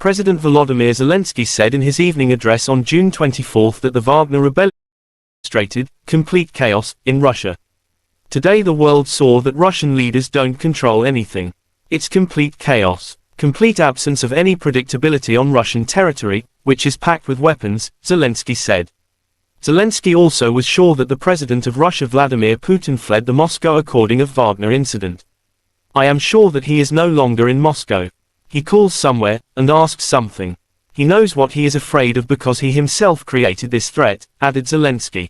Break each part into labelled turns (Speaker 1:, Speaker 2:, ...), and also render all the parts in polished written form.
Speaker 1: President Volodymyr Zelensky said in his evening address on June 24 that the Wagner rebellion demonstrated complete chaos in Russia. Today the world saw that Russian leaders don't control anything. It's complete chaos, complete absence of any predictability on Russian territory, which is packed with weapons, Zelensky said. Zelensky also was sure that the president of Russia Vladimir Putin fled the Moscow according of Wagner incident. I am sure that he is no longer in Moscow. He calls somewhere, and asks something. He knows what he is afraid of because he himself created this threat, added Zelensky.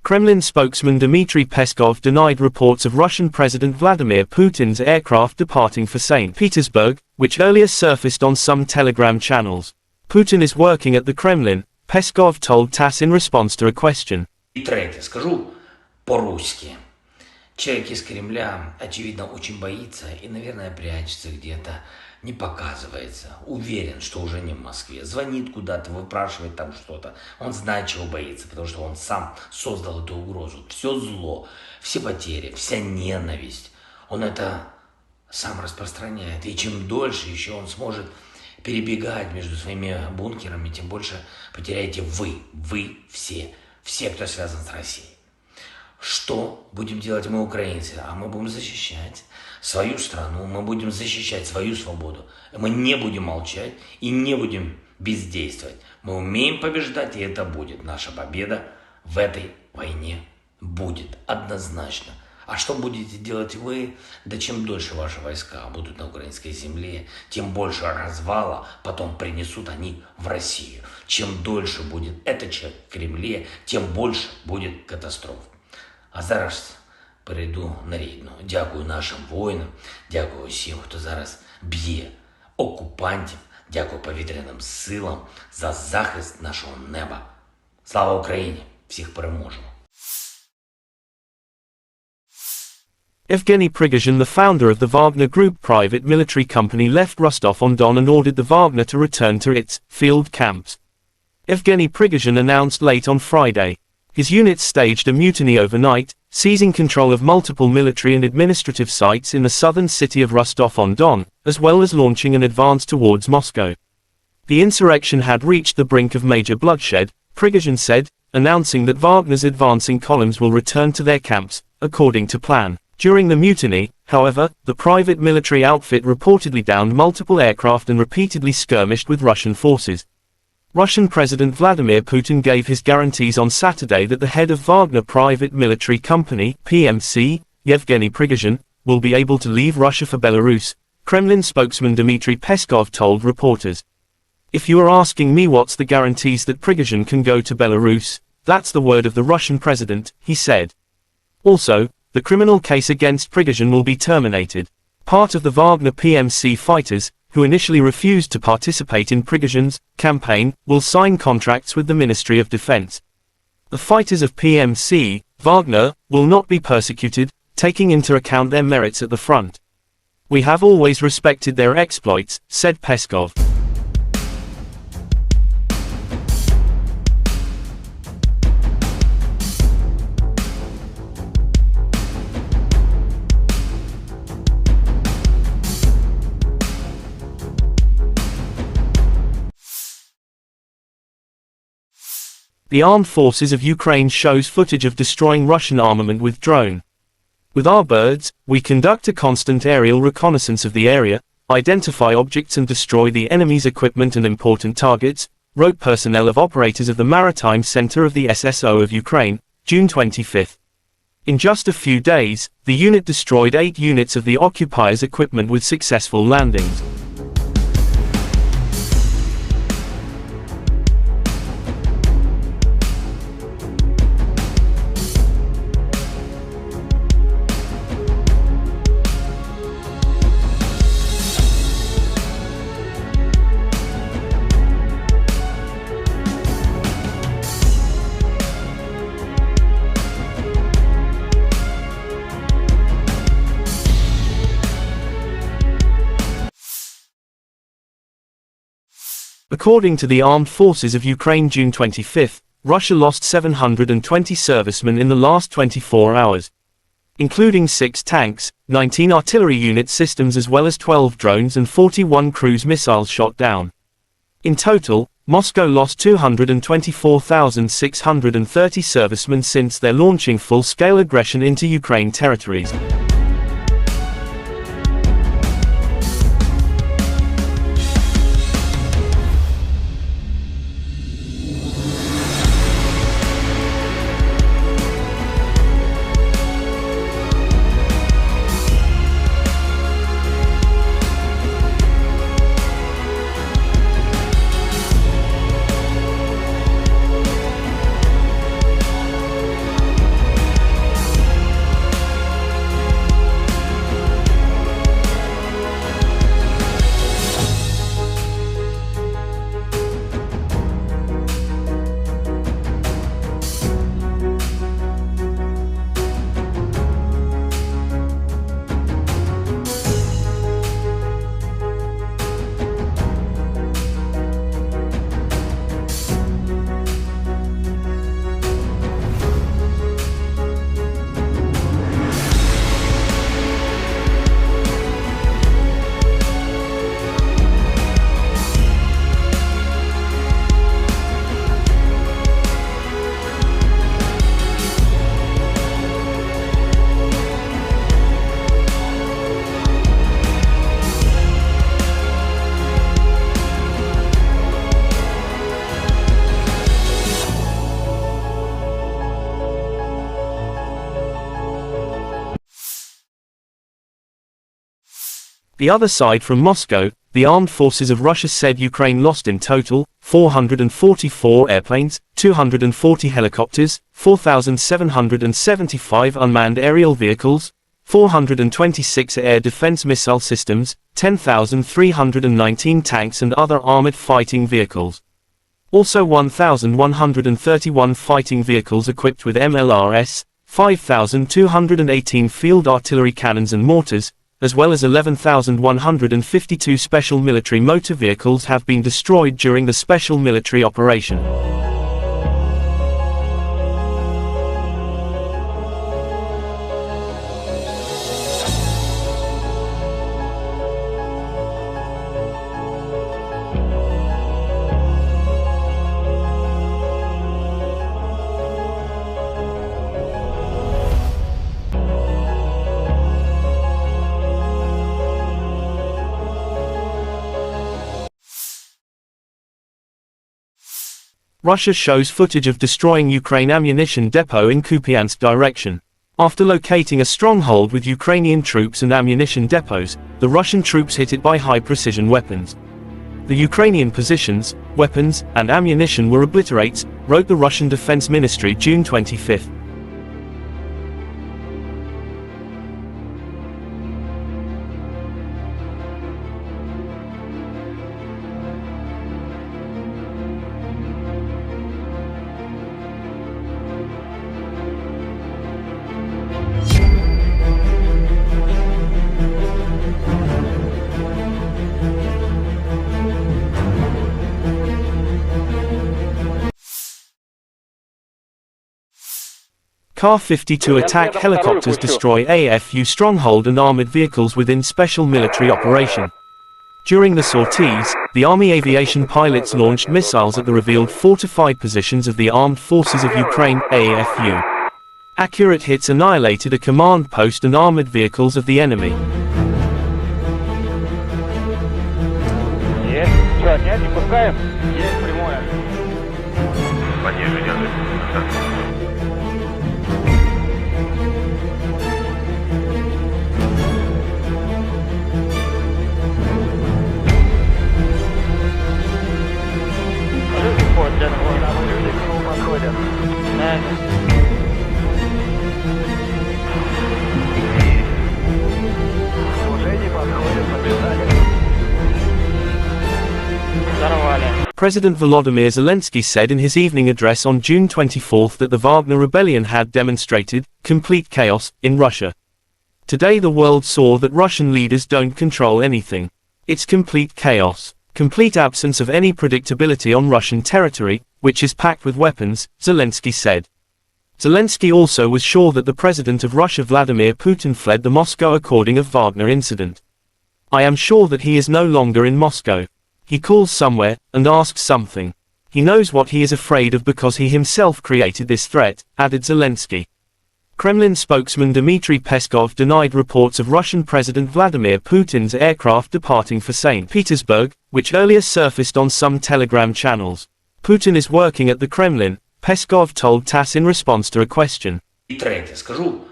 Speaker 1: Kremlin spokesman Dmitry Peskov denied reports of Russian President Vladimir Putin's aircraft departing for St. Petersburg, which earlier surfaced on some Telegram channels. Putin is working at the Kremlin, Peskov told TASS in response to a question.
Speaker 2: И третье, скажу по-русски. Человек из Кремля, очевидно, очень боится и, наверное, прячется где-то, не показывается. Уверен, что уже не в Москве. Звонит куда-то, выпрашивает там что-то. Он знает, чего боится, потому что он сам создал эту угрозу. Все зло, все потери, вся ненависть. Он это сам распространяет. И чем дольше еще он сможет перебегать между своими бункерами, тем больше потеряете вы все, кто связан с Россией. Что будем делать мы, украинцы? А мы будем защищать свою страну, мы будем защищать свою свободу. Мы не будем молчать и не будем бездействовать. Мы умеем побеждать, и это будет. Наша победа в этой войне будет однозначно. А что будете делать вы? Да чем дольше ваши войска будут на украинской земле, тем больше развала потом принесут они в Россию. Чем дольше будет этот человек в Кремле, тем больше будет катастроф. А зараз перейду на рідну. Дякую нашим воїнам, дякую всім, хто зараз б'є окупантів, дякую повітряним силам за захист нашого неба. Слава Україні! Всіх переможемо!
Speaker 1: Evgeny Prigozhin, the founder of the Wagner Group private military company, left Rostov-on-Don and ordered the Wagner to return to its field camps. Evgeny Prigozhin announced late on Friday. His units staged a mutiny overnight, seizing control of multiple military and administrative sites in the southern city of Rostov-on-Don, as well as launching an advance towards Moscow. The insurrection had reached the brink of major bloodshed, Prigozhin said, announcing that Wagner's advancing columns will return to their camps, according to plan. During the mutiny, however, the private military outfit reportedly downed multiple aircraft and repeatedly skirmished with Russian forces. Russian President Vladimir Putin gave his guarantees on Saturday that the head of Wagner Private Military Company, PMC, Yevgeny Prigozhin, will be able to leave Russia for Belarus, Kremlin spokesman Dmitry Peskov told reporters. If you are asking me what's the guarantees that Prigozhin can go to Belarus, that's the word of the Russian president, he said. Also, the criminal case against Prigozhin will be terminated. Part of the Wagner PMC fighters, who initially refused to participate in Prigozhin's campaign, will sign contracts with the Ministry of Defense. The fighters of PMC, Wagner, will not be persecuted, taking into account their merits at the front. We have always respected their exploits, said Peskov. The armed forces of Ukraine shows footage of destroying Russian armament with drone. With our birds, we conduct a constant aerial reconnaissance of the area, identify objects and destroy the enemy's equipment and important targets, wrote personnel of operators of the Maritime Center of the SSO of Ukraine, June 25. In just a few days, the unit destroyed 8 units of the occupiers' equipment with successful landings. According to the Armed Forces of Ukraine June 25, Russia lost 720 servicemen in the last 24 hours, including 6 tanks, 19 artillery unit systems as well as 12 drones and 41 cruise missiles shot down. In total, Moscow lost 224,630 servicemen since their launching full-scale aggression into Ukraine territories. The other side from Moscow, the armed forces of Russia said Ukraine lost in total 444 airplanes, 240 helicopters, 4,775 unmanned aerial vehicles, 426 air defense missile systems, 10,319 tanks and other armored fighting vehicles. Also 1,131 fighting vehicles equipped with MLRS, 5,218 field artillery cannons and mortars, as well as 11,152 special military motor vehicles have been destroyed during the special military operation. Russia shows footage of destroying Ukraine ammunition depot in Kupiansk direction. After locating a stronghold with Ukrainian troops and ammunition depots, the Russian troops hit it by high-precision weapons. The Ukrainian positions, weapons, and ammunition were obliterated, wrote the Russian Defense Ministry June 25. Ka-52 attack helicopters destroy AFU stronghold and armored vehicles within special military operation. During the sorties, the Army aviation pilots launched missiles at the revealed fortified positions of the Armed Forces of Ukraine, AFU. Accurate hits annihilated a command post and armored vehicles of the enemy. President Volodymyr Zelensky said in his evening address on June 24 that the Wagner rebellion had demonstrated complete chaos in Russia. Today the world saw that Russian leaders don't control anything. It's complete chaos, complete absence of any predictability on Russian territory, which is packed with weapons, Zelensky said. Zelensky also was sure that the president of Russia Vladimir Putin fled the Moscow according of Wagner incident. I am sure that he is no longer in Moscow. he calls somewhere, and asks something. He knows what he is afraid of because he himself created this threat, added Zelensky. Kremlin spokesman Dmitry Peskov denied reports of Russian President Vladimir Putin's aircraft departing for St. Petersburg, which earlier surfaced on some Telegram channels. Putin is working at the Kremlin, Peskov told TASS in response to a question.
Speaker 2: И третье, скажу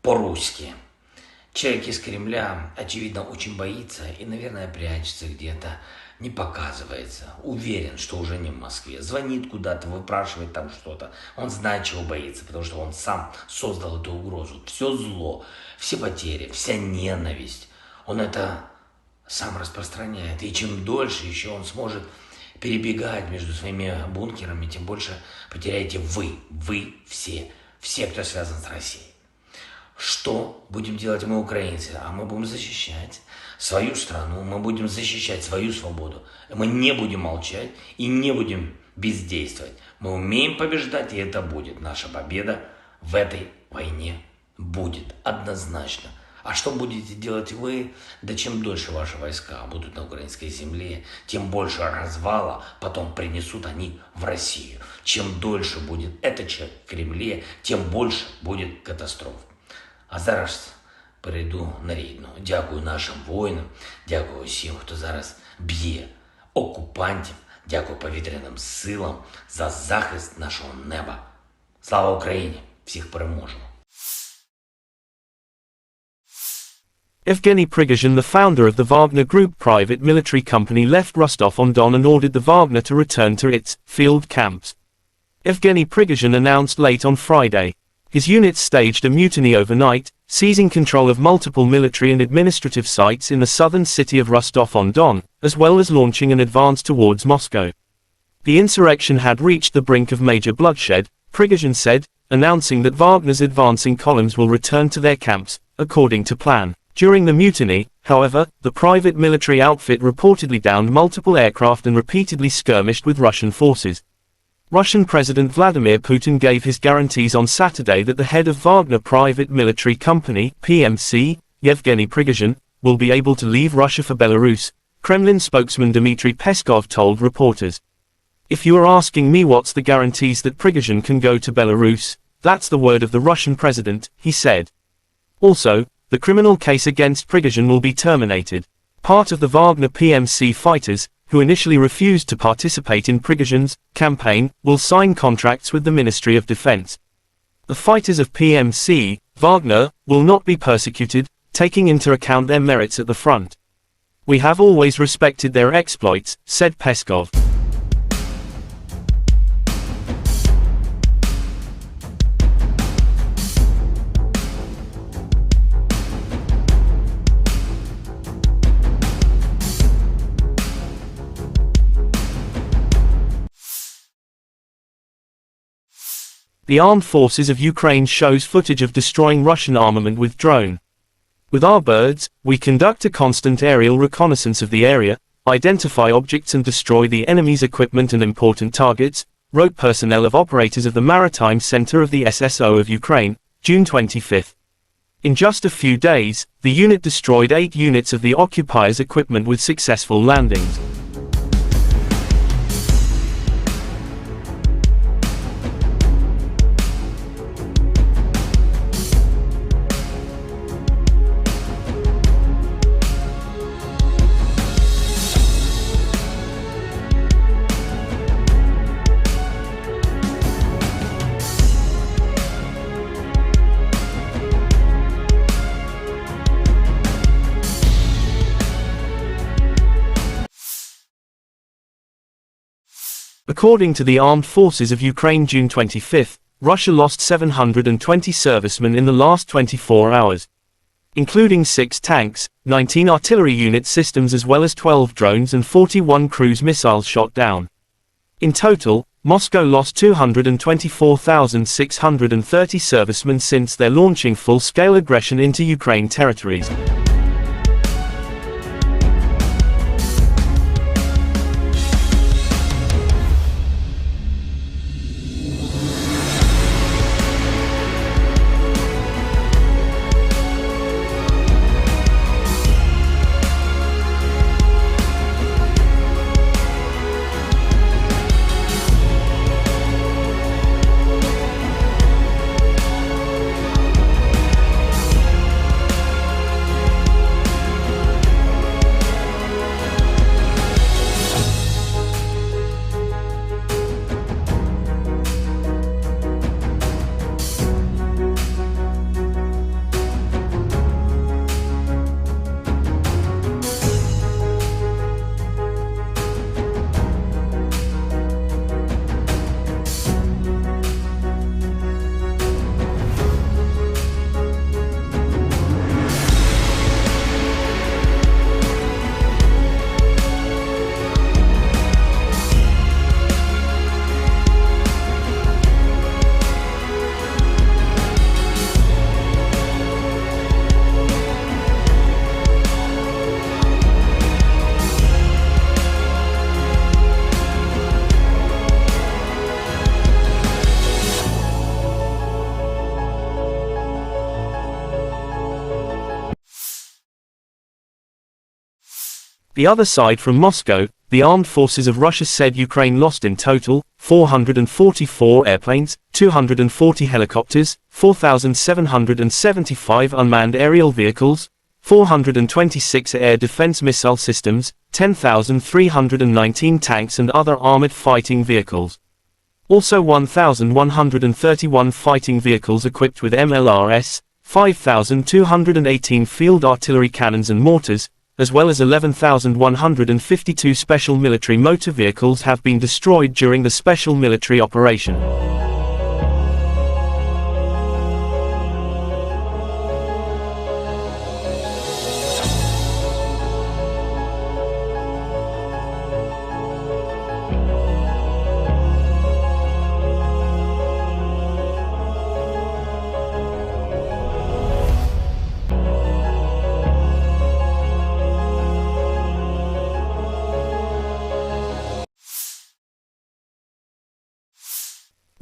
Speaker 2: по-русски. Человек из Кремля, очевидно, очень боится и, наверное, прячется где-то, не показывается. Уверен, что уже не в Москве. Звонит куда-то, выпрашивает там что-то. Он знает, чего боится, потому что он сам создал эту угрозу. Все зло, все потери, вся ненависть. Он это сам распространяет. И чем дольше еще он сможет перебегать между своими бункерами, тем больше потеряете вы все, кто связан с Россией. Что будем делать мы, украинцы? А мы будем защищать свою страну, мы будем защищать свою свободу. Мы не будем молчать и не будем бездействовать. Мы умеем побеждать, и это будет. Наша победа в этой войне будет однозначно. А что будете делать вы? Да чем дольше ваши войска будут на украинской земле, тем больше развала потом принесут они в Россию. Чем дольше будет этот человек в Кремле, тем больше будет катастроф. А зараз перейду на рідну. Дякую нашим воїнам, дякую всім, хто зараз б'є окупантів, дякую повітряним силам за захист нашого неба. Слава Україні! Всіх переможемо!
Speaker 1: Evgeny Prigozhin, the founder of the Wagner Group private military company, left Rostov-on-Don and ordered the Wagner to return to its field camps. Evgeny Prigozhin announced late on Friday. His units staged a mutiny overnight, seizing control of multiple military and administrative sites in the southern city of Rostov-on-Don, as well as launching an advance towards Moscow. The insurrection had reached the brink of major bloodshed, Prigozhin said, announcing that Wagner's advancing columns will return to their camps, according to plan. During the mutiny, however, the private military outfit reportedly downed multiple aircraft and repeatedly skirmished with Russian forces. Russian President Vladimir Putin gave his guarantees on Saturday that the head of Wagner Private Military Company, PMC, Yevgeny Prigozhin, will be able to leave Russia for Belarus, Kremlin spokesman Dmitry Peskov told reporters. If you are asking me what's the guarantees that Prigozhin can go to Belarus, that's the word of the Russian president, he said. Also, the criminal case against Prigozhin will be terminated. Part of the Wagner PMC fighters, who initially refused to participate in Prigozhin's campaign, will sign contracts with the Ministry of Defense. The fighters of PMC, Wagner, will not be persecuted, taking into account their merits at the front. We have always respected their exploits, said Peskov. The Armed Forces of Ukraine shows footage of destroying Russian armament with drone. With our birds, we conduct a constant aerial reconnaissance of the area, identify objects and destroy the enemy's equipment and important targets, wrote personnel of operators of the Maritime Center of the SSO of Ukraine, June 25. In just a few days, the unit destroyed 8 units of the occupiers' equipment with successful landings. According to the Armed Forces of Ukraine June 25, Russia lost 720 servicemen in the last 24 hours. Including 6 tanks, 19 artillery unit systems as well as 12 drones and 41 cruise missiles shot down. In total, Moscow lost 224,630 servicemen since their launching full-scale aggression into Ukraine territories. The other side from Moscow, the armed forces of Russia said Ukraine lost in total 444 airplanes, 240 helicopters, 4,775 unmanned aerial vehicles, 426 air defense missile systems, 10,319 tanks and other armored fighting vehicles. Also 1,131 fighting vehicles equipped with MLRS, 5,218 field artillery cannons and mortars, as well as 11,152 special military motor vehicles have been destroyed during the special military operation.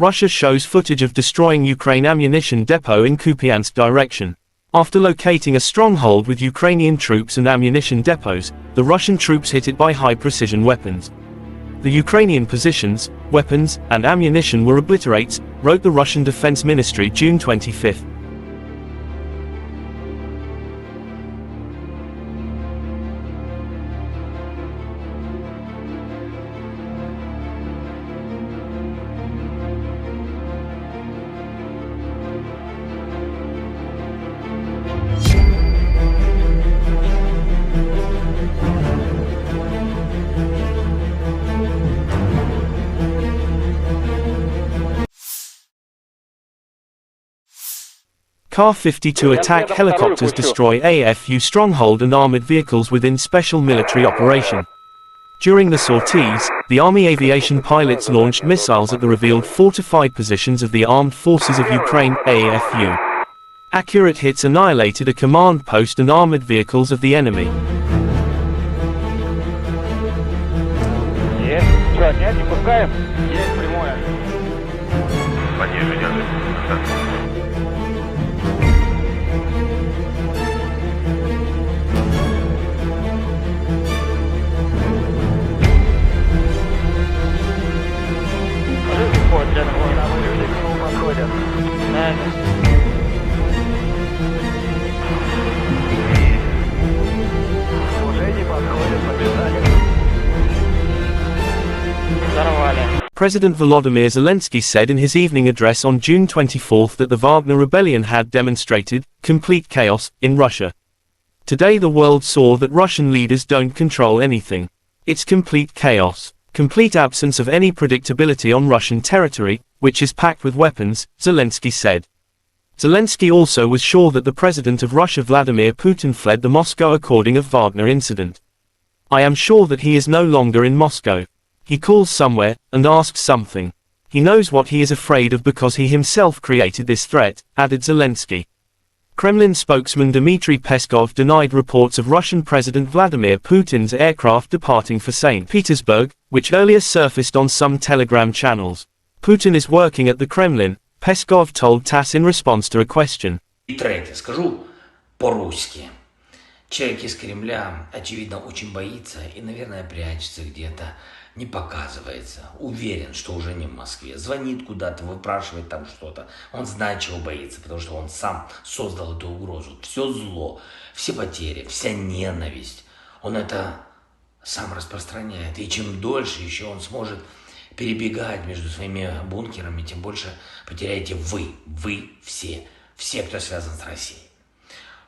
Speaker 1: Russia shows footage of destroying Ukraine ammunition depot in Kupiansk direction. After locating a stronghold with Ukrainian troops and ammunition depots, the Russian troops hit it by high-precision weapons. The Ukrainian positions, weapons, and ammunition were obliterated, wrote the Russian Defense Ministry June 25. Ka-52 attack helicopters destroy AFU stronghold and armored vehicles within special military operation. During the sorties, the Army aviation pilots launched missiles at the revealed fortified positions of the Armed Forces of Ukraine, AFU. Accurate hits annihilated a command post and armored vehicles of the enemy. President Volodymyr Zelensky said in his evening address on June 24 that the Wagner rebellion had demonstrated complete chaos in Russia. Today the world saw that Russian leaders don't control anything. It's complete chaos, complete absence of any predictability on Russian territory, which is packed with weapons, Zelensky said. Zelensky also was sure that the president of Russia Vladimir Putin fled the Moscow according of Wagner incident. I am sure that he is no longer in Moscow. He calls somewhere, and asks something. He knows what he is afraid of because he himself created this threat, added Zelensky. Kremlin spokesman Dmitry Peskov denied reports of Russian President Vladimir Putin's aircraft departing for St. Petersburg, which earlier surfaced on some Telegram channels. Putin is working at the Kremlin, Peskov told TASS in response to a question.
Speaker 2: И третье, скажу по-русски. Человек из Кремля, очевидно, очень боится и, наверное, прячется где-то, не показывается. Уверен, что уже не в Москве. Звонит куда-то, выпрашивает там что-то. Он знает, чего боится, потому что он сам создал эту угрозу. Все зло, все потери, вся ненависть. Он это сам распространяет. И чем дольше еще он сможет перебегать между своими бункерами, тем больше потеряете вы все, кто связан с Россией.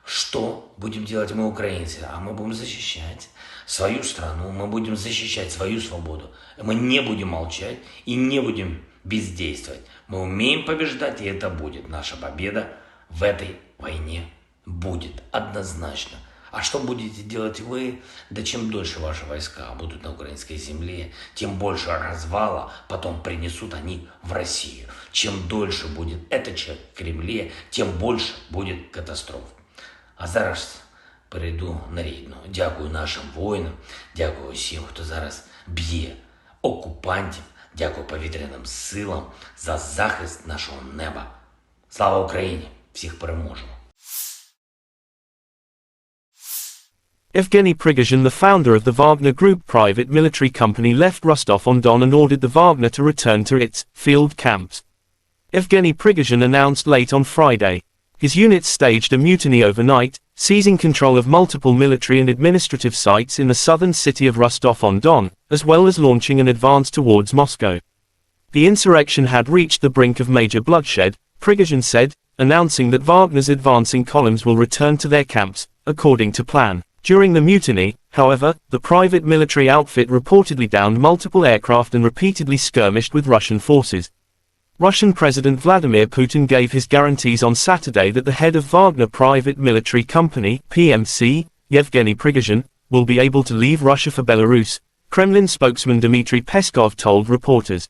Speaker 2: Что будем делать мы, украинцы? А мы будем защищать свою страну, мы будем защищать свою свободу. Мы не будем молчать и не будем бездействовать. Мы умеем побеждать, и это будет. Наша победа в этой войне будет однозначно. А что будете делать вы? Да чем дольше ваши войска будут на украинской земле, тем больше развала потом принесут они в Россию. Чем дольше будет этот человек в Кремле, тем больше будет катастроф. А зараз перейду на рідну. Дякую нашим воїнам, дякую всім, хто зараз б'є окупантів, дякую повітряним силам за захист нашого неба. Слава Україні! Всіх переможемо!
Speaker 1: Evgeny Prigozhin, the founder of the Wagner Group private military company, left Rostov-on-Don and ordered the Wagner to return to its field camps. Evgeny Prigozhin announced late on Friday. His units staged a mutiny overnight, seizing control of multiple military and administrative sites in the southern city of Rostov-on-Don, as well as launching an advance towards Moscow. The insurrection had reached the brink of major bloodshed, Prigozhin said, announcing that Wagner's advancing columns will return to their camps, according to plan. During the mutiny, however, the private military outfit reportedly downed multiple aircraft and repeatedly skirmished with Russian forces. Russian President Vladimir Putin gave his guarantees on Saturday that the head of Wagner Private Military Company, PMC, Yevgeny Prigozhin, will be able to leave Russia for Belarus, Kremlin spokesman Dmitry Peskov told reporters.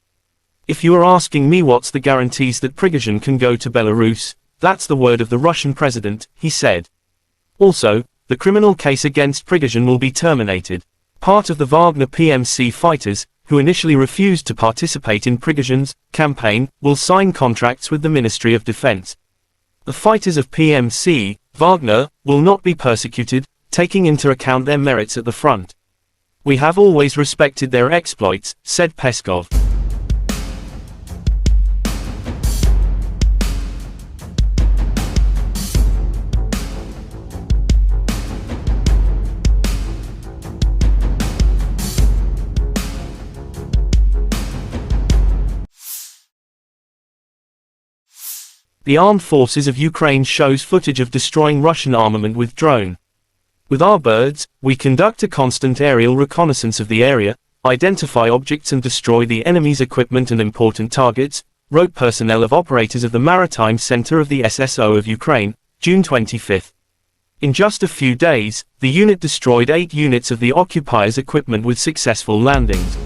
Speaker 1: "If you are asking me what's the guarantees that Prigozhin can go to Belarus, that's the word of the Russian president," he said. Also, the criminal case against Prigozhin will be terminated. Part of the Wagner PMC fighters, who initially refused to participate in Prigozhin's campaign, will sign contracts with the Ministry of Defense. The fighters of PMC, Wagner, will not be persecuted, taking into account their merits at the front. "We have always respected their exploits," said Peskov. The Armed Forces of Ukraine shows footage of destroying Russian armament with drone. "With our birds, we conduct a constant aerial reconnaissance of the area, identify objects and destroy the enemy's equipment and important targets," wrote personnel of operators of the Maritime Center of the SSO of Ukraine, June 25. In just a few days, the unit destroyed 8 units of the occupiers' equipment with successful landings.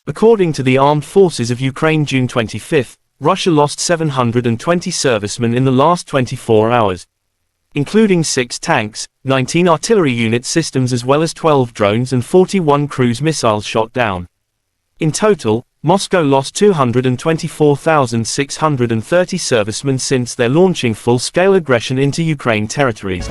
Speaker 1: According to the Armed Forces of Ukraine, June 25, Russia lost 720 servicemen in the last 24 hours, including 6 tanks, 19 artillery unit systems as well as 12 drones and 41 cruise missiles shot down. In total, Moscow lost 224,630 servicemen since their launching full-scale aggression into Ukraine territories.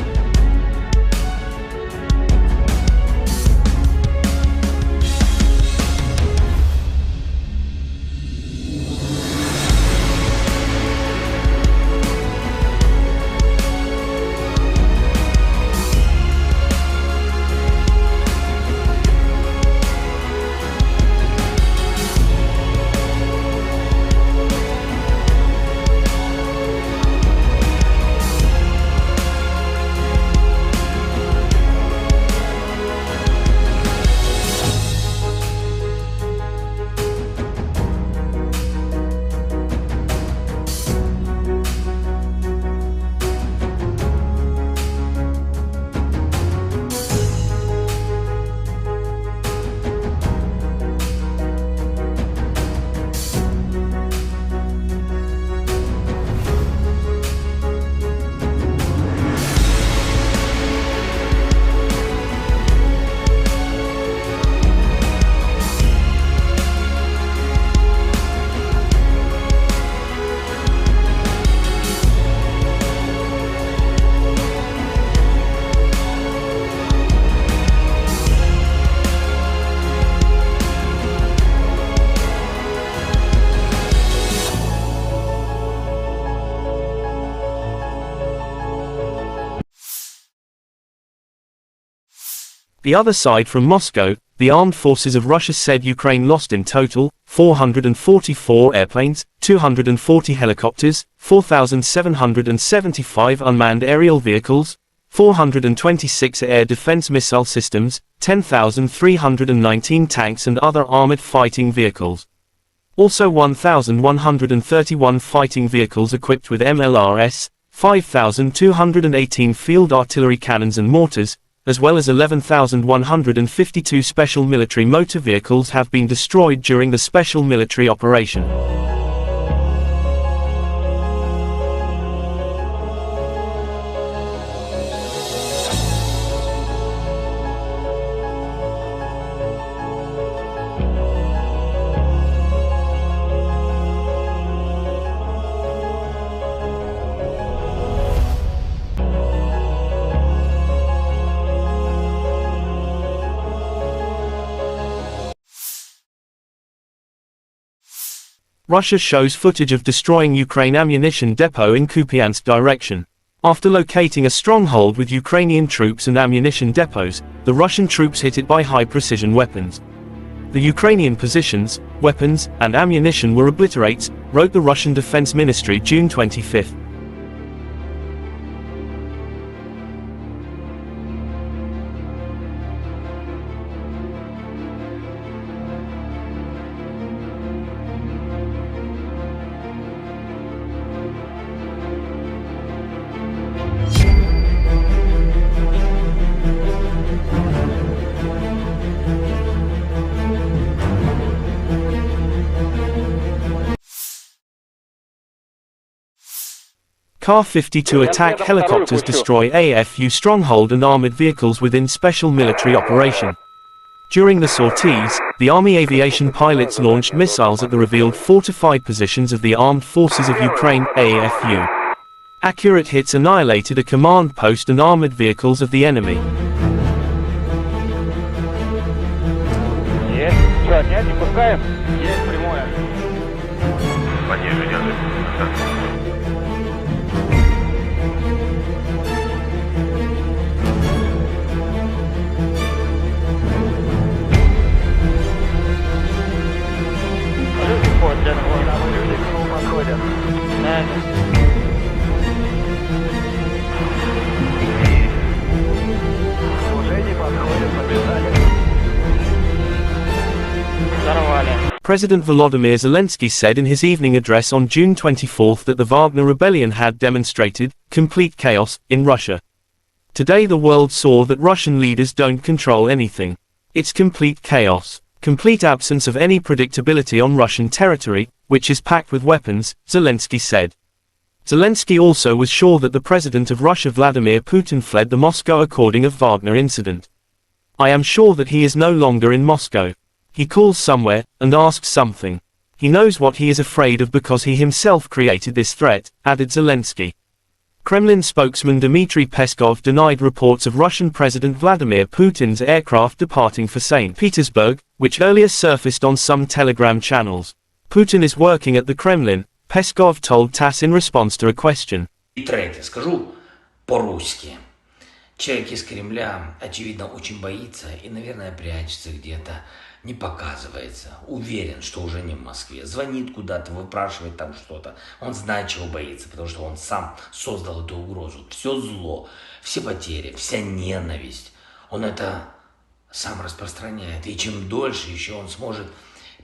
Speaker 1: The other side from Moscow, the armed forces of Russia said Ukraine lost in total 444 airplanes, 240 helicopters, 4,775 unmanned aerial vehicles, 426 air defense missile systems, 10,319 tanks and other armored fighting vehicles. Also 1,131 fighting vehicles equipped with MLRS, 5,218 field artillery cannons and mortars, as well as 11,152 special military motor vehicles have been destroyed during the special military operation. Russia shows footage of destroying Ukraine ammunition depot in Kupiansk direction. After locating a stronghold with Ukrainian troops and ammunition depots, the Russian troops hit it by high-precision weapons. The Ukrainian positions, weapons, and ammunition were obliterated, wrote the Russian Defense Ministry June 25. Ka-52 attack helicopters destroy AFU stronghold and armored vehicles within special military operation. During the sorties, the Army aviation pilots launched missiles at the revealed fortified positions of the Armed Forces of Ukraine, AFU. Accurate hits annihilated a command post and armored vehicles of the enemy. President Volodymyr Zelensky said in his evening address on June 24 that the Wagner rebellion had demonstrated complete chaos in Russia. Today the world saw that Russian leaders don't control anything. It's complete chaos, complete absence of any predictability on Russian territory, which is packed with weapons, Zelensky said. Zelensky also was sure that the president of Russia Vladimir Putin fled the Moscow according of Wagner incident. I am sure that he is no longer in Moscow. He calls somewhere, and asks something. He knows what he is afraid of because he himself created this threat, added Zelensky. Kremlin spokesman Dmitry Peskov denied reports of Russian President Vladimir Putin's aircraft departing for St. Petersburg, which earlier surfaced on some Telegram channels. Putin is working at the Kremlin, Peskov told TASS in response to a question.
Speaker 2: И третье, скажу по-русски. Человек из Кремля, очевидно, очень боится и, наверное, прячется где-то, не показывается. Уверен, что уже не в Москве. Звонит куда-то, выпрашивает там что-то. Он знает, чего боится, потому что он сам создал эту угрозу. Все зло, все потери, вся ненависть. Он это сам распространяет. И чем дольше еще он сможет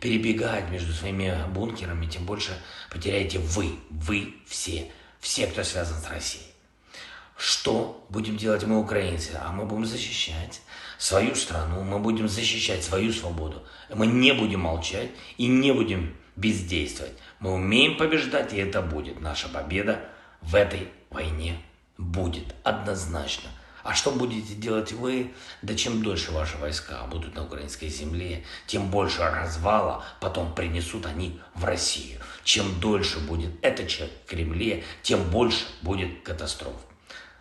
Speaker 2: перебегать между своими бункерами, тем больше потеряете вы все, кто связан с Россией. Что будем делать мы, украинцы? А мы будем защищать свою страну, мы будем защищать свою свободу. Мы не будем молчать и не будем бездействовать. Мы умеем побеждать, и это будет. Наша победа в этой войне будет однозначно. А что будете делать вы? Да чем дольше ваши войска будут на украинской земле, тем больше развала потом принесут они в Россию. Чем дольше будет этот человек в Кремле, тем больше будет катастроф.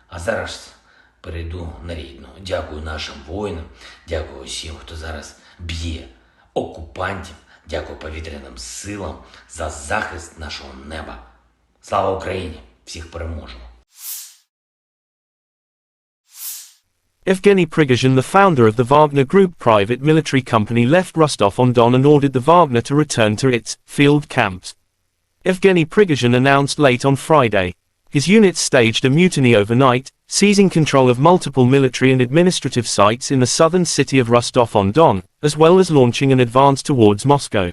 Speaker 2: А зараз перейду на рідну. Дякую нашим воїнам, дякую всім, хто зараз б'є окупантів, дякую повітряним силам за захист нашого неба. Слава Україні! Всіх переможемо!
Speaker 1: Evgeny Prigozhin, the founder of the Wagner Group private military company, left Rostov-on-Don and ordered the Wagner to return to its field camps. Evgeny Prigozhin announced late on Friday. His units staged a mutiny overnight, seizing control of multiple military and administrative sites in the southern city of Rostov-on-Don, as well as launching an advance towards Moscow.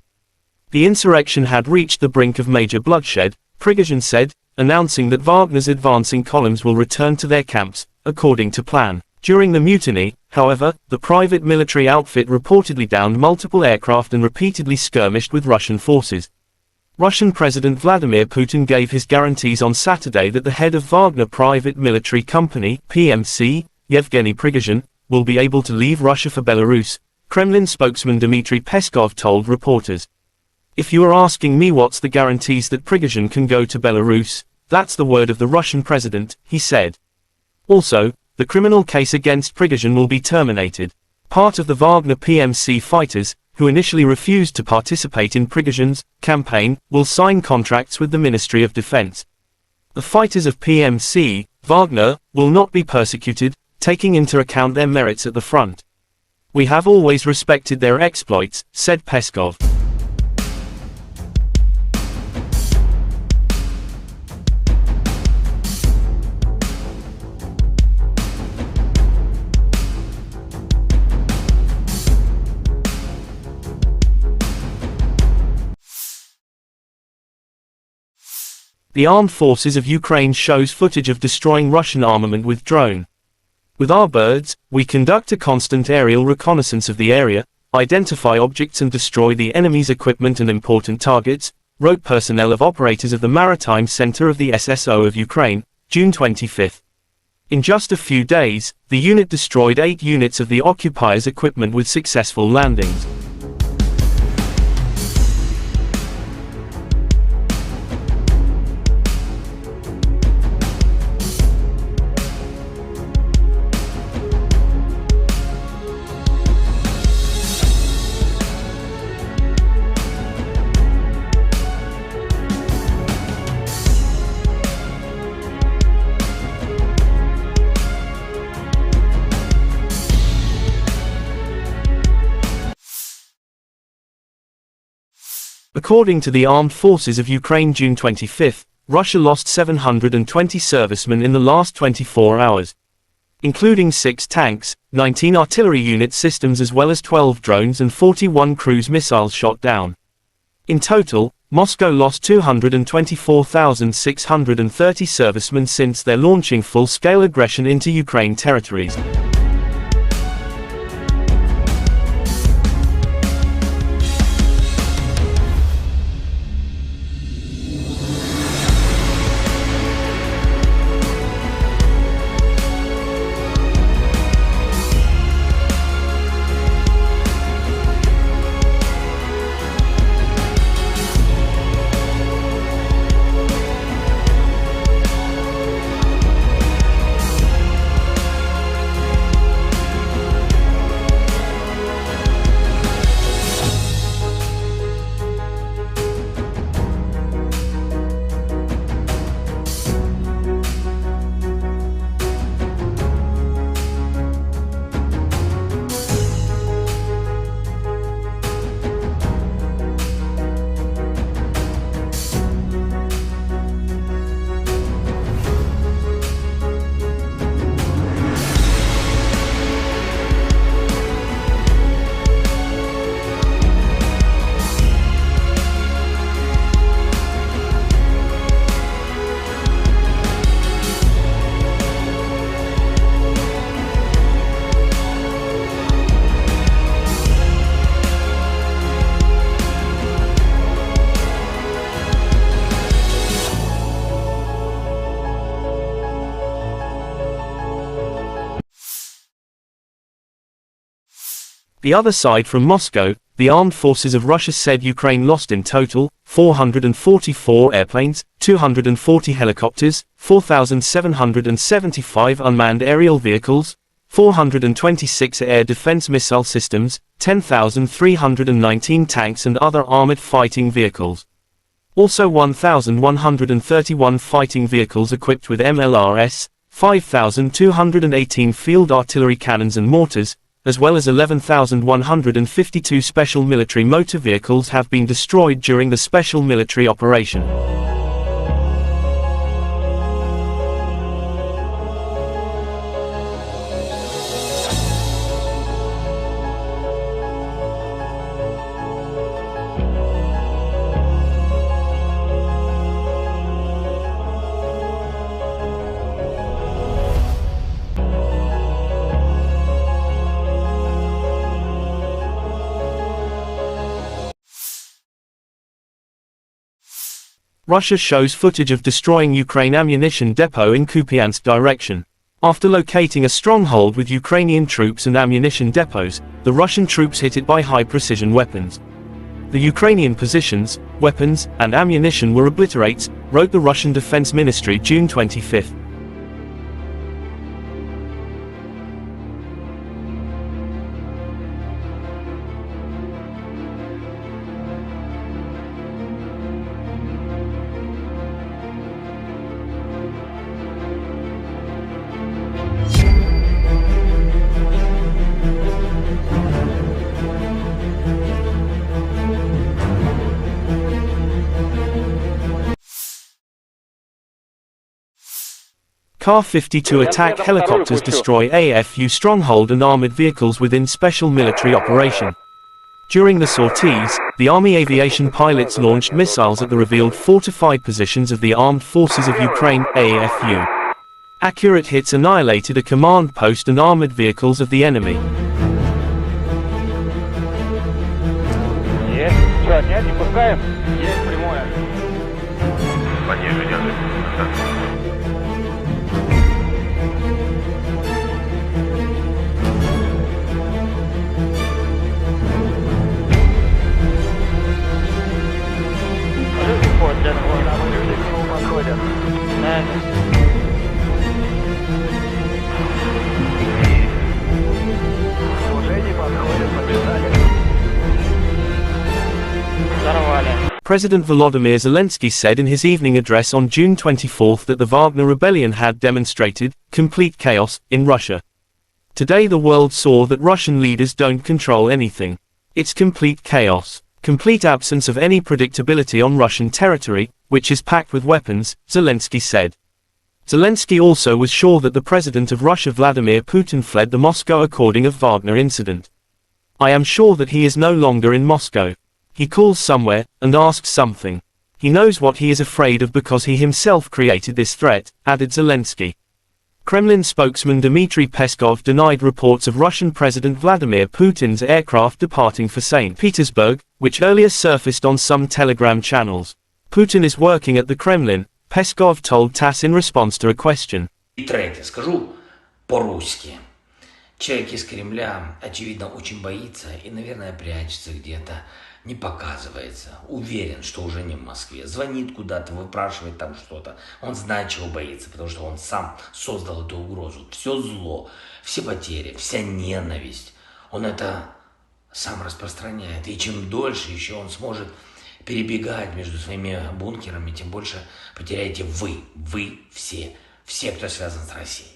Speaker 1: The insurrection had reached the brink of major bloodshed, Prigozhin said, announcing that Wagner's advancing columns will return to their camps, according to plan. During the mutiny, however, the private military outfit reportedly downed multiple aircraft and repeatedly skirmished with Russian forces. Russian President Vladimir Putin gave his guarantees on Saturday that the head of Wagner Private Military Company, PMC, Yevgeny Prigozhin, will be able to leave Russia for Belarus, Kremlin spokesman Dmitry Peskov told reporters. "If you are asking me what's the guarantees that Prigozhin can go to Belarus, that's the word of the Russian president," he said. Also, the criminal case against Prigozhin will be terminated. Part of the Wagner PMC fighters, who initially refused to participate in Prigozhin's campaign, will sign contracts with the Ministry of Defense. The fighters of PMC, Wagner, will not be persecuted, taking into account their merits at the front. "We have always respected their exploits," said Peskov. The Armed Forces of Ukraine shows footage of destroying Russian armament with drone. "With our birds, we conduct a constant aerial reconnaissance of the area, identify objects and destroy the enemy's equipment and important targets," wrote personnel of operators of the Maritime Center of the SSO of Ukraine, June 25. In just a few days, the unit destroyed 8 units of the occupiers' equipment with successful landings. According to the Armed Forces of Ukraine June 25, Russia lost 720 servicemen in the last 24 hours, including 6 tanks, 19 artillery unit systems as well as 12 drones and 41 cruise missiles shot down. In total, Moscow lost 224,630 servicemen since their launching full-scale aggression into Ukraine territories. The other side from Moscow, the armed forces of Russia said Ukraine lost in total 444 airplanes, 240 helicopters, 4,775 unmanned aerial vehicles, 426 air defense missile systems, 10,319 tanks and other armored fighting vehicles. Also 1,131 fighting vehicles equipped with MLRS, 5,218 field artillery cannons and mortars, as well as 11,152 special military motor vehicles have been destroyed during the special military operation. Russia shows footage of destroying Ukraine ammunition depot in Kupiansk direction. After locating a stronghold with Ukrainian troops and ammunition depots, the Russian troops hit it by high-precision weapons. The Ukrainian positions, weapons, and ammunition were obliterated, wrote the Russian Defense Ministry June 25. Ka-52 attack helicopters destroy AFU stronghold and armored vehicles within special military operation. During the sorties, the Army aviation pilots launched missiles at the revealed fortified positions of the Armed Forces of Ukraine, AFU. Accurate hits annihilated a command post and armored vehicles of the enemy. President Volodymyr Zelensky said in his evening address on June 24 that the Wagner rebellion had demonstrated complete chaos in Russia. Today the world saw that Russian leaders don't control anything. It's complete chaos, complete absence of any predictability on Russian territory, which is packed with weapons, Zelensky said. Zelensky also was sure that the president of Russia Vladimir Putin fled the Moscow according of Wagner incident. I am sure that he is no longer in Moscow. He calls somewhere, and asks something. He knows what he is afraid of because he himself created this threat, added Zelensky. Kremlin spokesman Dmitry Peskov denied reports of Russian President Vladimir Putin's aircraft departing for St. Petersburg, which earlier surfaced on some Telegram channels. Putin is working at the Kremlin, Peskov told TASS in response to a question.
Speaker 2: И третье, скажу по-русски. Человек из Кремля, очевидно, очень боится и, наверное, прячется где-то, не показывается. Уверен, что уже не в Москве. Звонит куда-то, выпрашивает там что-то. Он знает, чего боится, потому что он сам создал эту угрозу. Все зло, все потери, вся ненависть. Он это сам распространяет. И чем дольше еще он сможет перебегать между своими бункерами, тем больше потеряете вы все, кто связан с Россией.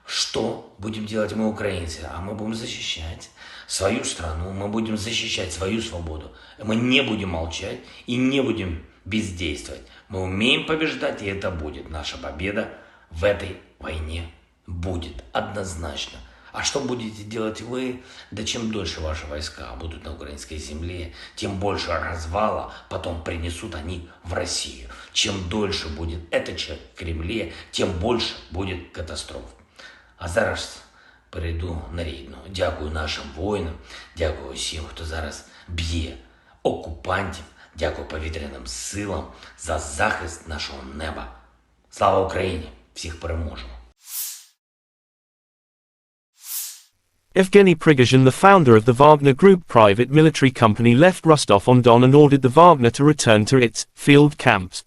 Speaker 2: Что будем делать мы, украинцы? А мы будем защищать свою страну, мы будем защищать свою свободу. Мы не будем молчать и не будем бездействовать. Мы умеем побеждать, и это будет. Наша победа в этой войне будет однозначно. А что будете делать вы? Да чем дольше ваши войска будут на украинской земле, тем больше развала потом принесут они в Россию. Чем дольше будет этот человек в Кремле, тем больше будет катастроф. А зараз перейду на рідну. Дякую нашим воїнам, дякую всім, хто зараз б'є окупантів, дякую повітряним силам за захист нашого неба. Слава Україні! Всіх переможемо!
Speaker 1: Evgeny Prigozhin, the founder of the Wagner Group private military company, left Rostov-on-Don and ordered the Wagner to return to its field camps.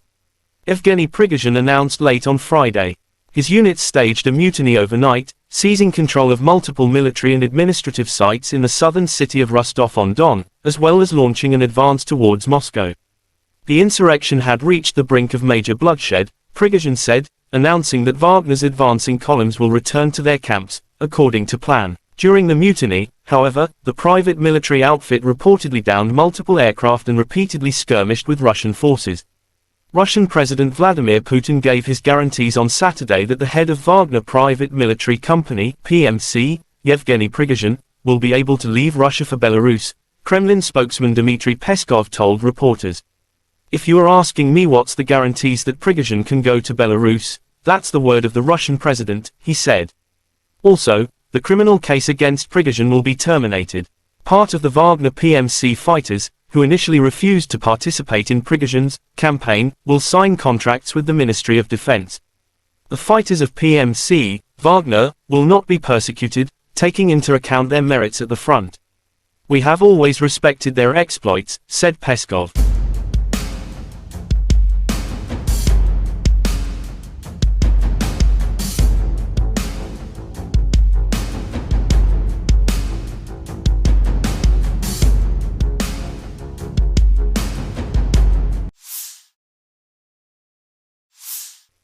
Speaker 1: Evgeny Prigozhin announced late on Friday. His units staged a mutiny overnight, seizing control of multiple military and administrative sites in the southern city of Rostov-on-Don, as well as launching an advance towards Moscow. The insurrection had reached the brink of major bloodshed, Prigozhin said, announcing that Wagner's advancing columns will return to their camps, according to plan. During the mutiny, however, the private military outfit reportedly downed multiple aircraft and repeatedly skirmished with Russian forces. Russian President Vladimir Putin gave his guarantees on Saturday that the head of Wagner Private Military Company, PMC, Yevgeny Prigozhin, will be able to leave Russia for Belarus, Kremlin spokesman Dmitry Peskov told reporters. If you are asking me what's the guarantees that Prigozhin can go to Belarus, that's the word of the Russian president, he said. Also, the criminal case against Prigozhin will be terminated. Part of the Wagner PMC fighters, who initially refused to participate in Prigozhin's campaign, will sign contracts with the Ministry of Defense. The fighters of PMC, Wagner, will not be persecuted, taking into account their merits at the front. We have always respected their exploits, said Peskov.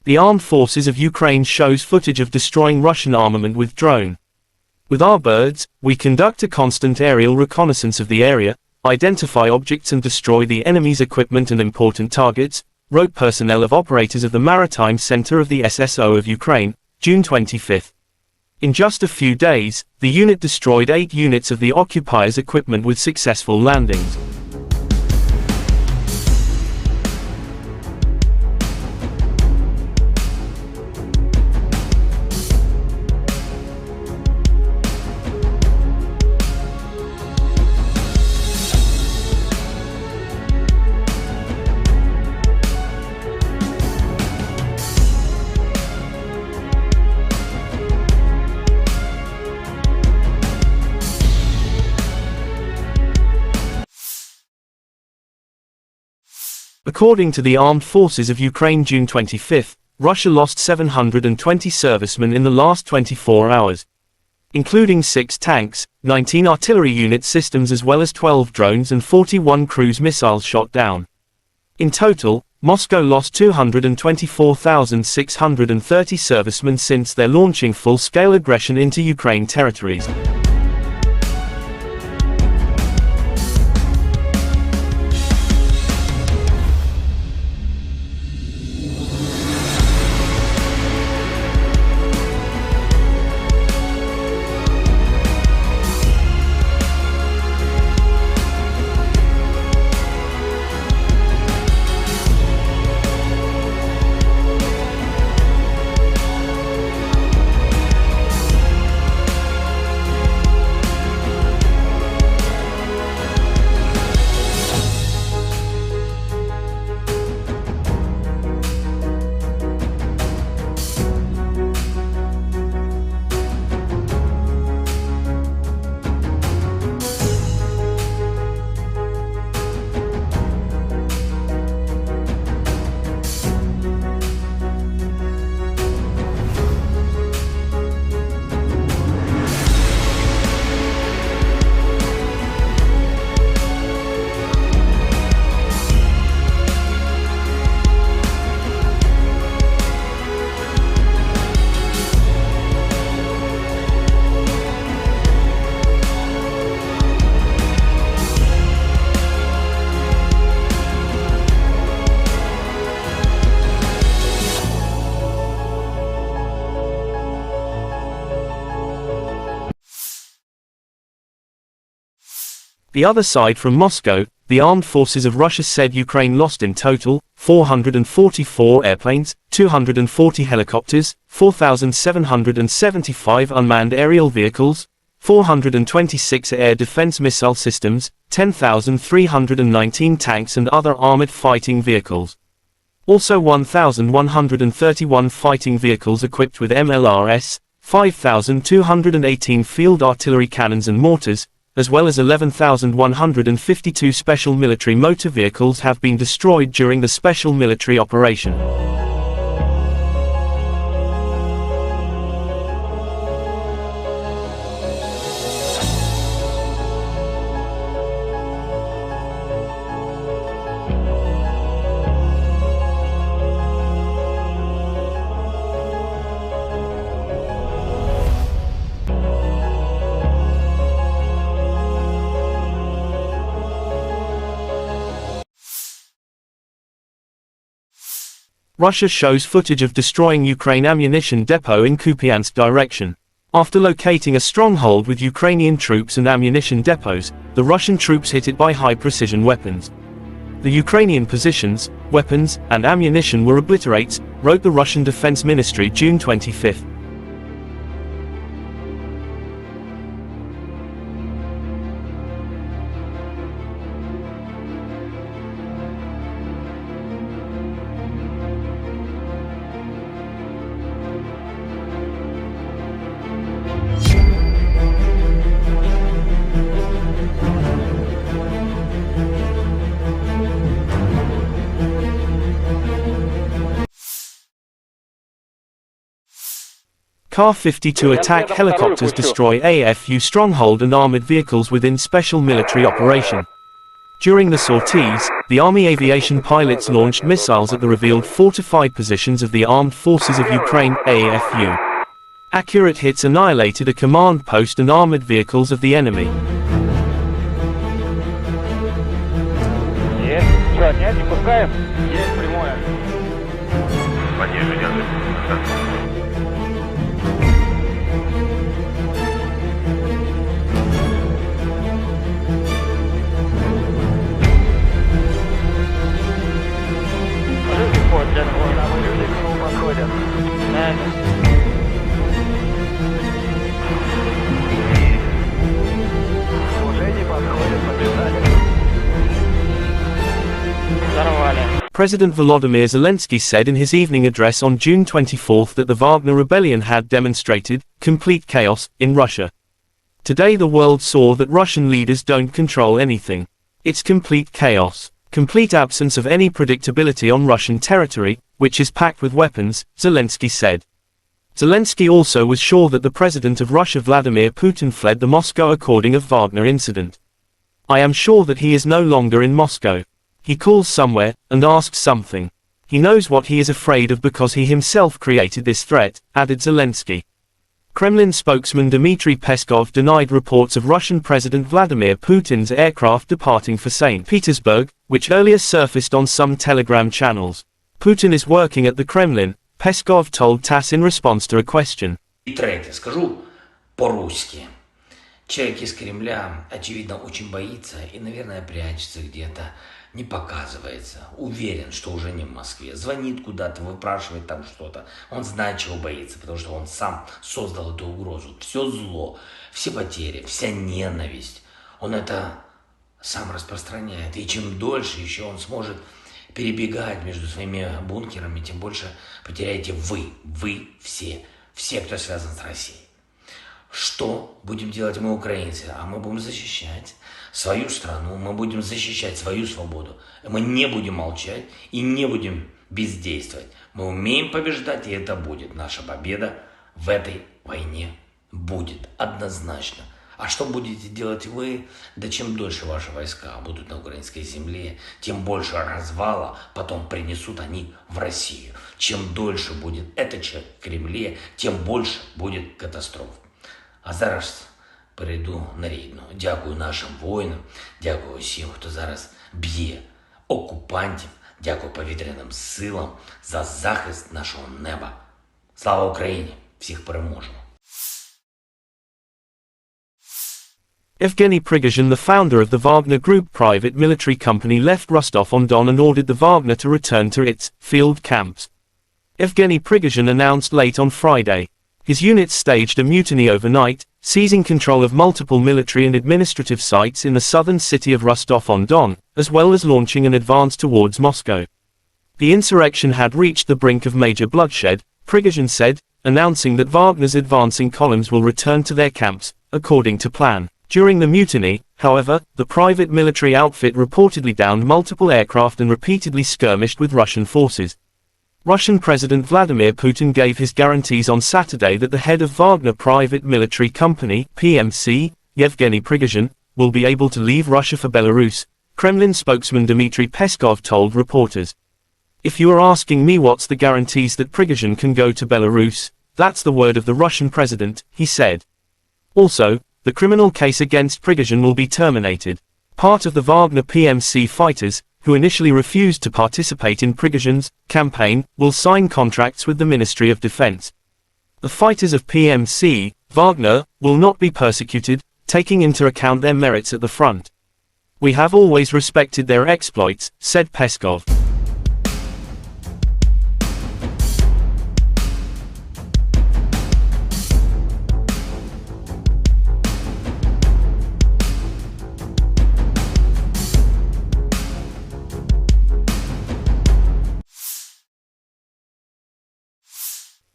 Speaker 1: The Armed Forces of Ukraine shows footage of destroying Russian armament with drone. With our birds, we conduct a constant aerial reconnaissance of the area, identify objects and destroy the enemy's equipment and important targets, wrote personnel of operators of the Maritime Center of the SSO of Ukraine, June 25. In just a few days, the unit destroyed 8 units of the occupiers' equipment with successful landings. According to the Armed Forces of Ukraine June 25, Russia lost 720 servicemen in the last 24 hours, including 6 tanks, 19 artillery unit systems as well as 12 drones and 41 cruise missiles shot down. In total, Moscow lost 224,630 servicemen since their launching full-scale aggression into Ukraine territories. The other side from Moscow, the armed forces of Russia said Ukraine lost in total 444 airplanes, 240 helicopters, 4,775 unmanned aerial vehicles, 426 air defense missile systems, 10,319 tanks and other armored fighting vehicles. Also 1,131 fighting vehicles equipped with MLRS, 5,218 field artillery cannons and mortars, as well as 11,152 special military motor vehicles have been destroyed during the special military operation. Russia shows footage of destroying Ukraine ammunition depot in Kupiansk direction. After locating a stronghold with Ukrainian troops and ammunition depots, the Russian troops hit it by high-precision weapons. The Ukrainian positions, weapons, and ammunition were obliterated, wrote the Russian Defense Ministry June 25. Kar-52 attack helicopters destroy AFU stronghold and armored vehicles within special military operation. During the sorties, the Army aviation pilots launched missiles at the revealed fortified positions of the Armed Forces of Ukraine, AFU. Accurate hits annihilated a command post and armored vehicles of the enemy. President Volodymyr Zelensky said in his evening address on June 24 that the Wagner rebellion had demonstrated complete chaos in Russia. Today the world saw that Russian leaders don't control anything. It's complete chaos, complete absence of any predictability on Russian territory, which is packed with weapons, Zelensky said. Zelensky also was sure that the president of Russia Vladimir Putin fled the Moscow according of Wagner incident. I am sure that he is no longer in Moscow. He calls somewhere, and asks something. He knows what he is afraid of because he himself created this threat, added Zelensky. Kremlin spokesman Dmitry Peskov denied reports of Russian President Vladimir Putin's aircraft departing for St. Petersburg, which earlier surfaced on some Telegram channels. Putin is working at the Kremlin, Peskov told TASS in response to a question.
Speaker 2: И третье, скажу по-русски. Человек из Кремля, очевидно, очень боится и, наверное, прячется где-то, не показывается. Уверен, что уже не в Москве. Звонит куда-то, выпрашивает там что-то. Он знает, чего боится, потому что он сам создал эту угрозу. Все зло, все потери, вся ненависть. Он это сам распространяет. И чем дольше еще он сможет перебегать между своими бункерами, тем больше потеряете вы все, кто связан с Россией. Что будем делать мы, украинцы? А мы будем защищать свою страну, мы будем защищать свою свободу. Мы не будем молчать и не будем бездействовать. Мы умеем побеждать, и это будет. Наша победа в этой войне будет однозначно. А что будете делать вы? Да чем дольше ваши войска будут на украинской земле, тем больше развала потом принесут они в Россию. Чем дольше будет этот человек в Кремле, тем больше будет катастроф. А зараз перейду на рідну. Дякую нашим воїнам, дякую всім, хто зараз б'є окупантів, дякую повітряним силам за захист нашого неба. Слава Україні! Всіх переможемо!
Speaker 1: Evgeny Prigozhin, the founder of the Wagner Group private military company, left Rostov-on-Don and ordered the Wagner to return to its field camps. Evgeny Prigozhin announced late on Friday. His units staged a mutiny overnight, seizing control of multiple military and administrative sites in the southern city of Rostov-on-Don, as well as launching an advance towards Moscow. The insurrection had reached the brink of major bloodshed, Prigozhin said, announcing that Wagner's advancing columns will return to their camps, according to plan. During the mutiny, however, the private military outfit reportedly downed multiple aircraft and repeatedly skirmished with Russian forces. Russian President Vladimir Putin gave his guarantees on Saturday that the head of Wagner Private Military Company, PMC, Yevgeny Prigozhin, will be able to leave Russia for Belarus, Kremlin spokesman Dmitry Peskov told reporters. If you are asking me what's the guarantees that Prigozhin can go to Belarus, that's the word of the Russian president, he said. Also, the criminal case against Prigozhin will be terminated. Part of the Wagner PMC fighters, who initially refused to participate in Prigozhin's campaign, will sign contracts with the Ministry of Defense. The fighters of PMC, Wagner, will not be persecuted, taking into account their merits at the front. We have always respected their exploits, said Peskov.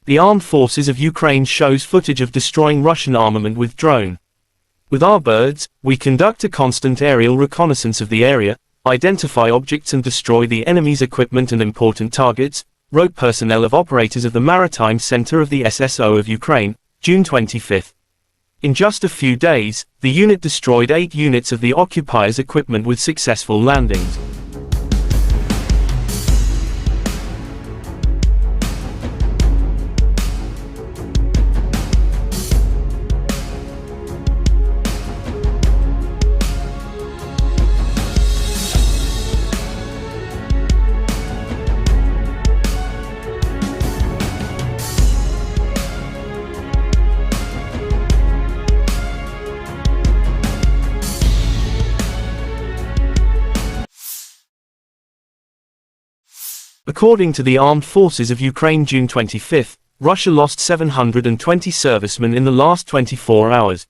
Speaker 1: The Armed Forces of Ukraine shows footage of destroying Russian armament with drone. With our birds, we conduct a constant aerial reconnaissance of the area, identify objects and destroy the enemy's equipment and important targets, wrote personnel of operators of the Maritime Center of the SSO of Ukraine, June 25. In just a few days, the unit destroyed 8 units of the occupiers' equipment with successful landings. According to the Armed Forces of Ukraine June 25, Russia lost 720 servicemen in the last 24 hours,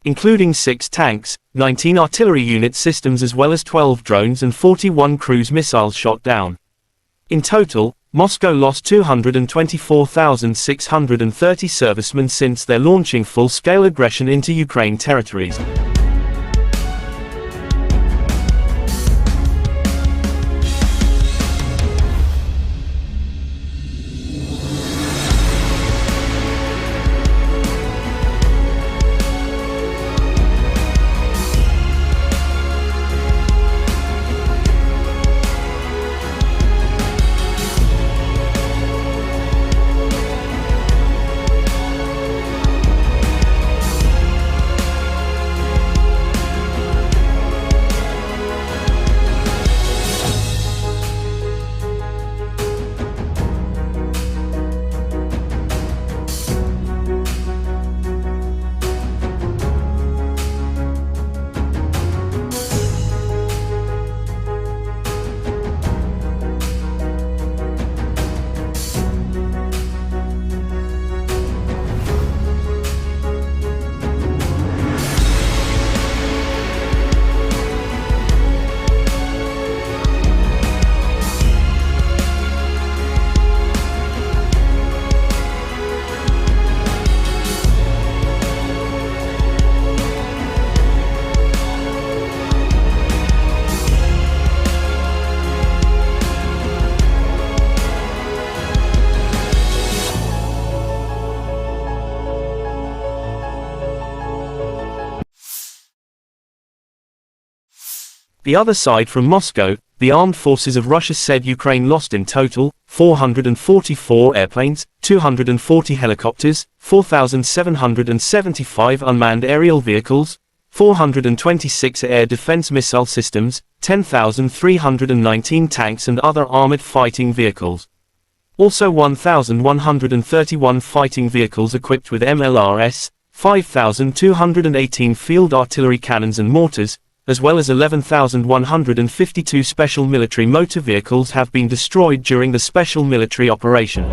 Speaker 1: including 6 tanks, 19 artillery unit systems as well as 12 drones and 41 cruise missiles shot down. In total, Moscow lost 224,630 servicemen since their launching full-scale aggression into Ukraine territories. The other side from Moscow, the armed forces of Russia said Ukraine lost in total 444 airplanes, 240 helicopters, 4,775 unmanned aerial vehicles, 426 air defense missile systems, 10,319 tanks and other armored fighting vehicles. Also 1,131 fighting vehicles equipped with MLRS, 5,218 field artillery cannons and mortars, as well as 11,152 special military motor vehicles have been destroyed during the special military operation.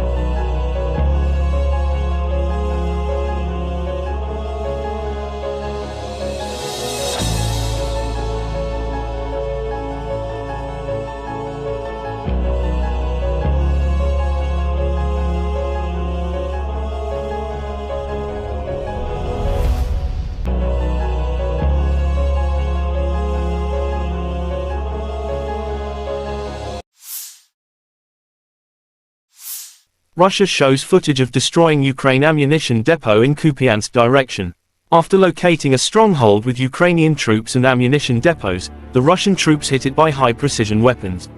Speaker 1: Russia shows footage of destroying Ukraine ammunition depot in Kupiansk direction. After locating a stronghold with Ukrainian troops and ammunition depots, the Russian troops hit it by high-precision weapons.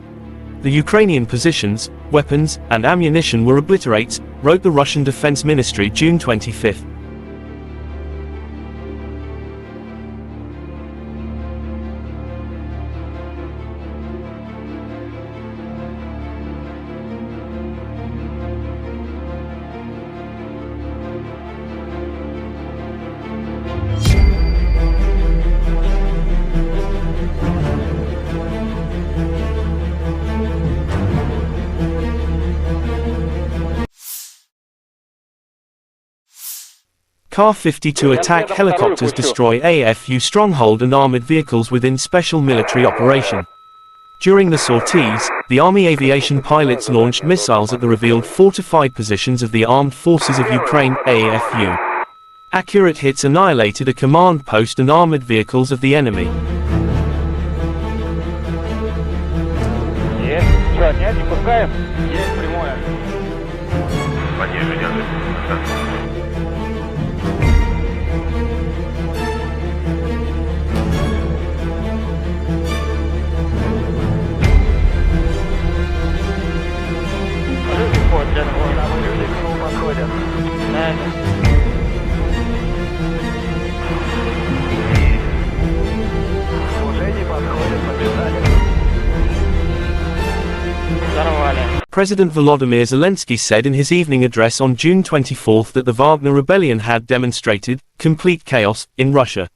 Speaker 1: The Ukrainian positions, weapons, and ammunition were obliterated, wrote the Russian Defense Ministry June 25. Ka-52 attack helicopters destroy AFU stronghold and armored vehicles within special military operation. During the sorties, the Army aviation pilots launched missiles at the revealed fortified positions of the Armed Forces of Ukraine, AFU. Accurate hits annihilated a command post and armored vehicles of the enemy.
Speaker 3: Yes, прямое отнять, не пускаем. Есть прямое.
Speaker 4: Пониже держи.
Speaker 3: Люди ходят, вон, люди к нему подходят. Уже не подходят, побежали. Взорвали.
Speaker 1: President Volodymyr Zelensky said in his evening address on June 24 that the Wagner rebellion had demonstrated complete chaos in Russia.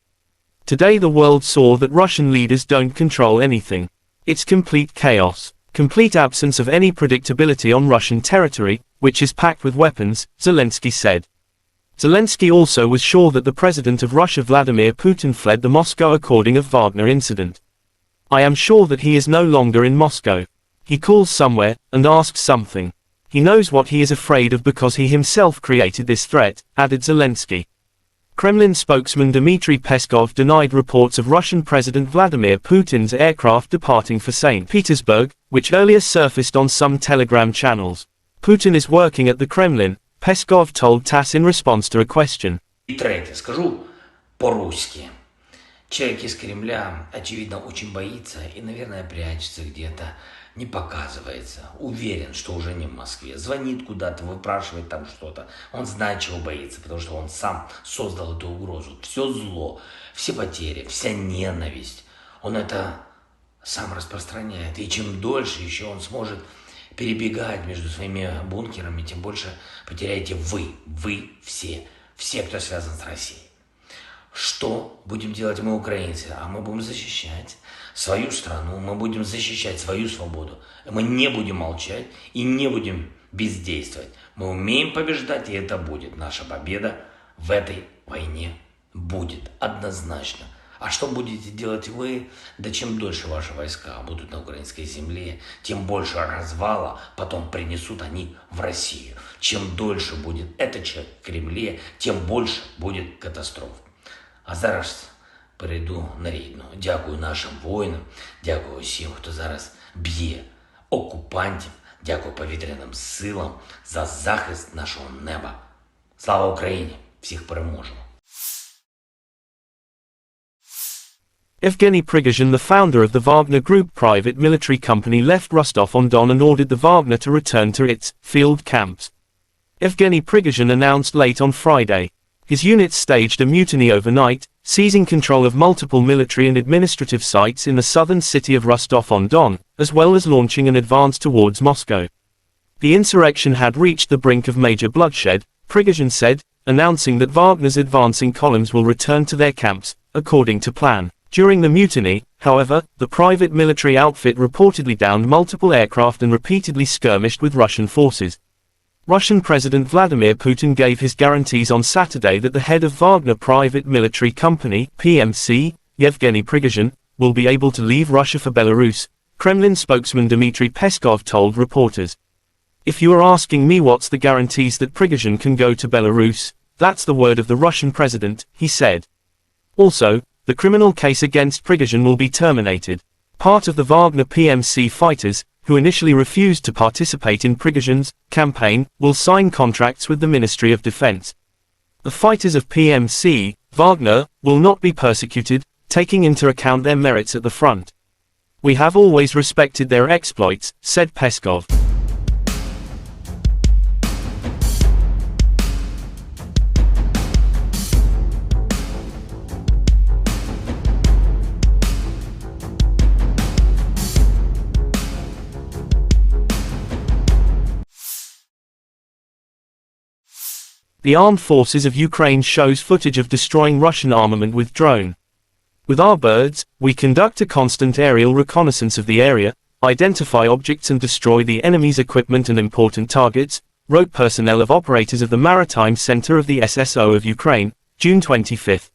Speaker 1: Today the world saw that Russian leaders don't control anything. It's complete chaos, complete absence of any predictability on Russian territory, which is packed with weapons, Zelensky said. Zelensky also was sure that the president of Russia Vladimir Putin fled the Moscow according of Wagner incident. I am sure that he is no longer in Moscow. He calls somewhere, and asks something. He knows what he is afraid of because he himself created this threat, added Zelensky. Kremlin spokesman Dmitry Peskov denied reports of Russian President Vladimir Putin's aircraft departing for St. Petersburg, which earlier surfaced on some Telegram channels. Putin is working at the Kremlin, Peskov told TASS in response to a question.
Speaker 2: И третье, скажу по-русски. Человек из Кремля, очевидно, очень боится и, наверное, прячется где-то, не показывается. Уверен, что уже не в Москве. Звонит куда-то, выпрашивает там что-то. Он знает, чего боится, потому что он сам создал эту угрозу. Все зло, все потери, вся ненависть. Он это сам распространяет. И чем дольше еще он сможет перебегать между своими бункерами, тем больше потеряете вы все, кто связан с Россией. Что будем делать мы, украинцы? А мы будем защищать свою страну, мы будем защищать свою свободу. Мы не будем молчать и не будем бездействовать. Мы умеем побеждать, и это будет. Наша победа в этой войне будет однозначно. А что будете делать вы? Да чем дольше ваши войска будут на украинской земле, тем больше развала потом принесут они в Россию. Чем дольше будет этот человек в Кремле, тем больше будет катастроф. А зараз перейду на рідну. Дякую нашим воїнам, дякую всім, хто зараз б'є окупантів, дякую повітряним силам за захист нашого неба. Слава Україні! Всіх переможемо!
Speaker 1: Evgeny Prigozhin, the founder of the Wagner Group private military company, left Rostov-on-Don and ordered the Wagner to return to its field camps. Evgeny Prigozhin announced late on Friday. His units staged a mutiny overnight, seizing control of multiple military and administrative sites in the southern city of Rostov-on-Don, as well as launching an advance towards Moscow. The insurrection had reached the brink of major bloodshed, Prigozhin said, announcing that Wagner's advancing columns will return to their camps, according to plan. During the mutiny, however, the private military outfit reportedly downed multiple aircraft and repeatedly skirmished with Russian forces. Russian President Vladimir Putin gave his guarantees on Saturday that the head of Wagner Private Military Company, PMC, Yevgeny Prigozhin, will be able to leave Russia for Belarus, Kremlin spokesman Dmitry Peskov told reporters. If you are asking me what's the guarantees that Prigozhin can go to Belarus, that's the word of the Russian president, he said. Also, the criminal case against Prigozhin will be terminated. Part of the Wagner PMC fighters, who initially refused to participate in Prigozhin's campaign, will sign contracts with the Ministry of Defense. The fighters of PMC, Wagner, will not be persecuted, taking into account their merits at the front. We have always respected their exploits, said Peskov. The armed forces of Ukraine shows footage of destroying Russian armament with drone. With our birds, we conduct a constant aerial reconnaissance of the area, identify objects and destroy the enemy's equipment and important targets, wrote personnel of operators of the Maritime Center of the SSO of Ukraine, June 25.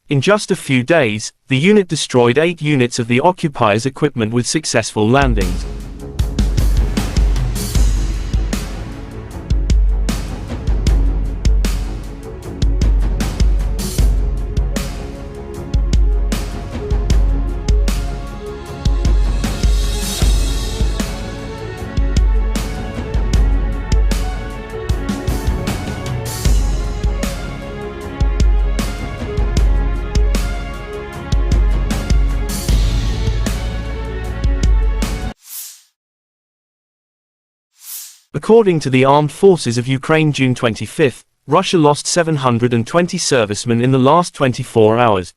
Speaker 1: In just a few days, the unit destroyed 8 units of the occupiers' equipment with successful landings. According to the Armed Forces of Ukraine June 25, Russia lost 720 servicemen in the last 24 hours,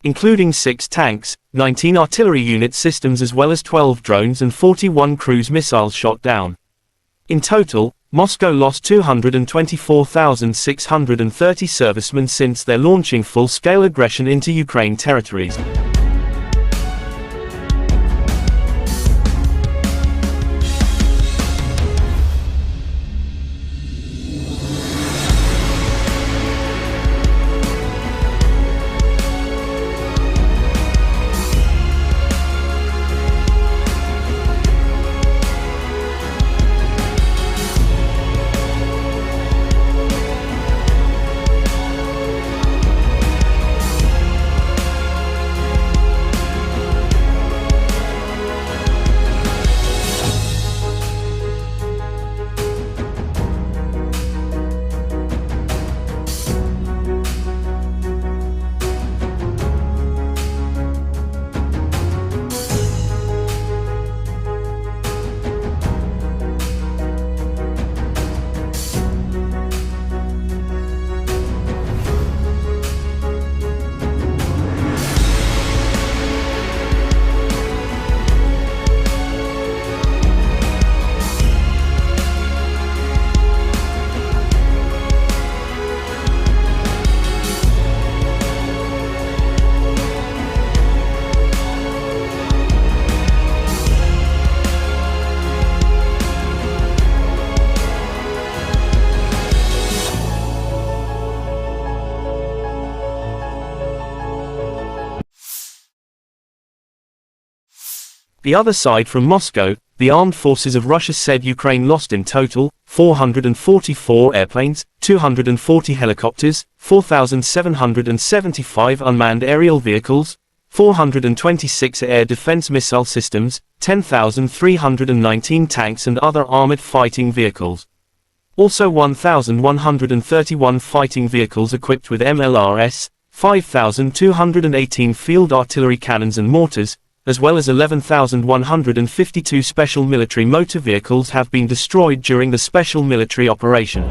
Speaker 1: including 6 tanks, 19 artillery unit systems as well as 12 drones and 41 cruise missiles shot down. In total, Moscow lost 224,630 servicemen since their launching full-scale aggression into Ukraine territories. The other side from Moscow, the armed forces of Russia said Ukraine lost in total 444 airplanes, 240 helicopters, 4,775 unmanned aerial vehicles, 426 air defense missile systems, 10,319 tanks and other armored fighting vehicles. Also 1,131 fighting vehicles equipped with MLRS, 5,218 field artillery cannons and mortars, as well as 11,152 special military motor vehicles have been destroyed during the special military operation.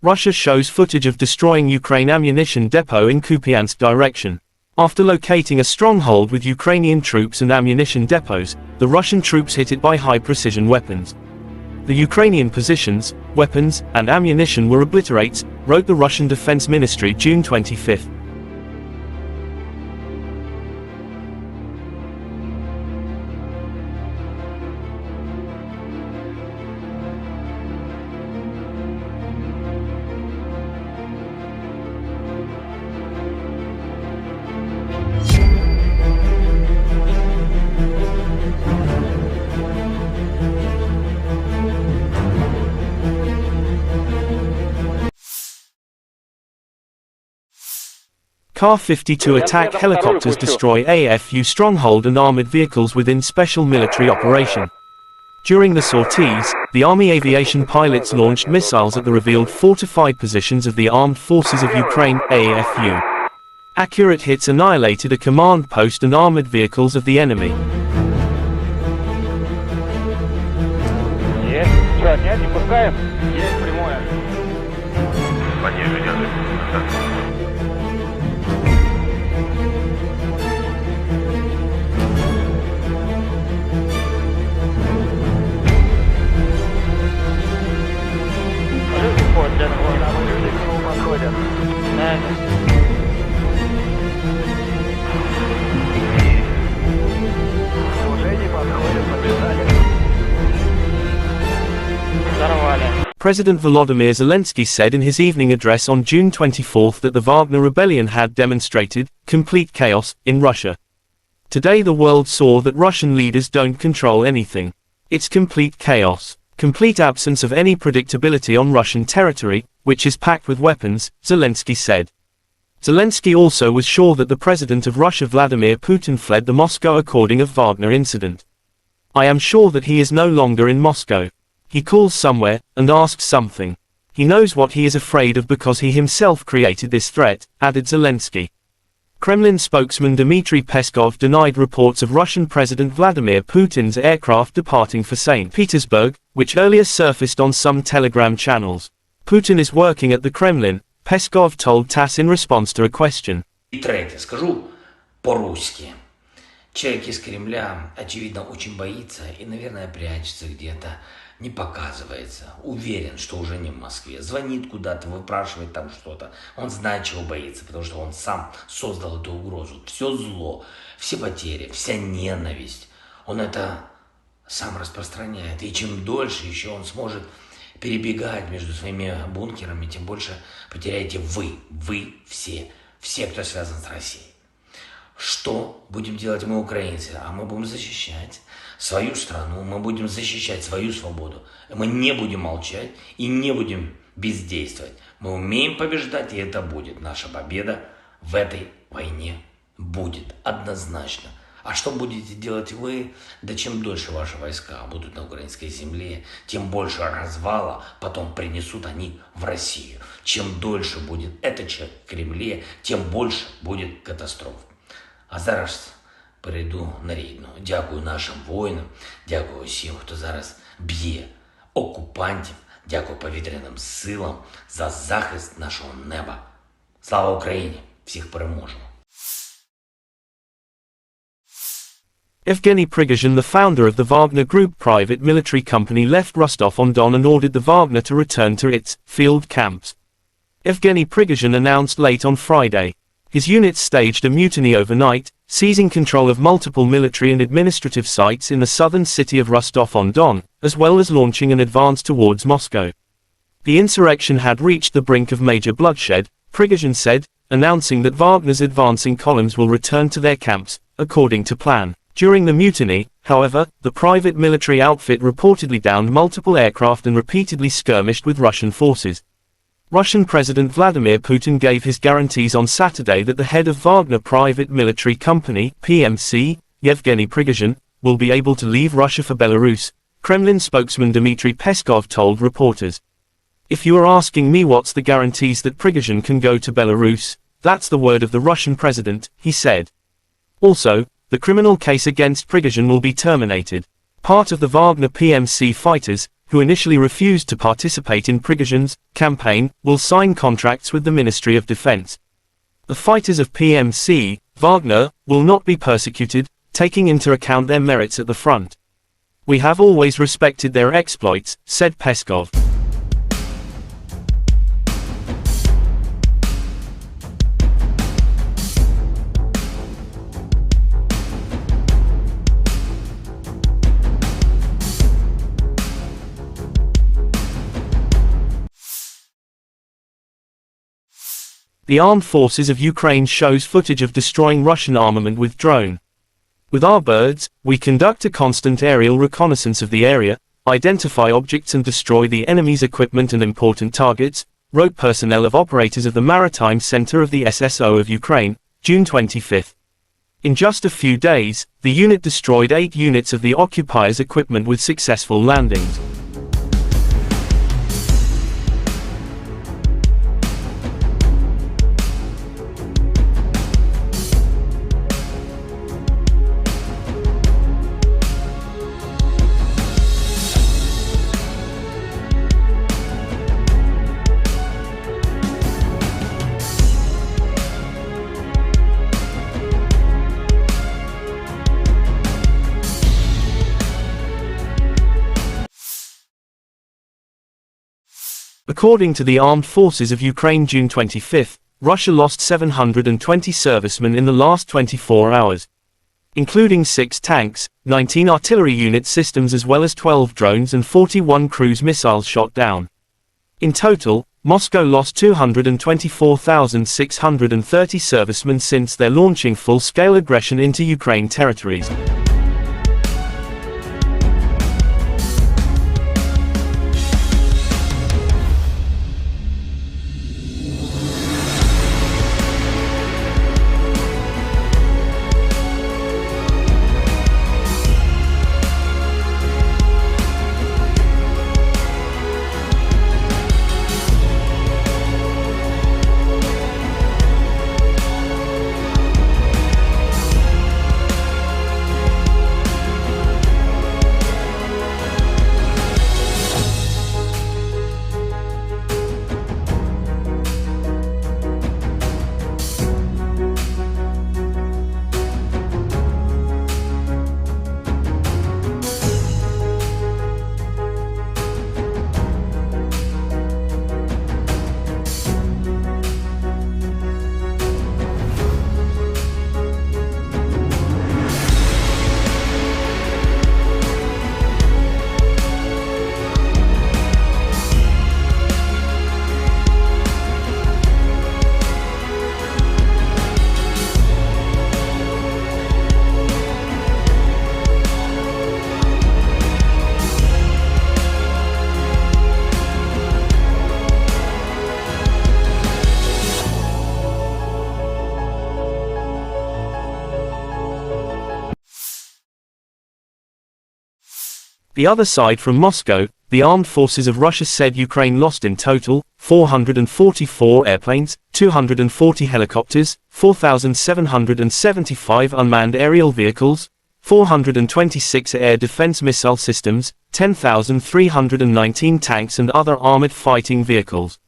Speaker 1: Russia shows footage of destroying Ukraine ammunition depot in Kupiansk direction. After locating a stronghold with Ukrainian troops and ammunition depots, the Russian troops hit it by high-precision weapons. The Ukrainian positions, weapons, and ammunition were obliterated, wrote the Russian Defense Ministry June 25. Ka-52 attack helicopters destroy AFU stronghold and armored vehicles within special military operation. During the sorties, the Army aviation pilots launched missiles at the revealed fortified positions of the Armed Forces of Ukraine, AFU. Accurate hits annihilated a command post and armored vehicles of the enemy.
Speaker 3: Есть. Что, нет, не пускаем? Есть прямое.
Speaker 4: Понижение.
Speaker 3: Подходят. Уже не подходят, побежали.
Speaker 1: President Volodymyr Zelensky said in his evening address on June 24 that the Wagner rebellion had demonstrated complete chaos in Russia. Today the world saw that Russian leaders don't control anything. It's complete chaos. complete absence of any predictability on Russian territory, which is packed with weapons, Zelensky said. Zelensky also was sure that the President of Russia Vladimir Putin fled the Moscow according of Wagner incident. I am sure that he is no longer in Moscow. He calls somewhere, and asks something. He knows what he is afraid of because he himself created this threat, added Zelensky. Kremlin spokesman Dmitry Peskov denied reports of Russian President Vladimir Putin's aircraft departing for St. Petersburg, which earlier surfaced on some Telegram channels. Putin is working at the Kremlin, Peskov told TASS in response to a question.
Speaker 2: И третье, скажу по-русски. Человек из Кремля, очевидно, очень боится и, наверное, прячется где-то, не показывается. Уверен, что уже не в Москве. Звонит куда-то, выпрашивает там что-то. Он знает, чего боится, потому что он сам создал эту угрозу. Все зло, все потери, вся ненависть. Он это сам распространяет. И чем дольше еще он сможет перебегать между своими бункерами, тем больше потеряете вы все, кто связан с Россией. Что будем делать мы, украинцы? А мы будем защищать свою страну, мы будем защищать свою свободу. Мы не будем молчать и не будем бездействовать. Мы умеем побеждать, и это будет. Наша победа в этой войне будет однозначно. А что будете делать вы? Да чем дольше ваши войска будут на украинской земле, тем больше развала потом принесут они в Россию. Чем дольше будет этот человек в Кремле, тем больше будет катастроф. А зараз перейду на рідну. Дякую нашим воїнам, дякую всім, хто зараз б'є окупантів, дякую повітряним силам за захист нашого неба. Слава Україні! Всіх переможемо!
Speaker 1: Evgeny Prigozhin, the founder of the Wagner Group private military company, left Rostov-on-Don and ordered the Wagner to return to its field camps. Evgeny Prigozhin announced late on Friday. His units staged a mutiny overnight, seizing control of multiple military and administrative sites in the southern city of Rostov-on-Don, as well as launching an advance towards Moscow. The insurrection had reached the brink of major bloodshed, Prigozhin said, announcing that Wagner's advancing columns will return to their camps, according to plan. During the mutiny, however, the private military outfit reportedly downed multiple aircraft and repeatedly skirmished with Russian forces. Russian President Vladimir Putin gave his guarantees on Saturday that the head of Wagner Private Military Company, PMC, Yevgeny Prigozhin, will be able to leave Russia for Belarus, Kremlin spokesman Dmitry Peskov told reporters. If you are asking me what's the guarantees that Prigozhin can go to Belarus, that's the word of the Russian president, he said. Also, the criminal case against Prigozhin will be terminated. Part of the Wagner PMC fighters, who initially refused to participate in Prigozhin's campaign, will sign contracts with the Ministry of Defense. The fighters of PMC, Wagner, will not be persecuted, taking into account their merits at the front. We have always respected their exploits, said Peskov. The Armed Forces of Ukraine shows footage of destroying Russian armament with drone. With our birds, we conduct a constant aerial reconnaissance of the area, identify objects and destroy the enemy's equipment and important targets, wrote personnel of operators of the Maritime Center of the SSO of Ukraine, June 25. In just a few days, the unit destroyed 8 units of the occupiers' equipment with successful landings. According to the Armed Forces of Ukraine June 25, Russia lost 720 servicemen in the last 24 hours. Including 6 tanks, 19 artillery unit systems as well as 12 drones and 41 cruise missiles shot down. In total, Moscow lost 224,630 servicemen since their launching full-scale aggression into Ukraine territories. The other side from Moscow, the armed forces of Russia said Ukraine lost in total 444 airplanes, 240 helicopters, 4,775 unmanned aerial vehicles, 426 air defense missile systems, 10,319 tanks and other armored fighting vehicles.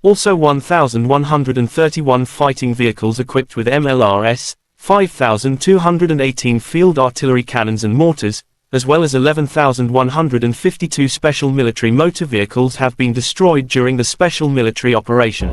Speaker 1: Also 1,131 fighting vehicles equipped with MLRS, 5,218 field artillery cannons and mortars, as well as 11,152 special military motor vehicles have been destroyed during the special military operation.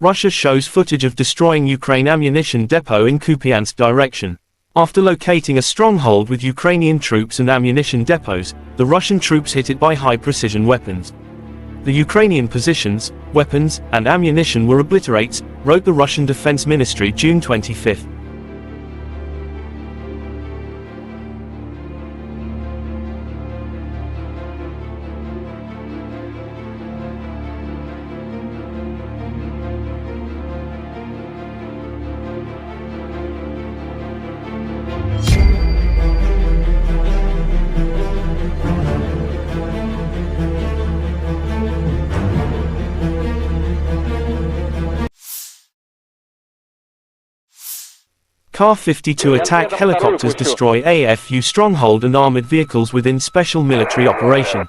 Speaker 1: Russia shows footage of destroying Ukraine ammunition depot in Kupiansk direction. After locating a stronghold with Ukrainian troops and ammunition depots, the Russian troops hit it by high-precision weapons. The Ukrainian positions, weapons, and ammunition were obliterated, wrote the Russian Defense Ministry June 25. Ka-52 attack helicopters destroy AFU stronghold and armored vehicles within special military operation.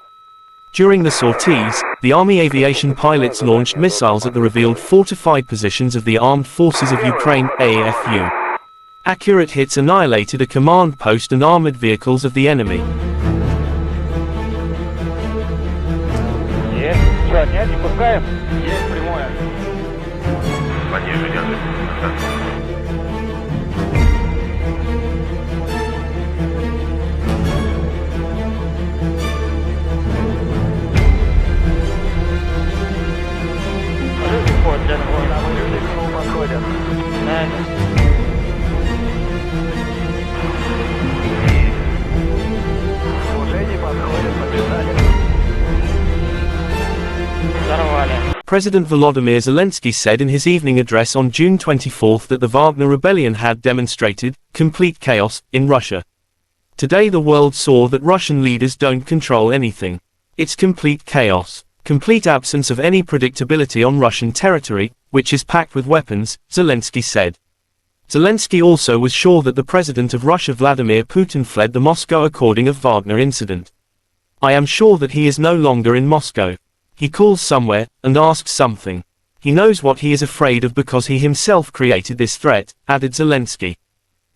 Speaker 1: During the sorties, the Army aviation pilots launched missiles at the revealed fortified positions of the Armed Forces of Ukraine, AFU. Accurate hits annihilated a command post and armored vehicles of the enemy. President Volodymyr Zelensky said in his evening address on June 24 that the Wagner rebellion had demonstrated complete chaos in Russia. Today the world saw that Russian leaders don't control anything. It's complete chaos, complete absence of any predictability on Russian territory, which is packed with weapons, Zelensky said. Zelensky also was sure that the president of Russia Vladimir Putin fled the Moscow according of Wagner incident. I am sure that he is no longer in Moscow. He calls somewhere, and asks something. He knows what he is afraid of because he himself created this threat, added Zelensky.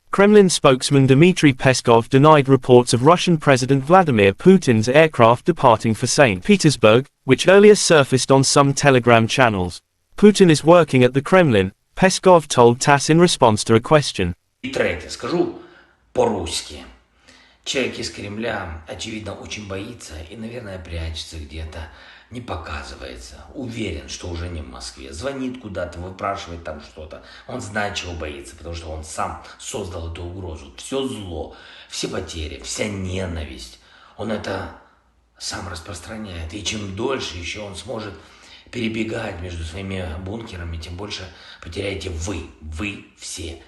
Speaker 1: Kremlin spokesman Dmitry Peskov denied reports of Russian President Vladimir Putin's aircraft departing for St. Petersburg, which earlier surfaced on some Telegram channels. Putin is working at the Kremlin, Peskov told TASS in response to a question.
Speaker 2: И третье, скажу по-русски. Человек из Кремля, очевидно, очень боится и, наверное, прячется где-то, не показывается. Уверен, что уже не в Москве. Звонит куда-то, выпрашивает там что-то. Он знает, чего боится, потому что он сам создал эту угрозу. Все зло, все потери, вся ненависть. Он это сам распространяет. И чем дольше еще он сможет перебегать между своими бункерами, тем больше потеряете вы все,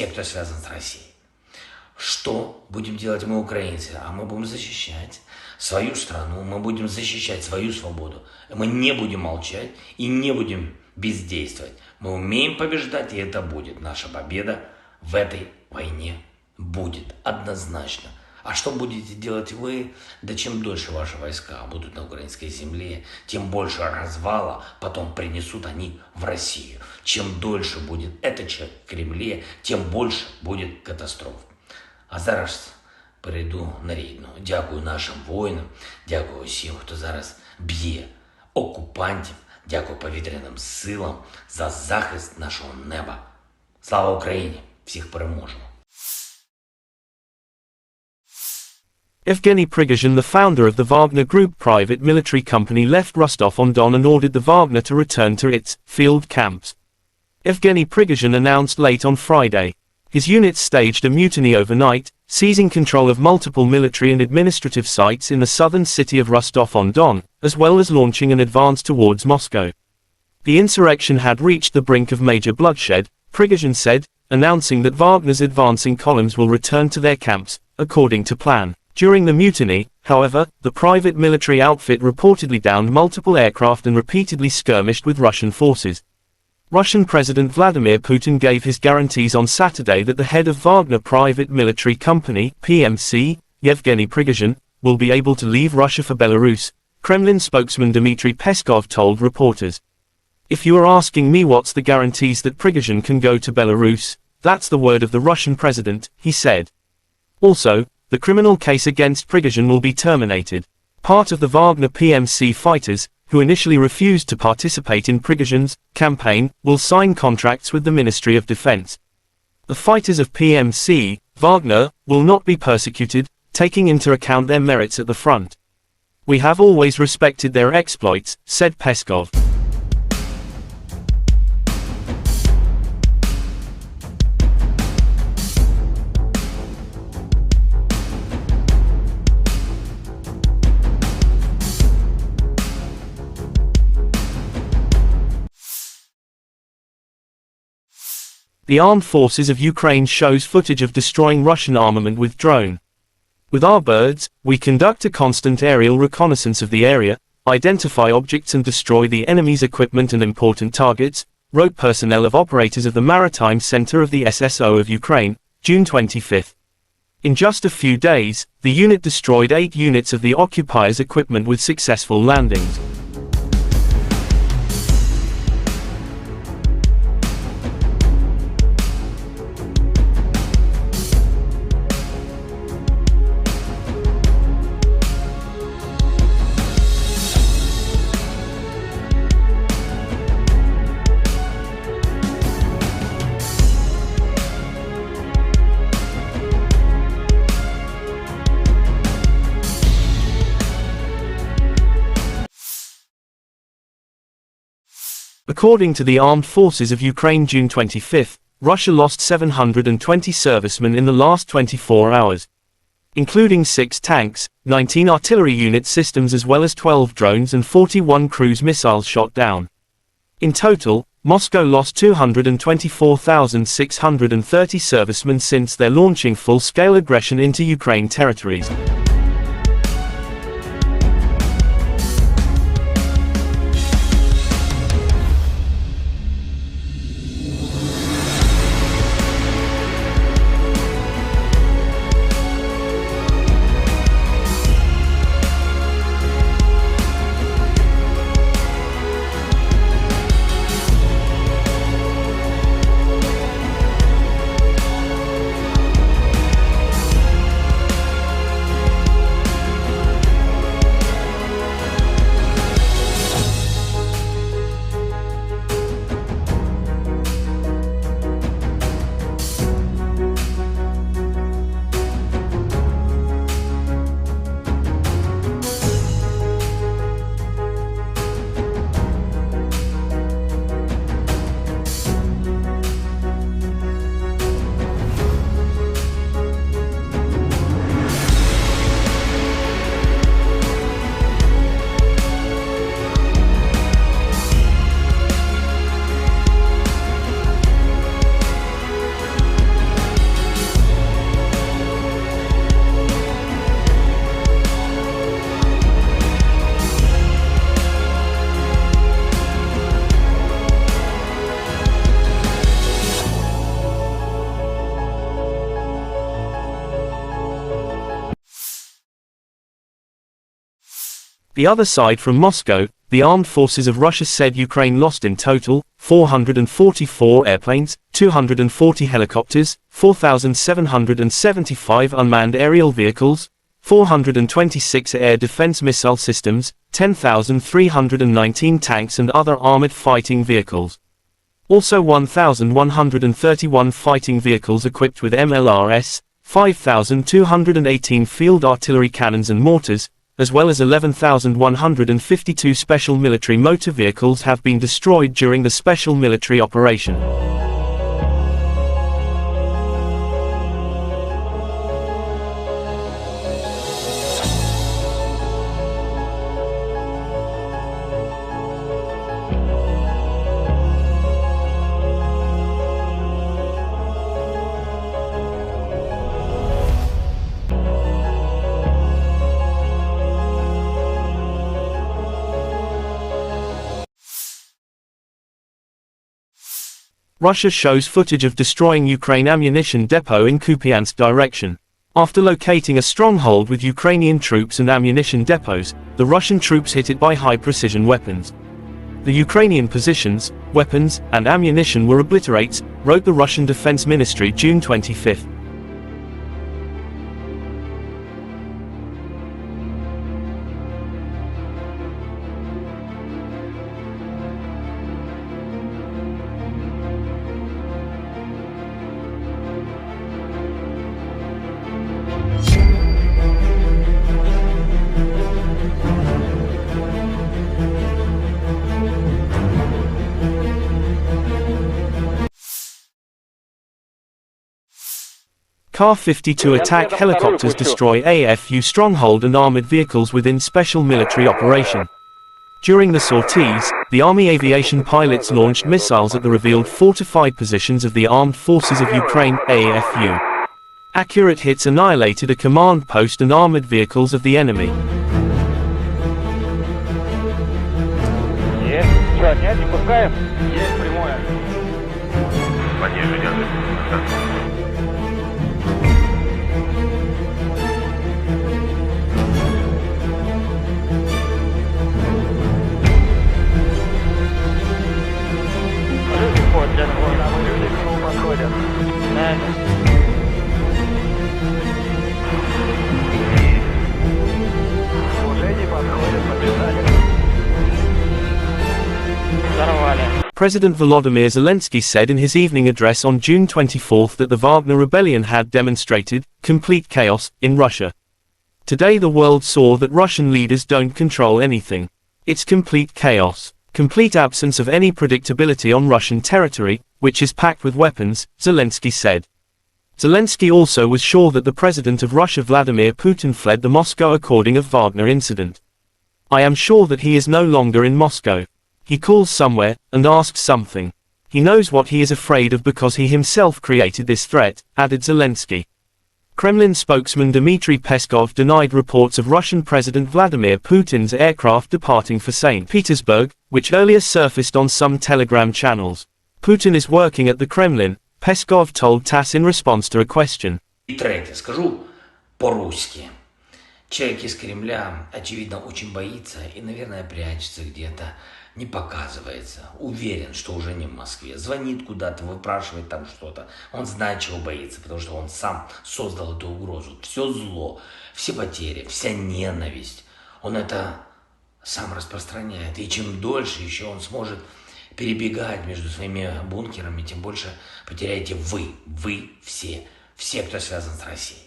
Speaker 2: кто связан с Россией. Что будем делать мы, украинцы? А мы будем защищать свою страну, мы будем защищать свою свободу. Мы не будем молчать и не будем бездействовать. Мы умеем побеждать, и это будет. Наша победа в этой войне будет однозначно. А что будете делать вы? Да чем дольше ваши войска будут на украинской земле, тем больше развала потом принесут они в Россию. Чем дольше будет этот человек в Кремле, тем больше будет катастроф. А зараз перейду на рідну. Дякую нашим воїнам, дякую усім, хто зараз б'є окупантів, дякую повітряним силам за захист нашого неба. Слава Україні! Всіх переможемо!
Speaker 1: Evgeny Prigozhin, the founder of the Wagner Group private military company, left Rostov-on-Don and ordered the Wagner to return to its field camps. Evgeny Prigozhin announced late on Friday. His units staged a mutiny overnight, seizing control of multiple military and administrative sites in the southern city of Rostov-on-Don, as well as launching an advance towards Moscow. The insurrection had reached the brink of major bloodshed, Prigozhin said, announcing that Wagner's advancing columns will return to their camps, according to plan. During the mutiny, however, the private military outfit reportedly downed multiple aircraft and repeatedly skirmished with Russian forces. Russian President Vladimir Putin gave his guarantees on Saturday that the head of Wagner Private Military Company, PMC, Yevgeny Prigozhin, will be able to leave Russia for Belarus, Kremlin spokesman Dmitry Peskov told reporters. "If you are asking me what's the guarantees that Prigozhin can go to Belarus, that's the word of the Russian president," he said. Also, the criminal case against Prigozhin will be terminated. Part of the Wagner PMC fighters, who initially refused to participate in Prigozhin's campaign, will sign contracts with the Ministry of Defense. The fighters of PMC, Wagner, will not be persecuted, taking into account their merits at the front. "We have always respected their exploits," said Peskov. The Armed Forces of Ukraine shows footage of destroying Russian armament with drone. "With our birds, we conduct a constant aerial reconnaissance of the area, identify objects and destroy the enemy's equipment and important targets," wrote personnel of operators of the Maritime Center of the SSO of Ukraine, June 25. In just a few days, the unit destroyed 8 units of the occupiers' equipment with successful landings. According to the Armed Forces of Ukraine, June 25, Russia lost 720 servicemen in the last 24 hours, including 6 tanks, 19 artillery unit systems as well as 12 drones and 41 cruise missiles shot down. In total, Moscow lost 224,630 servicemen since their launching full-scale aggression into Ukraine territories. The other side from Moscow, the armed forces of Russia said Ukraine lost in total 444 airplanes, 240 helicopters, 4,775 unmanned aerial vehicles, 426 air defense missile systems, 10,319 tanks and other armored fighting vehicles. Also 1,131 fighting vehicles equipped with MLRS, 5,218 field artillery cannons and mortars, as well as 11,152 special military motor vehicles have been destroyed during the special military operation. Russia shows footage of destroying Ukraine ammunition depot in Kupiansk direction. After locating a stronghold with Ukrainian troops and ammunition depots, the Russian troops hit it by high-precision weapons. The Ukrainian positions, weapons, and ammunition were obliterated, wrote the Russian Defense Ministry June 25. Ka-52 attack helicopters destroy AFU stronghold and armored vehicles within special military operation. During the sorties, the Army aviation pilots launched missiles at the revealed fortified positions of the Armed Forces of Ukraine, AFU. Accurate hits annihilated a command post and armored vehicles of the enemy.
Speaker 4: Пониже держи.
Speaker 3: Подходят. Уже не подходят, побежали.
Speaker 1: President Volodymyr Zelensky said in his evening address on June 24 that the Wagner rebellion had demonstrated complete chaos in Russia. Today the world saw that Russian leaders don't control anything. It's complete chaos. Complete absence of any predictability on Russian territory, which is packed with weapons, Zelensky said. Zelensky also was sure that the President of Russia Vladimir Putin fled the Moscow according of Wagner incident. I am sure that he is no longer in Moscow. He calls somewhere, and asks something. He knows what he is afraid of because he himself created this threat, added Zelensky. Kremlin spokesman Dmitry Peskov denied reports of Russian President Vladimir Putin's aircraft departing for St. Petersburg, which earlier surfaced on some Telegram channels. Putin is working at the Kremlin, Peskov told TASS in response to a question.
Speaker 2: И третье, скажу по-русски. Человек из Кремля, очевидно, очень боится и, наверное, прячется где-то, не показывается. Уверен, что уже не в Москве. Звонит куда-то, выпрашивает там что-то. Он знает, чего боится, потому что он сам создал эту угрозу. Все зло, все потери, вся ненависть. Он это сам распространяет. И чем дольше еще он сможет перебегать между своими бункерами, тем больше потеряете вы все, кто связан с Россией.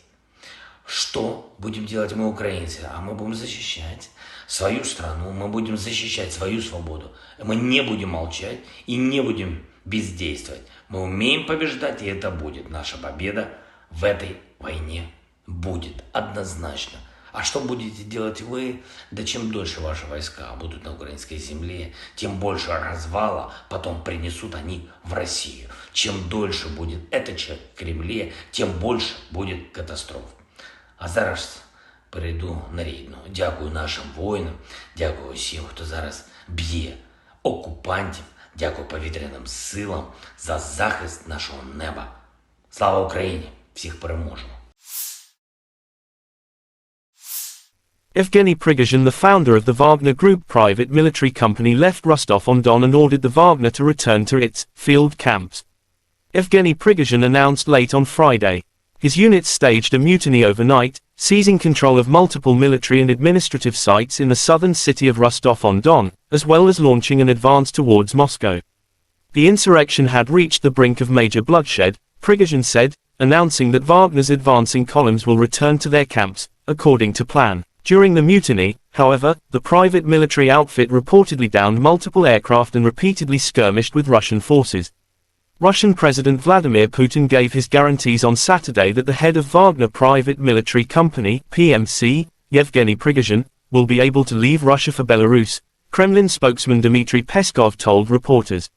Speaker 2: Что будем делать мы, украинцы? А мы будем защищать свою страну, мы будем защищать свою свободу. Мы не будем молчать и не будем бездействовать. Мы умеем побеждать, и это будет. Наша победа в этой войне будет однозначно. А что будете делать вы? Да чем дольше ваши войска будут на украинской земле, тем больше развала потом принесут они в Россию. Чем дольше будет этот человек в Кремле, тем больше будет катастроф. А зараз перейду на рідну. Дякую нашим воїнам, дякую всім, хто зараз б'є окупантів, дякую повітряним силам за захист нашого неба. Слава Україні! Всіх переможемо!
Speaker 1: Evgeny Prigozhin, the founder of the Wagner Group private military company, left Rostov-on-Don and ordered the Wagner to return to its field camps. Evgeny Prigozhin announced late on Friday. His units staged a mutiny overnight, seizing control of multiple military and administrative sites in the southern city of Rostov-on-Don, as well as launching an advance towards Moscow. The insurrection had reached the brink of major bloodshed, Prigozhin said, announcing that Wagner's advancing columns will return to their camps, according to plan. During the mutiny, however, the private military outfit reportedly downed multiple aircraft and repeatedly skirmished with Russian forces. Russian President Vladimir Putin gave his guarantees on Saturday that the head of Wagner Private Military Company, PMC, Yevgeny Prigozhin, will be able to leave Russia for Belarus, Kremlin spokesman Dmitry Peskov told reporters.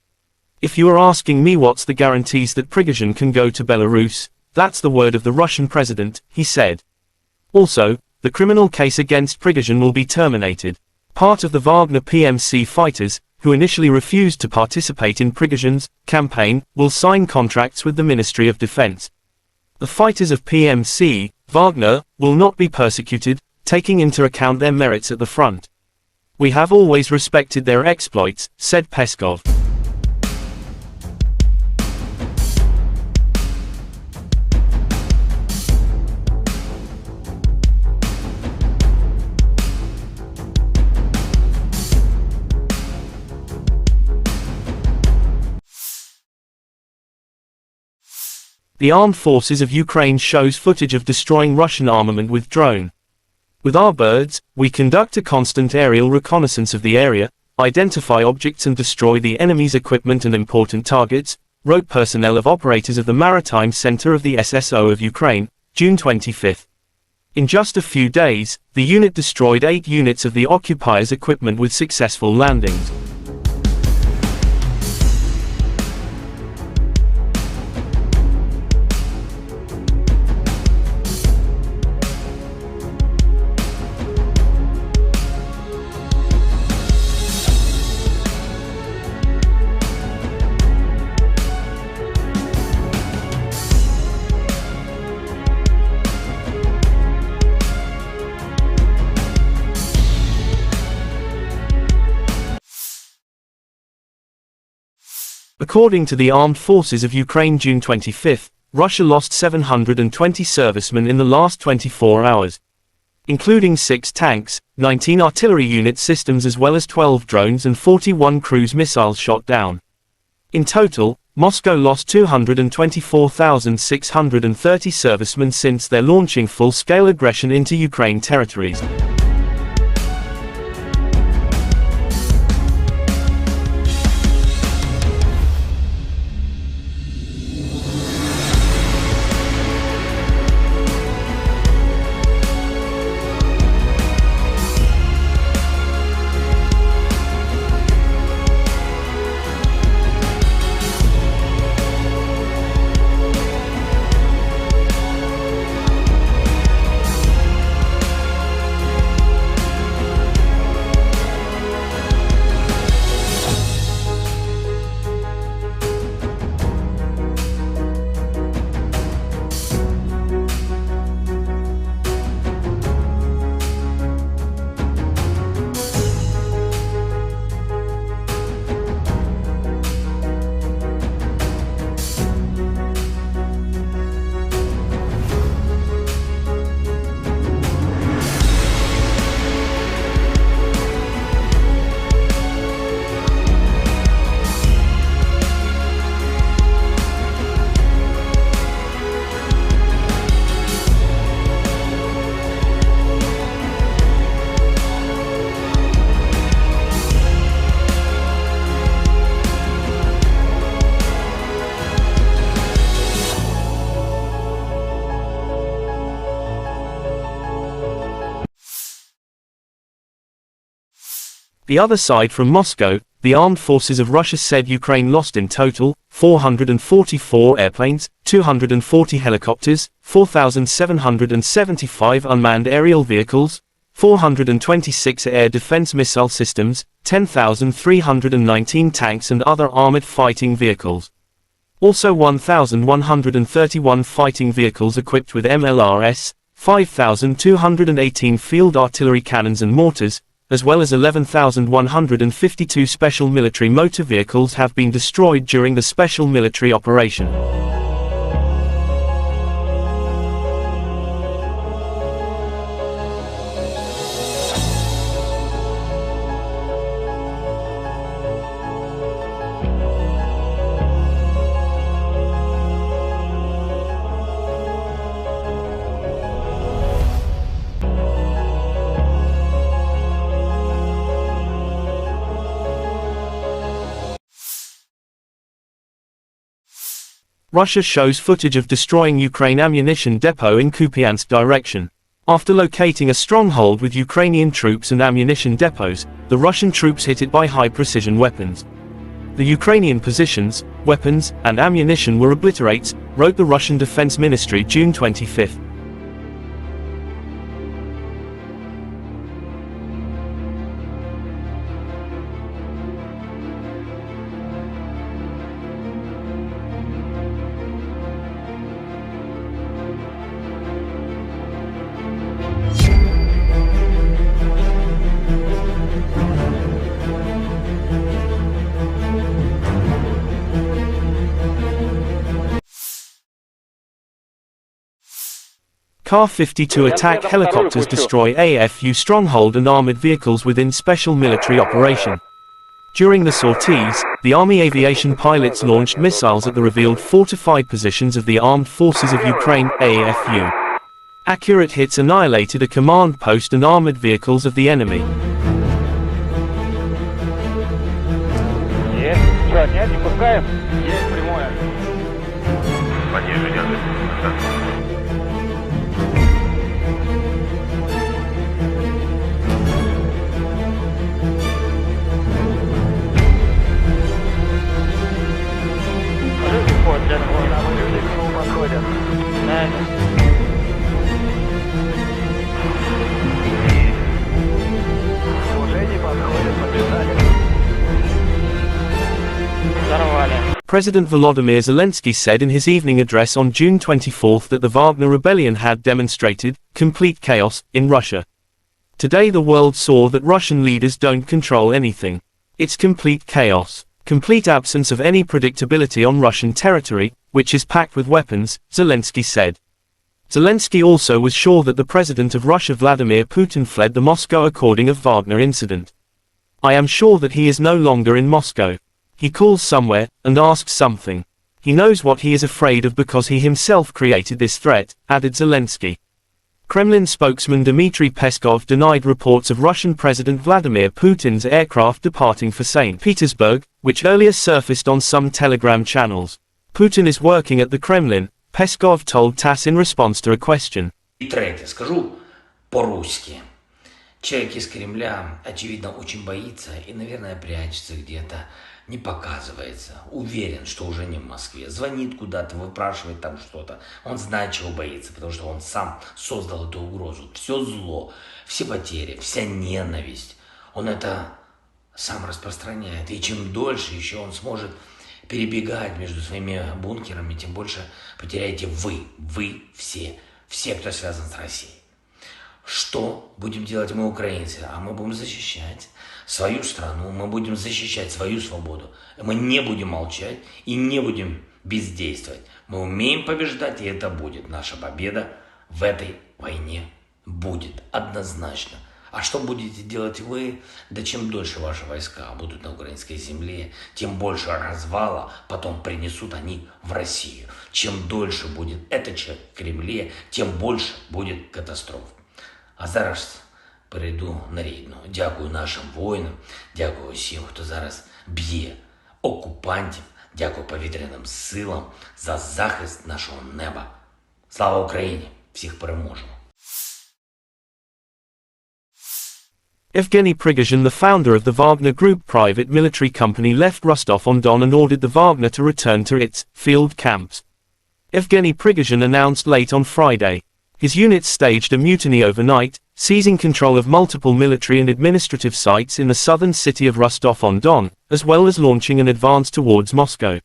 Speaker 1: "If you are asking me what's the guarantees that Prigozhin can go to Belarus, that's the word of the Russian president," he said. Also, the criminal case against Prigozhin will be terminated. Part of the Wagner PMC fighters, who initially refused to participate in Prigozhin's campaign, will sign contracts with the Ministry of Defense. The fighters of PMC, Wagner, will not be persecuted, taking into account their merits at the front. "We have always respected their exploits," said Peskov. The armed forces of Ukraine shows footage of destroying Russian armament with drone. "With our birds, we conduct a constant aerial reconnaissance of the area, identify objects and destroy the enemy's equipment and important targets," wrote personnel of operators of the Maritime Center of the SSO of Ukraine, June 25. In just a few days, the unit destroyed 8 units of the occupiers' equipment with successful landings. According to the Armed Forces of Ukraine June 25, Russia lost 720 servicemen in the last 24 hours, including 6 tanks, 19 artillery unit systems as well as 12 drones and 41 cruise missiles shot down. In total, Moscow lost 224,630 servicemen since their launching full-scale aggression into Ukraine territories. The other side from Moscow, the armed forces of Russia said Ukraine lost in total 444 airplanes, 240 helicopters, 4,775 unmanned aerial vehicles, 426 air defense missile systems, 10,319 tanks and other armored fighting vehicles. Also 1,131 fighting vehicles equipped with MLRS, 5,218 field artillery cannons and mortars, as well as 11,152 special military motor vehicles have been destroyed during the special military operation. Russia shows footage of destroying Ukraine ammunition depot in Kupiansk direction. After locating a stronghold with Ukrainian troops and ammunition depots, the Russian troops hit it by high-precision weapons. The Ukrainian positions, weapons, and ammunition were obliterated, wrote the Russian Defense Ministry June 25. Ka-52 attack helicopters destroy AFU stronghold and armored vehicles within special military operation. During the sorties, the Army aviation pilots launched missiles at the revealed fortified positions of the Armed Forces of Ukraine, AFU. Accurate hits annihilated a command post and armored vehicles of the enemy.
Speaker 4: Понижение.
Speaker 1: President Volodymyr Zelensky said in his evening address on June 24 that the Wagner rebellion had demonstrated complete chaos in Russia. Today the world saw that Russian leaders don't control anything. It's complete chaos, complete absence of any predictability on Russian territory, which is packed with weapons, Zelensky said. Zelensky also was sure that the president of Russia Vladimir Putin fled the Moscow according of Wagner incident. I am sure that he is no longer in Moscow. He calls somewhere, and asks something. He knows what he is afraid of because he himself created this threat, added Zelensky. Kremlin spokesman Dmitry Peskov denied reports of Russian President Vladimir Putin's aircraft departing for St. Petersburg, which earlier surfaced on some Telegram channels. Putin is working at the Kremlin, Peskov told TASS in response to a question.
Speaker 2: И третье, скажу по-русски. Человек из Кремля, очевидно, очень боится и, наверное, прячется где-то, не показывается. Уверен, что уже не в Москве. Звонит куда-то, выпрашивает там что-то. Он знает, чего боится, потому что он сам создал эту угрозу. Все зло, все потери, вся ненависть. Он это сам распространяет. И чем дольше еще он сможет перебегать между своими бункерами, тем больше потеряете вы все, кто связан с Россией. Что будем делать мы, украинцы? А мы будем защищать свою страну, мы будем защищать свою свободу. Мы не будем молчать и не будем бездействовать. Мы умеем побеждать, и это будет. Наша победа в этой войне будет однозначно. А что будете делать вы? Да чем дольше ваши войска будут на украинской земле, тем больше развала потом принесут они в Россию. Чем дольше будет этот человек в Кремле, тем больше будет катастроф. А зараз перейду на рідну. Дякую нашим воїнам, дякую всім, хто зараз б'є окупантів, дякую повітряним силам за захист нашого неба. Слава Україні! Всіх переможемо!
Speaker 1: Evgeny Prigozhin, the founder of the Wagner Group private military company, left Rostov-on-Don and ordered the Wagner to return to its field camps. Evgeny Prigozhin announced late on Friday. His units staged a mutiny overnight, seizing control of multiple military and administrative sites in the southern city of Rostov-on-Don, as well as launching an advance towards Moscow.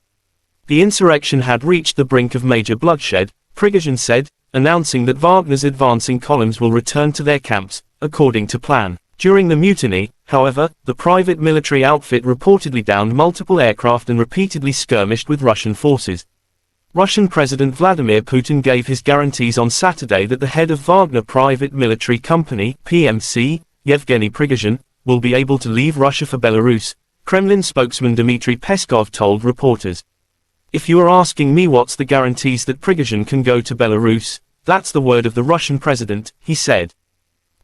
Speaker 1: The insurrection had reached the brink of major bloodshed, Prigozhin said, announcing that Wagner's advancing columns will return to their camps, according to plan. During the mutiny, however, the private military outfit reportedly downed multiple aircraft and repeatedly skirmished with Russian forces. Russian President Vladimir Putin gave his guarantees on Saturday that the head of Wagner Private Military Company, PMC, Yevgeny Prigozhin, will be able to leave Russia for Belarus, Kremlin spokesman Dmitry Peskov told reporters. If you are asking me what's the guarantees that Prigozhin can go to Belarus, that's the word of the Russian president, he said.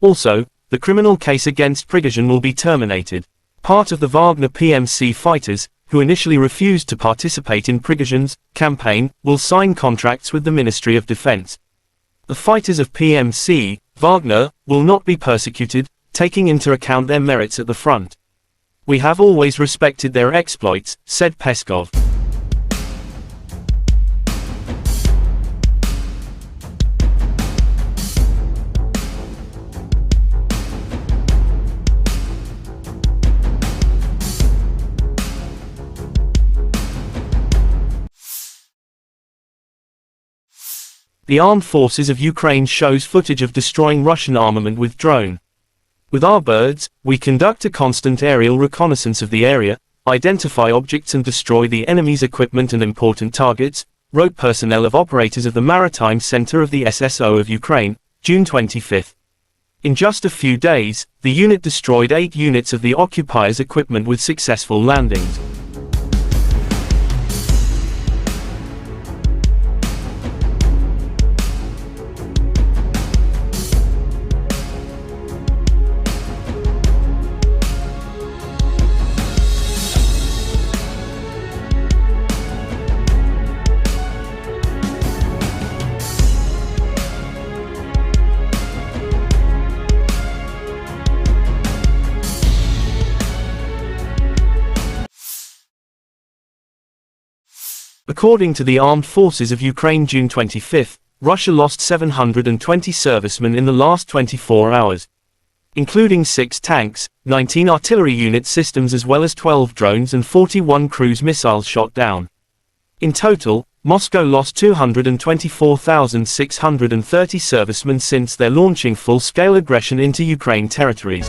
Speaker 1: Also, the criminal case against Prigozhin will be terminated. Part of the Wagner PMC fighters, who initially refused to participate in Prigozhin's campaign, will sign contracts with the Ministry of Defense. The fighters of PMC, Wagner, will not be persecuted, taking into account their merits at the front. We have always respected their exploits, said Peskov. The Armed Forces of Ukraine shows footage of destroying Russian armament with drone. With our birds, we conduct a constant aerial reconnaissance of the area, identify objects and destroy the enemy's equipment and important targets, wrote personnel of operators of the Maritime Center of the SSO of Ukraine, June 25. In just a few days, the unit destroyed 8 units of the occupiers' equipment with successful landings. According to the Armed Forces of Ukraine June 25, Russia lost 720 servicemen in the last 24 hours. Including 6 tanks, 19 artillery unit systems as well as 12 drones and 41 cruise missiles shot down. In total, Moscow lost 224,630 servicemen since their launching full-scale aggression into Ukraine territories.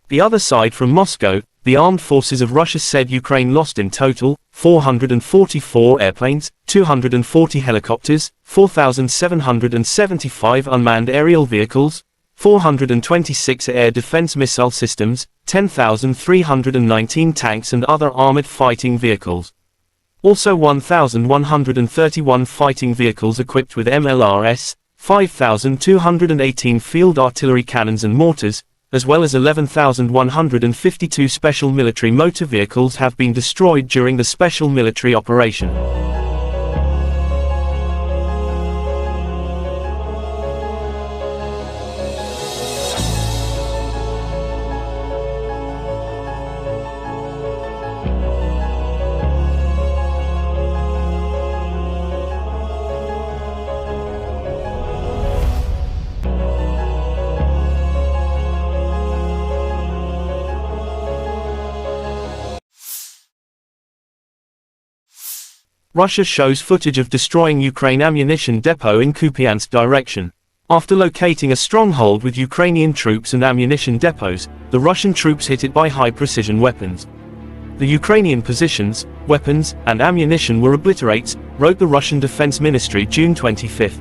Speaker 1: The other side from Moscow, the armed forces of Russia said Ukraine lost in total 444 airplanes, 240 helicopters, 4,775 unmanned aerial vehicles, 426 air defense missile systems, 10,319 tanks and other armored fighting vehicles. Also 1,131 fighting vehicles equipped with MLRS, 5,218 field artillery cannons and mortars, as well as 11,152 special military motor vehicles have been destroyed during the special military operation. Russia shows footage of destroying Ukraine ammunition depot in Kupiansk direction. After locating a stronghold with Ukrainian troops and ammunition depots, the Russian troops hit it by high-precision weapons. The Ukrainian positions, weapons, and ammunition were obliterated, wrote the Russian Defense Ministry June 25.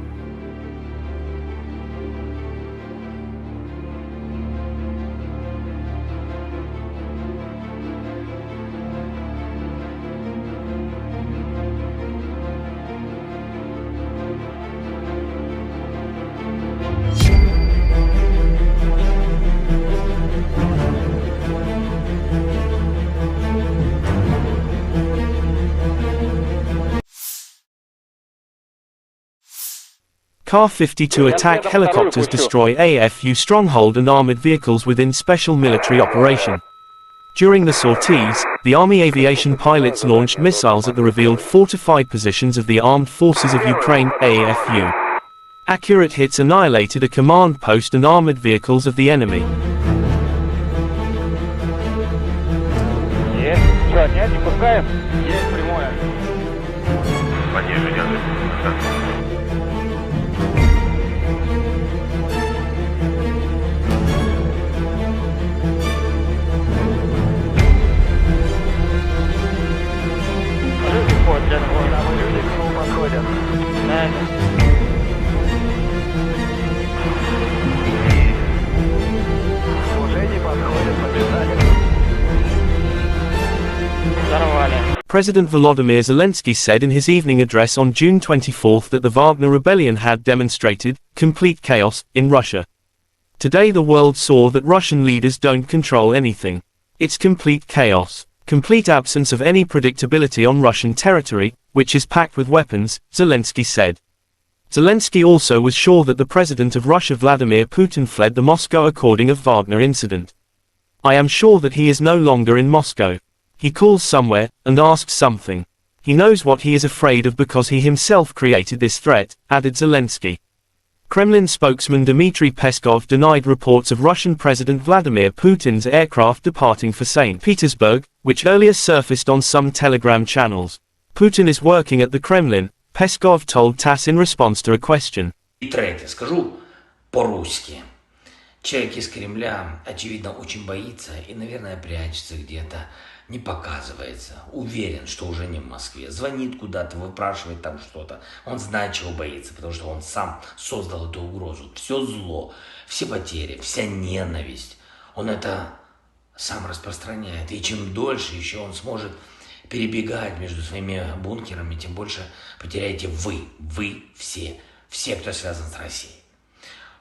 Speaker 1: Ka-52 attack helicopters destroy AFU stronghold and armored vehicles within special military operation. During the sorties, the Army aviation pilots launched missiles at the revealed fortified positions of the Armed Forces of Ukraine, AFU. Accurate hits annihilated a command post and armored vehicles of the enemy.
Speaker 3: Есть. Что, нет, не пускаем? Есть прямое.
Speaker 4: Пониже держи.
Speaker 3: Люди к нему подходят. Уже не подходят, побежали. Взорвали.
Speaker 1: President Volodymyr Zelensky said in his evening address on June 24 that the Wagner rebellion had demonstrated complete chaos in Russia. Today the world saw that Russian leaders don't control anything. It's complete chaos. Complete absence of any predictability on Russian territory, which is packed with weapons, Zelensky said. Zelensky also was sure that the president of Russia Vladimir Putin fled the Moscow according of Wagner incident. I am sure that he is no longer in Moscow. He calls somewhere, and asks something. He knows what he is afraid of because he himself created this threat, added Zelensky. Kremlin spokesman Dmitry Peskov denied reports of Russian President Vladimir Putin's aircraft departing for St. Petersburg, which earlier surfaced on some Telegram channels. Putin is working at the Kremlin, Peskov told TASS in response to a question.
Speaker 2: И третье, скажу по-русски. Человек из Кремля, очевидно, очень боится и, наверное, прячется где-то, не показывается. Уверен, что уже не в Москве. Звонит куда-то, выпрашивает там что-то. Он знает, чего боится, потому что он сам создал эту угрозу. Все зло, все потери, вся ненависть. Он это сам распространяет. И чем дольше еще он сможет перебегать между своими бункерами, тем больше потеряете вы все, кто связан с Россией.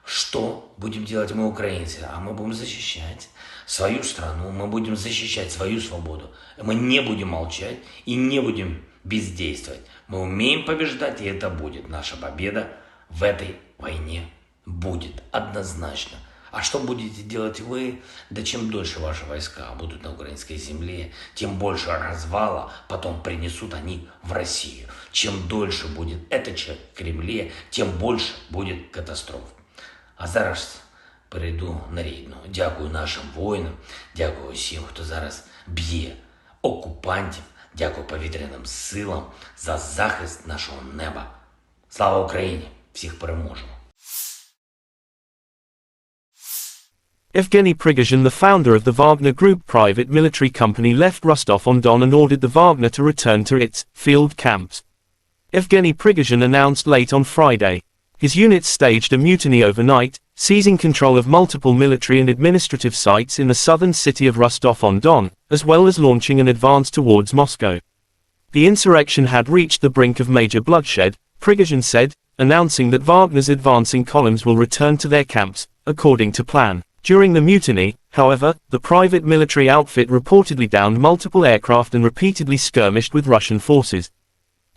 Speaker 2: Что будем делать мы, украинцы? А мы будем защищать свою страну, мы будем защищать свою свободу. Мы не будем молчать и не будем бездействовать. Мы умеем побеждать, и это будет. Наша победа в этой войне будет однозначно. А что будете делать вы? Да чем дольше ваши войска будут на украинской земле, тем больше развала потом принесут они в Россию. Чем дольше будет этот человек в Кремле, тем больше будет катастроф. А зараз перейду на рідну. Дякую нашим воїнам, дякую всім, хто зараз б'є окупантів, дякую повітряним силам за захист нашого неба. Слава Україні! Всіх переможемо!
Speaker 1: Evgeny Prigozhin, the founder of the Wagner Group private military company, left Rostov-on-Don and ordered the Wagner to return to its field camps. Evgeny Prigozhin announced late on Friday. His units staged a mutiny overnight, seizing control of multiple military and administrative sites in the southern city of Rostov-on-Don, as well as launching an advance towards Moscow. The insurrection had reached the brink of major bloodshed, Prigozhin said, announcing that Wagner's advancing columns will return to their camps, according to plan. During the mutiny, however, the private military outfit reportedly downed multiple aircraft and repeatedly skirmished with Russian forces.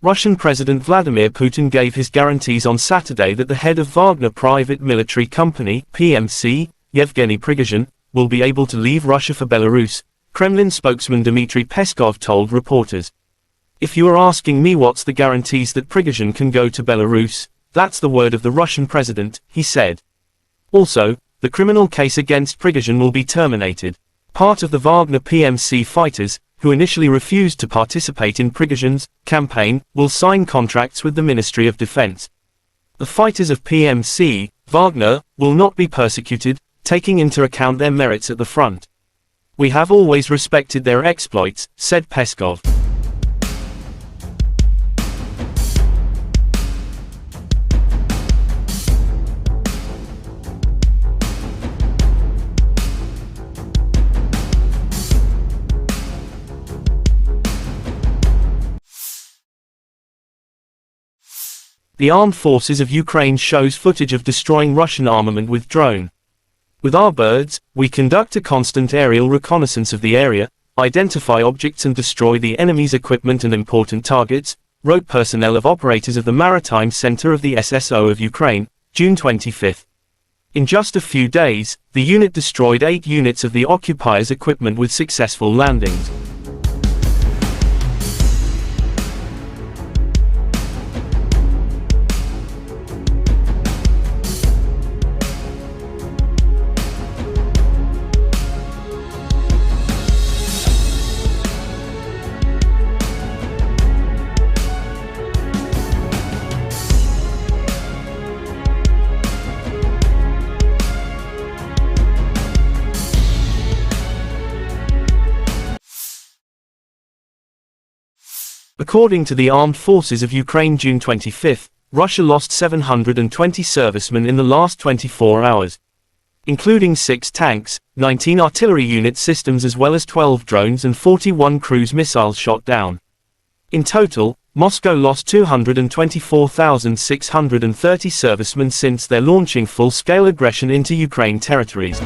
Speaker 1: Russian President Vladimir Putin gave his guarantees on Saturday that the head of Wagner Private Military Company, PMC, Yevgeny Prigozhin, will be able to leave Russia for Belarus, Kremlin spokesman Dmitry Peskov told reporters. If you are asking me what's the guarantees that Prigozhin can go to Belarus, that's the word of the Russian president, he said. Also, the criminal case against Prigozhin will be terminated. Part of the Wagner PMC fighters, who initially refused to participate in Prigozhin's campaign, will sign contracts with the Ministry of Defense. The fighters of PMC, Wagner, will not be persecuted, taking into account their merits at the front. We have always respected their exploits, said Peskov. The Armed Forces of Ukraine shows footage of destroying Russian armament with drone. With our birds, we conduct a constant aerial reconnaissance of the area, identify objects and destroy the enemy's equipment and important targets, wrote personnel of operators of the Maritime Center of the SSO of Ukraine, June 25. In just a few days, the unit destroyed 8 units of the occupiers' equipment with successful landings. According to the Armed Forces of Ukraine June 25, Russia lost 720 servicemen in the last 24 hours, including 6 tanks, 19 artillery unit systems as well as 12 drones and 41 cruise missiles shot down. In total, Moscow lost 224,630 servicemen since their launching full-scale aggression into Ukraine territories.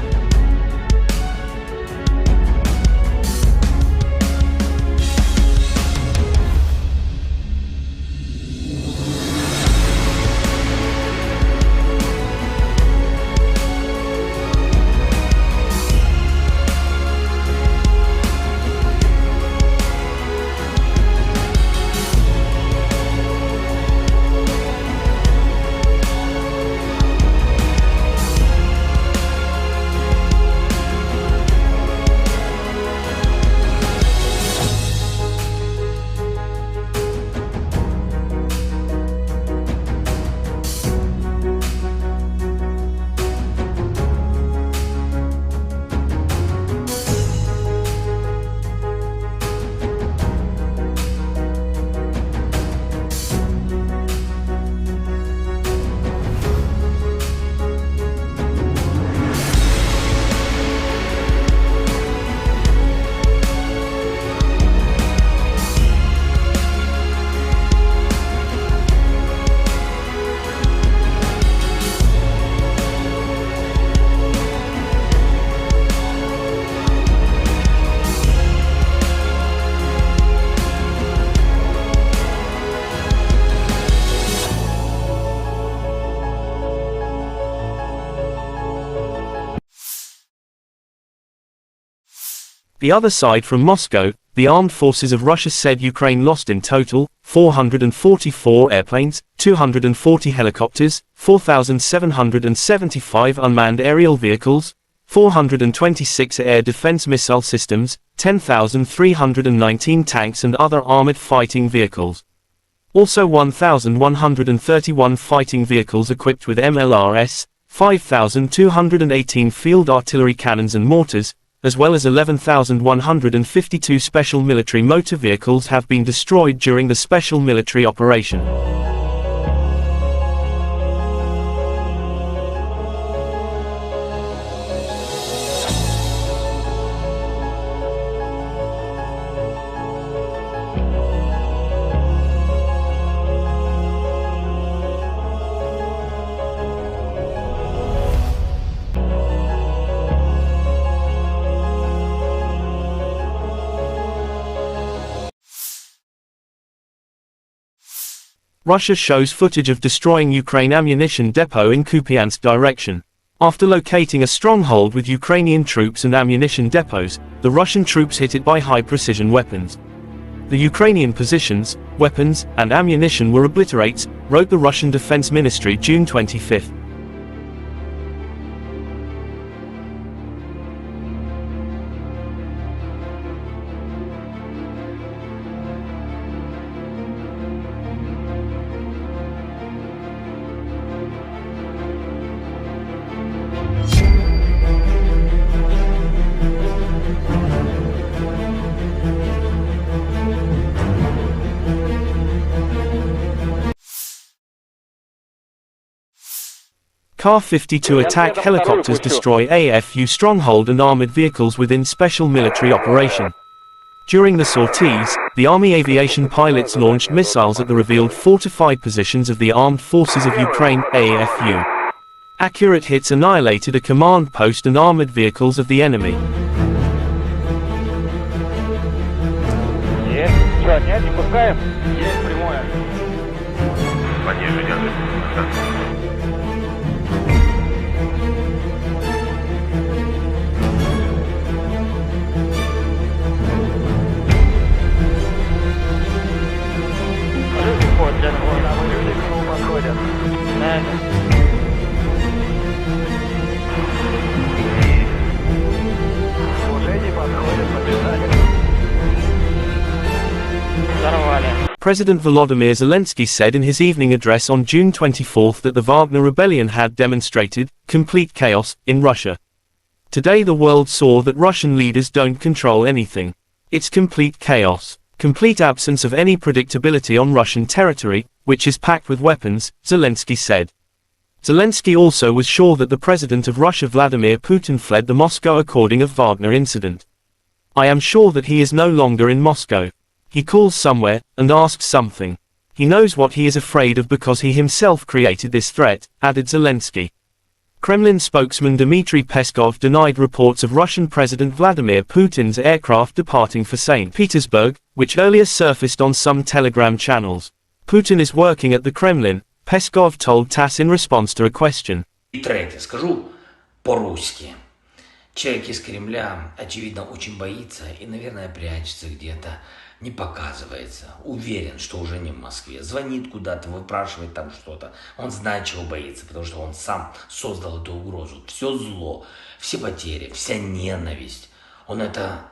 Speaker 1: The other side from Moscow, the armed forces of Russia said Ukraine lost in total 444 airplanes, 240 helicopters, 4,775 unmanned aerial vehicles, 426 air defense missile systems, 10,319 tanks and other armored fighting vehicles. Also 1,131 fighting vehicles equipped with MLRS, 5,218 field artillery cannons and mortars, as well as 11,152 special military motor vehicles have been destroyed during the special military operation. Russia shows footage of destroying Ukraine ammunition depot in Kupiansk direction. After locating a stronghold with Ukrainian troops and ammunition depots, the Russian troops hit it by high-precision weapons. The Ukrainian positions, weapons, and ammunition were obliterated, wrote the Russian Defense Ministry June 25. Ka-52 attack helicopters destroy AFU stronghold and armored vehicles within special military operation. During the sorties, the Army aviation pilots launched missiles at the revealed fortified positions of the Armed Forces of Ukraine, AFU. Accurate hits annihilated a command post and armored vehicles of the enemy.
Speaker 3: Есть. Что, нет, не пускаем? Есть прямое.
Speaker 4: Понижение.
Speaker 3: Report, General. Наблюдатели к нему подходят. Уже не подходят, побежали. Взорвали.
Speaker 1: President Volodymyr Zelensky said in his evening address on June 24 that the Wagner rebellion had demonstrated complete chaos in Russia. Today the world saw that Russian leaders don't control anything. It's complete chaos. Complete absence of any predictability on Russian territory, which is packed with weapons, Zelensky said. Zelensky also was sure that the president of Russia Vladimir Putin fled the Moscow according of Wagner incident. I am sure that he is no longer in Moscow. He calls somewhere, and asks something. He knows what he is afraid of because he himself created this threat, added Zelensky. Kremlin spokesman Dmitry Peskov denied reports of Russian President Vladimir Putin's aircraft departing for St. Petersburg, which earlier surfaced on some Telegram channels. Putin is working at the Kremlin, Peskov told TASS in response to a question.
Speaker 2: И третье, скажу по-русски. Человек из Кремля, очевидно, очень боится и, наверное, прячется где-то, не показывается. Уверен, что уже не в Москве. Звонит куда-то, выпрашивает там что-то. Он знает, чего боится, потому что он сам создал эту угрозу. Все зло, все потери, вся ненависть. Он это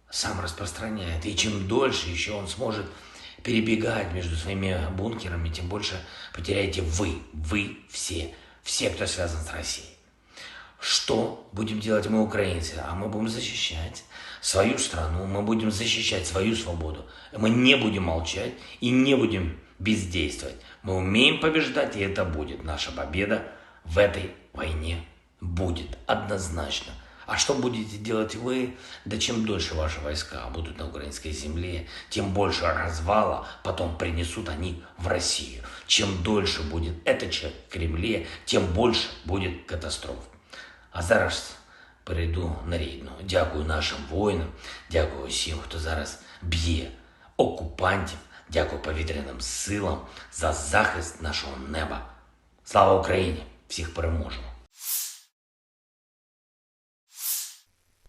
Speaker 2: сам распространяет. И чем дольше еще он сможет перебегать между своими бункерами, тем больше потеряете вы все, кто связан с Россией. Что будем делать мы, украинцы? А мы будем защищать свою страну, мы будем защищать свою свободу. Мы не будем молчать и не будем бездействовать. Мы умеем побеждать, и это будет. Наша победа в этой войне будет однозначно. А что будете делать вы? Да чем дольше ваши войска будут на украинской земле, тем больше развала потом принесут они в Россию. Чем дольше будет этот человек в Кремле, тем больше будет катастроф. А зараз перейду на рідну. Дякую нашим воїнам, дякую всім, хто зараз б'є окупантів, дякую повітряним силам за захист нашого неба. Слава Україні! Всіх переможемо!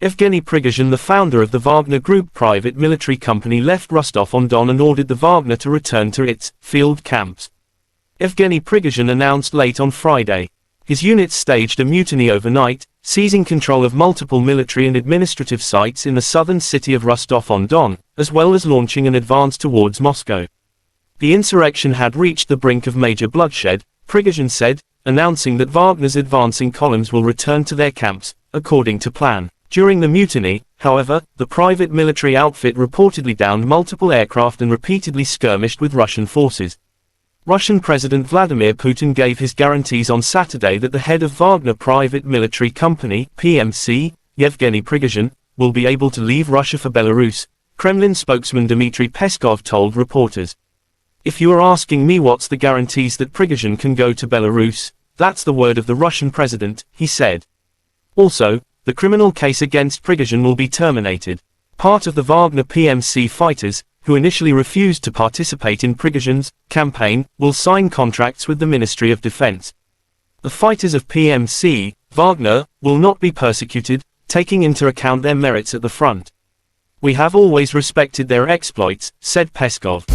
Speaker 1: Evgeny Prigozhin, the founder of the Wagner Group private military company, left Rostov-on-Don and ordered the Wagner to return to its field camps. Evgeny Prigozhin announced late on Friday. His units staged a mutiny overnight, seizing control of multiple military and administrative sites in the southern city of Rostov-on-Don, as well as launching an advance towards Moscow. The insurrection had reached the brink of major bloodshed, Prigozhin said, announcing that Wagner's advancing columns will return to their camps, according to plan. During the mutiny, however, the private military outfit reportedly downed multiple aircraft and repeatedly skirmished with Russian forces. Russian President Vladimir Putin gave his guarantees on Saturday that the head of Wagner Private Military Company, PMC, Yevgeny Prigozhin, will be able to leave Russia for Belarus, Kremlin spokesman Dmitry Peskov told reporters. If you are asking me what's the guarantees that Prigozhin can go to Belarus, that's the word of the Russian president, he said. Also, the criminal case against Prigozhin will be terminated. Part of the Wagner PMC fighters, who initially refused to participate in Prigozhin's campaign, will sign contracts with the Ministry of Defense. The fighters of PMC, Wagner, will not be persecuted, taking into account their merits at the front. We have always respected their exploits, said Peskov.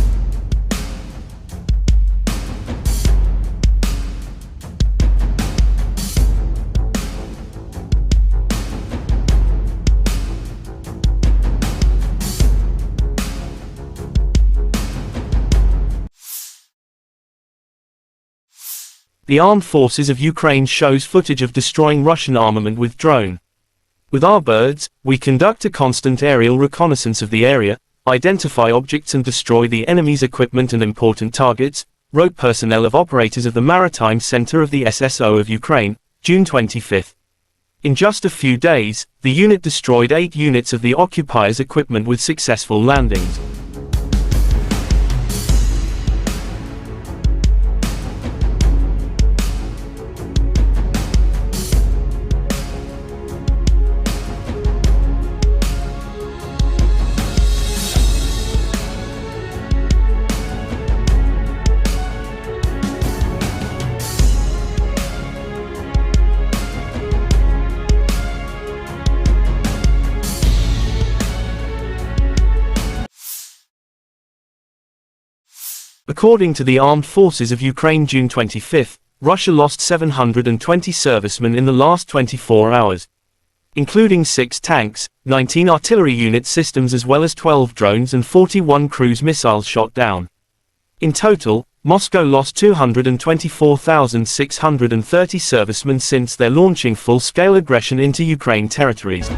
Speaker 1: The armed forces of Ukraine shows footage of destroying Russian armament with drone. With our birds, we conduct a constant aerial reconnaissance of the area, identify objects and destroy the enemy's equipment and important targets, wrote personnel of operators of the Maritime Center of the SSO of Ukraine, June 25. In just a few days, the unit destroyed 8 units of the occupiers' equipment with successful landings. According to the Armed Forces of Ukraine June 25, Russia lost 720 servicemen in the last 24 hours, including 6 tanks, 19 artillery unit systems as well as 12 drones and 41 cruise missiles shot down. In total, Moscow lost 224,630 servicemen since their launching full-scale aggression into Ukraine territories.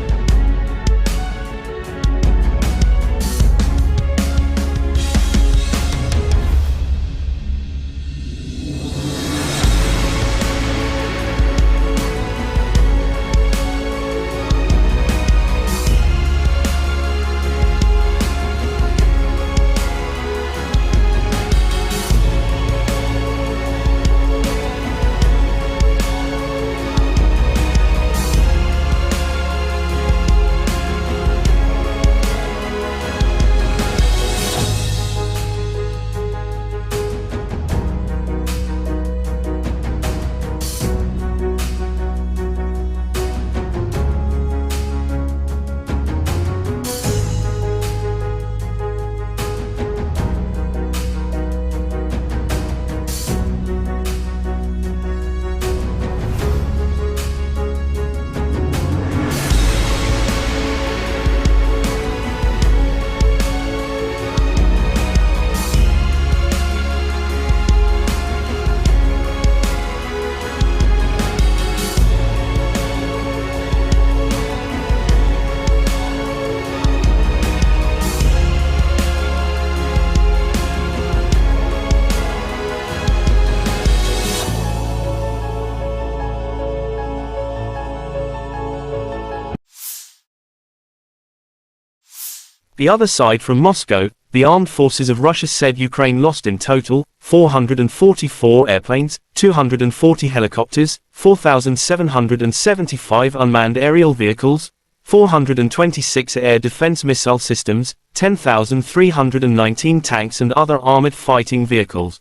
Speaker 1: The other side from Moscow, the armed forces of Russia said Ukraine lost in total 444 airplanes, 240 helicopters, 4,775 unmanned aerial vehicles, 426 air defense missile systems, 10,319 tanks and other armored fighting vehicles.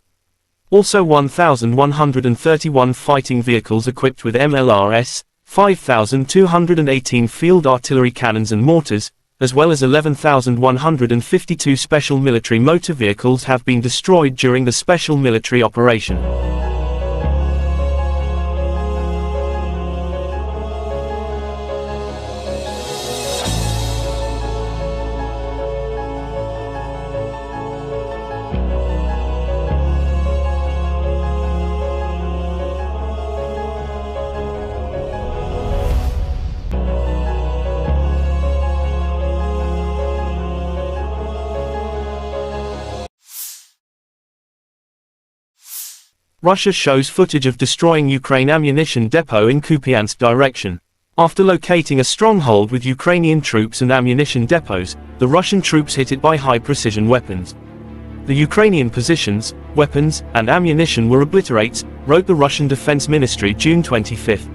Speaker 1: Also 1,131 fighting vehicles equipped with MLRS, 5,218 field artillery cannons and mortars, as well as 11,152 special military motor vehicles have been destroyed during the special military operation. Russia shows footage of destroying Ukraine ammunition depot in Kupiansk direction. After locating a stronghold with Ukrainian troops and ammunition depots, the Russian troops hit it by high-precision weapons. The Ukrainian positions, weapons, and ammunition were obliterated, wrote the Russian Defense Ministry June 25.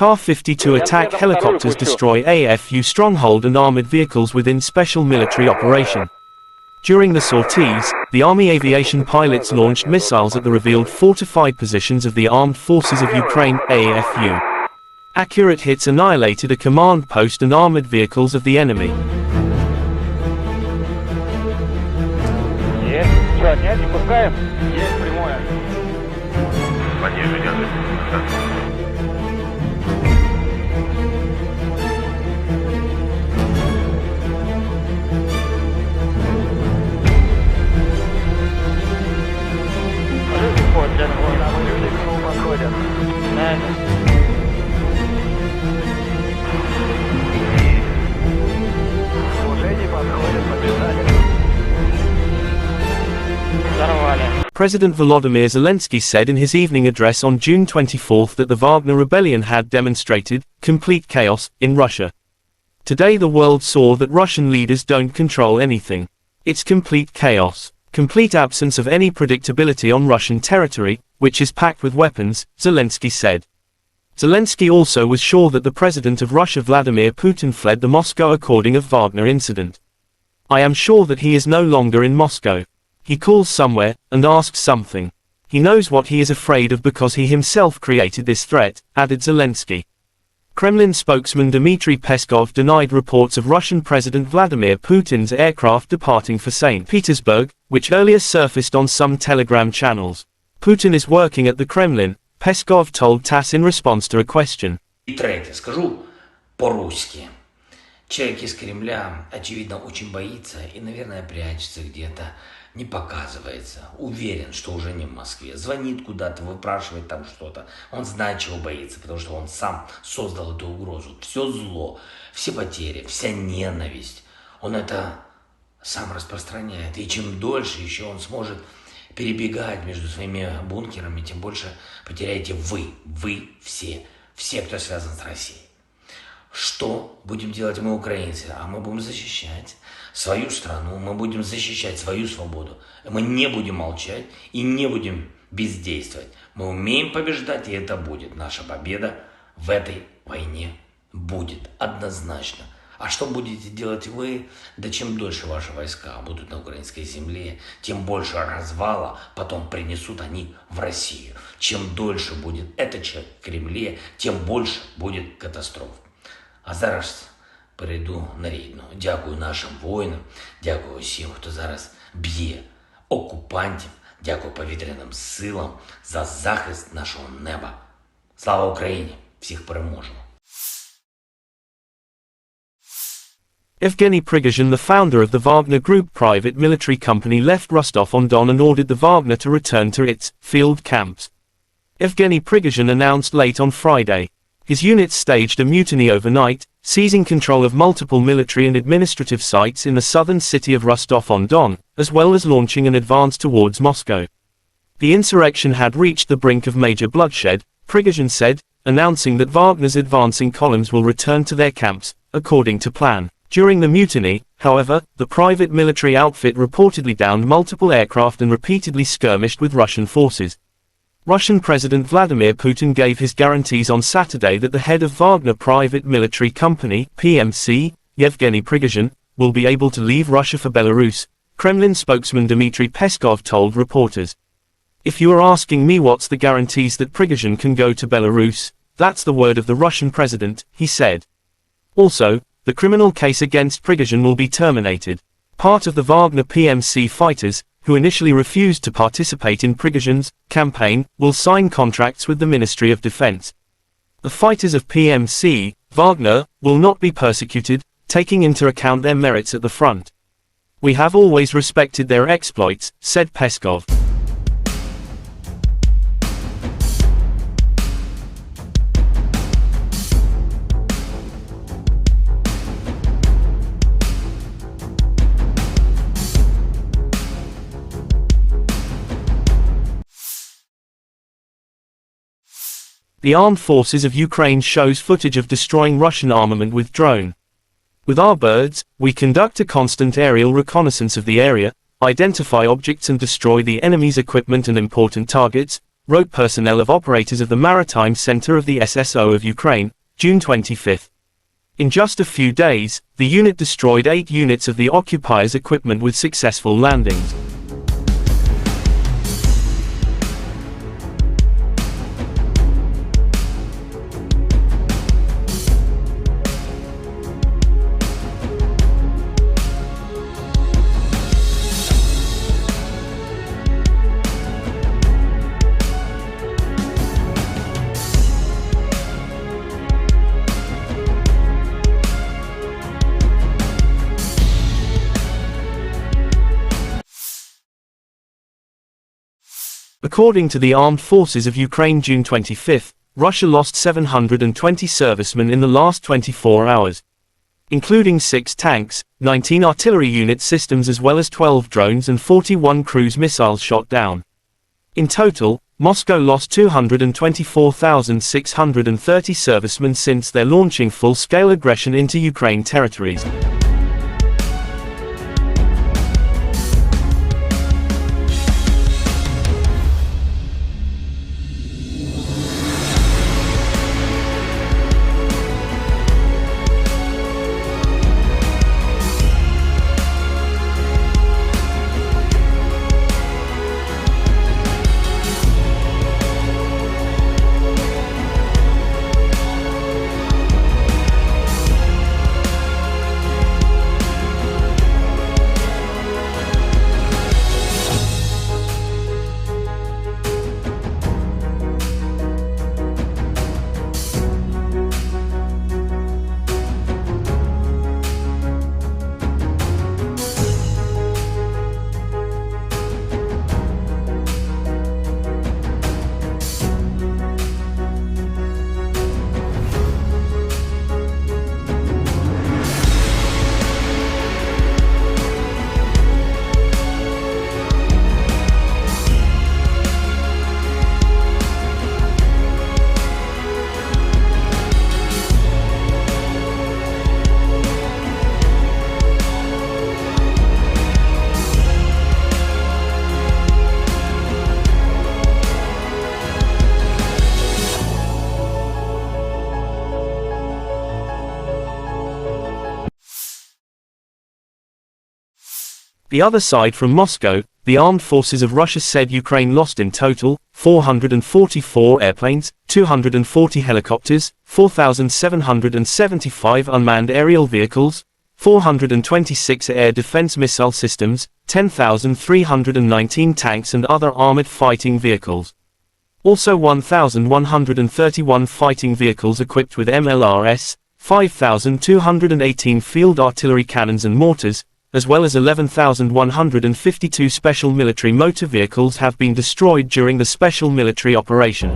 Speaker 1: Ka-52 attack helicopters destroy AFU stronghold and armored vehicles within special military operation. During the sorties, the Army aviation pilots launched missiles at the revealed fortified positions of the Armed Forces of Ukraine, AFU. Accurate hits annihilated a command post and armored vehicles of the enemy. President Volodymyr Zelensky said in his evening address on June 24 that the Wagner rebellion had demonstrated complete chaos in Russia. Today the world saw that Russian leaders don't control anything. It's complete chaos. complete absence of any predictability on Russian territory, which is packed with weapons, Zelensky said. Zelensky also was sure that the President of Russia Vladimir Putin fled the Moscow according of Wagner incident. I am sure that he is no longer in Moscow. He calls somewhere, and asks something. He knows what he is afraid of because he himself created this threat, added Zelensky. Kremlin spokesman Dmitry Peskov denied reports of Russian President Vladimir Putin's aircraft departing for St. Petersburg, which earlier surfaced on some Telegram channels. Putin is working at the Kremlin, Peskov told TASS in response to a question.
Speaker 2: И третье, скажу по-русски. Человек из Кремля, очевидно, очень боится и, наверное, прячется где-то, не показывается. Уверен, что уже не в Москве. Звонит куда-то, выпрашивает там что-то. Он знает, чего боится, потому что он сам создал эту угрозу. Все зло, все потери, вся ненависть. Он это сам распространяет. И чем дольше еще он сможет перебегать между своими бункерами, тем больше потеряете вы все, кто связан с Россией. Что будем делать мы, украинцы? А мы будем защищать свою страну, мы будем защищать свою свободу. Мы не будем молчать и не будем бездействовать. Мы умеем побеждать, и это будет. Наша победа в этой войне будет однозначно. А что будете делать вы? Да чем дольше ваши войска будут на украинской земле, тем больше развала потом принесут они в Россию. Чем дольше будет этот человек в Кремле, тем больше будет катастроф. А зараз перейду на рідну. Дякую нашим воїнам, дякую усім, хто зараз б'є окупантів, дякую повітряним силам за захист нашого неба. Слава Україні! Всіх переможемо!
Speaker 1: Evgeny Prigozhin, the founder of the Wagner Group private military company, left Rostov-on-Don and ordered the Wagner to return to its field camps. Evgeny Prigozhin announced late on Friday. His units staged a mutiny overnight, seizing control of multiple military and administrative sites in the southern city of Rostov-on-Don, as well as launching an advance towards Moscow. The insurrection had reached the brink of major bloodshed, Prigozhin said, announcing that Wagner's advancing columns will return to their camps, according to plan. During the mutiny, however, the private military outfit reportedly downed multiple aircraft and repeatedly skirmished with Russian forces. Russian President Vladimir Putin gave his guarantees on Saturday that the head of Wagner Private Military Company, PMC, Yevgeny Prigozhin, will be able to leave Russia for Belarus, Kremlin spokesman Dmitry Peskov told reporters. If you are asking me what's the guarantees that Prigozhin can go to Belarus, that's the word of the Russian president, he said. Also, the criminal case against Prigozhin will be terminated. Part of the Wagner PMC fighters, who initially refused to participate in Prigozhin's campaign, will sign contracts with the Ministry of Defense. The fighters of PMC, Wagner, will not be persecuted, taking into account their merits at the front. We have always respected their exploits, said Peskov. The armed forces of Ukraine shows footage of destroying Russian armament with drone. With our birds, we conduct a constant aerial reconnaissance of the area, identify objects and destroy the enemy's equipment and important targets, wrote personnel of operators of the Maritime Center of the SSO of Ukraine, June 25. In just a few days, the unit destroyed 8 units of the occupiers' equipment with successful landings. According to the Armed Forces of Ukraine June 25, Russia lost 720 servicemen in the last 24 hours. Including 6 tanks, 19 artillery unit systems as well as 12 drones and 41 cruise missiles shot down. In total, Moscow lost 224,630 servicemen since their launching full-scale aggression into Ukraine territories. The other side from Moscow, the armed forces of Russia said Ukraine lost in total 444 airplanes, 240 helicopters, 4,775 unmanned aerial vehicles, 426 air defense missile systems, 10,319 tanks and other armored fighting vehicles. Also 1,131 fighting vehicles equipped with MLRS, 5,218 field artillery cannons and mortars, as well as 11,152 special military motor vehicles have been destroyed during the special military operation.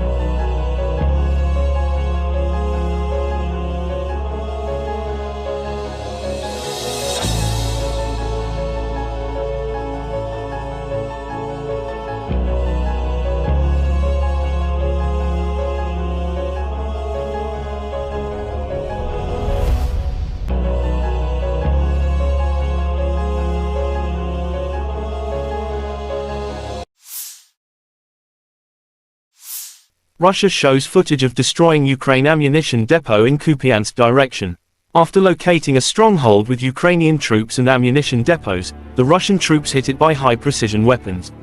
Speaker 1: Russia shows footage of destroying Ukraine ammunition depot in Kupiansk direction. After locating a stronghold with Ukrainian troops and ammunition depots, the Russian troops hit it by high-precision weapons.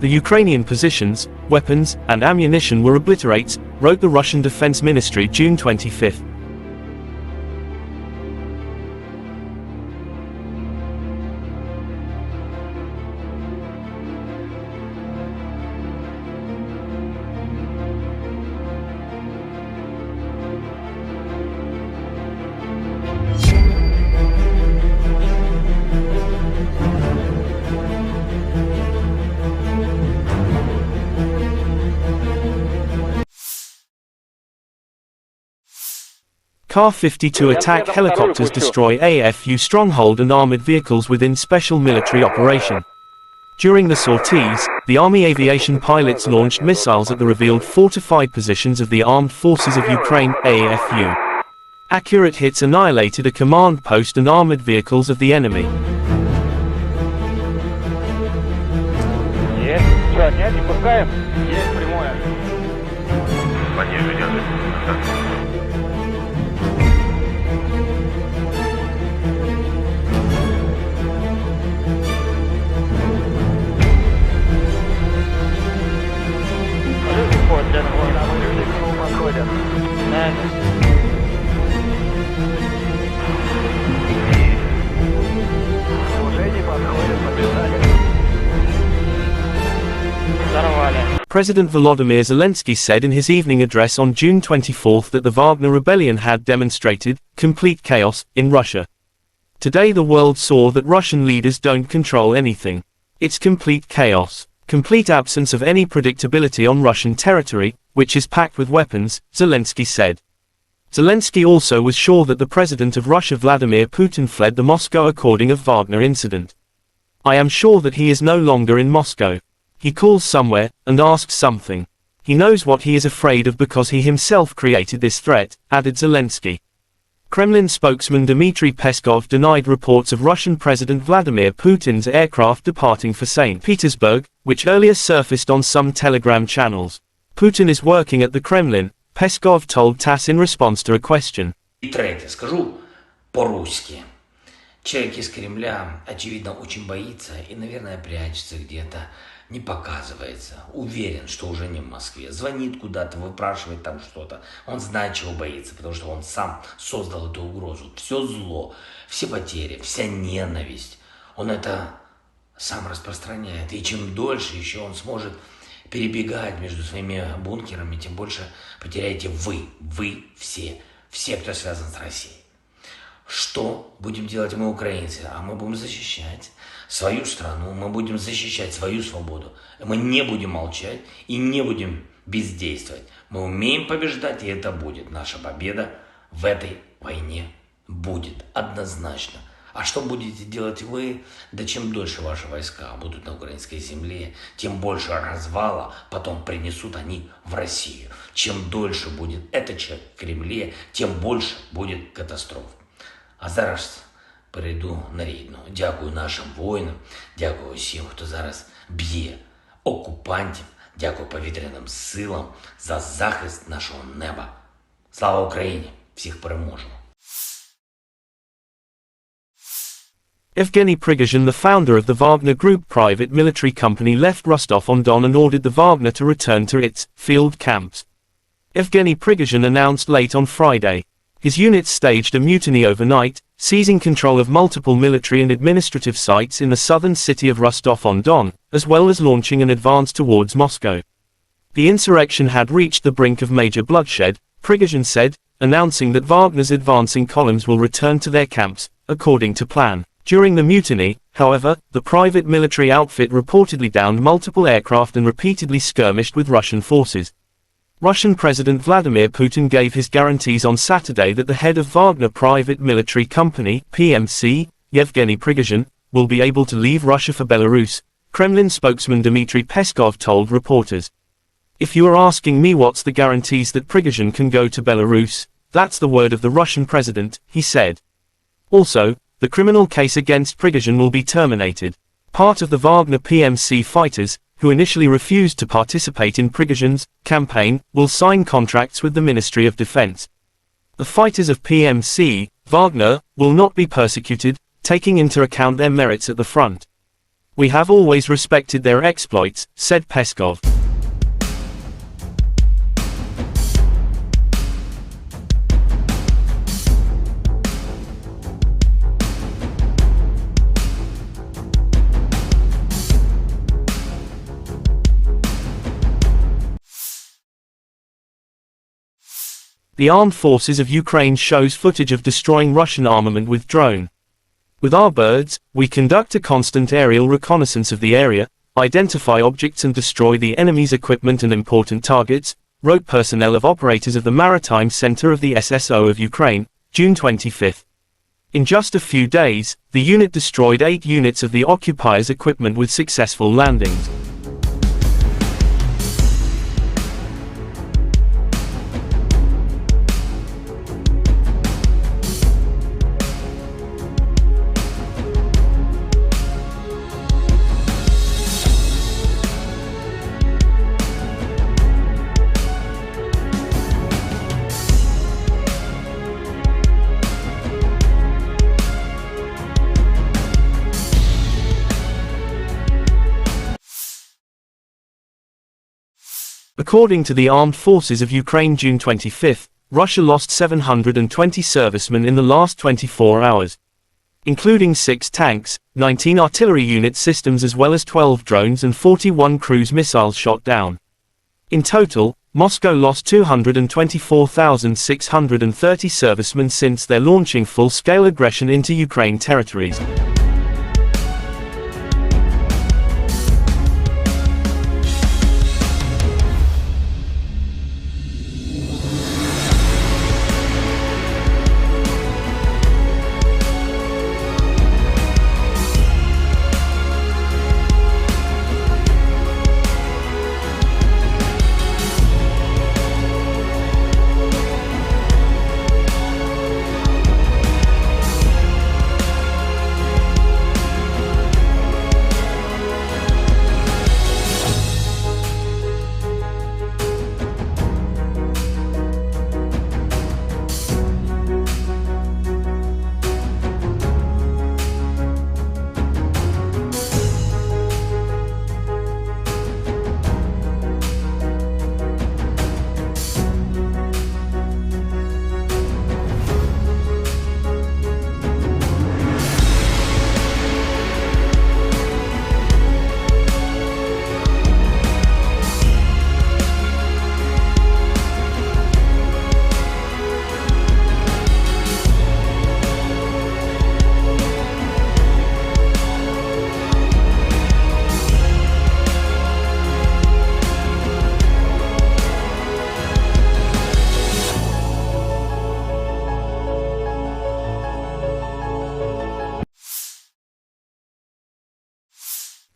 Speaker 1: The Ukrainian positions, weapons, and ammunition were obliterated, wrote the Russian Defense Ministry June 25. Ka-52 attack helicopters destroy AFU stronghold and armored vehicles within special military operation. During the sorties, the Army aviation pilots launched missiles at the revealed fortified positions of the Armed Forces of Ukraine, AFU. Accurate hits annihilated a command post and armored vehicles of the enemy.
Speaker 3: Есть. Что, нет, не пускаем? Есть прямое.
Speaker 4: Пониже держи. Да.
Speaker 3: Подходят. Уже не подходят, побежали.
Speaker 1: President Volodymyr Zelensky said in his evening address on June 24 that the Wagner rebellion had demonstrated complete chaos in Russia. Today the world saw that Russian leaders don't control anything. It's complete chaos. Complete absence of any predictability on Russian territory, which is packed with weapons, Zelensky said. Zelensky also was sure that the president of Russia Vladimir Putin fled the Moscow according of Wagner incident. I am sure that he is no longer in Moscow. He calls somewhere, and asks something. He knows what he is afraid of because he himself created this threat, added Zelensky. Kremlin spokesman Dmitry Peskov denied reports of Russian President Vladimir Putin's aircraft departing for St. Petersburg, which earlier surfaced on some Telegram channels. Putin is working at the Kremlin, Peskov told TASS in response to a question.
Speaker 2: И третье, скажу по-русски. Человек из Кремля, очевидно, очень боится и, наверное, прячется где-то, не показывается. Уверен, что уже не в Москве. Звонит куда-то, выпрашивает там что-то. Он знает, чего боится, потому что он сам создал эту угрозу. Все зло, все потери, вся ненависть. Он это сам распространяет. И чем дольше еще он сможет перебегать между своими бункерами, тем больше потеряете вы все, кто связан с Россией. Что будем делать мы, украинцы? А мы будем защищать свою страну, мы будем защищать свою свободу. Мы не будем молчать и не будем бездействовать. Мы умеем побеждать, и это будет. Наша победа в этой войне будет однозначно. А что будете делать вы? Да чем дольше ваши войска будут на украинской земле, тем больше развала потом принесут они в Россию. Чем дольше будет этот человек в Кремле, тем больше будет катастроф. А зараз перейду на рідну. Дякую нашим воїнам, дякую всім, хто зараз б'є окупантів, дякую повітряним силам за захист нашого неба. Слава Україні! Всіх переможемо!
Speaker 1: Evgeny Prigozhin, the founder of the Wagner Group private military company, left Rostov-on-Don and ordered the Wagner to return to its field camps. Evgeny Prigozhin announced late on Friday. His units staged a mutiny overnight, seizing control of multiple military and administrative sites in the southern city of Rostov-on-Don, as well as launching an advance towards Moscow. The insurrection had reached the brink of major bloodshed, Prigozhin said, announcing that Wagner's advancing columns will return to their camps, according to plan. During the mutiny, however, the private military outfit reportedly downed multiple aircraft and repeatedly skirmished with Russian forces. Russian President Vladimir Putin gave his guarantees on Saturday that the head of Wagner Private Military Company, PMC, Yevgeny Prigozhin, will be able to leave Russia for Belarus, Kremlin spokesman Dmitry Peskov told reporters. "If you are asking me what's the guarantees that Prigozhin can go to Belarus, that's the word of the Russian president," he said. Also, the criminal case against Prigozhin will be terminated. Part of the Wagner PMC fighters, who initially refused to participate in Prigozhin's campaign, will sign contracts with the Ministry of Defense. The fighters of PMC, Wagner, will not be persecuted, taking into account their merits at the front. "We have always respected their exploits," said Peskov. The Armed Forces of Ukraine shows footage of destroying Russian armament with drone. "With our birds, we conduct a constant aerial reconnaissance of the area, identify objects and destroy the enemy's equipment and important targets," wrote personnel of operators of the Maritime Center of the SSO of Ukraine, June 25. In just a few days, the unit destroyed 8 units of the occupiers' equipment with successful landings. According to the Armed Forces of Ukraine, June 25, Russia lost 720 servicemen in the last 24 hours, including 6 tanks, 19 artillery unit systems as well as 12 drones and 41 cruise missiles shot down. In total, Moscow lost 224,630 servicemen since their launching full-scale aggression into Ukraine territories.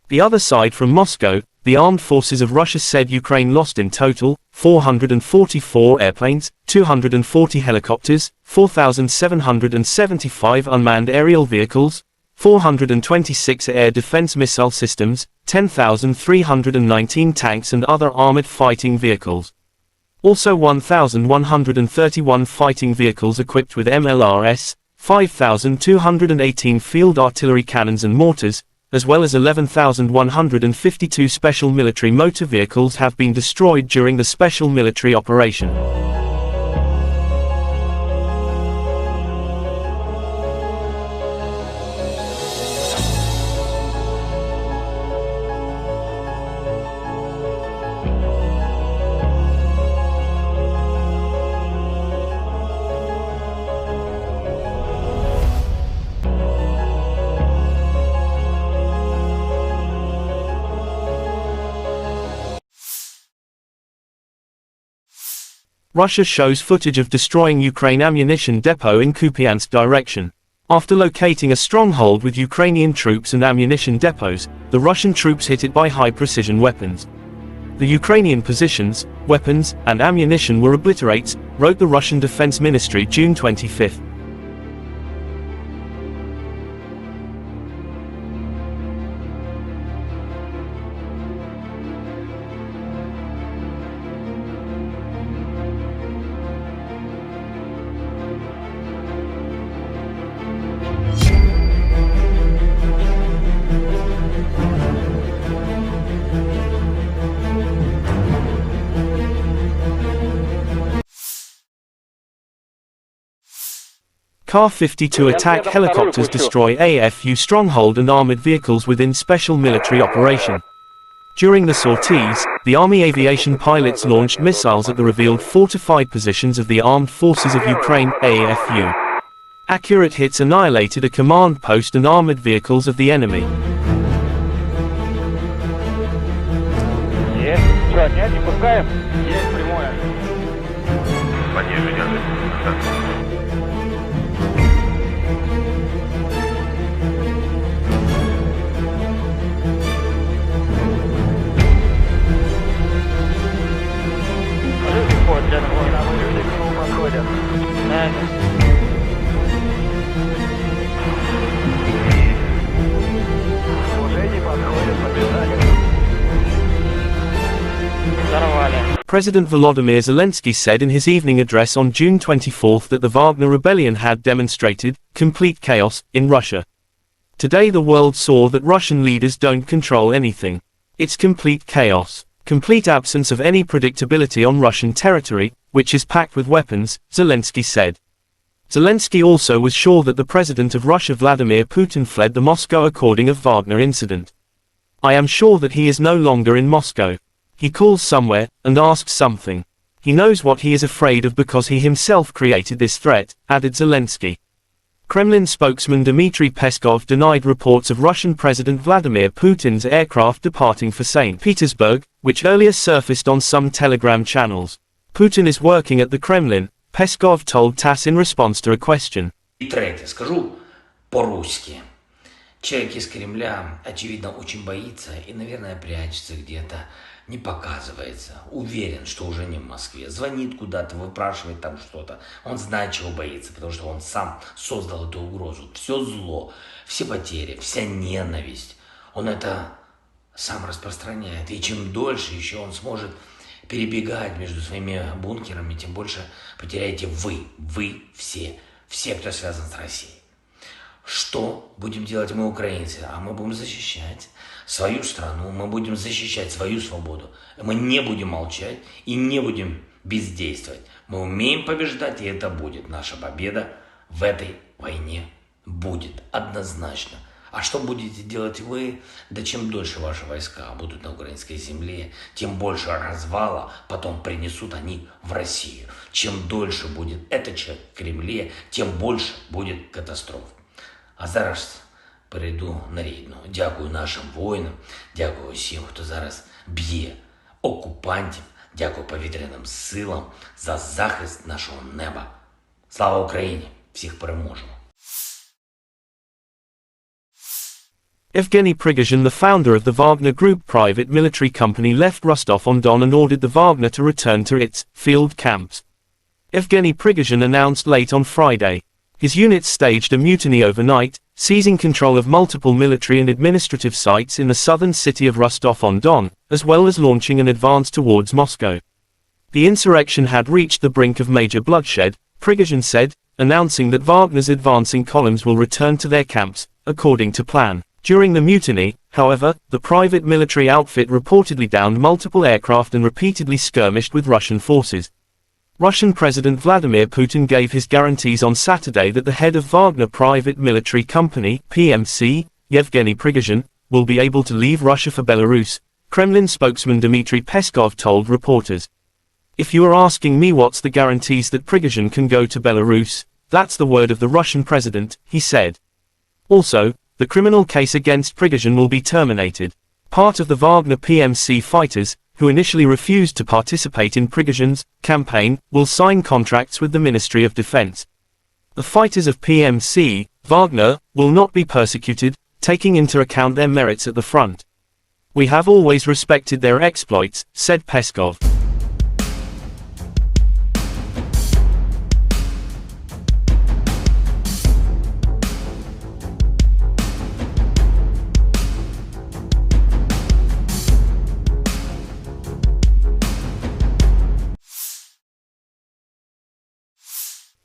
Speaker 1: The other side from Moscow, the armed forces of Russia said Ukraine lost in total 444 airplanes, 240 helicopters, 4,775 unmanned aerial vehicles, 426 air defense missile systems, 10,319 tanks and other armored fighting vehicles. Also 1,131 fighting vehicles equipped with MLRS, 5,218 field artillery cannons and mortars, as well as 11,152 special military motor vehicles have been destroyed during the special military operation. Russia shows footage of destroying Ukraine ammunition depot in Kupiansk direction. After locating a stronghold with Ukrainian troops and ammunition depots, the Russian troops hit it by high-precision weapons. The Ukrainian positions, weapons, and ammunition were obliterated, wrote the Russian Defense Ministry June 25. Ka-52 attack helicopters destroy AFU stronghold and armored vehicles within special military operation. During the sorties, the Army aviation pilots launched missiles at the revealed fortified positions of the Armed Forces of Ukraine, AFU. Accurate hits annihilated a command post and armored vehicles of the enemy.
Speaker 3: Есть. Что, нет, не пускаем? Есть прямое.
Speaker 4: Пониже держи.
Speaker 3: Уже не подходит, побежали.
Speaker 1: President Volodymyr Zelensky said in his evening address on June 24 that the Wagner rebellion had demonstrated complete chaos in Russia. Today the world saw that Russian leaders don't control anything. It's complete chaos. Complete absence of any predictability on Russian territory, which is packed with weapons, Zelensky said. Zelensky also was sure that the President of Russia Vladimir Putin fled the Moscow according of Wagner incident. I am sure that he is no longer in Moscow. He calls somewhere, and asks something. He knows what he is afraid of because he himself created this threat, added Zelensky. Kremlin spokesman Dmitry Peskov denied reports of Russian President Vladimir Putin's aircraft departing for St. Petersburg, which earlier surfaced on some Telegram channels. Putin is working at the Kremlin, Peskov told TASS in response to a question.
Speaker 2: И третье, скажу по-русски. Человек из Кремля, очевидно, очень боится и, наверное, прячется где-то, не показывается. Уверен, что уже не в Москве. Звонит куда-то, выпрашивает там что-то. Он знает, чего боится, потому что он сам создал эту угрозу. Все зло, все потери, вся ненависть. Он это сам распространяет. И чем дольше еще он сможет перебегать между своими бункерами, тем больше потеряете вы все, кто связан с Россией. Что будем делать мы, украинцы? А мы будем защищать свою страну, мы будем защищать свою свободу. Мы не будем молчать и не будем бездействовать. Мы умеем побеждать, и это будет. Наша победа в этой войне будет однозначно. А что будете делать вы? Да чем дольше ваши войска будут на украинской земле, тем больше развала потом принесут они в Россию. Чем дольше будет этот человек в Кремле, тем больше будет катастроф. А зараз перейду на рідну. Дякую нашим воїнам, дякую всім, хто зараз б'є окупантів, дякую повітряним силам за захист нашого неба. Слава Україні! Всіх переможемо!
Speaker 1: Evgeny Prigozhin, the founder of the Wagner Group private military company, left Rostov-on-Don and ordered the Wagner to return to its field camps. Evgeny Prigozhin announced late on Friday. His units staged a mutiny overnight, seizing control of multiple military and administrative sites in the southern city of Rostov-on-Don, as well as launching an advance towards Moscow. The insurrection had reached the brink of major bloodshed, Prigozhin said, announcing that Wagner's advancing columns will return to their camps, according to plan. During the mutiny, however, the private military outfit reportedly downed multiple aircraft and repeatedly skirmished with Russian forces. Russian President Vladimir Putin gave his guarantees on Saturday that the head of Wagner Private Military Company, PMC, Yevgeny Prigozhin, will be able to leave Russia for Belarus, Kremlin spokesman Dmitry Peskov told reporters. "If you are asking me what's the guarantees that Prigozhin can go to Belarus, that's the word of the Russian president," he said. Also, the criminal case against Prigozhin will be terminated. Part of the Wagner PMC fighters, who initially refused to participate in Prigozhin's campaign, will sign contracts with the Ministry of Defense. The fighters of PMC, Wagner, will not be persecuted, taking into account their merits at the front. "We have always respected their exploits," said Peskov.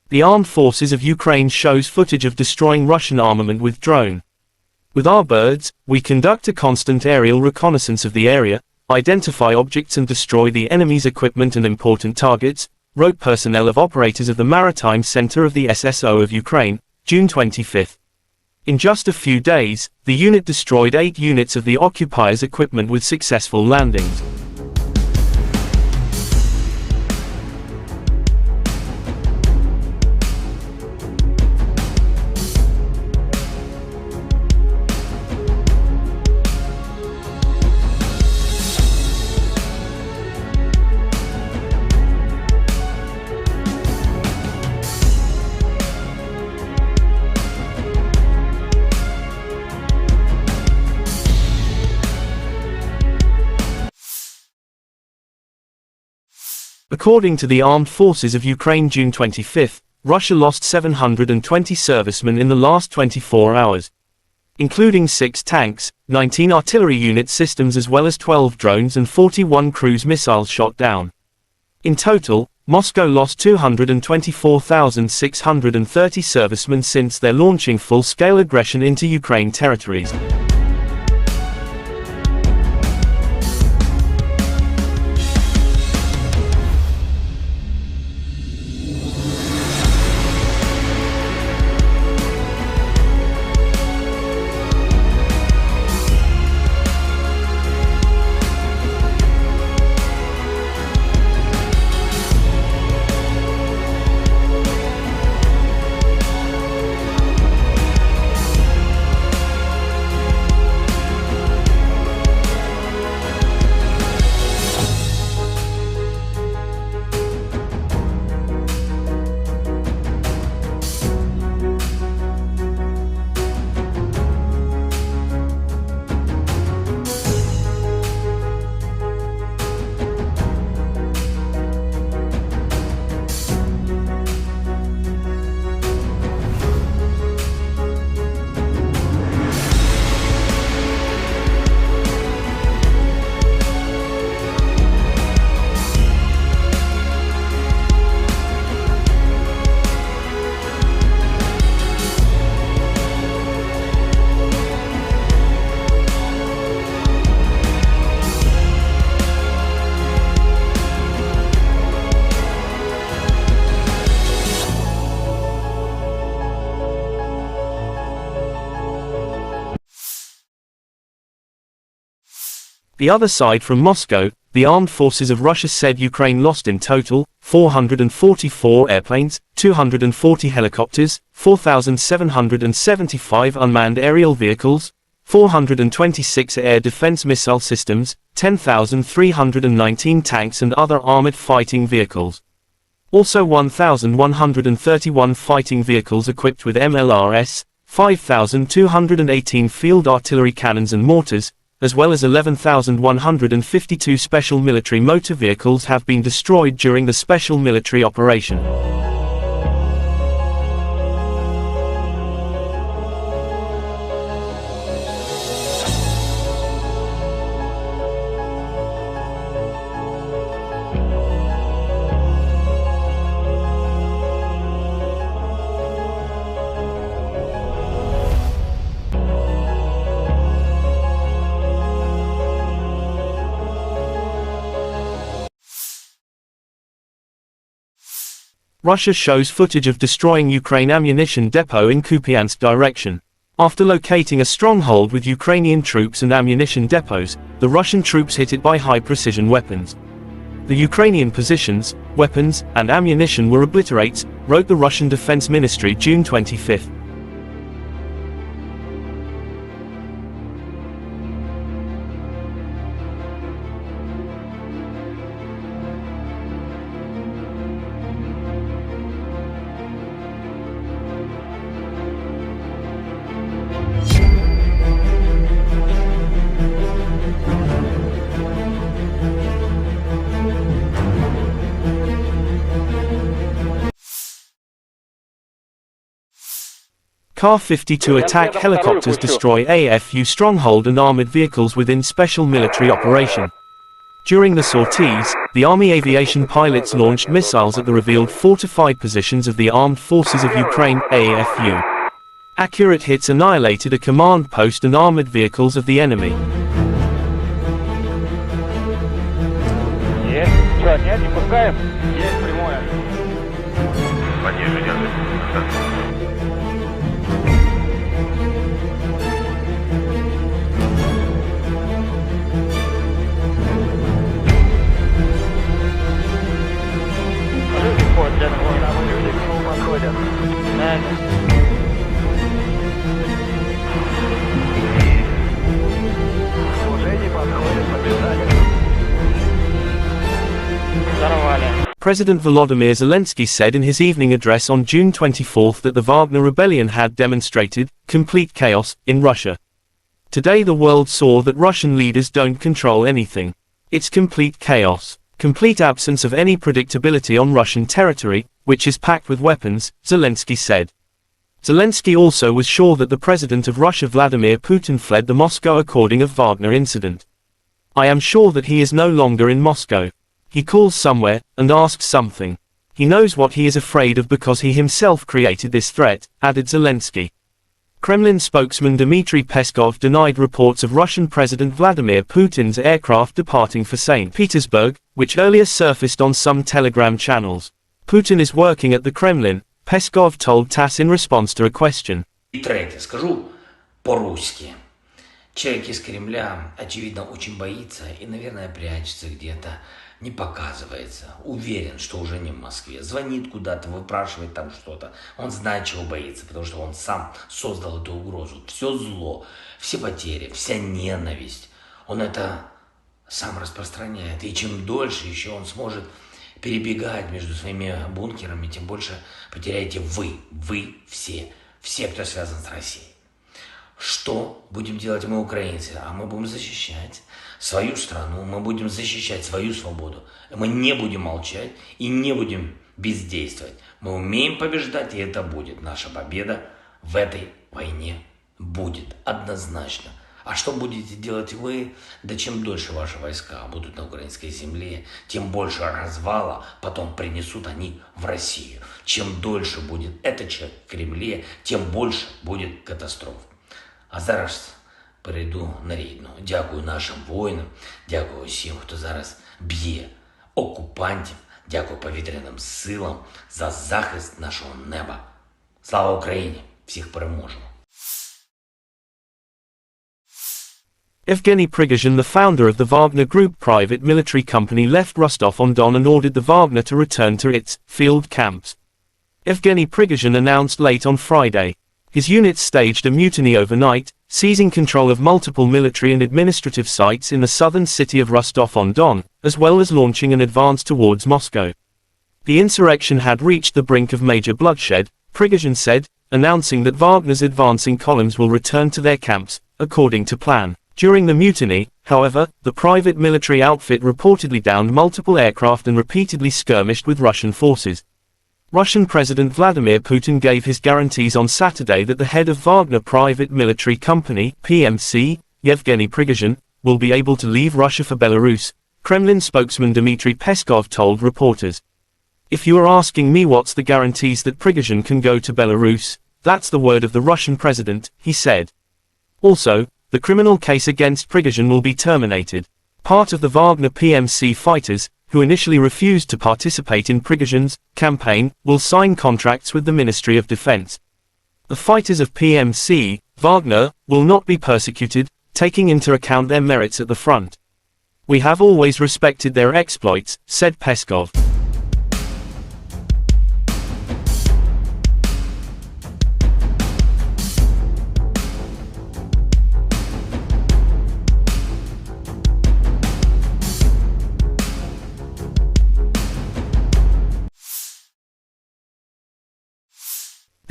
Speaker 1: The Armed Forces of Ukraine shows footage of destroying Russian armament with drone. "With our birds, we conduct a constant aerial reconnaissance of the area, identify objects and destroy the enemy's equipment and important targets," wrote personnel of operators of the Maritime Center of the SSO of Ukraine, June 25. In just a few days, the unit destroyed 8 units of the occupiers' equipment with successful landings. According to the Armed Forces of Ukraine June 25, Russia lost 720 servicemen in the last 24 hours. Including 6 tanks, 19 artillery unit systems as well as 12 drones and 41 cruise missiles shot down. In total, Moscow lost 224,630 servicemen since their launching full-scale aggression into Ukraine territories. The other side from Moscow, the armed forces of Russia said Ukraine lost in total 444 airplanes, 240 helicopters, 4,775 unmanned aerial vehicles, 426 air defense missile systems, 10,319 tanks and other armored fighting vehicles. Also 1,131 fighting vehicles equipped with MLRS, 5,218 field artillery cannons and mortars, as well as 11,152 special military motor vehicles have been destroyed during the special military operation. Russia shows footage of destroying Ukraine ammunition depot in Kupiansk direction. After locating a stronghold with Ukrainian troops and ammunition depots, the Russian troops hit it by high-precision weapons. The Ukrainian positions, weapons, and ammunition were obliterated, wrote the Russian Defense Ministry June 25. Ka-52 attack helicopters destroy AFU stronghold and armored vehicles within special military operation. During the sorties, the Army aviation pilots launched missiles at the revealed fortified positions of the Armed Forces of Ukraine, AFU. Accurate hits annihilated a command post and armored vehicles of the enemy.
Speaker 3: Есть. Что, нет, не пускаем? Есть прямое.
Speaker 4: Пониже держи.
Speaker 3: Report, gentlemen. Люди к нему подходят. Уже не подходят, побежали.
Speaker 1: President Volodymyr Zelensky said in his evening address on June 24 that the Wagner rebellion had demonstrated complete chaos in Russia. Today the world saw that Russian leaders don't control anything. It's complete chaos. Complete absence of any predictability on Russian territory, which is packed with weapons, Zelensky said. Zelensky also was sure that the president of Russia Vladimir Putin fled the Moscow according of Wagner incident. I am sure that he is no longer in Moscow. He calls somewhere, and asks something. He knows what he is afraid of because he himself created this threat, added Zelensky. Kremlin spokesman Dmitry Peskov denied reports of Russian President Vladimir Putin's aircraft departing for St. Petersburg, which earlier surfaced on some Telegram channels. Putin is working at the Kremlin, Peskov told TASS in response to a question.
Speaker 2: И третье, скажу по-русски. Человек из Кремля, очевидно, очень боится и, наверное, прячется где-то, не показывается. Уверен, что уже не в Москве. Звонит куда-то, выпрашивает там что-то. Он знает, чего боится, потому что он сам создал эту угрозу. Все зло, все потери, вся ненависть. Он это сам распространяет. И чем дольше еще он сможет перебегать между своими бункерами, тем больше потеряете вы все, кто связан с Россией. Что будем делать мы, украинцы? А мы будем защищать свою страну, мы будем защищать свою свободу. Мы не будем молчать и не будем бездействовать. Мы умеем побеждать, и это будет. Наша победа в этой войне будет однозначно. А что будете делать вы? Да чем дольше ваши войска будут на украинской земле, тем больше развала потом принесут они в Россию. Чем дольше будет этот человек в Кремле, тем больше будет катастроф. А зараз перейду на рідну. Дякую нашим воїнам, дякую всім, хто зараз б'є окупантів, дякую повітряним силам за захист нашого неба. Слава Україні! Всіх переможемо!
Speaker 1: Evgeny Prigozhin, the founder of the Wagner Group private military company, left Rostov-on-Don and ordered the Wagner to return to its field camps. Evgeny Prigozhin announced late on Friday. His units staged a mutiny overnight, seizing control of multiple military and administrative sites in the southern city of Rostov-on-Don, as well as launching an advance towards Moscow. The insurrection had reached the brink of major bloodshed, Prigozhin said, announcing that Wagner's advancing columns will return to their camps, according to plan. During the mutiny, however, the private military outfit reportedly downed multiple aircraft and repeatedly skirmished with Russian forces. Russian President Vladimir Putin gave his guarantees on Saturday that the head of Wagner Private Military Company, PMC, Yevgeny Prigozhin, will be able to leave Russia for Belarus, Kremlin spokesman Dmitry Peskov told reporters. If you are asking me what's the guarantees that Prigozhin can go to Belarus, that's the word of the Russian president, he said. Also, the criminal case against Prigozhin will be terminated. Part of the Wagner PMC fighters, who initially refused to participate in Prigozhin's campaign, will sign contracts with the Ministry of Defense. The fighters of PMC, Wagner, will not be persecuted, taking into account their merits at the front. We have always respected their exploits, said Peskov.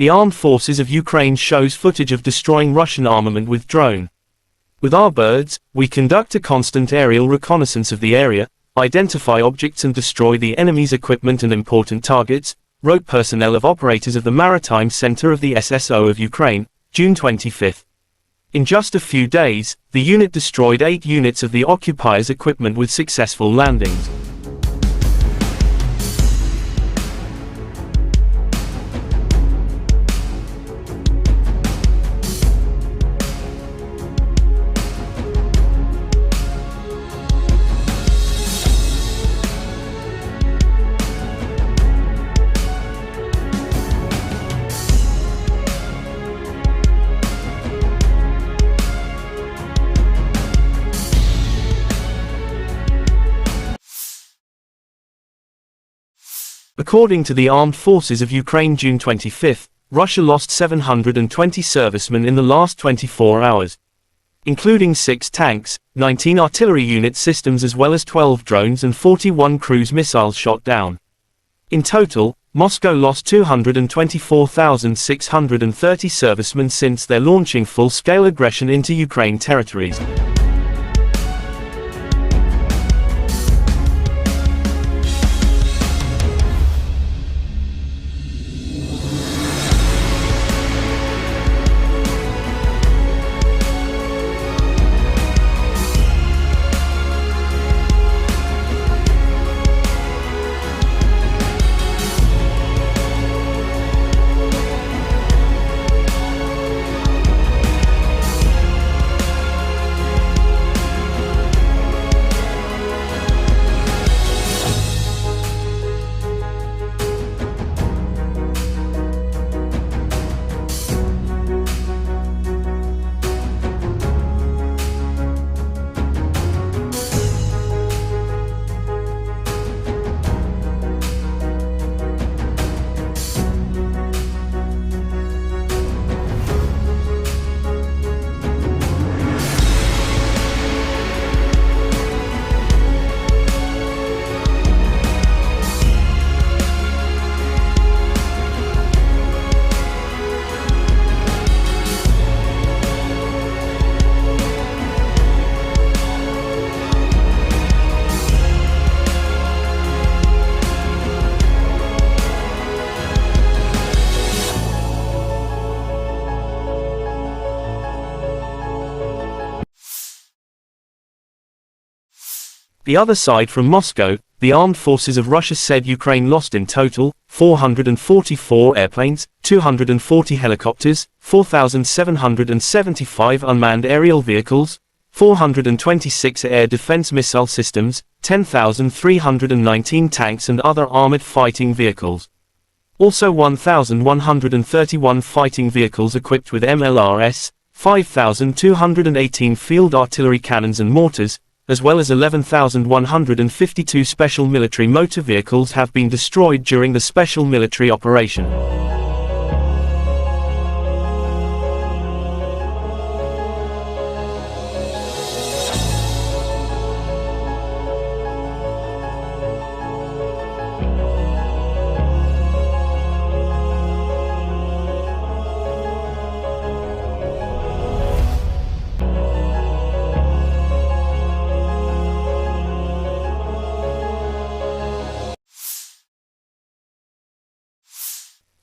Speaker 1: The Armed Forces of Ukraine shows footage of destroying Russian armament with drone. With our birds, we conduct a constant aerial reconnaissance of the area, identify objects and destroy the enemy's equipment and important targets, wrote personnel of operators of the Maritime Center of the SSO of Ukraine, June 25. In just a few days, the unit destroyed 8 units of the occupiers' equipment with successful landings. According to the Armed Forces of Ukraine June 25, Russia lost 720 servicemen in the last 24 hours, including 6 tanks, 19 artillery unit systems as well as 12 drones and 41 cruise missiles shot down. In total, Moscow lost 224,630 servicemen since their launching full-scale aggression into Ukraine territories. The other side from Moscow, the armed forces of Russia said Ukraine lost in total 444 airplanes, 240 helicopters, 4,775 unmanned aerial vehicles, 426 air defense missile systems, 10,319 tanks and other armored fighting vehicles. Also 1,131 fighting vehicles equipped with MLRS, 5,218 field artillery cannons and mortars, as well as 11,152 special military motor vehicles have been destroyed during the special military operation.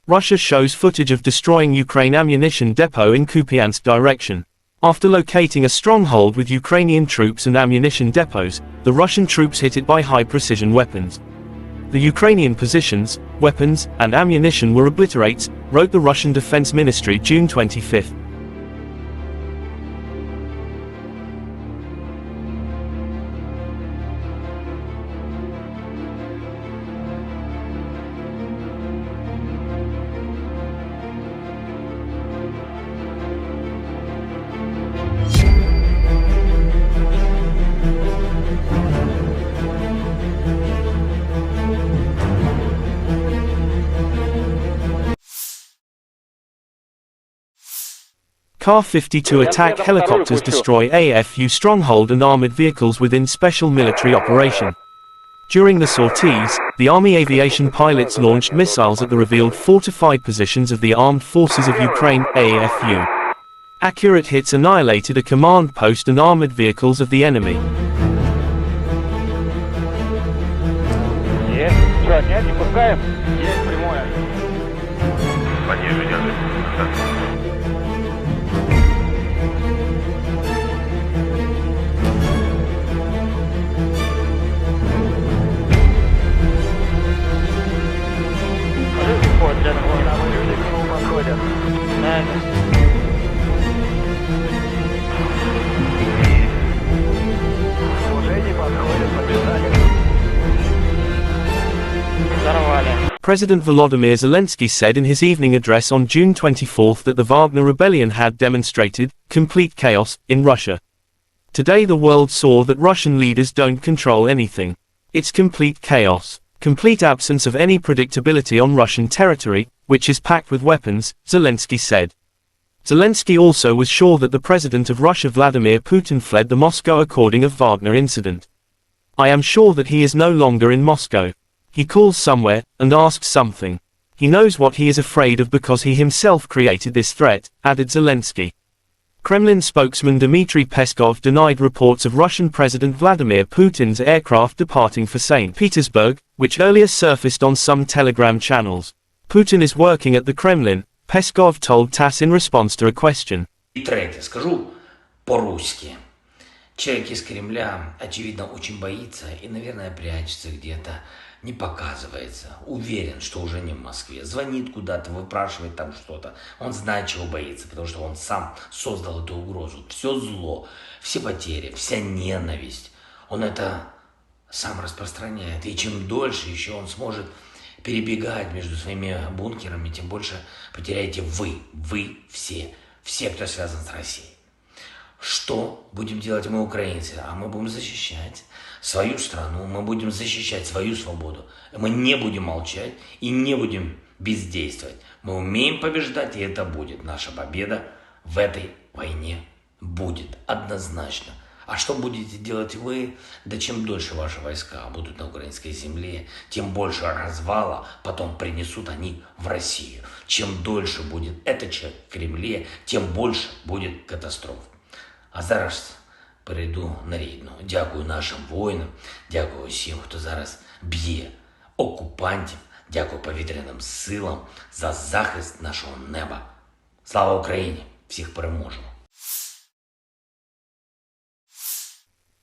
Speaker 1: Russia shows footage of destroying Ukraine ammunition depot in Kupiansk direction. After locating a stronghold with Ukrainian troops and ammunition depots, the Russian troops hit it by high-precision weapons. The Ukrainian positions, weapons, and ammunition were obliterated, wrote the Russian Defense Ministry June 25. Ka-52 attack helicopters destroy AFU stronghold and armored vehicles within special military operation. During the sorties, the Army aviation pilots launched missiles at the revealed fortified positions of the Armed Forces of Ukraine, AFU. Accurate hits annihilated a command post and armored vehicles of the enemy.
Speaker 3: Есть. Что, нет, не пускаем? Есть прямое.
Speaker 4: Пониже держи.
Speaker 3: Подходят. Уже не подходят, побежали. Взорвали.
Speaker 1: President Volodymyr Zelensky said in his evening address on June 24 that the Wagner rebellion had demonstrated complete chaos in Russia. Today the world saw that Russian leaders don't control anything. It's complete chaos. Complete absence of any predictability on Russian territory, which is packed with weapons, Zelensky said. Zelensky also was sure that the president of Russia Vladimir Putin fled the Moscow according of Wagner incident. I am sure that he is no longer in Moscow. He calls somewhere, and asks something. He knows what he is afraid of because he himself created this threat, added Zelensky. Kremlin spokesman Dmitry Peskov denied reports of Russian President Vladimir Putin's aircraft departing for St. Petersburg, which earlier surfaced on some Telegram channels. Putin is working at the Kremlin, Peskov told TASS in response to a question.
Speaker 2: И третье, скажу по-русски. Человек из Кремля, очевидно, очень боится и, наверное, прячется где-то, не показывается. Уверен, что уже не в Москве. Звонит куда-то, выпрашивает там что-то. Он знает, чего боится, потому что он сам создал эту угрозу. Все зло, все потери, вся ненависть. Он это сам распространяет. И чем дольше еще он сможет перебегать между своими бункерами, тем больше потеряете вы все, кто связан с Россией. Что будем делать мы, украинцы? А мы будем защищать свою страну, мы будем защищать свою свободу. Мы не будем молчать и не будем бездействовать. Мы умеем побеждать, и это будет. Наша победа в этой войне будет однозначно. А что будете делать вы? Да чем дольше ваши войска будут на украинской земле, тем больше развала потом принесут они в Россию. Чем дольше будет этот человек в Кремле, тем больше будет катастроф. А зараз перейду на рідну. Дякую нашим воїнам, дякую всім, хто зараз б'є окупантів, дякую повітряним силам за захист нашого неба. Слава Україні! Всіх переможемо!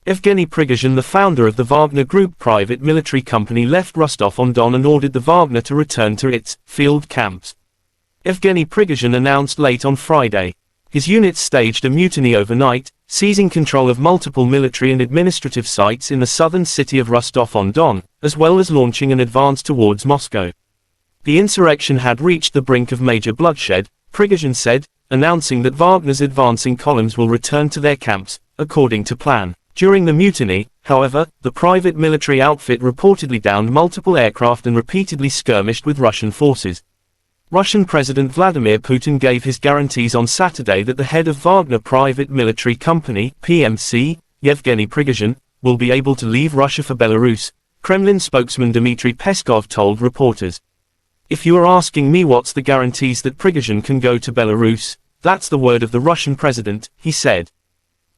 Speaker 1: Evgeny Prigozhin, the founder of the Wagner Group private military company, left Rostov-on-Don and ordered the Wagner to return to its field camps. Evgeny Prigozhin announced late on Friday. His units staged a mutiny overnight, seizing control of multiple military and administrative sites in the southern city of Rostov-on-Don, as well as launching an advance towards Moscow. The insurrection had reached the brink of major bloodshed, Prigozhin said, announcing that Wagner's advancing columns will return to their camps, according to plan. During the mutiny, however, the private military outfit reportedly downed multiple aircraft and repeatedly skirmished with Russian forces. Russian President Vladimir Putin gave his guarantees on Saturday that the head of Wagner Private Military Company, PMC, Yevgeny Prigozhin, will be able to leave Russia for Belarus, Kremlin spokesman Dmitry Peskov told reporters. If you are asking me what's the guarantees that Prigozhin can go to Belarus, that's the word of the Russian president, he said.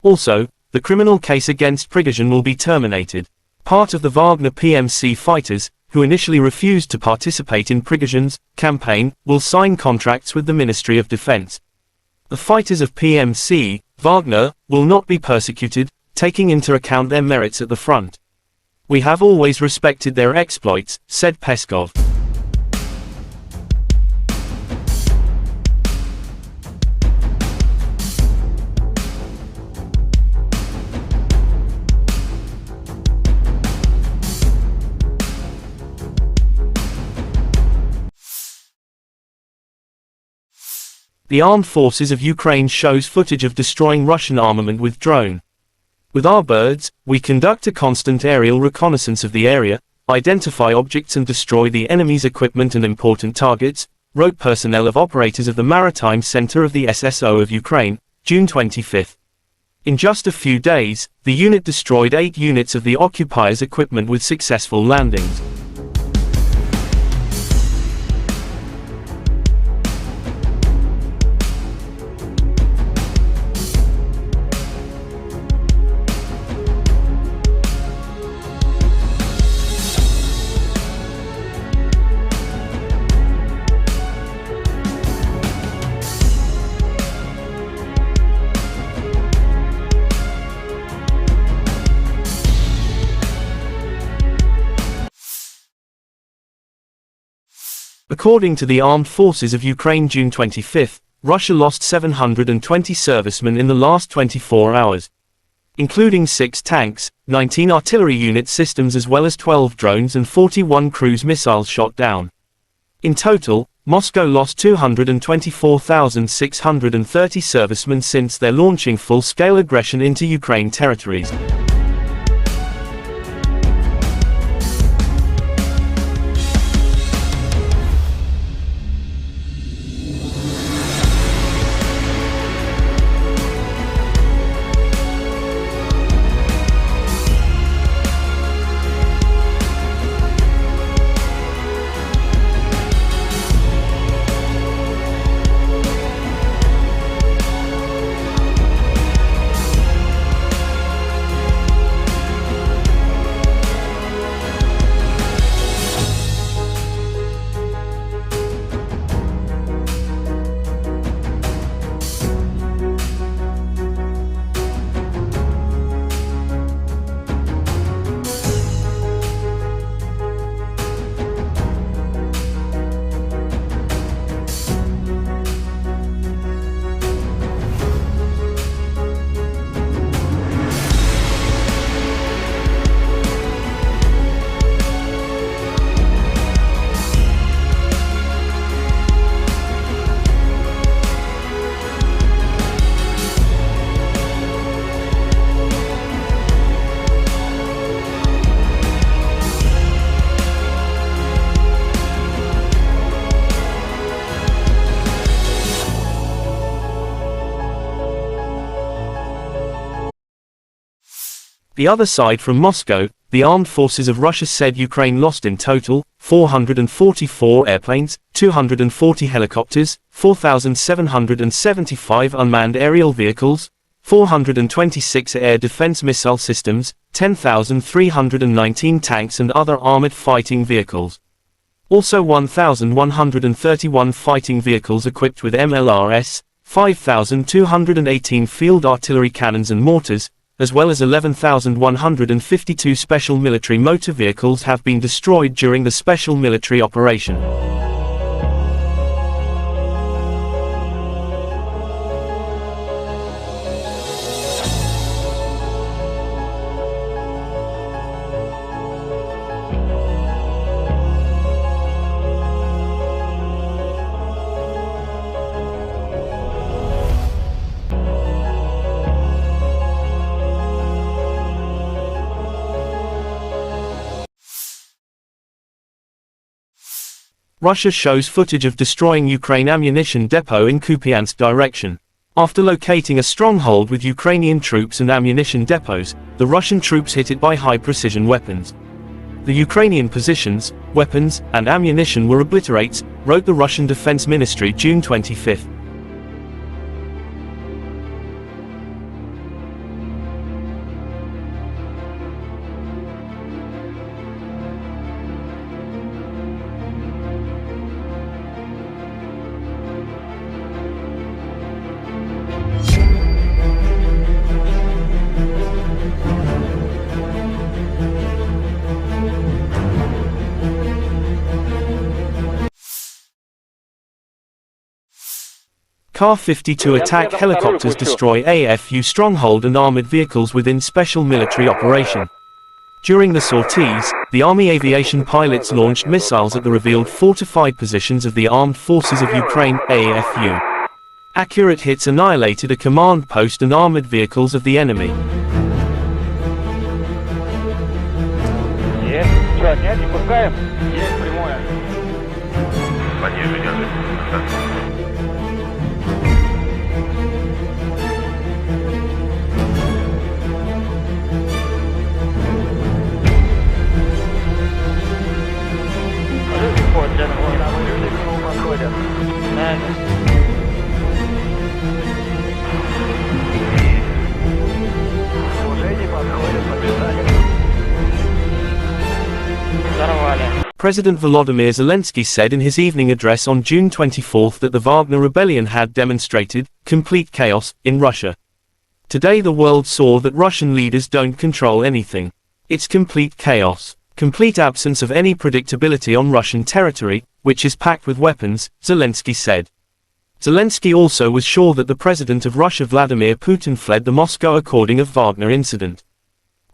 Speaker 1: Also, the criminal case against Prigozhin will be terminated. Part of the Wagner PMC fighters, who initially refused to participate in Prigozhin's campaign, will sign contracts with the Ministry of Defense. The fighters of PMC, Wagner, will not be persecuted, taking into account their merits at the front. We have always respected their exploits, said Peskov. The Armed Forces of Ukraine shows footage of destroying Russian armament with drone. With our birds, we conduct a constant aerial reconnaissance of the area, identify objects and destroy the enemy's equipment and important targets, wrote personnel of operators of the Maritime Center of the SSO of Ukraine, June 25. In just a few days, the unit destroyed 8 units of the occupiers' equipment with successful landings. According to the Armed Forces of Ukraine June 25, Russia lost 720 servicemen in the last 24 hours, including 6 tanks, 19 artillery unit systems as well as 12 drones and 41 cruise missiles shot down. In total, Moscow lost 224,630 servicemen since their launching full-scale aggression into Ukraine territories. The other side from Moscow, the armed forces of Russia said Ukraine lost in total 444 airplanes, 240 helicopters, 4,775 unmanned aerial vehicles, 426 air defense missile systems, 10,319 tanks and other armored fighting vehicles. Also 1,131 fighting vehicles equipped with MLRS, 5,218 field artillery cannons and mortars, as well as 11,152 special military motor vehicles have been destroyed during the special military operation. Russia shows footage of destroying Ukraine ammunition depot in Kupiansk direction. After locating a stronghold with Ukrainian troops and ammunition depots, the Russian troops hit it by high-precision weapons. The Ukrainian positions, weapons, and ammunition were obliterated, wrote the Russian Defense Ministry June 25. Ka-52 attack helicopters destroy AFU stronghold and armored vehicles within special military operation. During the sorties, the Army aviation pilots launched missiles at the revealed fortified positions of the Armed Forces of Ukraine, AFU. Accurate hits annihilated a command post and armored vehicles of the enemy.
Speaker 3: Есть. Что, нет, не пускаем? Есть прямое.
Speaker 4: Пониже держи.
Speaker 3: Report, gentlemen. Языковому подходят. Уже не подходят, побежали. Взорвали.
Speaker 1: President Volodymyr Zelensky said in his evening address on June 24 that the Wagner rebellion had demonstrated complete chaos in Russia. Today the world saw that Russian leaders don't control anything. It's complete chaos, complete absence of any predictability on Russian territory, which is packed with weapons, Zelensky said. Zelensky also was sure that the president of Russia Vladimir Putin fled the Moscow according of Wagner incident.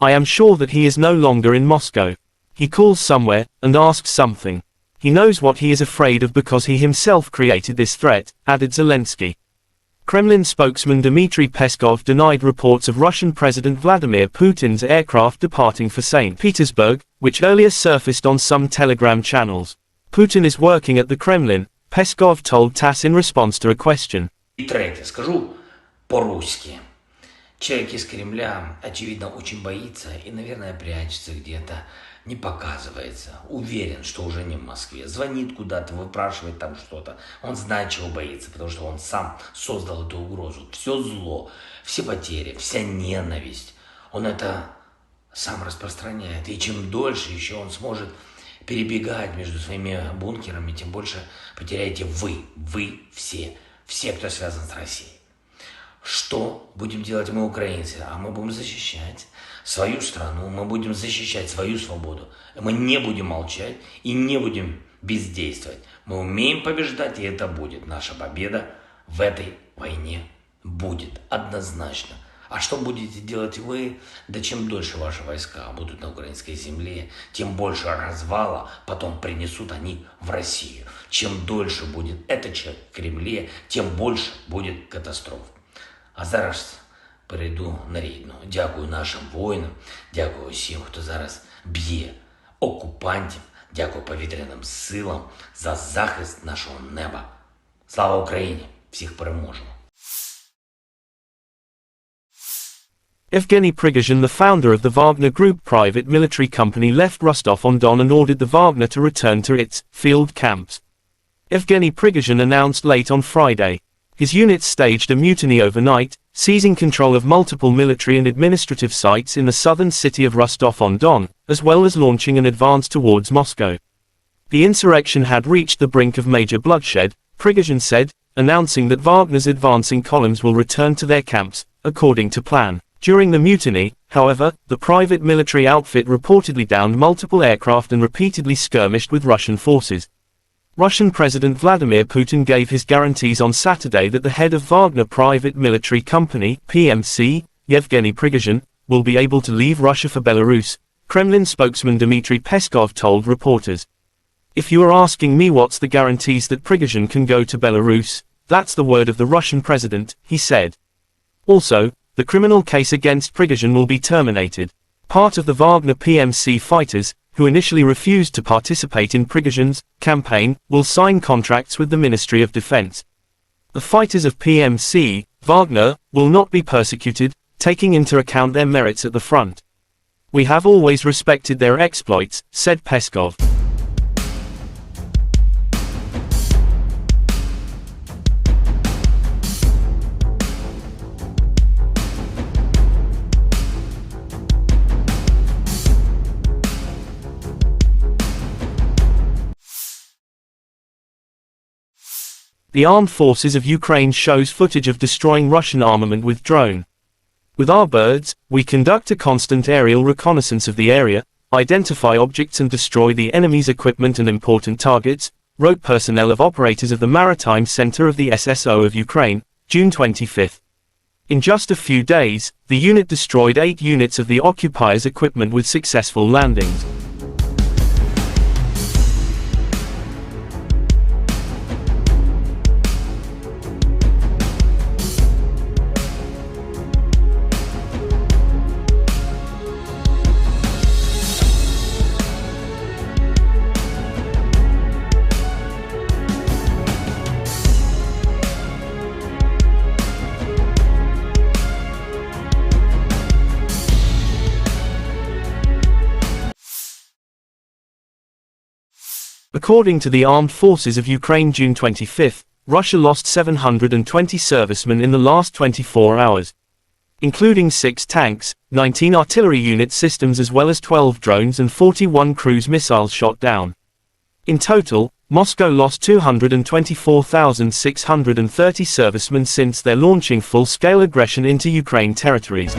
Speaker 1: I am sure that he is no longer in Moscow. He calls somewhere, and asks something. He knows what he is afraid of because he himself created this threat, added Zelensky. Kremlin spokesman Dmitry Peskov denied reports of Russian President Vladimir Putin's aircraft departing for St. Petersburg, which earlier surfaced on some Telegram channels. Putin is working at the Kremlin, Peskov told TASS in response to a question.
Speaker 2: И третье, скажу по-русски. Человек из Кремля, очевидно, очень боится и, наверное, прячется где-то, не показывается. Уверен, что уже не в Москве. Звонит куда-то, выпрашивает там что-то. Он знает, чего боится, потому что он сам создал эту угрозу. Все зло, все потери, вся ненависть. Он это сам распространяет. И чем дольше еще он сможет перебегать между своими бункерами, тем больше потеряете вы все, кто связан с Россией. Что будем делать мы, украинцы? А мы будем защищать свою страну, мы будем защищать свою свободу. Мы не будем молчать и не будем бездействовать. Мы умеем побеждать, и это будет. Наша победа в этой войне будет однозначно. А что будете делать вы? Да чем дольше ваши войска будут на украинской земле, тем больше развала потом принесут они в Россию. Чем дольше будет этот человек в Кремле, тем больше будет катастроф. А зараз перейду на рідну. Дякую нашим воїнам, дякую всім, хто зараз б'є окупантів, дякую повітряним силам за захист нашого неба. Слава Україні! Всіх переможемо!
Speaker 1: Evgeny Prigozhin, the founder of the Wagner Group private military company, left Rostov-on-Don and ordered the Wagner to return to its field camps. Evgeny Prigozhin announced late on Friday. His units staged a mutiny overnight, seizing control of multiple military and administrative sites in the southern city of Rostov-on-Don, as well as launching an advance towards Moscow. The insurrection had reached the brink of major bloodshed, Prigozhin said, announcing that Wagner's advancing columns will return to their camps, according to plan. During the mutiny, however, the private military outfit reportedly downed multiple aircraft and repeatedly skirmished with Russian forces. Russian President Vladimir Putin gave his guarantees on Saturday that the head of Wagner Private Military Company, PMC, Yevgeny Prigozhin, will be able to leave Russia for Belarus, Kremlin spokesman Dmitry Peskov told reporters. If you are asking me what's the guarantees that Prigozhin can go to Belarus, that's the word of the Russian president, he said. Also, the criminal case against Prigozhin will be terminated. Part of the Wagner PMC fighters, who initially refused to participate in Prigozhin's campaign, will sign contracts with the Ministry of Defense. The fighters of PMC, Wagner, will not be persecuted, taking into account their merits at the front. We have always respected their exploits, said Peskov. The armed forces of Ukraine shows footage of destroying Russian armament with drone. With our birds, we conduct a constant aerial reconnaissance of the area, identify objects and destroy the enemy's equipment and important targets, wrote personnel of operators of the Maritime Center of the SSO of Ukraine, June 25. In just a few days, the unit destroyed 8 units of the occupiers' equipment with successful landings. According to the Armed Forces of Ukraine June 25, Russia lost 720 servicemen in the last 24 hours, including 6 tanks, 19 artillery unit systems as well as 12 drones and 41 cruise missiles shot down. In total, Moscow lost 224,630 servicemen since their launching full-scale aggression into Ukraine territories.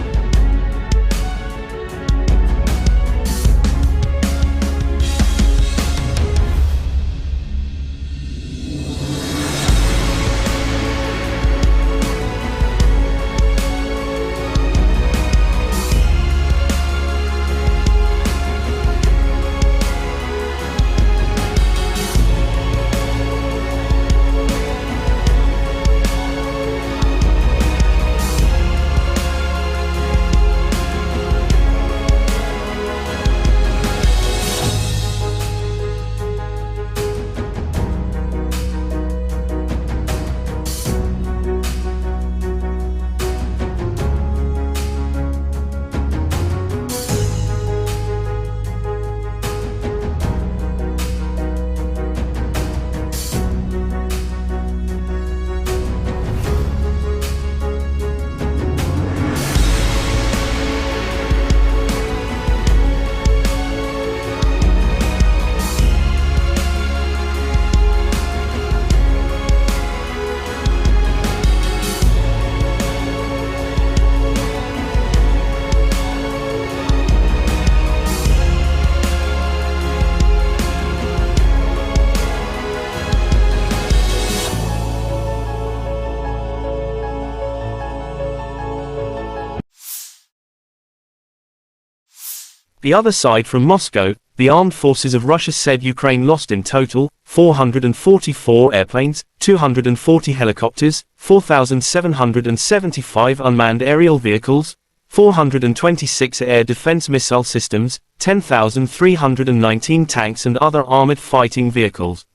Speaker 1: The other side from Moscow, the armed forces of Russia said Ukraine lost in total 444 airplanes, 240 helicopters, 4,775 unmanned aerial vehicles, 426 air defense missile systems, 10,319 tanks and other armored fighting vehicles.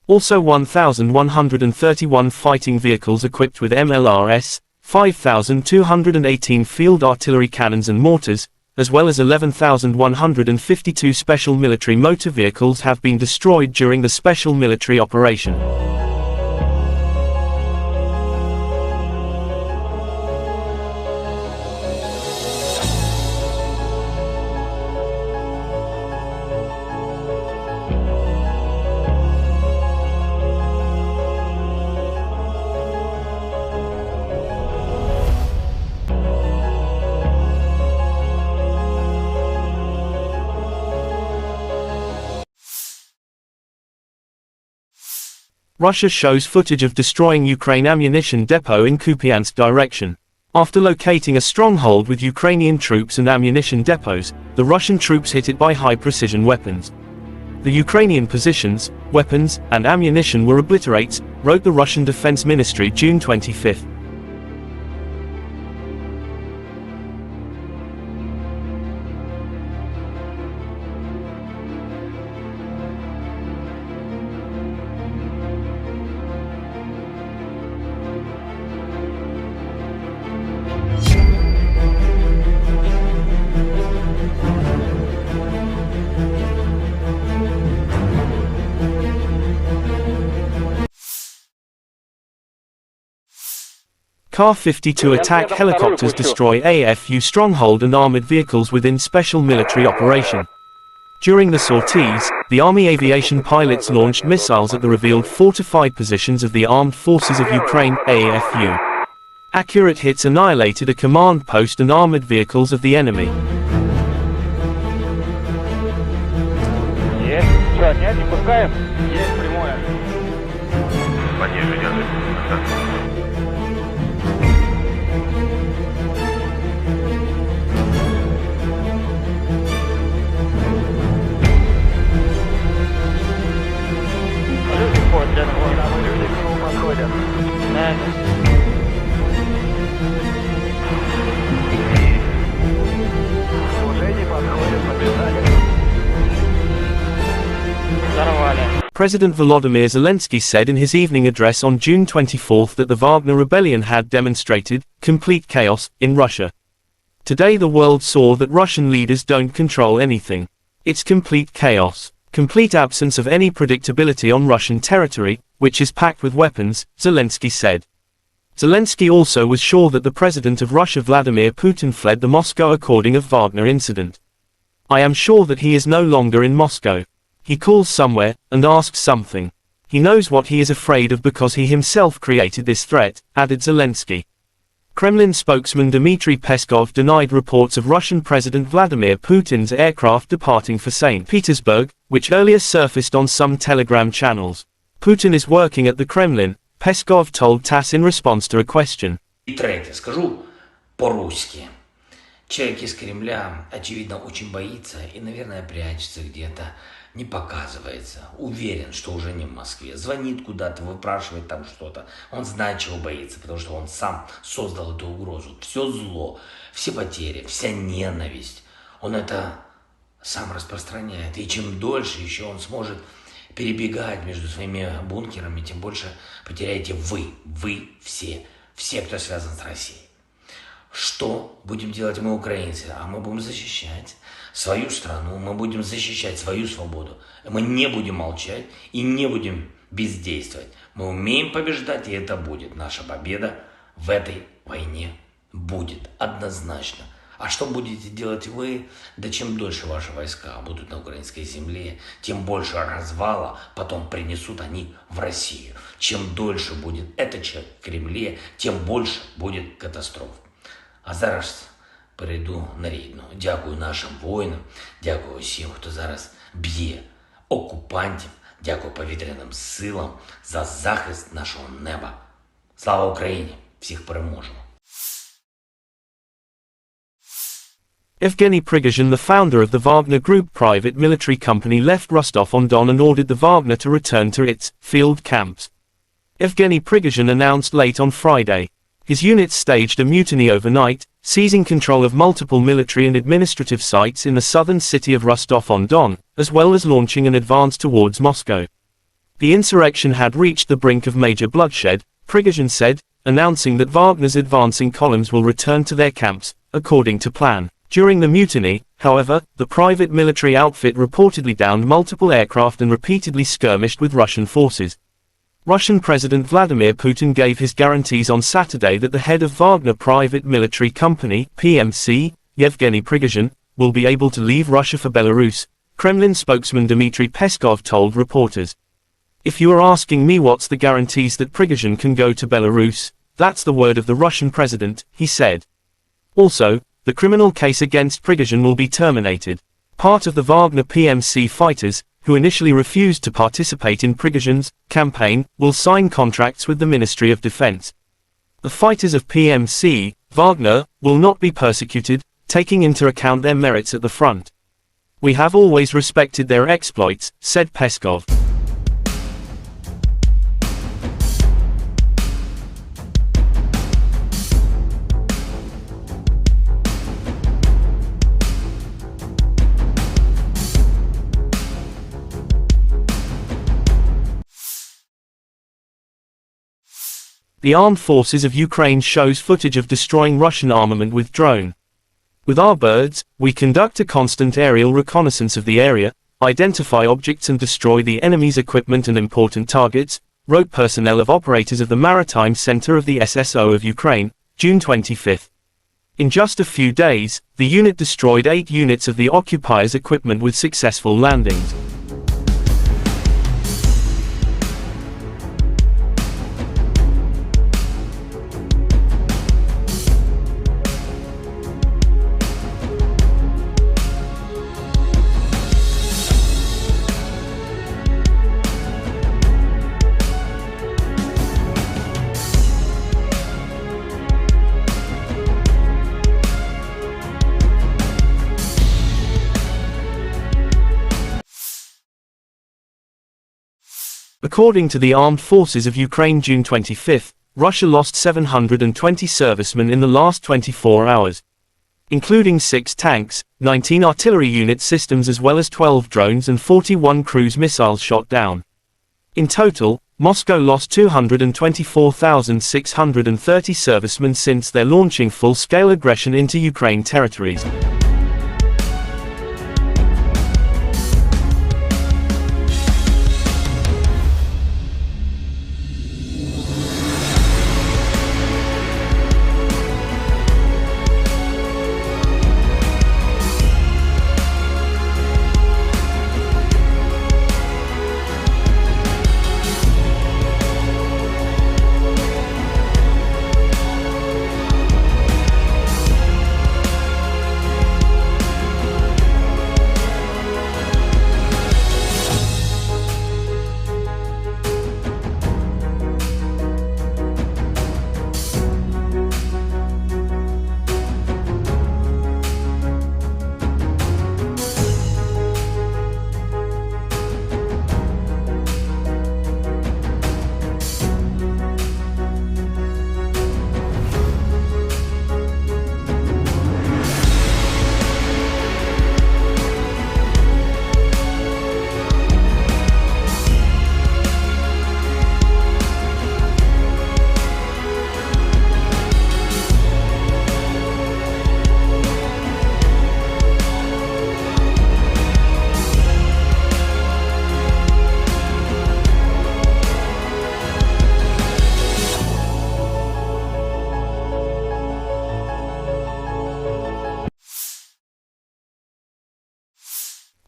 Speaker 1: Also 1,131 fighting vehicles equipped with MLRS, 5,218 field artillery cannons and mortars, as well as 11,152 special military motor vehicles have been destroyed during the special military operation. Russia shows footage of destroying Ukraine ammunition depot in Kupiansk direction. After locating a stronghold with Ukrainian troops and ammunition depots, the Russian troops hit it by high-precision weapons. The Ukrainian positions, weapons, and ammunition were obliterated, wrote the Russian Defense Ministry June 25. Ka-52 attack helicopters destroy AFU stronghold and armored vehicles within special military operation. During the sorties, the Army aviation pilots launched missiles at the revealed fortified positions of the Armed Forces of Ukraine, AFU. Accurate hits annihilated a command post and armored vehicles of the enemy.
Speaker 4: Пониже держи.
Speaker 1: President Volodymyr Zelensky said in his evening address on June 24 that the Wagner rebellion had demonstrated complete chaos in Russia. Today the world saw that Russian leaders don't control anything. It's complete chaos. complete absence of any predictability on Russian territory, which is packed with weapons, Zelensky said. Zelensky also was sure that the president of Russia Vladimir Putin fled the Moscow according of Wagner incident. I am sure that he is no longer in Moscow. He calls somewhere, and asks something. He knows what he is afraid of because he himself created this threat, added Zelensky. Kremlin spokesman Dmitry Peskov denied reports of Russian President Vladimir Putin's aircraft departing for St. Petersburg, which earlier surfaced on some Telegram channels. Putin is working at the Kremlin, Peskov told TASS in response to a question.
Speaker 2: И третье, скажу по-русски. Человек из Кремля, очевидно, очень боится и, наверное, прячется где-то, не показывается. Уверен, что уже не в Москве. Звонит куда-то, выпрашивает там что-то. Он знает, чего боится, потому что он сам создал эту угрозу. Все зло, все потери, вся ненависть. Он это сам распространяет. И чем дольше еще он сможет перебегать между своими бункерами, тем больше потеряете вы все, кто связан с Россией. Что будем делать мы, украинцы? А мы будем защищать свою страну, мы будем защищать свою свободу. Мы не будем молчать и не будем бездействовать. Мы умеем побеждать, и это будет. Наша победа в этой войне будет однозначно. А что будете делать вы? Да чем дольше ваши войска будут на украинской земле, тем больше развала потом принесут они в Россию. Чем дольше будет этот человек в Кремле, тем больше будет катастроф. А зараз перейду на рідну. Дякую нашим воїнам, дякую всім, хто зараз б'є окупантів, дякую повітряним силам за захист нашого неба. Слава Україні! Всіх переможемо!
Speaker 1: Evgeny Prigozhin, the founder of the Wagner Group private military company, left Rostov-on-Don and ordered the Wagner to return to its field camps. Evgeny Prigozhin announced late on Friday. His units staged a mutiny overnight, seizing control of multiple military and administrative sites in the southern city of Rostov-on-Don, as well as launching an advance towards Moscow. The insurrection had reached the brink of major bloodshed, Prigozhin said, announcing that Wagner's advancing columns will return to their camps, according to plan. During the mutiny, however, the private military outfit reportedly downed multiple aircraft and repeatedly skirmished with Russian forces. Russian President Vladimir Putin gave his guarantees on Saturday that the head of Wagner Private Military Company, PMC, Yevgeny Prigozhin, will be able to leave Russia for Belarus, Kremlin spokesman Dmitry Peskov told reporters. If you are asking me what's the guarantees that Prigozhin can go to Belarus, that's the word of the Russian president, he said. Also, the criminal case against Prigozhin will be terminated. Part of the Wagner PMC fighters, who initially refused to participate in Prigozhin's campaign, will sign contracts with the Ministry of Defense. The fighters of PMC, Wagner, will not be persecuted, taking into account their merits at the front. We have always respected their exploits, said Peskov. The Armed Forces of Ukraine shows footage of destroying Russian armament with drone. With our birds, we conduct a constant aerial reconnaissance of the area, identify objects and destroy the enemy's equipment and important targets, wrote personnel of operators of the Maritime Center of the SSO of Ukraine, June 25. In just a few days, the unit destroyed 8 units of the occupiers' equipment with successful landings. According to the Armed Forces of Ukraine June 25, Russia lost 720 servicemen in the last 24 hours. Including 6 tanks, 19 artillery unit systems as well as 12 drones and 41 cruise missiles shot down. In total, Moscow lost 224,630 servicemen since their launching full-scale aggression into Ukraine territories.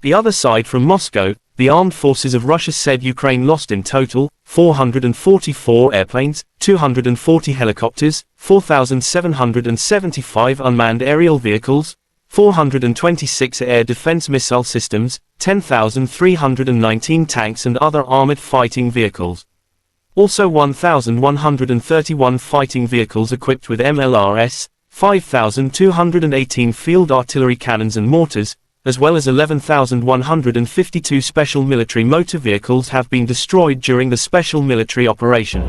Speaker 1: The other side from Moscow, the armed forces of Russia said Ukraine lost in total 444 airplanes, 240 helicopters, 4,775 unmanned aerial vehicles, 426 air defense missile systems, 10,319 tanks and other armored fighting vehicles. Also 1,131 fighting vehicles equipped with MLRS, 5,218 field artillery cannons and mortars, as well as 11,152 special military motor vehicles have been destroyed during the special military operation.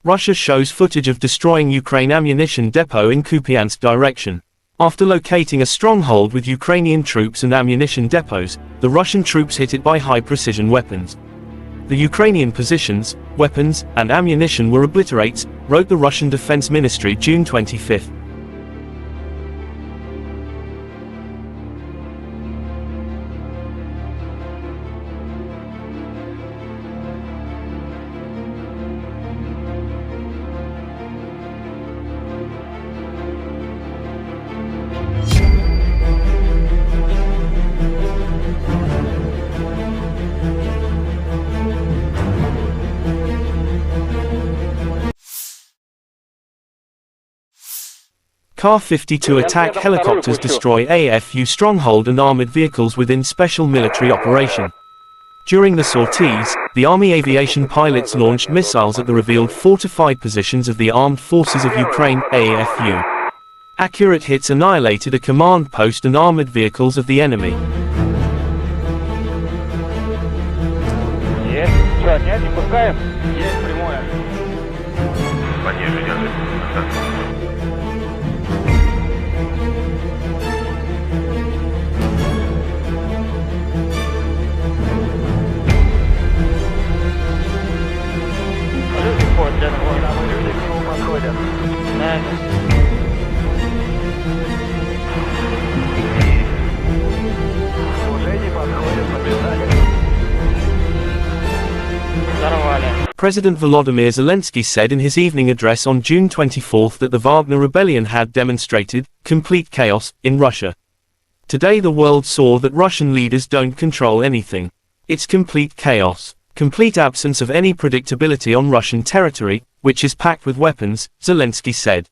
Speaker 1: Russia shows footage of destroying Ukraine ammunition depot in Kupiansk direction. After locating a stronghold with Ukrainian troops and ammunition depots, the Russian troops hit it by high-precision weapons. The Ukrainian positions, weapons, and ammunition were obliterated, wrote the Russian Defense Ministry June 25. Ka-52 attack helicopters destroy AFU stronghold and armored vehicles within special military operation. During the sorties, the Army aviation pilots launched missiles at the revealed fortified positions of the Armed Forces of Ukraine, AFU. Accurate hits annihilated a command post and armored vehicles of the enemy.
Speaker 3: Есть. Что, нет, не пускаем? Есть прямое.
Speaker 4: Пониже держи.
Speaker 1: President Volodymyr Zelensky said in his evening address on June 24 that the Wagner rebellion had demonstrated complete chaos in Russia. Today the world saw that Russian leaders don't control anything. It's complete chaos, complete absence of any predictability on Russian territory, which is packed with weapons, Zelensky said.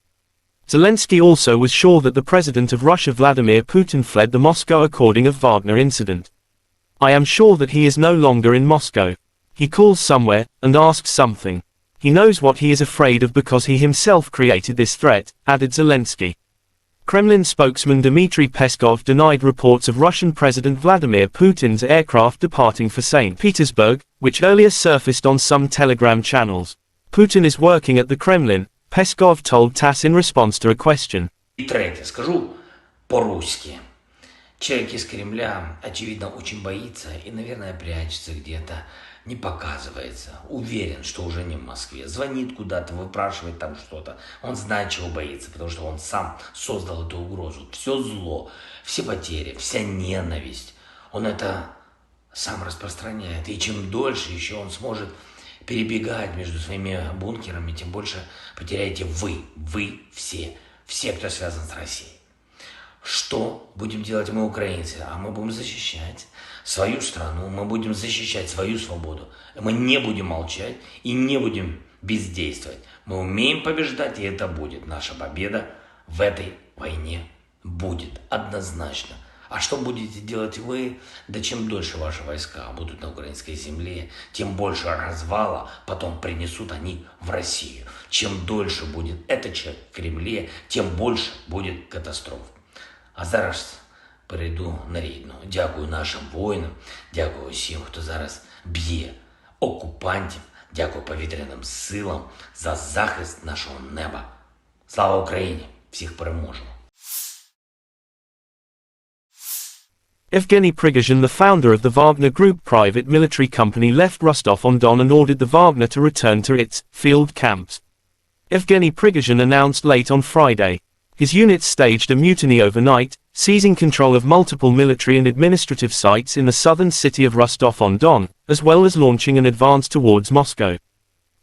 Speaker 1: Zelensky also was sure that the President of Russia Vladimir Putin fled the Moscow according of Wagner incident. I am sure that he is no longer in Moscow. He calls somewhere, and asks something. He knows what he is afraid of because he himself created this threat, added Zelensky. Kremlin spokesman Dmitry Peskov denied reports of Russian President Vladimir Putin's aircraft departing for St. Petersburg, which earlier surfaced on some Telegram channels. Putin is working at the Kremlin, Peskov told TASS in response to a question.
Speaker 2: И третье, скажу по-русски. Человек из Кремля, очевидно, очень боится и, наверное, прячется где-то, не показывается. Уверен, что уже не в Москве. Звонит куда-то, выпрашивает там что-то. Он знает, чего боится, потому что он сам создал эту угрозу. Все зло, все потери, вся ненависть. Он это сам распространяет. И чем дольше еще он сможет перебегать между своими бункерами, тем больше потеряете вы все, кто связан с Россией. Что будем делать мы, украинцы? А мы будем защищать свою страну, мы будем защищать свою свободу. Мы не будем молчать и не будем бездействовать. Мы умеем побеждать, и это будет. Наша победа в этой войне будет однозначно. А что будете делать вы? Да чем дольше ваши войска будут на украинской земле, тем больше развала потом принесут они в Россию. Чем дольше будет этот человек в Кремле, тем больше будет катастроф. А зараз перейду на рідну. Дякую нашим воїнам, дякую всім, хто зараз б'є окупантів, дякую повітряним силам за захист нашого неба. Слава Україні! Всіх переможемо!
Speaker 1: Evgeny Prigozhin, the founder of the Wagner Group private military company, left Rostov-on-Don and ordered the Wagner to return to its field camps. Evgeny Prigozhin announced late on Friday. His units staged a mutiny overnight, seizing control of multiple military and administrative sites in the southern city of Rostov-on-Don, as well as launching an advance towards Moscow.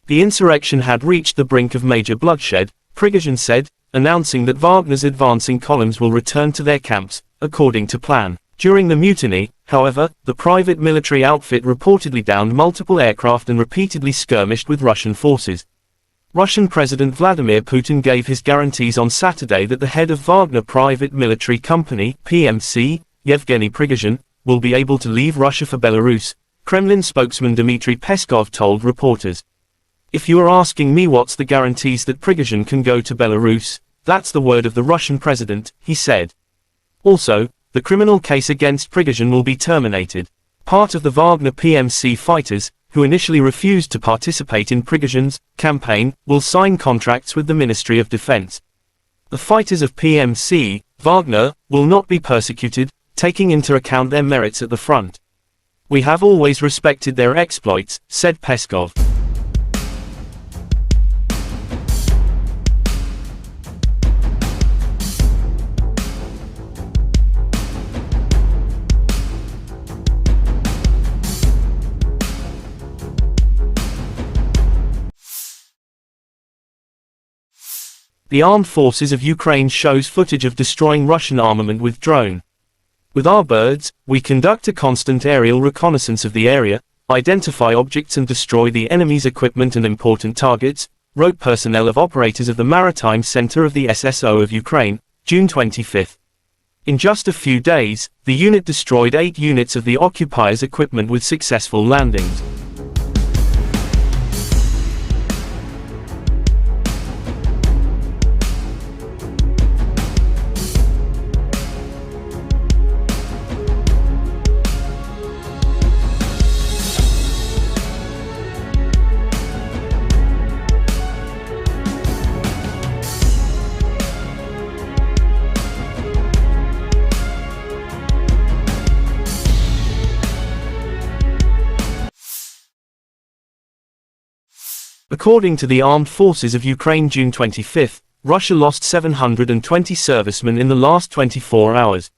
Speaker 1: The insurrection had reached the brink of major bloodshed, Prigozhin said, announcing that Wagner's advancing columns will return to their camps, according to plan. During the mutiny, however, the private military outfit reportedly downed multiple aircraft and repeatedly skirmished with Russian forces. Russian President Vladimir Putin gave his guarantees on Saturday that the head of Wagner Private Military Company, PMC, Yevgeny Prigozhin, will be able to leave Russia for Belarus, Kremlin spokesman Dmitry Peskov told reporters. "If you are asking me what's the guarantees that Prigozhin can go to Belarus, that's the word of the Russian president," he said. Also, the criminal case against Prigozhin will be terminated. Part of the Wagner PMC fighters, who initially refused to participate in Prigozhin's campaign, will sign contracts with the Ministry of Defense. The fighters of PMC, Wagner, will not be persecuted, taking into account their merits at the front. "We have always respected their exploits," said Peskov. The Armed Forces of Ukraine shows footage of destroying Russian armament with drone. "With our birds, we conduct a constant aerial reconnaissance of the area, identify objects and destroy the enemy's equipment and important targets," wrote personnel of operators of the Maritime Center of the SSO of Ukraine, June 25. In just a few days, the unit destroyed 8 units of the occupiers' equipment with successful landings. According to the Armed Forces of Ukraine, June 25, Russia lost 720 servicemen in the last 24 hours,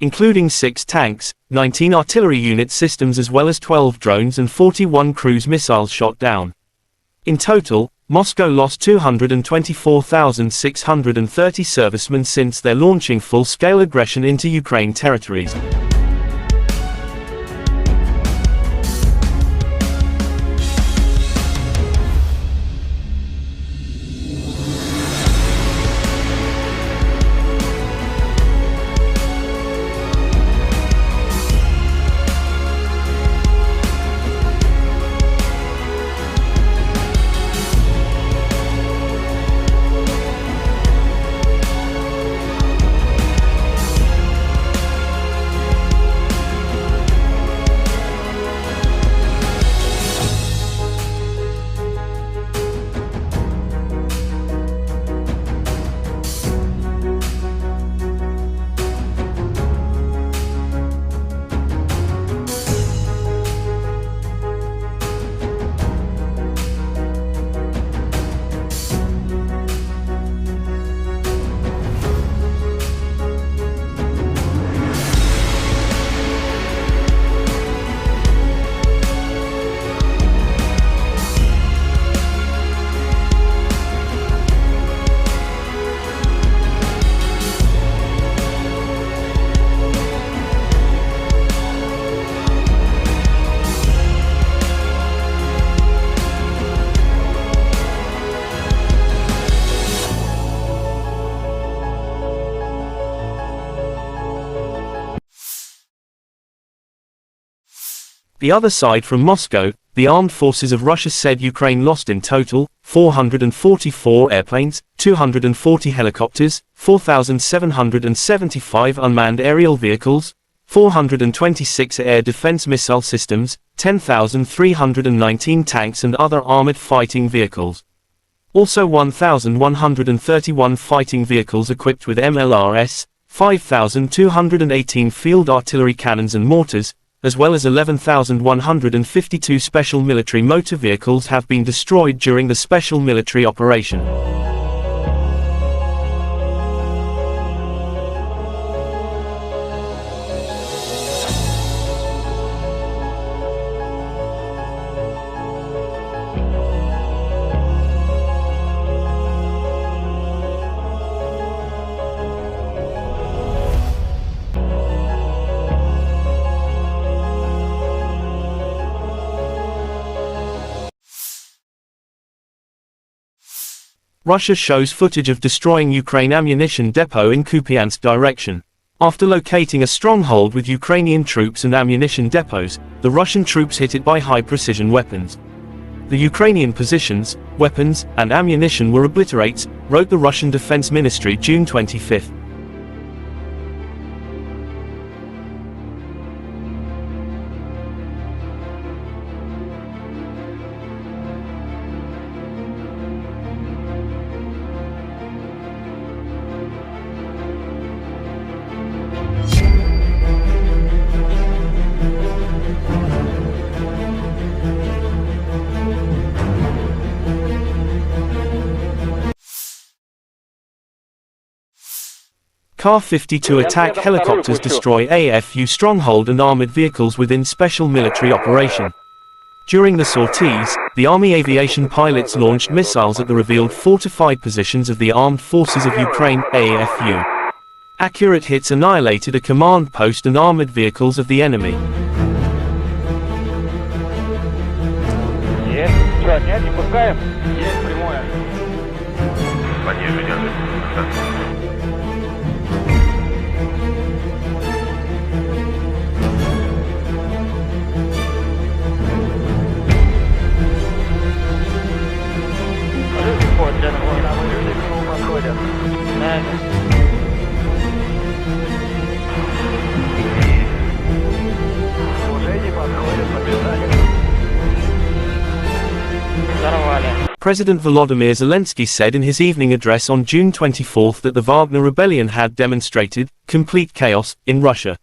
Speaker 1: including 6 tanks, 19 artillery unit systems as well as 12 drones and 41 cruise missiles shot down. In total, Moscow lost 224,630 servicemen since their launching full-scale aggression into Ukraine territories. The other side from Moscow, the armed forces of Russia said Ukraine lost in total 444 airplanes, 240 helicopters, 4,775 unmanned aerial vehicles, 426 air defense missile systems, 10,319 tanks and other armored fighting vehicles. Also 1,131 fighting vehicles equipped with MLRS, 5,218 field artillery cannons and mortars, as well as 11,152 special military motor vehicles have been destroyed during the special military operation. Russia shows footage of destroying Ukraine ammunition depot in Kupiansk direction. After locating a stronghold with Ukrainian troops and ammunition depots, the Russian troops hit it by high-precision weapons. The Ukrainian positions, weapons, and ammunition were obliterated, wrote the Russian Defense Ministry June 25. Ka-52 attack helicopters destroy AFU stronghold and armored vehicles within special military operation. During the sorties, the Army aviation pilots launched missiles at the revealed fortified positions of the Armed Forces of Ukraine, AFU. Accurate hits annihilated a command post and armored vehicles of the enemy.
Speaker 4: Понижение ожидается.
Speaker 1: President Volodymyr Zelensky said in his evening address on June 24 that the Wagner rebellion had demonstrated complete chaos in Russia.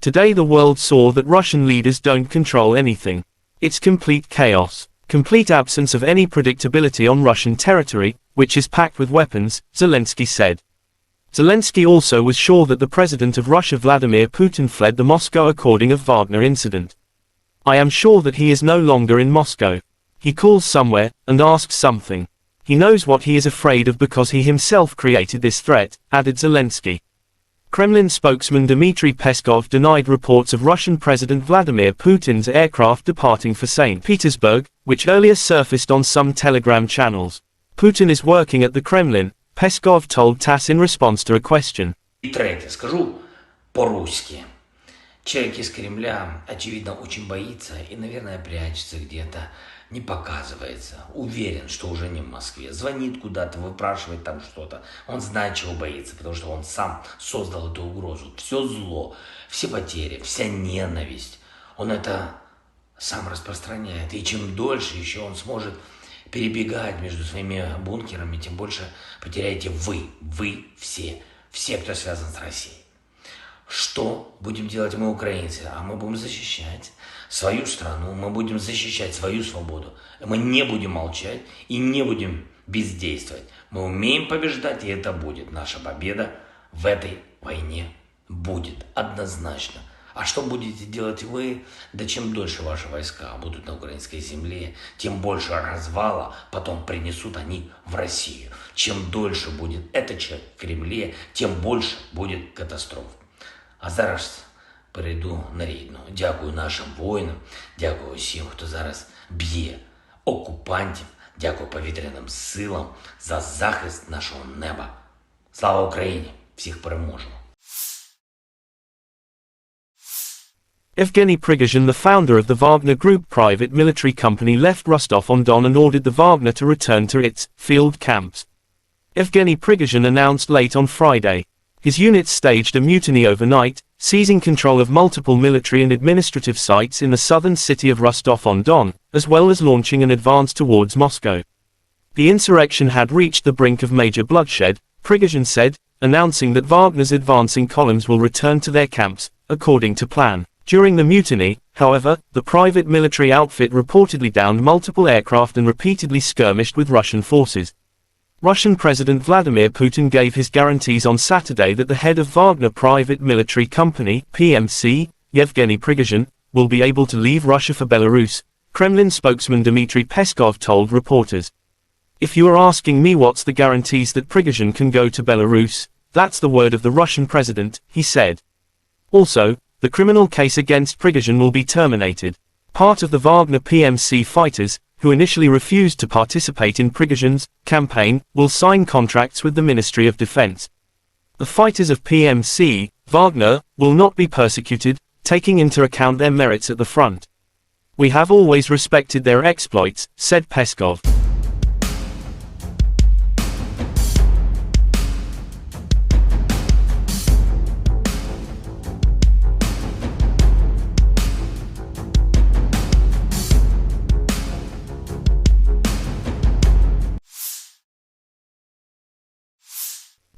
Speaker 1: Today the world saw that Russian leaders don't control anything. It's complete chaos, complete absence of any predictability on Russian territory, which is packed with weapons, Zelensky said. Zelensky also was sure that the president of Russia Vladimir Putin fled the Moscow according of Wagner incident. I am sure that he is no longer in Moscow. He calls somewhere, and asks something. He knows what he is afraid of because he himself created this threat, added Zelensky. Kremlin spokesman Dmitry Peskov denied reports of Russian President Vladimir Putin's aircraft departing for St. Petersburg, which earlier surfaced on some Telegram channels. Putin is working at the Kremlin, Peskov told TASS in response to a question.
Speaker 2: И третье, скажу по-русски. Человек из Кремля, очевидно, очень боится и, наверное, прячется где-то, не показывается. Уверен, что уже не в Москве. Звонит куда-то, выпрашивает там что-то. Он знает, чего боится, потому что он сам создал эту угрозу. Все зло, все потери, вся ненависть. Он это сам распространяет. И чем дольше еще он сможет перебегать между своими бункерами, тем больше потеряете вы все, кто связан с Россией. Что будем делать мы, украинцы? А мы будем защищать свою страну, мы будем защищать свою свободу. Мы не будем молчать и не будем бездействовать. Мы умеем побеждать, и это будет. Наша победа в этой войне будет однозначно. А что будете делать вы? Да чем дольше ваши войска будут на украинской земле, тем больше развала потом принесут они в Россию. Чем дольше будет этот человек в Кремле, тем больше будет катастроф. А зараз перейду на рідну. Дякую нашим воїнам, дякую всім, хто зараз б'є окупантів, дякую повітряним силам за захист нашого неба. Слава Україні! Всіх переможемо!
Speaker 1: Evgeny Prigozhin, the founder of the Wagner Group private military company, left Rostov-on-Don and ordered the Wagner to return to its field camps. Evgeny Prigozhin announced late on Friday. His units staged a mutiny overnight, seizing control of multiple military and administrative sites in the southern city of Rostov-on-Don, as well as launching an advance towards Moscow. The insurrection had reached the brink of major bloodshed, Prigozhin said, announcing that Wagner's advancing columns will return to their camps, according to plan. During the mutiny, however, the private military outfit reportedly downed multiple aircraft and repeatedly skirmished with Russian forces. Russian President Vladimir Putin gave his guarantees on Saturday that the head of Wagner Private Military Company, PMC, Yevgeny Prigozhin, will be able to leave Russia for Belarus, Kremlin spokesman Dmitry Peskov told reporters. "If you are asking me what's the guarantees that Prigozhin can go to Belarus, that's the word of the Russian president," he said. Also, the criminal case against Prigozhin will be terminated. Part of the Wagner PMC fighters, who initially refused to participate in Prigozhin's campaign, will sign contracts with the Ministry of Defense. The fighters of PMC, Wagner, will not be persecuted, taking into account their merits at the front. "We have always respected their exploits," said Peskov.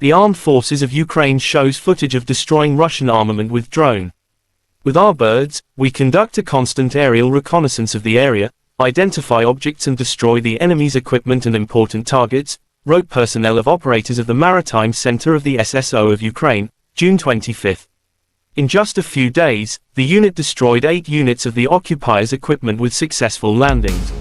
Speaker 1: The Armed Forces of Ukraine shows footage of destroying Russian armament with drone. "With our birds, we conduct a constant aerial reconnaissance of the area, identify objects and destroy the enemy's equipment and important targets," wrote personnel of operators of the Maritime Center of the SSO of Ukraine, June 25. In just a few days, the unit destroyed 8 units of the occupiers' equipment with successful landings.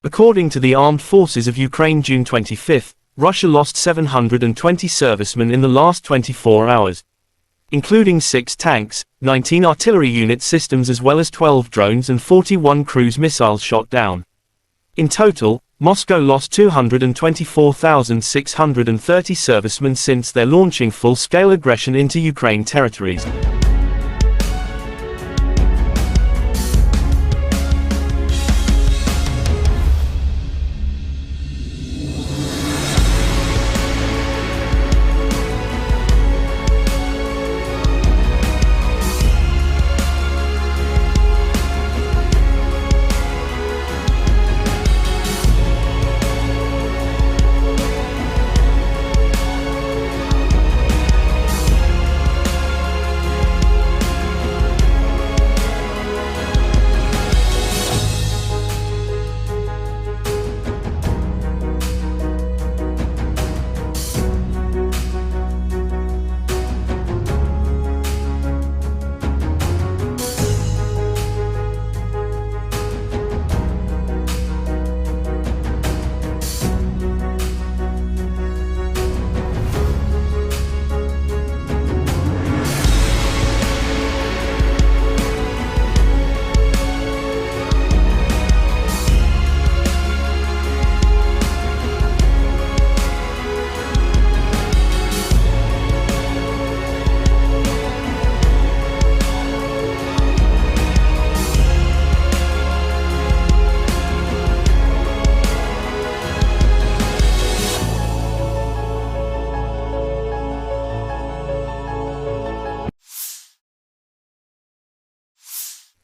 Speaker 1: According to the Armed Forces of Ukraine June 25, Russia lost 720 servicemen in the last 24 hours. Including 6 tanks, 19 artillery unit systems as well as 12 drones and 41 cruise missiles shot down. In total, Moscow lost 224,630 servicemen since their launching full-scale aggression into Ukraine territories.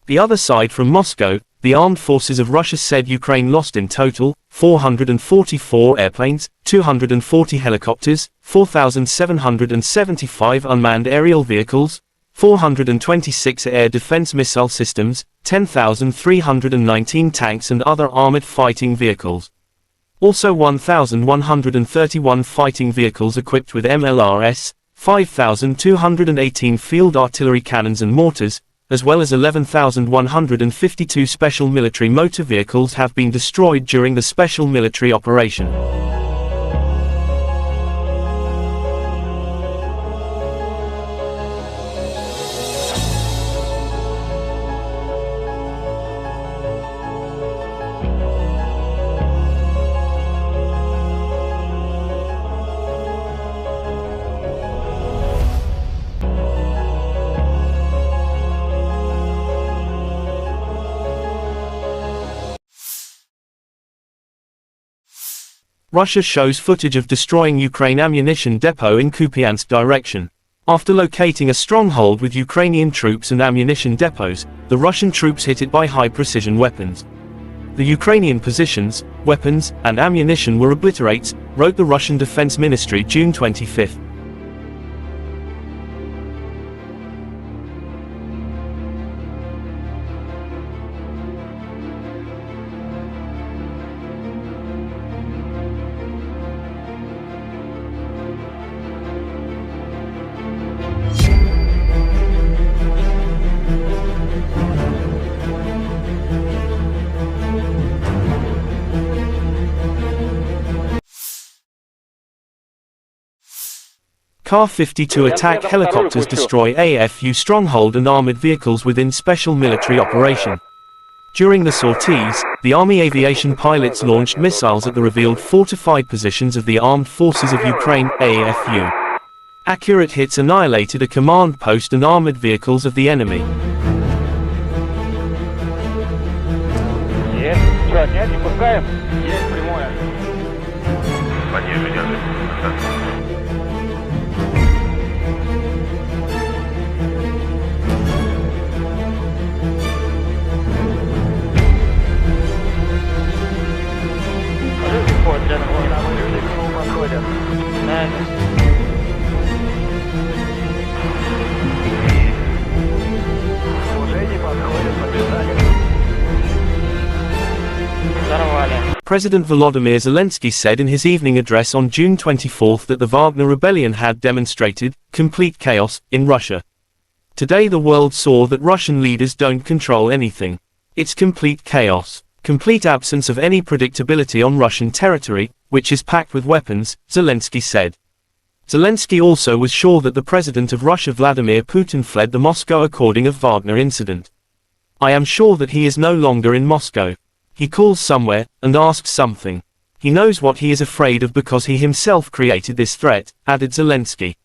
Speaker 1: The other side from Moscow, the armed forces of Russia said Ukraine lost in total 444 airplanes, 240 helicopters, 4,775 unmanned aerial vehicles, 426 air defense missile systems, 10,319 tanks and other armored fighting vehicles. Also 1,131 fighting vehicles equipped with MLRS, 5,218 field artillery cannons and mortars, as well as 11,152 special military motor vehicles have been destroyed during the special military operation. Russia shows footage of destroying Ukraine ammunition depot in Kupiansk direction. After locating a stronghold with Ukrainian troops and ammunition depots, the Russian troops hit it by high-precision weapons. The Ukrainian positions, weapons, and ammunition were obliterated, wrote the Russian Defense Ministry June 25. Ka-52 attack helicopters destroy AFU stronghold and armored vehicles within special military operation. During the sorties, the Army aviation pilots launched missiles at the revealed fortified positions of the Armed Forces of Ukraine, AFU. Accurate hits annihilated a command post and armored vehicles of the enemy.
Speaker 3: Есть. Что, отнять не пускаем? Есть прямое.
Speaker 4: Поддерживайте.
Speaker 3: Подходят. Уже не подходят, побежали. Взорвали.
Speaker 1: President Volodymyr Zelensky said in his evening address on June 24 that the Wagner rebellion had demonstrated complete chaos in Russia. Today the world saw that Russian leaders don't control anything. It's complete chaos. Complete absence of any predictability on Russian territory, which is packed with weapons, Zelensky said. Zelensky also was sure that the President of Russia Vladimir Putin fled the Moscow according of Wagner incident. I am sure that he is no longer in Moscow. He calls somewhere, and asks something. He knows what he is afraid of because he himself created this threat, added Zelensky.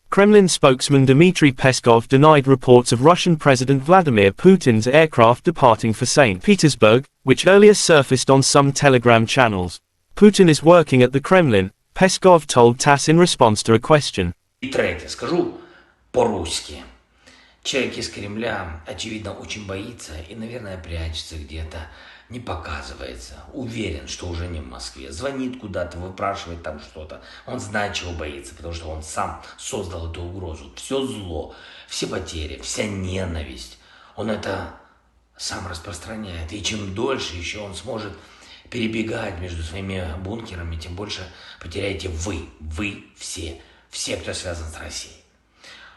Speaker 1: Kremlin spokesman Dmitry Peskov denied reports of Russian President Vladimir Putin's aircraft departing for St. Petersburg, which earlier surfaced on some Telegram channels. Putin is working at the Kremlin, Peskov told TASS in response to a question.
Speaker 2: И третье, скажу по-русски. Человек из Кремля, очевидно, очень боится и, наверное, прячется где-то, не показывается. Уверен, что уже не в Москве. Звонит куда-то, выпрашивает там что-то. Он знает, чего боится, потому что он сам создал эту угрозу. Все зло, все потери, вся ненависть. Он это сам распространяет. И чем дольше еще он сможет перебегать между своими бункерами, тем больше потеряете вы все, кто связан с Россией.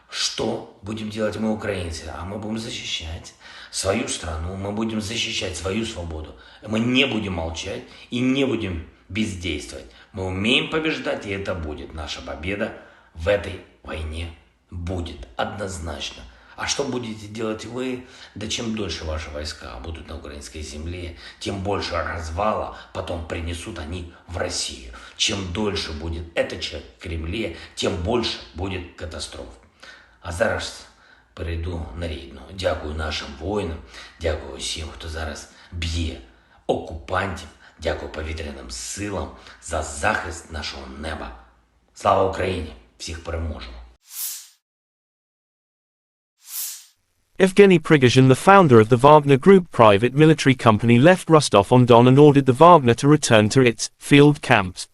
Speaker 2: Что будем делать мы, украинцы? А мы будем защищать свою страну, мы будем защищать свою свободу. Мы не будем молчать и не будем бездействовать. Мы умеем побеждать, и это будет. Наша победа в этой войне будет однозначно. А что будете делать вы? Да чем дольше ваши войска будут на украинской земле, тем больше развала потом принесут они в Россию. Чем дольше будет этот человек в Кремле, тем больше будет катастроф. А зараз перейду на рідну. Дякую нашим воїнам, дякую всім, хто зараз б'є окупантів, дякую повітряним силам за захист нашого неба. Слава Україні! Всіх переможемо!
Speaker 1: Evgeny Prigozhin, the founder of the Wagner Group private military company, left Rostov-on-Don and ordered the Wagner to return to its field camps.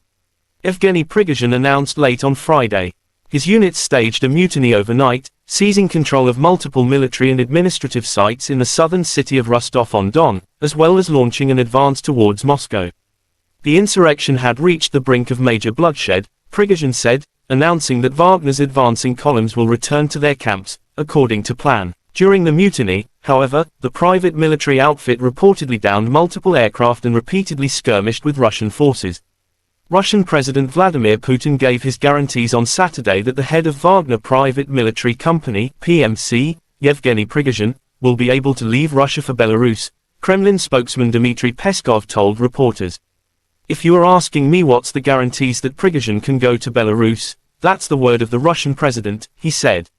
Speaker 1: Evgeny Prigozhin announced late on Friday. His units staged a mutiny overnight, seizing control of multiple military and administrative sites in the southern city of Rostov-on-Don, as well as launching an advance towards Moscow. The insurrection had reached the brink of major bloodshed, Prigozhin said, announcing that Wagner's advancing columns will return to their camps, according to plan. During the mutiny, however, the private military outfit reportedly downed multiple aircraft and repeatedly skirmished with Russian forces. Russian President Vladimir Putin gave his guarantees on Saturday that the head of Wagner Private Military Company, PMC, Yevgeny Prigozhin, will be able to leave Russia for Belarus, Kremlin spokesman Dmitry Peskov told reporters. If you are asking me what's the guarantees that Prigozhin can go to Belarus, that's the word of the Russian president, he said.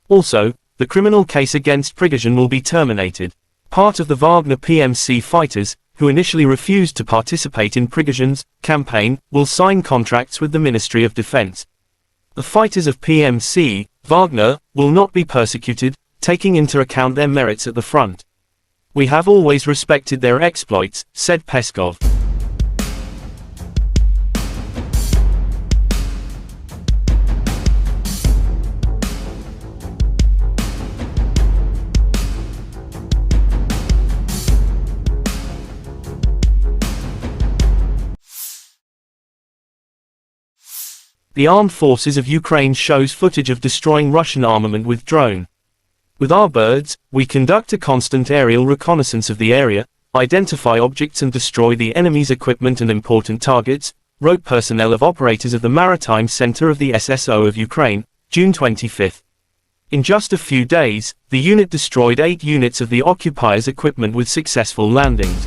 Speaker 1: Also, the criminal case against Prigozhin will be terminated. Part of the Wagner PMC fighters, who initially refused to participate in Prigozhin's campaign, will sign contracts with the Ministry of Defense. The fighters of PMC, Wagner, will not be persecuted, taking into account their merits at the front. We have always respected their exploits, said Peskov. The Armed Forces of Ukraine shows footage of destroying Russian armament with drone. With our birds, we conduct a constant aerial reconnaissance of the area, identify objects and destroy the enemy's equipment and important targets, wrote personnel of operators of the Maritime Center of the SSO of Ukraine, June 25. In just a few days, the unit destroyed 8 units of the occupiers' equipment with successful landings.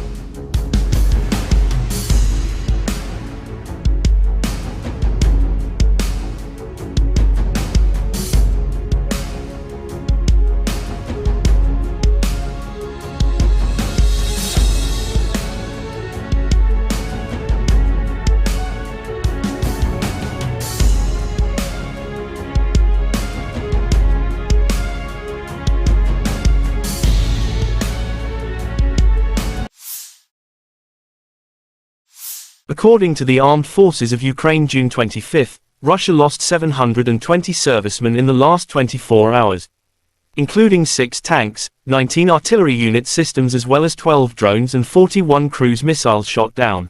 Speaker 1: According to the Armed Forces of Ukraine June 25, Russia lost 720 servicemen in the last 24 hours. Including 6 tanks, 19 artillery unit systems as well as 12 drones and 41 cruise missiles shot down.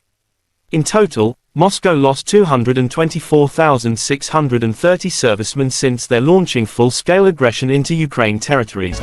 Speaker 1: In total, Moscow lost 224,630 servicemen since their launching full-scale aggression into Ukraine territories.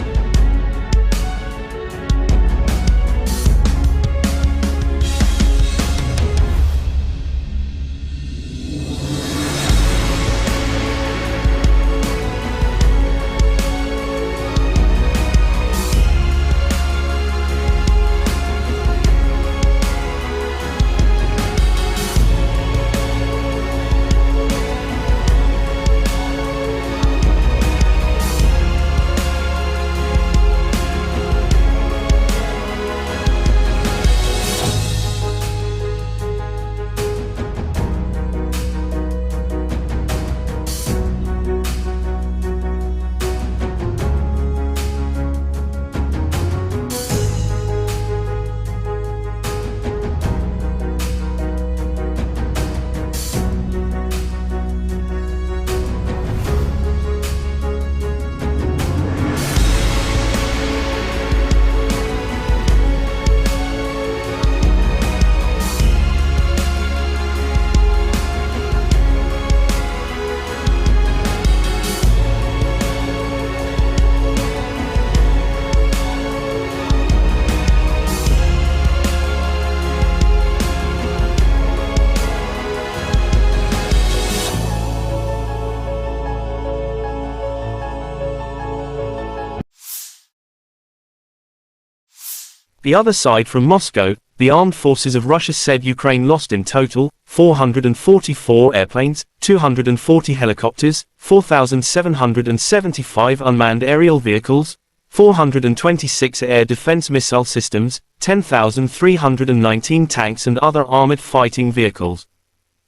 Speaker 1: The other side from Moscow, the armed forces of Russia said Ukraine lost in total 444 airplanes, 240 helicopters, 4,775 unmanned aerial vehicles, 426 air defense missile systems, 10,319 tanks and other armored fighting vehicles.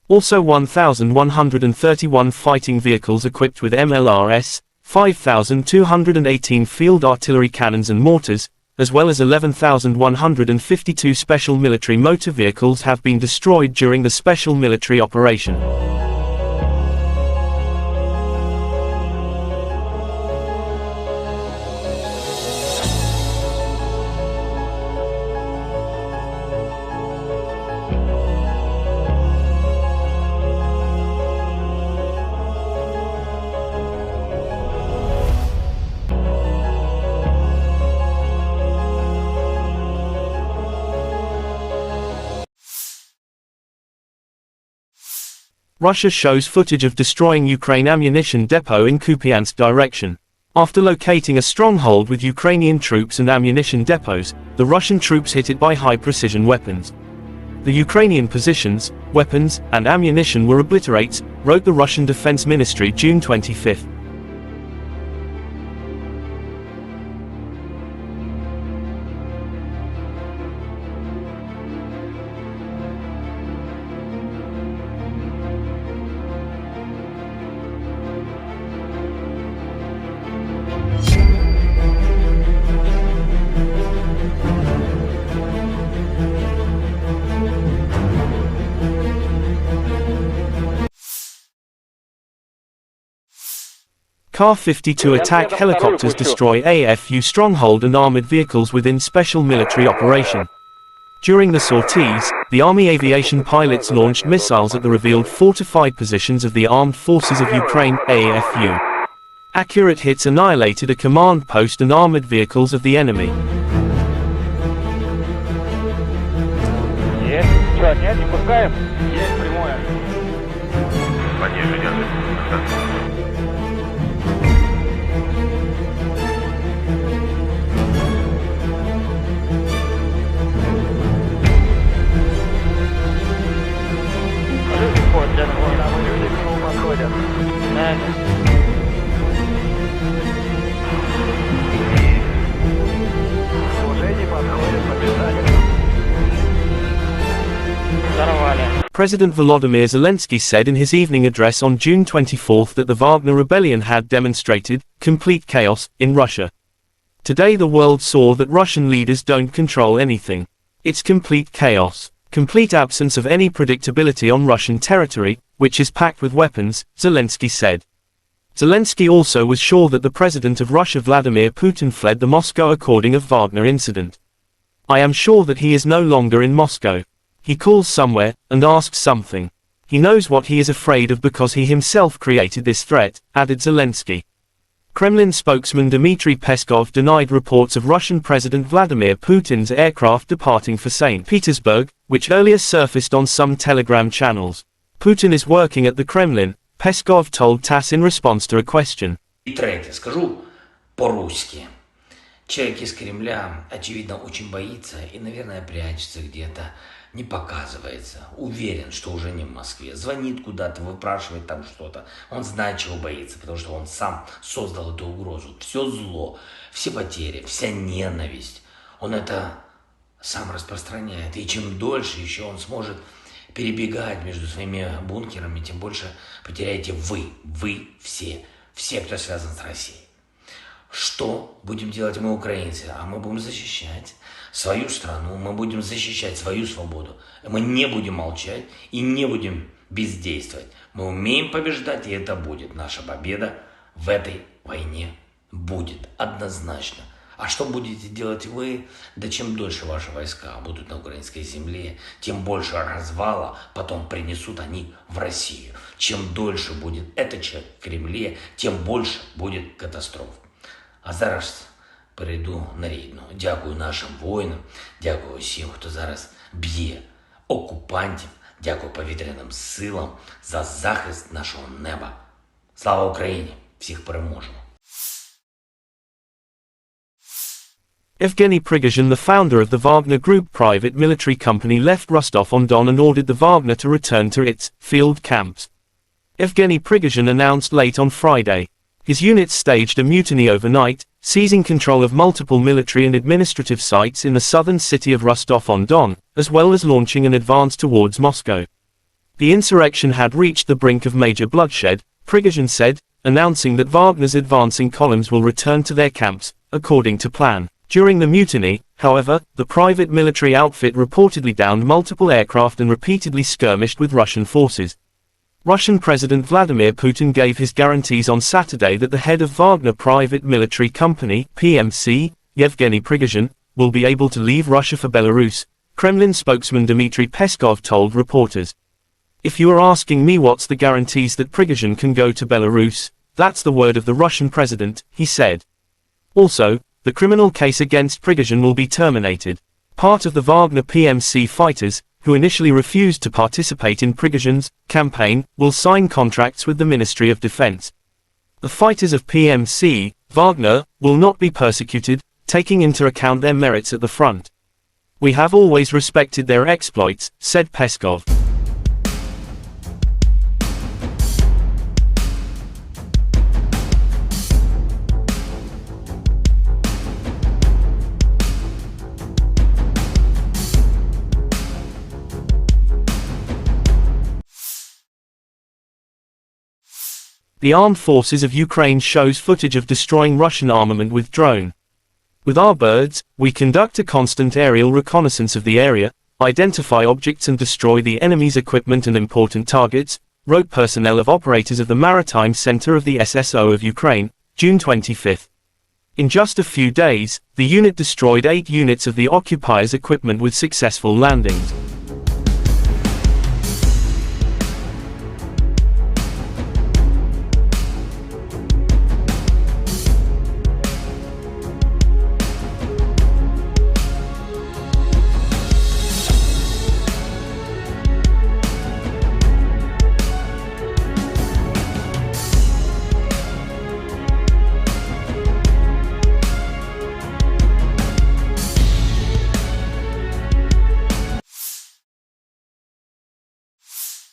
Speaker 1: Also 1,131 fighting vehicles equipped with MLRS, 5,218 field artillery cannons and mortars, as well as 11,152 special military motor vehicles have been destroyed during the special military operation. Russia shows footage of destroying Ukraine ammunition depot in Kupiansk direction. After locating a stronghold with Ukrainian troops and ammunition depots, the Russian troops hit it by high-precision weapons. The Ukrainian positions, weapons, and ammunition were obliterated, wrote the Russian Defense Ministry June 25. Ka-52 attack helicopters destroy AFU stronghold and armored vehicles within special military operation. During the sorties, the Army aviation pilots launched missiles at the revealed fortified positions of the Armed Forces of Ukraine, AFU. Accurate hits annihilated a command post and armored vehicles of the enemy.
Speaker 3: Есть. Что, нет, не пускаем? Есть прямое.
Speaker 4: Пониже держи.
Speaker 3: Подходят. Уже не подходят, побежали.
Speaker 1: President Volodymyr Zelensky said in his evening address on June 24 that the Wagner rebellion had demonstrated complete chaos in Russia. Today the world saw that Russian leaders don't control anything. It's complete chaos, complete absence of any predictability on Russian territory, which is packed with weapons, Zelensky said. Zelensky also was sure that the president of Russia Vladimir Putin fled the Moscow according of Wagner incident. I am sure that he is no longer in Moscow. He calls somewhere, and asks something. He knows what he is afraid of because he himself created this threat, added Zelensky. Kremlin spokesman Dmitry Peskov denied reports of Russian President Vladimir Putin's aircraft departing for St. Petersburg, which earlier surfaced on some Telegram channels. Putin is working at the Kremlin, Peskov told TASS in response to a question.
Speaker 2: И третье, скажу по-русски. Человек из Кремля, очевидно, очень боится и, наверное, прячется где-то, не показывается. Уверен, что уже не в Москве. Звонит куда-то, выпрашивает там что-то. Он знает, чего боится, потому что он сам создал эту угрозу. Все зло, все потери, вся ненависть. Он это сам распространяет. И чем дольше еще он сможет перебегать между своими бункерами, тем больше потеряете вы все, кто связан с Россией. Что будем делать мы, украинцы? А мы будем защищать свою страну, мы будем защищать свою свободу. Мы не будем молчать и не будем бездействовать. Мы умеем побеждать, и это будет. Наша победа в этой войне будет однозначно. А что будете делать вы? Да чем дольше ваши войска будут на украинской земле, тем больше развала потом принесут они в Россию. Чем дольше будет этот человек в Кремле, тем больше будет катастроф. А зараз перейду на рідну. Дякую нашим воїнам, дякую всім, хто зараз б'є окупантів, дякую повітряним силам за захист нашого неба. Слава Україні! Всіх переможемо!
Speaker 1: Evgeny Prigozhin, the founder of the Wagner Group private military company, left Rostov-on-Don and ordered the Wagner to return to its field camps. Evgeny Prigozhin announced late on Friday. His units staged a mutiny overnight, seizing control of multiple military and administrative sites in the southern city of Rostov-on-Don, as well as launching an advance towards Moscow. The insurrection had reached the brink of major bloodshed, Prigozhin said, announcing that Wagner's advancing columns will return to their camps, according to plan. During the mutiny, however, the private military outfit reportedly downed multiple aircraft and repeatedly skirmished with Russian forces. Russian President Vladimir Putin gave his guarantees on Saturday that the head of Wagner Private Military Company, PMC, Yevgeny Prigozhin, will be able to leave Russia for Belarus, Kremlin spokesman Dmitry Peskov told reporters. If you are asking me what's the guarantees that Prigozhin can go to Belarus, that's the word of the Russian president, he said. Also, the criminal case against Prigozhin will be terminated. Part of the Wagner PMC fighters, who initially refused to participate in Prigozhin's campaign, will sign contracts with the Ministry of Defense. The fighters of PMC, Wagner, will not be persecuted, taking into account their merits at the front. We have always respected their exploits, said Peskov. The Armed Forces of Ukraine shows footage of destroying Russian armament with drone. With our birds, we conduct a constant aerial reconnaissance of the area, identify objects and destroy the enemy's equipment and important targets, wrote personnel of operators of the Maritime Center of the SSO of Ukraine, June 25. In just a few days, the unit destroyed 8 units of the occupiers' equipment with successful landings.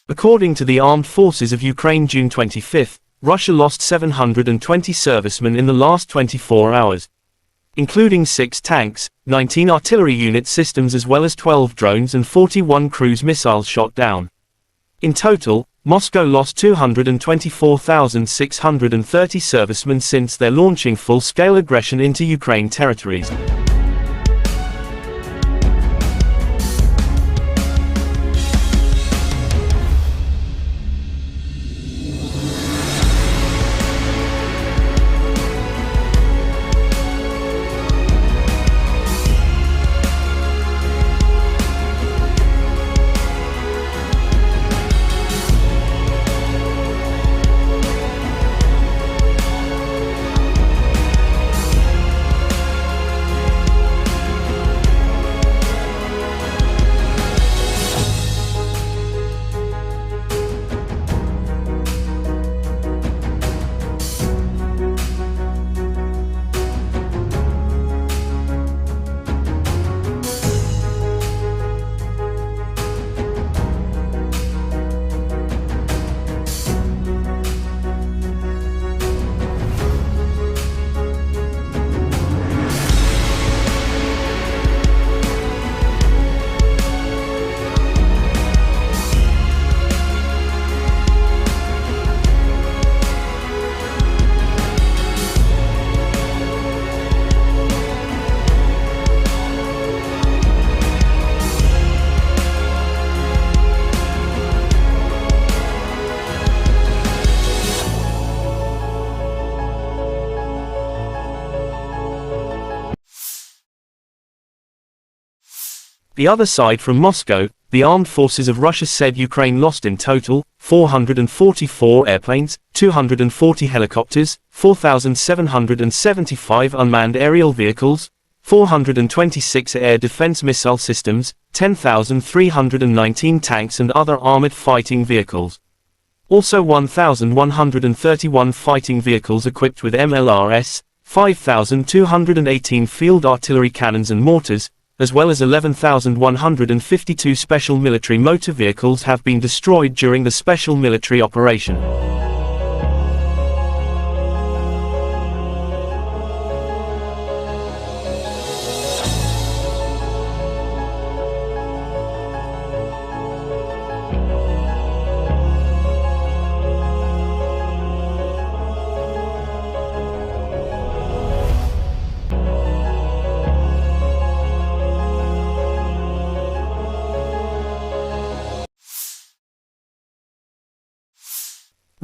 Speaker 1: According to the Armed Forces of Ukraine June 25, Russia lost 720 servicemen in the last 24 hours, including 6 tanks, 19 artillery unit systems as well as 12 drones and 41 cruise missiles shot down. In total, Moscow lost 224,630 servicemen since their launching full-scale aggression into Ukraine territories. The other side from Moscow, the armed forces of Russia said Ukraine lost in total 444 airplanes, 240 helicopters, 4,775 unmanned aerial vehicles, 426 air defense missile systems, 10,319 tanks and other armored fighting vehicles. Also 1,131 fighting vehicles equipped with MLRS, 5,218 field artillery cannons and mortars, as well as 11,152 special military motor vehicles have been destroyed during the special military operation.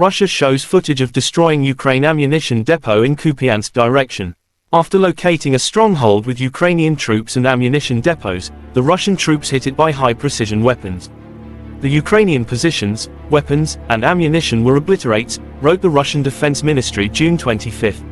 Speaker 1: Russia shows footage of destroying Ukraine ammunition depot in Kupiansk direction. After locating a stronghold with Ukrainian troops and ammunition depots, the Russian troops hit it by high-precision weapons. The Ukrainian positions, weapons, and ammunition were obliterated, wrote the Russian Defense Ministry June 25.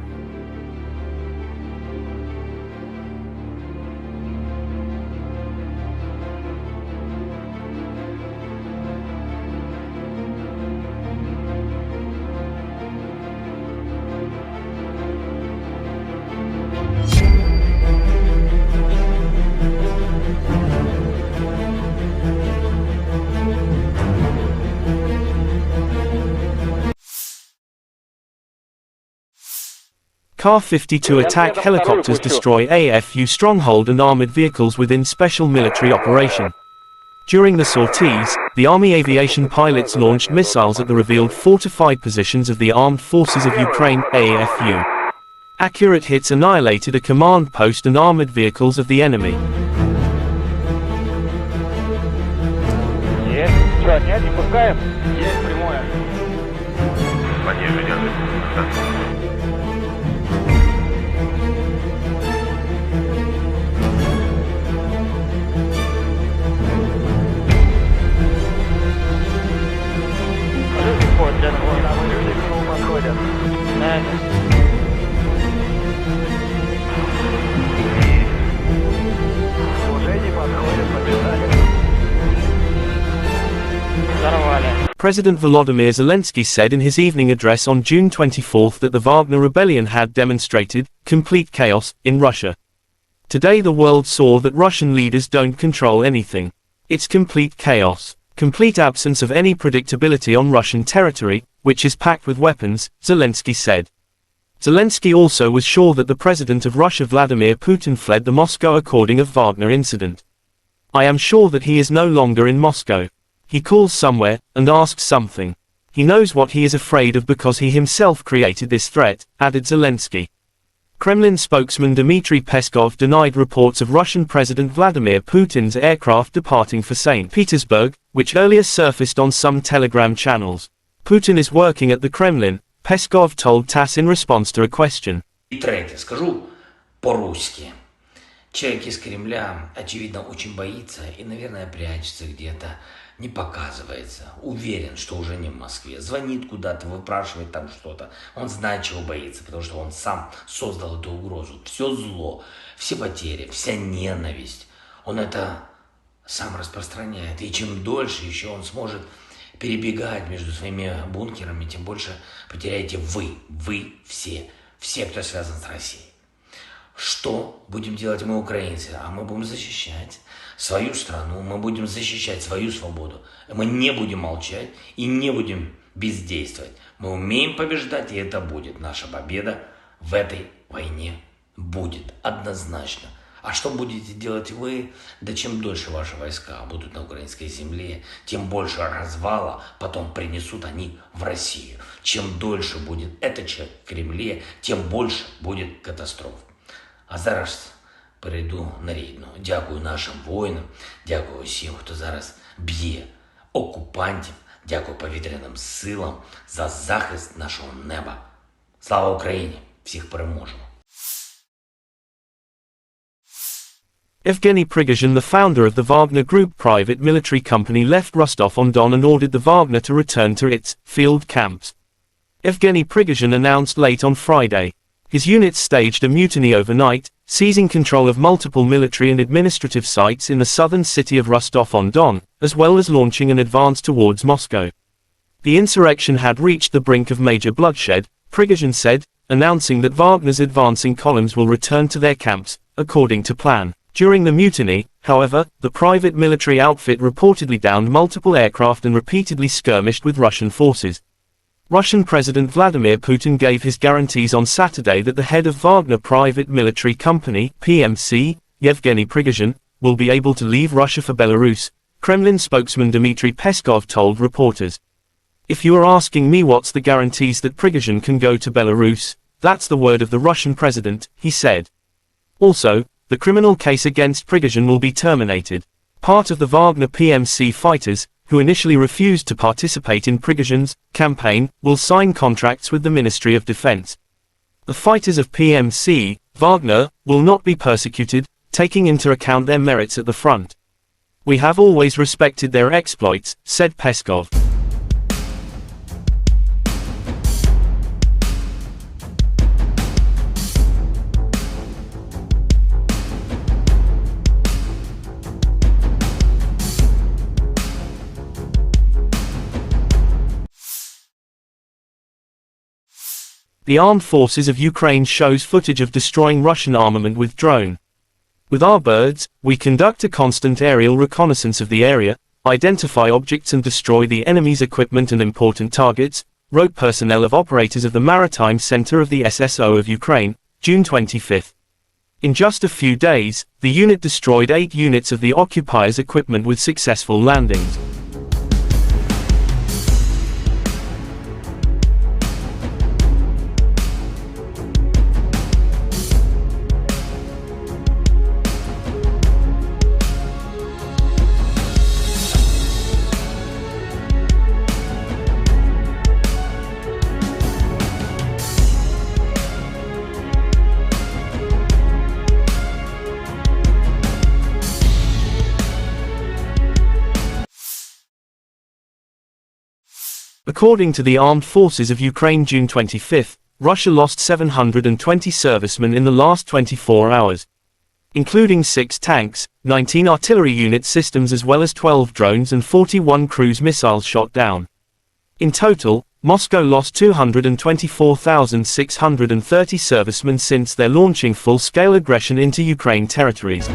Speaker 1: Ka-52 attack helicopters destroy AFU stronghold and armored vehicles within special military operation. During the sorties, the Army aviation pilots launched missiles at the revealed fortified positions of the Armed Forces of Ukraine, AFU. Accurate hits annihilated a command post and armored vehicles of the enemy.
Speaker 3: Есть. Что, нет, не пускаем? Есть прямое.
Speaker 4: Пониже держи.
Speaker 3: Report, gentlemen. Оперативному подходят. Уже не подходят, побежали. Взорвали.
Speaker 1: President Volodymyr Zelensky said in his evening address on June 24 that the Wagner rebellion had demonstrated complete chaos in Russia. Today the world saw that Russian leaders don't control anything. It's complete chaos, complete absence of any predictability on Russian territory, which is packed with weapons, Zelensky said. Zelensky also was sure that the president of Russia Vladimir Putin fled the Moscow according of Wagner incident. I am sure that he is no longer in Moscow. He calls somewhere, and asks something. He knows what he is afraid of because he himself created this threat, added Zelensky. Kremlin spokesman Dmitry Peskov denied reports of Russian President Vladimir Putin's aircraft departing for St. Petersburg, which earlier surfaced on some Telegram channels. Putin is working at the Kremlin, Peskov told TASS in response to a question.
Speaker 2: И третье, скажу по-русски. Человек из Кремля, очевидно, очень боится и, наверное, прячется где-то, не показывается. Уверен, что уже не в Москве. Звонит куда-то, выпрашивает там что-то. Он знает, чего боится, потому что он сам создал эту угрозу. Все зло, все потери, вся ненависть. Он это сам распространяет. И чем дольше еще он сможет перебегать между своими бункерами, тем больше потеряете вы все, кто связан с Россией. Что будем делать мы, украинцы? А мы будем защищать свою страну, мы будем защищать свою свободу. Мы не будем молчать и не будем бездействовать. Мы умеем побеждать, и это будет. Наша победа в этой войне будет однозначно. А что будете делать вы? Да чем дольше ваши войска будут на украинской земле, тем больше развала потом принесут они в Россию. Чем дольше будет этот человек в Кремле, тем больше будет катастроф. А зараз перейду на рідну. Дякую нашим воїнам, дякую всім, хто зараз б'є окупантів, дякую повітряним силам за захист нашого неба. Слава Україні! Всіх переможемо!
Speaker 1: Evgeny Prigozhin, the founder of the Wagner Group private military company, left Rostov-on-Don and ordered the Wagner to return to its field camps. Evgeny Prigozhin announced late on Friday. His units staged a mutiny overnight, seizing control of multiple military and administrative sites in the southern city of Rostov-on-Don, as well as launching an advance towards Moscow. The insurrection had reached the brink of major bloodshed, Prigozhin said, announcing that Wagner's advancing columns will return to their camps, according to plan. During the mutiny, however, the private military outfit reportedly downed multiple aircraft and repeatedly skirmished with Russian forces. Russian President Vladimir Putin gave his guarantees on Saturday that the head of Wagner Private Military Company, PMC, Yevgeny Prigozhin, will be able to leave Russia for Belarus, Kremlin spokesman Dmitry Peskov told reporters. If you are asking me what's the guarantees that Prigozhin can go to Belarus, that's the word of the Russian president, he said. Also, the criminal case against Prigozhin will be terminated. Part of the Wagner PMC fighters, who initially refused to participate in Prigozhin's campaign, will sign contracts with the Ministry of Defense. The fighters of PMC, Wagner, will not be persecuted, taking into account their merits at the front. We have always respected their exploits, said Peskov. The Armed Forces of Ukraine shows footage of destroying Russian armament with drone. With our birds, we conduct a constant aerial reconnaissance of the area, identify objects and destroy the enemy's equipment and important targets, wrote personnel of operators of the Maritime Center of the SSO of Ukraine, June 25. In just a few days, the unit destroyed 8 units of the occupiers' equipment with successful landings. According to the Armed Forces of Ukraine June 25, Russia lost 720 servicemen in the last 24 hours, including 6 tanks, 19 artillery unit systems as well as 12 drones and 41 cruise missiles shot down. In total, Moscow lost 224,630 servicemen since their launching full-scale aggression into Ukraine territories.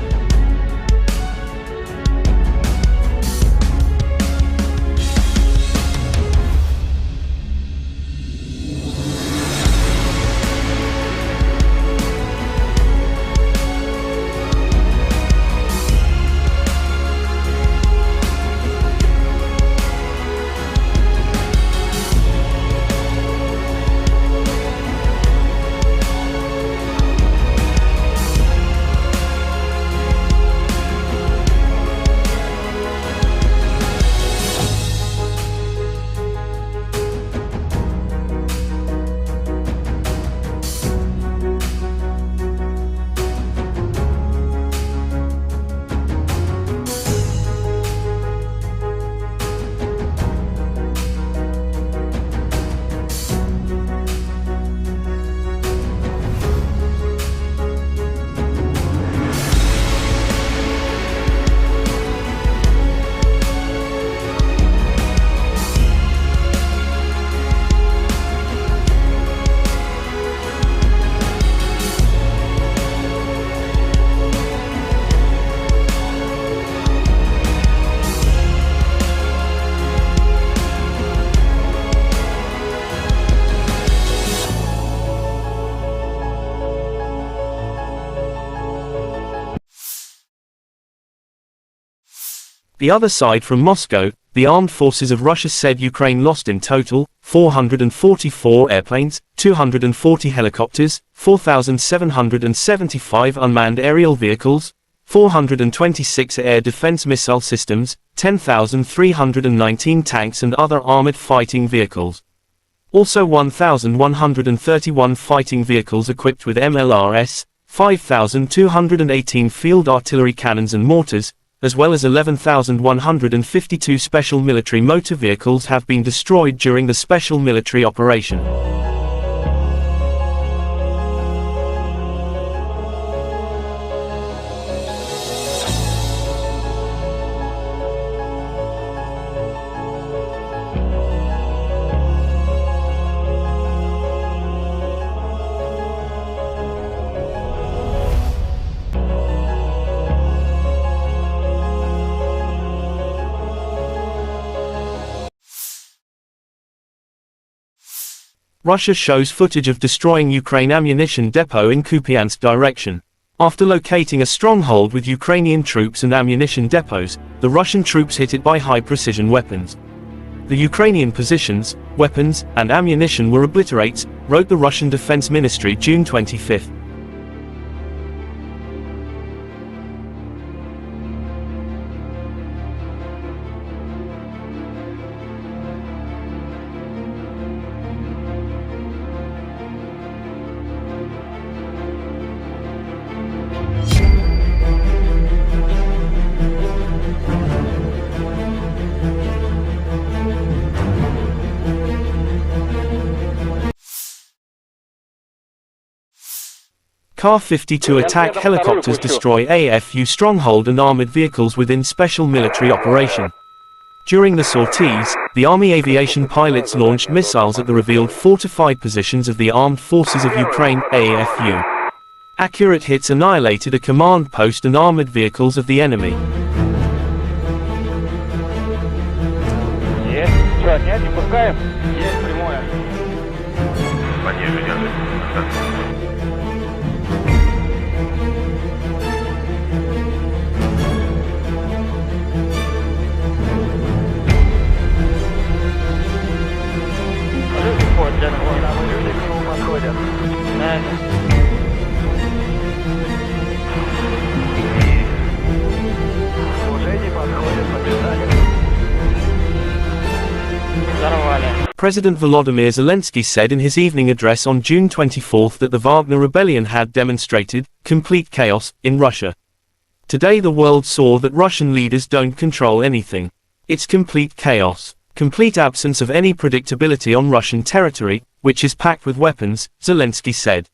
Speaker 1: The other side from Moscow, the armed forces of Russia said Ukraine lost in total 444 airplanes, 240 helicopters, 4,775 unmanned aerial vehicles, 426 air defense missile systems, 10,319 tanks and other armored fighting vehicles. Also 1,131 fighting vehicles equipped with MLRS, 5,218 field artillery cannons and mortars, as well as 11,152 special military motor vehicles have been destroyed during the special military operation. Russia shows footage of destroying Ukraine ammunition depot in Kupiansk direction. After locating a stronghold with Ukrainian troops and ammunition depots, the Russian troops hit it by high-precision weapons. The Ukrainian positions, weapons, and ammunition were obliterated, wrote the Russian Defense Ministry June 25. Ka-52 attack helicopters destroy AFU stronghold and armored vehicles within special military operation. During the sorties, the Army aviation pilots launched missiles at the revealed fortified positions of the Armed Forces of Ukraine, AFU. Accurate hits annihilated a command post and armored vehicles of the enemy. President Volodymyr Zelensky said in his evening address on June 24 that the Wagner rebellion had demonstrated complete chaos in Russia. Today the world saw that Russian leaders don't control anything. It's complete chaos. complete absence of any predictability on Russian territory, which is packed with weapons, Zelensky said.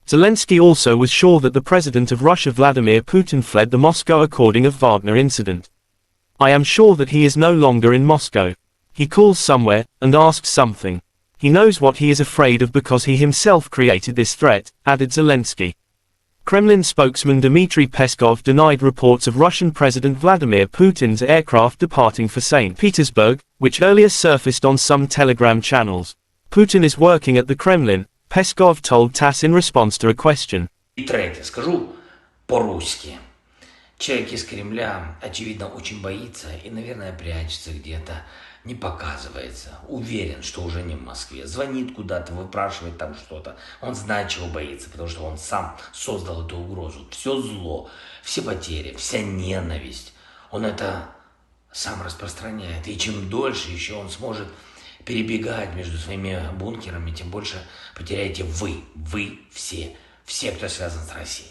Speaker 1: Zelensky also was sure that the president of Russia Vladimir Putin fled the Moscow according of Wagner incident. I am sure that he is no longer in Moscow. He calls somewhere, and asks something. He knows what he is afraid of because he himself created this threat, added Zelensky. Kremlin spokesman Dmitry Peskov denied reports of Russian President Vladimir Putin's aircraft departing for St. Petersburg, which earlier surfaced on some Telegram channels. Putin is working at the Kremlin, Peskov told TASS in response to a question.
Speaker 2: И третье, скажу по-русски. Человек из Кремля, очевидно, очень боится и, наверное, прячется где-то, не показывается. Уверен, что уже не в Москве. Звонит куда-то, выпрашивает там что-то. Он знает, чего боится, потому что он сам создал эту угрозу. Все зло, все потери, вся ненависть. Он это сам распространяет. И чем дольше еще он сможет перебегать между своими бункерами, тем больше потеряете вы все, кто связан с Россией.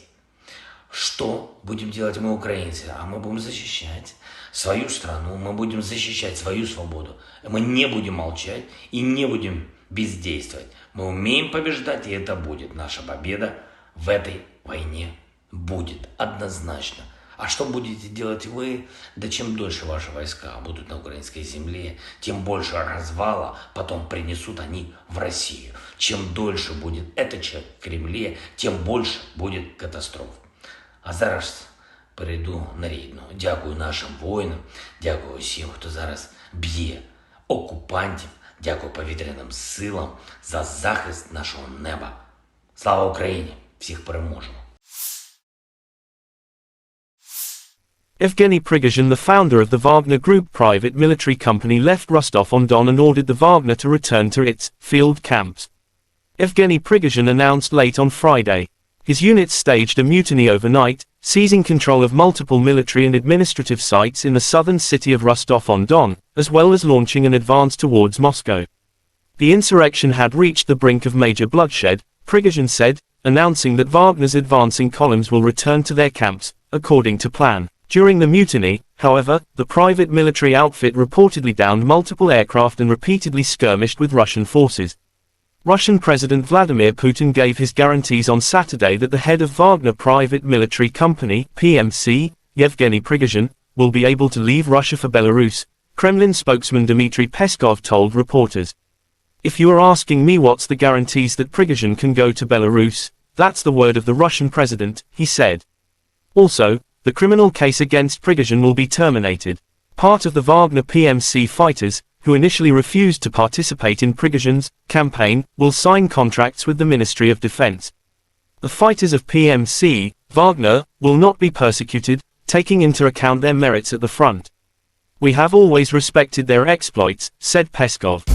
Speaker 2: Что будем делать мы, украинцы? А мы будем защищать свою страну, мы будем защищать свою свободу. Мы не будем молчать и не будем бездействовать. Мы умеем побеждать, и это будет. Наша победа в этой войне будет однозначно. А что будете делать вы? Да чем дольше ваши войска будут на украинской земле, тем больше развала потом принесут они в Россию. Чем дольше будет этот человек в Кремле, тем больше будет катастроф. А зараз перейду на рідну. Дякую нашим воїнам, дякую всім, хто зараз б'є окупантів, дякую повітряним силам за захист нашого неба. Слава Україні! Всіх переможемо!
Speaker 1: Evgeny Prigozhin, the founder of the Wagner Group private military company, left Rostov-on-Don and ordered the Wagner to return to its field camps. Evgeny Prigozhin announced late on Friday. His units staged a mutiny overnight, seizing control of multiple military and administrative sites in the southern city of Rostov-on-Don, as well as launching an advance towards Moscow. The insurrection had reached the brink of major bloodshed, Prigozhin said, announcing that Wagner's advancing columns will return to their camps, according to plan. During the mutiny, however, the private military outfit reportedly downed multiple aircraft and repeatedly skirmished with Russian forces. Russian President Vladimir Putin gave his guarantees on Saturday that the head of Wagner Private Military Company, PMC, Yevgeny Prigozhin, will be able to leave Russia for Belarus, Kremlin spokesman Dmitry Peskov told reporters. If you are asking me what's the guarantees that Prigozhin can go to Belarus, that's the word of the Russian president, he said. Also, the criminal case against Prigozhin will be terminated. Part of the Wagner PMC fighters, who initially refused to participate in Prigozhin's campaign, will sign contracts with the Ministry of Defense. The fighters of PMC, Wagner, will not be persecuted, taking into account their merits at the front. We have always respected their exploits, said Peskov.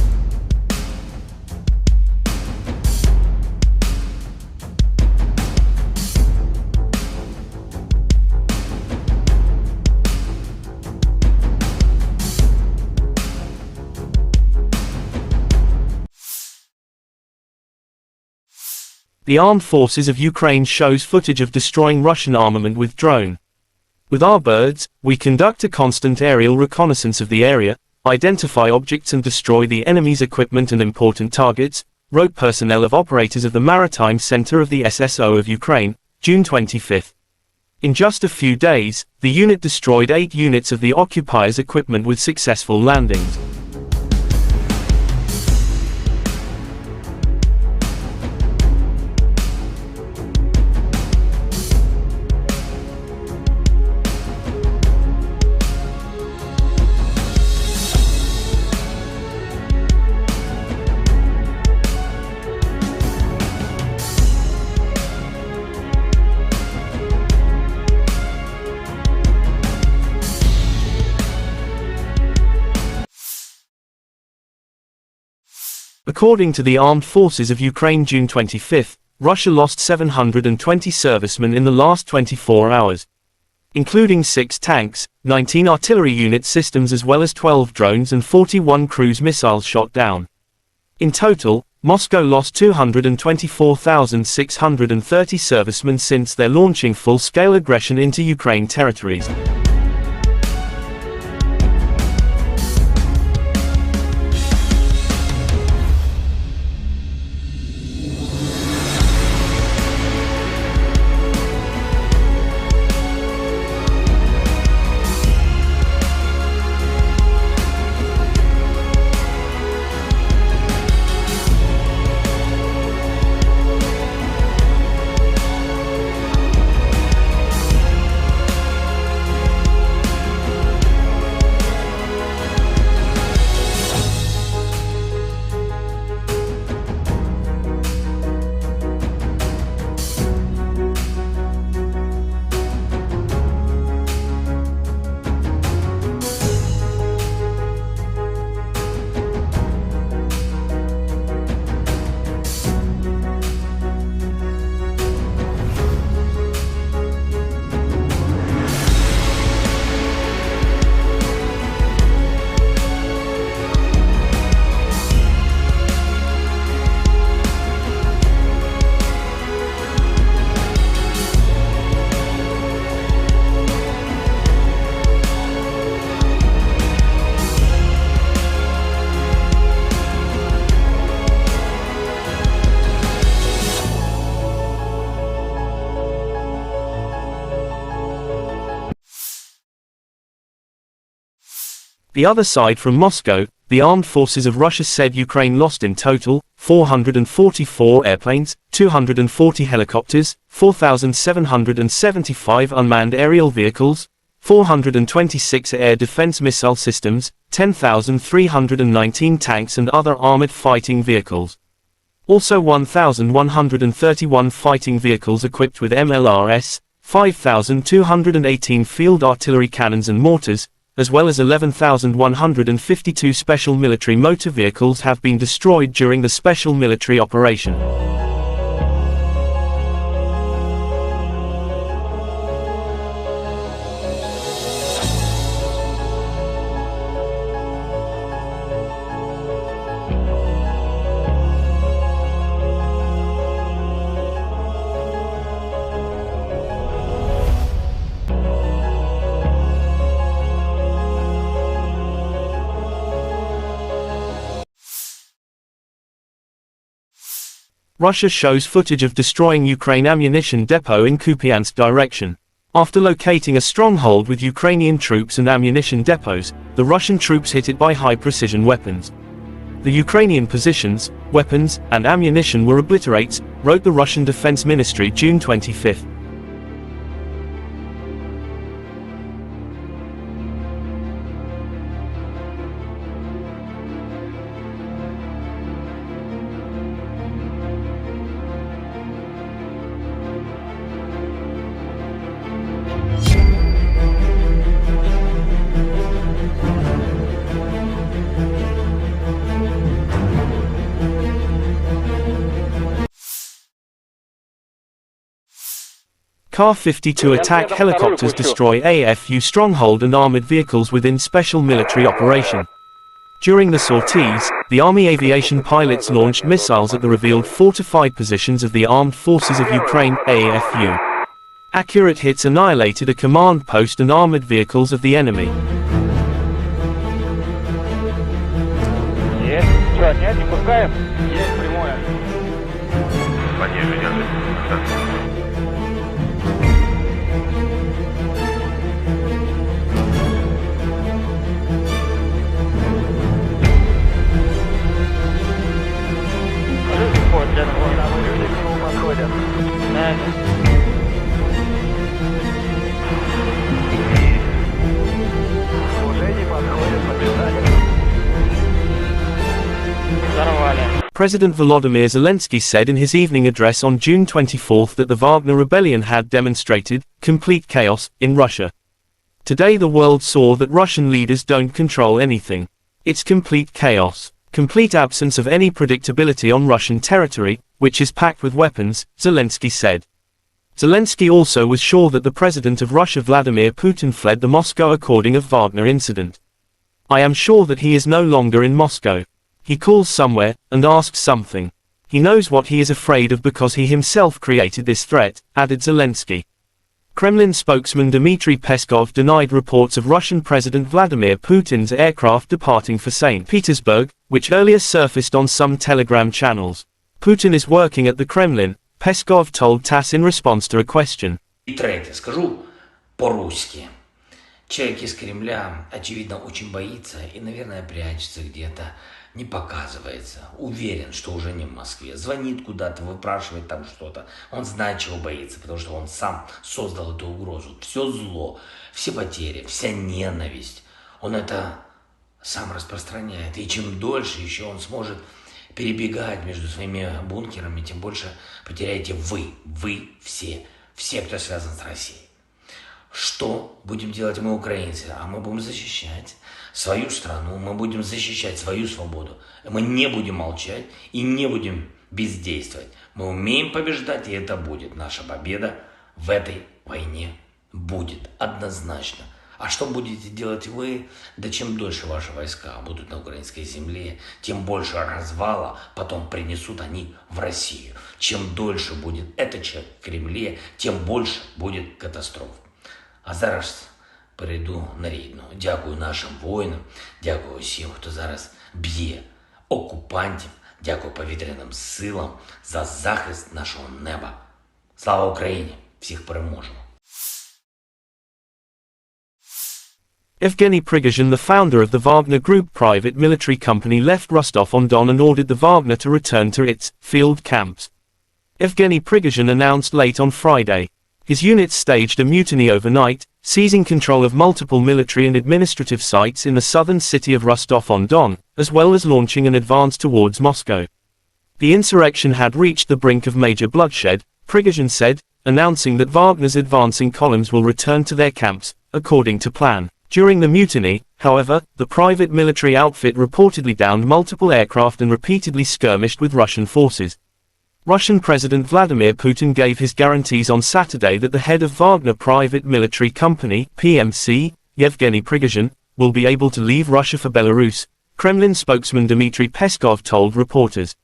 Speaker 1: The armed forces of Ukraine shows footage of destroying Russian armament with drone. With our birds, we conduct a constant aerial reconnaissance of the area, identify objects and destroy the enemy's equipment and important targets, wrote personnel of operators of the Maritime Center of the SSO of Ukraine, June 25. In just a few days, the unit destroyed 8 units of the occupiers' equipment with successful landings. According to the Armed Forces of Ukraine June 25, Russia lost 720 servicemen in the last 24 hours. Including 6 tanks, 19 artillery unit systems as well as 12 drones and 41 cruise missiles shot down. In total, Moscow lost 224,630 servicemen since their launching full-scale aggression into Ukraine territories. The other side from Moscow, the armed forces of Russia said Ukraine lost in total 444 airplanes, 240 helicopters, 4,775 unmanned aerial vehicles, 426 air defense missile systems, 10,319 tanks and other armored fighting vehicles. Also 1,131 fighting vehicles equipped with MLRS, 5,218 field artillery cannons and mortars, as well as 11,152 special military motor vehicles have been destroyed during the special military operation. Russia shows footage of destroying Ukraine ammunition depot in Kupiansk direction. After locating a stronghold with Ukrainian troops and ammunition depots, the Russian troops hit it by high-precision weapons. The Ukrainian positions, weapons, and ammunition were obliterated, wrote the Russian Defense Ministry June 25. Ka-52 attack helicopters destroy AFU stronghold and armored vehicles within special military operation. During the sorties, the Army aviation pilots launched missiles at the revealed fortified positions of the Armed Forces of Ukraine, AFU. Accurate hits annihilated a command post and armored vehicles of the enemy.
Speaker 3: Есть. Что, нет, не пускаем? Есть прямое.
Speaker 4: Пониже держи. Да.
Speaker 3: Подходят. Уже не подходят, побежали.
Speaker 1: President Volodymyr Zelensky said in his evening address on June 24 that the Wagner rebellion had demonstrated complete chaos in Russia. Today the world saw that Russian leaders don't control anything. It's complete chaos. Complete absence of any predictability on Russian territory, which is packed with weapons, Zelensky said. Zelensky also was sure that the president of Russia Vladimir Putin fled the Moscow according of Wagner incident. I am sure that he is no longer in Moscow. He calls somewhere, and asks something. He knows what he is afraid of because he himself created this threat, added Zelensky. Kremlin spokesman Dmitry Peskov denied reports of Russian President Vladimir Putin's aircraft departing for St. Petersburg, which earlier surfaced on some Telegram channels. Putin is working at the Kremlin, Peskov told TASS in response to a question.
Speaker 2: И третье, скажу по-русски. Человек из Кремля, очевидно, очень боится и, наверное, прячется где-то, не показывается. Уверен, что уже не в Москве. Звонит куда-то, выпрашивает там что-то. Он знает, чего боится, потому что он сам создал эту угрозу. Все зло, все потери, вся ненависть. Он это сам распространяет. И чем дольше еще он сможет перебегать между своими бункерами, тем больше потеряете вы все, кто связан с Россией. Что будем делать мы, украинцы? А мы будем защищать свою страну, мы будем защищать свою свободу. Мы не будем молчать и не будем бездействовать. Мы умеем побеждать, и это будет. Наша победа в этой войне будет однозначно. А что будете делать вы? Да чем дольше ваши войска будут на украинской земле, тем больше развала потом принесут они в Россию. Чем дольше будет этот человек в Кремле, тем больше будет катастроф. А зараз перейду на рідну. Дякую нашим воїнам, дякую всім, хто зараз б'є окупантів, дякую повітряним силам за захист нашого неба. Слава Україні! Всіх переможемо!
Speaker 1: Evgeny Prigozhin, the founder of the Wagner Group private military company, left Rostov-on-Don and ordered the Wagner to return to its field camps. Evgeny Prigozhin announced late on Friday. His units staged a mutiny overnight, seizing control of multiple military and administrative sites in the southern city of Rostov-on-Don, as well as launching an advance towards Moscow. The insurrection had reached the brink of major bloodshed, Prigozhin said, announcing that Wagner's advancing columns will return to their camps, according to plan. During the mutiny, however, the private military outfit reportedly downed multiple aircraft and repeatedly skirmished with Russian forces. Russian President Vladimir Putin gave his guarantees on Saturday that the head of Wagner Private Military Company, PMC, Yevgeny Prigozhin, will be able to leave Russia for Belarus, Kremlin spokesman Dmitry Peskov told reporters.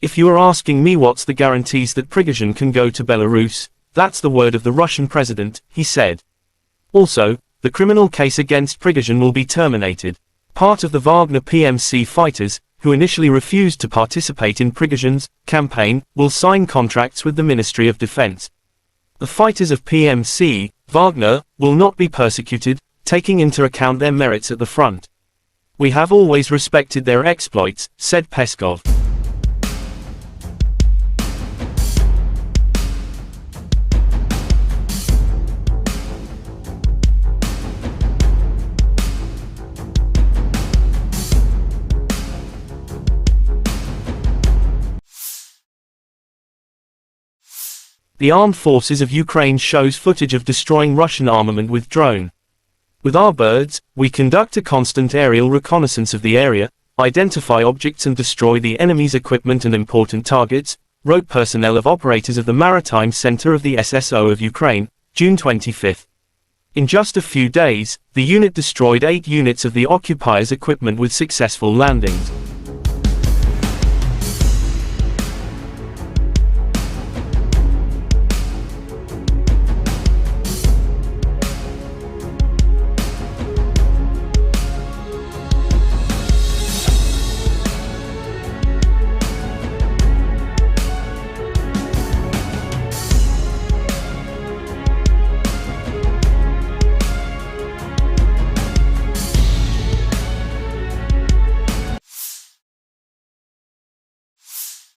Speaker 1: "If you are asking me what's the guarantees that Prigozhin can go to Belarus, that's the word of the Russian president," he said. Also, the criminal case against Prigozhin will be terminated. Part of the Wagner PMC fighters, who initially refused to participate in Prigozhin's campaign, will sign contracts with the Ministry of Defense. The fighters of PMC, Wagner, will not be persecuted, taking into account their merits at the front. "We have always respected their exploits," said Peskov. The Armed Forces of Ukraine shows footage of destroying Russian armament with drone. "With our birds, we conduct a constant aerial reconnaissance of the area, identify objects and destroy the enemy's equipment and important targets," wrote personnel of operators of the Maritime Center of the SSO of Ukraine, June 25. In just a few days, the unit destroyed 8 units of the occupiers' equipment with successful landings.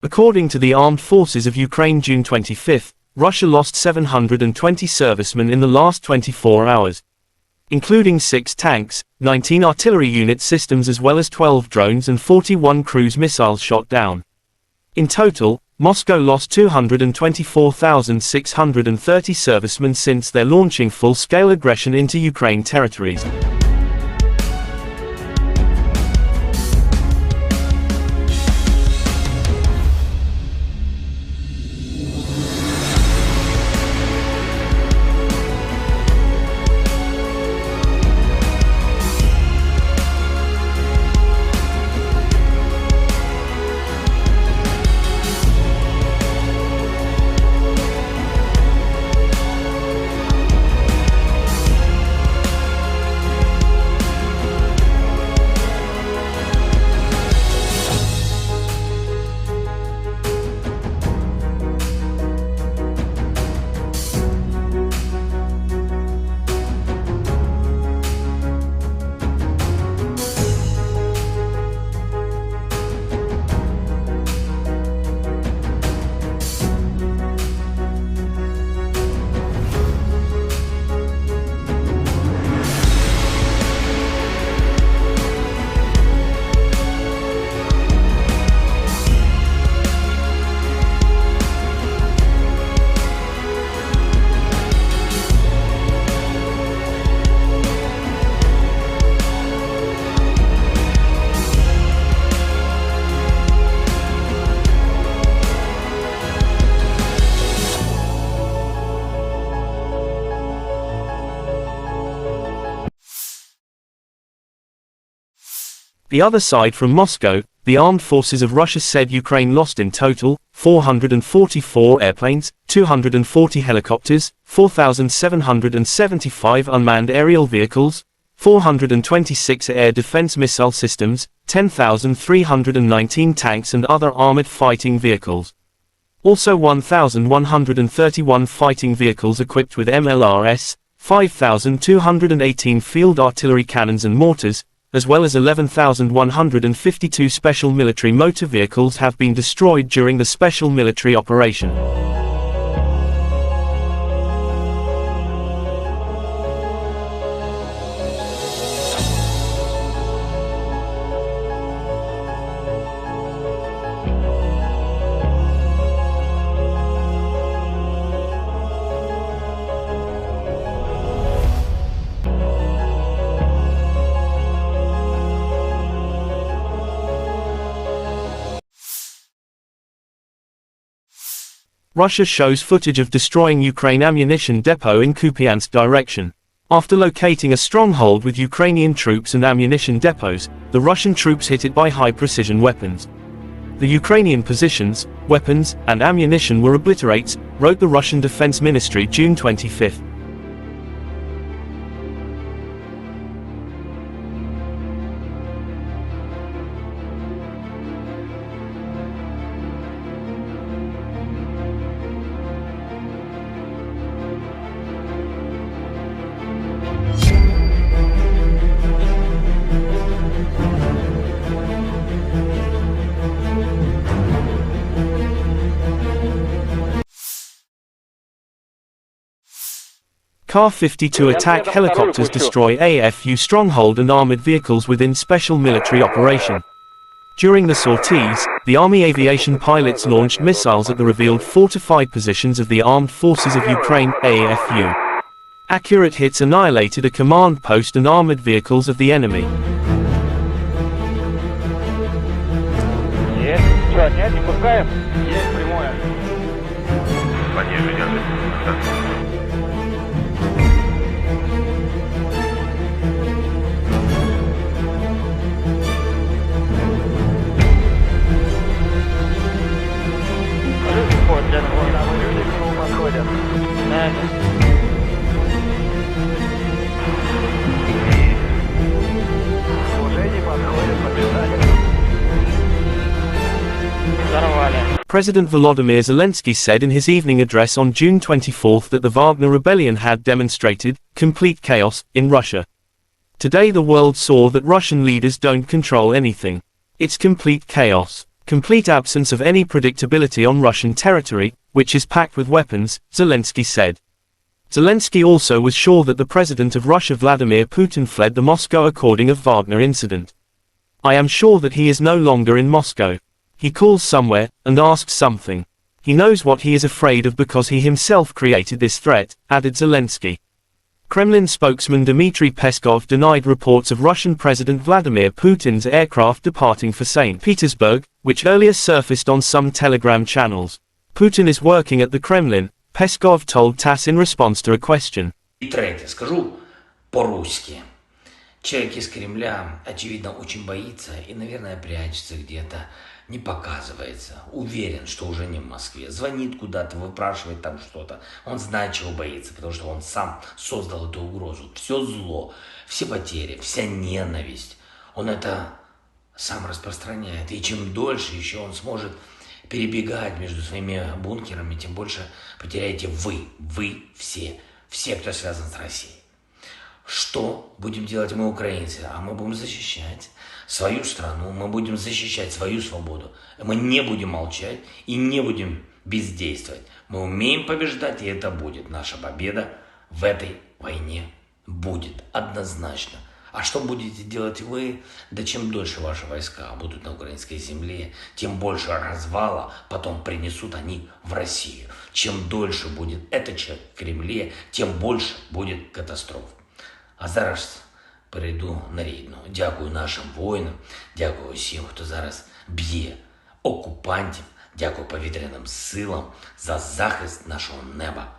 Speaker 1: According to the Armed Forces of Ukraine, June 25, Russia lost 720 servicemen in the last 24 hours, including 6 tanks, 19 artillery unit systems as well as 12 drones and 41 cruise missiles shot down. In total, Moscow lost 224,630 servicemen since their launching full-scale aggression into Ukraine territories. The other side from Moscow, the armed forces of Russia said Ukraine lost in total 444 airplanes, 240 helicopters, 4,775 unmanned aerial vehicles, 426 air defense missile systems, 10,319 tanks and other armored fighting vehicles. Also 1,131 fighting vehicles equipped with MLRS, 5,218 field artillery cannons and mortars, as well as 11,152 special military motor vehicles have been destroyed during the special military operation. Russia shows footage of destroying Ukraine ammunition depot in Kupiansk direction. After locating a stronghold with Ukrainian troops and ammunition depots, the Russian troops hit it by high-precision weapons. The Ukrainian positions, weapons, and ammunition were obliterated, wrote the Russian Defense Ministry June 25. Ka-52 attack helicopters destroy AFU stronghold and armored vehicles within special military operation. During the sorties, the Army aviation pilots launched missiles at the revealed fortified positions of the Armed Forces of Ukraine, AFU. Accurate hits annihilated a command post and armored vehicles of the enemy. President Volodymyr Zelensky said in his evening address on June 24 that the Wagner rebellion had demonstrated complete chaos in Russia. Today the world saw that Russian leaders don't control anything. It's complete chaos, complete absence of any predictability on Russian territory, which is packed with weapons, Zelensky said. Zelensky also was sure that the president of Russia Vladimir Putin fled the Moscow according of Wagner incident. I am sure that he is no longer in Moscow. He calls somewhere, and asks something. He knows what he is afraid of because he himself created this threat, added Zelensky. Kremlin spokesman Dmitry Peskov denied reports of Russian President Vladimir Putin's aircraft departing for St. Petersburg, which earlier surfaced on some Telegram channels. Putin is working at the Kremlin, Peskov told TASS in response to a question.
Speaker 2: И третье, скажу по-русски. Человек из Кремля, очевидно, очень боится и, наверное, прячется где-то, не показывается. Уверен, что уже не в Москве. Звонит куда-то, выпрашивает там что-то. Он знает, чего боится, потому что он сам создал эту угрозу. Все зло, все потери, вся ненависть. Он это сам распространяет. И чем дольше еще он сможет перебегать между своими бункерами, тем больше потеряете вы все, кто связан с Россией. Что будем делать мы, украинцы? А мы будем защищать свою страну, мы будем защищать свою свободу. Мы не будем молчать и не будем бездействовать. Мы умеем побеждать, и это будет. Наша победа в этой войне будет однозначно. А что будете делать вы? Да чем дольше ваши войска будут на украинской земле, тем больше развала потом принесут они в Россию. Чем дольше будет этот человек в Кремле, тем больше будет катастроф. А зараз перейду на рідну. Дякую нашим воїнам, дякую всім, хто зараз б'є окупантів, дякую повітряним силам за захист нашого неба.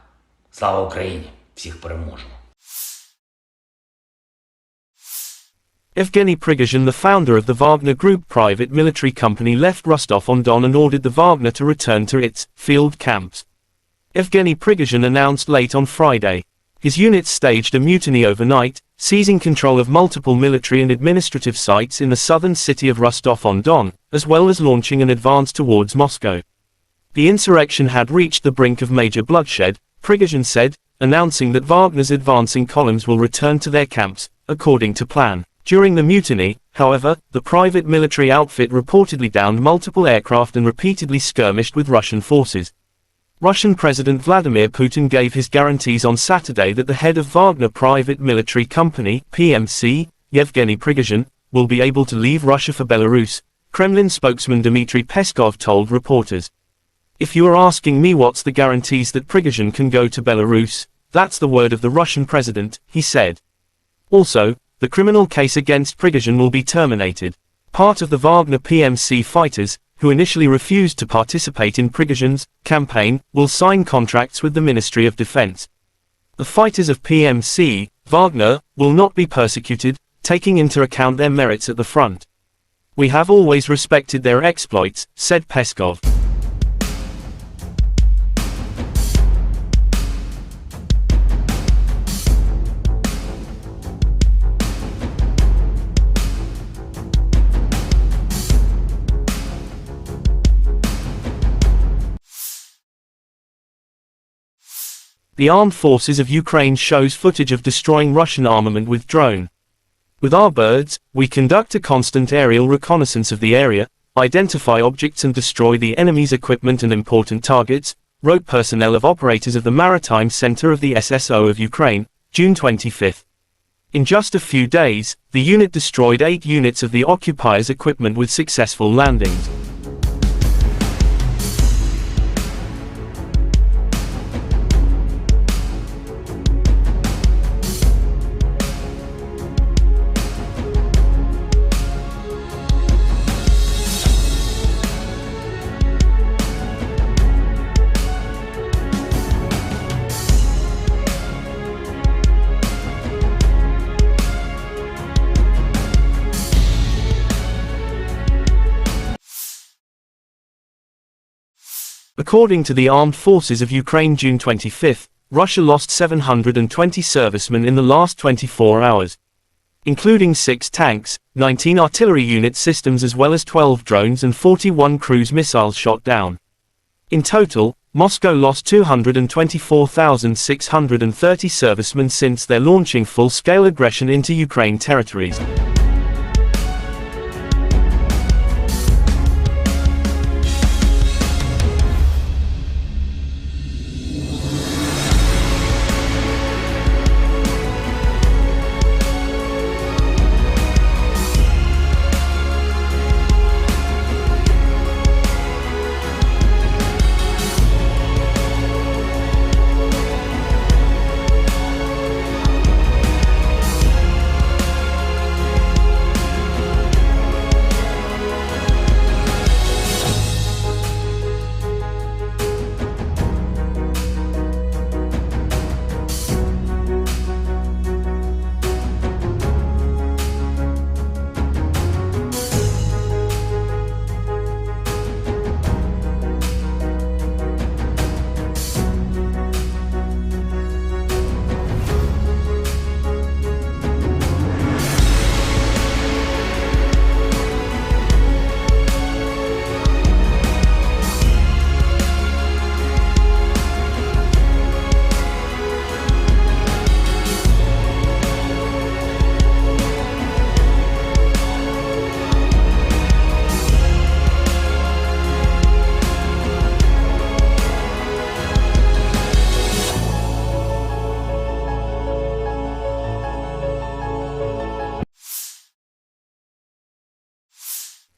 Speaker 2: Слава Україні! Всіх переможемо!
Speaker 1: Evgeny Prigozhin, the founder of the Wagner Group private military company, left Rostov-on-Don and ordered the Wagner to return to its field camps. Evgeny Prigozhin announced late on Friday. His units staged a mutiny overnight, seizing control of multiple military and administrative sites in the southern city of Rostov-on-Don, as well as launching an advance towards Moscow. The insurrection had reached the brink of major bloodshed, Prigozhin said, announcing that Wagner's advancing columns will return to their camps, according to plan. During the mutiny, however, the private military outfit reportedly downed multiple aircraft and repeatedly skirmished with Russian forces. Russian President Vladimir Putin gave his guarantees on Saturday that the head of Wagner Private Military Company, PMC, Yevgeny Prigozhin, will be able to leave Russia for Belarus, Kremlin spokesman Dmitry Peskov told reporters. "If you are asking me what's the guarantees that Prigozhin can go to Belarus, that's the word of the Russian president," he said. Also, the criminal case against Prigozhin will be terminated. Part of the Wagner PMC fighters, who initially refused to participate in Prigozhin's campaign, will sign contracts with the Ministry of Defense. The fighters of PMC, Wagner, will not be persecuted, taking into account their merits at the front. "We have always respected their exploits," said Peskov. The Armed Forces of Ukraine shows footage of destroying Russian armament with drone. "With our birds, we conduct a constant aerial reconnaissance of the area, identify objects and destroy the enemy's equipment and important targets," wrote personnel of operators of the Maritime Center of the SSO of Ukraine, June 25. In just a few days, the unit destroyed 8 units of the occupiers' equipment with successful landings. According to the Armed Forces of Ukraine June 25, Russia lost 720 servicemen in the last 24 hours, including 6 tanks, 19 artillery unit systems as well as 12 drones and 41 cruise missiles shot down. In total, Moscow lost 224,630 servicemen since their launching full-scale aggression into Ukraine territories.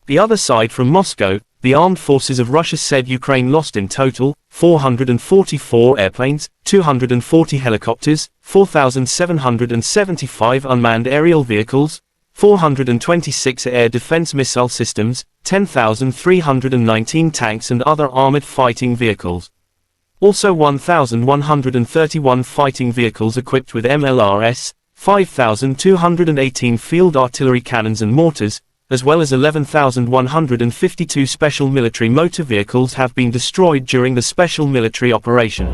Speaker 1: The other side from Moscow, the armed forces of Russia said Ukraine lost in total 444 airplanes, 240 helicopters, 4,775 unmanned aerial vehicles, 426 air defense missile systems, 10,319 tanks and other armored fighting vehicles. Also 1,131 fighting vehicles equipped with MLRS, 5,218 field artillery cannons and mortars, as well as 11,152 special military motor vehicles have been destroyed during the special military operation.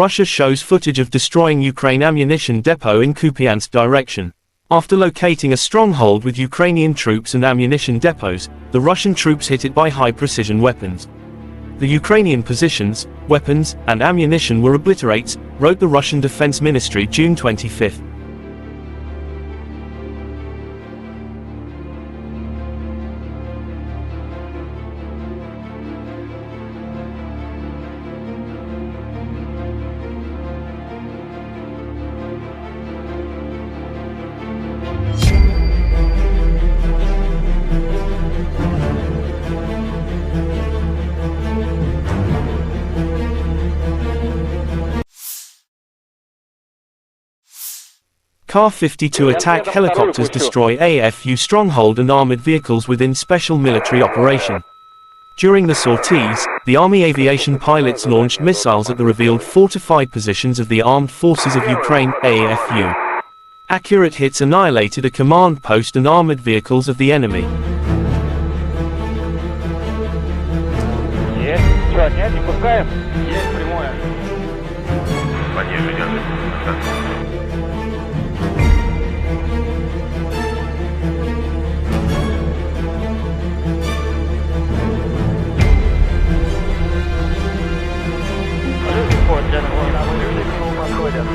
Speaker 1: Russia shows footage of destroying Ukraine ammunition depot in Kupiansk direction. After locating a stronghold with Ukrainian troops and ammunition depots, the Russian troops hit it by high-precision weapons. The Ukrainian positions, weapons, and ammunition were obliterated, wrote the Russian Defense Ministry June 25. Kar-52 attack helicopters destroy AFU stronghold and armored vehicles within special military operation. During the sorties, the Army aviation pilots launched missiles at the revealed fortified positions of the Armed Forces of Ukraine, AFU. Accurate hits annihilated a command post and armored vehicles of the enemy.
Speaker 3: Есть. Что, нет, не пускаем? Есть прямое.
Speaker 4: Пониже держи.
Speaker 3: Подходят.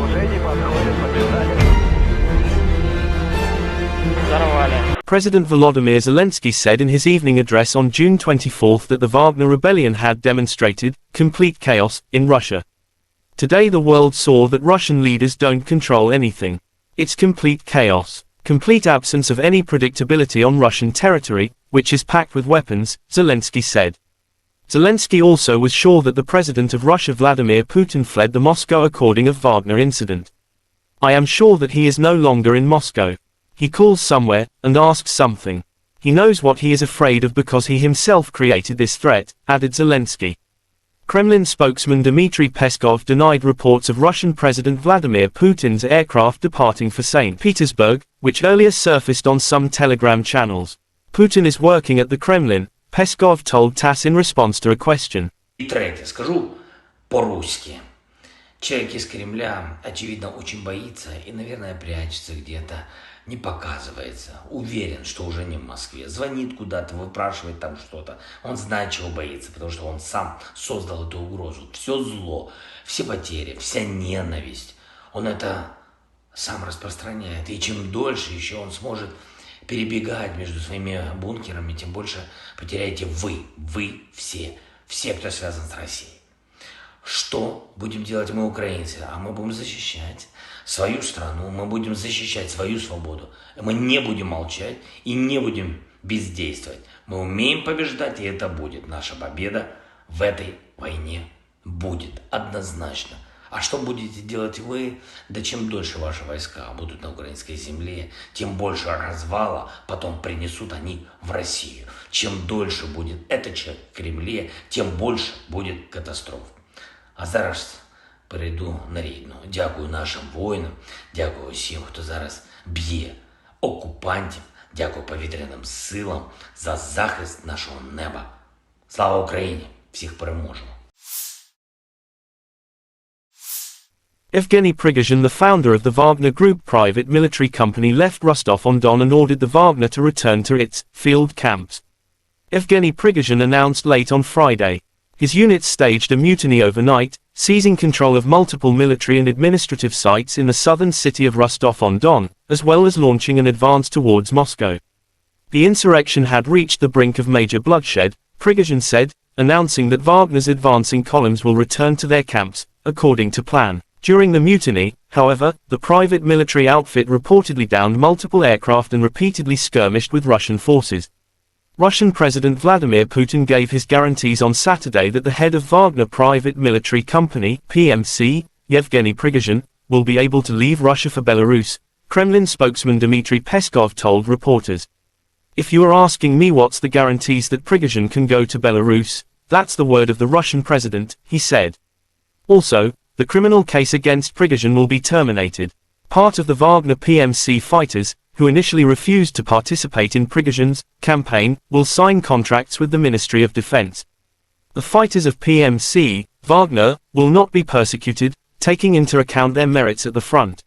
Speaker 3: Уже не подходят, побежали.
Speaker 1: President Volodymyr Zelensky said in his evening address on June 24 that the Wagner rebellion had demonstrated complete chaos in Russia. Today the world saw that Russian leaders don't control anything. It's complete chaos. Complete absence of any predictability on Russian territory, which is packed with weapons, Zelensky said. Zelensky also was sure that the president of Russia Vladimir Putin fled the Moscow according of Wagner incident. I am sure that he is no longer in Moscow. He calls somewhere, and asks something. He knows what he is afraid of because he himself created this threat, added Zelensky. Kremlin spokesman Dmitry Peskov denied reports of Russian President Vladimir Putin's aircraft departing for St. Petersburg, which earlier surfaced on some Telegram channels. Putin is working at the Kremlin, Peskov told TASS in response to a question.
Speaker 2: И третье, скажу по-русски. Человек из Кремля, очевидно, очень боится и, наверное, прячется где-то, не показывается. Уверен, что уже не в Москве. Звонит куда-то, выпрашивает там что-то. Он знает, чего боится, потому что он сам создал эту угрозу. Все зло, все потери, вся ненависть. Он это сам распространяет. И чем дольше еще он сможет перебегать между своими бункерами, тем больше потеряете вы все, кто связан с Россией. Что будем делать мы, украинцы? А мы будем защищать свою страну, мы будем защищать свою свободу. Мы не будем молчать и не будем бездействовать. Мы умеем побеждать, и это будет. Наша победа в этой войне будет однозначно. А что будете делать вы? Да чем дольше ваши войска будут на украинской земле, тем больше развала потом принесут они в Россию. Чем дольше будет этот человек в Кремле, тем больше будет катастроф. А зараз перейду на рідну. Дякую нашим воїнам, дякую всім, хто зараз б'є окупантів, дякую повітряним силам за захист нашого неба. Слава Україні! Всіх переможемо!
Speaker 1: Evgeny Prigozhin, the founder of the Wagner Group private military company, left Rostov-on-Don and ordered the Wagner to return to its field camps. Evgeny Prigozhin announced late on Friday. His units staged a mutiny overnight, seizing control of multiple military and administrative sites in the southern city of Rostov-on-Don, as well as launching an advance towards Moscow. The insurrection had reached the brink of major bloodshed, Prigozhin said, announcing that Wagner's advancing columns will return to their camps, according to plan. During the mutiny, however, the private military outfit reportedly downed multiple aircraft and repeatedly skirmished with Russian forces. Russian President Vladimir Putin gave his guarantees on Saturday that the head of Wagner Private Military Company, PMC, Yevgeny Prigozhin, will be able to leave Russia for Belarus, Kremlin spokesman Dmitry Peskov told reporters. If you are asking me what's the guarantees that Prigozhin can go to Belarus, that's the word of the Russian president, he said. Also, the criminal case against Prigozhin will be terminated. Part of the Wagner PMC fighters, who initially refused to participate in Prigozhin's campaign, will sign contracts with the Ministry of Defense. The fighters of PMC, Wagner, will not be persecuted, taking into account their merits at the front.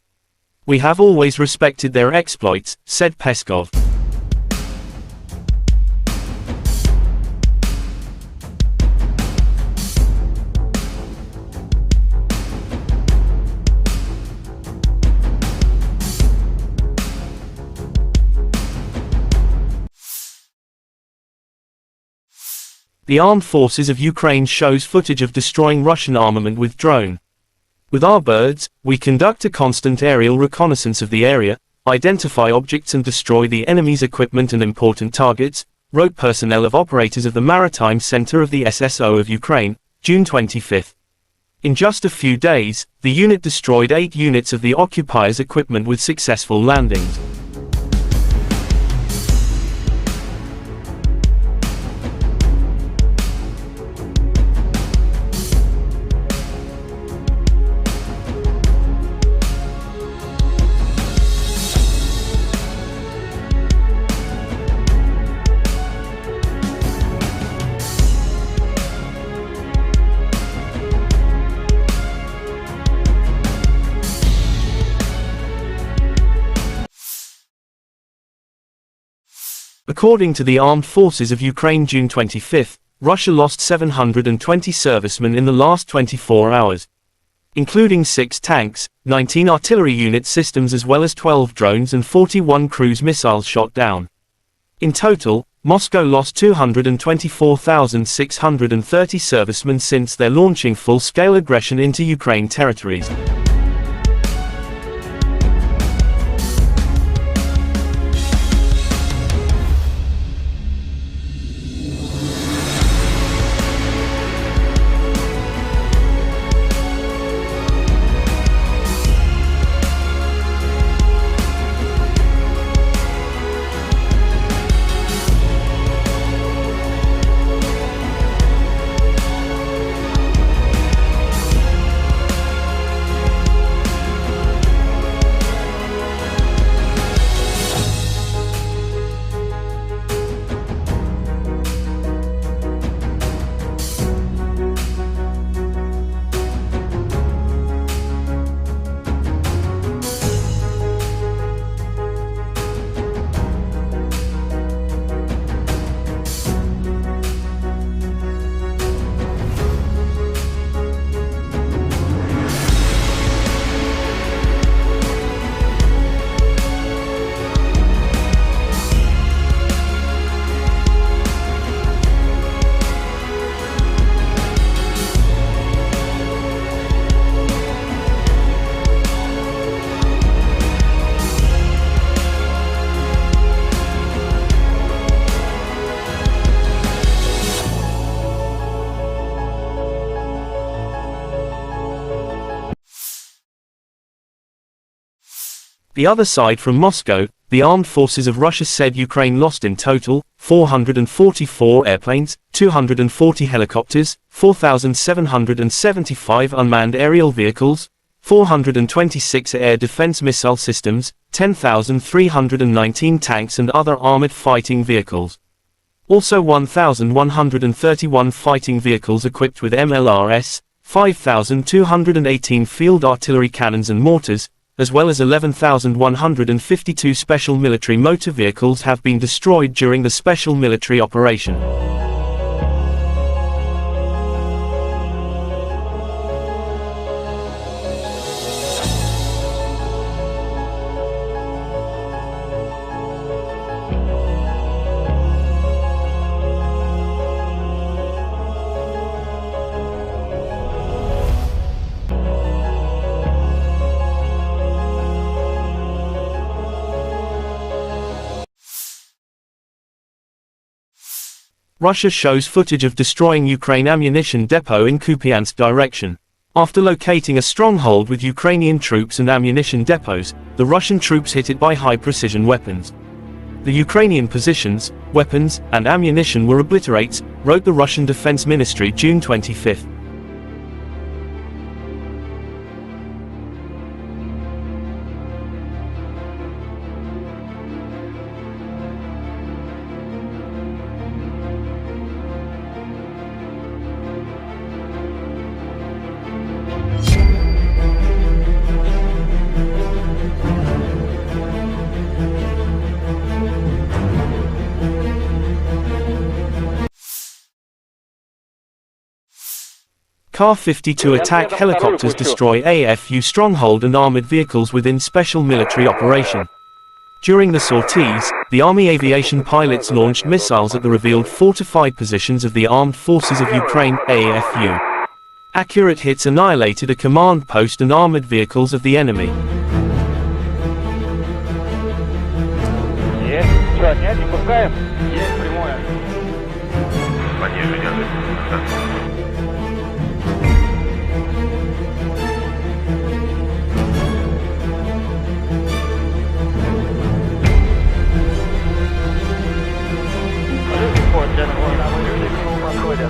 Speaker 1: We have always respected their exploits, said Peskov. The Armed Forces of Ukraine shows footage of destroying Russian armament with drone. With our birds, we conduct a constant aerial reconnaissance of the area, identify objects and destroy the enemy's equipment and important targets, wrote personnel of operators of the Maritime Center of the SSO of Ukraine, June 25. In just a few days, the unit destroyed 8 units of the occupiers' equipment with successful landings. According to the Armed Forces of Ukraine June 25, Russia lost 720 servicemen in the last 24 hours. Including 6 tanks, 19 artillery unit systems as well as 12 drones and 41 cruise missiles shot down. In total, Moscow lost 224,630 servicemen since their launching full-scale aggression into Ukraine territories. The other side from Moscow, the armed forces of Russia said Ukraine lost in total 444 airplanes, 240 helicopters, 4,775 unmanned aerial vehicles, 426 air defense missile systems, 10,319 tanks and other armored fighting vehicles. Also 1,131 fighting vehicles equipped with MLRS, 5,218 field artillery cannons and mortars, as well as 11,152 special military motor vehicles have been destroyed during the special military operation. Russia shows footage of destroying Ukraine ammunition depot in Kupiansk direction. After locating a stronghold with Ukrainian troops and ammunition depots, the Russian troops hit it by high-precision weapons. The Ukrainian positions, weapons, and ammunition were obliterated, wrote the Russian Defense Ministry June 25. Ka-52 attack helicopters destroy AFU stronghold and armored vehicles within special military operation. During the sorties, the Army aviation pilots launched missiles at the revealed fortified positions of the Armed Forces of Ukraine, AFU. Accurate hits annihilated a command post and armored vehicles of the enemy.
Speaker 3: Есть. Что, отнять, не пускаем? Есть прямое.
Speaker 4: Понижение.
Speaker 3: Подходят.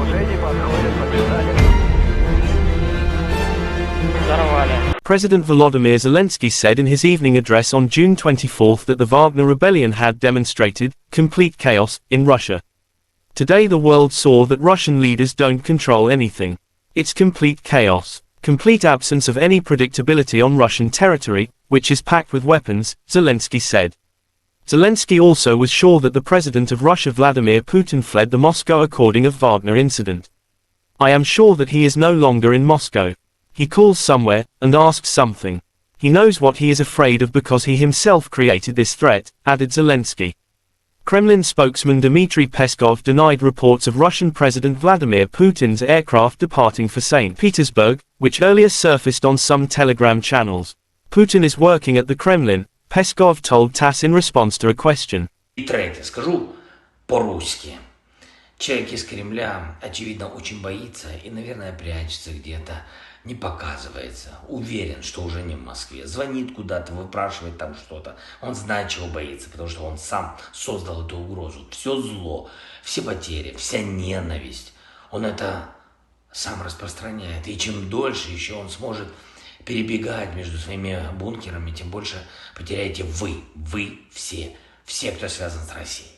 Speaker 3: Уже не подходят, побежали. Взорвали.
Speaker 1: President Volodymyr Zelensky said in his evening address on June 24 that the Wagner rebellion had demonstrated complete chaos in Russia. Today the world saw that Russian leaders don't control anything. It's complete chaos. Complete absence of any predictability on Russian territory, which is packed with weapons, Zelensky said. Zelensky also was sure that the President of Russia Vladimir Putin fled the Moscow according of Wagner incident. I am sure that he is no longer in Moscow. He calls somewhere, and asks something. He knows what he is afraid of because he himself created this threat, added Zelensky. Kremlin spokesman Dmitry Peskov denied reports of Russian President Vladimir Putin's aircraft departing for St. Petersburg, which earlier surfaced on some Telegram channels. Putin is working at the Kremlin, Peskov told TASS in response to a question.
Speaker 2: И третье, скажу по-русски. Человек из Кремля, очевидно, очень боится и, наверное, прячется где-то, не показывается. Уверен, что уже не в Москве. Звонит куда-то, выпрашивает там что-то. Он знает, чего боится, потому что он сам создал эту угрозу. Все зло, все потери, вся ненависть. Он это сам распространяет. И чем дольше еще он сможет перебегать между своими бункерами, тем больше потеряете вы все, кто связан с Россией.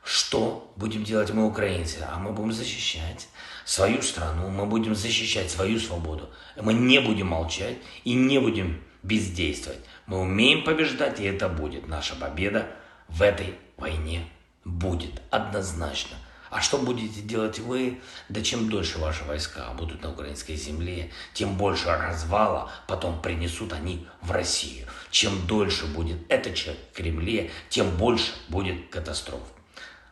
Speaker 2: Что будем делать мы, украинцы? А мы будем защищать свою страну, мы будем защищать свою свободу. Мы не будем молчать и не будем бездействовать. Мы умеем побеждать, и это будет. Наша победа в этой войне будет однозначно. А что будете делать вы? Да чем дольше ваши войска будут на украинской земле, тем больше развала потом принесут они в Россию. Чем дольше будет этот человек в Кремле, тем больше будет катастроф.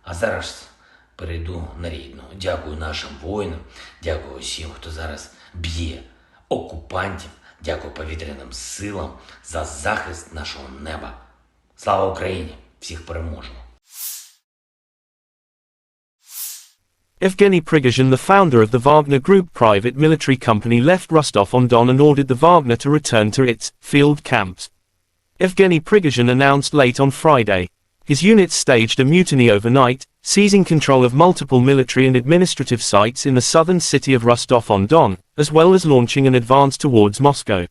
Speaker 2: А зараз перейду на рідну. Дякую нашим воїнам, дякую всім, хто зараз б'є окупантів, дякую повітряним силам за захист нашого неба. Слава Україні! Всіх переможемо!
Speaker 1: Evgeny Prigozhin, the founder of the Wagner Group private military company, left Rostov-on-Don and ordered the Wagner to return to its field camps. Evgeny Prigozhin announced late on Friday. His units staged a mutiny overnight, seizing control of multiple military and administrative sites in the southern city of Rostov-on-Don, as well as launching an advance towards Moscow.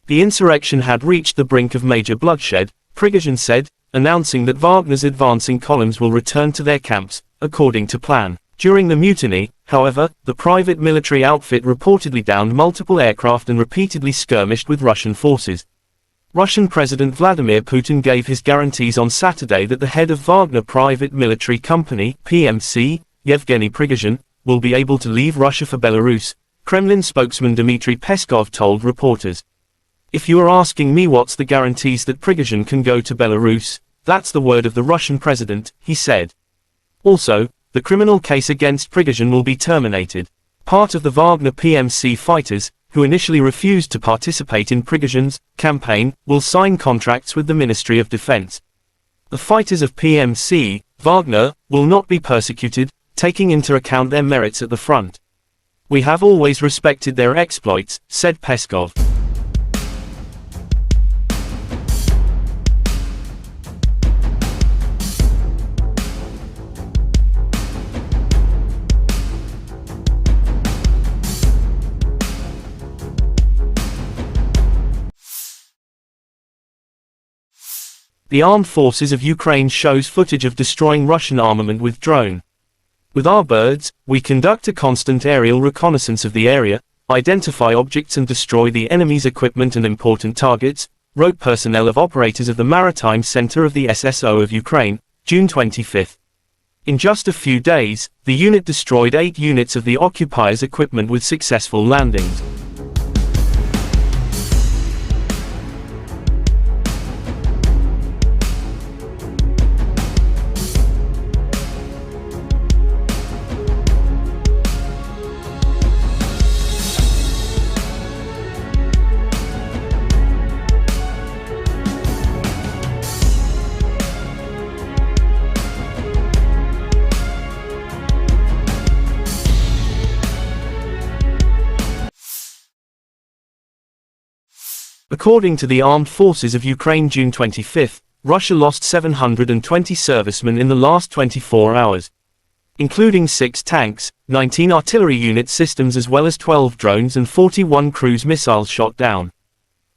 Speaker 1: The insurrection had reached the brink of major bloodshed, Prigozhin said, announcing that Wagner's advancing columns will return to their camps, according to plan. During the mutiny, however, the private military outfit reportedly downed multiple aircraft and repeatedly skirmished with Russian forces. Russian President Vladimir Putin gave his guarantees on Saturday that the head of Wagner Private Military Company, PMC, Yevgeny Prigozhin, will be able to leave Russia for Belarus, Kremlin spokesman Dmitry Peskov told reporters. If you are asking me what's the guarantees that Prigozhin can go to Belarus, that's the word of the Russian president, he said. Also, the criminal case against Prigozhin will be terminated. Part of the Wagner PMC fighters, who initially refused to participate in Prigozhin's campaign, will sign contracts with the Ministry of Defense. The fighters of PMC, Wagner, will not be persecuted, taking into account their merits at the front. We have always respected their exploits, said Peskov. The Armed Forces of Ukraine shows footage of destroying Russian armament with drone. With our birds, we conduct a constant aerial reconnaissance of the area, identify objects and destroy the enemy's equipment and important targets, wrote personnel of operators of the Maritime Center of the SSO of Ukraine, June 25. In just a few days, the unit destroyed 8 units of the occupiers' equipment with successful landings. According to the Armed Forces of Ukraine June 25, Russia lost 720 servicemen in the last 24 hours, including 6 tanks, 19 artillery unit systems as well as 12 drones and 41 cruise missiles shot down.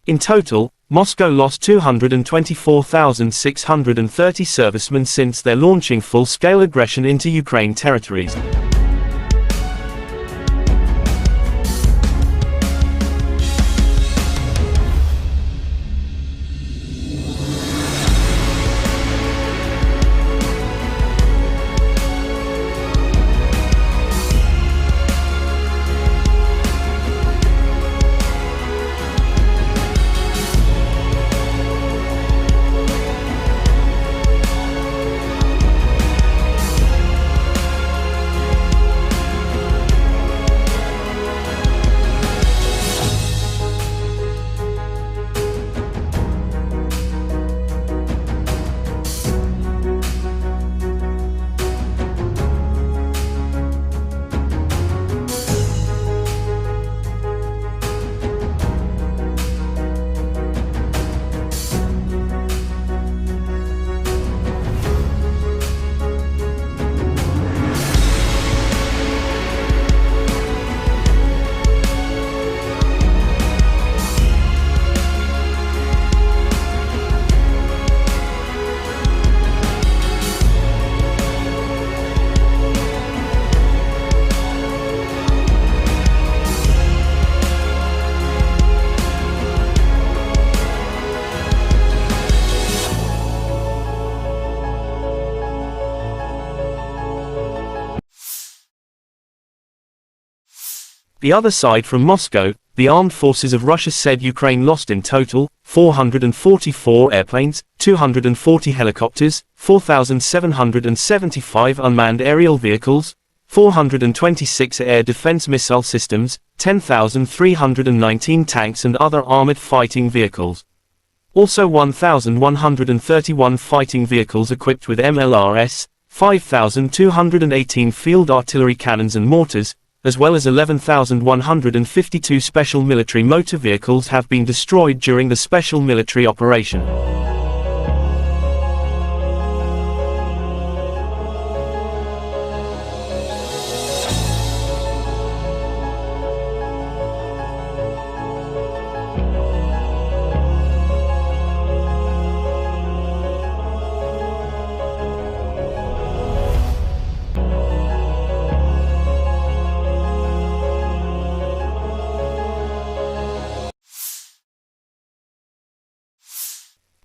Speaker 1: In total, Moscow lost 224,630 servicemen since their launching full-scale aggression into Ukraine territories. The other side from Moscow, the armed forces of Russia said Ukraine lost in total 444 airplanes, 240 helicopters, 4,775 unmanned aerial vehicles, 426 air defense missile systems, 10,319 tanks and other armored fighting vehicles. Also 1,131 fighting vehicles equipped with MLRS, 5,218 field artillery cannons and mortars, as well as 11,152 special military motor vehicles have been destroyed during the special military operation.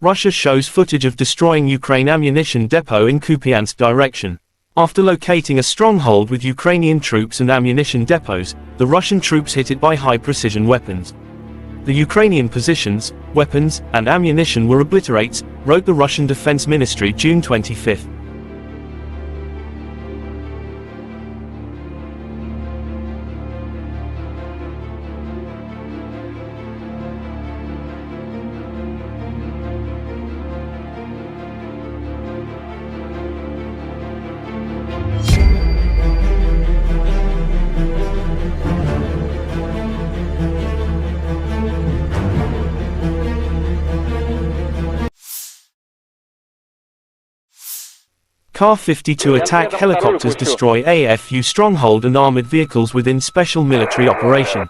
Speaker 1: Russia shows footage of destroying Ukraine ammunition depot in Kupiansk direction. After locating a stronghold with Ukrainian troops and ammunition depots, the Russian troops hit it by high-precision weapons. The Ukrainian positions, weapons, and ammunition were obliterated, wrote the Russian Defense Ministry June 25. Ka-52 attack helicopters destroy AFU stronghold and armored vehicles within special military operation.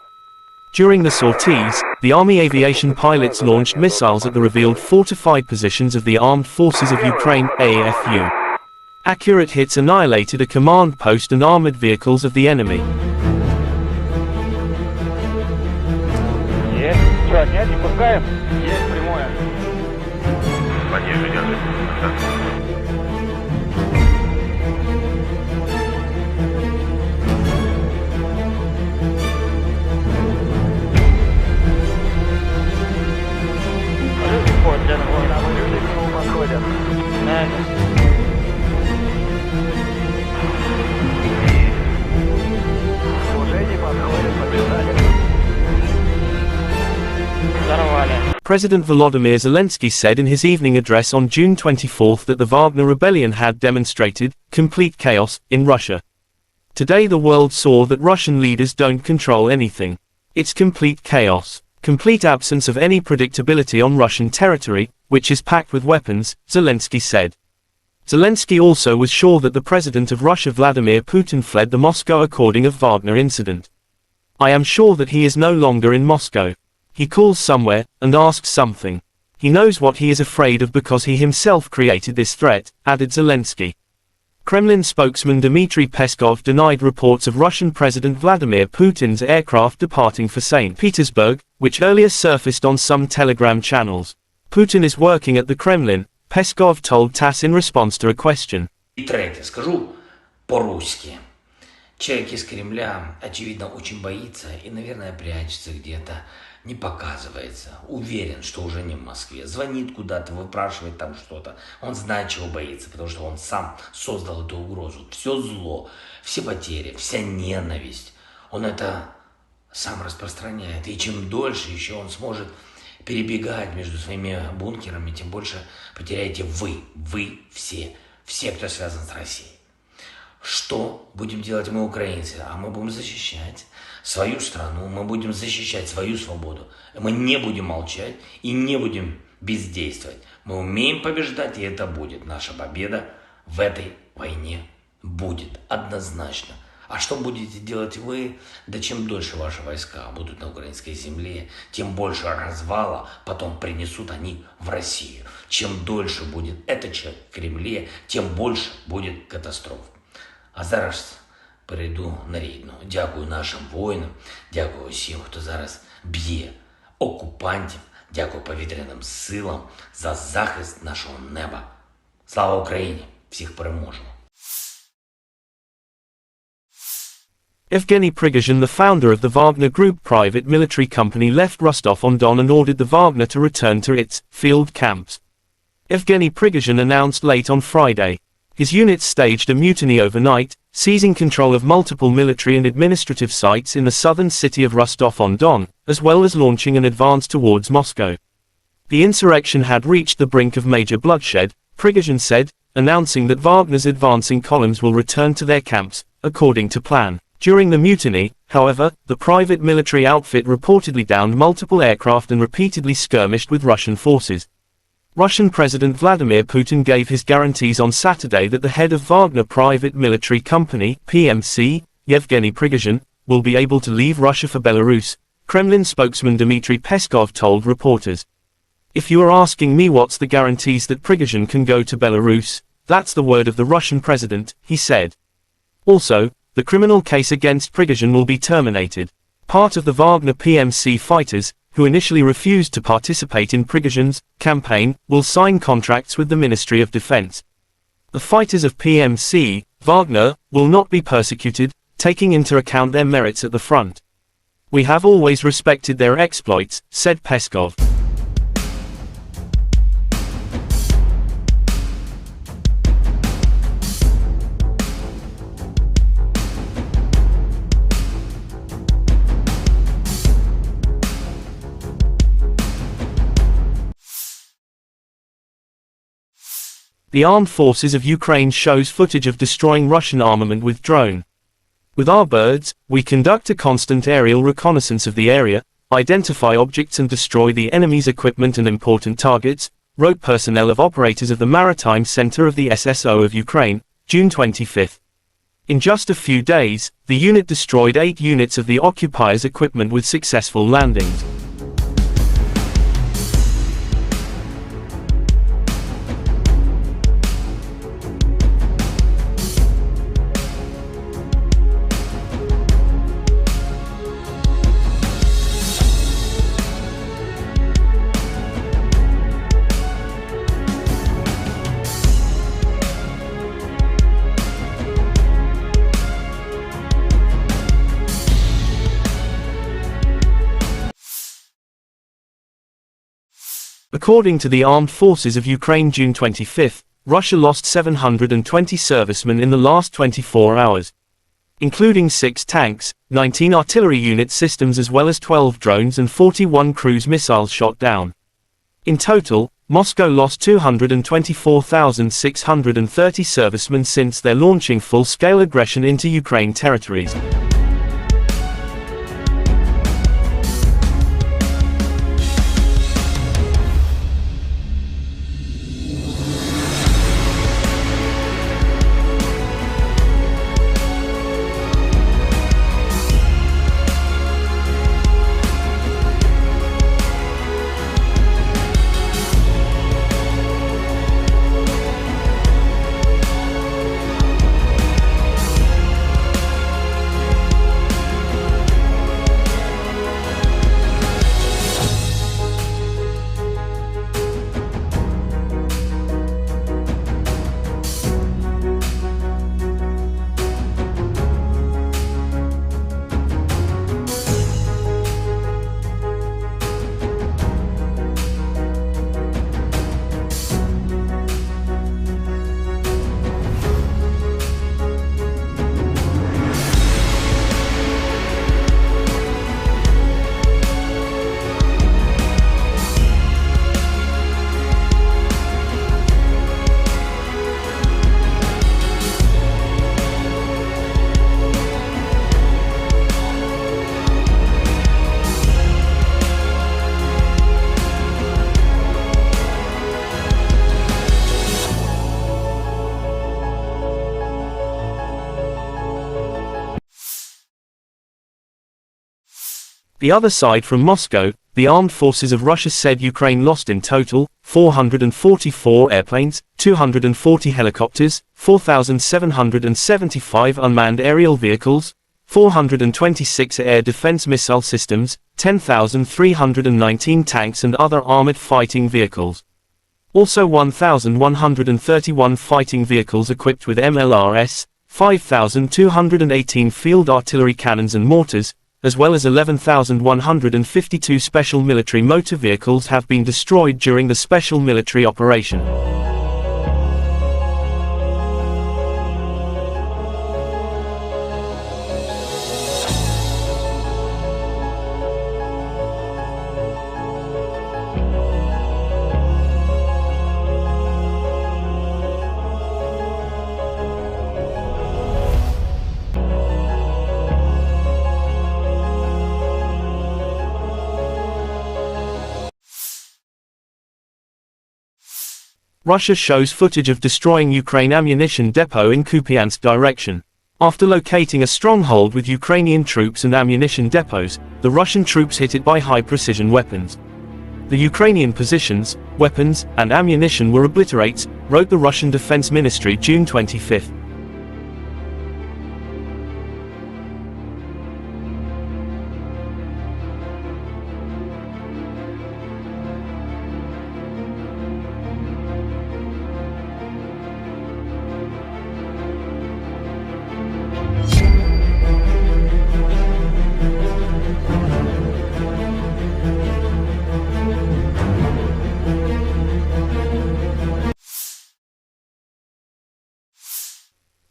Speaker 1: During the sorties, the Army aviation pilots launched missiles at the revealed fortified positions of the Armed Forces of Ukraine, AFU. Accurate hits annihilated a command post and armored vehicles of the enemy.
Speaker 3: Есть. Что, нет, не пускаем? Есть прямое.
Speaker 4: Конечно, держим.
Speaker 3: Report, gentlemen. На выживший к подходят. Уже не подходят, побежали. Взорвали.
Speaker 1: President Volodymyr Zelensky said in his evening address on June 24 that the Wagner rebellion had demonstrated complete chaos in Russia. Today the world saw that Russian leaders don't control anything. It's complete chaos, complete absence of any predictability on Russian territory, which is packed with weapons, Zelensky said. Zelensky also was sure that the president of Russia Vladimir Putin fled the Moscow according of Wagner incident. I am sure that he is no longer in Moscow. He calls somewhere, and asks something. He knows what he is afraid of because he himself created this threat, added Zelensky. Kremlin spokesman Dmitry Peskov denied reports of Russian President Vladimir Putin's aircraft departing for St. Petersburg, which earlier surfaced on some Telegram channels. Putin is working at the Kremlin, Peskov told TASS in response to a question.
Speaker 2: И третье, скажу по-русски. Человек из Кремля, очевидно, очень боится и, наверное, прячется где-то, не показывается. Уверен, что уже не в Москве. Звонит куда-то, выпрашивает там что-то. Он знает, чего боится, потому что он сам создал эту угрозу. Все зло, все потери, вся ненависть. Он это сам распространяет. И чем дольше еще он сможет перебегать между своими бункерами, тем больше потеряете вы все, кто связан с Россией. Что будем делать мы, украинцы? А мы будем защищать свою страну, мы будем защищать свою свободу. Мы не будем молчать и не будем бездействовать. Мы умеем побеждать, и это будет. Наша победа в этой войне будет однозначно. А что будете делать вы? Да чем дольше ваши войска будут на украинской земле, тем больше развала потом принесут они в Россию. Чем дольше будет этот человек в Кремле, тем больше будет катастроф. А зараз перейду на рідну. Дякую нашим воїнам, дякую всім, хто зараз б'є окупантів, дякую повітряним силам за захист нашого неба. Слава Україні! Всіх переможемо!
Speaker 1: Evgeny Prigozhin, the founder of the Wagner Group private military company, left Rostov-on-Don and ordered the Wagner to return to its field camps. Evgeny Prigozhin announced late on Friday. His units staged a mutiny overnight, seizing control of multiple military and administrative sites in the southern city of Rostov-on-Don, as well as launching an advance towards Moscow. The insurrection had reached the brink of major bloodshed, Prigozhin said, announcing that Wagner's advancing columns will return to their camps, according to plan. During the mutiny, however, the private military outfit reportedly downed multiple aircraft and repeatedly skirmished with Russian forces. Russian President Vladimir Putin gave his guarantees on Saturday that the head of Wagner Private Military Company, PMC, Yevgeny Prigozhin, will be able to leave Russia for Belarus, Kremlin spokesman Dmitry Peskov told reporters. If you are asking me what's the guarantees that Prigozhin can go to Belarus, that's the word of the Russian president, he said. Also, the criminal case against Prigozhin will be terminated. Part of the Wagner PMC fighters, who initially refused to participate in Prigozhin's campaign, will sign contracts with the Ministry of Defense. The fighters of PMC, Wagner, will not be persecuted, taking into account their merits at the front. We have always respected their exploits, said Peskov. The armed forces of Ukraine shows footage of destroying Russian armament with drone. With our birds, we conduct a constant aerial reconnaissance of the area, identify objects and destroy the enemy's equipment and important targets, wrote personnel of operators of the Maritime Center of the SSO of Ukraine, June 25. In just a few days, the unit destroyed 8 units of the occupiers' equipment with successful landings. According to the Armed Forces of Ukraine June 25, Russia lost 720 servicemen in the last 24 hours, including 6 tanks, 19 artillery unit systems as well as 12 drones and 41 cruise missiles shot down. In total, Moscow lost 224,630 servicemen since their launching full-scale aggression into Ukraine territories. The other side from Moscow, the armed forces of Russia said Ukraine lost in total 444 airplanes, 240 helicopters, 4,775 unmanned aerial vehicles, 426 air defense missile systems, 10,319 tanks and other armored fighting vehicles. Also 1,131 fighting vehicles equipped with MLRS, 5,218 field artillery cannons and mortars, as well as 11,152 special military motor vehicles have been destroyed during the special military operation. Russia shows footage of destroying Ukraine ammunition depot in Kupiansk direction. After locating a stronghold with Ukrainian troops and ammunition depots, the Russian troops hit it by high-precision weapons. The Ukrainian positions, weapons, and ammunition were obliterated, wrote the Russian Defense Ministry June 25.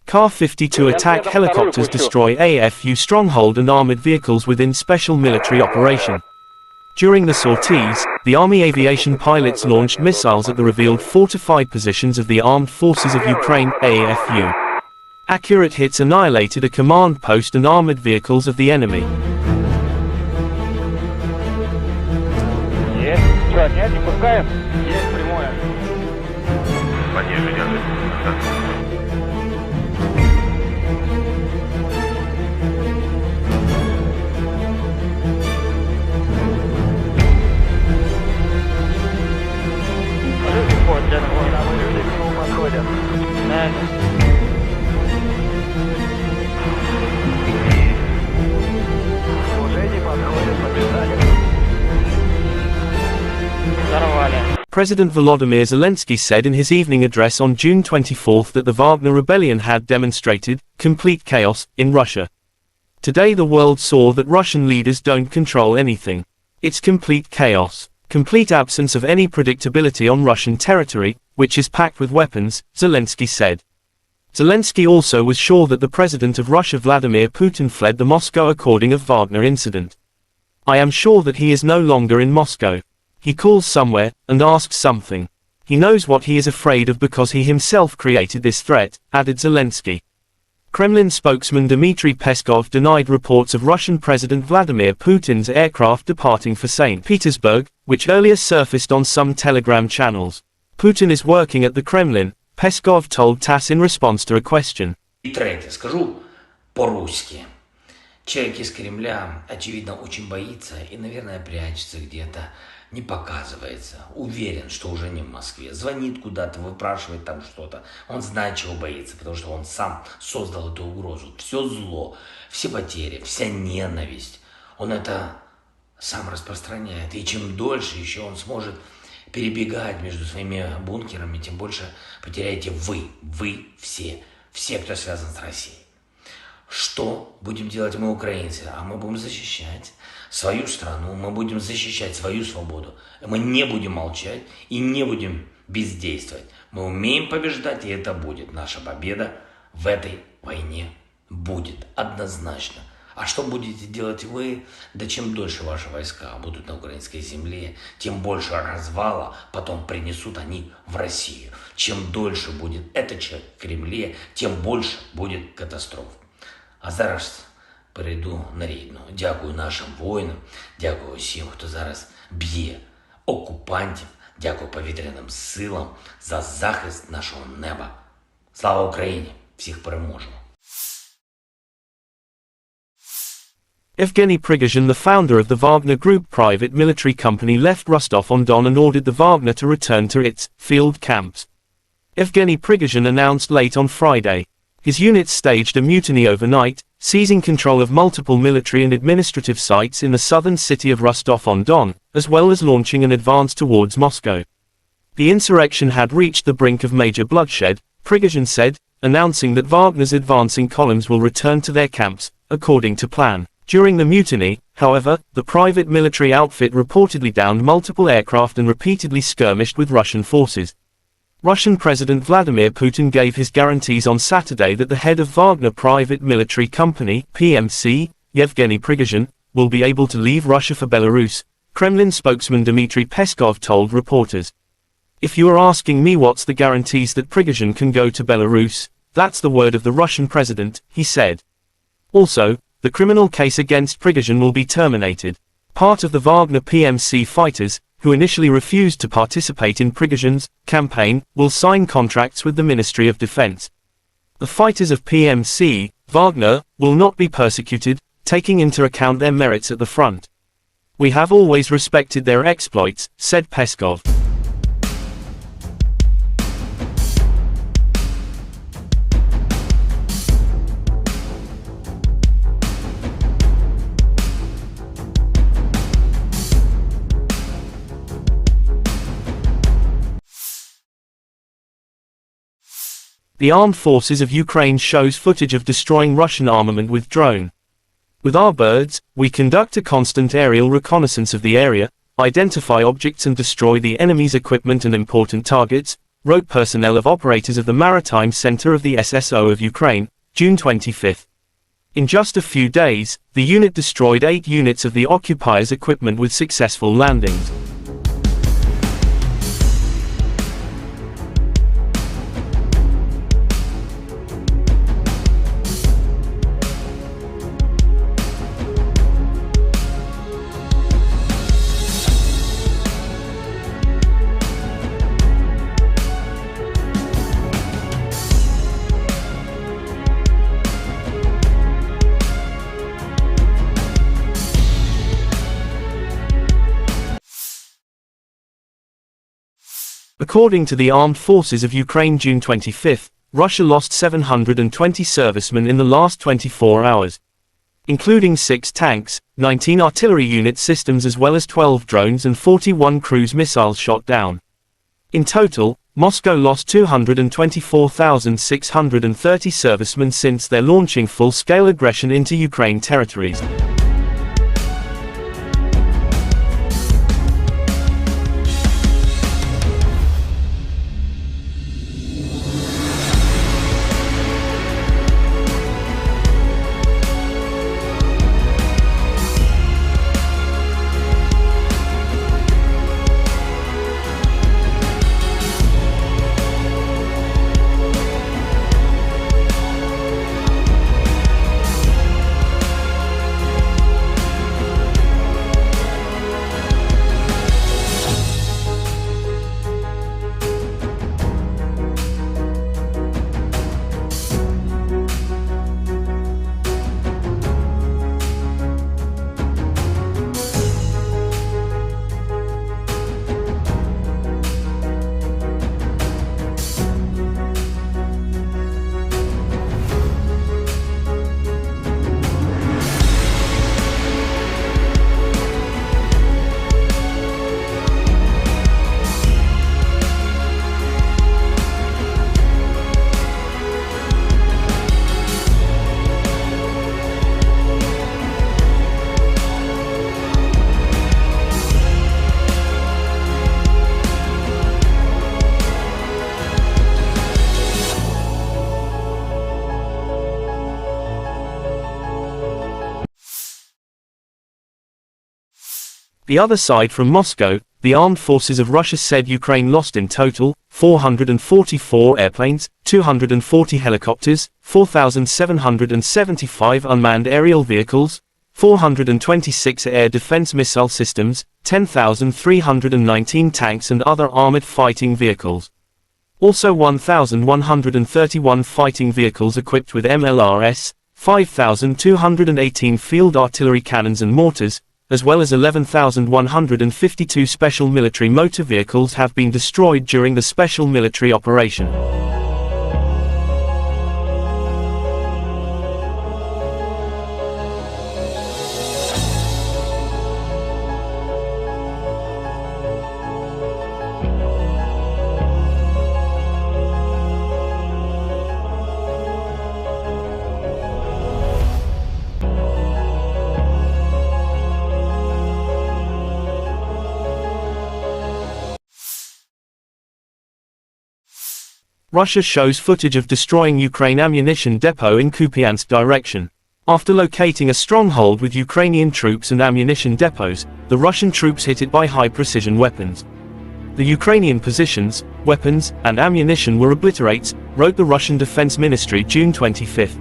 Speaker 1: Ka-52 attack helicopters destroy AFU stronghold and armored vehicles within special military operation. During the sorties, the Army aviation pilots launched missiles at the revealed fortified positions of the Armed Forces of Ukraine, AFU. Accurate hits annihilated a command post and armored vehicles of the enemy. President Volodymyr Zelensky said in his evening address on June 24 that the Wagner rebellion had demonstrated complete chaos in Russia. Today the world saw that Russian leaders don't control anything. It's complete chaos. complete absence of any predictability on Russian territory, which is packed with weapons, Zelensky said. Zelensky also was sure that the President of Russia Vladimir Putin fled the Moscow according of Wagner incident. I am sure that he is no longer in Moscow. He calls somewhere, and asks something. He knows what he is afraid of because he himself created this threat, added Zelensky. Kremlin spokesman Dmitry Peskov denied reports of Russian President Vladimir Putin's aircraft departing for St. Petersburg, which earlier surfaced on some Telegram channels. Putin is working at the Kremlin, Peskov told TASS in response to a question.
Speaker 2: И третье, скажу по-русски. Человек из Кремля, очевидно, очень боится и, наверное, прячется где-то, не показывается. Уверен, что уже не в Москве. Звонит куда-то, выпрашивает там что-то. Он знает, чего боится, потому что он сам создал эту угрозу. Все зло, все потери, вся ненависть. Он это сам распространяет. И чем дольше еще он сможет перебегать между своими бункерами, тем больше потеряете вы все, кто связан с Россией. Что будем делать мы, украинцы? А мы будем защищать свою страну, мы будем защищать свою свободу. Мы не будем молчать и не будем бездействовать. Мы умеем побеждать, и это будет. Наша победа в этой войне будет однозначно. А что будете делать вы? Да чем дольше ваши войска будут на украинской земле, тем больше развала потом принесут они в Россию. Чем дольше будет этот человек в Кремле, тем больше будет катастроф. А зараз перейду на рідну. Дякую нашим воїнам, дякую всім, хто зараз б'є окупантів, дякую повітряним силам за захист нашого неба. Слава Україні! Всіх переможемо!
Speaker 1: Evgeny Prigozhin, the founder of the Wagner Group private military company, left Rostov-on-Don and ordered the Wagner to return to its field camps. Evgeny Prigozhin announced late on Friday. His units staged a mutiny overnight, seizing control of multiple military and administrative sites in the southern city of Rostov-on-Don, as well as launching an advance towards Moscow. The insurrection had reached the brink of major bloodshed, Prigozhin said, announcing that Wagner's advancing columns will return to their camps, according to plan. During the mutiny, however, the private military outfit reportedly downed multiple aircraft and repeatedly skirmished with Russian forces. Russian President Vladimir Putin gave his guarantees on Saturday that the head of Wagner Private Military Company, PMC, Yevgeny Prigozhin, will be able to leave Russia for Belarus, Kremlin spokesman Dmitry Peskov told reporters. If you are asking me what's the guarantees that Prigozhin can go to Belarus, that's the word of the Russian president, he said. Also, the criminal case against Prigozhin will be terminated. Part of the Wagner PMC fighters, who initially refused to participate in Prigozhin's campaign, will sign contracts with the Ministry of Defense. The fighters of PMC, Wagner, will not be persecuted, taking into account their merits at the front. We have always respected their exploits, said Peskov. The armed forces of Ukraine shows footage of destroying Russian armament with drone. With our birds, we conduct a constant aerial reconnaissance of the area, identify objects and destroy the enemy's equipment and important targets, wrote personnel of operators of the Maritime Center of the SSO of Ukraine, June 25. In just a few days, the unit destroyed 8 units of the occupiers' equipment with successful landings. According to the Armed Forces of Ukraine June 25, Russia lost 720 servicemen in the last 24 hours. Including 6 tanks, 19 artillery unit systems as well as 12 drones and 41 cruise missiles shot down. In total, Moscow lost 224,630 servicemen since their launching full-scale aggression into Ukraine territories. The other side from Moscow, the armed forces of Russia said Ukraine lost in total 444 airplanes, 240 helicopters, 4,775 unmanned aerial vehicles, 426 air defense missile systems, 10,319 tanks and other armored fighting vehicles. Also 1,131 fighting vehicles equipped with MLRS, 5,218 field artillery cannons and mortars, as well as 11,152 special military motor vehicles have been destroyed during the special military operation. Russia shows footage of destroying Ukraine ammunition depot in Kupiansk direction. After locating a stronghold with Ukrainian troops and ammunition depots, the Russian troops hit it by high-precision weapons. The Ukrainian positions, weapons, and ammunition were obliterated, wrote the Russian Defense Ministry June 25.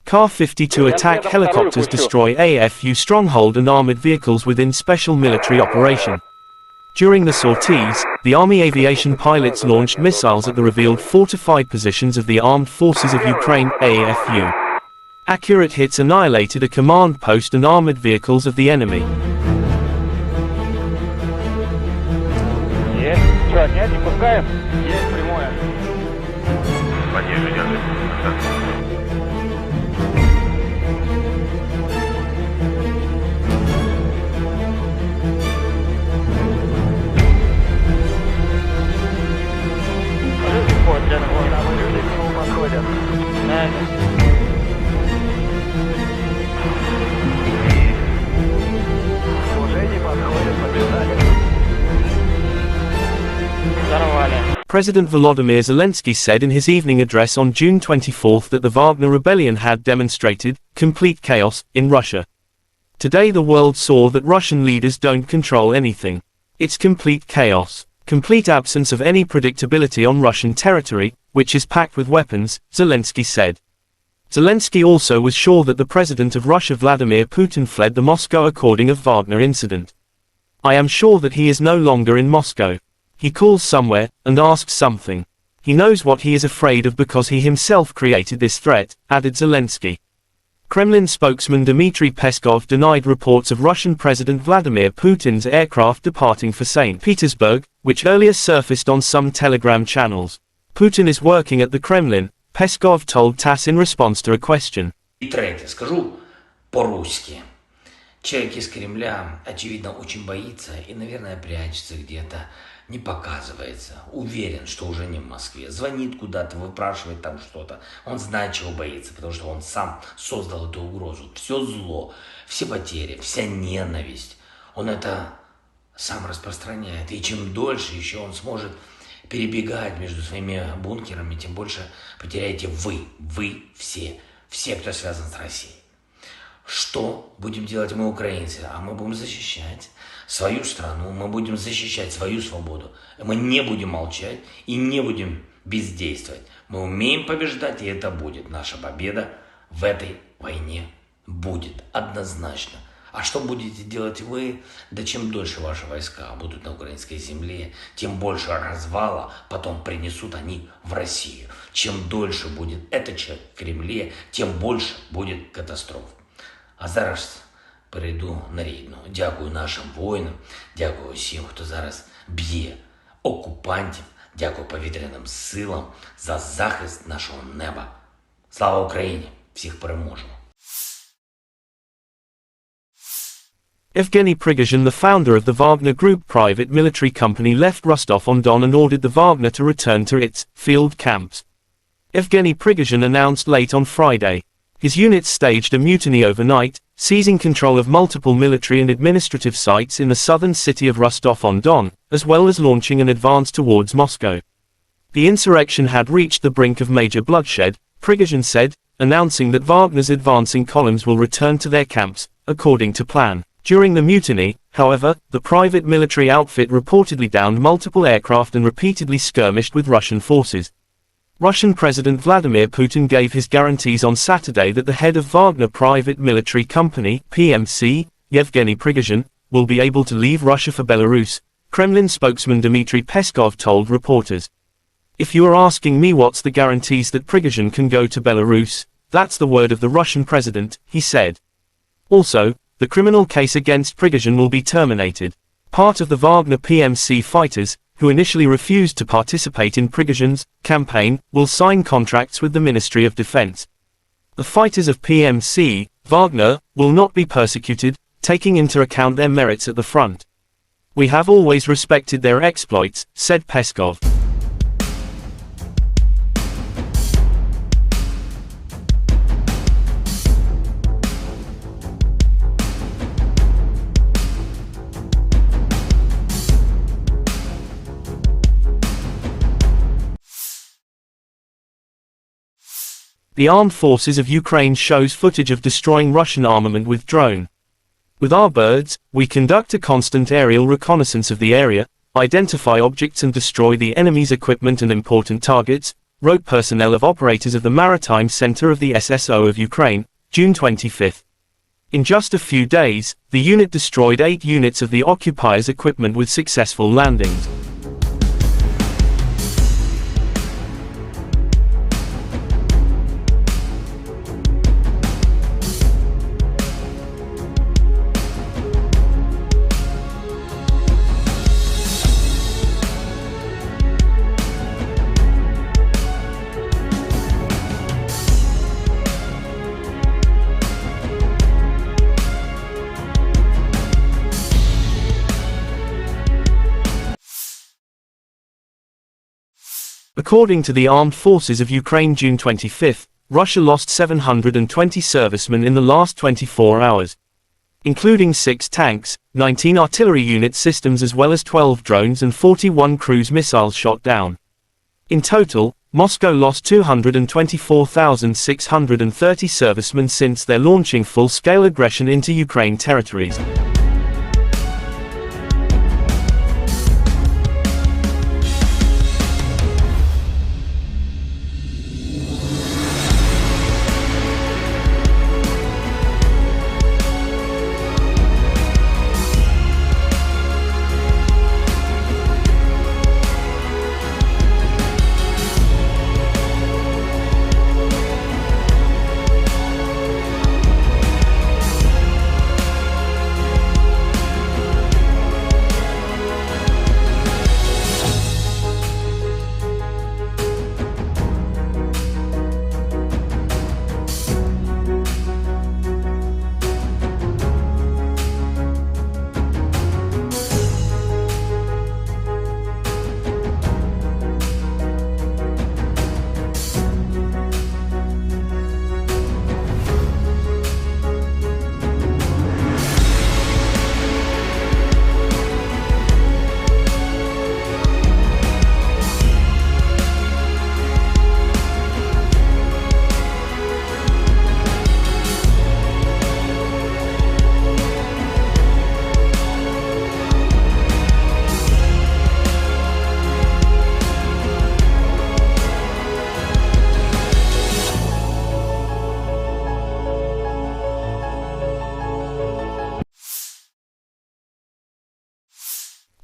Speaker 1: Ka-52 attack helicopters destroy AFU stronghold and armored vehicles within special military operation. During the sorties, the Army aviation pilots launched missiles at the revealed fortified positions of the Armed Forces of Ukraine, AFU. Accurate hits annihilated a command post and armored vehicles of the enemy.
Speaker 3: Есть. Что, нет, не пускаем? Есть прямое.
Speaker 4: Пониже держи.
Speaker 3: Подходят. Уже не подходят, побежали.
Speaker 1: President Volodymyr Zelensky said in his evening address on June 24 that the Wagner rebellion had demonstrated complete chaos in Russia. Today the world saw that Russian leaders don't control anything. It's complete chaos. Complete absence of any predictability on Russian territory, which is packed with weapons, Zelensky said. Zelensky also was sure that the president of Russia Vladimir Putin fled the Moscow according of Wagner incident. I am sure that he is no longer in Moscow. He calls somewhere, and asks something. He knows what he is afraid of because he himself created this threat, added Zelensky. Kremlin spokesman Dmitry Peskov denied reports of Russian President Vladimir Putin's aircraft departing for St. Petersburg, which earlier surfaced on some Telegram channels. Putin is working at the Kremlin, Peskov told TASS in response to a question.
Speaker 2: И третье, скажу по-русски. Человек из Кремля, очевидно, очень боится и, наверное, прячется где-то, не показывается. Уверен, что уже не в Москве. Звонит куда-то, выпрашивает там что-то. Он знает, чего боится, потому что он сам создал эту угрозу. Все зло, все потери, вся ненависть. Он это сам распространяет. И чем дольше еще он сможет перебегать между своими бункерами, тем больше потеряете вы все, кто связан с Россией. Что будем делать мы, украинцы? А мы будем защищать свою страну, мы будем защищать свою свободу. Мы не будем молчать и не будем бездействовать. Мы умеем побеждать, и это будет. Наша победа в этой войне будет однозначно. А что будете делать вы? Да чем дольше ваши войска будут на украинской земле, тем больше развала потом принесут они в Россию. Чем дольше будет этот человек в Кремле, тем больше будет катастроф. А зараз перейду на рідну. Дякую нашим воїнам, дякую всім, хто зараз б'є окупантів, дякую повітряним силам за захист нашого неба. Слава Україні! Всіх переможемо!
Speaker 1: Evgeny Prigozhin, the founder of the Wagner Group private military company, left Rostov-on-Don and ordered the Wagner to return to its field camps. Evgeny Prigozhin announced late on Friday. His units staged a mutiny overnight, seizing control of multiple military and administrative sites in the southern city of Rostov-on-Don, as well as launching an advance towards Moscow. The insurrection had reached the brink of major bloodshed, Prigozhin said, announcing that Wagner's advancing columns will return to their camps, according to plan. During the mutiny, however, the private military outfit reportedly downed multiple aircraft and repeatedly skirmished with Russian forces. Russian President Vladimir Putin gave his guarantees on Saturday that the head of Wagner Private Military Company, PMC, Yevgeny Prigozhin, will be able to leave Russia for Belarus, Kremlin spokesman Dmitry Peskov told reporters. "If you are asking me what's the guarantees that Prigozhin can go to Belarus, that's the word of the Russian president," he said. Also, the criminal case against Prigozhin will be terminated. Part of the Wagner PMC fighters, who initially refused to participate in Prigozhin's campaign, will sign contracts with the Ministry of Defense. The fighters of PMC, Wagner, will not be persecuted, taking into account their merits at the front. "We have always respected their exploits," said Peskov. The Armed Forces of Ukraine shows footage of destroying Russian armament with drone. "With our birds, we conduct a constant aerial reconnaissance of the area, identify objects and destroy the enemy's equipment and important targets," wrote personnel of operators of the Maritime Center of the SSO of Ukraine, June 25. In just a few days, the unit destroyed 8 units of the occupiers' equipment with successful landings. According to the Armed Forces of Ukraine, June 25, Russia lost 720 servicemen in the last 24 hours, including 6 tanks, 19 artillery unit systems as well as 12 drones and 41 cruise missiles shot down. In total, Moscow lost 224,630 servicemen since their launching full-scale aggression into Ukraine territories.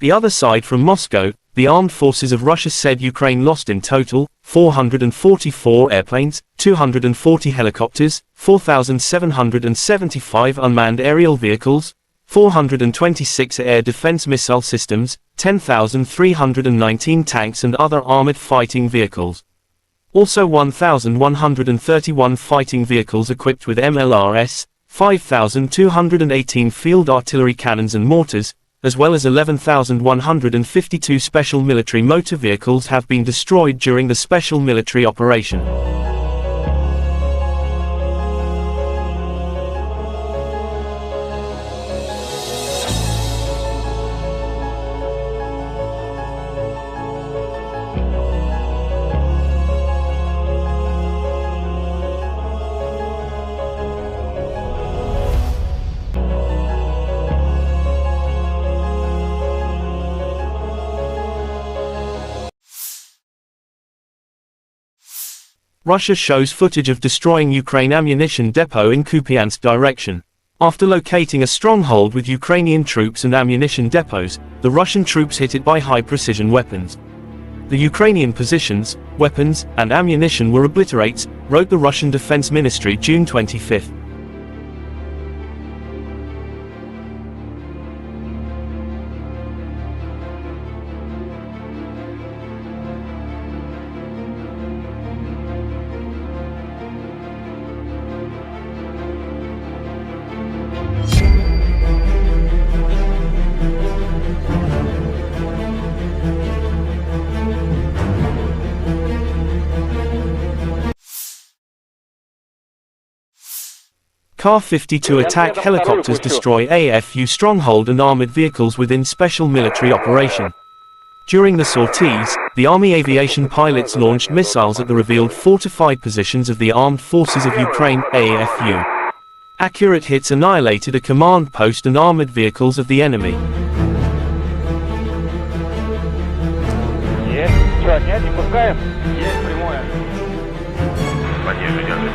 Speaker 1: The other side from Moscow, the armed forces of Russia said Ukraine lost in total 444 airplanes, 240 helicopters, 4,775 unmanned aerial vehicles, 426 air defense missile systems, 10,319 tanks and other armored fighting vehicles. Also 1,131 fighting vehicles equipped with MLRS, 5,218 field artillery cannons and mortars, as well as 11,152 special military motor vehicles have been destroyed during the special military operation. Russia shows footage of destroying Ukraine ammunition depot in Kupiansk direction. After locating a stronghold with Ukrainian troops and ammunition depots, the Russian troops hit it by high-precision weapons. The Ukrainian positions, weapons, and ammunition were obliterated, wrote the Russian Defense Ministry June 25. Ka-52 attack helicopters destroy AFU stronghold and armored vehicles within special military operation. During the sorties, the Army aviation pilots launched missiles at the revealed fortified positions of the Armed Forces of Ukraine, AFU. Accurate hits annihilated a command post and armored vehicles of the enemy.
Speaker 3: Есть. Что, нет, не пускаем? Есть прямое.
Speaker 4: Пониже держи.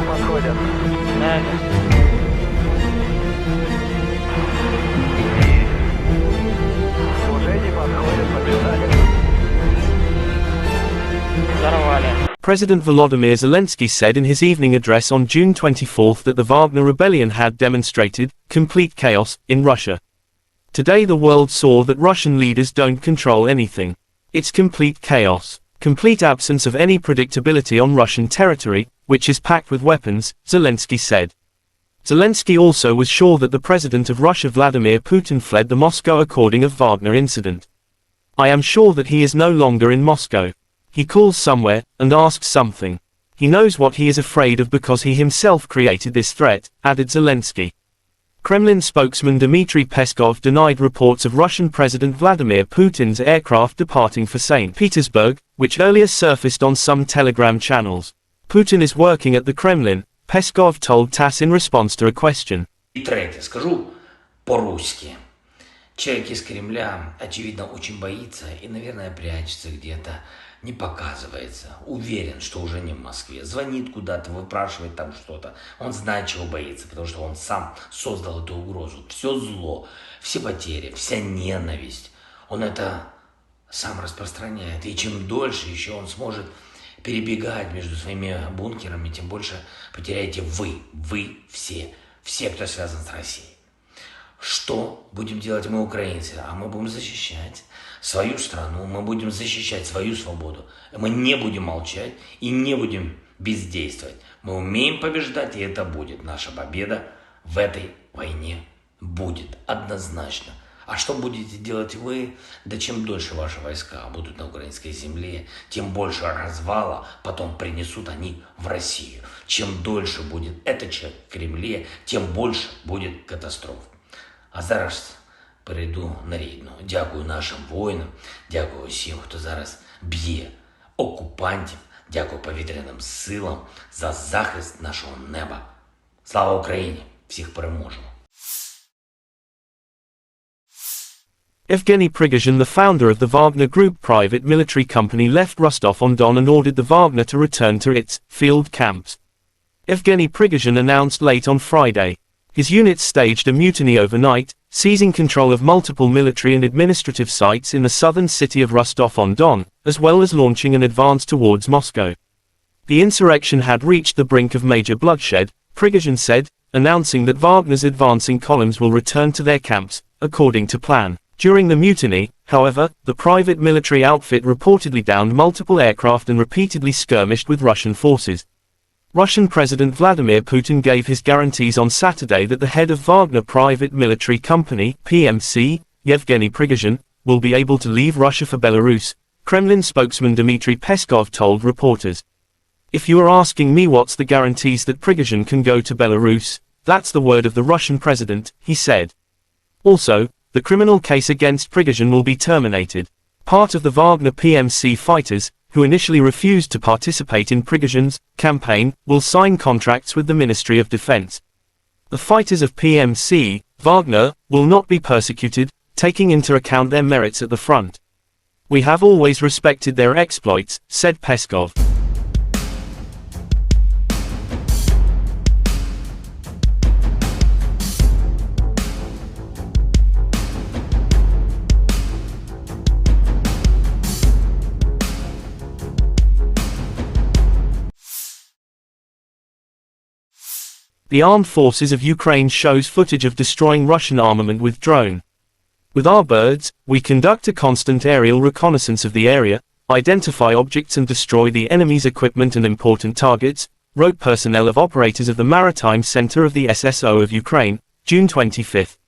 Speaker 3: Подходят. Уже не подходят, побежали. Взорвали.
Speaker 1: President Volodymyr Zelensky said in his evening address on June 24 that the Wagner rebellion had demonstrated complete chaos in Russia. Today the world saw that Russian leaders don't control anything. It's complete chaos. Complete absence of any predictability on Russian territory, which is packed with weapons, Zelensky said. Zelensky also was sure that the president of Russia Vladimir Putin fled the Moscow according of Wagner incident. I am sure that he is no longer in Moscow. He calls somewhere, and asks something. He knows what he is afraid of because he himself created this threat, added Zelensky. Kremlin spokesman Dmitry Peskov denied reports of Russian President Vladimir Putin's aircraft departing for St. Petersburg, which earlier surfaced on some Telegram channels. Putin is working at the Kremlin, Peskov told TASS in response to a question.
Speaker 2: И третье, скажу по-русски. Человек из Кремля, очевидно, очень боится и, наверное, прячется где-то, не показывается. Уверен, что уже не в Москве. Звонит куда-то, выпрашивает там что-то. Он знает, чего боится, потому что он сам создал эту угрозу. Все зло, все потери, вся ненависть. Он это сам распространяет. И чем дольше еще он сможет перебегать между своими бункерами, тем больше потеряете вы все, кто связан с Россией. Что будем делать мы, украинцы? А мы будем защищать свою страну, мы будем защищать свою свободу. Мы не будем молчать и не будем бездействовать. Мы умеем побеждать, и это будет. Наша победа в этой войне будет однозначно. А что будете делать вы? Да чем дольше ваши войска будут на украинской земле, тем больше развала потом принесут они в Россию. Чем дольше будет этот человек в Кремле, тем больше будет катастроф. А зараз перейду на рідну. Дякую нашим воїнам, дякую всім, хто зараз б'є окупантів, дякую повітряним силам за захист нашого неба. Слава Україні! Всіх переможемо!
Speaker 1: Evgeny Prigozhin, the founder of the Wagner Group private military company, left Rostov-on-Don and ordered the Wagner to return to its field camps. Evgeny Prigozhin announced late on Friday. His units staged a mutiny overnight, seizing control of multiple military and administrative sites in the southern city of Rostov-on-Don, as well as launching an advance towards Moscow. The insurrection had reached the brink of major bloodshed, Prigozhin said, announcing that Wagner's advancing columns will return to their camps, according to plan. During the mutiny, however, the private military outfit reportedly downed multiple aircraft and repeatedly skirmished with Russian forces. Russian President Vladimir Putin gave his guarantees on Saturday that the head of Wagner Private Military Company, PMC, Yevgeny Prigozhin, will be able to leave Russia for Belarus, Kremlin spokesman Dmitry Peskov told reporters. "If you are asking me what's the guarantees that Prigozhin can go to Belarus, that's the word of the Russian president," he said. Also, the criminal case against Prigozhin will be terminated. Part of the Wagner PMC fighters, who initially refused to participate in Prigozhin's campaign, will sign contracts with the Ministry of Defense. The fighters of PMC, Wagner, will not be persecuted, taking into account their merits at the front. "We have always respected their exploits," said Peskov. The Armed Forces of Ukraine shows footage of destroying Russian armament with drone. "With our birds, we conduct a constant aerial reconnaissance of the area, identify objects and destroy the enemy's equipment and important targets," wrote personnel of operators of the Maritime Center of the SSO of Ukraine, June 25.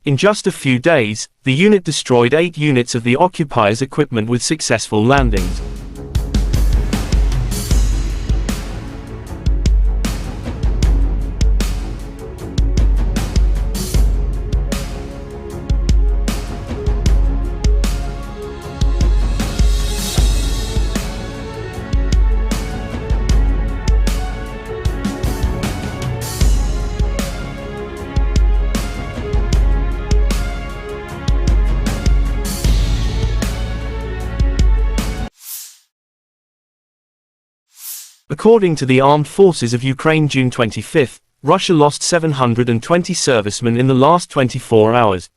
Speaker 1: In just a few days, the unit destroyed 8 units of the occupiers' equipment with successful landings. According to the Armed Forces of Ukraine June 25, Russia lost 720 servicemen in the last 24 hours.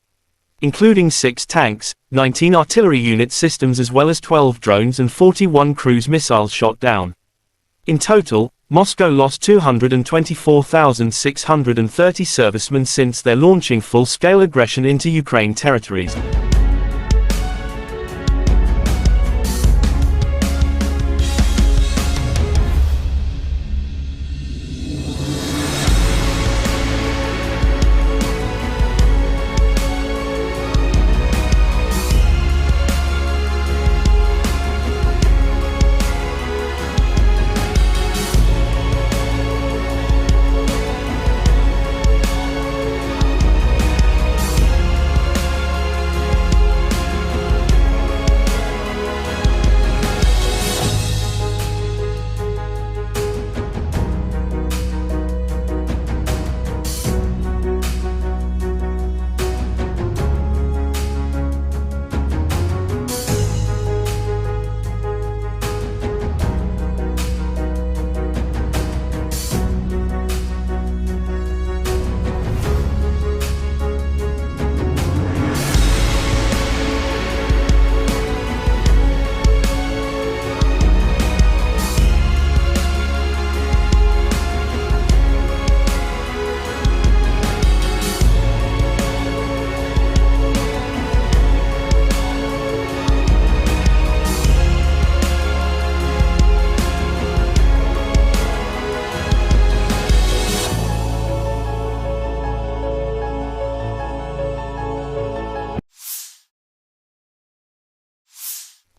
Speaker 1: Including 6 tanks, 19 artillery unit systems as well as 12 drones and 41 cruise missiles shot down. In total, Moscow lost 224,630 servicemen since their launching full-scale aggression into Ukraine territories.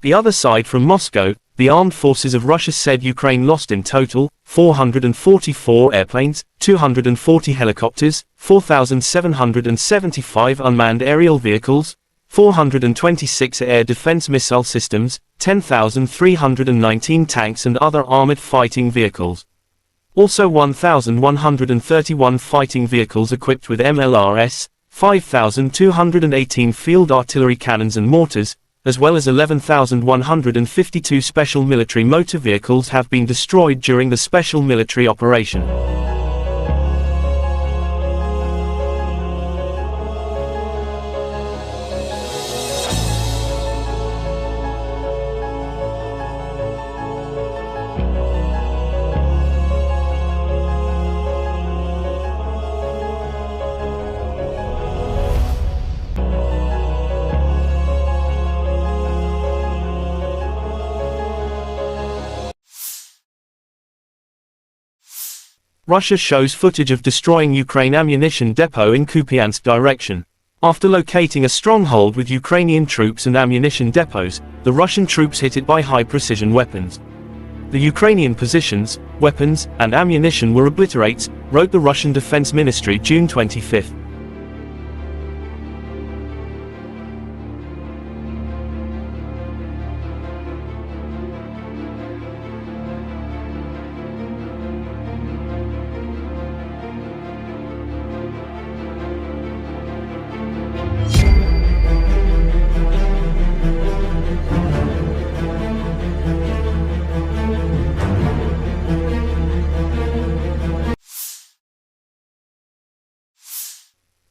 Speaker 1: The other side from Moscow, the armed forces of Russia said Ukraine lost in total 444 airplanes, 240 helicopters, 4,775 unmanned aerial vehicles, 426 air defense missile systems, 10,319 tanks and other armored fighting vehicles. Also 1,131 fighting vehicles equipped with MLRS, 5,218 field artillery cannons and mortars, as well as 11,152 special military motor vehicles have been destroyed during the special military operation. Russia shows footage of destroying Ukraine ammunition depot in Kupiansk direction. After locating a stronghold with Ukrainian troops and ammunition depots, the Russian troops hit it by high-precision weapons. The Ukrainian positions, weapons, and ammunition were obliterated, wrote the Russian Defense Ministry June 25.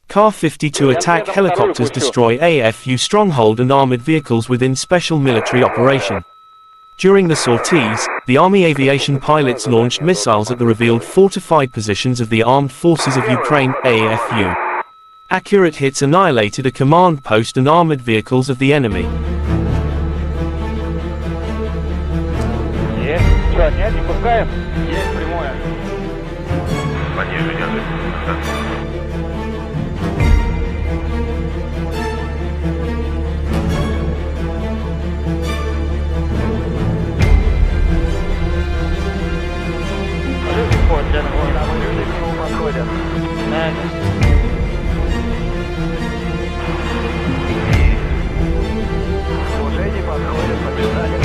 Speaker 1: Ka-52 attack helicopters destroy AFU stronghold and armored vehicles within special military operation. During the sorties, the Army aviation pilots launched missiles at the revealed fortified positions of the Armed Forces of Ukraine, AFU. Accurate hits annihilated a command post and armored vehicles of the enemy.
Speaker 3: Есть. Что, отнять, не пускаем? Есть прямое.
Speaker 4: Пониже держи.
Speaker 3: Подходят. Уже не подходят, побежали.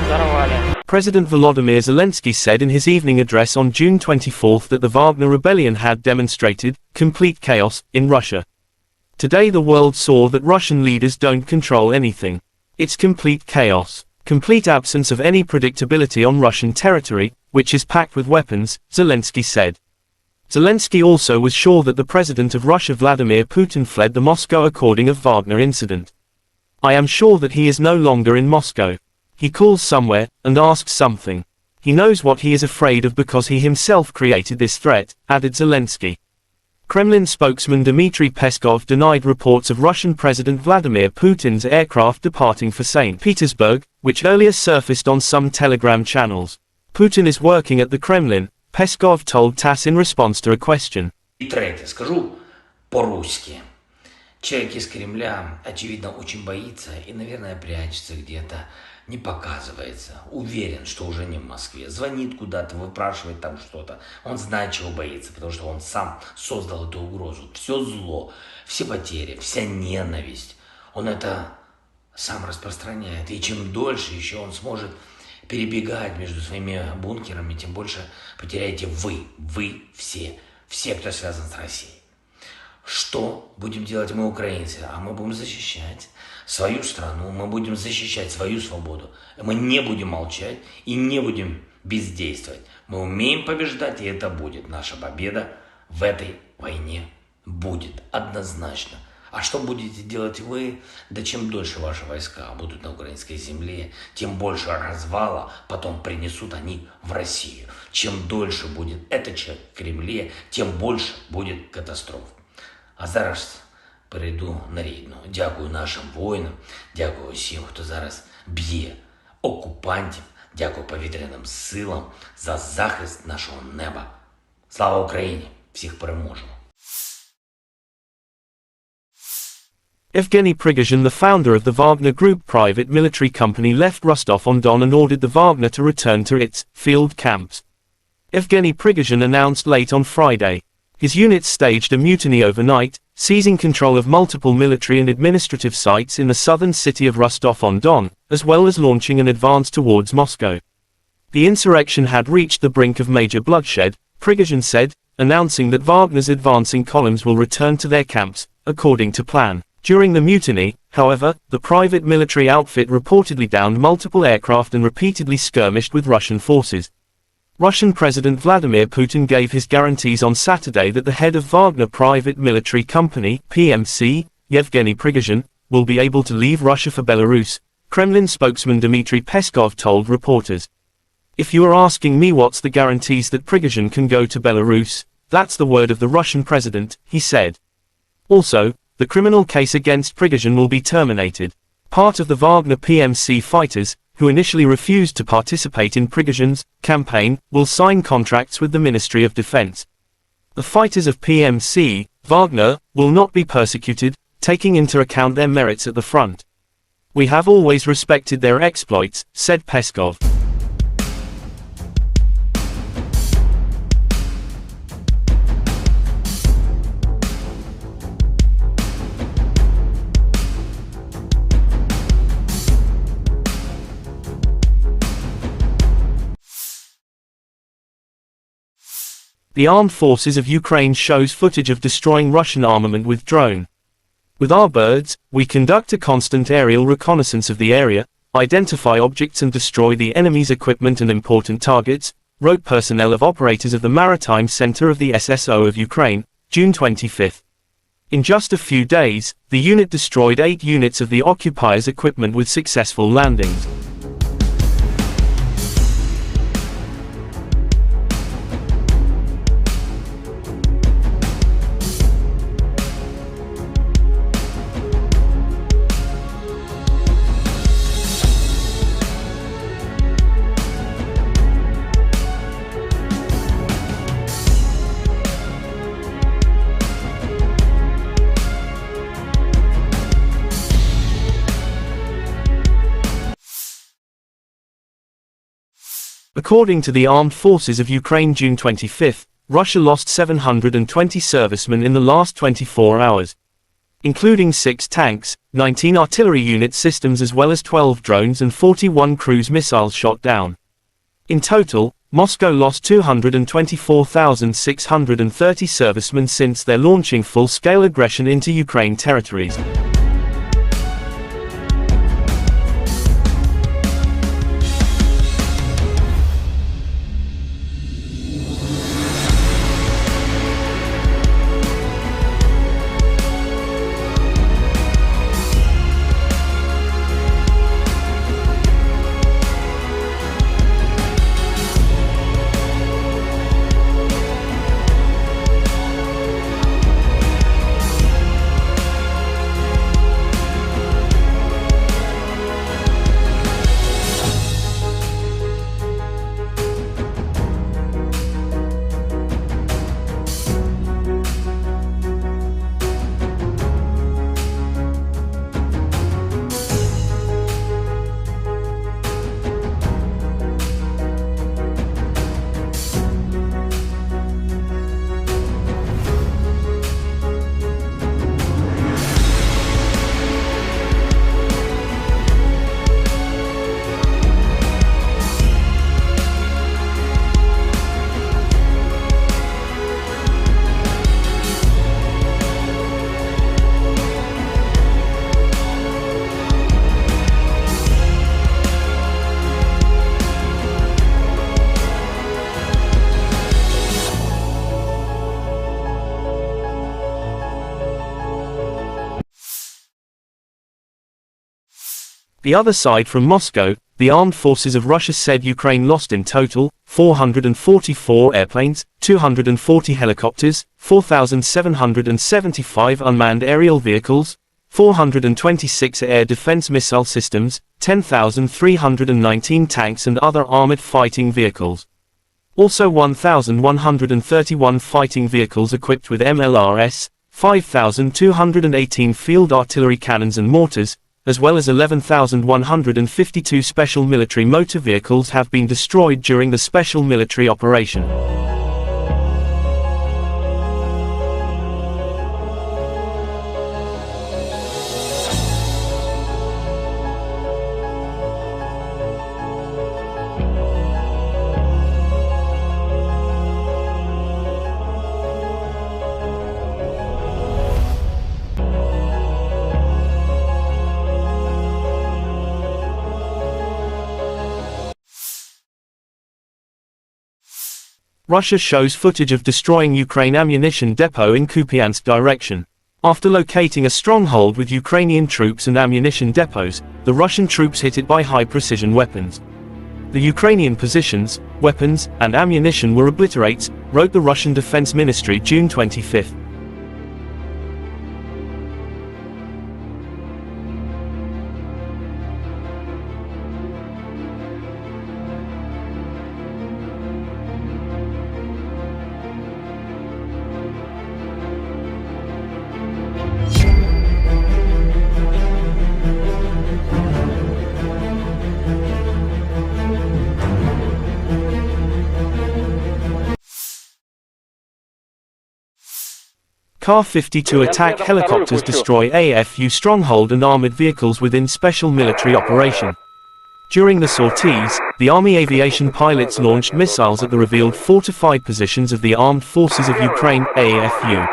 Speaker 3: Взорвали.
Speaker 1: President Volodymyr Zelensky said in his evening address on June 24 that the Wagner rebellion had demonstrated complete chaos in Russia. Today the world saw that Russian leaders don't control anything. It's complete chaos. Complete absence of any predictability on Russian territory, which is packed with weapons, Zelensky said. Zelensky also was sure that the president of Russia Vladimir Putin fled the Moscow according of Wagner incident. I am sure that he is no longer in Moscow. He calls somewhere, and asks something. He knows what he is afraid of because he himself created this threat, added Zelensky. Kremlin spokesman Dmitry Peskov denied reports of Russian President Vladimir Putin's aircraft departing for St. Petersburg, which earlier surfaced on some Telegram channels. Putin is working at the Kremlin, Peskov told TASS in response to a question.
Speaker 2: И третье, скажу по-русски. Человек из Кремля, очевидно, очень боится и, наверное, прячется где-то, не показывается. Уверен, что уже не в Москве. Звонит куда-то, выпрашивает там что-то. Он знает, чего боится, потому что он сам создал эту угрозу. Все зло, все потери, вся ненависть. Он это сам распространяет. И чем дольше еще он сможет перебегать между своими бункерами, тем больше потеряете вы все, кто связан с Россией. Что будем делать мы, украинцы? А мы будем защищать свою страну, мы будем защищать свою свободу. Мы не будем молчать и не будем бездействовать. Мы умеем побеждать, и это будет. Наша победа в этой войне будет однозначно. А что будете делать вы? Да чем дольше ваши войска будут на украинской земле, тем больше развала потом принесут они в Россию. Чем дольше будет этот человек в Кремле, тем больше будет катастроф. А зараз перейду на рідну. Дякую нашим воїнам, дякую всім, хто зараз б'є окупантів, дякую повітряним силам за захист нашого неба. Слава Україні! Всіх переможемо!
Speaker 1: Evgeny Prigozhin, the founder of the Wagner Group private military company, left Rostov-on-Don and ordered the Wagner to return to its field camps. Evgeny Prigozhin announced late on Friday. His units staged a mutiny overnight, seizing control of multiple military and administrative sites in the southern city of Rostov-on-Don, as well as launching an advance towards Moscow. The insurrection had reached the brink of major bloodshed, Prigozhin said, announcing that Wagner's advancing columns will return to their camps, according to plan. During the mutiny, however, the private military outfit reportedly downed multiple aircraft and repeatedly skirmished with Russian forces. Russian President Vladimir Putin gave his guarantees on Saturday that the head of Wagner Private Military Company, PMC, Yevgeny Prigozhin, will be able to leave Russia for Belarus, Kremlin spokesman Dmitry Peskov told reporters. If you are asking me what's the guarantees that Prigozhin can go to Belarus, that's the word of the Russian president, he said. Also, the criminal case against Prigozhin will be terminated. Part of the Wagner PMC fighters, who initially refused to participate in Prigozhin's campaign, will sign contracts with the Ministry of Defense. The fighters of PMC, Wagner, will not be persecuted, taking into account their merits at the front. We have always respected their exploits, said Peskov. The Armed Forces of Ukraine shows footage of destroying Russian armament with drone. With our birds, we conduct a constant aerial reconnaissance of the area, identify objects and destroy the enemy's equipment and important targets, wrote personnel of operators of the Maritime Center of the SSO of Ukraine, June 25. In just a few days, the unit destroyed 8 units of the occupiers' equipment with successful landings. According to the Armed Forces of Ukraine June 25, Russia lost 720 servicemen in the last 24 hours, including 6 tanks, 19 artillery unit systems as well as 12 drones and 41 cruise missiles shot down. In total, Moscow lost 224,630 servicemen since their launching full-scale aggression into Ukraine territories. The other side from Moscow, the armed forces of Russia said Ukraine lost in total 444 airplanes, 240 helicopters, 4,775 unmanned aerial vehicles, 426 air defense missile systems, 10,319 tanks and other armored fighting vehicles. Also 1,131 fighting vehicles equipped with MLRS, 5,218 field artillery cannons and mortars, as well as 11,152 special military motor vehicles have been destroyed during the special military operation. Russia shows footage of destroying Ukraine ammunition depot in Kupiansk direction. After locating a stronghold with Ukrainian troops and ammunition depots, the Russian troops hit it by high-precision weapons. The Ukrainian positions, weapons, and ammunition were obliterated, wrote the Russian Defense Ministry June 25. Ka-52 attack helicopters destroy AFU stronghold and armored vehicles within special military operation. During the sorties, the Army aviation pilots launched missiles at the revealed fortified positions of the Armed Forces of Ukraine, AFU.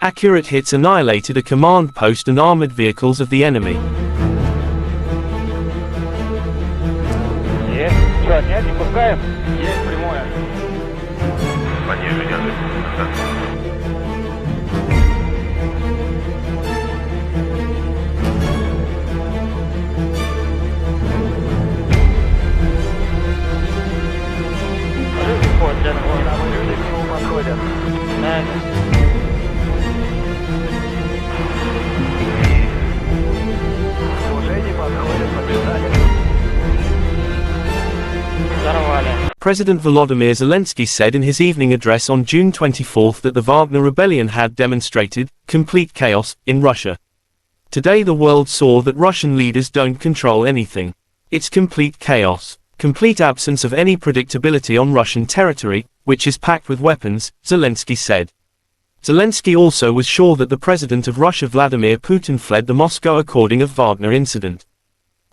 Speaker 1: Accurate hits annihilated a command post and armored vehicles of the enemy.
Speaker 3: Есть. Что, нет, не пускаем? Есть прямое.
Speaker 4: Пониже держи. Да.
Speaker 3: Подходят. Уже не подходят, побежали.
Speaker 1: President Volodymyr Zelensky said in his evening address on June 24 that the Wagner rebellion had demonstrated complete chaos in Russia. Today the world saw that Russian leaders don't control anything. It's complete chaos, complete absence of any predictability on Russian territory, which is packed with weapons, Zelensky said. Zelensky also was sure that the president of Russia Vladimir Putin fled the Moscow according of Wagner incident.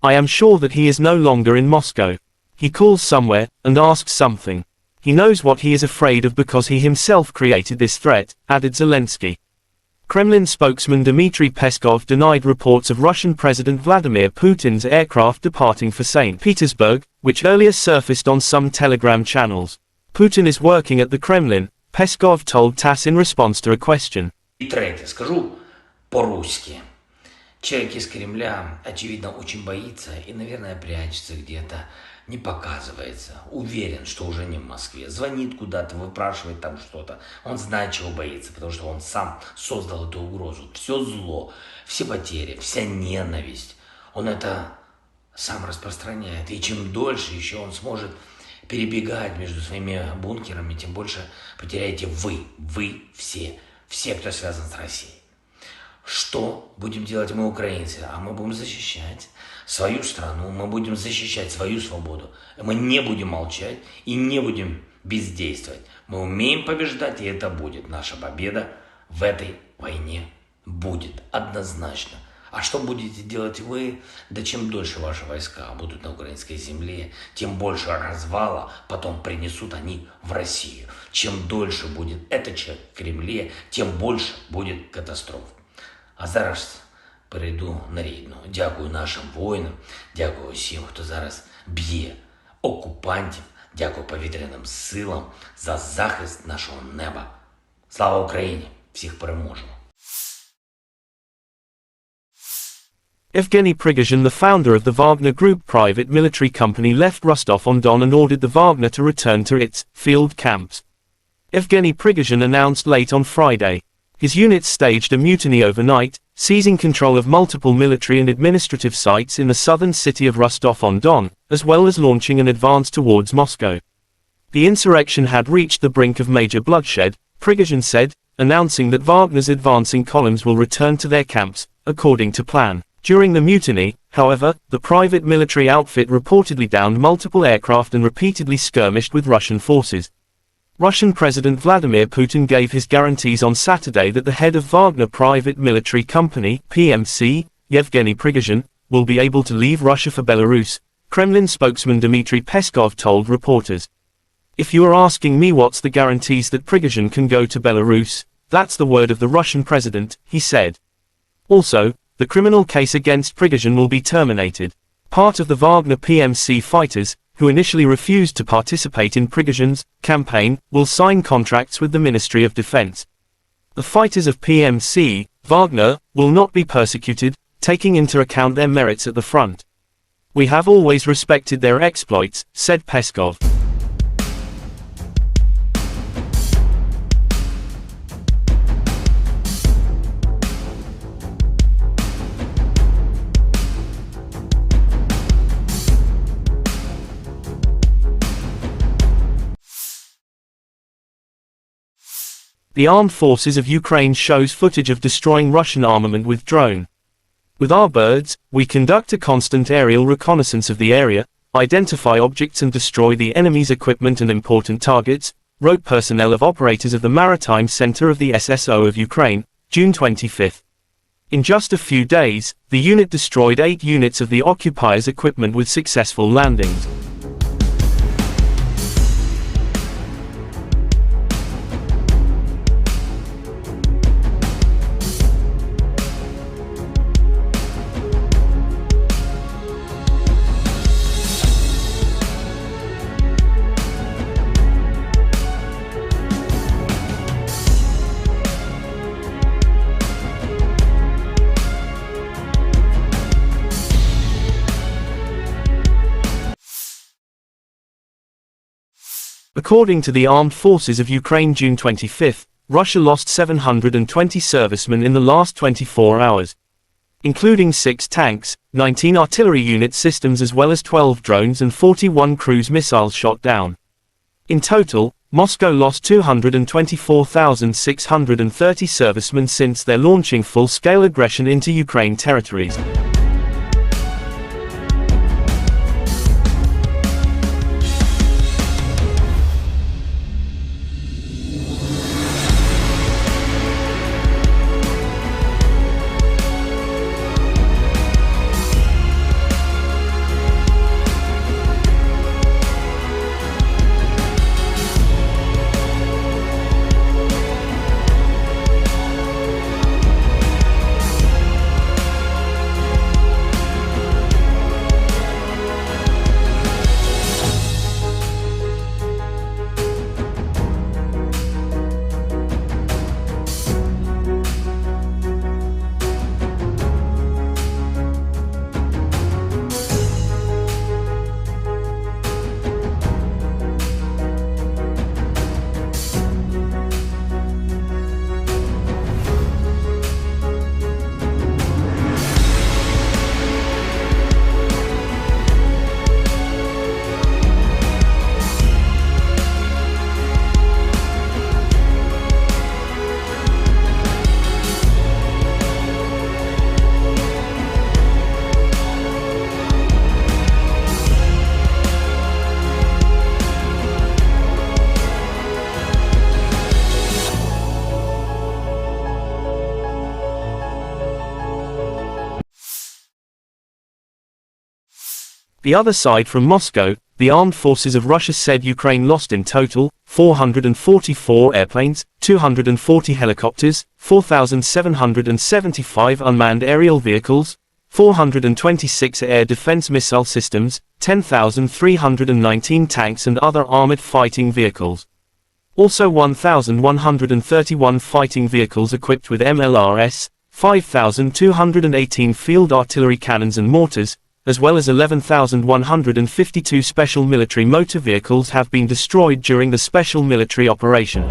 Speaker 1: I am sure that he is no longer in Moscow. He calls somewhere, and asks something. He knows what he is afraid of because he himself created this threat, added Zelensky. Kremlin spokesman Dmitry Peskov denied reports of Russian President Vladimir Putin's aircraft departing for St. Petersburg, which earlier surfaced on some Telegram channels. Putin is working at the Kremlin, Peskov told TASS in response to a question.
Speaker 2: И третье, скажу по-русски. Человек из Кремля, очевидно, очень боится и, наверное, прячется где-то, не показывается. Уверен, что уже не в Москве. Звонит куда-то, выпрашивает там что-то. Он знает, чего боится, потому что он сам создал эту угрозу. Все зло, все потери, вся ненависть. Он это сам распространяет. И чем дольше еще он сможет перебегать между своими бункерами, тем больше потеряете вы все, кто связан с Россией. Что будем делать мы, украинцы? А мы будем защищать свою страну, мы будем защищать свою свободу. Мы не будем молчать и не будем бездействовать. Мы умеем побеждать, и это будет. Наша победа в этой войне будет однозначно. А что будете делать вы? Да чем дольше ваши войска будут на украинской земле, тем больше развала потом принесут они в Россию. Чем дольше будет этот человек в Кремле, тем больше будет катастроф. А зараз перейду на рідну. Дякую нашим воїнам, дякую всім, хто зараз б'є окупантів, дякую повітряним силам за захист нашого неба. Слава Україні! Всіх переможемо!
Speaker 1: Evgeny Prigozhin, the founder of the Wagner Group private military company, left Rostov-on-Don and ordered the Wagner to return to its field camps. Evgeny Prigozhin announced late on Friday. His units staged a mutiny overnight, seizing control of multiple military and administrative sites in the southern city of Rostov-on-Don, as well as launching an advance towards Moscow. The insurrection had reached the brink of major bloodshed, Prigozhin said, announcing that Wagner's advancing columns will return to their camps, according to plan. During the mutiny, however, the private military outfit reportedly downed multiple aircraft and repeatedly skirmished with Russian forces. Russian President Vladimir Putin gave his guarantees on Saturday that the head of Wagner Private Military Company, PMC, Yevgeny Prigozhin, will be able to leave Russia for Belarus, Kremlin spokesman Dmitry Peskov told reporters. If you are asking me what's the guarantees that Prigozhin can go to Belarus, that's the word of the Russian president, he said. Also, the criminal case against Prigozhin will be terminated. Part of the Wagner PMC fighters, who initially refused to participate in Prigozhin's campaign, will sign contracts with the Ministry of Defense. The fighters of PMC, Wagner, will not be persecuted, taking into account their merits at the front. We have always respected their exploits, said Peskov. The Armed Forces of Ukraine shows footage of destroying Russian armament with drone. With our birds, we conduct a constant aerial reconnaissance of the area, identify objects and destroy the enemy's equipment and important targets, wrote personnel of operators of the Maritime Center of the SSO of Ukraine, June 25. In just a few days, the unit destroyed 8 units of the occupiers' equipment with successful landings. According to the Armed Forces of Ukraine June 25, Russia lost 720 servicemen in the last 24 hours, including 6 tanks, 19 artillery unit systems as well as 12 drones and 41 cruise missiles shot down. In total, Moscow lost 224,630 servicemen since their launching full-scale aggression into Ukraine territories. The other side from Moscow, the armed forces of Russia said Ukraine lost in total 444 airplanes, 240 helicopters, 4,775 unmanned aerial vehicles, 426 air defense missile systems, 10,319 tanks and other armored fighting vehicles. Also 1,131 fighting vehicles equipped with MLRS, 5,218 field artillery cannons and mortars, as well as 11,152 special military motor vehicles have been destroyed during the special military operation.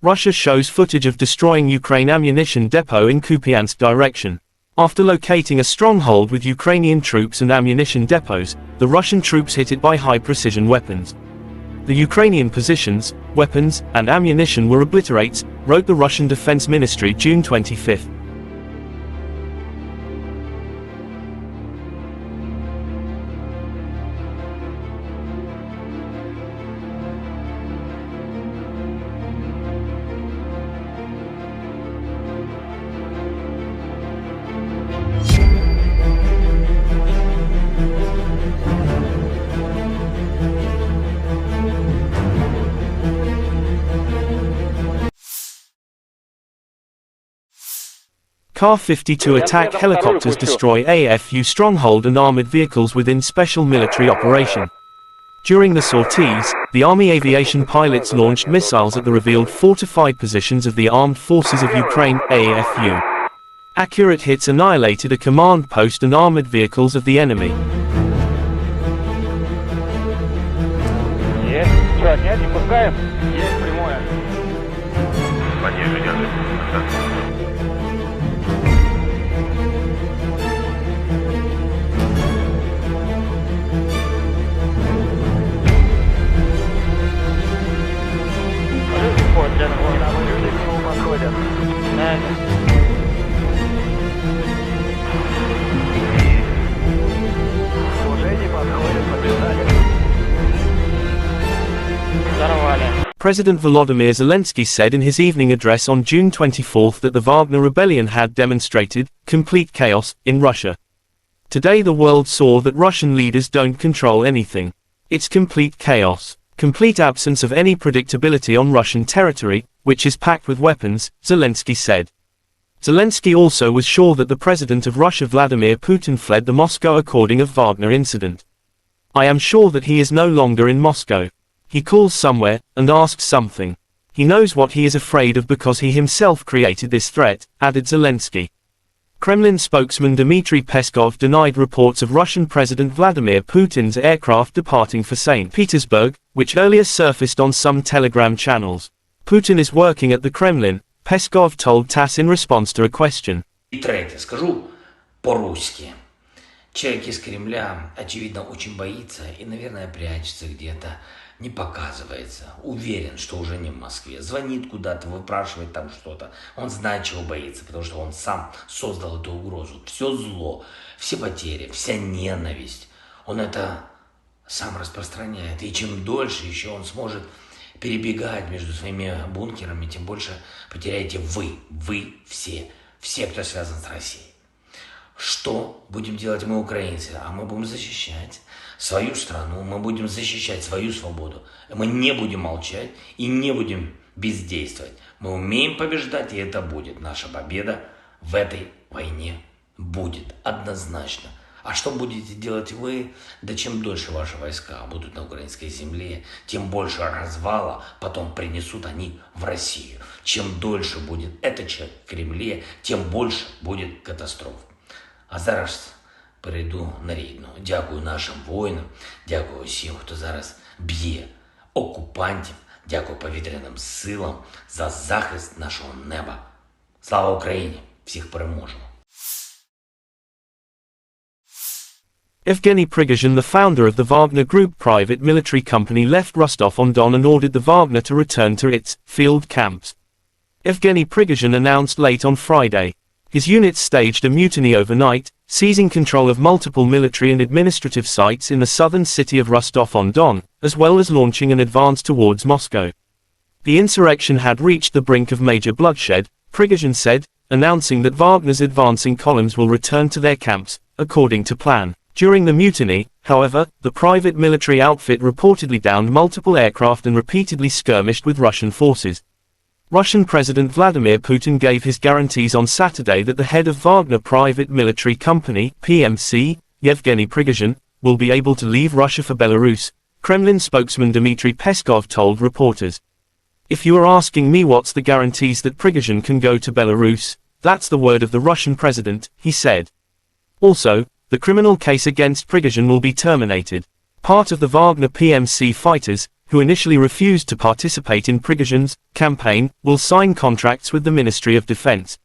Speaker 1: Russia shows footage of destroying Ukraine ammunition depot in Kupiansk direction. After locating a stronghold with Ukrainian troops and ammunition depots, the Russian troops hit it by high-precision weapons. The Ukrainian positions, weapons, and ammunition were obliterated, wrote the Russian Defense Ministry June 25. Ka-52 attack helicopters destroy AFU stronghold and armored vehicles within special military operation. During the sorties, the Army aviation pilots launched missiles at the revealed fortified positions of the Armed Forces of Ukraine, AFU. Accurate hits annihilated a command post and armored vehicles of the enemy.
Speaker 3: Есть Да, снять не пускаем. Есть прямое.
Speaker 4: Понижение.
Speaker 3: Подходят. Уже не подходят, побежали. Взорвали.
Speaker 1: President Volodymyr Zelensky said in his evening address on June 24 that the Wagner rebellion had demonstrated complete chaos in Russia. Today the world saw that Russian leaders don't control anything. It's complete chaos, complete absence of any predictability on Russian territory, which is packed with weapons, Zelensky said. Zelensky also was sure that the president of Russia Vladimir Putin fled the Moscow according of Wagner incident. I am sure that he is no longer in Moscow. He calls somewhere, and asks something. He knows what he is afraid of because he himself created this threat, added Zelensky. Kremlin spokesman Dmitry Peskov denied reports of Russian President Vladimir Putin's aircraft departing for St. Petersburg, which earlier surfaced on some Telegram channels. Putin is working at the Kremlin, Peskov told TASS in response to a question.
Speaker 2: И третье, скажу по-русски. Человек из Кремля, очевидно, очень боится и, наверное, прячется где-то, не показывается. Уверен, что уже не в Москве. Звонит куда-то, выпрашивает там что-то. Он знает, чего боится, потому что он сам создал эту угрозу. Все зло, все потери, вся ненависть. Он это сам распространяет. И чем дольше еще он сможет перебегать между своими бункерами, тем больше потеряете вы все, кто связан с Россией. Что будем делать мы, украинцы? А мы будем защищать свою страну, мы будем защищать свою свободу. Мы не будем молчать и не будем бездействовать. Мы умеем побеждать, и это будет. Наша победа в этой войне будет однозначно. А что будете делать вы? Да чем дольше ваши войска будут на украинской земле, тем больше развала потом принесут они в Россию. Чем дольше будет этот человек в Кремле, тем больше будет катастроф. А зараз перейду на рідну. Дякую нашим воїнам, дякую всім, хто зараз б'є окупантів, дякую повітряним силам за захист нашого неба. Слава Україні! Всіх переможемо!
Speaker 1: Evgeny Prigozhin, the founder of the Wagner Group private military company, left Rostov-on-Don and ordered the Wagner to return to its field camps. Evgeny Prigozhin announced late on Friday. His units staged a mutiny overnight, seizing control of multiple military and administrative sites in the southern city of Rostov-on-Don, as well as launching an advance towards Moscow. The insurrection had reached the brink of major bloodshed, Prigozhin said, announcing that Wagner's advancing columns will return to their camps, according to plan. During the mutiny, however, the private military outfit reportedly downed multiple aircraft and repeatedly skirmished with Russian forces. Russian President Vladimir Putin gave his guarantees on Saturday that the head of Wagner Private Military Company, PMC, Yevgeny Prigozhin, will be able to leave Russia for Belarus, Kremlin spokesman Dmitry Peskov told reporters. If you are asking me what's the guarantees that Prigozhin can go to Belarus, that's the word of the Russian president, he said. Also, the criminal case against Prigozhin will be terminated. Part of the Wagner PMC fighters, who initially refused to participate in Prigozhin's campaign, will sign contracts with the Ministry of Defense.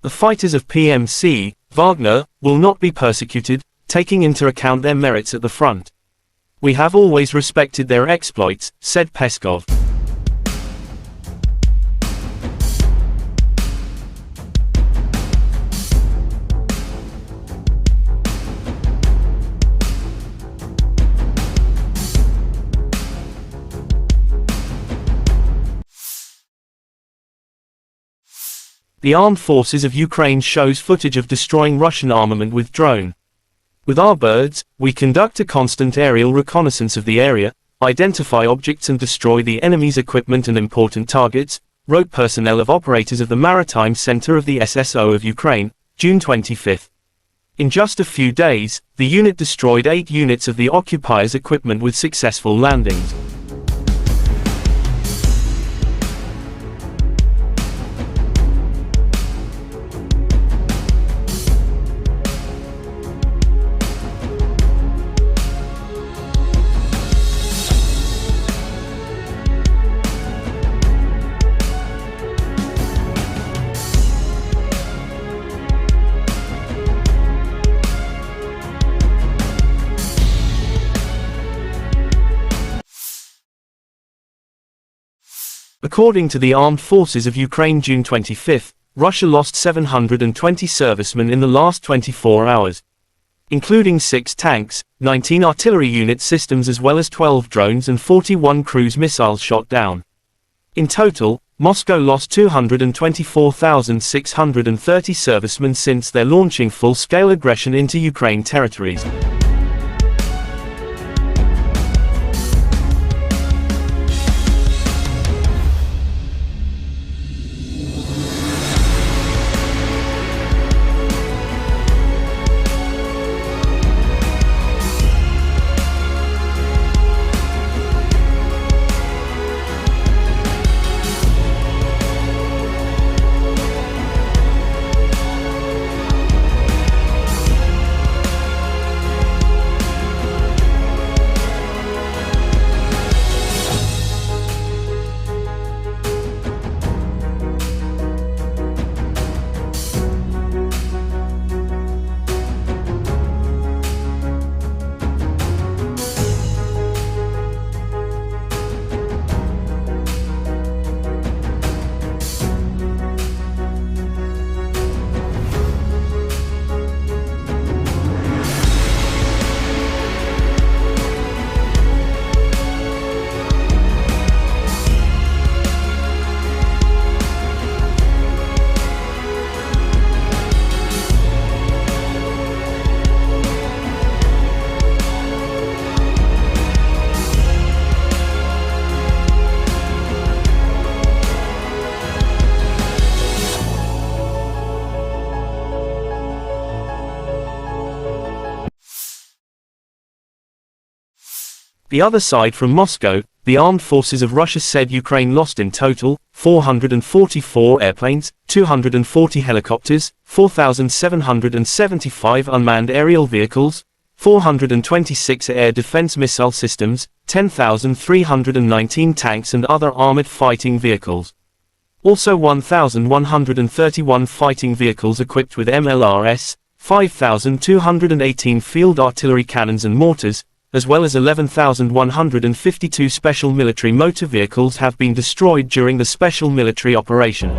Speaker 1: The fighters of PMC, Wagner, will not be persecuted, taking into account their merits at the front. We have always respected their exploits, said Peskov. The armed forces of Ukraine shows footage of destroying Russian armament with drone. With our birds, we conduct a constant aerial reconnaissance of the area, identify objects and destroy the enemy's equipment and important targets, wrote personnel of operators of the Maritime Center of the SSO of Ukraine, June 25. In just a few days, the unit destroyed 8 units of the occupiers' equipment with successful landings. According to the Armed Forces of Ukraine June 25, Russia lost 720 servicemen in the last 24 hours, including 6 tanks, 19 artillery unit systems as well as 12 drones and 41 cruise missiles shot down. In total, Moscow lost 224,630 servicemen since their launching full-scale aggression into Ukraine territories. The other side from Moscow, the armed forces of Russia said Ukraine lost in total 444 airplanes, 240 helicopters, 4,775 unmanned aerial vehicles, 426 air defense missile systems, 10,319 tanks and other armored fighting vehicles. Also 1,131 fighting vehicles equipped with MLRS, 5,218 field artillery cannons and mortars, as well as 11,152 special military motor vehicles have been destroyed during the special military operation.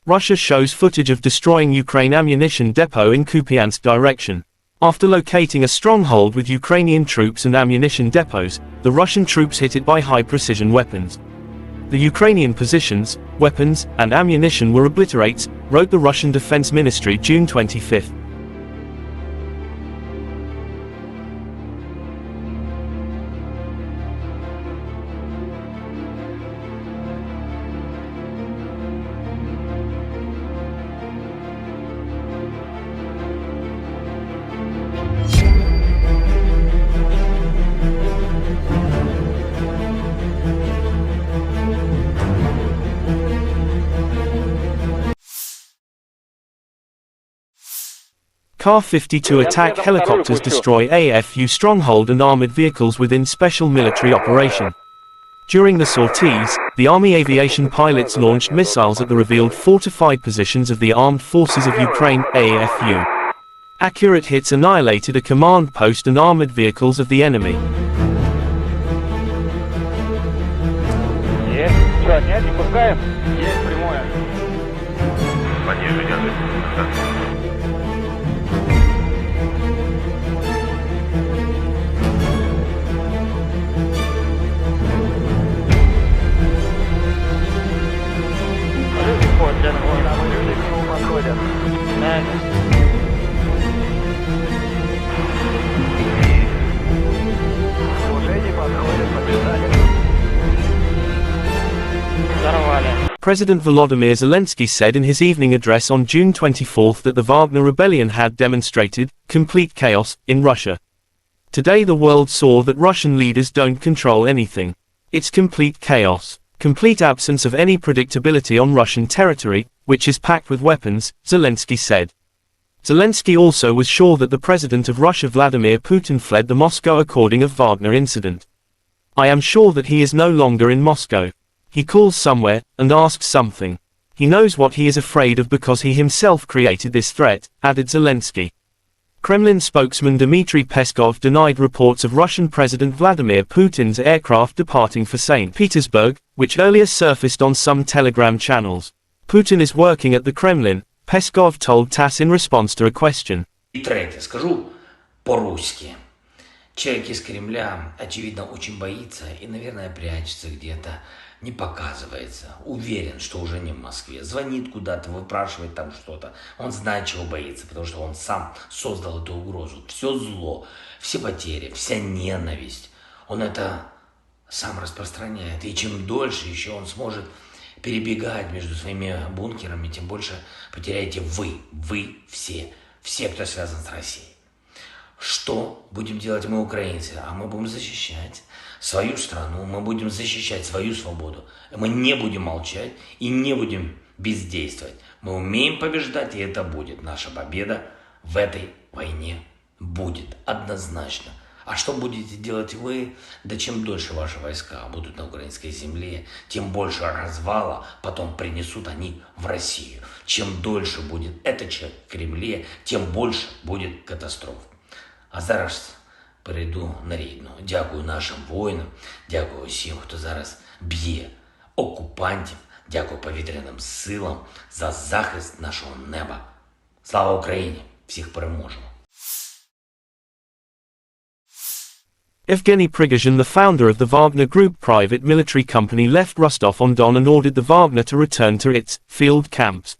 Speaker 1: Russia shows footage of destroying Ukraine ammunition depot in Kupiansk direction. After locating a stronghold with Ukrainian troops and ammunition depots, the Russian troops hit it by high-precision weapons. The Ukrainian positions, weapons, and ammunition were obliterated, wrote the Russian Defense Ministry June 25. Ka-52 attack helicopters destroy AFU stronghold and armored vehicles within special military operation. During the sorties, the Army aviation pilots launched missiles at the revealed fortified positions of the Armed Forces of Ukraine, AFU. Accurate hits annihilated a command post and armored vehicles of the enemy.
Speaker 4: Пониже держи.
Speaker 1: President Volodymyr Zelensky said in his evening address on June 24 that the Wagner rebellion had demonstrated complete chaos in Russia. Today the world saw that Russian leaders don't control anything. It's complete chaos. complete absence of any predictability on Russian territory, which is packed with weapons, Zelensky said. Zelensky also was sure that the President of Russia Vladimir Putin fled the Moscow according of Wagner incident. I am sure that he is no longer in Moscow. He calls somewhere, and asks something. He knows what he is afraid of because he himself created this threat, added Zelensky. Kremlin spokesman Dmitry Peskov denied reports of Russian President Vladimir Putin's aircraft departing for St. Petersburg, which earlier surfaced on some Telegram channels. Putin is working at the Kremlin, Peskov told TASS in response to a question.
Speaker 2: И третье, скажу по-русски. Человек из Кремля, очевидно, очень боится и, наверное, прячется где-то, не показывается. Уверен, что уже не в Москве. Звонит куда-то, выпрашивает там что-то. Он знает, чего боится, потому что он сам создал эту угрозу. Все зло, все потери, вся ненависть. Он это сам распространяет. И чем дольше еще он сможет перебегать между своими бункерами, тем больше потеряете вы все, кто связан с Россией. Что будем делать мы, украинцы? А мы будем защищать свою страну, мы будем защищать свою свободу. Мы не будем молчать и не будем бездействовать. Мы умеем побеждать, и это будет. Наша победа в этой войне будет однозначно. А что будете делать вы? Да чем дольше ваши войска будут на украинской земле, тем больше развала потом принесут они в Россию. Чем дольше будет этот человек в Кремле, тем больше будет катастроф. А зараз перейду на рідну. Дякую нашим воїнам, дякую всім, хто зараз б'є окупантів, дякую повітряним силам за захист нашого неба. Слава Україні! Всіх переможемо!
Speaker 1: Evgeny Prigozhin, the founder of the Wagner Group private military company, left Rostov-on-Don and ordered the Wagner to return to its field camps.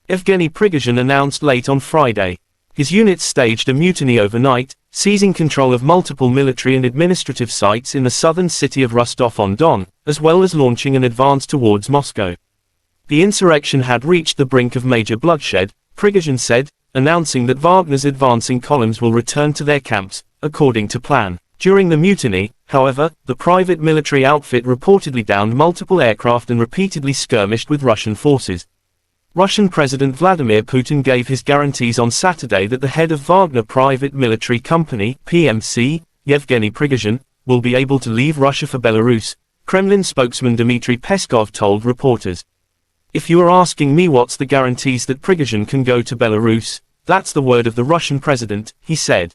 Speaker 1: Evgeny Prigozhin announced late on Friday. His unit staged a mutiny overnight, seizing control of multiple military and administrative sites in the southern city of Rostov-on-Don, as well as launching an advance towards Moscow. The insurrection had reached the brink of major bloodshed, Prigozhin said, announcing that Wagner's advancing columns will return to their camps, according to plan. During the mutiny, however, the private military outfit reportedly downed multiple aircraft and repeatedly skirmished with Russian forces. Russian President Vladimir Putin gave his guarantees on Saturday that the head of Wagner Private Military Company, PMC, Yevgeny Prigozhin, will be able to leave Russia for Belarus, Kremlin spokesman Dmitry Peskov told reporters. If you are asking me what's the guarantees that Prigozhin can go to Belarus, that's the word of the Russian president, he said.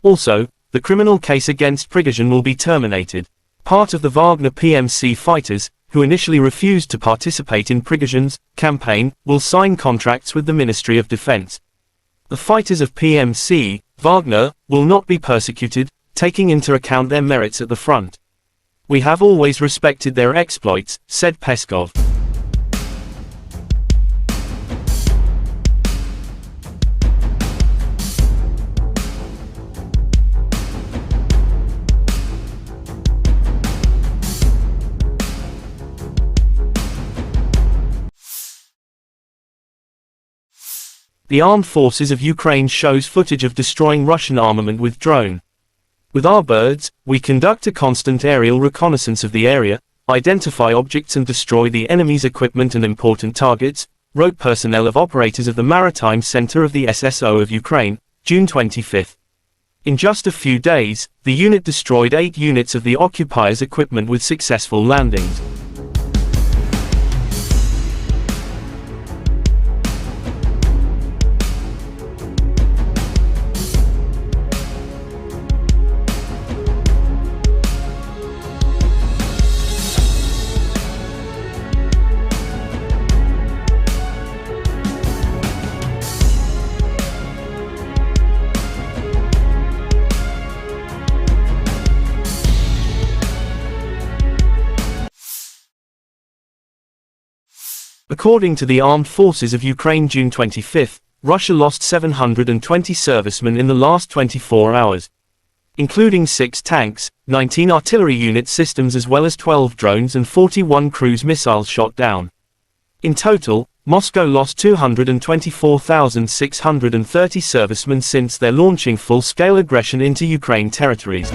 Speaker 1: Also, the criminal case against Prigozhin will be terminated. Part of the Wagner PMC fighters, who initially refused to participate in Prigozhin's campaign, will sign contracts with the Ministry of Defense. The fighters of PMC, Wagner, will not be persecuted, taking into account their merits at the front. We have always respected their exploits, said Peskov. The Armed Forces of Ukraine shows footage of destroying Russian armament with drone. With our birds, we conduct a constant aerial reconnaissance of the area, identify objects and destroy the enemy's equipment and important targets, wrote personnel of operators of the Maritime Center of the SSO of Ukraine, June 25. In just a few days, the unit destroyed 8 units of the occupiers' equipment with successful landings. According to the Armed Forces of Ukraine June 25, Russia lost 720 servicemen in the last 24 hours. Including 6 tanks, 19 artillery unit systems as well as 12 drones and 41 cruise missiles shot down. In total, Moscow lost 224,630 servicemen since their launching full-scale aggression into Ukraine territories.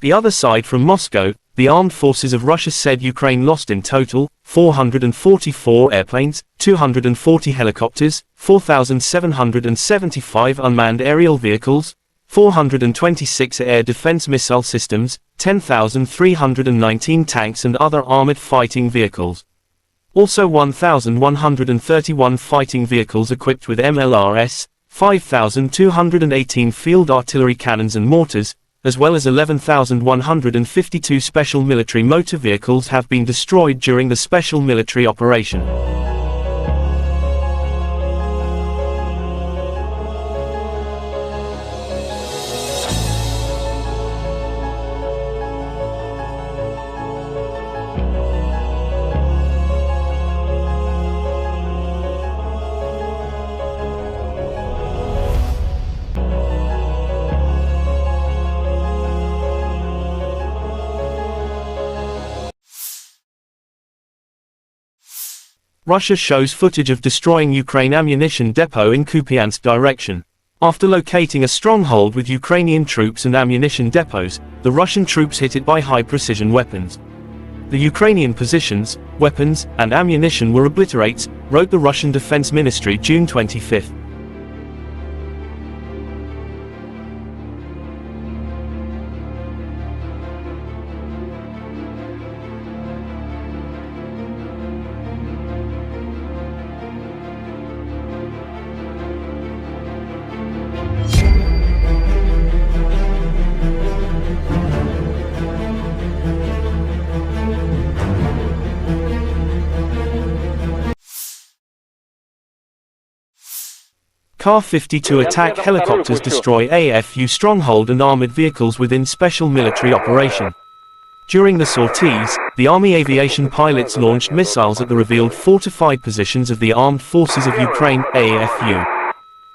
Speaker 1: The other side from Moscow, the armed forces of Russia said Ukraine lost in total 444 airplanes, 240 helicopters, 4,775 unmanned aerial vehicles, 426 air defense missile systems, 10,319 tanks and other armored fighting vehicles. Also 1,131 fighting vehicles equipped with MLRS, 5,218 field artillery cannons and mortars, as well as 11,152 special military motor vehicles have been destroyed during the special military operation. Russia shows footage of destroying Ukraine ammunition depot in Kupiansk direction. After locating a stronghold with Ukrainian troops and ammunition depots, the Russian troops hit it by high-precision weapons. The Ukrainian positions, weapons, and ammunition were obliterated, wrote the Russian Defense Ministry June 25. Ka-52 attack helicopters destroy AFU stronghold and armored vehicles within special military operation. During the sorties, the Army aviation pilots launched missiles at the revealed fortified positions of the Armed Forces of Ukraine, AFU.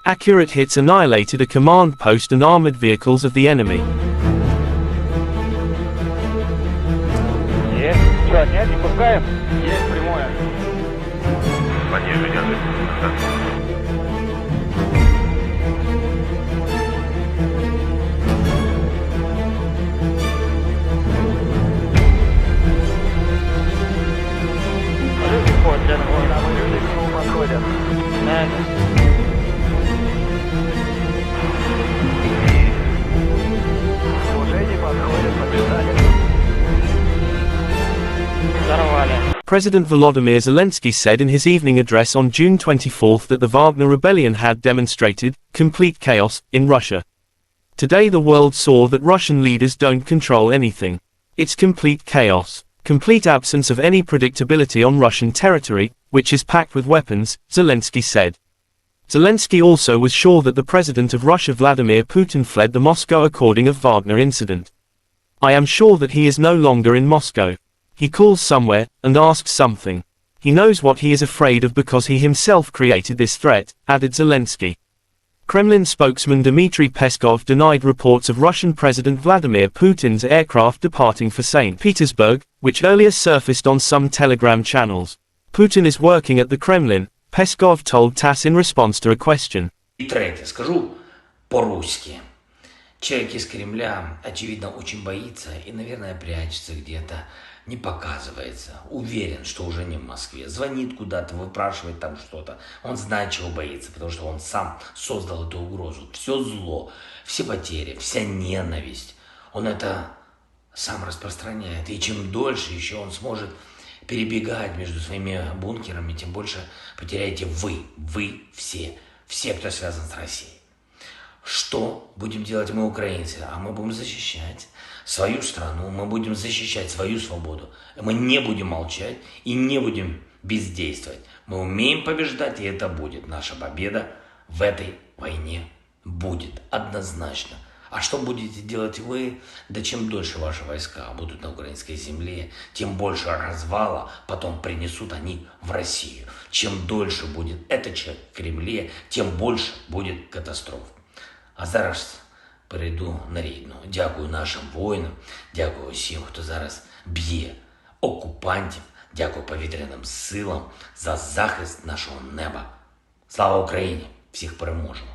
Speaker 1: Accurate hits annihilated a command post and armored vehicles of the enemy. President Volodymyr Zelensky said in his evening address on June 24 that the Wagner rebellion had demonstrated complete chaos in Russia. Today the world saw that Russian leaders don't control anything. It's complete chaos, complete absence of any predictability on Russian territory, which is packed with weapons, Zelensky said. Zelensky also was sure that the president of Russia Vladimir Putin fled the Moscow according of Wagner incident. I am sure that he is no longer in Moscow. He calls somewhere, and asks something. He knows what he is afraid of because he himself created this threat, added Zelensky. Kremlin spokesman Dmitry Peskov denied reports of Russian President Vladimir Putin's aircraft departing for St. Petersburg, which earlier surfaced on some Telegram channels. Putin is working at the Kremlin, Peskov told TASS in response to a question.
Speaker 2: И третье, скажу по-русски. Человек из Кремля, очевидно, очень боится и, наверное, прячется где-то, не показывается. Уверен, что уже не в Москве. Звонит куда-то, выпрашивает там что-то. Он знает, чего боится, потому что он сам создал эту угрозу. Все зло, все потери, вся ненависть. Он это сам распространяет. И чем дольше еще он сможет перебегать между своими бункерами, тем больше потеряете вы все, кто связан с Россией. Что будем делать мы, украинцы? А мы будем защищать свою страну, мы будем защищать свою свободу. Мы не будем молчать и не будем бездействовать. Мы умеем побеждать, и это будет. Наша победа в этой войне будет однозначно. А что будете делать вы? Да чем дольше ваши войска будут на украинской земле, тем больше развала потом принесут они в Россию. Чем дольше будет этот человек в Кремле, тем больше будет катастроф. А зараз перейду на рідну. Дякую нашим воїнам, дякую всім, хто зараз б'є окупантів, дякую повітряним силам за захист нашого неба. Слава Україні! Всіх переможемо!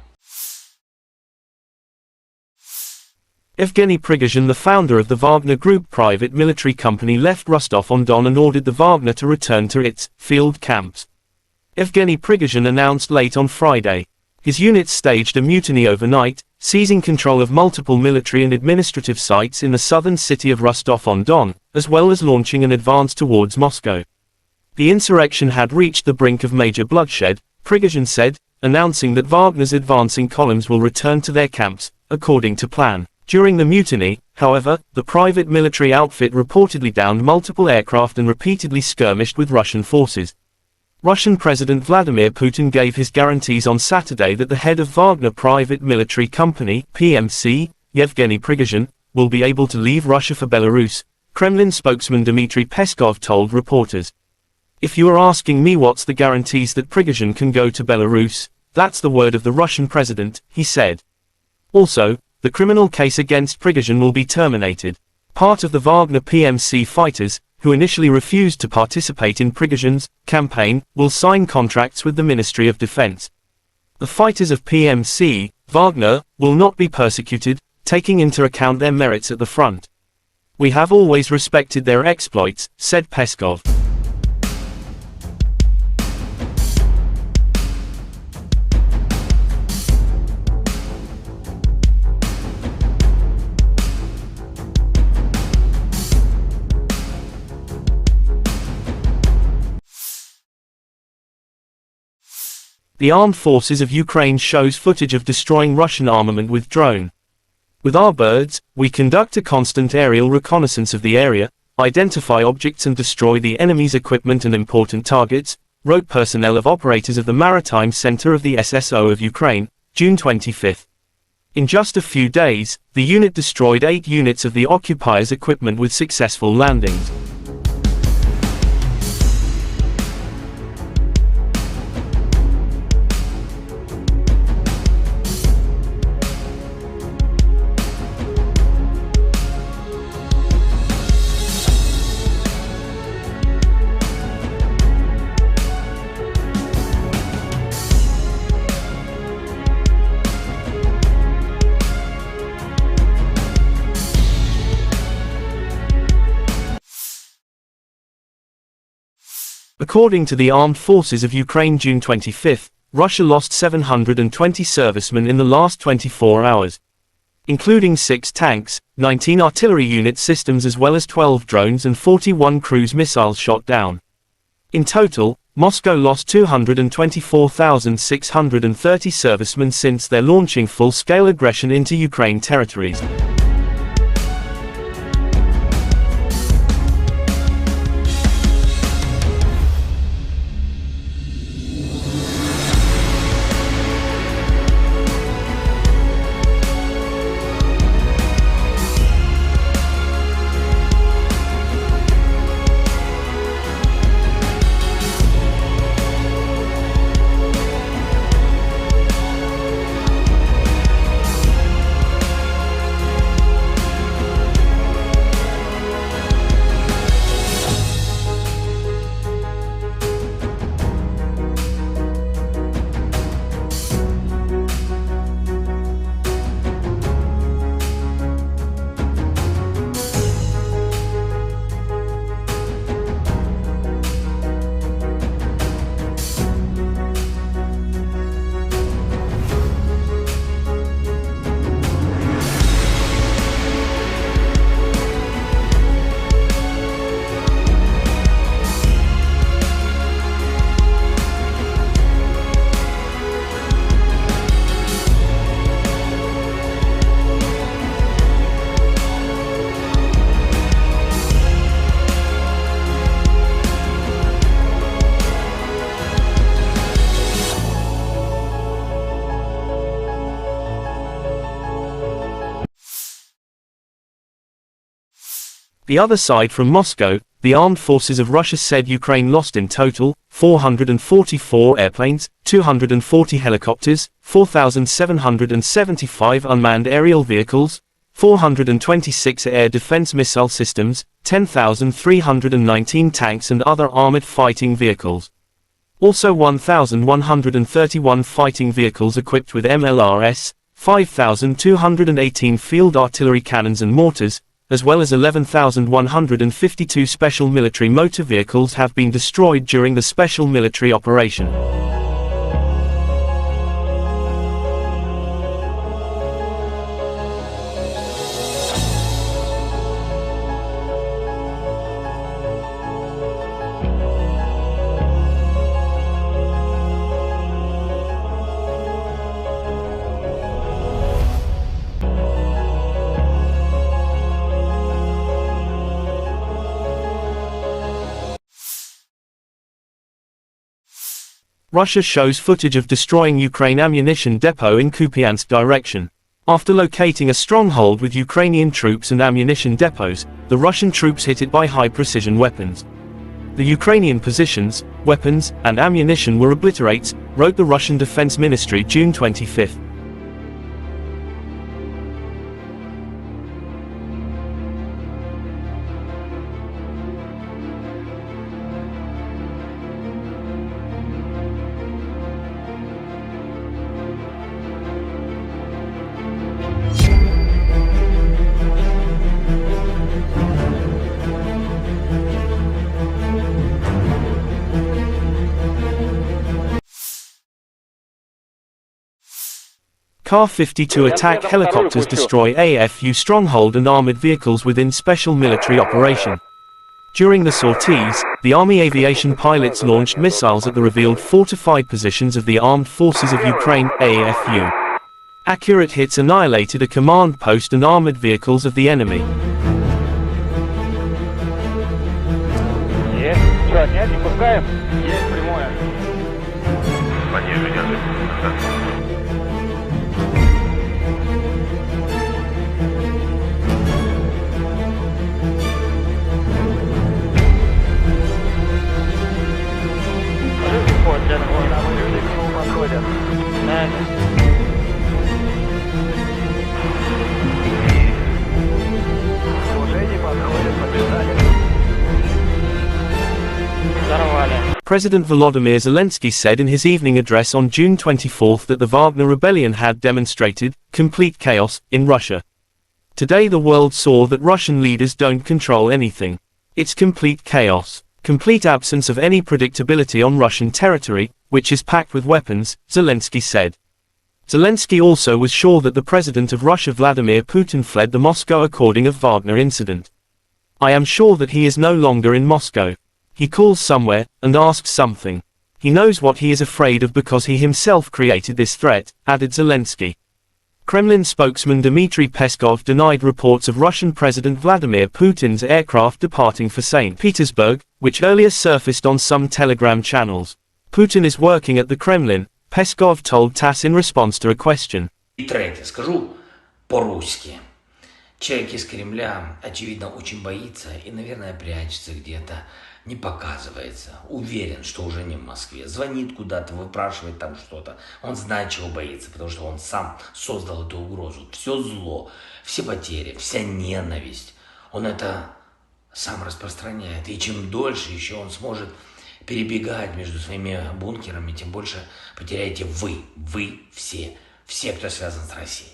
Speaker 1: Evgeny Prigozhin, the founder of the Wagner Group private military company, left Rostov-on-Don and ordered the Wagner to return to its field camps. Evgeny Prigozhin announced late on Friday. His units staged a mutiny overnight, seizing control of multiple military and administrative sites in the southern city of Rostov-on-Don, as well as launching an advance towards Moscow. The insurrection had reached the brink of major bloodshed, Prigozhin said, announcing that Wagner's advancing columns will return to their camps, according to plan. During the mutiny, however, the private military outfit reportedly downed multiple aircraft and repeatedly skirmished with Russian forces. Russian President Vladimir Putin gave his guarantees on Saturday that the head of Wagner Private Military Company, PMC, Yevgeny Prigozhin, will be able to leave Russia for Belarus, Kremlin spokesman Dmitry Peskov told reporters. "If you are asking me what's the guarantees that Prigozhin can go to Belarus, that's the word of the Russian president," he said. Also, the criminal case against Prigozhin will be terminated. Part of the Wagner PMC fighters, who initially refused to participate in Prigozhin's campaign, will sign contracts with the Ministry of Defense. The fighters of PMC, Wagner, will not be persecuted, taking into account their merits at the front. "We have always respected their exploits," said Peskov. The Armed Forces of Ukraine shows footage of destroying Russian armament with drone. "With our birds, we conduct a constant aerial reconnaissance of the area, identify objects and destroy the enemy's equipment and important targets," wrote personnel of operators of the Maritime Center of the SSO of Ukraine, June 25. In just a few days, the unit destroyed 8 units of the occupiers' equipment with successful landings. According to the Armed Forces of Ukraine, June 25, Russia lost 720 servicemen in the last 24 hours, including 6 tanks, 19 artillery unit systems as well as 12 drones and 41 cruise missiles shot down. In total, Moscow lost 224,630 servicemen since their launching full-scale aggression into Ukraine territories. The other side from Moscow, the armed forces of Russia said Ukraine lost in total 444 airplanes, 240 helicopters, 4,775 unmanned aerial vehicles, 426 air defense missile systems, 10,319 tanks and other armored fighting vehicles. Also 1,131 fighting vehicles equipped with MLRS, 5,218 field artillery cannons and mortars, as well as 11,152 special military motor vehicles have been destroyed during the special military operation. Russia shows footage of destroying Ukraine ammunition depot in Kupiansk direction. After locating a stronghold with Ukrainian troops and ammunition depots, the Russian troops hit it by high-precision weapons. The Ukrainian positions, weapons, and ammunition were obliterated, wrote the Russian Defense Ministry June 25. Ka-52 attack helicopters destroy AFU stronghold and armored vehicles within special military operation. During the sorties, the Army aviation pilots launched missiles at the revealed fortified positions of the Armed Forces of Ukraine, AFU. Accurate hits annihilated a command post and armored vehicles of the enemy.
Speaker 3: Есть. Что, отнять, не пускаем? Есть прямое.
Speaker 4: Пониже держи.
Speaker 1: President Volodymyr Zelensky said in his evening address on June 24 that the Wagner rebellion had demonstrated complete chaos in Russia. Today the world saw that Russian leaders don't control anything. It's complete chaos, complete absence of any predictability on Russian territory, which is packed with weapons, Zelensky said. Zelensky also was sure that the president of Russia Vladimir Putin fled the Moscow according of Wagner incident. I am sure that he is no longer in Moscow. He calls somewhere, and asks something. He knows what he is afraid of because he himself created this threat, added Zelensky. Kremlin spokesman Dmitry Peskov denied reports of Russian President Vladimir Putin's aircraft departing for St. Petersburg, which earlier surfaced on some Telegram channels. Putin is working at the Kremlin, Peskov told TASS in response to a question.
Speaker 2: И третье, скажу по-русски. Человек из Кремля, очевидно, очень боится и, наверное, прячется где-то, не показывается. Уверен, что уже не в Москве. Звонит куда-то, выпрашивает там что-то. Он знает, чего боится, потому что он сам создал эту угрозу. Все зло, все потери, вся ненависть. Он это сам распространяет. И чем дольше еще он сможет перебегать между своими бункерами, тем больше потеряете вы все, кто связан с Россией.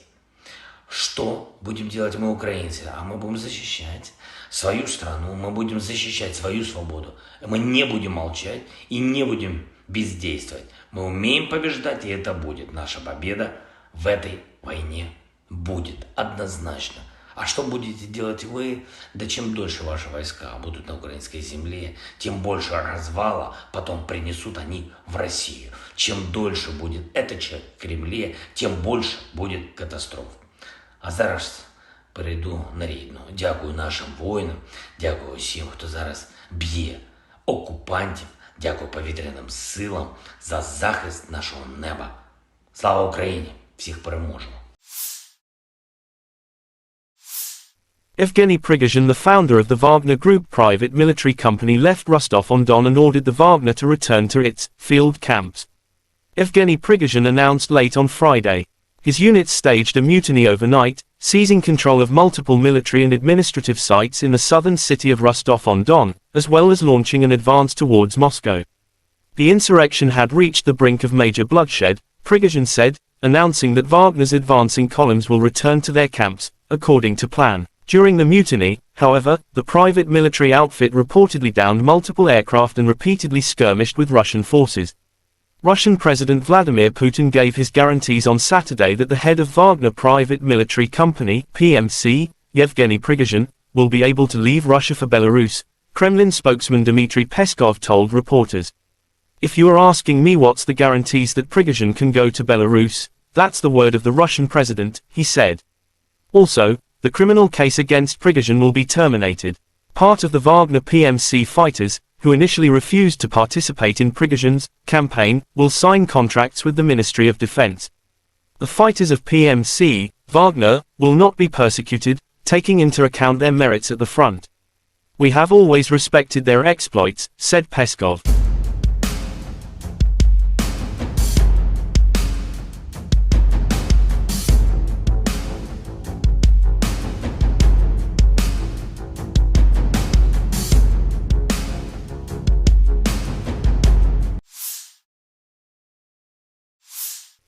Speaker 2: Что будем делать мы, украинцы? А мы будем защищать свою страну, мы будем защищать свою свободу. Мы не будем молчать и не будем бездействовать. Мы умеем побеждать, и это будет. Наша победа в этой войне будет однозначно. А что будете делать вы? Да чем дольше ваши войска будут на украинской земле, тем больше развала потом принесут они в Россию. Чем дольше будет этот человек в Кремле, тем больше будет катастроф. А зараз перейду на рідну. Дякую нашим воїнам, дякую всім, хто зараз б'є окупантів, дякую повітряним силам за захист нашого неба. Слава Україні! Всіх переможемо!
Speaker 1: Evgeny Prigozhin, the founder of the Wagner Group private military company, left Rostov-on-Don and ordered the Wagner to return to its field camps. Evgeny Prigozhin announced late on Friday. His units staged a mutiny overnight, seizing control of multiple military and administrative sites in the southern city of Rostov-on-Don, as well as launching an advance towards Moscow. The insurrection had reached the brink of major bloodshed, Prigozhin said, announcing that Wagner's advancing columns will return to their camps, according to plan. During the mutiny, however, the private military outfit reportedly downed multiple aircraft and repeatedly skirmished with Russian forces. Russian President Vladimir Putin gave his guarantees on Saturday that the head of Wagner Private Military Company, PMC, Yevgeny Prigozhin, will be able to leave Russia for Belarus, Kremlin spokesman Dmitry Peskov told reporters. "If you are asking me what's the guarantees that Prigozhin can go to Belarus, that's the word of the Russian president," he said. Also, the criminal case against Prigozhin will be terminated. Part of the Wagner PMC fighters, who initially refused to participate in Prigozhin's campaign, will sign contracts with the Ministry of Defense. The fighters of PMC, Wagner, will not be persecuted, taking into account their merits at the front. "We have always respected their exploits," said Peskov.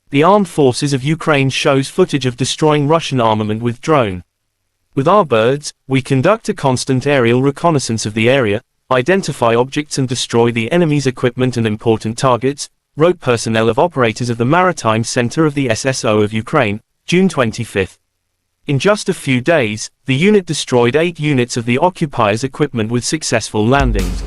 Speaker 1: The Armed Forces of Ukraine shows footage of destroying Russian armament with drone. "With our birds, we conduct a constant aerial reconnaissance of the area, identify objects and destroy the enemy's equipment and important targets," wrote personnel of operators of the Maritime Center of the SSO of Ukraine, June 25. In just a few days, the unit destroyed 8 units of the occupiers' equipment with successful landings.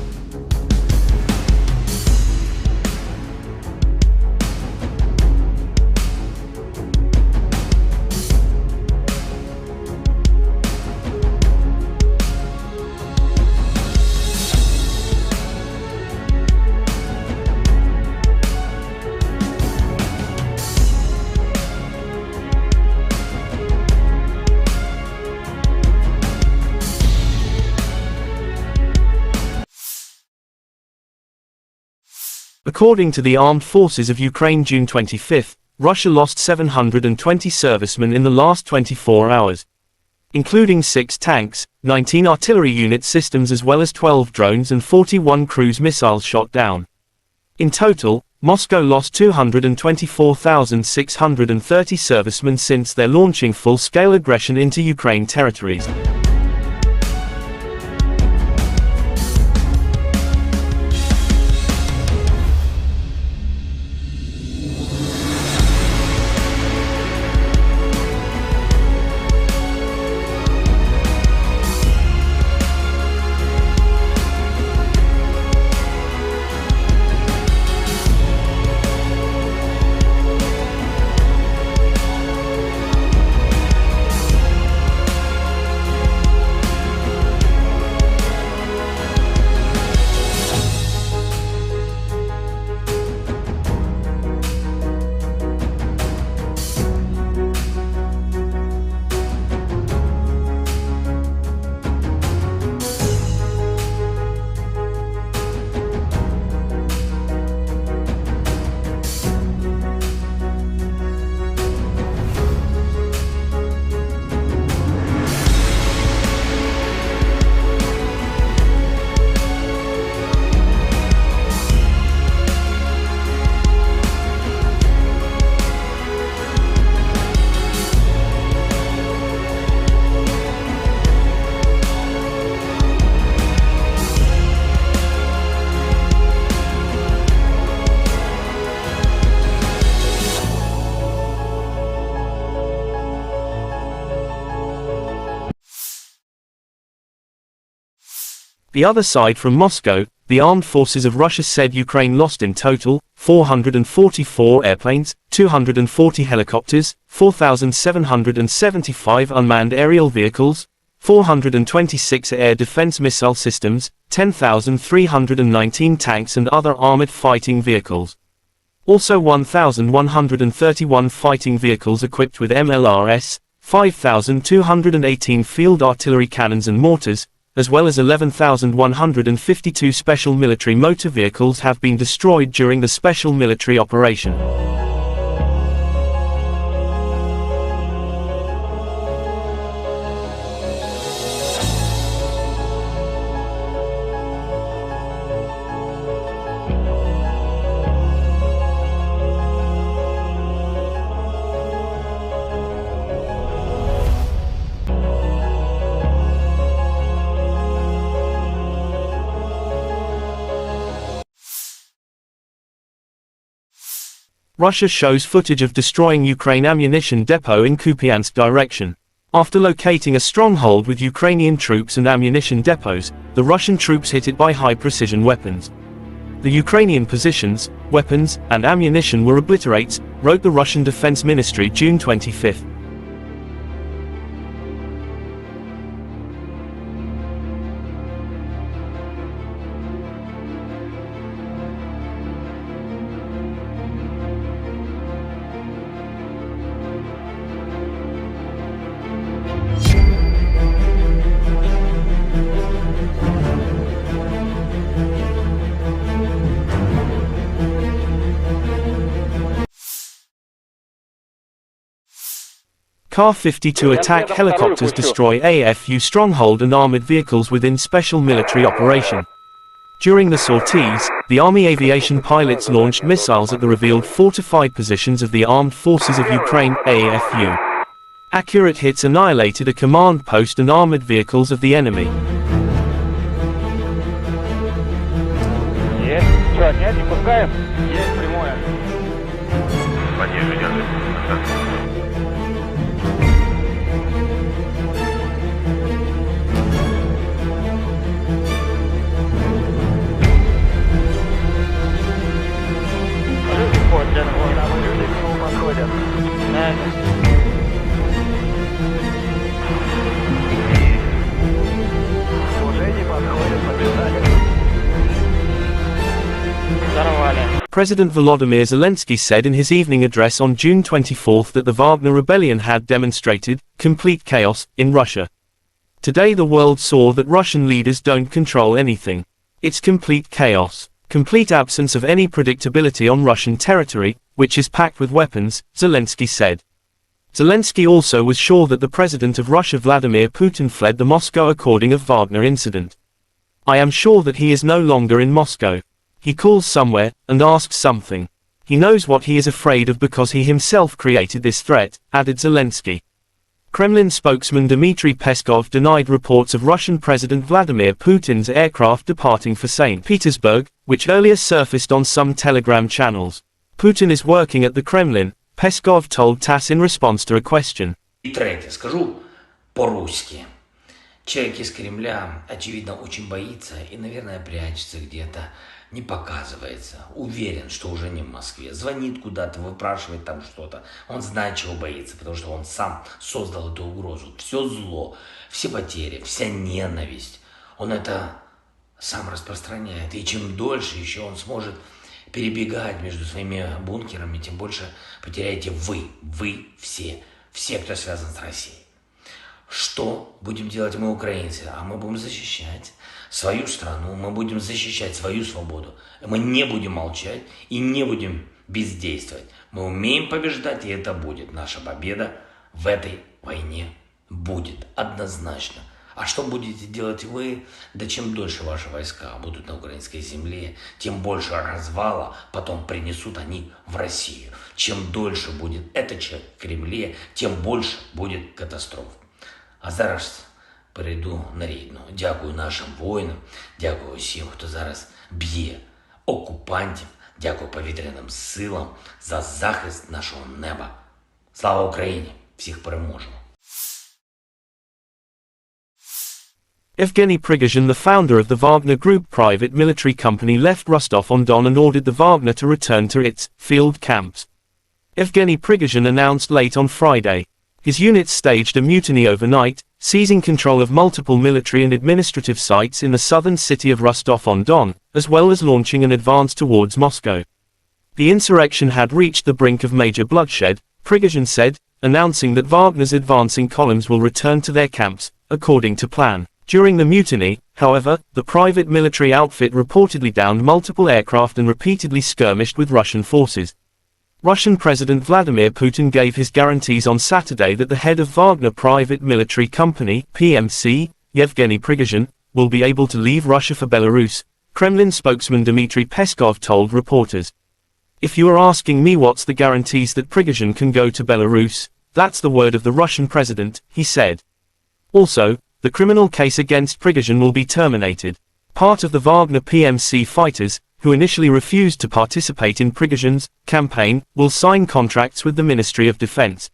Speaker 1: According to the Armed Forces of Ukraine June 25, Russia lost 720 servicemen in the last 24 hours. Including 6 tanks, 19 artillery unit systems as well as 12 drones and 41 cruise missiles shot down. In total, Moscow lost 224,630 servicemen since their launching full-scale aggression into Ukraine territories. The other side from Moscow, the armed forces of Russia said Ukraine lost in total 444 airplanes, 240 helicopters, 4,775 unmanned aerial vehicles, 426 air defense missile systems, 10,319 tanks and other armored fighting vehicles. Also 1,131 fighting vehicles equipped with MLRS, 5,218 field artillery cannons and mortars, as well as 11,152 special military motor vehicles have been destroyed during the special military operation. Russia shows footage of destroying Ukraine ammunition depot in Kupiansk direction. After locating a stronghold with Ukrainian troops and ammunition depots, the Russian troops hit it by high-precision weapons. The Ukrainian positions, weapons, and ammunition were obliterated, wrote the Russian Defense Ministry June 25. Ka-52 attack helicopters destroy AFU stronghold and armored vehicles within special military operation. During the sorties, the Army aviation pilots launched missiles at the revealed fortified positions of the Armed Forces of Ukraine, AFU. Accurate hits annihilated a command post and armored vehicles of the enemy.
Speaker 3: Есть. Что, нет, не пускаем? Есть прямое.
Speaker 4: Пониже держи.
Speaker 3: Подходят. Уже не подходят, побежали. Взорвали.
Speaker 1: President Volodymyr Zelensky said in his evening address on June 24 that the Wagner rebellion had demonstrated complete chaos in Russia. Today the world saw that Russian leaders don't control anything. It's complete chaos. Complete absence of any predictability on Russian territory, which is packed with weapons, Zelensky said. Zelensky also was sure that the president of Russia Vladimir Putin fled the Moscow according of Wagner incident. I am sure that he is no longer in Moscow. He calls somewhere, and asks something. He knows what he is afraid of because he himself created this threat, added Zelensky. Kremlin spokesman Dmitry Peskov denied reports of Russian President Vladimir Putin's aircraft departing for St. Petersburg, which earlier surfaced on some Telegram channels. Putin is working at the Kremlin, Peskov told TASS in response to a question.
Speaker 2: И третье, скажу по-русски. Человек из Кремля, очевидно, очень боится и, наверное, прячется где-то, не показывается. Уверен, что уже не в Москве. Звонит куда-то, выпрашивает там что-то. Он знает, чего боится, потому что он сам создал эту угрозу. Все зло, все потери, вся ненависть. Он это сам распространяет. И чем дольше еще он сможет перебегать между своими бункерами, тем больше потеряете вы все, кто связан с Россией. Что будем делать мы, украинцы? А мы будем защищать свою страну, мы будем защищать свою свободу. Мы не будем молчать и не будем бездействовать. Мы умеем побеждать, и это будет. Наша победа в этой войне будет однозначно. А что будете делать вы? Да чем дольше ваши войска будут на украинской земле, тем больше развала потом принесут они в Россию. Чем дольше будет этот человек в Кремле, тем больше будет катастроф. А зараз перейду на рідну. Дякую нашим воїнам, дякую всім, хто зараз б'є окупантів, дякую повітряним силам за захист нашого неба. Слава Україні! Всіх переможемо!
Speaker 1: Evgeny Prigozhin, the founder of the Wagner Group private military company, left Rostov-on-Don and ordered the Wagner to return to its field camps. Evgeny Prigozhin announced late on Friday. His units staged a mutiny overnight, seizing control of multiple military and administrative sites in the southern city of Rostov-on-Don, as well as launching an advance towards Moscow. The insurrection had reached the brink of major bloodshed, Prigozhin said, announcing that Wagner's advancing columns will return to their camps, according to plan. During the mutiny, however, the private military outfit reportedly downed multiple aircraft and repeatedly skirmished with Russian forces. Russian President Vladimir Putin gave his guarantees on Saturday that the head of Wagner Private Military Company, PMC, Yevgeny Prigozhin, will be able to leave Russia for Belarus, Kremlin spokesman Dmitry Peskov told reporters. If you are asking me what's the guarantees that Prigozhin can go to Belarus, that's the word of the Russian president, he said. Also, the criminal case against Prigozhin will be terminated. Part of the Wagner PMC fighters, who initially refused to participate in Prigozhin's campaign, will sign contracts with the Ministry of Defense.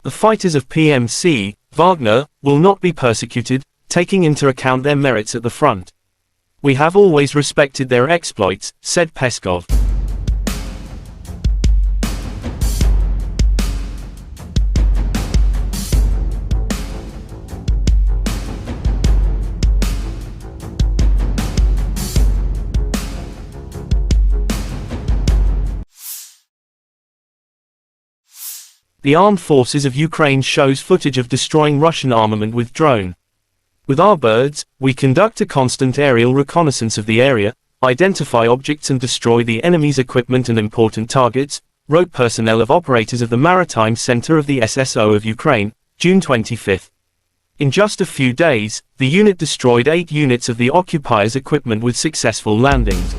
Speaker 1: The fighters of PMC, Wagner, will not be persecuted, taking into account their merits at the front. We have always respected their exploits, said Peskov. The Armed Forces of Ukraine shows footage of destroying Russian armament with drone. With our birds, we conduct a constant aerial reconnaissance of the area, identify objects and destroy the enemy's equipment and important targets, wrote personnel of operators of the Maritime Center of the SSO of Ukraine, June 25. In just a few days, the unit destroyed 8 units of the occupiers' equipment with successful landings.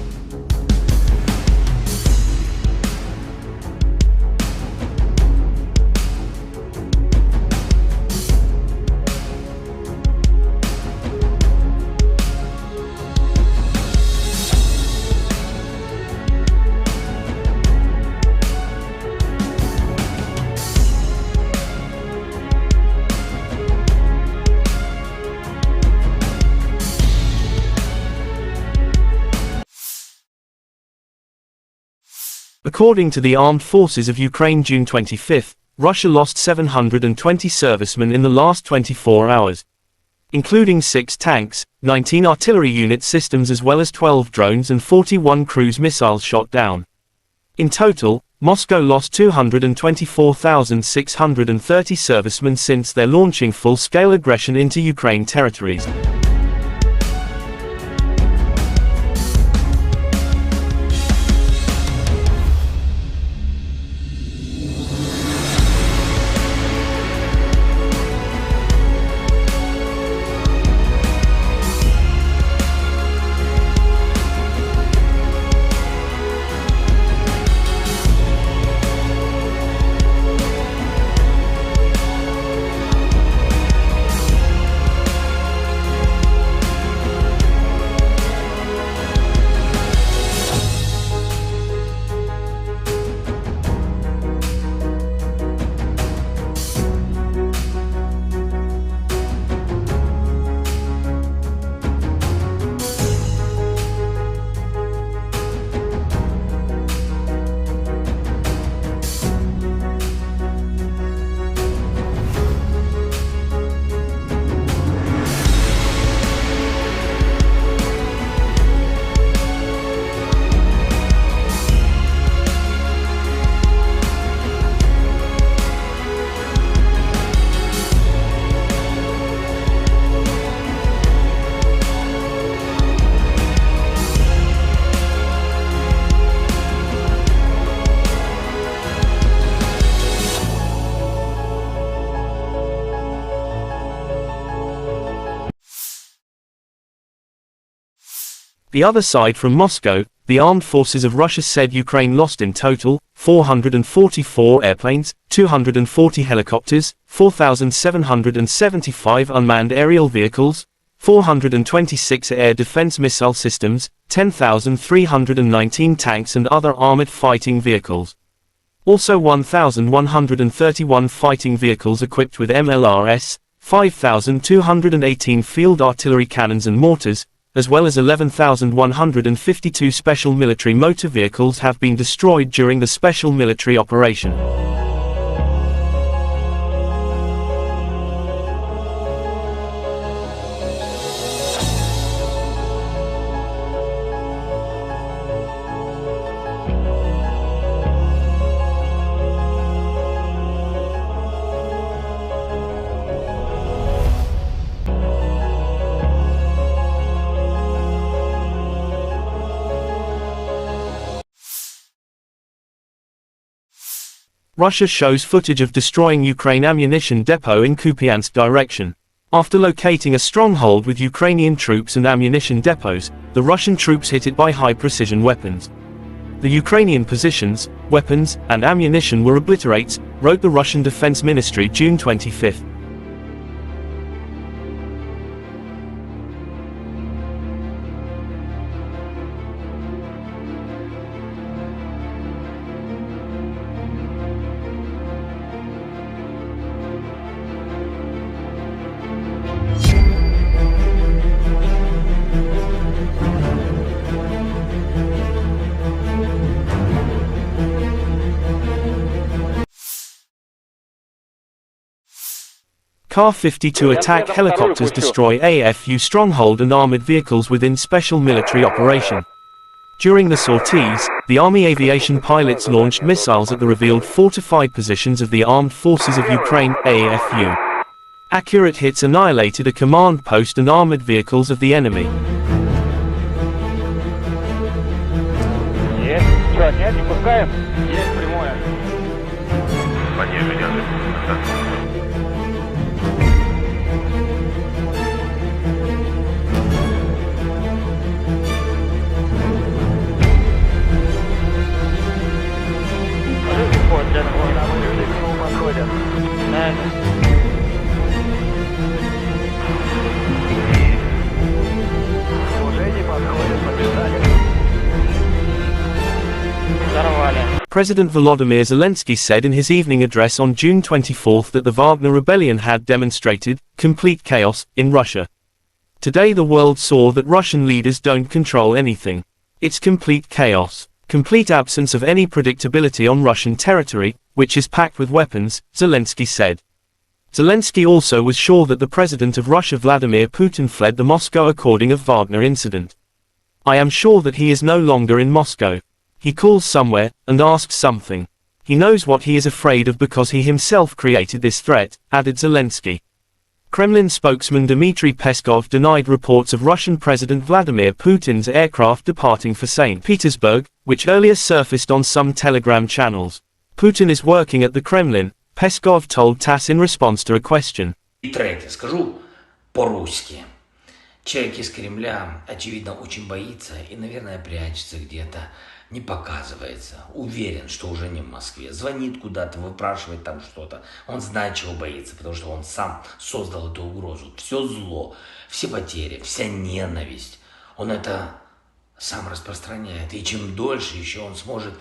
Speaker 1: According to the Armed Forces of Ukraine June 25, Russia lost 720 servicemen in the last 24 hours, including 6 tanks, 19 artillery unit systems as well as 12 drones and 41 cruise missiles shot down. In total, Moscow lost 224,630 servicemen since their launching full-scale aggression into Ukraine territories. The other side from Moscow, the armed forces of Russia said Ukraine lost in total 444 airplanes, 240 helicopters, 4,775 unmanned aerial vehicles, 426 air defense missile systems, 10,319 tanks and other armored fighting vehicles. Also 1,131 fighting vehicles equipped with MLRS, 5,218 field artillery cannons and mortars, as well as 11,152 special military motor vehicles have been destroyed during the special military operation. Russia shows footage of destroying Ukraine ammunition depot in Kupiansk direction. After locating a stronghold with Ukrainian troops and ammunition depots, the Russian troops hit it by high-precision weapons. The Ukrainian positions, weapons, and ammunition were obliterated, wrote the Russian Defense Ministry June 25. Kar-52 attack helicopters destroy AFU stronghold and armored vehicles within special military operation. During the sorties, the Army aviation pilots launched missiles at the revealed fortified positions of the Armed Forces of Ukraine, AFU. Accurate hits annihilated a command post and armored vehicles of the enemy.
Speaker 3: Есть. Что, нет, не пускаем? Есть прямое.
Speaker 4: Поддерживайте язык.
Speaker 3: Подходят. Уже не подходят, побежали. Взорвали.
Speaker 1: President Volodymyr Zelensky said in his evening address on June 24 that the Wagner rebellion had demonstrated complete chaos in Russia. Today the world saw that Russian leaders don't control anything. It's complete chaos. Complete absence of any predictability on Russian territory, which is packed with weapons, Zelensky said. Zelensky also was sure that the president of Russia Vladimir Putin fled the Moscow according of Wagner incident. I am sure that he is no longer in Moscow. He calls somewhere, and asks something. He knows what he is afraid of because he himself created this threat, added Zelensky. Kremlin spokesman Dmitry Peskov denied reports of Russian President Vladimir Putin's aircraft departing for St. Petersburg, which earlier surfaced on some Telegram channels. Putin is working at the Kremlin, Peskov told TASS in response to a question.
Speaker 2: И третье, скажу по-русски. Человек из Кремля, очевидно, очень боится и, наверное, прячется где-то, не показывается. Уверен, что уже не в Москве. Звонит куда-то, выпрашивает там что-то. Он знает, чего боится, потому что он сам создал эту угрозу. Все зло, все потери, вся ненависть. Он это сам распространяет. И чем дольше еще он сможет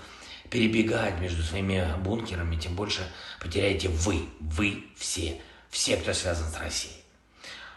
Speaker 2: перебегать между своими бункерами, тем больше потеряете вы все, кто связан с Россией.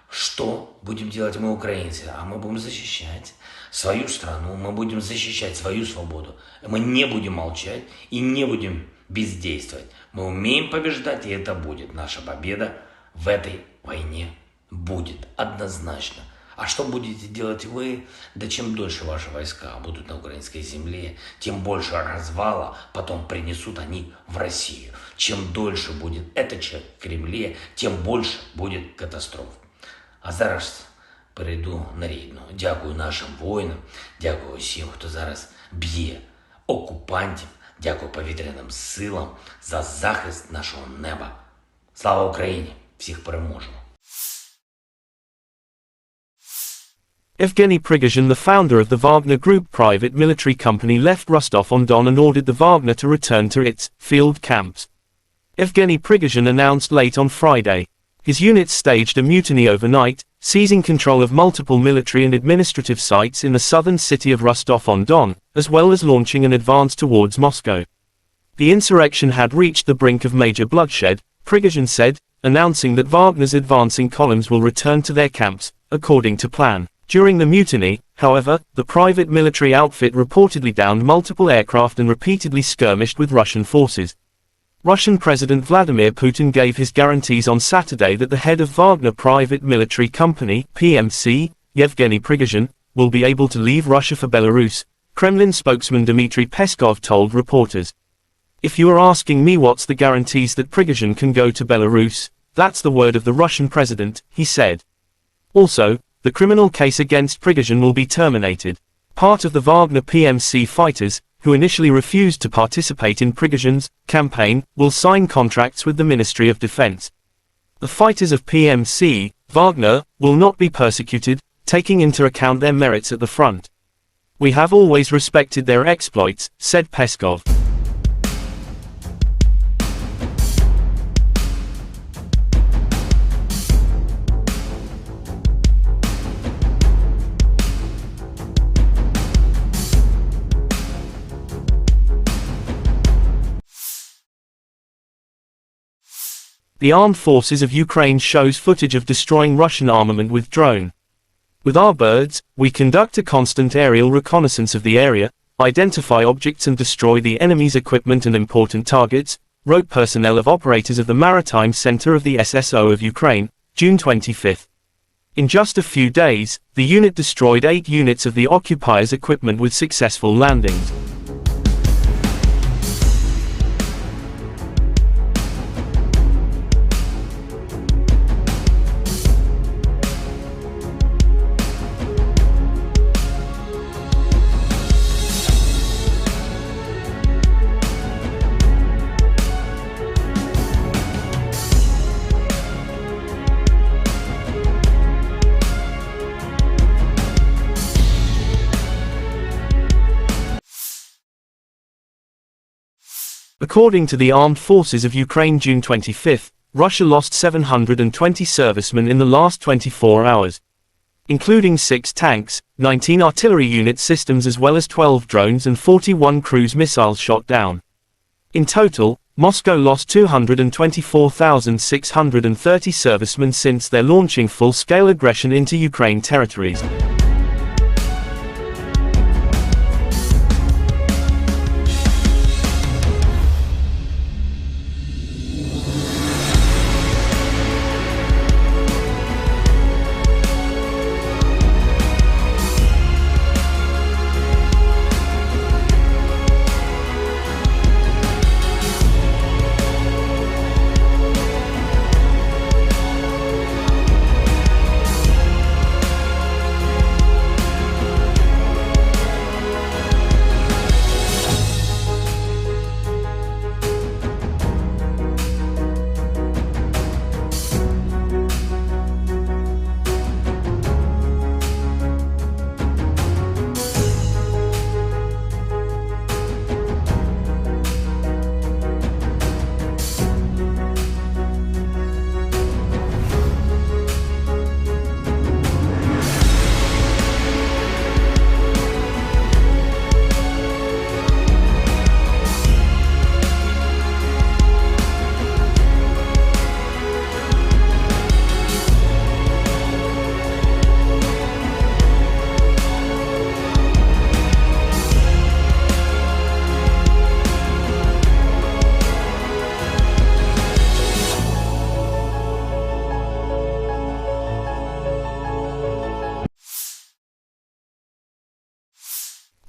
Speaker 2: Что будем делать мы, украинцы? А мы будем защищать свою страну, мы будем защищать свою свободу. Мы не будем молчать и не будем бездействовать. Мы умеем побеждать, и это будет. Наша победа в этой войне будет однозначно. А что будете делать вы? Да чем дольше ваши войска будут на украинской земле, тем больше развала потом принесут они в Россию. Чем дольше будет этот человек в Кремле, тем больше будет катастроф. А зараз перейду на рідну. Дякую нашим воїнам, дякую всім, хто зараз б'є окупантів, дякую повітряним силам за захист нашого неба. Слава Україні! Всіх переможемо!
Speaker 1: Evgeny Prigozhin, the founder of the Wagner Group private military company, left Rostov-on-Don and ordered the Wagner to return to its field camps. Evgeny Prigozhin announced late on Friday. His units staged a mutiny overnight, seizing control of multiple military and administrative sites in the southern city of Rostov-on-Don, as well as launching an advance towards Moscow. The insurrection had reached the brink of major bloodshed, Prigozhin said, announcing that Wagner's advancing columns will return to their camps, according to plan. During the mutiny, however, the private military outfit reportedly downed multiple aircraft and repeatedly skirmished with Russian forces. Russian President Vladimir Putin gave his guarantees on Saturday that the head of Wagner Private Military Company, PMC, Yevgeny Prigozhin, will be able to leave Russia for Belarus, Kremlin spokesman Dmitry Peskov told reporters. If you are asking me what's the guarantees that Prigozhin can go to Belarus, that's the word of the Russian president, he said. Also, the criminal case against Prigozhin will be terminated. Part of the Wagner PMC fighters, who initially refused to participate in Prigozhin's campaign, will sign contracts with the Ministry of Defense. The fighters of PMC, Wagner, will not be persecuted, taking into account their merits at the front. We have always respected their exploits, said Peskov. The Armed Forces of Ukraine shows footage of destroying Russian armament with drone. With our birds, we conduct a constant aerial reconnaissance of the area, identify objects and destroy the enemy's equipment and important targets, wrote personnel of operators of the Maritime Center of the SSO of Ukraine, June 25. In just a few days, the unit destroyed 8 units of the occupiers' equipment with successful landings. According to the Armed Forces of Ukraine June 25, Russia lost 720 servicemen in the last 24 hours, including 6 tanks, 19 artillery unit systems as well as 12 drones and 41 cruise missiles shot down. In total, Moscow lost 224,630 servicemen since their launching full-scale aggression into Ukraine territories.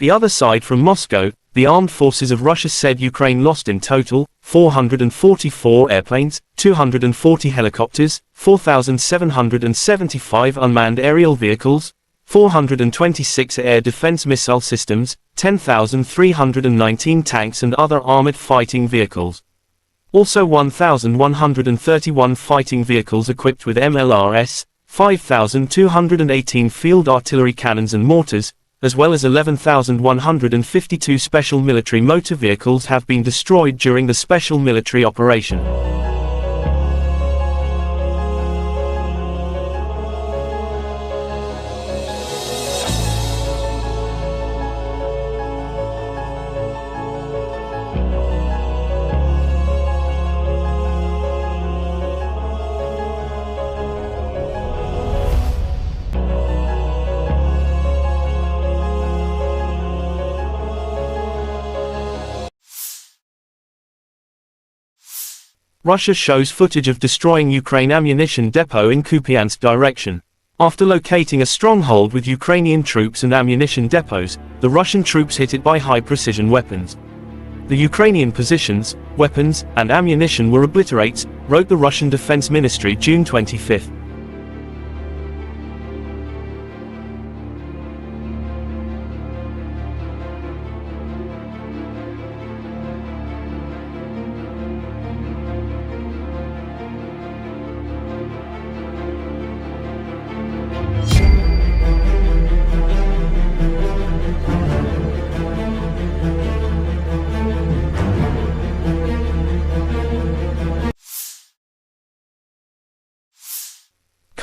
Speaker 1: The other side from Moscow, the armed forces of Russia said Ukraine lost in total 444 airplanes, 240 helicopters, 4,775 unmanned aerial vehicles, 426 air defense missile systems, 10,319 tanks and other armored fighting vehicles. Also 1,131 fighting vehicles equipped with MLRS, 5,218 field artillery cannons and mortars, as well as 11,152 special military motor vehicles have been destroyed during the special military operation. Russia shows footage of destroying Ukraine ammunition depot in Kupiansk direction. After locating a stronghold with Ukrainian troops and ammunition depots, the Russian troops hit it by high-precision weapons. The Ukrainian positions, weapons, and ammunition were obliterated, wrote the Russian Defense Ministry June 25.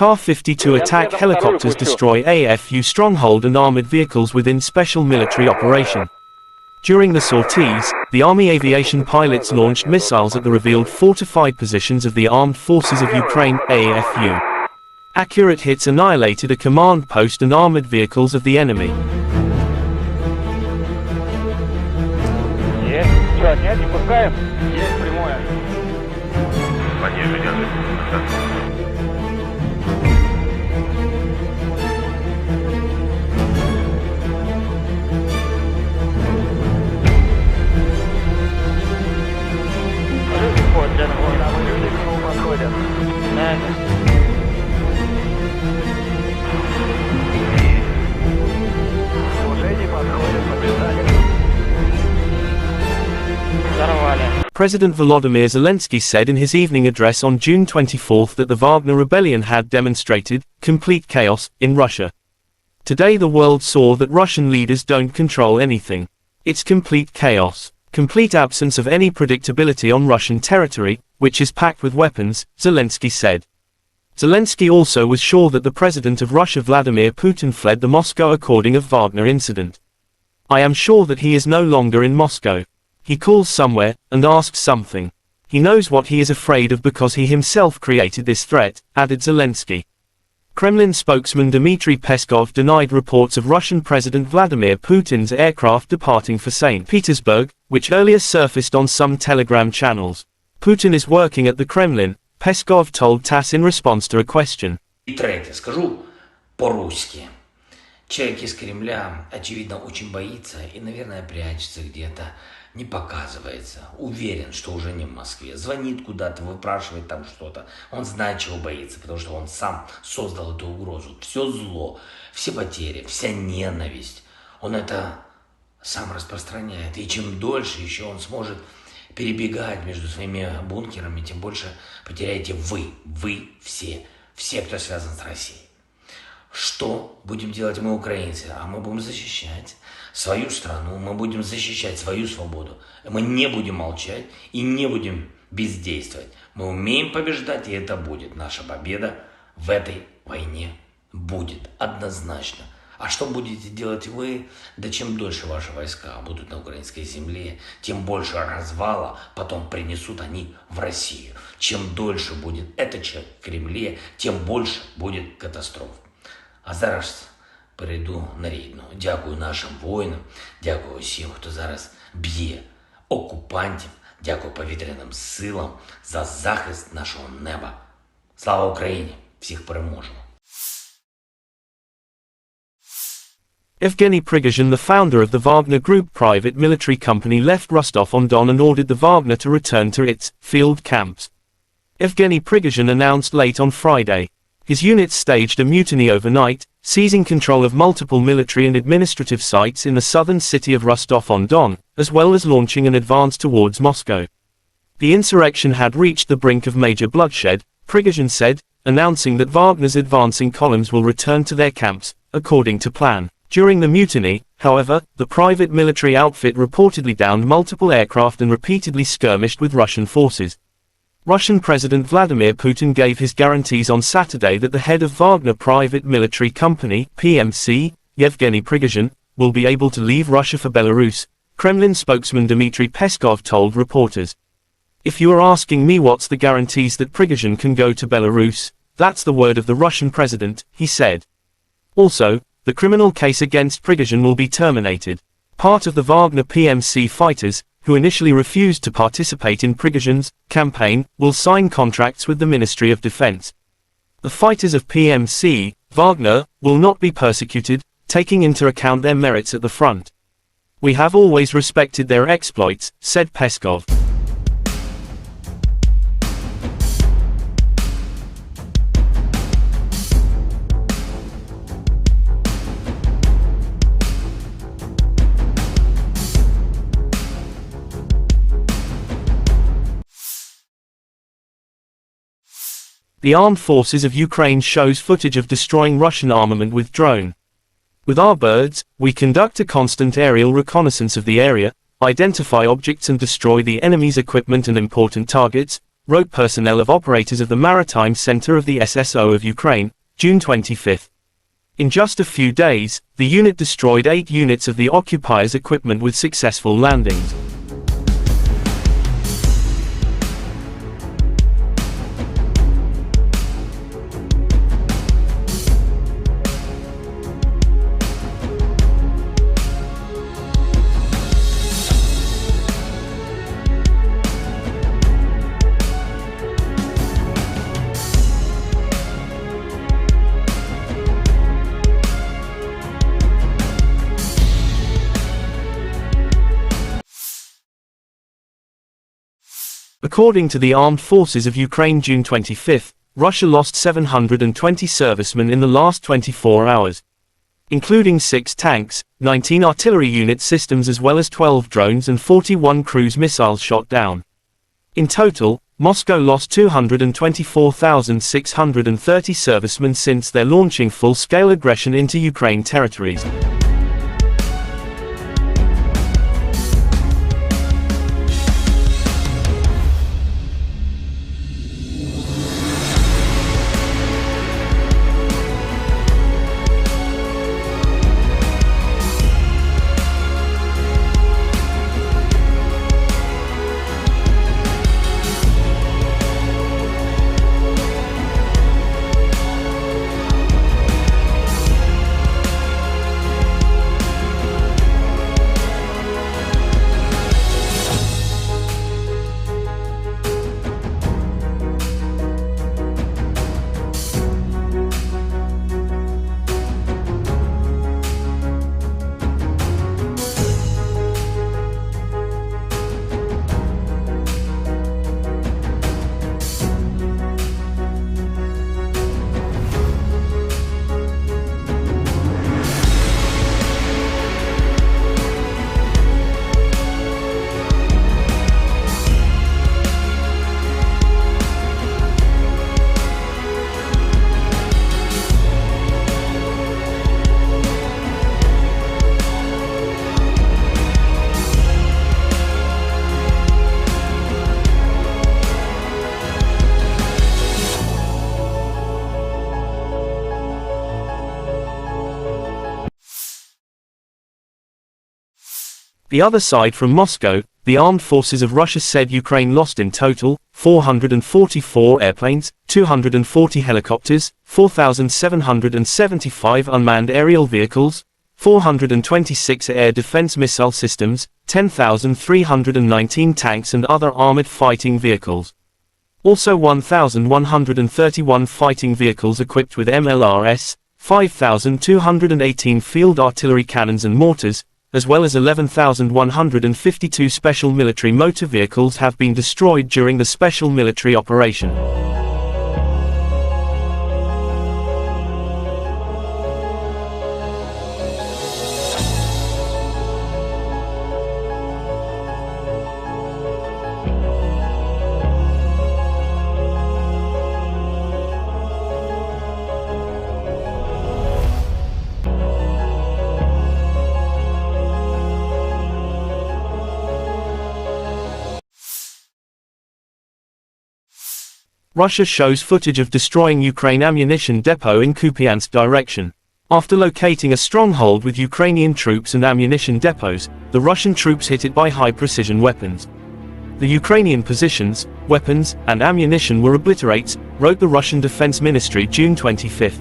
Speaker 1: Ka-52 attack helicopters destroy AFU stronghold and armored vehicles within special military operation. During the sorties, the Army aviation pilots launched missiles at the revealed fortified positions of the Armed Forces of Ukraine, AFU. Accurate hits annihilated a command post and armored vehicles of the enemy.
Speaker 3: Есть. Что, нет, не пускаем? Есть прямое.
Speaker 4: меня жить.
Speaker 3: Report, gentlemen. Люди к нему подходят. Уже не подходят, побежали. Взорвали.
Speaker 1: President Volodymyr Zelensky said in his evening address on June 24 that the Wagner rebellion had demonstrated complete chaos in Russia. Today the world saw that Russian leaders don't control anything. It's complete chaos, complete absence of any predictability on Russian territory, which is packed with weapons, Zelensky said. Zelensky also was sure that the president of Russia Vladimir Putin fled the Moscow according of Wagner incident. I am sure that he is no longer in Moscow. He calls somewhere, and asks something. He knows what he is afraid of because he himself created this threat, added Zelensky. Kremlin spokesman Dmitry Peskov denied reports of Russian President Vladimir Putin's aircraft departing for St. Petersburg, which earlier surfaced on some Telegram channels. Putin is working at the Kremlin, Peskov told TASS in response to a question.
Speaker 2: И третье, скажу по-русски. Человек из Кремля, очевидно, очень боится и, наверное, прячется где-то, не показывается. Уверен, что уже не в Москве. Звонит куда-то, выпрашивает там что-то. Он знает, чего боится, потому что он сам создал эту угрозу. Все зло, все потери, вся ненависть. Он это сам распространяет. И чем дольше еще он сможет перебегать между своими бункерами, тем больше потеряете вы все, кто связан с Россией. Что будем делать мы, украинцы? А мы будем защищать свою страну, мы будем защищать свою свободу. Мы не будем молчать и не будем бездействовать. Мы умеем побеждать, и это будет. Наша победа в этой войне будет однозначно. А что будете делать вы? Да чем дольше ваши войска будут на украинской земле, тем больше развала потом принесут они в Россию. Чем дольше будет этот человек в Кремле, тем больше будет катастроф. А зараз перейду на рідну. Дякую нашим воїнам, дякую всім, хто зараз б'є окупантів, дякую повітряним силам за захист нашого неба. Слава Україні! Всіх переможемо!
Speaker 1: Evgeny Prigozhin, the founder of the Wagner Group private military company, left Rostov-on-Don and ordered the Wagner to return to its field camps. Evgeny Prigozhin announced late on Friday. His units staged a mutiny overnight, seizing control of multiple military and administrative sites in the southern city of Rostov-on-Don, as well as launching an advance towards Moscow. The insurrection had reached the brink of major bloodshed, Prigozhin said, announcing that Wagner's advancing columns will return to their camps, according to plan. During the mutiny, however, the private military outfit reportedly downed multiple aircraft and repeatedly skirmished with Russian forces. Russian President Vladimir Putin gave his guarantees on Saturday that the head of Wagner Private Military Company, PMC, Yevgeny Prigozhin, will be able to leave Russia for Belarus, Kremlin spokesman Dmitry Peskov told reporters. If you are asking me what's the guarantees that Prigozhin can go to Belarus, that's the word of the Russian president, he said. Also, the criminal case against Prigozhin will be terminated. Part of the Wagner PMC fighters, who initially refused to participate in Prigozhin's campaign, will sign contracts with the Ministry of Defense. The fighters of PMC, Wagner, will not be persecuted, taking into account their merits at the front. We have always respected their exploits, said Peskov. The armed forces of Ukraine shows footage of destroying Russian armament with drone. With our birds, we conduct a constant aerial reconnaissance of the area, identify objects and destroy the enemy's equipment and important targets, wrote personnel of operators of the Maritime Center of the SSO of Ukraine, June 25. In just a few days, the unit destroyed 8 units of the occupiers' equipment with successful landings. According to the Armed Forces of Ukraine June 25, Russia lost 720 servicemen in the last 24 hours, including 6 tanks, 19 artillery unit systems as well as 12 drones and 41 cruise missiles shot down. In total, Moscow lost 224,630 servicemen since their launching full-scale aggression into Ukraine territories. The other side from Moscow, the armed forces of Russia said Ukraine lost in total 444 airplanes, 240 helicopters, 4,775 unmanned aerial vehicles, 426 air defense missile systems, 10,319 tanks and other armored fighting vehicles. Also 1,131 fighting vehicles equipped with MLRS, 5,218 field artillery cannons and mortars, as well as 11,152 special military motor vehicles have been destroyed during the special military operation. Russia shows footage of destroying Ukraine ammunition depot in Kupiansk direction. After locating a stronghold with Ukrainian troops and ammunition depots, the Russian troops hit it by high-precision weapons. The Ukrainian positions, weapons, and ammunition were obliterated, wrote the Russian Defense Ministry June 25.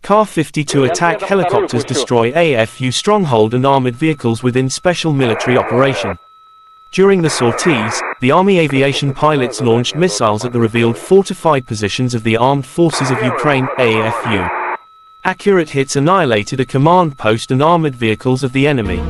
Speaker 1: Ka-52 attack helicopters destroy AFU stronghold and armored vehicles within special military operation. During the sorties, the Army aviation pilots launched missiles at the revealed fortified positions of the Armed Forces of Ukraine, AFU. Accurate hits annihilated a command post and armored vehicles of the enemy.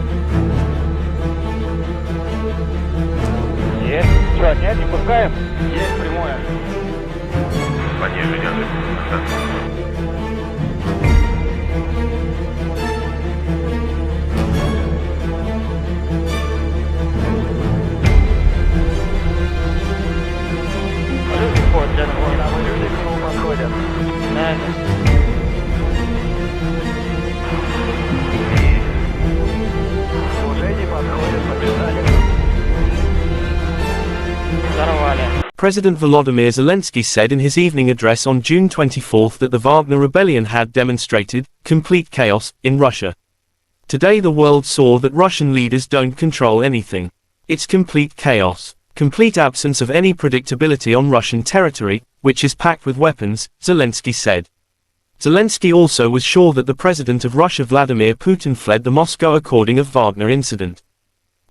Speaker 1: President Volodymyr Zelensky said in his evening address on June 24 that the Wagner rebellion had demonstrated complete chaos in Russia. Today the world saw that Russian leaders don't control anything. It's complete chaos. complete absence of any predictability on Russian territory, which is packed with weapons, Zelensky said. Zelensky also was sure that the President of Russia Vladimir Putin fled the Moscow according of Wagner incident.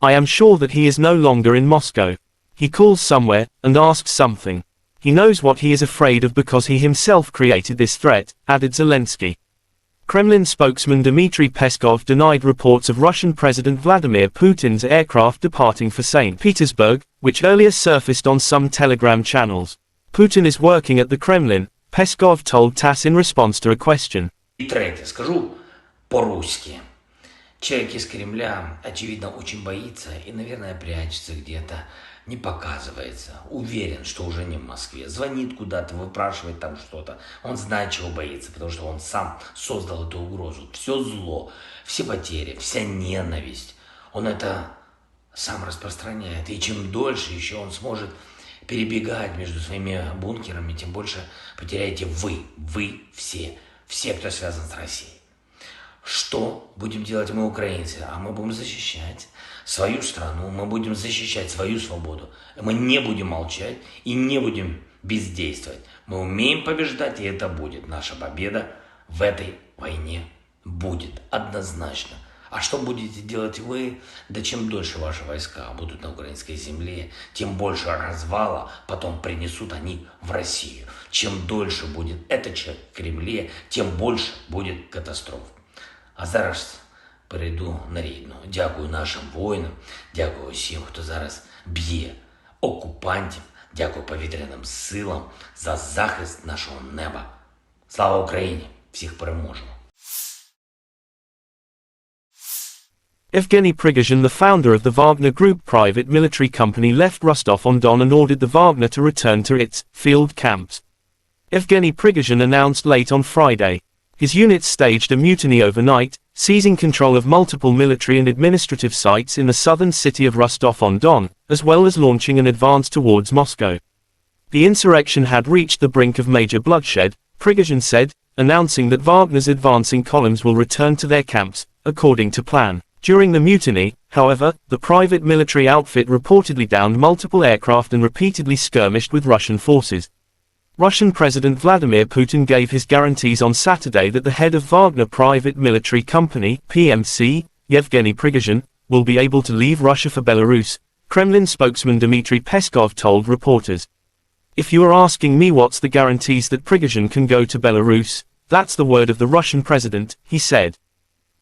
Speaker 1: I am sure that he is no longer in Moscow. He calls somewhere, and asks something. He knows what he is afraid of because he himself created this threat, added Zelensky. Kremlin spokesman Dmitry Peskov denied reports of Russian President Vladimir Putin's aircraft departing for St. Petersburg, which earlier surfaced on some Telegram channels. Putin is working at the Kremlin, Peskov told TASS in response to a question.
Speaker 2: И третье, скажу по-русски. Человек из Кремля, очевидно, очень боится и, наверное, прячется где-то, не показывается. Уверен, что уже не в Москве. Звонит куда-то, выпрашивает там что-то. Он знает, чего боится, потому что он сам создал эту угрозу. Все зло, все потери, вся ненависть. Он это сам распространяет. И чем дольше еще он сможет перебегать между своими бункерами, тем больше потеряете вы все, кто связан с Россией. Что будем делать мы, украинцы? А мы будем защищать свою страну, мы будем защищать свою свободу. Мы не будем молчать и не будем бездействовать. Мы умеем побеждать, и это будет. Наша победа в этой войне будет однозначно. А что будете делать вы? Да чем дольше ваши войска будут на украинской земле, тем больше развала потом принесут они в Россию. Чем дольше будет этот человек в Кремле, тем больше будет катастроф. А зараз перейду на рідну. Дякую нашим воїнам, дякую всім, хто зараз б'є окупантів, дякую повітряним силам за захист нашого неба. Слава Україні! Всіх переможемо!
Speaker 1: Evgeny Prigozhin, the founder of the Wagner Group private military company, left Rostov-on-Don and ordered the Wagner to return to its field camps. Evgeny Prigozhin announced late on Friday. His units staged a mutiny overnight, seizing control of multiple military and administrative sites in the southern city of Rostov-on-Don, as well as launching an advance towards Moscow. The insurrection had reached the brink of major bloodshed, Prigozhin said, announcing that Wagner's advancing columns will return to their camps, according to plan. During the mutiny, however, the private military outfit reportedly downed multiple aircraft and repeatedly skirmished with Russian forces. Russian President Vladimir Putin gave his guarantees on Saturday that the head of Wagner Private Military Company, PMC, Yevgeny Prigozhin, will be able to leave Russia for Belarus, Kremlin spokesman Dmitry Peskov told reporters. If you are asking me what's the guarantees that Prigozhin can go to Belarus, that's the word of the Russian president, he said.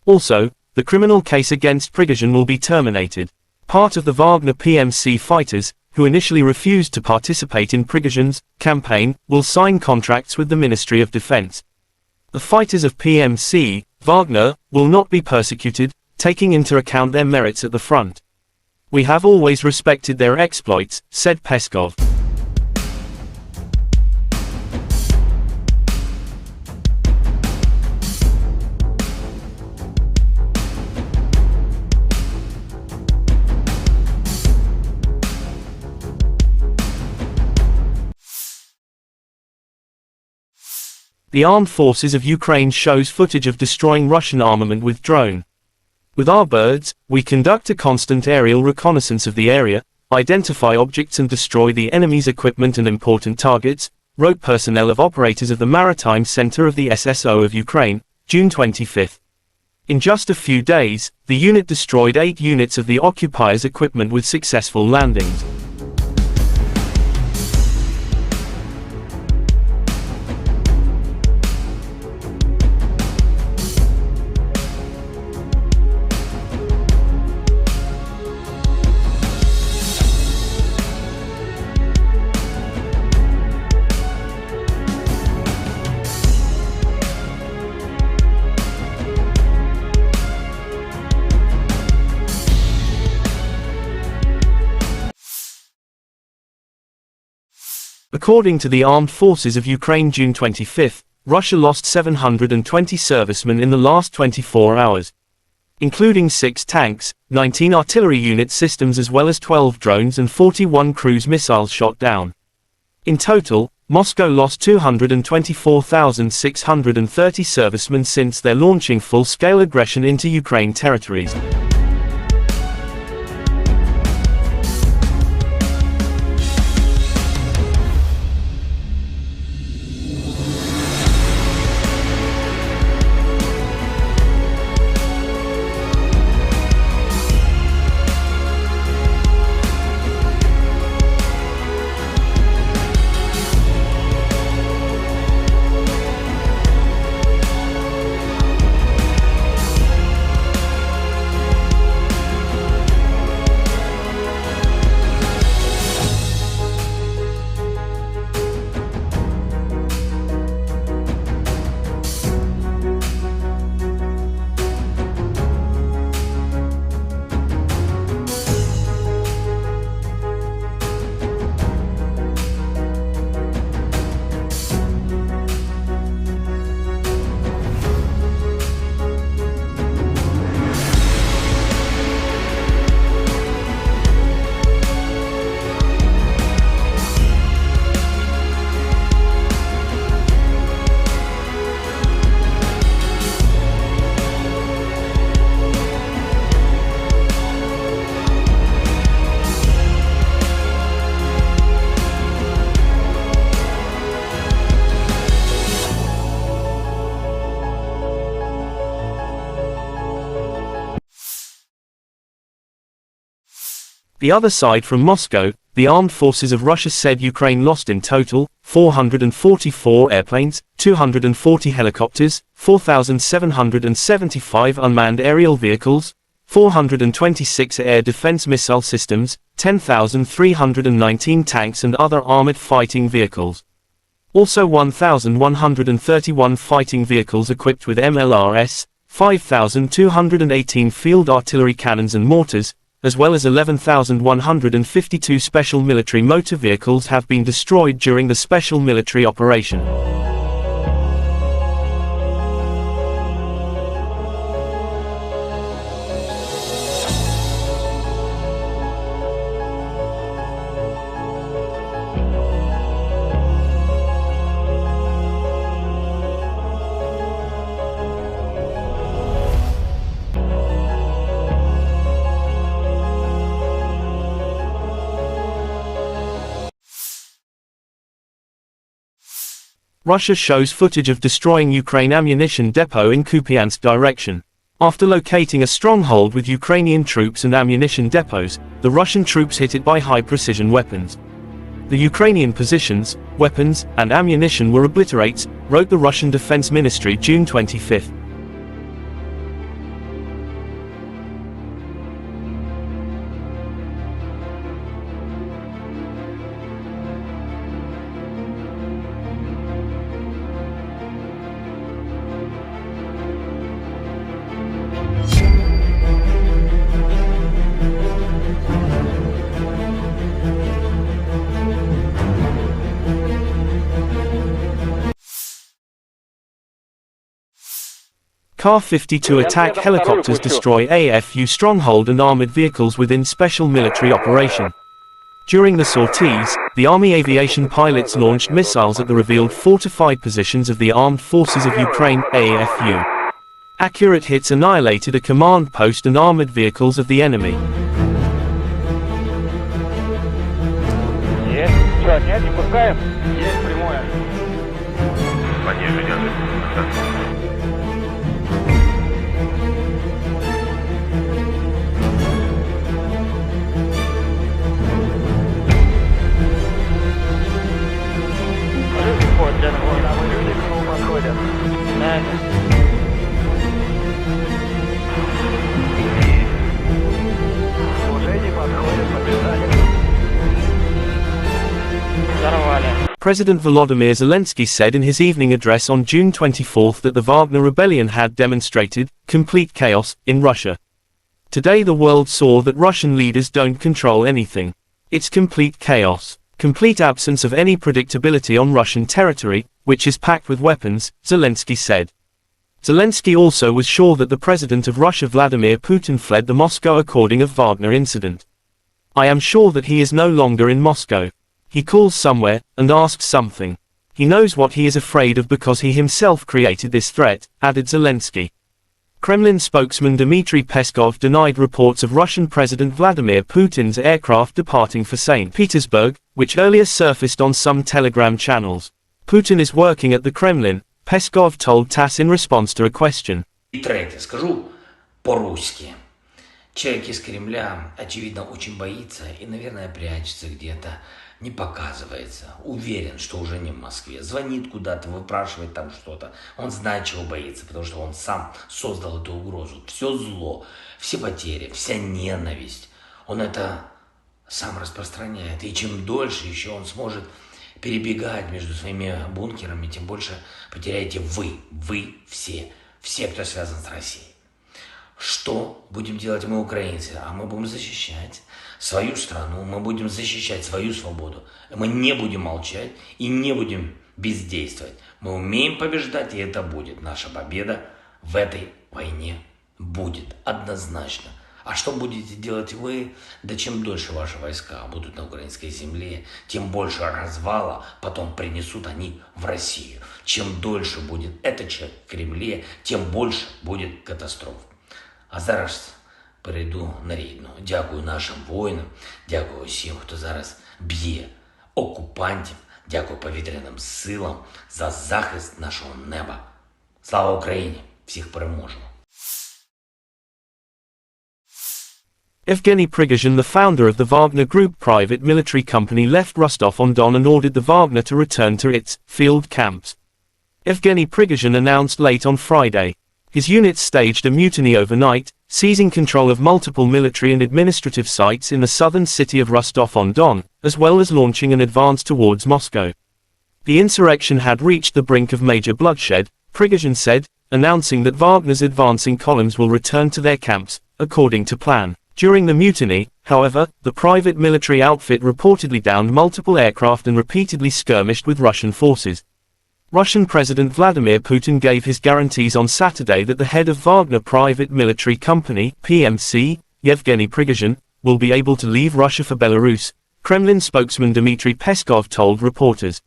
Speaker 1: Also, the criminal case against Prigozhin will be terminated. Part of the Wagner PMC fighters, who initially refused to participate in Prigozhin's campaign, will sign contracts with the Ministry of Defense. The fighters of PMC, Wagner, will not be persecuted, taking into account their merits at the front. We have always respected their exploits, said Peskov. The Armed Forces of Ukraine shows footage of destroying Russian armament with drone. With our birds, we conduct a constant aerial reconnaissance of the area, identify objects and destroy the enemy's equipment and important targets, wrote personnel of operators of the Maritime Center of the SSO of Ukraine, June 25. In just a few days, the unit destroyed 8 units of the occupiers' equipment with successful landings. According to the Armed Forces of Ukraine June 25, Russia lost 720 servicemen in the last 24 hours. Including 6 tanks, 19 artillery unit systems as well as 12 drones and 41 cruise missiles shot down. In total, Moscow lost 224,630 servicemen since their launching full-scale aggression into Ukraine territories. The other side from Moscow, the armed forces of Russia said Ukraine lost in total 444 airplanes, 240 helicopters, 4,775 unmanned aerial vehicles, 426 air defense missile systems, 10,319 tanks and other armored fighting vehicles. Also 1,131 fighting vehicles equipped with MLRS, 5,218 field artillery cannons and mortars, as well as 11,152 special military motor vehicles have been destroyed during the special military operation. Russia shows footage of destroying Ukraine ammunition depot in Kupiansk direction. After locating a stronghold with Ukrainian troops and ammunition depots, the Russian troops hit it by high-precision weapons. The Ukrainian positions, weapons, and ammunition were obliterated, wrote the Russian Defense Ministry June 25. Ka-52 attack helicopters destroy AFU stronghold and armored vehicles within special military operation. During the sorties, the Army aviation pilots launched missiles at the revealed fortified positions of the Armed Forces of Ukraine, AFU. Accurate hits annihilated a command post and armored vehicles of the enemy.
Speaker 3: Есть. Что, нет, не пускаем? Есть прямое.
Speaker 4: Пониже держи.
Speaker 3: Подходят. Уже не подходят, побежали. Взорвали.
Speaker 1: President Volodymyr Zelensky said in his evening address on June 24 that the Wagner rebellion had demonstrated complete chaos in Russia. Today the world saw that Russian leaders don't control anything. It's complete chaos. Complete absence of any predictability on Russian territory, which is packed with weapons, Zelensky said. Zelensky also was sure that the president of Russia Vladimir Putin fled the Moscow according of Wagner incident. I am sure that he is no longer in Moscow. He calls somewhere, and asks something. He knows what he is afraid of because he himself created this threat, added Zelensky. Kremlin spokesman Dmitry Peskov denied reports of Russian President Vladimir Putin's aircraft departing for St. Petersburg, which earlier surfaced on some Telegram channels. Putin is working at the Kremlin, Peskov told TASS in response to a question.
Speaker 2: И третье, скажу по-русски. Человек из Кремля, очевидно, очень боится и, наверное, прячется где-то, не показывается. Уверен, что уже не в Москве. Звонит куда-то, выпрашивает там что-то. Он знает, чего боится, потому что он сам создал эту угрозу. Все зло, все потери, вся ненависть. Он это сам распространяет. И чем дольше еще он сможет перебегать между своими бункерами, тем больше потеряете вы все, кто связан с Россией. Что будем делать мы, украинцы? А мы будем защищать свою страну, мы будем защищать свою свободу. Мы не будем молчать и не будем бездействовать. Мы умеем побеждать, и это будет. Наша победа в этой войне будет однозначно. А что будете делать вы? Да чем дольше ваши войска будут на украинской земле, тем больше развала потом принесут они в Россию. Чем дольше будет этот человек в Кремле, тем больше будет катастроф. А зараз перейду на рідну. Дякую нашим воїнам, дякую всім, хто зараз б'є окупантів, дякую повітряним силам за захист нашого неба. Слава Україні! Всіх переможемо!
Speaker 1: Evgeny Prigozhin, the founder of the Wagner Group private military company, left Rostov-on-Don and ordered the Wagner to return to its field camps. Evgeny Prigozhin announced late on Friday. His units staged a mutiny overnight, seizing control of multiple military and administrative sites in the southern city of Rostov-on-Don, as well as launching an advance towards Moscow. The insurrection had reached the brink of major bloodshed, Prigozhin said, announcing that Wagner's advancing columns will return to their camps, according to plan. During the mutiny, however, the private military outfit reportedly downed multiple aircraft and repeatedly skirmished with Russian forces. Russian President Vladimir Putin gave his guarantees on Saturday that the head of Wagner Private Military Company, PMC, Yevgeny Prigozhin, will be able to leave Russia for Belarus, Kremlin spokesman Dmitry Peskov told reporters.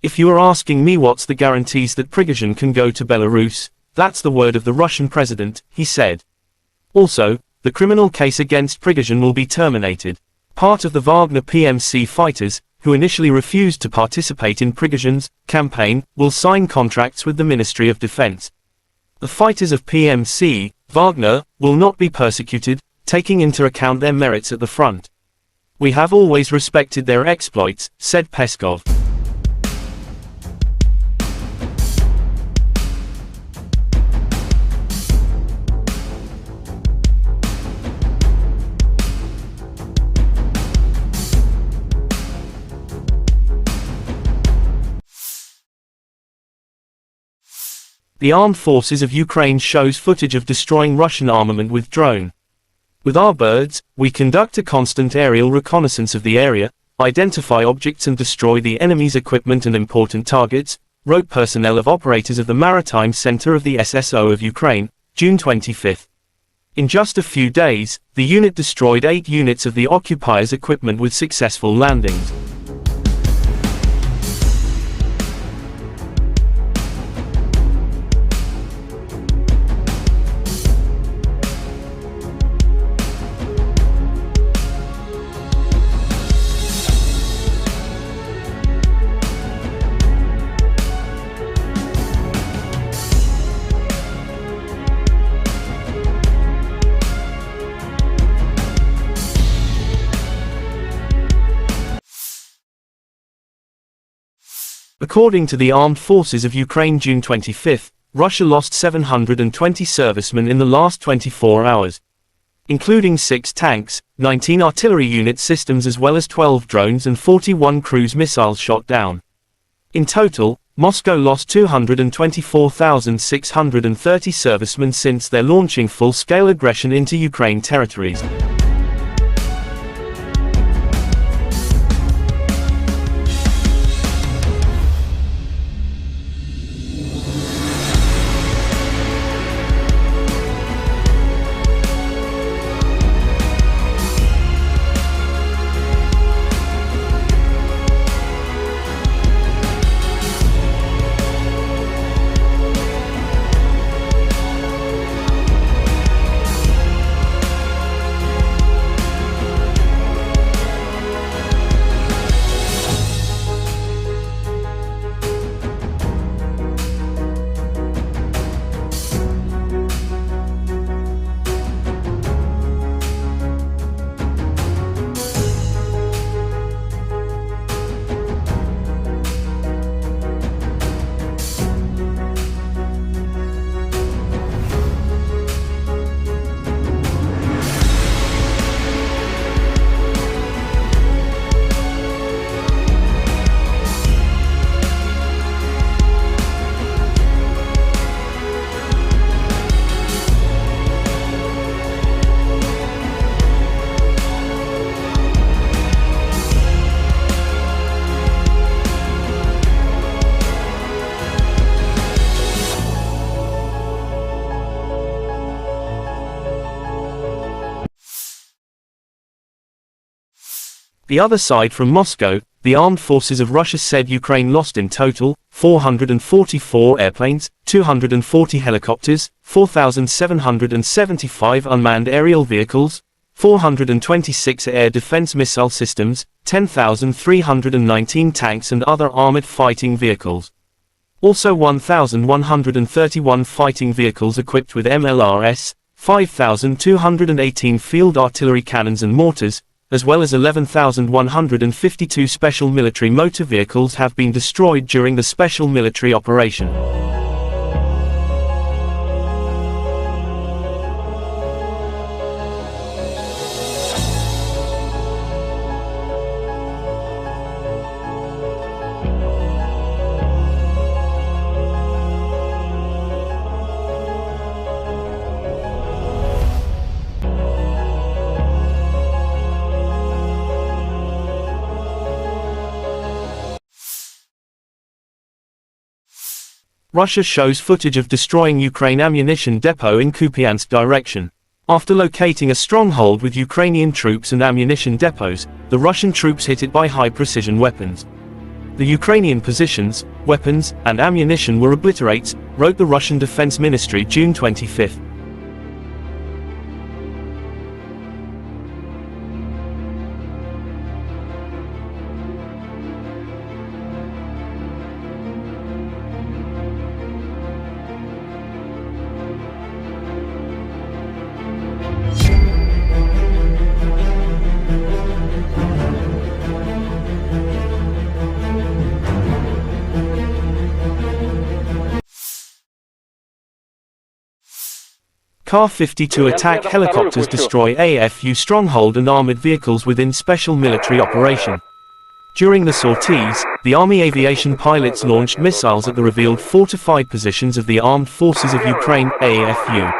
Speaker 1: "If you are asking me what's the guarantees that Prigozhin can go to Belarus, that's the word of the Russian president," he said. Also, the criminal case against Prigozhin will be terminated. Part of the Wagner PMC fighters, who initially refused to participate in Prigozhin's campaign, will sign contracts with the Ministry of Defense. The fighters of PMC, Wagner, will not be persecuted, taking into account their merits at the front. "We have always respected their exploits," said Peskov. The Armed Forces of Ukraine shows footage of destroying Russian armament with drone. "With our birds, we conduct a constant aerial reconnaissance of the area, identify objects and destroy the enemy's equipment and important targets," wrote personnel of operators of the Maritime Center of the SSO of Ukraine, June 25. In just a few days, the unit destroyed 8 units of the occupiers' equipment with successful landings. According to the Armed Forces of Ukraine, June 25, Russia lost 720 servicemen in the last 24 hours, including 6 tanks, 19 artillery unit systems as well as 12 drones and 41 cruise missiles shot down. In total, Moscow lost 224,630 servicemen since their launching full-scale aggression into Ukraine territories. The other side from Moscow, the armed forces of Russia said Ukraine lost in total 444 airplanes, 240 helicopters, 4,775 unmanned aerial vehicles, 426 air defense missile systems, 10,319 tanks and other armored fighting vehicles. Also 1,131 fighting vehicles equipped with MLRS, 5,218 field artillery cannons and mortars, as well as 11,152 special military motor vehicles have been destroyed during the special military operation. Russia shows footage of destroying Ukraine ammunition depot in Kupiansk direction. After locating a stronghold with Ukrainian troops and ammunition depots, the Russian troops hit it by high-precision weapons. The Ukrainian positions, weapons, and ammunition were obliterated, wrote the Russian Defense Ministry June 25. Ka-52 attack helicopters destroy AFU stronghold and armored vehicles within special military operation. During the sorties, the Army aviation pilots launched missiles at the revealed fortified positions of the Armed Forces of Ukraine, AFU.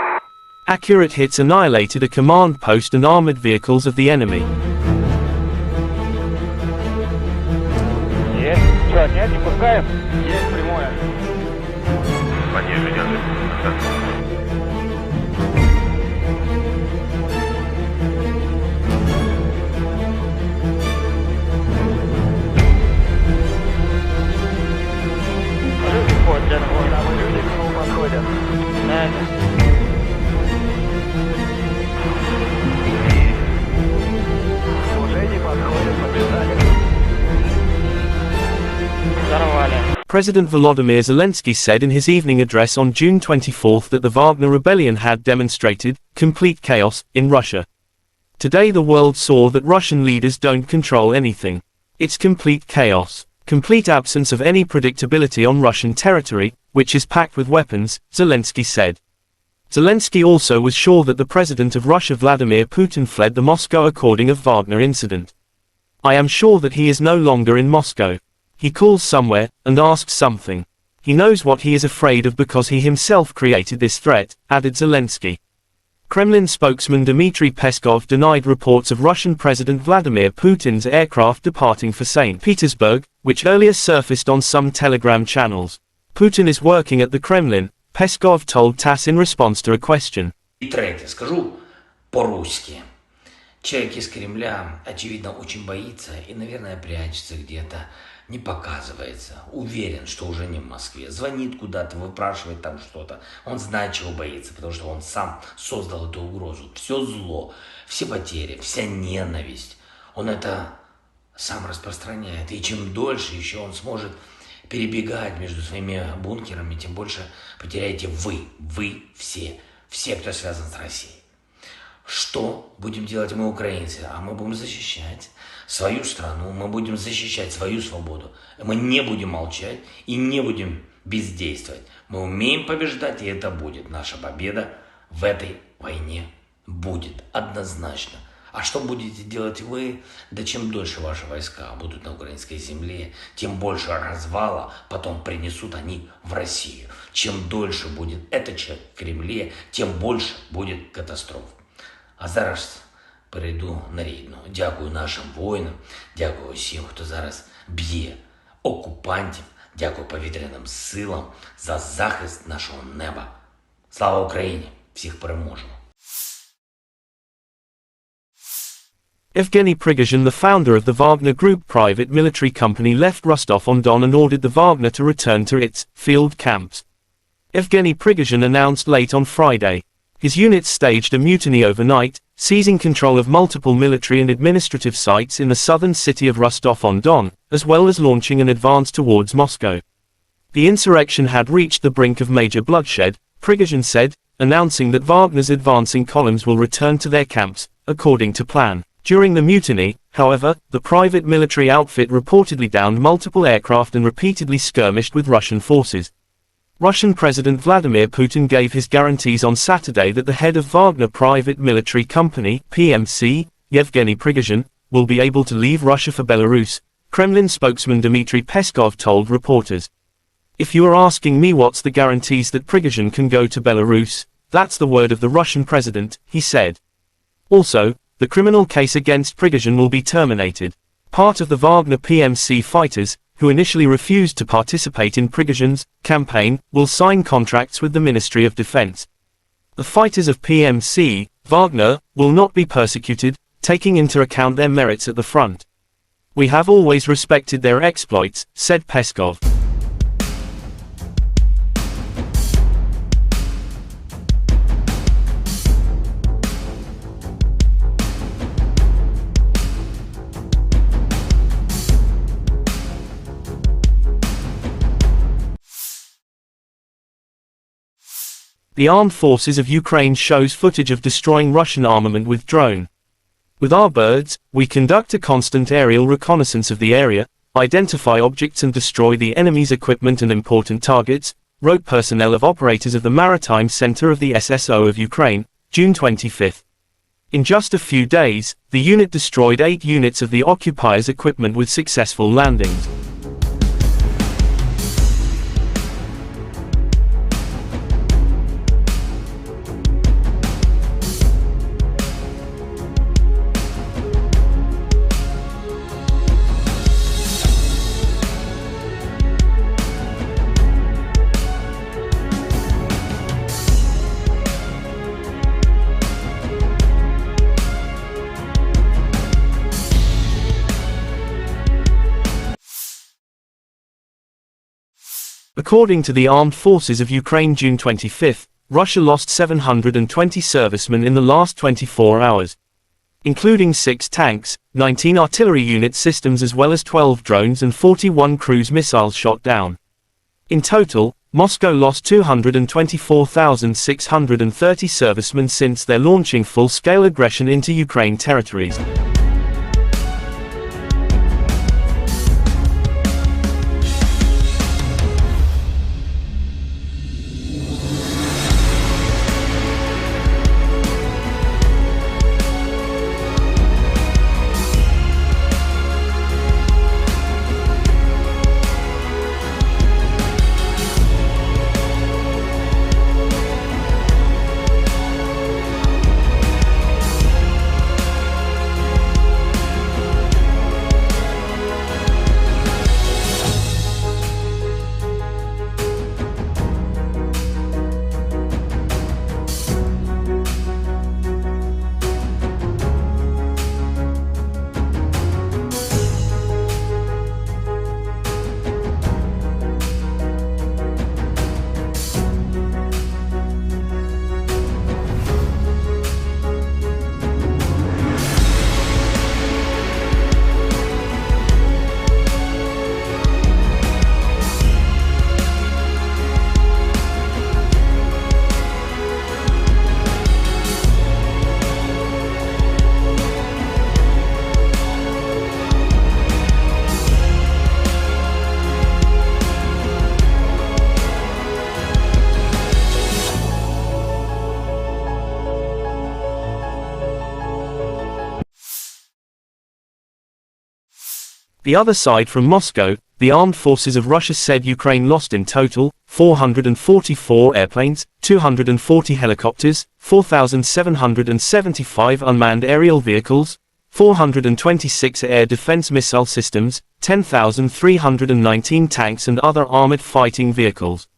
Speaker 1: Accurate hits annihilated a command post and armored vehicles of the enemy.
Speaker 3: Есть. Что, нет, не пускаем? Есть прямое.
Speaker 4: Пониже держи.
Speaker 1: President Volodymyr Zelensky said in his evening address on June 24 that the Wagner rebellion had demonstrated complete chaos in Russia. Today the world saw that Russian leaders don't control anything. It's complete chaos, complete absence of any predictability on Russian territory, which is packed with weapons, Zelensky said. Zelensky also was sure that the president of Russia Vladimir Putin fled the Moscow according of Wagner incident. I am sure that he is no longer in Moscow. He calls somewhere, and asks something. He knows what he is afraid of because he himself created this threat, added Zelensky. Kremlin spokesman Dmitry Peskov denied reports of Russian President Vladimir Putin's aircraft departing for St. Petersburg, which earlier surfaced on some Telegram channels. Putin is working at the Kremlin, Peskov told TASS in response to a question.
Speaker 2: И третье, скажу по-русски. Человек из Кремля, очевидно, очень боится и, наверное, прячется где-то, не показывается. Уверен, что уже не в Москве. Звонит куда-то, выпрашивает там что-то. Он знает, чего боится, потому что он сам создал эту угрозу. Все зло, все потери, вся ненависть. Он это сам распространяет. И чем дольше еще он сможет перебегать между своими бункерами, тем больше потеряете вы все, кто связан с Россией. Что будем делать мы, украинцы? А мы будем защищать свою страну, мы будем защищать свою свободу. Мы не будем молчать и не будем бездействовать. Мы умеем побеждать, и это будет. Наша победа в этой войне будет однозначно. А что будете делать вы? Да чем дольше ваши войска будут на украинской земле, тем больше развала потом принесут они в Россию. Чем дольше будет этот человек в Кремле, тем больше будет катастроф. А зараз перейду на рідну. Дякую нашим воїнам, дякую всім, хто зараз б'є окупантів, дякую повітряним силам за захист нашого неба. Слава Україні! Всіх переможемо!
Speaker 1: Evgeny Prigozhin, the founder of the Wagner Group private military company, left Rostov-on-Don and ordered the Wagner to return to its field camps. Evgeny Prigozhin announced late on Friday. His units staged a mutiny overnight, seizing control of multiple military and administrative sites in the southern city of Rostov-on-Don, as well as launching an advance towards Moscow. The insurrection had reached the brink of major bloodshed, Prigozhin said, announcing that Wagner's advancing columns will return to their camps, according to plan. During the mutiny, however, the private military outfit reportedly downed multiple aircraft and repeatedly skirmished with Russian forces. Russian President Vladimir Putin gave his guarantees on Saturday that the head of Wagner Private Military Company, PMC, Yevgeny Prigozhin, will be able to leave Russia for Belarus, Kremlin spokesman Dmitry Peskov told reporters. "If you are asking me what's the guarantees that Prigozhin can go to Belarus, that's the word of the Russian president," he said. Also, the criminal case against Prigozhin will be terminated. Part of the Wagner PMC fighters, who initially refused to participate in Prigozhin's campaign, will sign contracts with the Ministry of Defense. The fighters of PMC, Wagner, will not be persecuted, taking into account their merits at the front. "We have always respected their exploits," said Peskov. The Armed Forces of Ukraine shows footage of destroying Russian armament with drone. "With our birds, we conduct a constant aerial reconnaissance of the area, identify objects and destroy the enemy's equipment and important targets," wrote personnel of operators of the Maritime Center of the SSO of Ukraine, June 25. In just a few days, the unit destroyed 8 units of the occupiers' equipment with successful landings. According to the Armed Forces of Ukraine June 25, Russia lost 720 servicemen in the last 24 hours, including 6 tanks, 19 artillery unit systems as well as 12 drones and 41 cruise missiles shot down. In total, Moscow lost 224,630 servicemen since their launching full-scale aggression into Ukraine territories. The other side from Moscow, the armed forces of Russia said Ukraine lost in total 444 airplanes, 240 helicopters, 4,775 unmanned aerial vehicles, 426 air defense missile systems, 10,319 tanks and other armored fighting vehicles.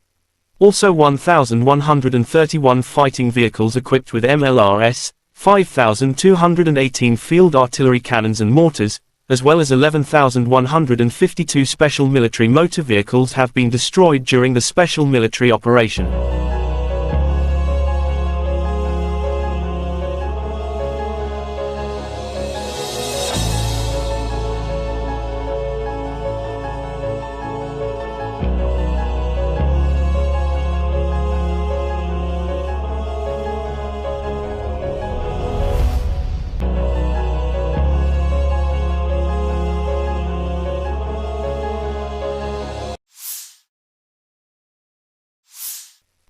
Speaker 1: Also 1,131 fighting vehicles equipped with MLRS, 5,218 field artillery cannons and mortars, as well as 11,152 special military motor vehicles have been destroyed during the special military operation.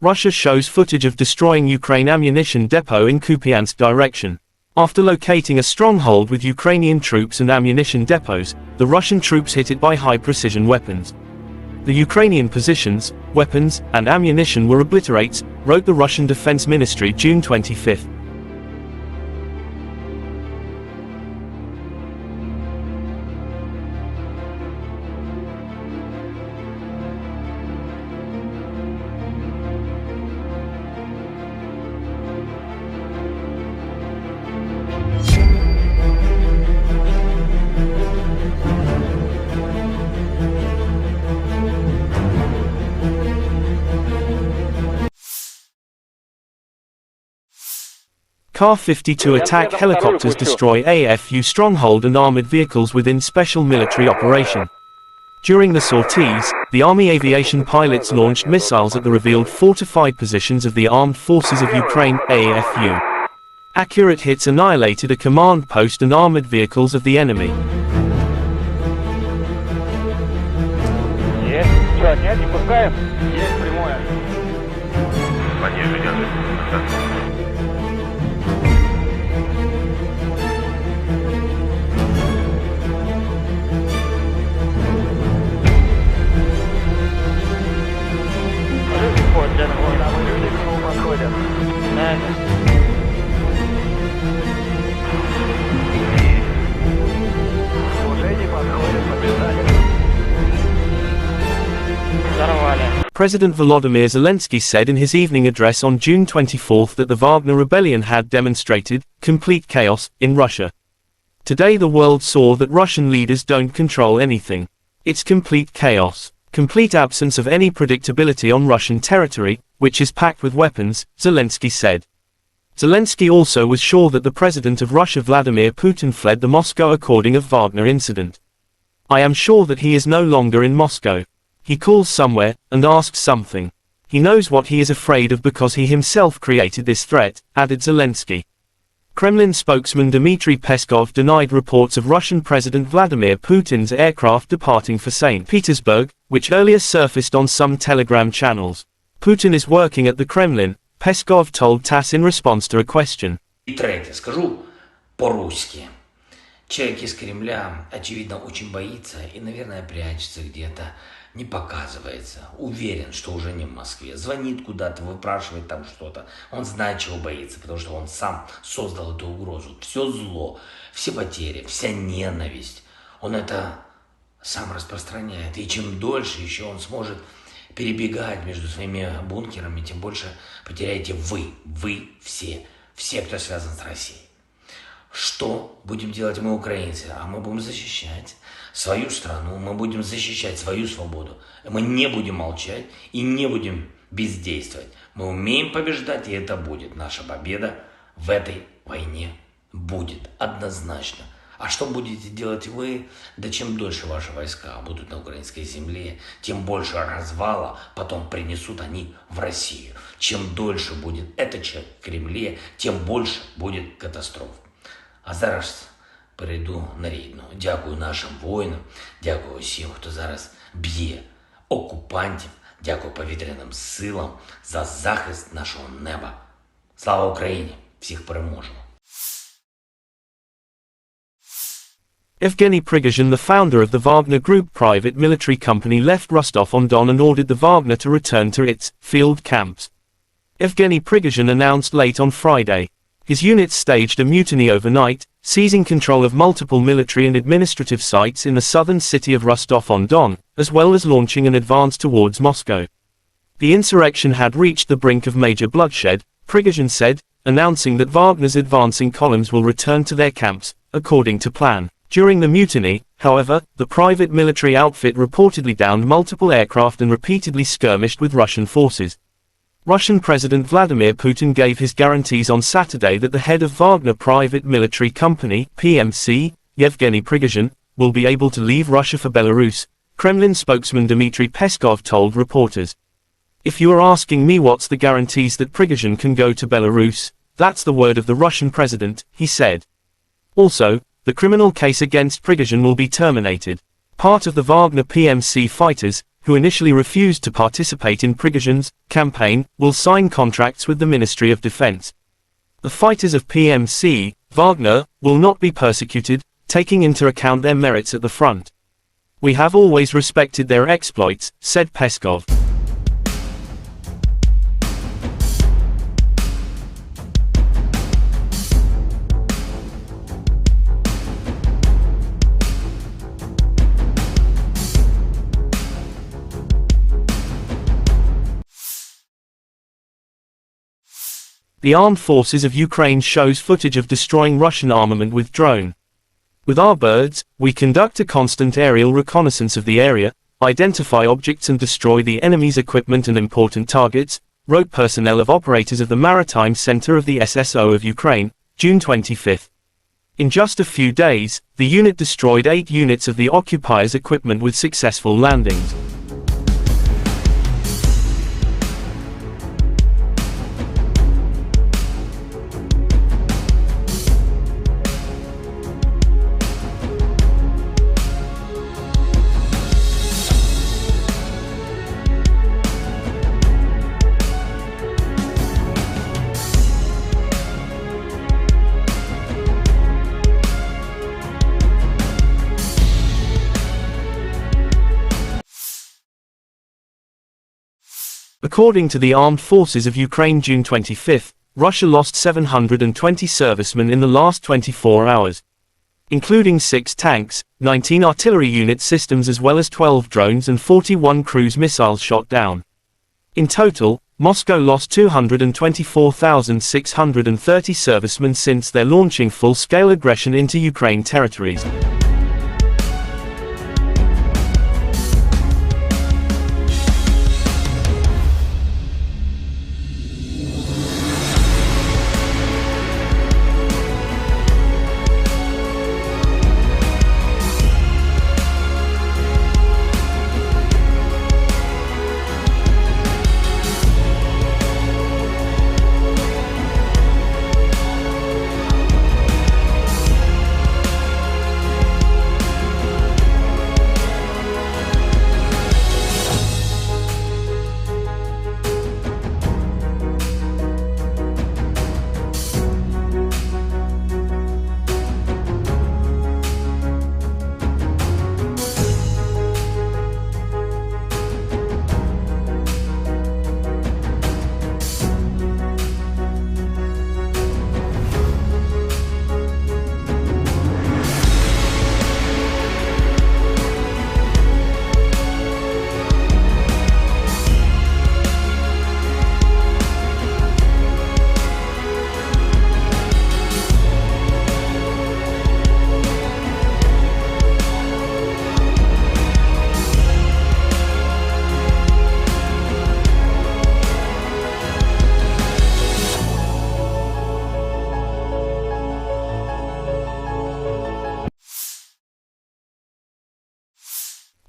Speaker 1: Russia shows footage of destroying Ukraine ammunition depot in Kupiansk direction. After locating a stronghold with Ukrainian troops and ammunition depots, the Russian troops hit it by high-precision weapons. The Ukrainian positions, weapons, and ammunition were obliterated, wrote the Russian Defense Ministry June 25. Kar-52 attack helicopters destroy AFU stronghold and armored vehicles within special military operation. During the sorties, the Army aviation pilots launched missiles at the revealed fortified positions of the Armed Forces of Ukraine, AFU. Accurate hits annihilated a command post and armored vehicles of the enemy.
Speaker 3: Нет, не пускаем. Есть прямое.
Speaker 4: Пониже держи.
Speaker 1: President Volodymyr Zelensky said in his evening address on June 24 that the Wagner rebellion had demonstrated complete chaos in Russia. Today the world saw that Russian leaders don't control anything. It's complete chaos, complete absence of any predictability on Russian territory, which is packed with weapons, Zelensky said. Zelensky also was sure that the president of Russia Vladimir Putin fled the Moscow according of Wagner incident. I am sure that he is no longer in Moscow. He calls somewhere, and asks something. He knows what he is afraid of because he himself created this threat, added Zelensky. Kremlin spokesman Dmitry Peskov denied reports of Russian President Vladimir Putin's aircraft departing for St. Petersburg, which earlier surfaced on some Telegram channels. Putin is working at the Kremlin, Peskov told TASS in response to a question.
Speaker 2: И третье, скажу по-русски. Человек из Кремля, очевидно, очень боится и, наверное, прячется где-то, не показывается. Уверен, что уже не в Москве. Звонит куда-то, выпрашивает там что-то. Он знает, чего боится, потому что он сам создал эту угрозу. Все зло, все потери, вся ненависть. Он это сам распространяет. И чем дольше еще он сможет перебегать между своими бункерами, тем больше потеряете вы все, кто связан с Россией. Что будем делать мы, украинцы? А мы будем защищать свою страну, мы будем защищать свою свободу. Мы не будем молчать и не будем бездействовать. Мы умеем побеждать, и это будет. Наша победа в этой войне будет однозначно. А что будете делать вы? Да чем дольше ваши войска будут на украинской земле, тем больше развала потом принесут они в Россию. Чем дольше будет этот человек в Кремле, тем больше будет катастроф. А зараз перейду на рідну. Дякую нашим воїнам, дякую всім, хто зараз б'є окупантів, дякую повітряним силам за захист нашого неба. Слава Україні! Всіх переможемо!
Speaker 1: Evgeny Prigozhin, the founder of the Wagner Group private military company, left Rostov-on-Don and ordered the Wagner to return to its field camps. Evgeny Prigozhin announced late on Friday. His units staged a mutiny overnight, seizing control of multiple military and administrative sites in the southern city of Rostov-on-Don, as well as launching an advance towards Moscow. The insurrection had reached the brink of major bloodshed, Prigozhin said, announcing that Wagner's advancing columns will return to their camps, according to plan. During the mutiny, however, the private military outfit reportedly downed multiple aircraft and repeatedly skirmished with Russian forces. Russian President Vladimir Putin gave his guarantees on Saturday that the head of Wagner Private Military Company, PMC, Yevgeny Prigozhin, will be able to leave Russia for Belarus, Kremlin spokesman Dmitry Peskov told reporters. If you are asking me what's the guarantees that Prigozhin can go to Belarus, that's the word of the Russian president, he said. Also, the criminal case against Prigozhin will be terminated. Part of the Wagner PMC fighters, who initially refused to participate in Prigozhin's campaign, will sign contracts with the Ministry of Defense. The fighters of PMC, Wagner, will not be persecuted, taking into account their merits at the front. We have always respected their exploits, said Peskov. The Armed Forces of Ukraine shows footage of destroying Russian armament with drone. With our birds, we conduct a constant aerial reconnaissance of the area, identify objects and destroy the enemy's equipment and important targets, wrote personnel of operators of the Maritime Center of the SSO of Ukraine, June 25. In just a few days, the unit destroyed 8 units of the occupiers' equipment with successful landings. According to the Armed Forces of Ukraine June 25, Russia lost 720 servicemen in the last 24 hours. Including 6 tanks, 19 artillery unit systems as well as 12 drones and 41 cruise missiles shot down. In total, Moscow lost 224,630 servicemen since their launching full-scale aggression into Ukraine territories.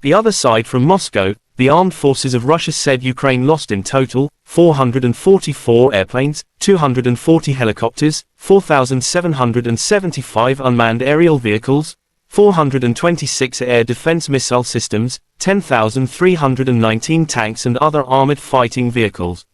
Speaker 1: The other side from Moscow, the armed forces of Russia said Ukraine lost in total 444 airplanes, 240 helicopters, 4,775 unmanned aerial vehicles, 426 air defense missile systems, 10,319 tanks and other armored fighting vehicles.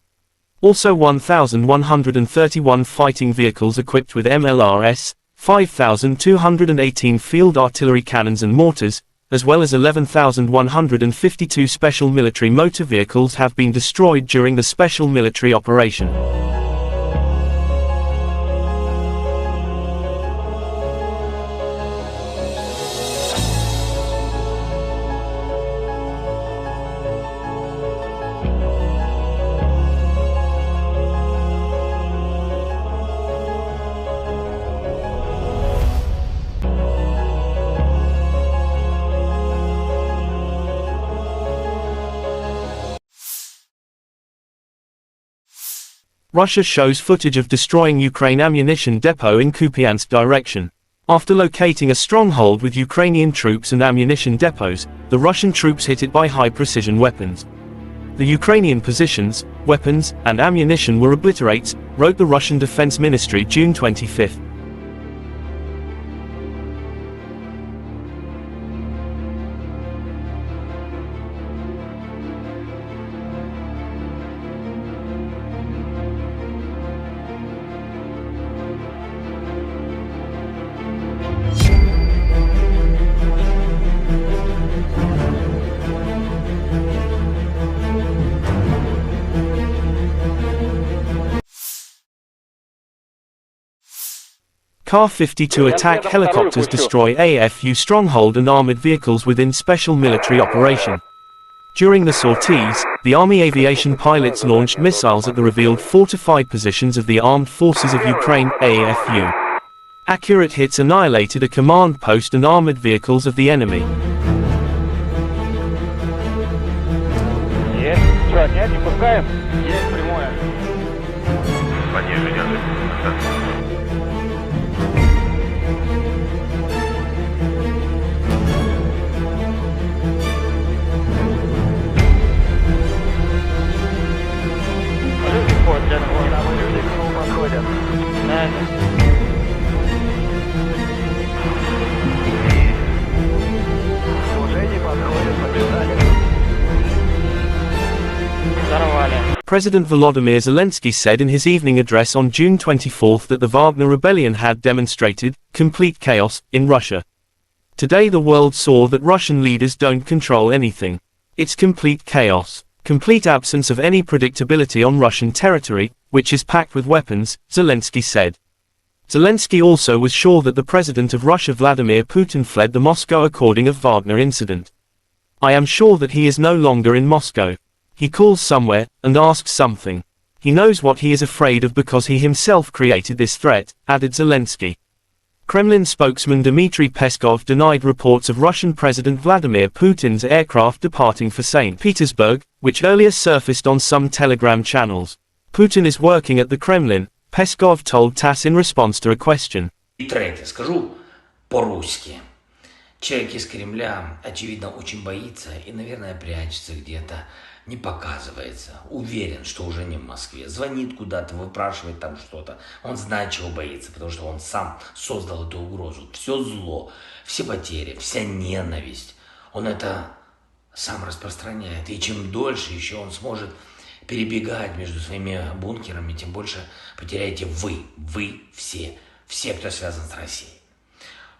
Speaker 1: Also 1,131 fighting vehicles equipped with MLRS, 5,218 field artillery cannons and mortars, as well as 11,152 special military motor vehicles have been destroyed during the special military operation. Russia shows footage of destroying Ukraine ammunition depot in Kupiansk direction. After locating a stronghold with Ukrainian troops and ammunition depots, the Russian troops hit it by high-precision weapons. The Ukrainian positions, weapons, and ammunition were obliterated, wrote the Russian Defense Ministry June 25. Ka-52 attack helicopters destroy AFU stronghold and armored vehicles within special military operation. During the sorties, the Army aviation pilots launched missiles at the revealed fortified positions of the Armed Forces of Ukraine, AFU. Accurate hits annihilated a command post and armored vehicles of the enemy.
Speaker 3: Есть. Что, отнять, не пускаем? Есть прямое.
Speaker 4: Пониже держи.
Speaker 1: President Volodymyr Zelensky said in his evening address on June 24 that the Wagner rebellion had demonstrated complete chaos in Russia. Today the world saw that Russian leaders don't control anything. It's complete chaos, complete absence of any predictability on Russian territory, which is packed with weapons, Zelensky said. Zelensky also was sure that the president of Russia Vladimir Putin fled the Moscow according of Wagner incident. I am sure that he is no longer in Moscow. He calls somewhere, and asks something. He knows what he is afraid of because he himself created this threat, added Zelensky. Kremlin spokesman Dmitry Peskov denied reports of Russian President Vladimir Putin's aircraft departing for St. Petersburg, which earlier surfaced on some Telegram channels. Putin is working at the Kremlin, Peskov told TASS in response to a question.
Speaker 2: И третье, скажу по-русски. Человек из Кремля, очевидно, очень боится и, наверное, прячется где-то, не показывается. Уверен, что уже не в Москве. Звонит куда-то, выпрашивает там что-то. Он знает, чего боится, потому что он сам создал эту угрозу. Все зло, все потери, вся ненависть. Он это сам распространяет. И чем дольше еще он сможет перебегать между своими бункерами, тем больше потеряете вы все, кто связан с Россией.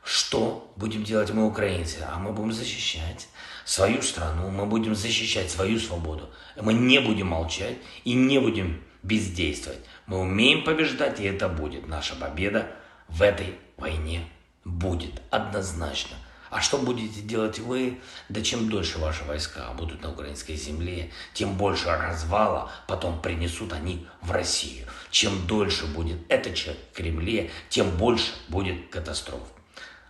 Speaker 2: Что будем делать мы, украинцы? А мы будем защищать свою страну, мы будем защищать свою свободу. Мы не будем молчать и не будем бездействовать. Мы умеем побеждать, и это будет. Наша победа в этой войне будет однозначно. А что будете делать вы? Да чем дольше ваши войска будут на украинской земле, тем больше развала потом принесут они в Россию. Чем дольше будет этот человек в Кремле, тем больше будет катастроф.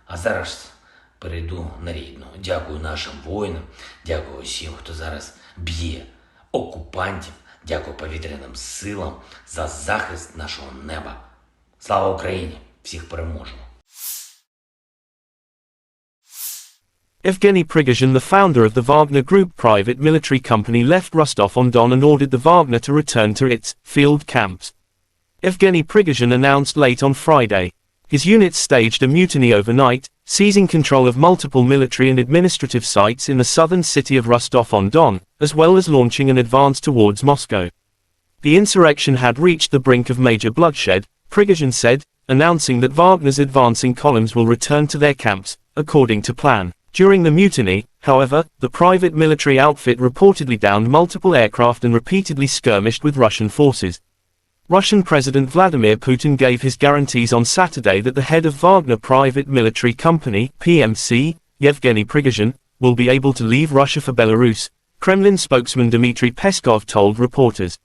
Speaker 2: А зараз перейду на рідну. Дякую нашим воїнам, дякую всім, хто зараз б'є окупантів, дякую повітряним силам за захист нашого неба. Слава Україні! Всіх переможемо!
Speaker 1: Evgeny Prigozhin, the founder of the Wagner Group private military company, left Rostov-on-Don and ordered the Wagner to return to its field camps. Evgeny Prigozhin announced late on Friday. His units staged a mutiny overnight, seizing control of multiple military and administrative sites in the southern city of Rostov-on-Don, as well as launching an advance towards Moscow. The insurrection had reached the brink of major bloodshed, Prigozhin said, announcing that Wagner's advancing columns will return to their camps, according to plan. During the mutiny, however, the private military outfit reportedly downed multiple aircraft and repeatedly skirmished with Russian forces. Russian President Vladimir Putin gave his guarantees on Saturday that the head of Wagner Private Military Company, PMC, Yevgeny Prigozhin, will be able to leave Russia for Belarus, Kremlin spokesman Dmitry Peskov told reporters.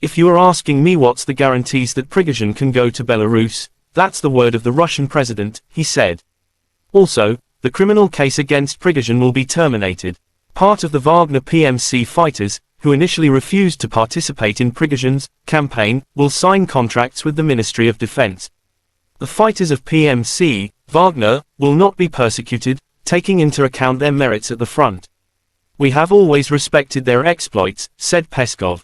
Speaker 1: If you are asking me what's the guarantees that Prigozhin can go to Belarus, that's the word of the Russian president, he said. Also, the criminal case against Prigozhin will be terminated. Part of the Wagner PMC fighters, who initially refused to participate in Prigozhin's campaign, will sign contracts with the Ministry of Defense. The fighters of PMC, Wagner, will not be persecuted, taking into account their merits at the front. We have always respected their exploits, said Peskov.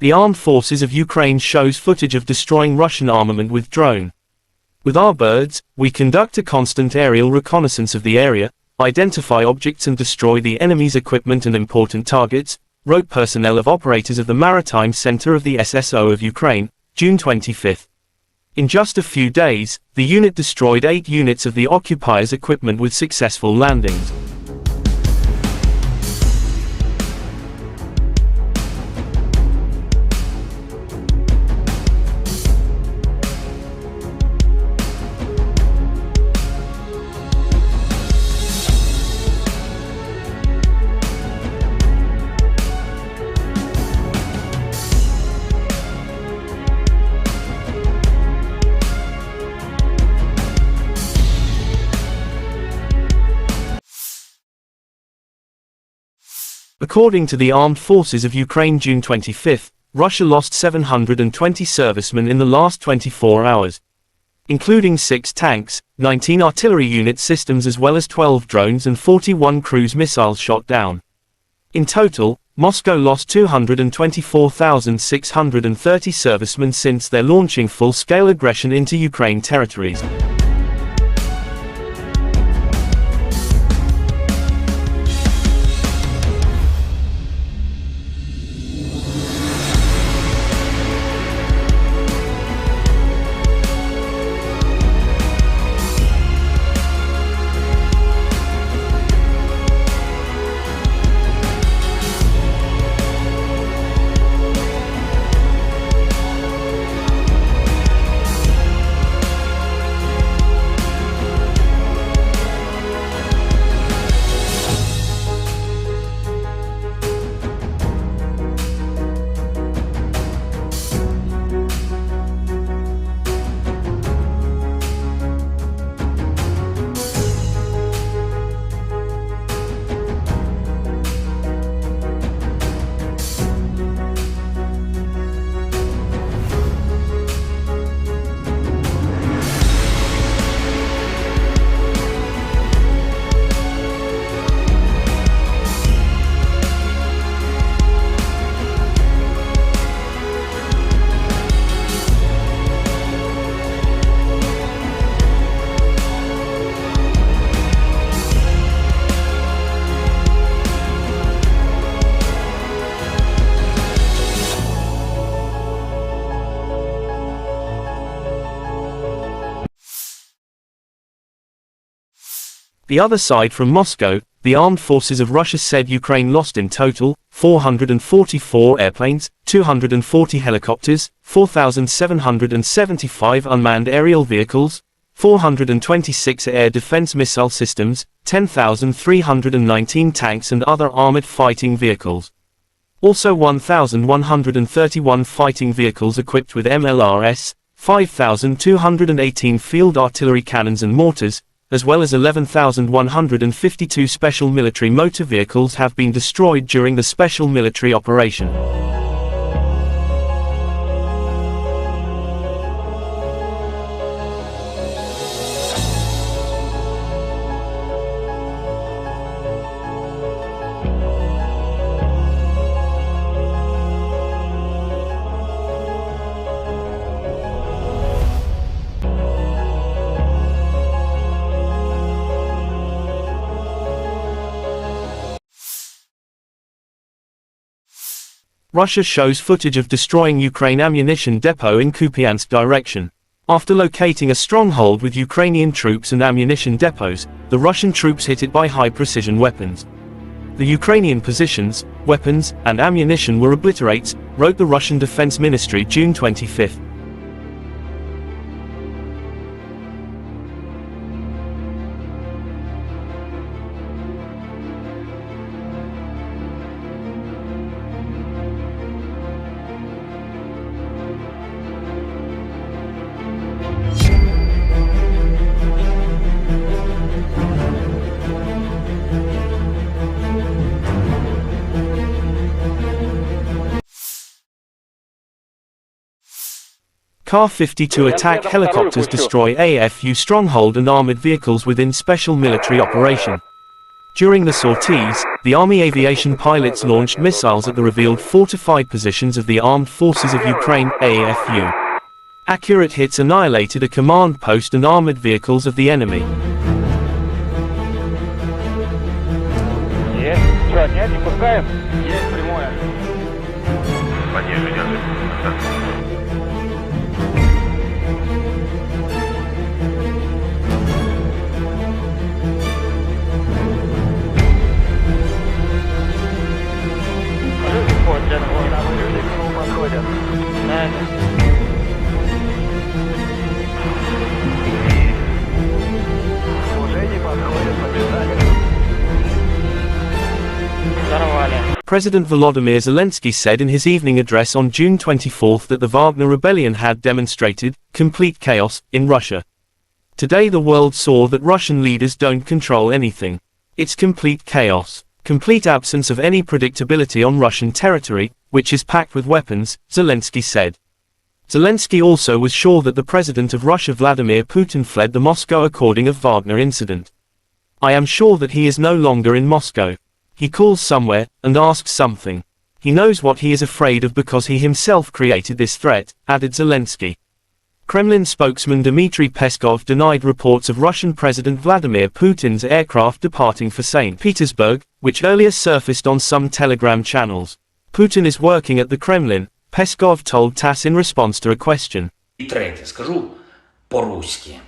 Speaker 1: The Armed Forces of Ukraine shows footage of destroying Russian armament with drone. With our birds, we conduct a constant aerial reconnaissance of the area, identify objects and destroy the enemy's equipment and important targets, wrote personnel of operators of the Maritime Center of the SSO of Ukraine, June 25. In just a few days, the unit destroyed 8 units of the occupiers' equipment with successful landings. According to the Armed Forces of Ukraine June 25, Russia lost 720 servicemen in the last 24 hours, including 6 tanks, 19 artillery unit systems as well as 12 drones and 41 cruise missiles shot down. In total, Moscow lost 224,630 servicemen since their launching full-scale aggression into Ukraine territories. The other side from Moscow, the armed forces of Russia said Ukraine lost in total 444 airplanes, 240 helicopters, 4,775 unmanned aerial vehicles, 426 air defense missile systems, 10,319 tanks and other armored fighting vehicles. Also 1,131 fighting vehicles equipped with MLRS, 5,218 field artillery cannons and mortars, as well as 11,152 special military motor vehicles have been destroyed during the special military operation. Russia shows footage of destroying Ukraine ammunition depot in Kupiansk direction. After locating a stronghold with Ukrainian troops and ammunition depots, the Russian troops hit it by high-precision weapons. The Ukrainian positions, weapons, and ammunition were obliterated, wrote the Russian Defense Ministry June 25. Ka-52 attack helicopters destroy AFU stronghold and armored vehicles within special military operation. During the sorties, the Army aviation pilots launched missiles at the revealed fortified positions of the Armed Forces of Ukraine, AFU. Accurate hits annihilated a command post and armored vehicles of the enemy.
Speaker 3: Есть. Что, нет, не пускаем? Есть прямое.
Speaker 4: Понижение ожидается.
Speaker 3: Report, gentlemen. Аварийный круг подходит. Уже не подходит, побежали. Взорвали.
Speaker 1: President Volodymyr Zelensky said in his evening address on June 24 that the Wagner rebellion had demonstrated complete chaos in Russia. Today the world saw that Russian leaders don't control anything. It's complete chaos, complete absence of any predictability on Russian territory, which is packed with weapons, Zelensky said. Zelensky also was sure that the president of Russia Vladimir Putin fled the Moscow according of Wagner incident. I am sure that he is no longer in Moscow. He calls somewhere, and asks something. He knows what he is afraid of because he himself created this threat, added Zelensky. Kremlin spokesman Dmitry Peskov denied reports of Russian President Vladimir Putin's aircraft departing for St. Petersburg, which earlier surfaced on some Telegram channels. Putin is working at the Kremlin, Peskov told TASS in response to a question.
Speaker 2: И третье, скажу по-русски.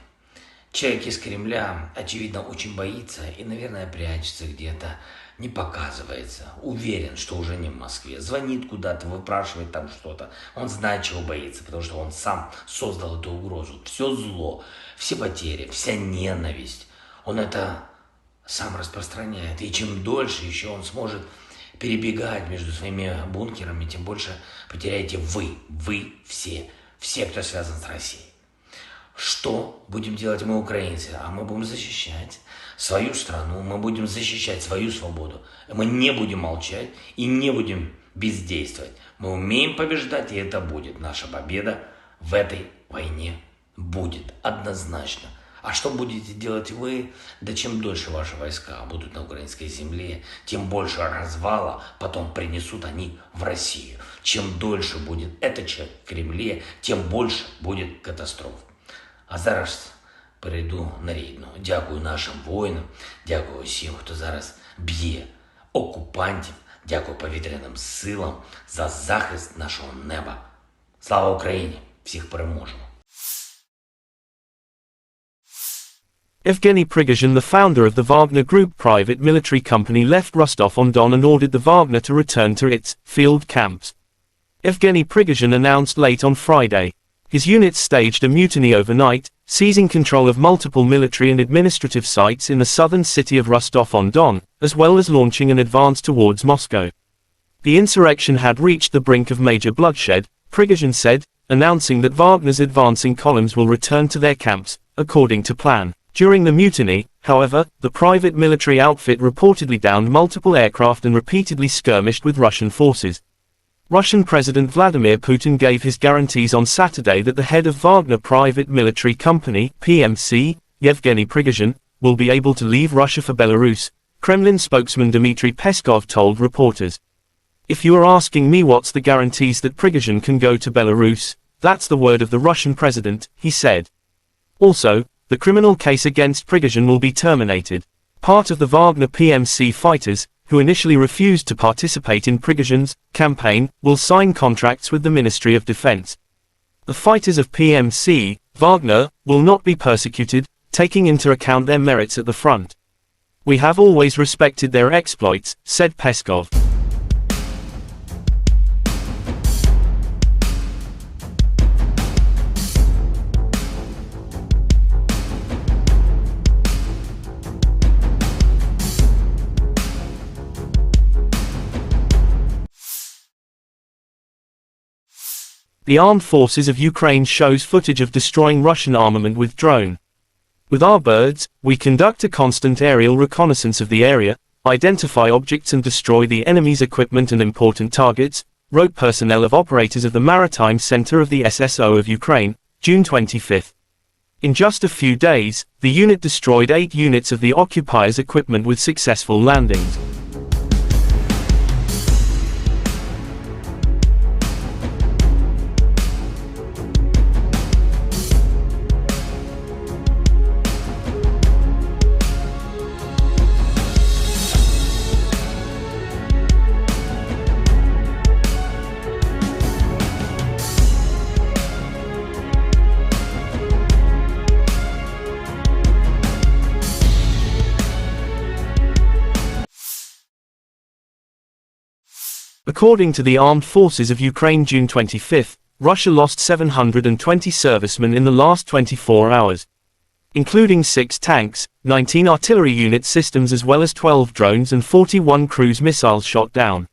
Speaker 2: Человек из Кремля, очевидно, очень боится и, наверное, прячется где-то, не показывается. Уверен, что уже не в Москве. Звонит куда-то, выпрашивает там что-то. Он знает, чего боится, потому что он сам создал эту угрозу. Все зло, все потери, вся ненависть. Он это сам распространяет. И чем дольше еще он сможет перебегать между своими бункерами, тем больше потеряете вы все, кто связан с Россией. Что будем делать мы, украинцы? А мы будем защищать свою страну, мы будем защищать свою свободу. Мы не будем молчать и не будем бездействовать. Мы умеем побеждать, и это будет. Наша победа в этой войне будет однозначно. А что будете делать вы? Да чем дольше ваши войска будут на украинской земле, тем больше развала потом принесут они в Россию. Чем дольше будет этот человек в Кремле, тем больше будет катастроф. А зараз перейду на рідну. Дякую нашим воїнам, дякую всім, хто зараз б'є окупантів, дякую повітряним силам за захист нашого неба. Слава Україні! Всіх переможемо!
Speaker 1: Evgeny Prigozhin, the founder of the Wagner Group private military company, left Rostov-on-Don and ordered the Wagner to return to its field camps. Evgeny Prigozhin announced late on Friday. His units staged a mutiny overnight, seizing control of multiple military and administrative sites in the southern city of Rostov-on-Don, as well as launching an advance towards Moscow. The insurrection had reached the brink of major bloodshed, Prigozhin said, announcing that Wagner's advancing columns will return to their camps, according to plan. During the mutiny, however, the private military outfit reportedly downed multiple aircraft and repeatedly skirmished with Russian forces. Russian President Vladimir Putin gave his guarantees on Saturday that the head of Wagner Private Military Company, PMC, Yevgeny Prigozhin, will be able to leave Russia for Belarus, Kremlin spokesman Dmitry Peskov told reporters. If you are asking me what's the guarantees that Prigozhin can go to Belarus, that's the word of the Russian president, he said. Also, the criminal case against Prigozhin will be terminated. Part of the Wagner PMC fighters, who initially refused to participate in Prigozhin's campaign, will sign contracts with the Ministry of Defense. The fighters of PMC, Wagner, will not be persecuted, taking into account their merits at the front. We have always respected their exploits, said Peskov. The armed forces of Ukraine shows footage of destroying Russian armament with drone. With our birds, we conduct a constant aerial reconnaissance of the area, identify objects and destroy the enemy's equipment and important targets, wrote personnel of operators of the Maritime Center of the SSO of Ukraine, June 25. In just a few days, the unit destroyed 8 units of the occupiers' equipment with successful landings. According to the Armed Forces of Ukraine June 25, Russia lost 720 servicemen in the last 24 hours, including 6 tanks, 19 artillery unit systems as well as 12 drones and 41 cruise missiles shot down.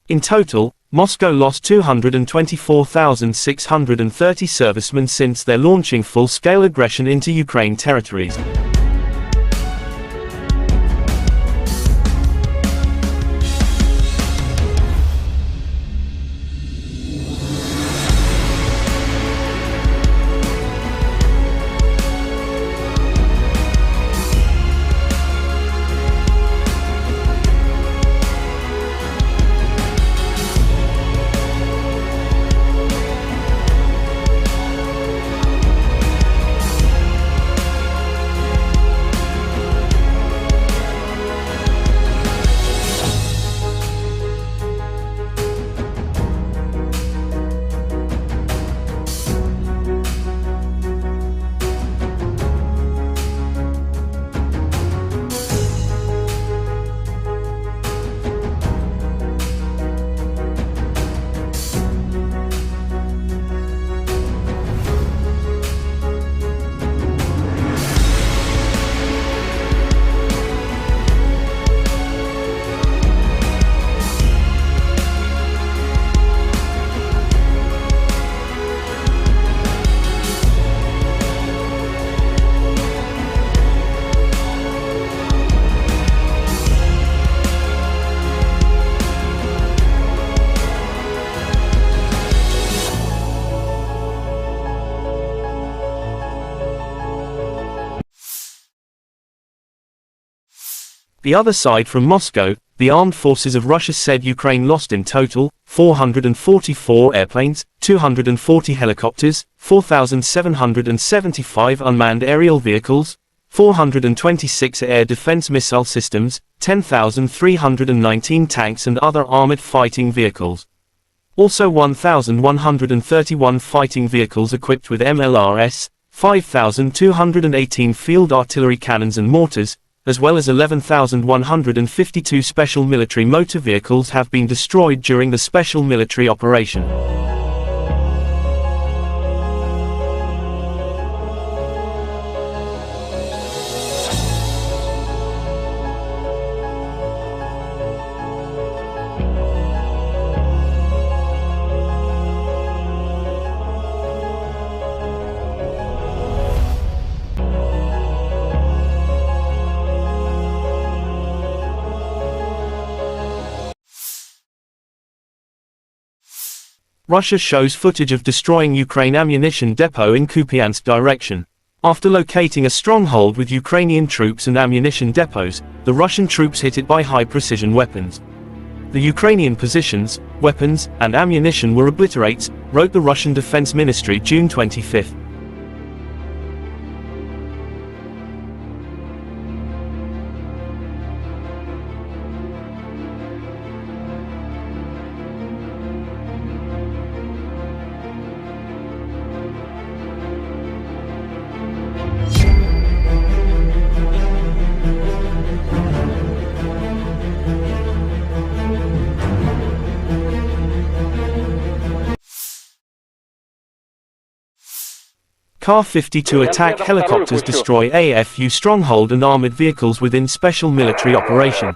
Speaker 1: In total, Moscow lost 224,630 servicemen since their launching full-scale aggression into Ukraine territories. The other side from Moscow, the armed forces of Russia said Ukraine lost in total 444 airplanes, 240 helicopters, 4,775 unmanned aerial vehicles, 426 air defense missile systems, 10,319 tanks and other armored fighting vehicles. Also 1,131 fighting vehicles equipped with MLRS, 5,218 field artillery cannons and mortars, as well as 11,152 special military motor vehicles have been destroyed during the special military operation. Russia shows footage of destroying Ukraine ammunition depot in Kupiansk direction. After locating a stronghold with Ukrainian troops and ammunition depots, the Russian troops hit it by high-precision weapons. The Ukrainian positions, weapons, and ammunition were obliterated, wrote the Russian Defense Ministry June 25. Ka-52 attack helicopters destroy AFU stronghold and armored vehicles within special military operation.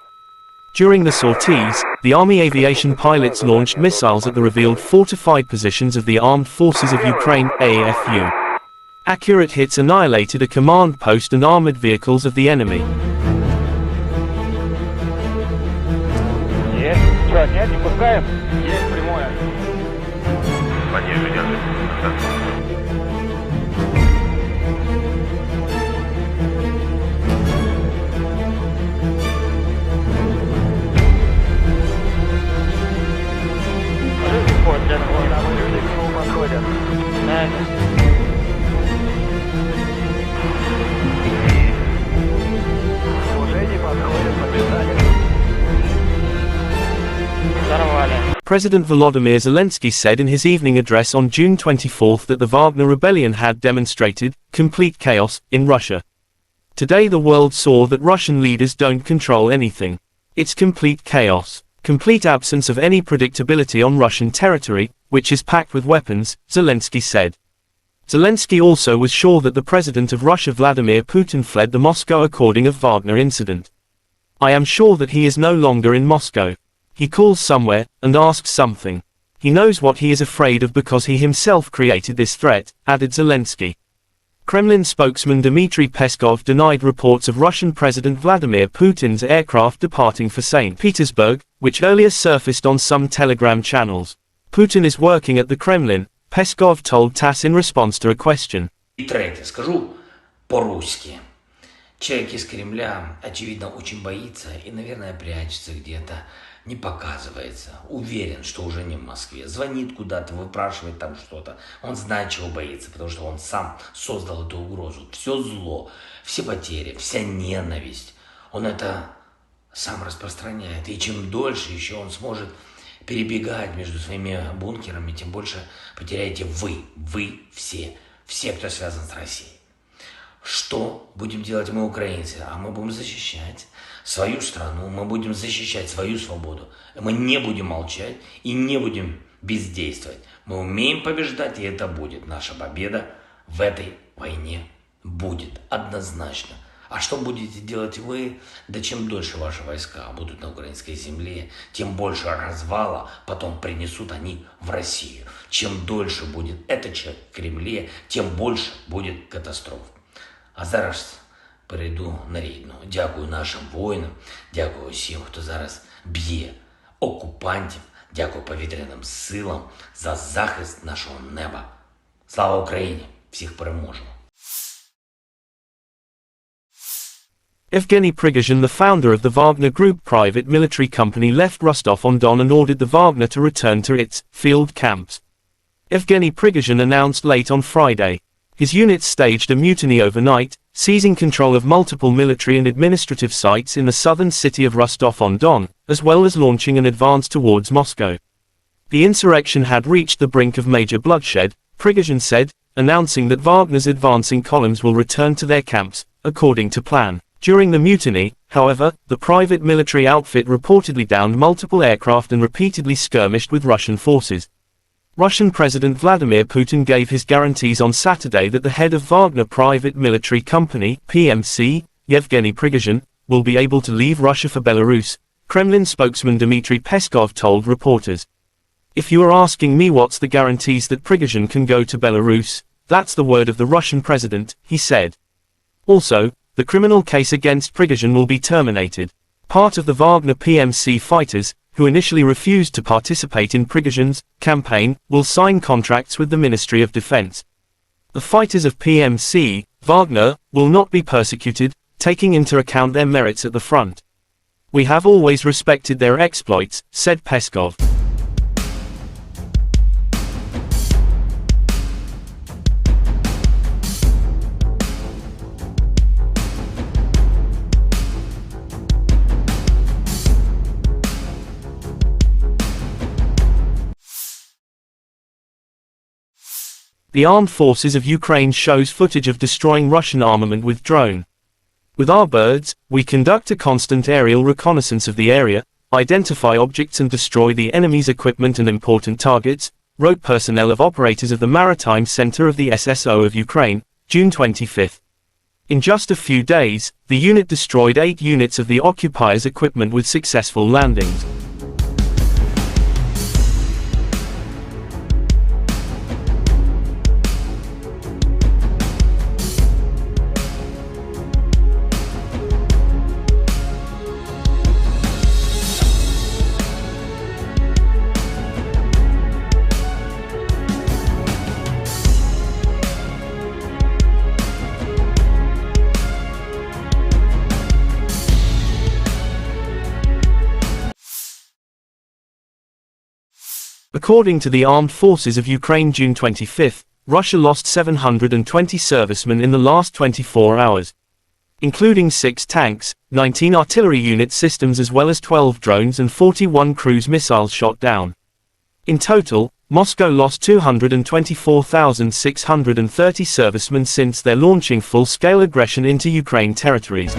Speaker 1: During the sorties, the Army aviation pilots launched missiles at the revealed fortified positions of the Armed Forces of Ukraine, AFU. Accurate hits annihilated a command post and armored vehicles of the enemy.
Speaker 4: Пониже держи.
Speaker 1: President Volodymyr Zelensky said in his evening address on June 24 that the Wagner rebellion had demonstrated complete chaos in Russia. Today the world saw that Russian leaders don't control anything. It's complete chaos. complete absence of any predictability on Russian territory, which is packed with weapons, Zelensky said. Zelensky also was sure that the president of Russia Vladimir Putin fled the Moscow according of Wagner incident. I am sure that he is no longer in Moscow. He calls somewhere, and asks something. He knows what he is afraid of because he himself created this threat, added Zelensky. Kremlin spokesman Dmitry Peskov denied reports of Russian President Vladimir Putin's aircraft departing for St. Petersburg, which earlier surfaced on some Telegram channels. Putin is working at the Kremlin, Peskov told TASS in response to a question.
Speaker 2: И третье, скажу по-русски. Человек из Кремля, очевидно, очень боится и, наверное, прячется где-то, не показывается. Уверен, что уже не в Москве. Звонит куда-то, выпрашивает там что-то. Он знает, чего боится, потому что он сам создал эту угрозу. Все зло, все потери, вся ненависть. Он это сам распространяет. И чем дольше еще он сможет перебегать между своими бункерами, тем больше потеряете вы все, кто связан с Россией. Что будем делать мы, украинцы? А мы будем защищать свою страну, мы будем защищать свою свободу. Мы не будем молчать и не будем бездействовать. Мы умеем побеждать, и это будет. Наша победа в этой войне будет однозначно. А что будете делать вы? Да чем дольше ваши войска будут на украинской земле, тем больше развала потом принесут они в Россию. Чем дольше будет этот человек в Кремле, тем больше будет катастроф. А зараз перейду на рідну. Дякую нашим воїнам, дякую всім, хто зараз б'є окупантів, дякую повітряним силам за захист нашого неба. Слава Україні! Всіх переможемо!
Speaker 1: Evgeny Prigozhin, the founder of the Wagner Group private military company, left Rostov-on-Don and ordered the Wagner to return to its field camps. Evgeny Prigozhin announced late on Friday. His units staged a mutiny overnight, seizing control of multiple military and administrative sites in the southern city of Rostov-on-Don, as well as launching an advance towards Moscow. The insurrection had reached the brink of major bloodshed, Prigozhin said, announcing that Wagner's advancing columns will return to their camps, according to plan. During the mutiny, however, the private military outfit reportedly downed multiple aircraft and repeatedly skirmished with Russian forces. Russian President Vladimir Putin gave his guarantees on Saturday that the head of Wagner Private Military Company, PMC, Yevgeny Prigozhin, will be able to leave Russia for Belarus, Kremlin spokesman Dmitry Peskov told reporters. If you are asking me what's the guarantees that Prigozhin can go to Belarus, that's the word of the Russian president, he said. Also, the criminal case against Prigozhin will be terminated. Part of the Wagner PMC fighters, who initially refused to participate in Prigozhin's campaign, will sign contracts with the Ministry of Defense. The fighters of PMC, Wagner, will not be persecuted, taking into account their merits at the front. We have always respected their exploits, said Peskov. The Armed Forces of Ukraine shows footage of destroying Russian armament with drone. With our birds, we conduct a constant aerial reconnaissance of the area, identify objects and destroy the enemy's equipment and important targets, wrote personnel of operators of the Maritime Center of the SSO of Ukraine, June 25. In just a few days, the unit destroyed 8 units of the occupiers' equipment with successful landings. According to the Armed Forces of Ukraine June 25, Russia lost 720 servicemen in the last 24 hours. Including 6 tanks, 19 artillery unit systems as well as 12 drones and 41 cruise missiles shot down. In total, Moscow lost 224,630 servicemen since their launching full-scale aggression into Ukraine territories.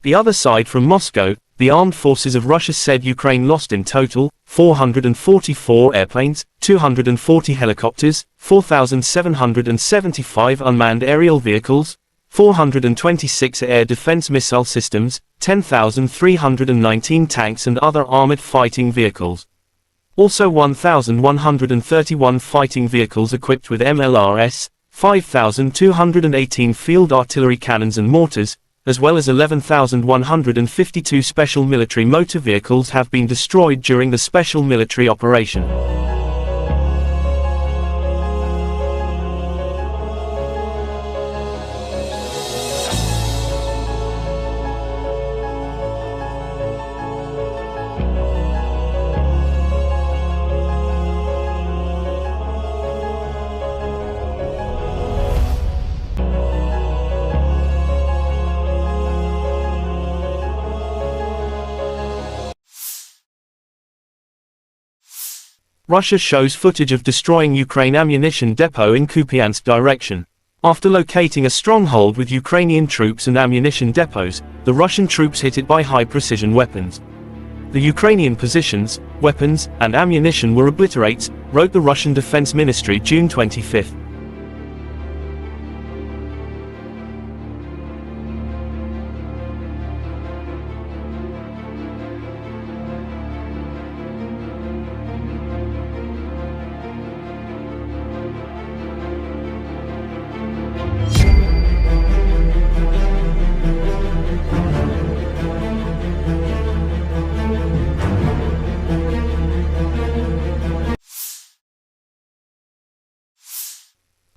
Speaker 1: The other side from Moscow, the armed forces of Russia said Ukraine lost in total 444 airplanes, 240 helicopters, 4,775 unmanned aerial vehicles, 426 air defense missile systems, 10,319 tanks and other armored fighting vehicles. Also 1,131 fighting vehicles equipped with MLRS, 5,218 field artillery cannons and mortars, as well as 11,152 special military motor vehicles have been destroyed during the special military operation. Russia shows footage of destroying Ukraine ammunition depot in Kupiansk direction. After locating a stronghold with Ukrainian troops and ammunition depots, the Russian troops hit it by high-precision weapons. The Ukrainian positions, weapons, and ammunition were obliterated, wrote the Russian Defense Ministry June 25.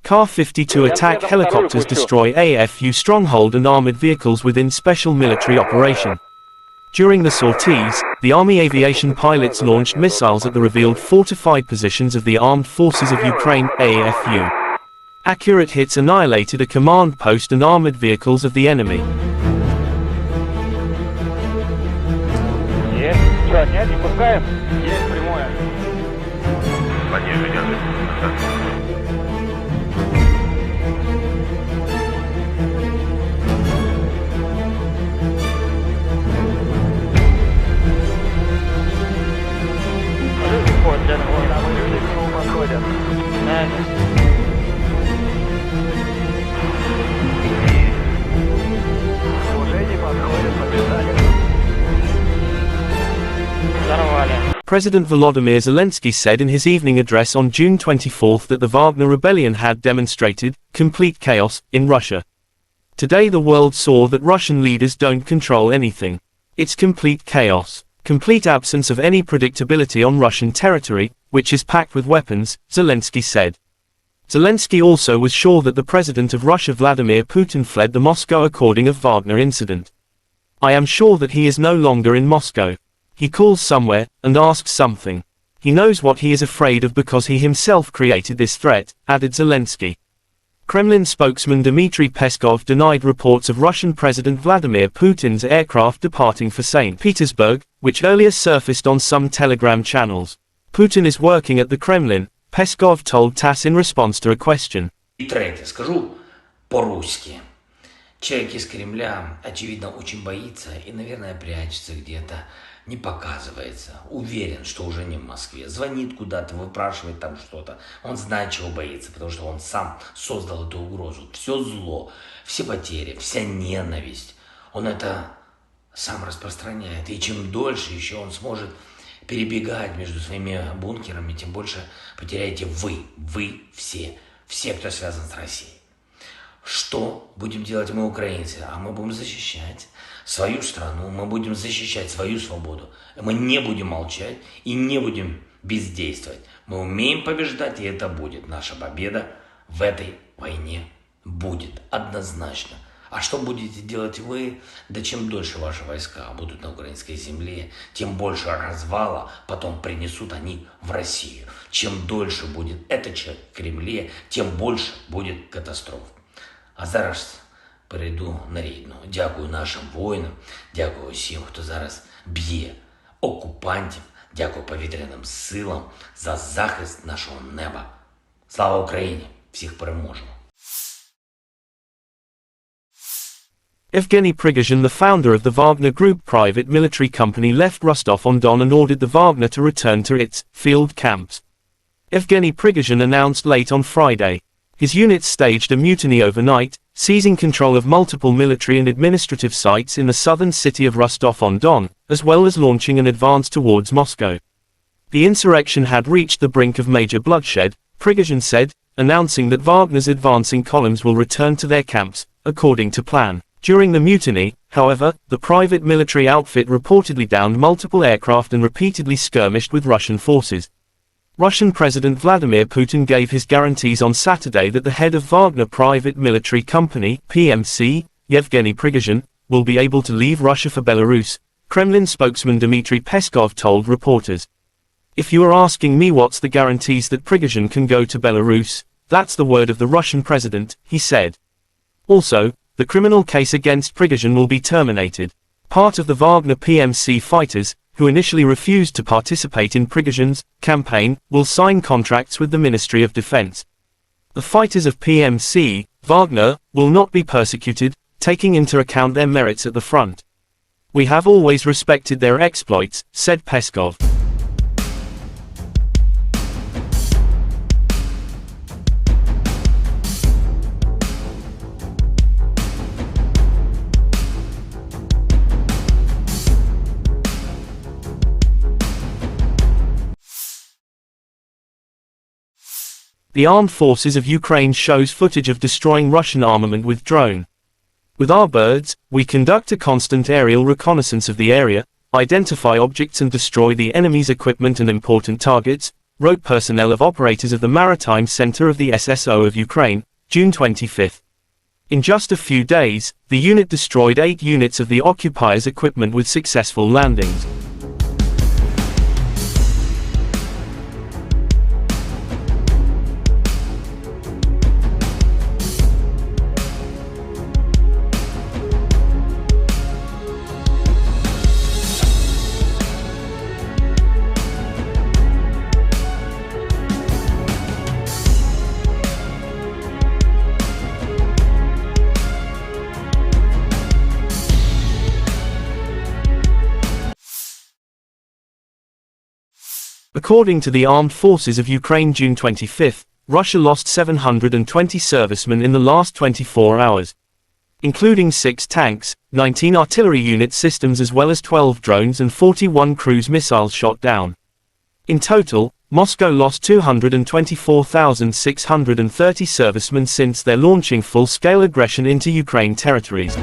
Speaker 1: Ka-52 attack helicopters destroy AFU stronghold and armored vehicles within special military operation. During the sorties, the Army aviation pilots launched missiles at the revealed fortified positions of the Armed Forces of Ukraine, AFU. Accurate hits annihilated a command post and armored vehicles of the enemy.
Speaker 3: Есть. Что, нет, не пускаем? Есть прямое.
Speaker 4: Понижение ожидается.
Speaker 3: Подходят. Уже не подходят, побежали. Взорвали.
Speaker 1: President Volodymyr Zelensky said in his evening address on June 24 that the Wagner rebellion had demonstrated complete chaos in Russia. Today the world saw that Russian leaders don't control anything. It's complete chaos. Complete absence of any predictability on Russian territory, which is packed with weapons, Zelensky said. Zelensky also was sure that the president of Russia Vladimir Putin fled the Moscow according of Wagner incident. I am sure that he is no longer in Moscow. He calls somewhere, and asks something. He knows what he is afraid of because he himself created this threat, added Zelensky. Kremlin spokesman Dmitry Peskov denied reports of Russian President Vladimir Putin's aircraft departing for St. Petersburg, which earlier surfaced on some Telegram channels. Putin is working at the Kremlin, Peskov told TASS in response to a question.
Speaker 2: И третье, скажу по-русски. Человек из Кремля, очевидно, очень боится и, наверное, прячется где-то, не показывается. Уверен, что уже не в Москве. Звонит куда-то, выпрашивает там что-то. Он знает, чего боится, потому что он сам создал эту угрозу. Все зло, все потери, вся ненависть. Он это сам распространяет. И чем дольше еще он сможет перебегать между своими бункерами, тем больше потеряете вы все, кто связан с Россией. Что будем делать мы, украинцы? А мы будем защищать свою страну, мы будем защищать свою свободу. Мы не будем молчать и не будем бездействовать. Мы умеем побеждать, и это будет. Наша победа в этой войне будет однозначно. А что будете делать вы? Да чем дольше ваши войска будут на украинской земле, тем больше развала потом принесут они в Россию. Чем дольше будет этот человек в Кремле, тем больше будет катастроф. А зараз перейду на рідну. Дякую нашим воїнам, дякую всім, хто зараз б'є окупантів, дякую повітряним силам за захист нашого неба. Слава Україні! Всіх переможемо!
Speaker 1: Evgeny Prigozhin, the founder of the Wagner Group private military company, left Rostov-on-Don and ordered the Wagner to return to its field camps. Evgeny Prigozhin announced late on Friday. His units staged a mutiny overnight, seizing control of multiple military and administrative sites in the southern city of Rostov-on-Don, as well as launching an advance towards Moscow. The insurrection had reached the brink of major bloodshed, Prigozhin said, announcing that Wagner's advancing columns will return to their camps, according to plan. During the mutiny, however, the private military outfit reportedly downed multiple aircraft and repeatedly skirmished with Russian forces. Russian President Vladimir Putin gave his guarantees on Saturday that the head of Wagner Private Military Company, PMC, Yevgeny Prigozhin, will be able to leave Russia for Belarus, Kremlin spokesman Dmitry Peskov told reporters. "If you are asking me what's the guarantees that Prigozhin can go to Belarus, that's the word of the Russian president," he said. Also, the criminal case against Prigozhin will be terminated. Part of the Wagner PMC fighters, who initially refused to participate in Prigozhin's campaign, will sign contracts with the Ministry of Defense. The fighters of PMC, Wagner, will not be persecuted, taking into account their merits at the front. "We have always respected their exploits," said Peskov. The armed forces of Ukraine shows footage of destroying Russian armament with drone. "With our birds, we conduct a constant aerial reconnaissance of the area, identify objects and destroy the enemy's equipment and important targets," wrote personnel of operators of the Maritime Center of the SSO of Ukraine, June 25. In just a few days, the unit destroyed 8 units of the occupiers' equipment with successful landings. According to the Armed Forces of Ukraine, June 25, Russia lost 720 servicemen in the last 24 hours, including 6 tanks, 19 artillery unit systems as well as 12 drones and 41 cruise missiles shot down. In total, Moscow lost 224,630 servicemen since their launching full-scale aggression into Ukraine territories.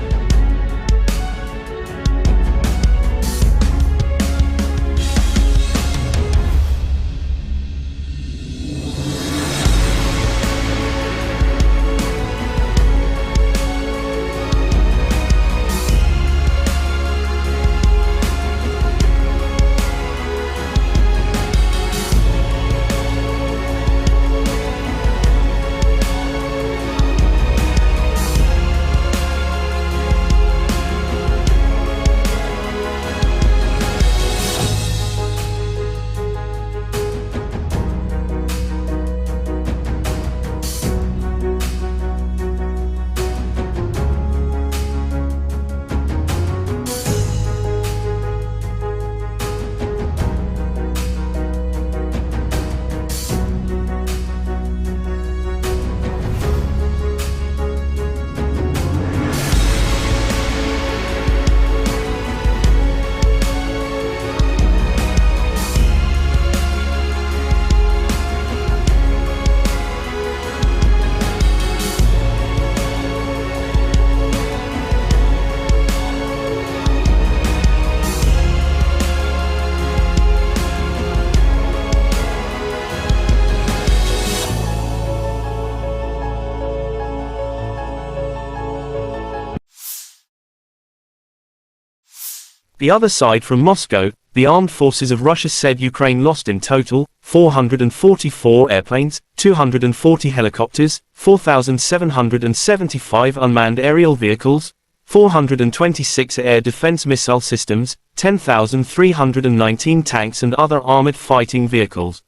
Speaker 1: The other side from Moscow, the armed forces of Russia said Ukraine lost in total 444 airplanes, 240 helicopters, 4,775 unmanned aerial vehicles, 426 air defense missile systems, 10,319 tanks and other armored fighting vehicles.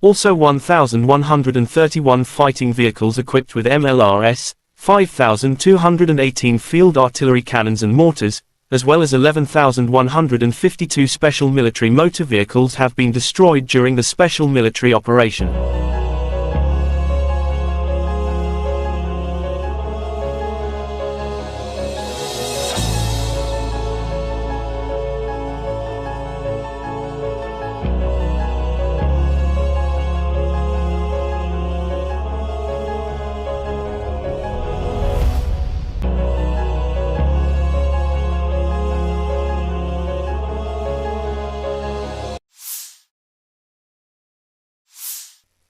Speaker 1: Also 1,131 fighting vehicles equipped with MLRS, 5,218 field artillery cannons and mortars, as well as 11,152 special military motor vehicles have been destroyed during the special military operation.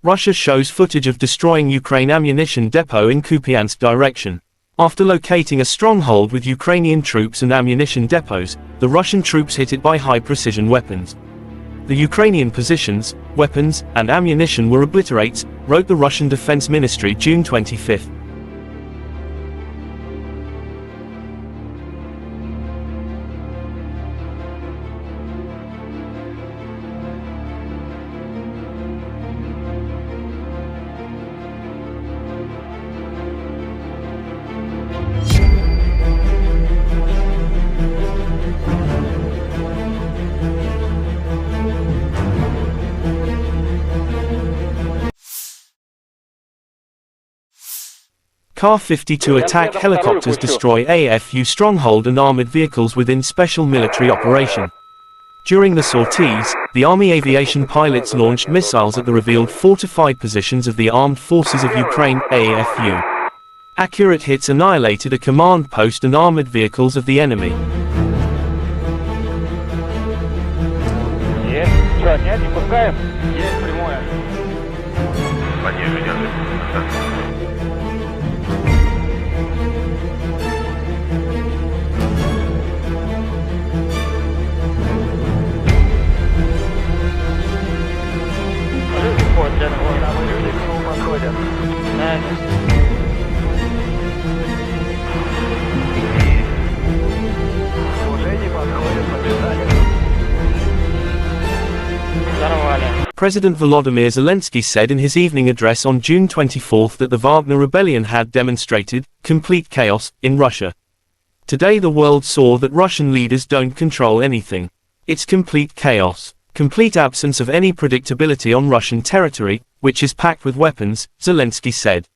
Speaker 1: Russia shows footage of destroying Ukraine ammunition depot in Kupiansk direction. After locating a stronghold with Ukrainian troops and ammunition depots, the Russian troops hit it by high-precision weapons. The Ukrainian positions, weapons, and ammunition were obliterated, wrote the Russian Defense Ministry June 25. Ka-52 attack helicopters destroy AFU stronghold and armored vehicles within special military operation. During the sorties, the Army aviation pilots launched missiles at the revealed fortified positions of the Armed Forces of Ukraine, AFU. Accurate hits annihilated a command post and armored vehicles of the enemy.
Speaker 3: Есть. Что, нет, не пускаем? Есть прямое.
Speaker 4: Пониже держи.
Speaker 3: Подходят. Уже не подходят, побежали.
Speaker 1: President Volodymyr Zelensky said in his evening address on June 24 that the Wagner rebellion had demonstrated complete chaos in Russia. Today the world saw that Russian leaders don't control anything. It's complete chaos. Complete absence of any predictability on Russian territory, which is packed with weapons, Zelensky said.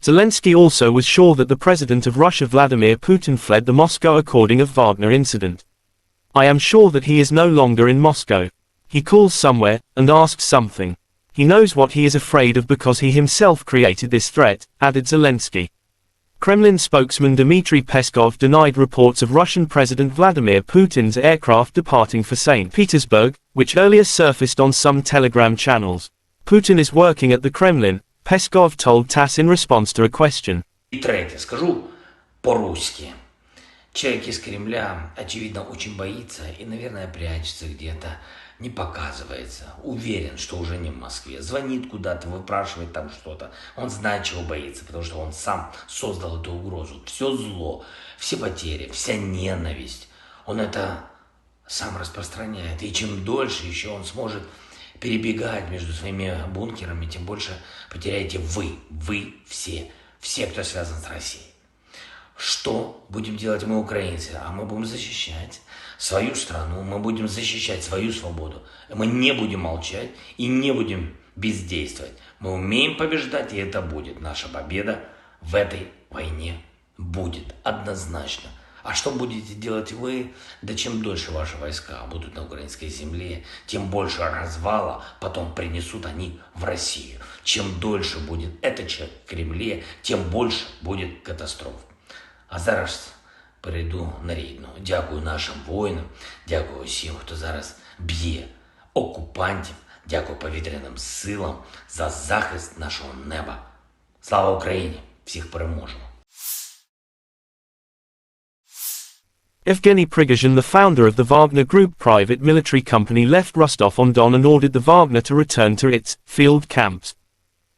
Speaker 1: Zelensky also was sure that the president of Russia Vladimir Putin fled the Moscow according of Wagner incident. I am sure that he is no longer in Moscow. He calls somewhere, and asks something. He knows what he is afraid of because he himself created this threat, added Zelensky. Kremlin spokesman Dmitry Peskov denied reports of Russian President Vladimir Putin's aircraft departing for St. Petersburg, which earlier surfaced on some Telegram channels. Putin is working at the Kremlin, Peskov told TASS in response to a question.
Speaker 2: И третье, скажу по-русски. Человек из Кремля, очевидно, очень боится и, наверное, прячется где-то, не показывается. Уверен, что уже не в Москве. Звонит куда-то, выпрашивает там что-то. Он знает, чего боится, потому что он сам создал эту угрозу. Все зло, все потери, вся ненависть. Он это сам распространяет. И чем дольше еще он сможет перебегать между своими бункерами, тем больше потеряете вы все, кто связан с Россией. Что будем делать мы, украинцы? А мы будем защищать свою страну, мы будем защищать свою свободу. Мы не будем молчать и не будем бездействовать. Мы умеем побеждать, и это будет. Наша победа в этой войне будет однозначно. А что будете делать вы? Да чем дольше ваши войска будут на украинской земле, тем больше развала потом принесут они в Россию. Чем дольше будет этот человек в Кремле, тем больше будет катастроф. А зараз перейду на рідну. Дякую нашим воїнам, дякую всім, хто зараз б'є окупантів, дякую повітряним силам за захист нашого неба. Слава Україні! Всіх переможемо!
Speaker 1: Evgeny Prigozhin, the founder of the Wagner Group private military company, left Rostov-on-Don and ordered the Wagner to return to its field camps.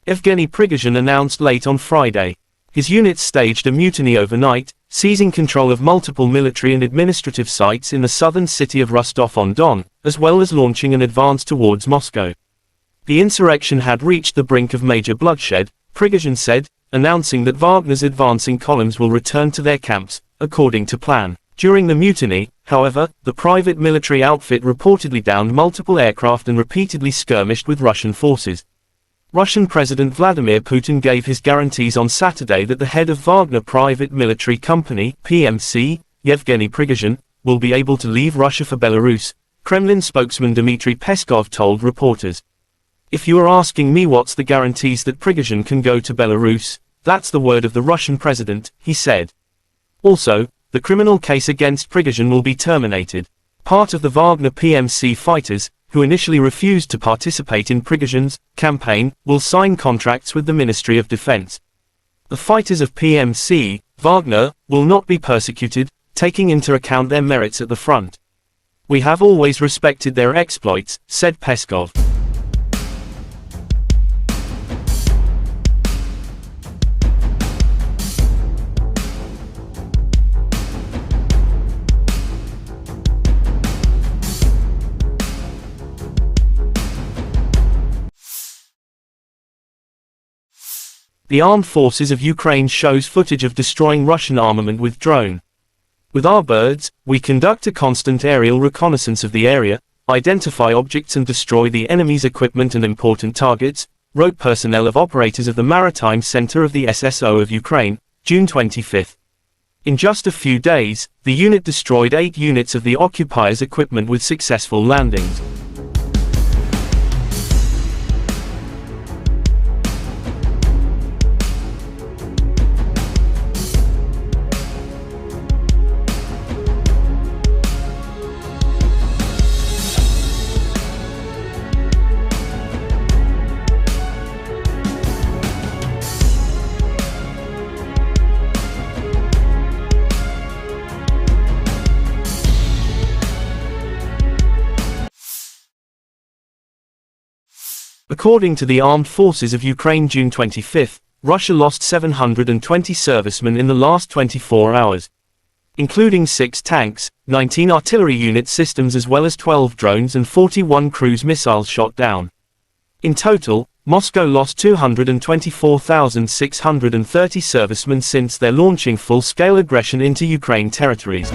Speaker 1: Evgeny Prigozhin announced late on Friday. His units staged a mutiny overnight, seizing control of multiple military and administrative sites in the southern city of Rostov-on-Don, as well as launching an advance towards Moscow. The insurrection had reached the brink of major bloodshed, Prigozhin said, announcing that Wagner's advancing columns will return to their camps, according to plan. During the mutiny, however, the private military outfit reportedly downed multiple aircraft and repeatedly skirmished with Russian forces. Russian President Vladimir Putin gave his guarantees on Saturday that the head of Wagner Private Military Company, PMC, Yevgeny Prigozhin, will be able to leave Russia for Belarus, Kremlin spokesman Dmitry Peskov told reporters. "If you are asking me what's the guarantees that Prigozhin can go to Belarus, that's the word of the Russian president," he said. Also, the criminal case against Prigozhin will be terminated. Part of the Wagner PMC fighters, who initially refused to participate in Prigozhin's campaign, will sign contracts with the Ministry of Defense. The fighters of PMC, Wagner, will not be persecuted, taking into account their merits at the front. "We have always respected their exploits," said Peskov. The Armed Forces of Ukraine shows footage of destroying Russian armament with drone. "With our birds, we conduct a constant aerial reconnaissance of the area, identify objects and destroy the enemy's equipment and important targets," wrote personnel of operators of the Maritime Center of the SSO of Ukraine, June 25. In just a few days, the unit destroyed 8 units of the occupiers' equipment with successful landings. According to the Armed Forces of Ukraine June 25, Russia lost 720 servicemen in the last 24 hours, including 6 tanks, 19 artillery unit systems as well as 12 drones and 41 cruise missiles shot down. In total, Moscow lost 224,630 servicemen since their launching full-scale aggression into Ukraine territories.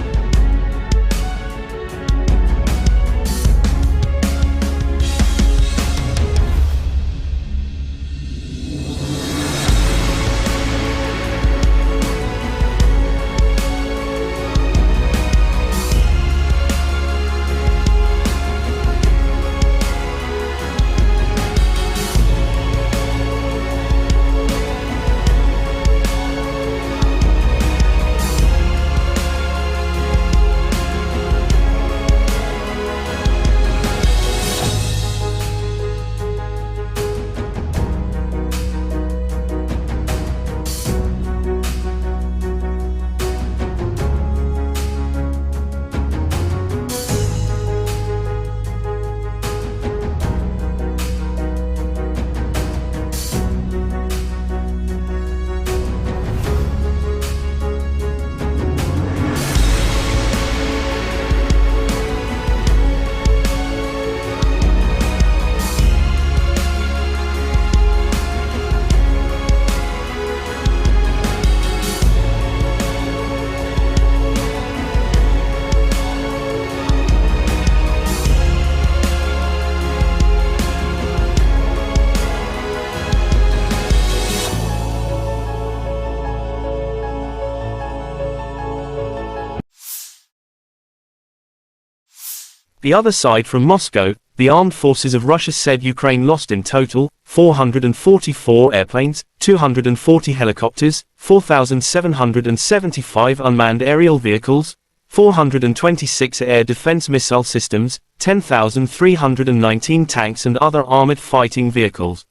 Speaker 1: The other side from Moscow, the armed forces of Russia said Ukraine lost in total 444 airplanes, 240 helicopters, 4,775 unmanned aerial vehicles, 426 air defense missile systems, 10,319 tanks and other armored fighting vehicles.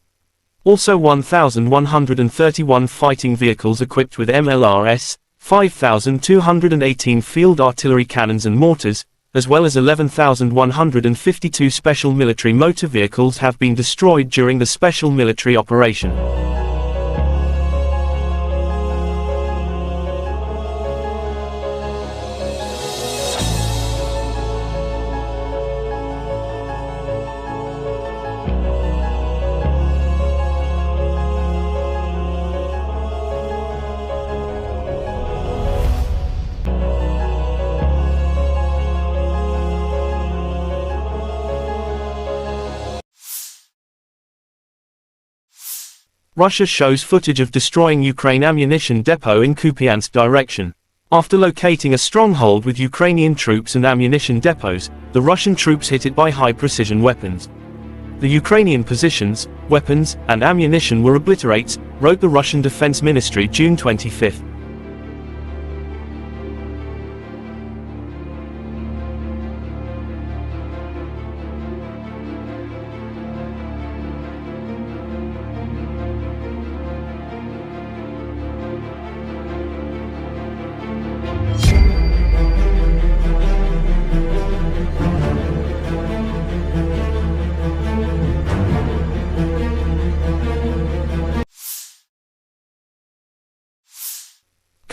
Speaker 1: Also 1,131 fighting vehicles equipped with MLRS, 5,218 field artillery cannons and mortars, as well as 11,152 special military motor vehicles have been destroyed during the special military operation. Russia shows footage of destroying Ukraine ammunition depot in Kupiansk direction. After locating a stronghold with Ukrainian troops and ammunition depots, the Russian troops hit it by high-precision weapons. The Ukrainian positions, weapons, and ammunition were obliterated, wrote the Russian Defense Ministry June 25.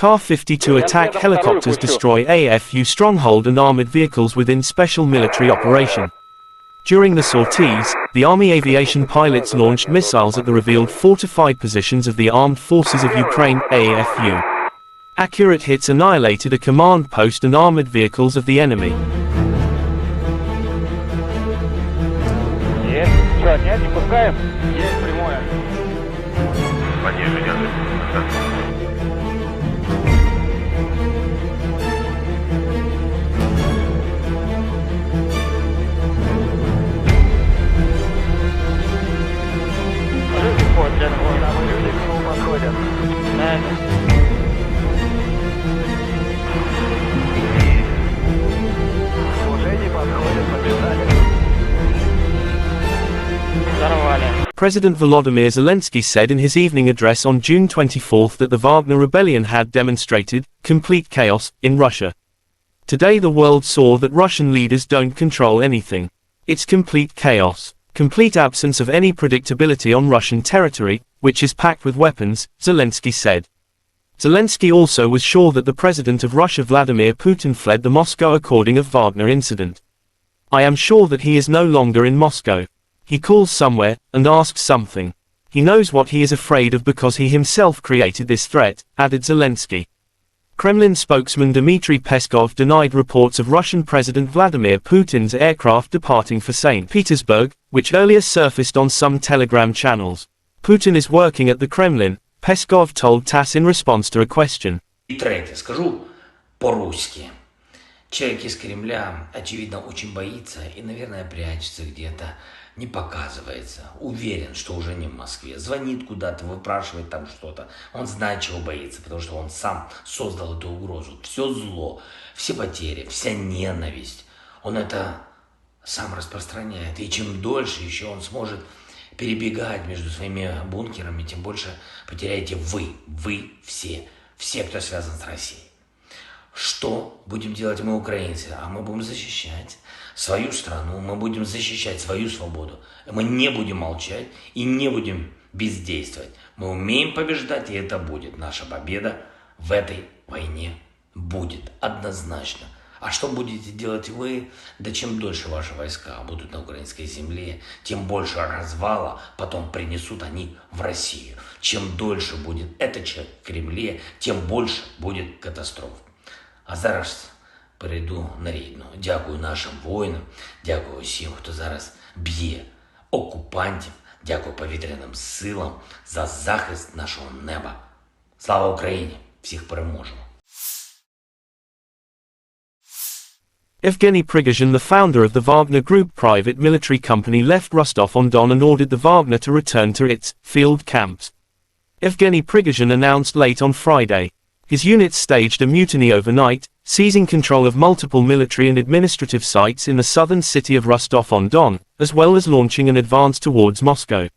Speaker 1: Ka-52 attack helicopters destroy AFU stronghold and armored vehicles within special military operation. During the sorties, the Army aviation pilots launched missiles at the revealed fortified positions of the Armed Forces of Ukraine, AFU. Accurate hits annihilated a command post and armored vehicles of the enemy.
Speaker 4: Понижение ожидается.
Speaker 1: President Volodymyr Zelensky said in his evening address on June 24 that the Wagner rebellion had demonstrated complete chaos in Russia. Today the world saw that Russian leaders don't control anything. It's complete chaos, complete absence of any predictability on Russian territory, which is packed with weapons, Zelensky said. Zelensky also was sure that the president of Russia Vladimir Putin fled the Moscow according of Wagner incident. I am sure that he is no longer in Moscow. He calls somewhere, and asks something. He knows what he is afraid of because he himself created this threat, added Zelensky. Kremlin spokesman Dmitry Peskov denied reports of Russian President Vladimir Putin's aircraft departing for St. Petersburg, which earlier surfaced on some Telegram channels. Putin is working at the Kremlin, Peskov told TASS in response to a question.
Speaker 2: И третье, скажу по-русски. Человек из Кремля, очевидно, очень боится и, наверное, прячется где-то, не показывается. Уверен, что уже не в Москве. Звонит куда-то, выпрашивает там что-то. Он знает, чего боится, потому что он сам создал эту угрозу. Все зло, все потери, вся ненависть. Он это сам распространяет. И чем дольше еще он сможет перебегать между своими бункерами, тем больше потеряете вы все, кто связан с Россией. Что будем делать мы, украинцы? А мы будем защищать свою страну, мы будем защищать свою свободу. Мы не будем молчать и не будем бездействовать. Мы умеем побеждать, и это будет. Наша победа в этой войне будет однозначно. А что будете делать вы? Да чем дольше ваши войска будут на украинской земле, тем больше развала потом принесут они в Россию. Чем дольше будет этот человек в Кремле, тем больше будет катастроф. А зараз перейду на рідну. Дякую нашим воїнам, дякую всім, хто зараз б'є окупантів, дякую повітряним силам за захист нашого неба. Слава Україні! Всіх переможемо!
Speaker 1: Evgeny Prigozhin, the founder of the Wagner Group private military company, left Rostov-on-Don and ordered the Wagner to return to its field camps. Evgeny Prigozhin announced late on Friday. His units staged a mutiny overnight, seizing control of multiple military and administrative sites in the southern city of Rostov-on-Don, as well as launching an advance towards Moscow.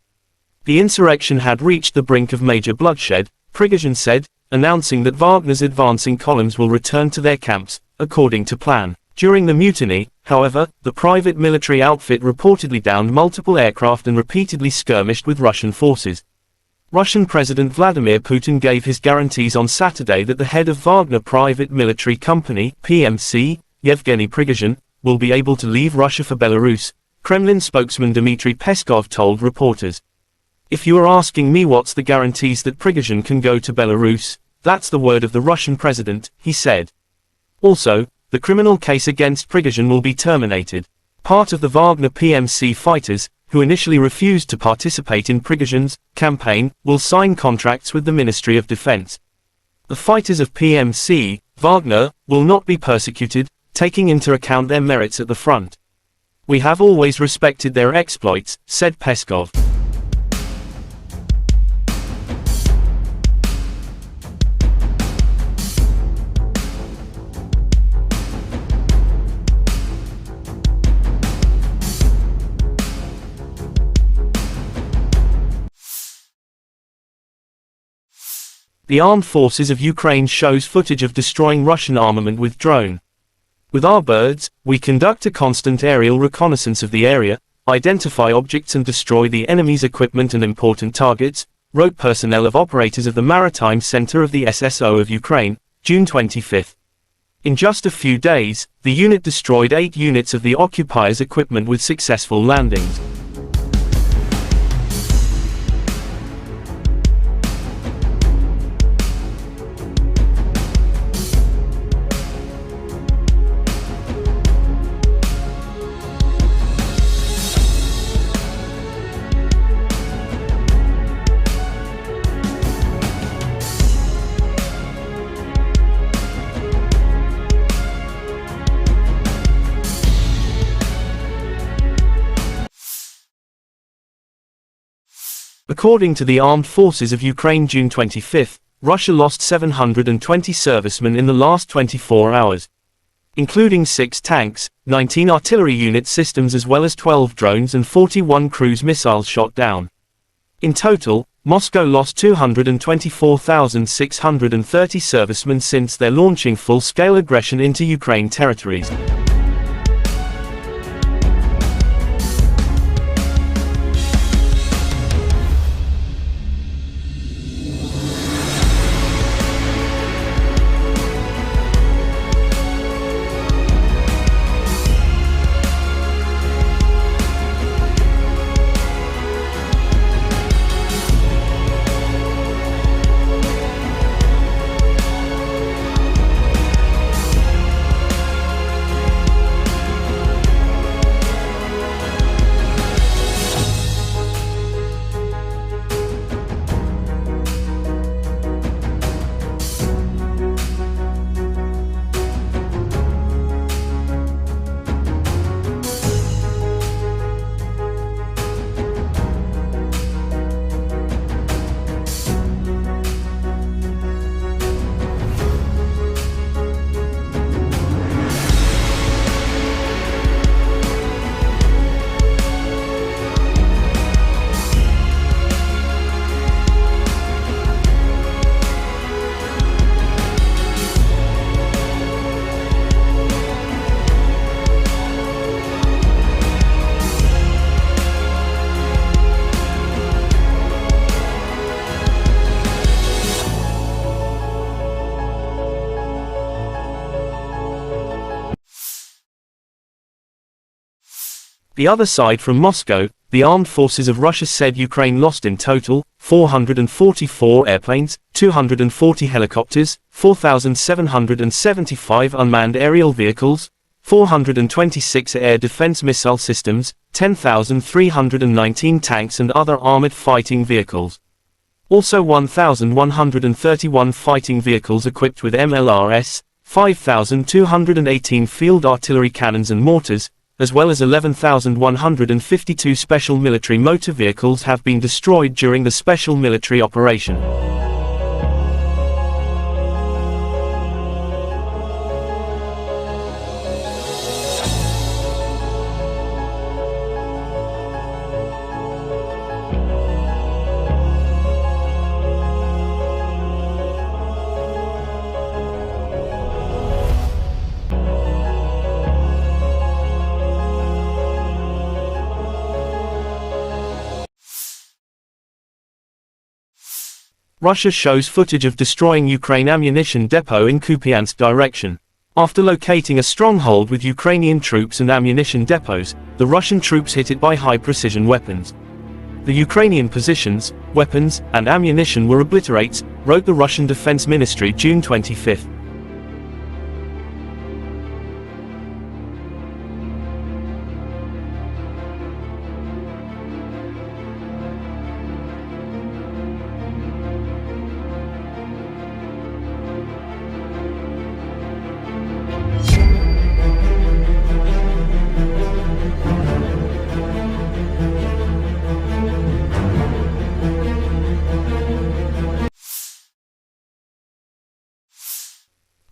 Speaker 1: The insurrection had reached the brink of major bloodshed, Prigozhin said, announcing that Wagner's advancing columns will return to their camps, according to plan. During the mutiny, however, the private military outfit reportedly downed multiple aircraft and repeatedly skirmished with Russian forces. Russian President Vladimir Putin gave his guarantees on Saturday that the head of Wagner Private Military Company, PMC, Yevgeny Prigozhin, will be able to leave Russia for Belarus, Kremlin spokesman Dmitry Peskov told reporters. If you are asking me what's the guarantees that Prigozhin can go to Belarus, that's the word of the Russian president, he said. Also, the criminal case against Prigozhin will be terminated. Part of the Wagner PMC fighters, who initially refused to participate in Prigozhin's campaign, will sign contracts with the Ministry of Defense. The fighters of PMC, Wagner, will not be persecuted, taking into account their merits at the front. We have always respected their exploits, said Peskov. The Armed Forces of Ukraine shows footage of destroying Russian armament with drone. With our birds, we conduct a constant aerial reconnaissance of the area, identify objects and destroy the enemy's equipment and important targets, wrote personnel of operators of the Maritime Center of the SSO of Ukraine, June 25. In just a few days, the unit destroyed 8 units of the occupiers' equipment with successful landings. According to the Armed Forces of Ukraine June 25, Russia lost 720 servicemen in the last 24 hours, including 6 tanks, 19 artillery unit systems as well as 12 drones and 41 cruise missiles shot down. In total, Moscow lost 224,630 servicemen since their launching full-scale aggression into Ukraine territories. The other side from Moscow, the armed forces of Russia said Ukraine lost in total 444 airplanes, 240 helicopters, 4,775 unmanned aerial vehicles, 426 air defense missile systems, 10,319 tanks and other armored fighting vehicles. Also 1,131 fighting vehicles equipped with MLRS, 5,218 field artillery cannons and mortars, as well as 11,152 special military motor vehicles have been destroyed during the special military operation. Russia shows footage of destroying Ukraine ammunition depot in Kupiansk direction. After locating a stronghold with Ukrainian troops and ammunition depots, the Russian troops hit it by high-precision weapons. The Ukrainian positions, weapons, and ammunition were obliterated, wrote the Russian Defense Ministry June 25.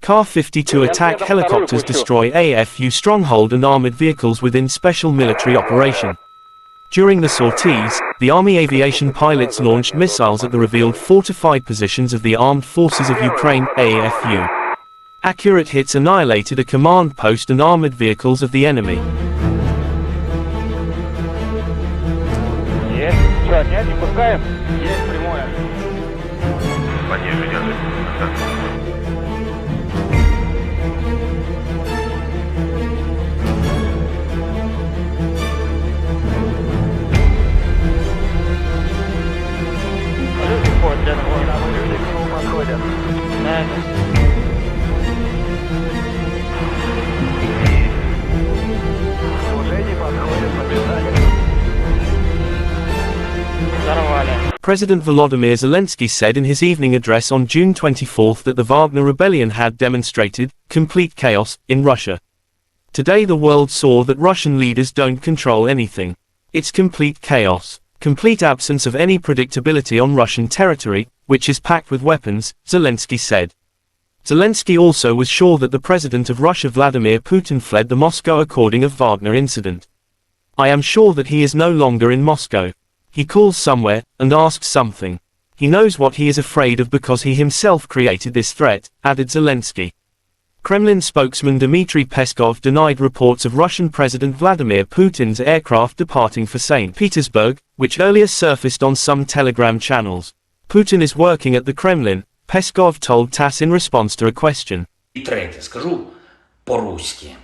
Speaker 1: Ka-52 attack helicopters destroy AFU stronghold and armored vehicles within special military operation. During the sorties, the Army aviation pilots launched missiles at the revealed fortified positions of the Armed Forces of Ukraine, AFU. Accurate hits annihilated a command post and armored vehicles of the enemy.
Speaker 3: Есть. Что, нет, не пускаем? Есть прямое.
Speaker 4: Пониже держи. Да.
Speaker 3: Подходят. Уже не подходят, побежали.
Speaker 1: President Volodymyr Zelensky said in his evening address on June 24 that the Wagner rebellion had demonstrated complete chaos in Russia. Today the world saw that Russian leaders don't control anything. It's complete chaos, complete absence of any predictability on Russian territory, which is packed with weapons, Zelensky said. Zelensky also was sure that the president of Russia Vladimir Putin fled the Moscow according of Wagner incident. I am sure that he is no longer in Moscow. He calls somewhere, and asks something. He knows what he is afraid of because he himself created this threat, added Zelensky. Kremlin spokesman Dmitry Peskov denied reports of Russian President Vladimir Putin's aircraft departing for St. Petersburg, which earlier surfaced on some Telegram channels. Putin is working at the Kremlin, Peskov told TASS in response to a question.
Speaker 2: И третье, скажу по-русски.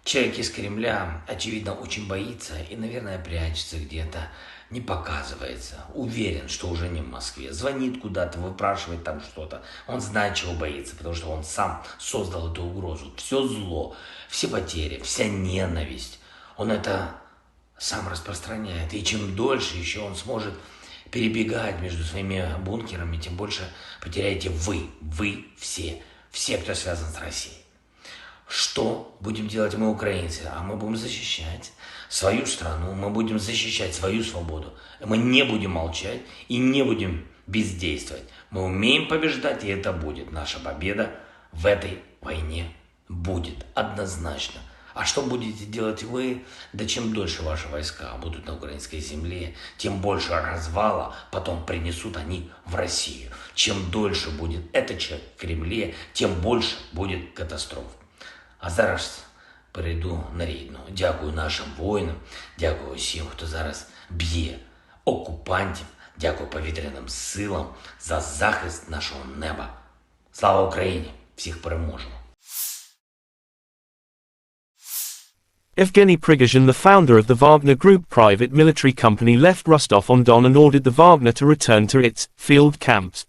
Speaker 2: Человек из Кремля, очевидно, очень боится и, наверное, прячется где-то, не показывается. Уверен, что уже не в Москве. Звонит куда-то, выпрашивает там что-то. Он знает, чего боится, потому что он сам создал эту угрозу. Все зло, все потери, вся ненависть. Он это сам распространяет. И чем дольше еще он сможет перебегать между своими бункерами, тем больше потеряете вы все, кто связан с Россией. Что будем делать мы, украинцы? А мы будем защищать свою страну, мы будем защищать свою свободу. Мы не будем молчать и не будем бездействовать. Мы умеем побеждать, и это будет. Наша победа в этой войне будет однозначно. А что будете делать вы? Да чем дольше ваши войска будут на украинской земле, тем больше развала потом принесут они в Россию. Чем дольше будет этот человек в Кремле, тем больше будет катастроф. А зараз перейду на рідну. Дякую нашим воїнам, дякую всім, хто зараз б'є окупантів, дякую повітряним силам за захист нашого неба. Слава Україні! Всіх переможемо!
Speaker 1: Evgeny Prigozhin, the founder of the Wagner Group private military company, left Rostov-on-Don and ordered the Wagner to return to its field camps.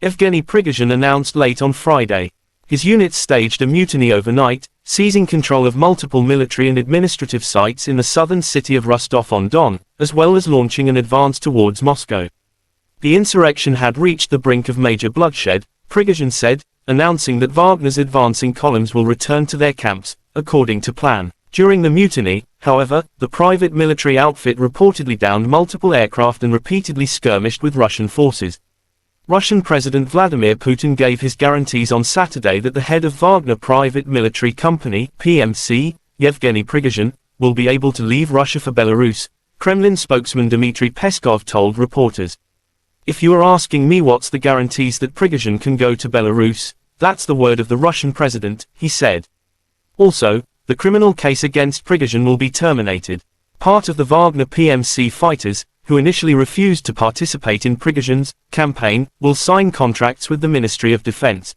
Speaker 1: Evgeny Prigozhin announced late on Friday. His units staged a mutiny overnight, seizing control of multiple military and administrative sites in the southern city of Rostov-on-Don, as well as launching an advance towards Moscow. The insurrection had reached the brink of major bloodshed, Prigozhin said, announcing that Wagner's advancing columns will return to their camps, according to plan. During the mutiny, however, the private military outfit reportedly downed multiple aircraft and repeatedly skirmished with Russian forces. Russian President Vladimir Putin gave his guarantees on Saturday that the head of Wagner Private Military Company, PMC, Yevgeny Prigozhin, will be able to leave Russia for Belarus, Kremlin spokesman Dmitry Peskov told reporters. If you are asking me what's the guarantees that Prigozhin can go to Belarus, that's the word of the Russian president, he said. Also, the criminal case against Prigozhin will be terminated. Part of the Wagner PMC fighters, who initially refused to participate in Prigozhin's campaign, will sign contracts with the Ministry of Defense.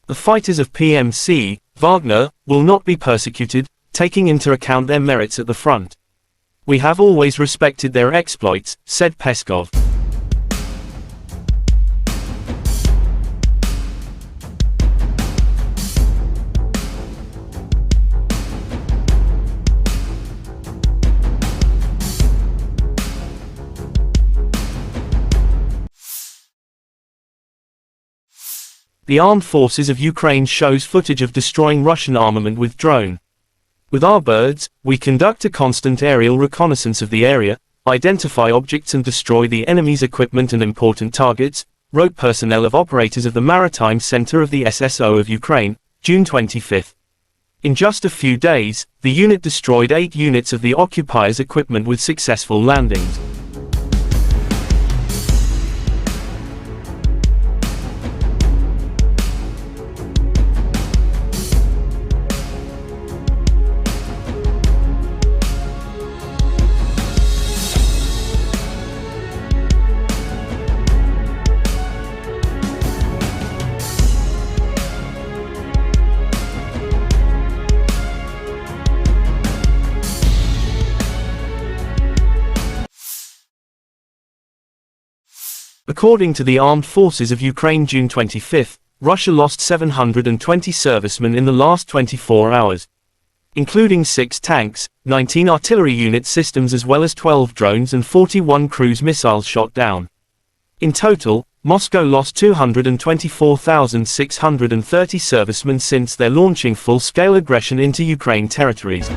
Speaker 1: The fighters of PMC, Wagner, will not be persecuted, taking into account their merits at the front. We have always respected their exploits, said Peskov. The Armed Forces of Ukraine shows footage of destroying Russian armament with drone. With our birds, we conduct a constant aerial reconnaissance of the area, identify objects and destroy the enemy's equipment and important targets, wrote personnel of operators of the Maritime Center of the SSO of Ukraine, June 25. In just a few days, the unit destroyed 8 units of the occupiers' equipment with successful landings. According to the Armed Forces of Ukraine June 25, Russia lost 720 servicemen in the last 24 hours, including 6 tanks, 19 artillery unit systems as well as 12 drones and 41 cruise missiles shot down. In total, Moscow lost 224,630 servicemen since their launching full-scale aggression into Ukraine territories.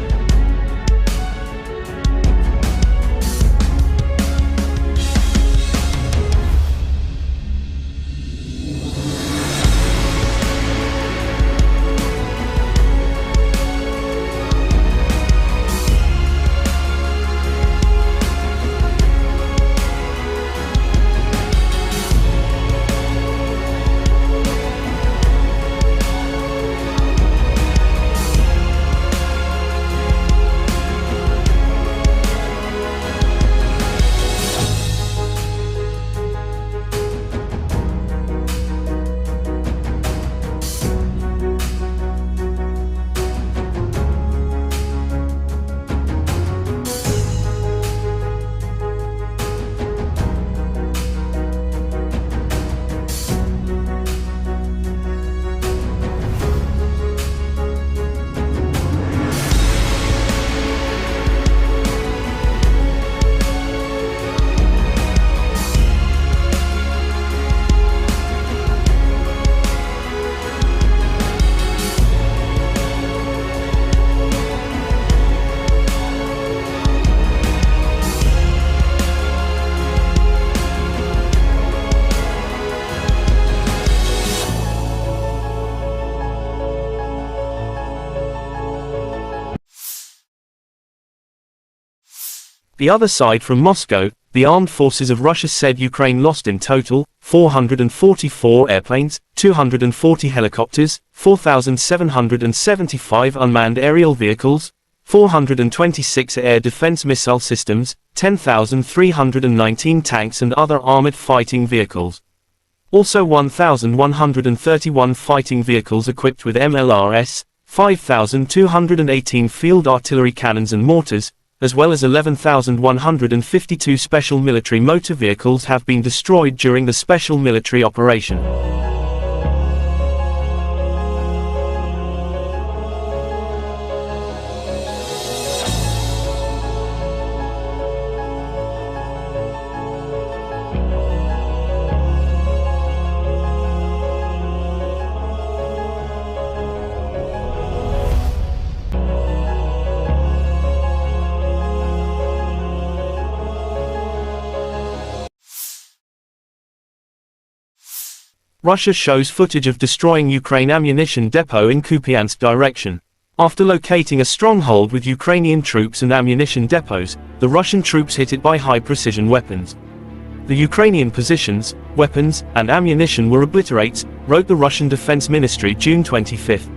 Speaker 1: The other side from Moscow, the armed forces of Russia said Ukraine lost in total 444 airplanes, 240 helicopters, 4,775 unmanned aerial vehicles, 426 air defense missile systems, 10,319 tanks and other armored fighting vehicles. Also 1,131 fighting vehicles equipped with MLRS, 5,218 field artillery cannons and mortars, as well as 11,152 special military motor vehicles have been destroyed during the special military operation. Russia shows footage of destroying Ukraine ammunition depot in Kupiansk direction. After locating a stronghold with Ukrainian troops and ammunition depots, the Russian troops hit it by high-precision weapons. The Ukrainian positions, weapons, and ammunition were obliterated, wrote the Russian Defense Ministry June 25.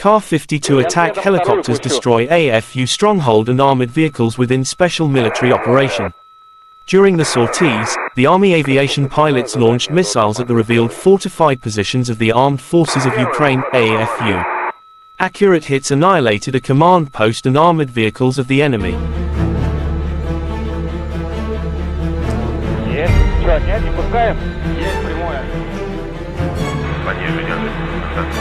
Speaker 1: Ka-52 attack helicopters destroy AFU stronghold and armored vehicles within special military operation. During the sorties, the Army aviation pilots launched missiles at the revealed fortified positions of the Armed Forces of Ukraine, AFU. Accurate hits annihilated a command post and armored vehicles of the enemy.
Speaker 3: Есть, что, нет, не пускаем? Есть прямое.
Speaker 4: Соединенных Штатов.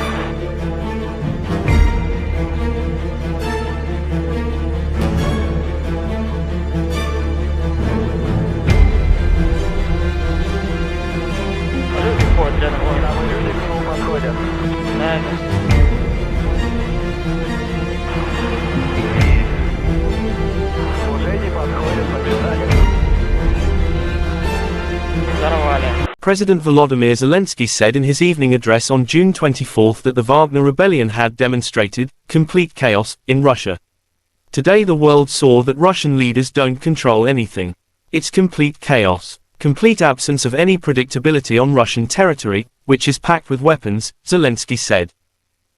Speaker 3: Report, gentlemen. Подходят. На место. Уже не подходят, побежали. Взорвали.
Speaker 1: President Volodymyr Zelensky said in his evening address on June 24 that the Wagner rebellion had demonstrated complete chaos in Russia. Today the world saw that Russian leaders don't control anything. It's complete chaos, complete absence of any predictability on Russian territory, which is packed with weapons, Zelensky said.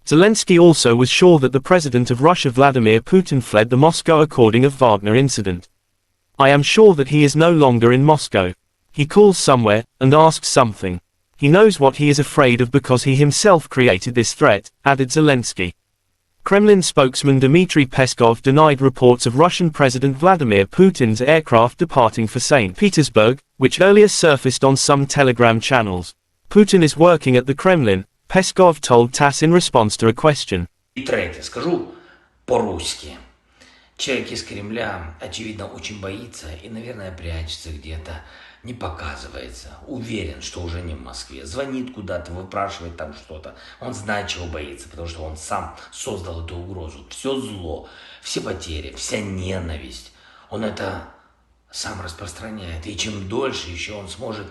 Speaker 1: Zelensky also was sure that the president of Russia Vladimir Putin fled the Moscow according of Wagner incident. I am sure that he is no longer in Moscow. He calls somewhere, and asks something. He knows what he is afraid of because he himself created this threat, added Zelensky. Kremlin spokesman Dmitry Peskov denied reports of Russian President Vladimir Putin's aircraft departing for St. Petersburg, which earlier surfaced on some Telegram channels. Putin is working at the Kremlin, Peskov told TASS in response to a question.
Speaker 2: И третье, скажу по-русски. Человек из Кремля, очевидно, очень боится и, наверное, прячется где-то, не показывается. Уверен, что уже не в Москве. Звонит куда-то, выпрашивает там что-то. Он знает, чего боится, потому что он сам создал эту угрозу. Все зло, все потери, вся ненависть. Он это сам распространяет. И чем дольше еще он сможет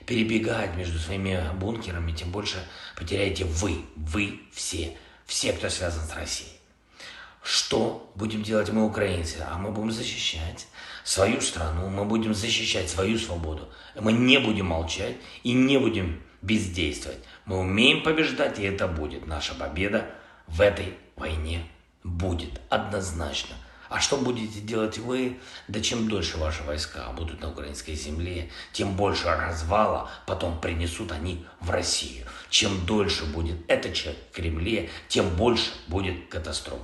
Speaker 2: перебегать между своими бункерами, тем больше потеряете вы все, кто связан с Россией. Что будем делать мы, украинцы? А мы будем защищать свою страну, мы будем защищать свою свободу. Мы не будем молчать и не будем бездействовать. Мы умеем побеждать, и это будет. Наша победа в этой войне будет однозначно. А что будете делать вы? Да чем дольше ваши войска будут на украинской земле, тем больше развала потом принесут они в Россию. Чем дольше будет этот человек в Кремле, тем больше будет катастроф.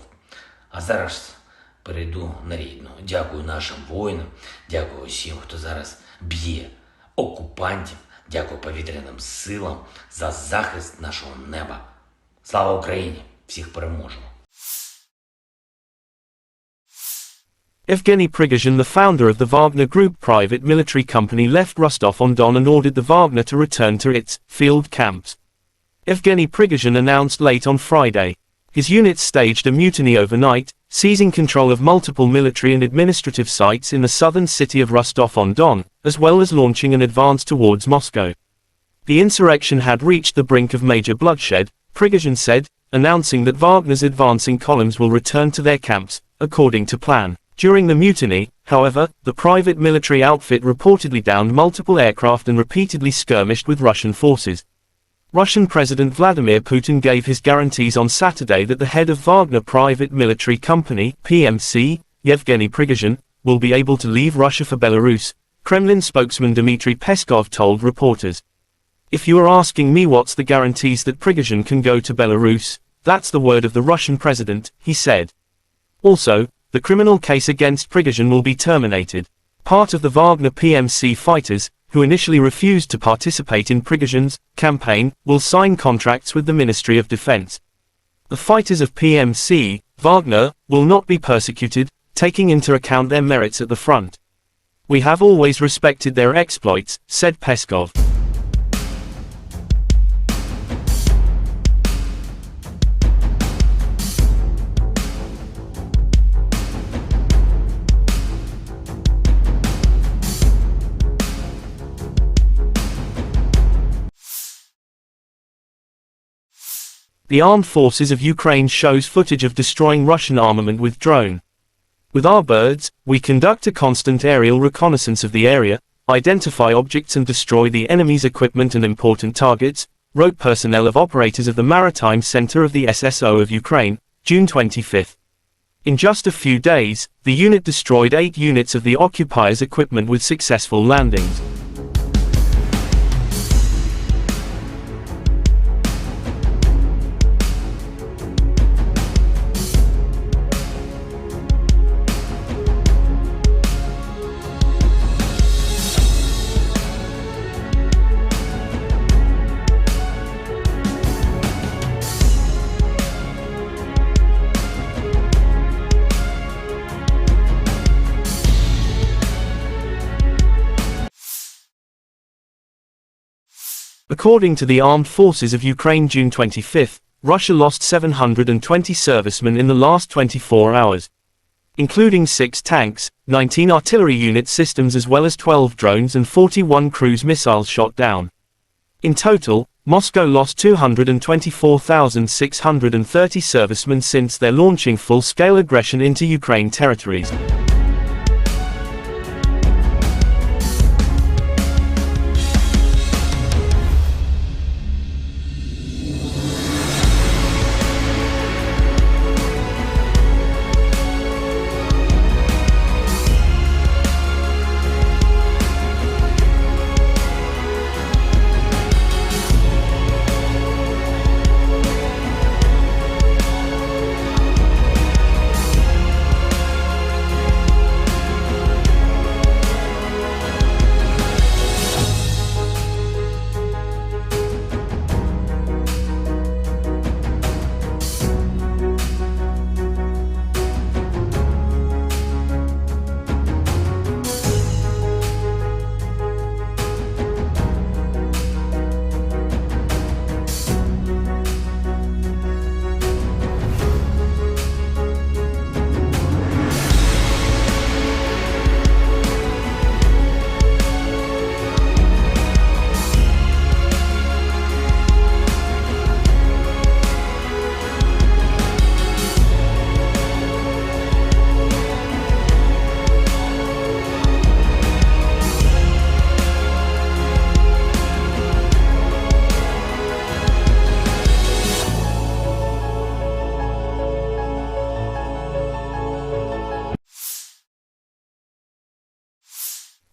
Speaker 2: А зараз перейду на рідну. Дякую нашим воїнам, дякую всім, хто зараз б'є окупантів, дякую повітряним силам за захист нашого неба. Слава Україні! Всіх переможемо!
Speaker 1: Evgeny Prigozhin, the founder of the Wagner Group private military company, left Rostov-on-Don and ordered the Wagner to return to its field camps. Evgeny Prigozhin announced late on Friday. His units staged a mutiny overnight, seizing control of multiple military and administrative sites in the southern city of Rostov-on-Don, as well as launching an advance towards Moscow. The insurrection had reached the brink of major bloodshed, Prigozhin said, announcing that Wagner's advancing columns will return to their camps, according to plan. During the mutiny, however, the private military outfit reportedly downed multiple aircraft and repeatedly skirmished with Russian forces. Russian President Vladimir Putin gave his guarantees on Saturday that the head of Wagner Private Military Company, PMC, Yevgeny Prigozhin, will be able to leave Russia for Belarus, Kremlin spokesman Dmitry Peskov told reporters. If you are asking me what's the guarantees that Prigozhin can go to Belarus, that's the word of the Russian president, he said. Also, the criminal case against Prigozhin will be terminated. Part of the Wagner PMC fighters, who initially refused to participate in Prigozhin's campaign, will sign contracts with the Ministry of Defense. The fighters of PMC, Wagner, will not be persecuted, taking into account their merits at the front. We have always respected their exploits, said Peskov. The armed forces of Ukraine shows footage of destroying Russian armament with drone. With our birds, we conduct a constant aerial reconnaissance of the area, identify objects and destroy the enemy's equipment and important targets, wrote personnel of operators of the Maritime Center of the SSO of Ukraine, June 25. In just a few days, the unit destroyed 8 units of the occupiers' equipment with successful landings. According to the Armed Forces of Ukraine June 25, Russia lost 720 servicemen in the last 24 hours, including 6 tanks, 19 artillery unit systems as well as 12 drones and 41 cruise missiles shot down. In total, Moscow lost 224,630 servicemen since their launching full-scale aggression into Ukraine territories.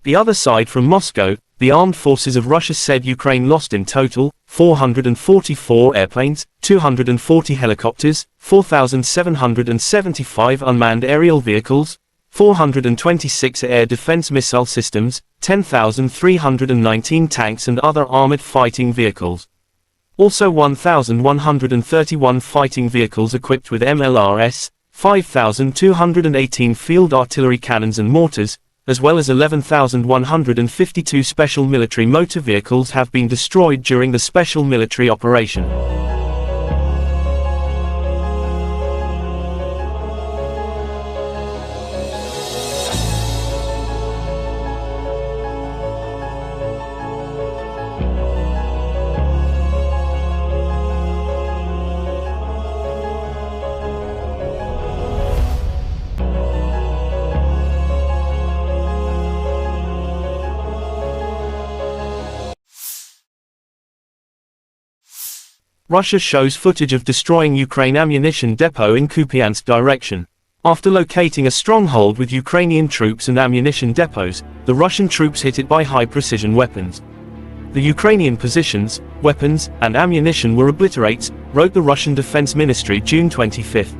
Speaker 1: The other side from Moscow, the armed forces of Russia said Ukraine lost in total 444 airplanes, 240 helicopters, 4,775 unmanned aerial vehicles, 426 air defense missile systems, 10,319 tanks and other armored fighting vehicles. Also 1,131 fighting vehicles equipped with MLRS, 5,218 field artillery cannons and mortars, as well as 11,152 special military motor vehicles have been destroyed during the special military operation. Russia shows footage of destroying Ukraine ammunition depot in Kupiansk direction. After locating a stronghold with Ukrainian troops and ammunition depots, the Russian troops hit it by high-precision weapons. The Ukrainian positions, weapons, and ammunition were obliterated, wrote the Russian Defense Ministry June 25.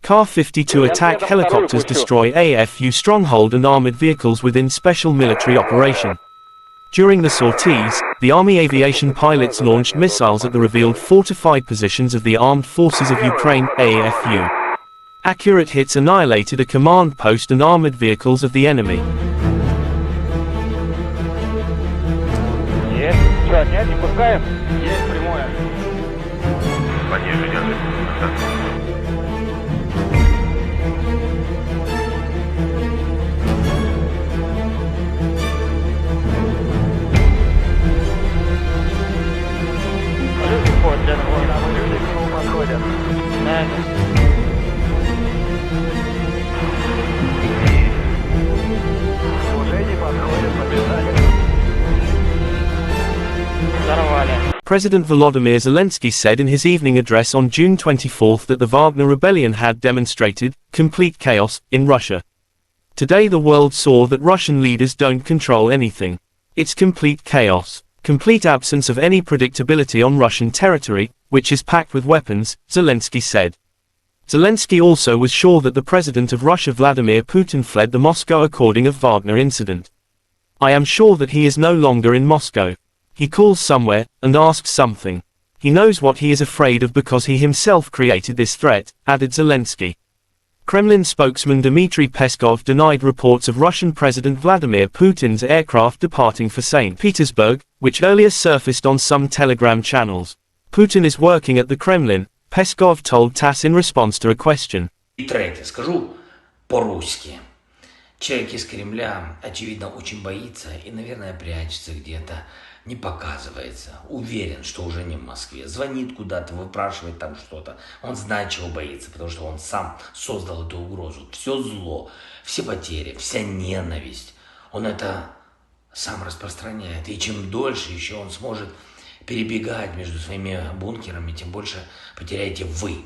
Speaker 1: Ka-52 attack helicopters destroy AFU stronghold and armored vehicles within special military operation. During the sorties, the Army aviation pilots launched missiles at the revealed fortified positions of the Armed Forces of Ukraine, AFU. Accurate hits annihilated a command post and armored vehicles of the enemy.
Speaker 3: Есть. Что, нет, не пускаем? Есть прямое.
Speaker 4: Пониже держи.
Speaker 3: Подходят. Уже не подходят, побежали.
Speaker 1: President Volodymyr Zelensky said in his evening address on June 24 that the Wagner rebellion had demonstrated complete chaos in Russia. Today the world saw that Russian leaders don't control anything. It's complete chaos. complete absence of any predictability on Russian territory, which is packed with weapons, Zelensky said. Zelensky also was sure that the President of Russia Vladimir Putin fled the Moscow according of Wagner incident. I am sure that he is no longer in Moscow. He calls somewhere, and asks something. He knows what he is afraid of because he himself created this threat, added Zelensky. Kremlin spokesman Dmitry Peskov denied reports of Russian President Vladimir Putin's aircraft departing for St. Petersburg, which earlier surfaced on some Telegram channels. Putin is working at the Kremlin, Peskov told TASS in response to a question.
Speaker 2: И третье, скажу по-русски. Человек из Кремля, очевидно, очень боится и, наверное, прячется где-то, не показывается. Уверен, что уже не в Москве. Звонит куда-то, выпрашивает там что-то. Он знает, чего боится, потому что он сам создал эту угрозу. Все зло, все потери, вся ненависть. Он это сам распространяет. И чем дольше еще он сможет перебегать между своими бункерами, тем больше потеряете вы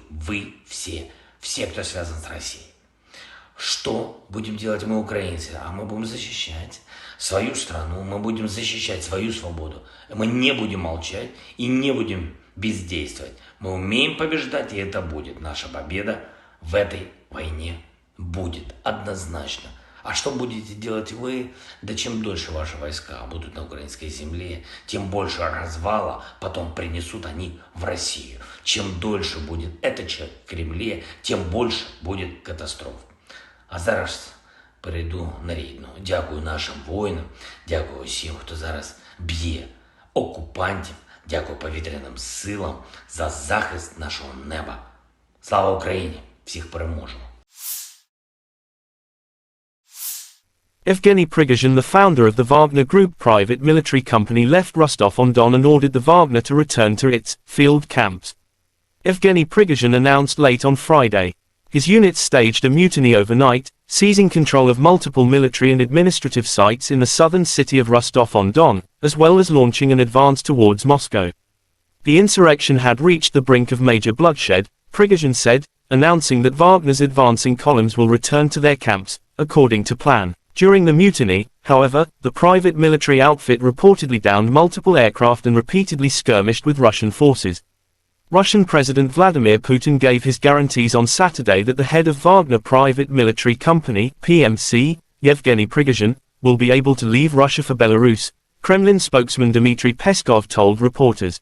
Speaker 2: все, кто связан с Россией. Что будем делать мы, украинцы? А мы будем защищать свою страну, мы будем защищать свою свободу. Мы не будем молчать и не будем бездействовать. Мы умеем побеждать, и это будет. Наша победа в этой войне будет однозначно. А что будете делать вы? Да чем дольше ваши войска будут на украинской земле, тем больше развала потом принесут они в Россию. Чем дольше будет этот человек в Кремле, тем больше будет катастроф. А зараз перейду на рідну. Дякую нашим воїнам, дякую всім, хто зараз б'є окупантів, дякую повітряним силам за захист нашого неба. Слава Україні! Всіх переможемо!
Speaker 1: Evgeny Prigozhin, the founder of the Wagner Group private military company, left Rostov-on-Don and ordered the Wagner to return to its field camps. Evgeny Prigozhin announced late on Friday. His unit staged a mutiny overnight, seizing control of multiple military and administrative sites in the southern city of Rostov-on-Don, as well as launching an advance towards Moscow. The insurrection had reached the brink of major bloodshed, Prigozhin said, announcing that Wagner's advancing columns will return to their camps, according to plan. During the mutiny, however, the private military outfit reportedly downed multiple aircraft and repeatedly skirmished with Russian forces. Russian President Vladimir Putin gave his guarantees on Saturday that the head of Wagner Private Military Company, PMC, Yevgeny Prigozhin, will be able to leave Russia for Belarus, Kremlin spokesman Dmitry Peskov told reporters.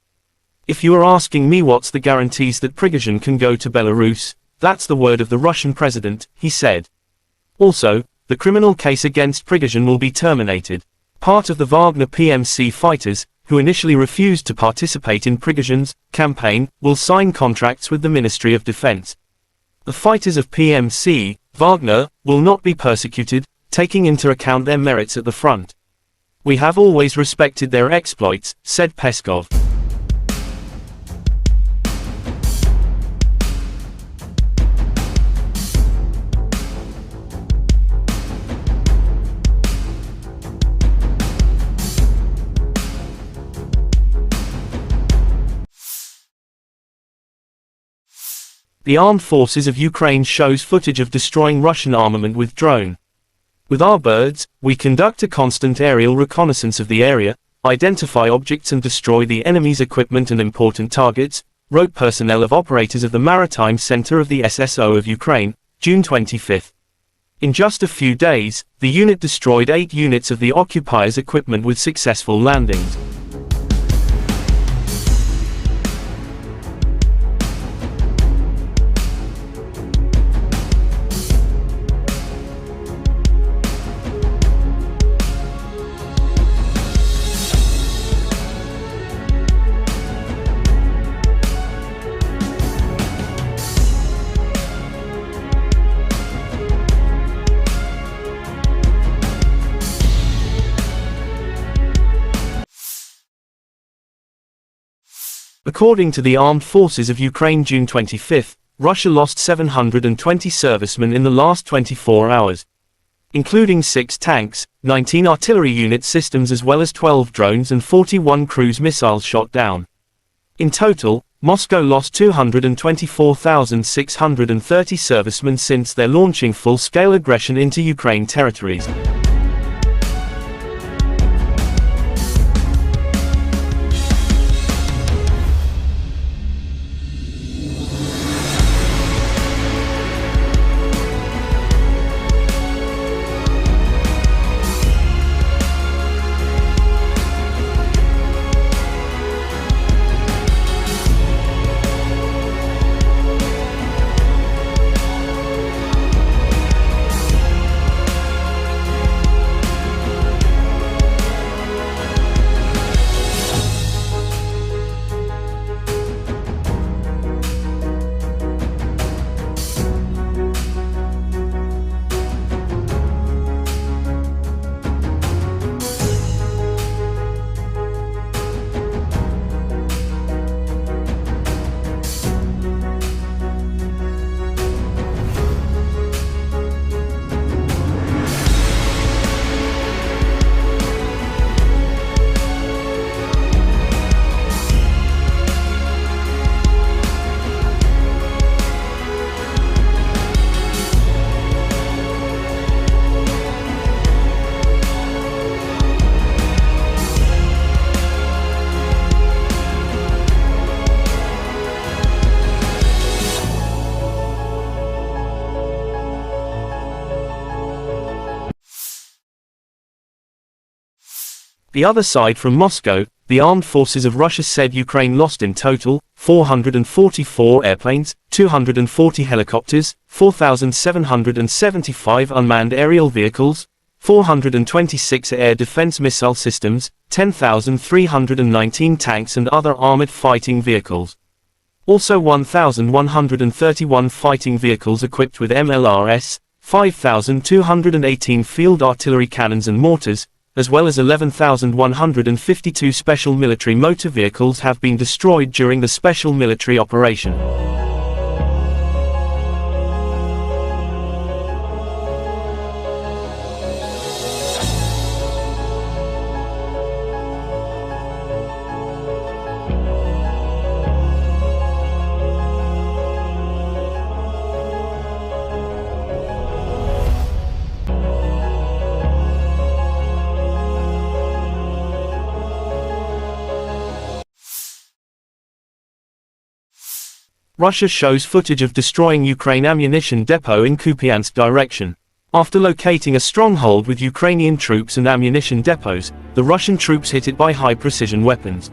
Speaker 1: If you are asking me what's the guarantees that Prigozhin can go to Belarus, that's the word of the Russian president, he said. Also, the criminal case against Prigozhin will be terminated. Part of the Wagner PMC fighters, who initially refused to participate in Prigozhin's campaign, will sign contracts with the Ministry of Defense. The fighters of PMC, Wagner, will not be persecuted, taking into account their merits at the front. We have always respected their exploits, said Peskov. The Armed Forces of Ukraine shows footage of destroying Russian armament with drone. With our birds, we conduct a constant aerial reconnaissance of the area, identify objects and destroy the enemy's equipment and important targets, wrote personnel of operators of the Maritime Center of the SSO of Ukraine, June 25. In just a few days, the unit destroyed 8 units of the occupiers' equipment with successful landings. According to the Armed Forces of Ukraine June 25, Russia lost 720 servicemen in the last 24 hours. Including 6 tanks, 19 artillery unit systems as well as 12 drones and 41 cruise missiles shot down. In total, Moscow lost 224,630 servicemen since their launching full-scale aggression into Ukraine territories. The other side from Moscow, the armed forces of Russia said Ukraine lost in total 444 airplanes, 240 helicopters, 4,775 unmanned aerial vehicles, 426 air defense missile systems, 10,319 tanks and other armored fighting vehicles. Also 1,131 fighting vehicles equipped with MLRS, 5,218 field artillery cannons and mortars, as well as 11,152 special military motor vehicles have been destroyed during the special military operation. Russia shows footage of destroying Ukraine ammunition depot in Kupiansk direction. After locating a stronghold with Ukrainian troops and ammunition depots, the Russian troops hit it by high-precision weapons.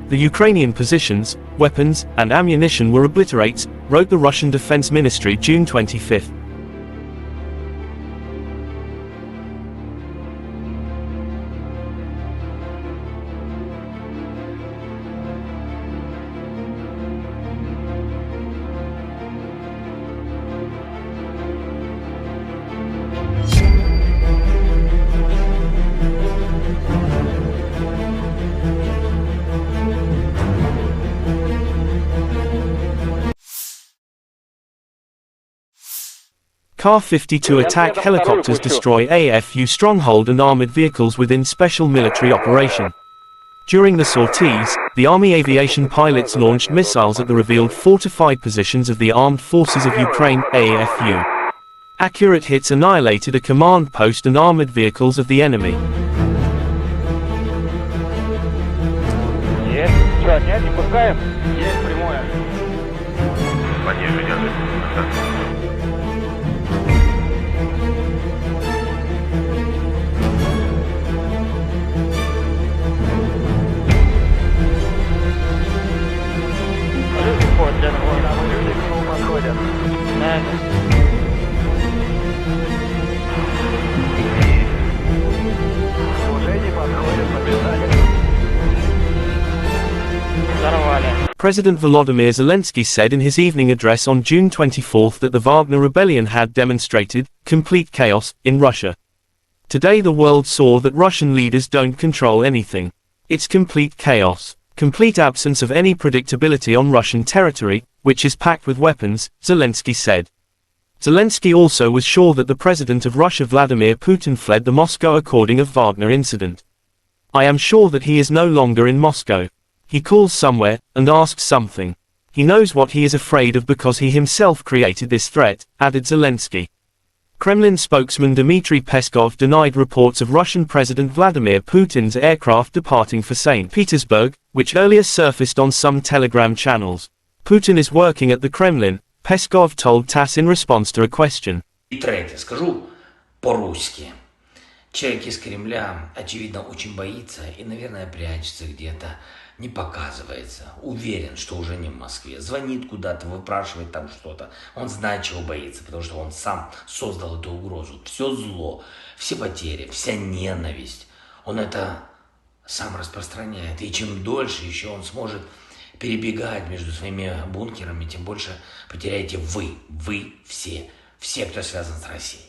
Speaker 1: The Ukrainian positions, weapons, and ammunition were obliterated, wrote the Russian Defense Ministry June 25. Ka-52 attack helicopters destroy AFU stronghold and armored vehicles within special military operation. During the sorties, the Army aviation pilots launched missiles at the revealed fortified positions of the Armed Forces of Ukraine, AFU. Accurate hits annihilated a command post and armored vehicles of the enemy.
Speaker 3: Есть. Что, нет, не пускаем? Есть прямое.
Speaker 4: Пониже держи.
Speaker 3: Подходят. Уже не подходят, побежали.
Speaker 1: President Volodymyr Zelensky said in his evening address on June 24 that the Wagner rebellion had demonstrated complete chaos in Russia. Today the world saw that Russian leaders don't control anything. It's complete chaos. Complete absence of any predictability on Russian territory, which is packed with weapons, Zelensky said. Zelensky also was sure that the president of Russia Vladimir Putin fled the Moscow according of Wagner incident. I am sure that he is no longer in Moscow. He calls somewhere, and asks something. He knows what he is afraid of because he himself created this threat, added Zelensky. Kremlin spokesman Dmitry Peskov denied reports of Russian President Vladimir Putin's aircraft departing for St. Petersburg, which earlier surfaced on some Telegram channels. Putin is working at the Kremlin, Peskov told TASS in response to a question.
Speaker 2: И третье, скажу по-русски. Человек из Кремля, очевидно, очень боится и, наверное, прячется где-то, не показывается. Уверен, что уже не в Москве. Звонит куда-то, выпрашивает там что-то. Он знает, чего боится, потому что он сам создал эту угрозу. Все зло, все потери, вся ненависть. Он это сам распространяет. И чем дольше еще он сможет перебегать между своими бункерами, тем больше потеряете вы все, кто связан с Россией.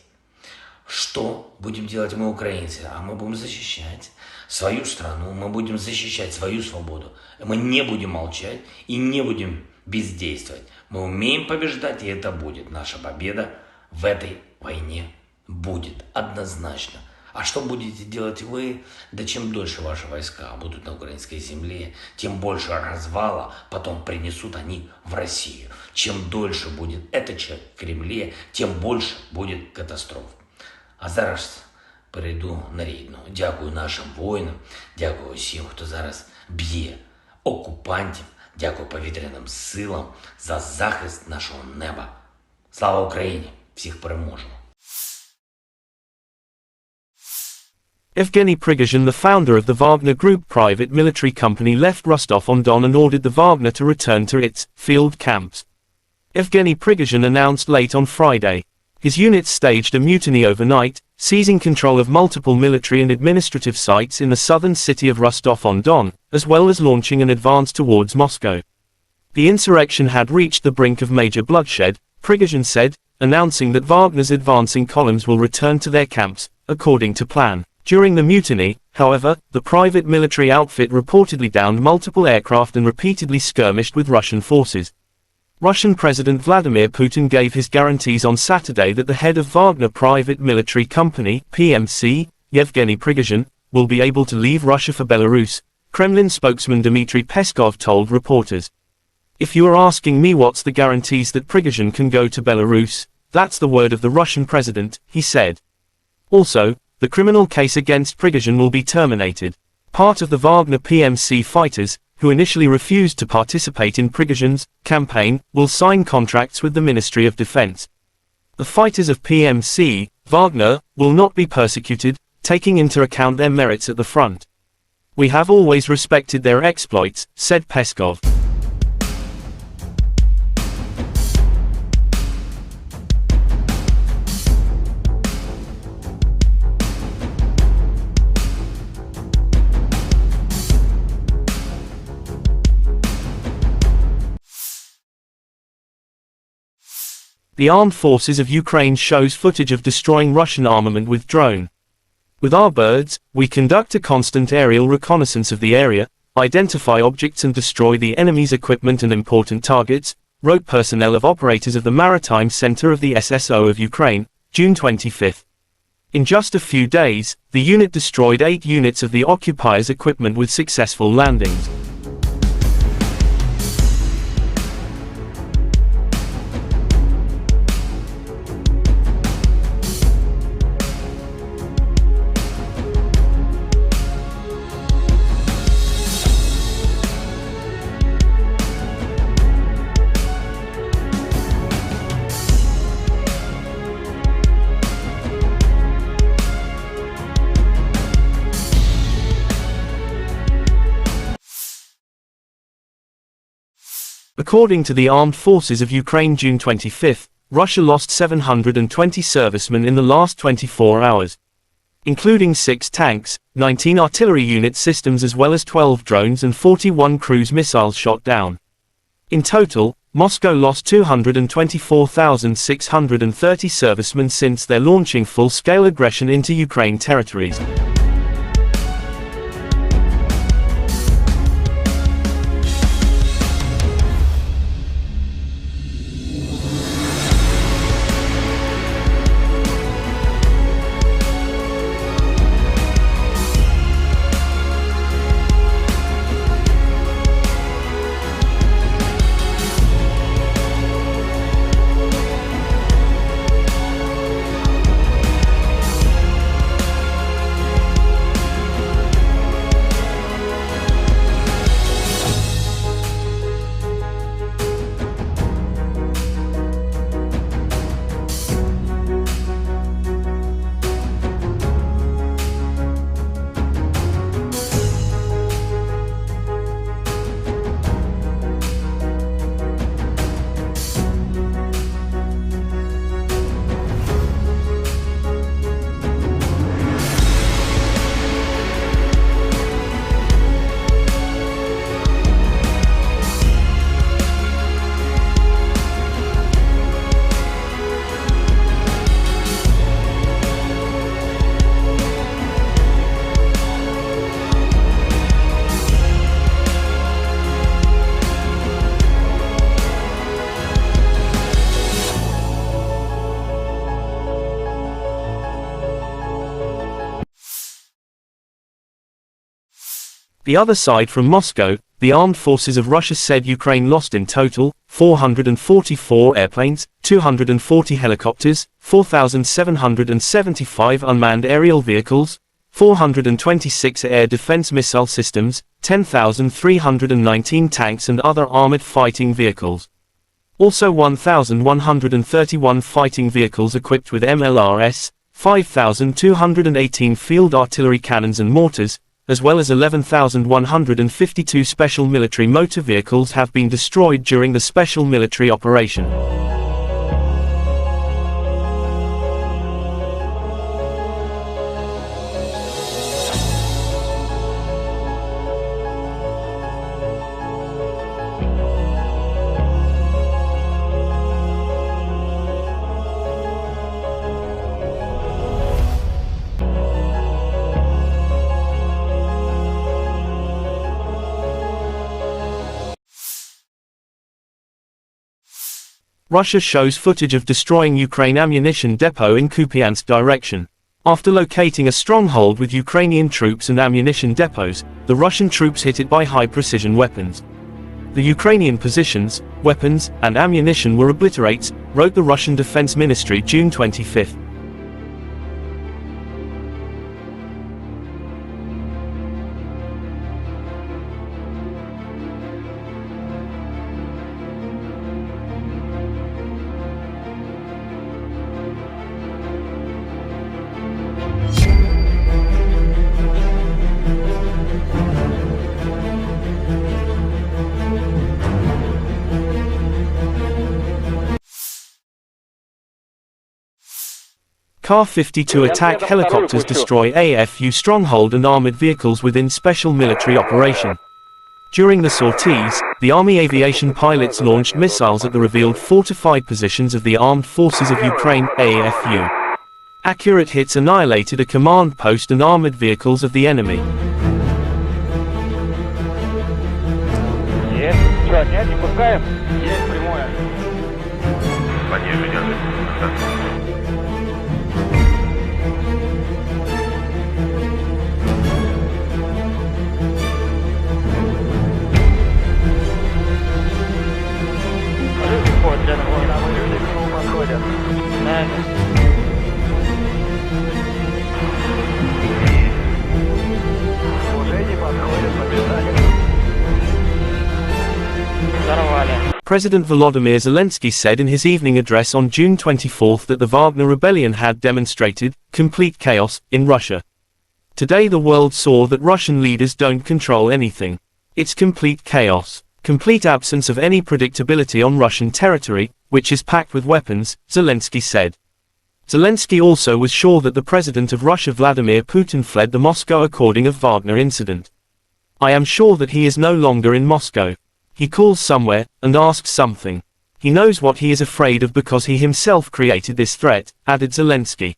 Speaker 2: Что будем делать мы, украинцы? А мы будем защищать свою страну, мы будем защищать свою свободу. Мы не будем молчать и не будем бездействовать. Мы умеем побеждать, и это будет. Наша победа в этой войне будет однозначно. А что будете делать вы? Да чем дольше ваши войска будут на украинской земле, тем больше развала потом принесут они в Россию. Чем дольше будет этот человек в Кремле, тем больше будет катастроф. А зараз перейду на рідну. Дякую нашим воїнам, дякую всім, хто зараз б'є окупантів, дякую повітряним силам за захист нашого неба. Слава Україні! Всіх переможемо!
Speaker 1: Evgeny Prigozhin, the founder of the Wagner Group private military company, left Rostov-on-Don and ordered the Wagner to return to its field camps. Evgeny Prigozhin announced late on Friday. His units staged a mutiny overnight, seizing control of multiple military and administrative sites in the southern city of Rostov-on-Don, as well as launching an advance towards Moscow. The insurrection had reached the brink of major bloodshed, Prigozhin said, announcing that Wagner's advancing columns will return to their camps, according to plan. During the mutiny, however, the private military outfit reportedly downed multiple aircraft and repeatedly skirmished with Russian forces. Russian President Vladimir Putin gave his guarantees on Saturday that the head of Wagner Private Military Company, PMC, Yevgeny Prigozhin, will be able to leave Russia for Belarus, Kremlin spokesman Dmitry Peskov told reporters. "If you are asking me what's the guarantees that Prigozhin can go to Belarus, that's the word of the Russian president," he said. Also, the criminal case against Prigozhin will be terminated. Part of the Wagner PMC fighters, who initially refused to participate in Prigozhin's campaign, will sign contracts with the Ministry of Defense. The fighters of PMC, Wagner, will not be persecuted, taking into account their merits at the front. "We have always respected their exploits," said Peskov. The armed forces of Ukraine shows footage of destroying Russian armament with drone. "With our birds, we conduct a constant aerial reconnaissance of the area, identify objects and destroy the enemy's equipment and important targets," wrote personnel of operators of the Maritime Center of the SSO of Ukraine, June 25. In just a few days, the unit destroyed 8 units of the occupiers' equipment with successful landings. According to the Armed Forces of Ukraine, June 25, Russia lost 720 servicemen in the last 24 hours, including 6 tanks, 19 artillery unit systems as well as 12 drones and 41 cruise missiles shot down. In total, Moscow lost 224,630 servicemen since their launching full-scale aggression into Ukraine territories. The other side from Moscow, the armed forces of Russia said Ukraine lost in total 444 airplanes, 240 helicopters, 4,775 unmanned aerial vehicles, 426 air defense missile systems, 10,319 tanks and other armored fighting vehicles. Also 1,131 fighting vehicles equipped with MLRS, 5,218 field artillery cannons and mortars, as well as 11,152 special military motor vehicles have been destroyed during the special military operation. Russia shows footage of destroying Ukraine ammunition depot in Kupiansk direction. After locating a stronghold with Ukrainian troops and ammunition depots, the Russian troops hit it by high-precision weapons. The Ukrainian positions, weapons, and ammunition were obliterated, wrote the Russian Defense Ministry June 25. Ka-52 attack helicopters destroy AFU stronghold and armored vehicles within special military operation. During the sorties, the Army aviation pilots launched missiles at the revealed fortified positions of the Armed Forces of Ukraine, AFU. Accurate hits annihilated a command post and armored vehicles of the enemy.
Speaker 3: Есть. Что, нет, не пускаем? Есть прямое.
Speaker 4: Пониже держи.
Speaker 3: Подходят. Уже не подходят, побежали.
Speaker 1: President Volodymyr Zelensky said in his evening address on June 24 that the Wagner rebellion had demonstrated complete chaos in Russia. Today the world saw that Russian leaders don't control anything. It's complete chaos. Complete absence of any predictability on Russian territory, which is packed with weapons, Zelensky said. Zelensky also was sure that the President of Russia Vladimir Putin fled the Moscow according of Wagner incident. I am sure that he is no longer in Moscow. He calls somewhere, and asks something. He knows what he is afraid of because he himself created this threat, added Zelensky.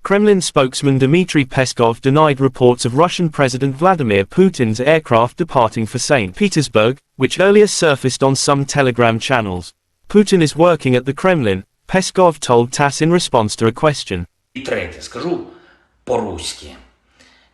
Speaker 1: Kremlin spokesman Dmitry Peskov denied reports of Russian President Vladimir Putin's aircraft departing for St. Petersburg, which earlier surfaced on some Telegram channels. Putin is working at the Kremlin, Peskov told TASS in response to a question.
Speaker 2: И третье, скажу по-русски.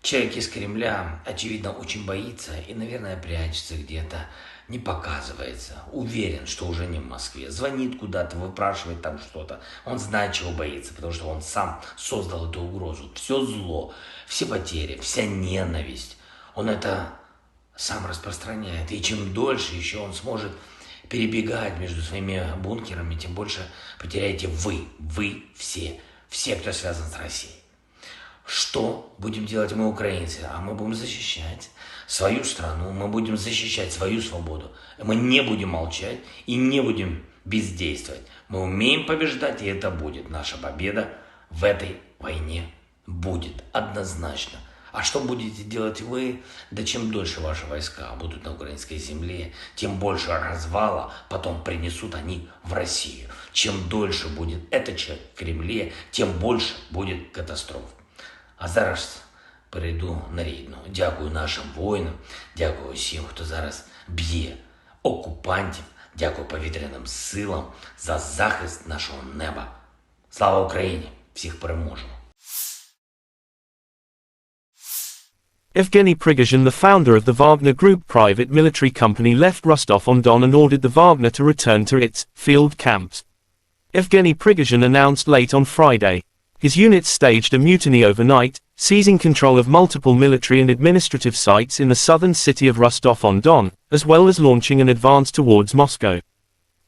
Speaker 2: Человек из Кремля, очевидно, очень боится и, наверное, прячется где-то, не показывается. Уверен, что уже не в Москве. Звонит куда-то, выпрашивает там что-то. Он знает, чего боится, потому что он сам создал эту угрозу. Все зло, все потери, вся ненависть. Он это сам распространяет. И чем дольше еще он сможет перебегать между своими бункерами, тем больше потеряете вы все, кто связан с Россией. Что будем делать мы, украинцы? А мы будем защищать свою страну, мы будем защищать свою свободу. Мы не будем молчать и не будем бездействовать. Мы умеем побеждать, и это будет. Наша победа в этой войне будет однозначно. А что будете делать вы? Да чем дольше ваши войска будут на украинской земле, тем больше развала потом принесут они в Россию. Чем дольше будет этот человек в Кремле, тем больше будет катастроф. А зараз перейду на рідну. Дякую нашим воїнам, дякую всім, хто зараз б'є окупантів, дякую повітряним силам за захист нашого неба. Слава Україні! Всіх переможемо!
Speaker 1: Evgeny Prigozhin, the founder of the Wagner Group private military company, left Rostov-on-Don and ordered the Wagner to return to its field camps. Evgeny Prigozhin announced late on Friday. His units staged a mutiny overnight, seizing control of multiple military and administrative sites in the southern city of Rostov-on-Don, as well as launching an advance towards Moscow.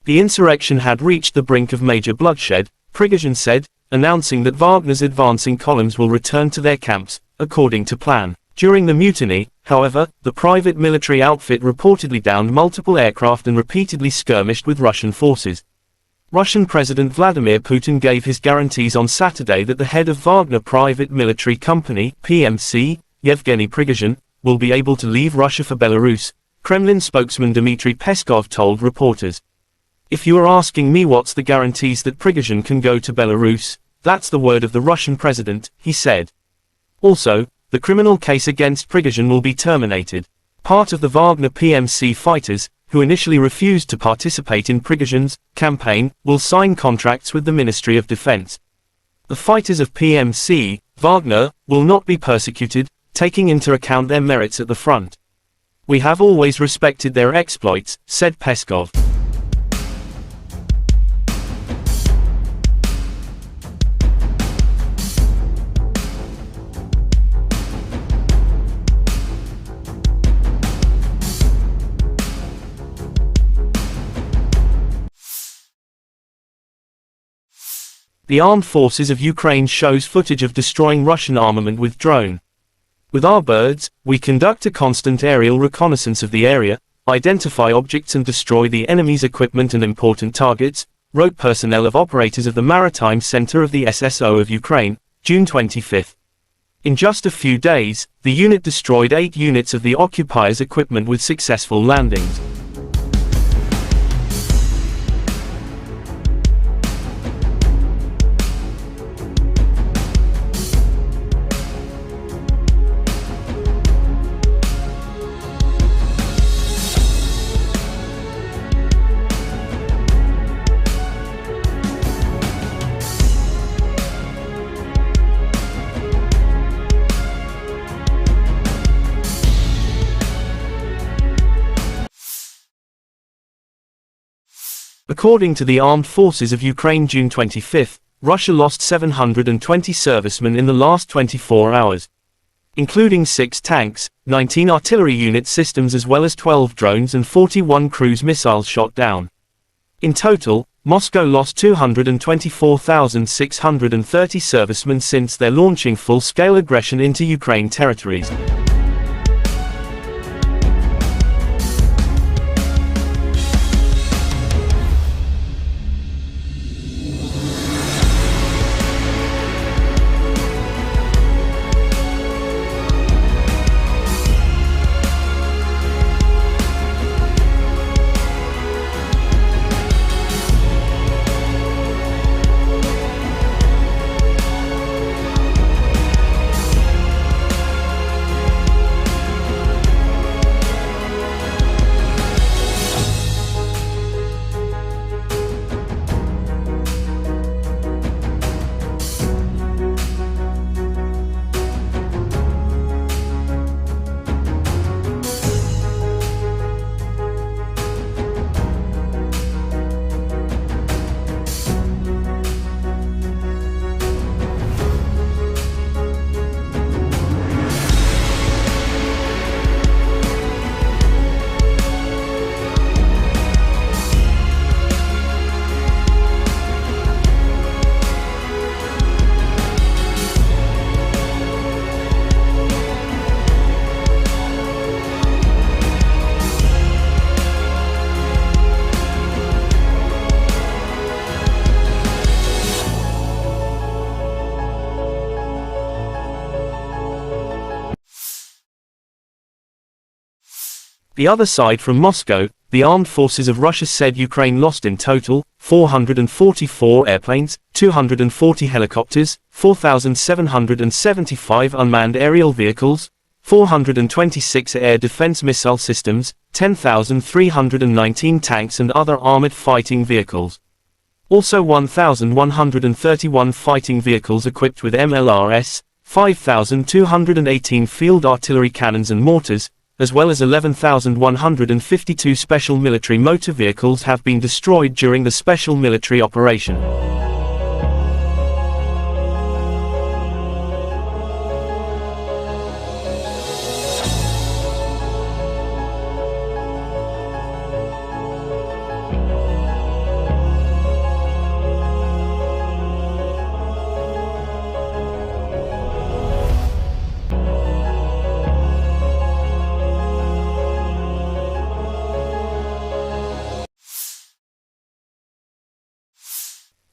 Speaker 1: The insurrection had reached the brink of major bloodshed, Prigozhin said, announcing that Wagner's advancing columns will return to their camps, according to plan. During the mutiny, however, the private military outfit reportedly downed multiple aircraft and repeatedly skirmished with Russian forces. Russian President Vladimir Putin gave his guarantees on Saturday that the head of Wagner Private Military Company, PMC, Yevgeny Prigozhin, will be able to leave Russia for Belarus, Kremlin spokesman Dmitry Peskov told reporters. "If you are asking me what's the guarantees that Prigozhin can go to Belarus, that's the word of the Russian president," he said. Also, the criminal case against Prigozhin will be terminated. Part of the Wagner PMC fighters, who initially refused to participate in Prigozhin's campaign, will sign contracts with the Ministry of Defense. The fighters of PMC, Wagner, will not be persecuted, taking into account their merits at the front. "We have always respected their exploits," said Peskov. The Armed Forces of Ukraine shows footage of destroying Russian armament with drone. "With our birds, we conduct a constant aerial reconnaissance of the area, identify objects and destroy the enemy's equipment and important targets," wrote personnel of operators of the Maritime Center of the SSO of Ukraine, June 25. In just a few days, the unit destroyed 8 units of the occupiers' equipment with successful landings. According to the Armed Forces of Ukraine June 25, Russia lost 720 servicemen in the last 24 hours. Including 6 tanks, 19 artillery unit systems as well as 12 drones and 41 cruise missiles shot down. In total, Moscow lost 224,630 servicemen since their launching full-scale aggression into Ukraine territories. The other side from Moscow, the armed forces of Russia said Ukraine lost in total 444 airplanes, 240 helicopters, 4,775 unmanned aerial vehicles, 426 air defense missile systems, 10,319 tanks and other armored fighting vehicles. Also 1,131 fighting vehicles equipped with MLRS, 5,218 field artillery cannons and mortars, as well as 11,152 special military motor vehicles have been destroyed during the special military operation.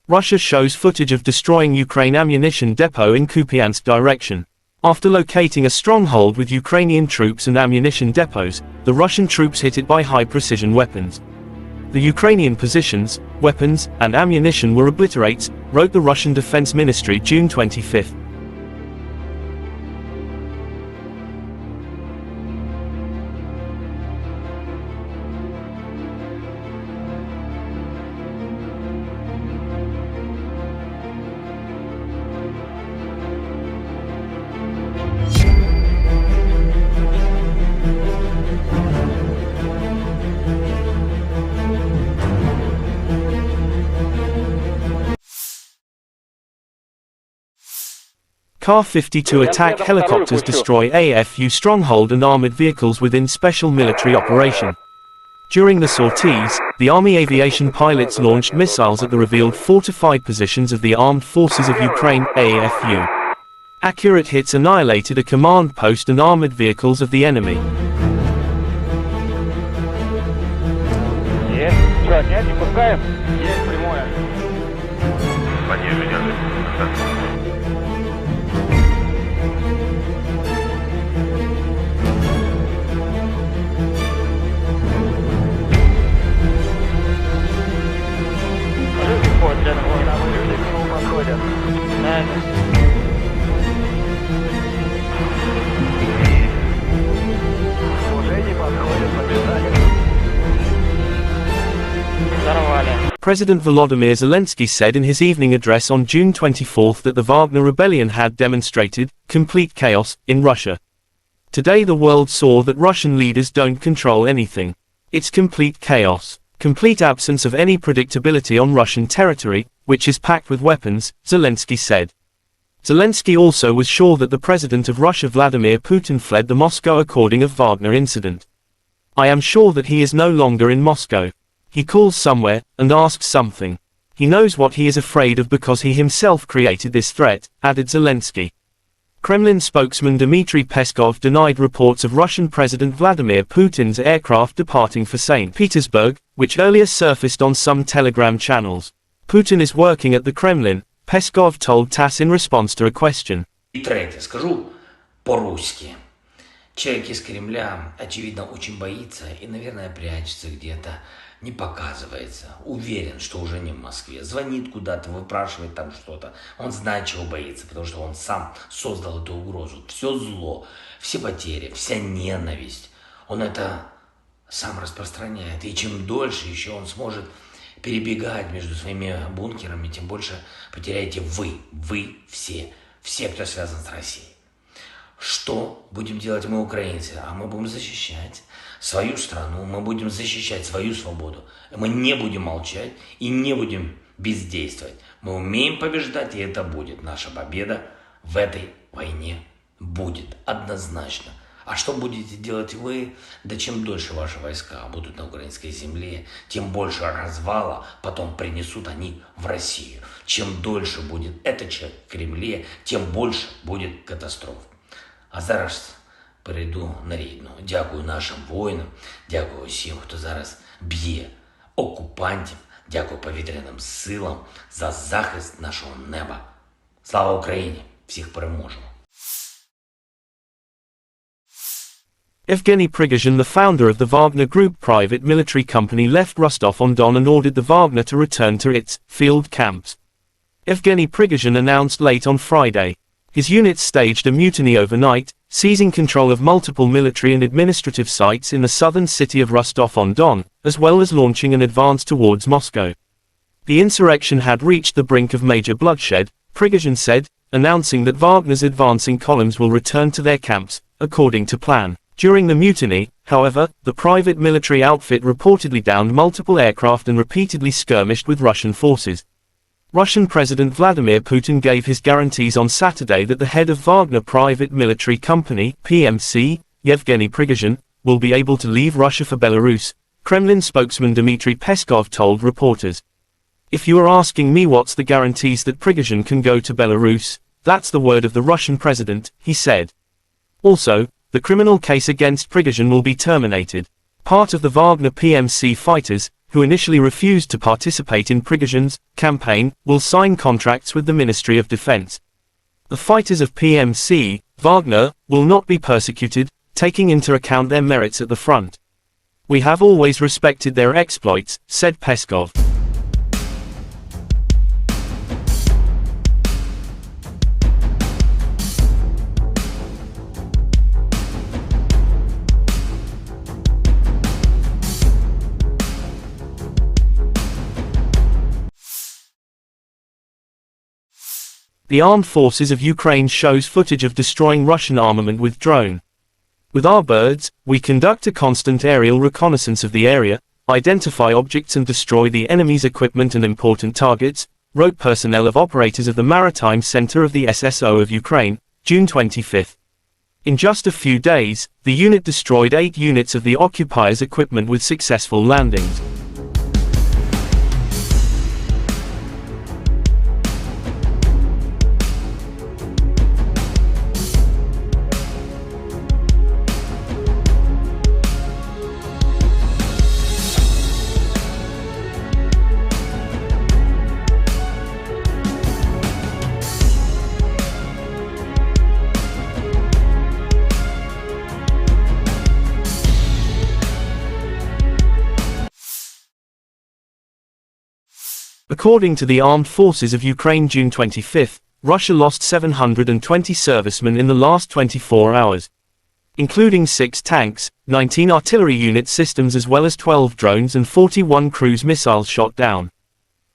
Speaker 1: Russia shows footage of destroying Ukraine ammunition depot in Kupiansk direction. After locating a stronghold with Ukrainian troops and ammunition depots, the Russian troops hit it by high-precision weapons. The Ukrainian positions, weapons, and ammunition were obliterated, wrote the Russian Defense Ministry June 25. Ka-52 attack helicopters destroy AFU stronghold and armored vehicles within special military operation. During the sorties, the Army aviation pilots launched missiles at the revealed fortified positions of the Armed Forces of Ukraine, AFU. Accurate hits annihilated a command post and armored vehicles of the enemy.
Speaker 4: Понижение ожидается.
Speaker 1: President Volodymyr Zelensky said in his evening address on June 24 that the Wagner rebellion had demonstrated complete chaos in Russia. Today the world saw that Russian leaders don't control anything. It's complete chaos, complete absence of any predictability on Russian territory, which is packed with weapons, Zelensky said. Zelensky also was sure that the president of Russia Vladimir Putin fled the Moscow according of Wagner incident. I am sure that he is no longer in Moscow. He calls somewhere, and asks something. He knows what he is afraid of because he himself created this threat, added Zelensky. Kremlin spokesman Dmitry Peskov denied reports of Russian President Vladimir Putin's aircraft departing for St. Petersburg, which earlier surfaced on some Telegram channels. Putin is working at the Kremlin, Peskov told TASS in response to a question.
Speaker 2: И третье, скажу по-русски. Человек из Кремля, очевидно, очень боится и, наверное, прячется где-то, не показывается. Уверен, что уже не в Москве. Звонит куда-то, выпрашивает там что-то. Он знает, чего боится, потому что он сам создал эту угрозу. Все зло, все потери, вся ненависть. Он это сам распространяет. И чем дольше еще он сможет перебегать между своими бункерами, тем больше потеряете вы все, кто связан с Россией. Что будем делать мы, украинцы? А мы будем защищать свою страну, мы будем защищать свою свободу. Мы не будем молчать и не будем бездействовать. Мы умеем побеждать, и это будет. Наша победа в этой войне будет однозначно. А что будете делать вы? Да чем дольше ваши войска будут на украинской земле, тем больше развала потом принесут они в Россию. Чем дольше будет этот человек в Кремле, тем больше будет катастроф. А зараз перейду на рідну. Дякую нашим воїнам, дякую всім, хто зараз б'є окупантів, дякую повітряним силам за захист нашого неба. Слава Україні! Всіх переможемо!
Speaker 1: Evgeny Prigozhin, the founder of the Wagner Group private military company, left Rostov-on-Don and ordered the Wagner to return to its field camps. Evgeny Prigozhin announced late on Friday. His units staged a mutiny overnight, seizing control of multiple military and administrative sites in the southern city of Rostov-on-Don, as well as launching an advance towards Moscow. The insurrection had reached the brink of major bloodshed, Prigozhin said, announcing that Wagner's advancing columns will return to their camps, according to plan. During the mutiny, however, the private military outfit reportedly downed multiple aircraft and repeatedly skirmished with Russian forces. Russian President Vladimir Putin gave his guarantees on Saturday that the head of Wagner Private Military Company, PMC, Yevgeny Prigozhin, will be able to leave Russia for Belarus, Kremlin spokesman Dmitry Peskov told reporters. If you are asking me what's the guarantees that Prigozhin can go to Belarus, that's the word of the Russian president, he said. Also, the criminal case against Prigozhin will be terminated. Part of the Wagner PMC fighters, who initially refused to participate in Prigozhin's campaign, will sign contracts with the Ministry of Defense. The fighters of PMC, Wagner, will not be persecuted, taking into account their merits at the front. We have always respected their exploits, said Peskov. The Armed Forces of Ukraine shows footage of destroying Russian armament with drone. With our birds, we conduct a constant aerial reconnaissance of the area, identify objects and destroy the enemy's equipment and important targets, wrote personnel of operators of the Maritime Center of the SSO of Ukraine, June 25. In just a few days, the unit destroyed 8 units of the occupiers' equipment with successful landings. According to the Armed Forces of Ukraine June 25, Russia lost 720 servicemen in the last 24 hours, including 6 tanks, 19 artillery unit systems as well as 12 drones and 41 cruise missiles shot down.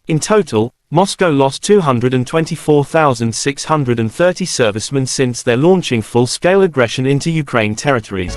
Speaker 1: In total, Moscow lost 224,630 servicemen since their launching full-scale aggression into Ukraine territories.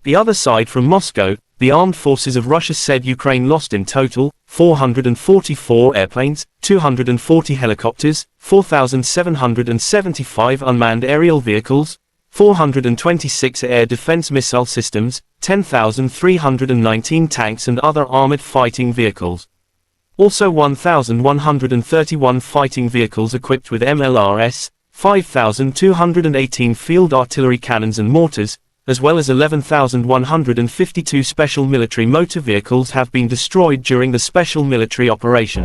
Speaker 1: The other side from Moscow, the armed forces of Russia said Ukraine lost in total 444 airplanes, 240 helicopters, 4,775 unmanned aerial vehicles, 426 air defense missile systems, 10,319 tanks and other armored fighting vehicles. Also 1,131 fighting vehicles equipped with MLRS, 5,218 field artillery cannons and mortars, as well as 11,152 special military motor vehicles have been destroyed during the special military operation.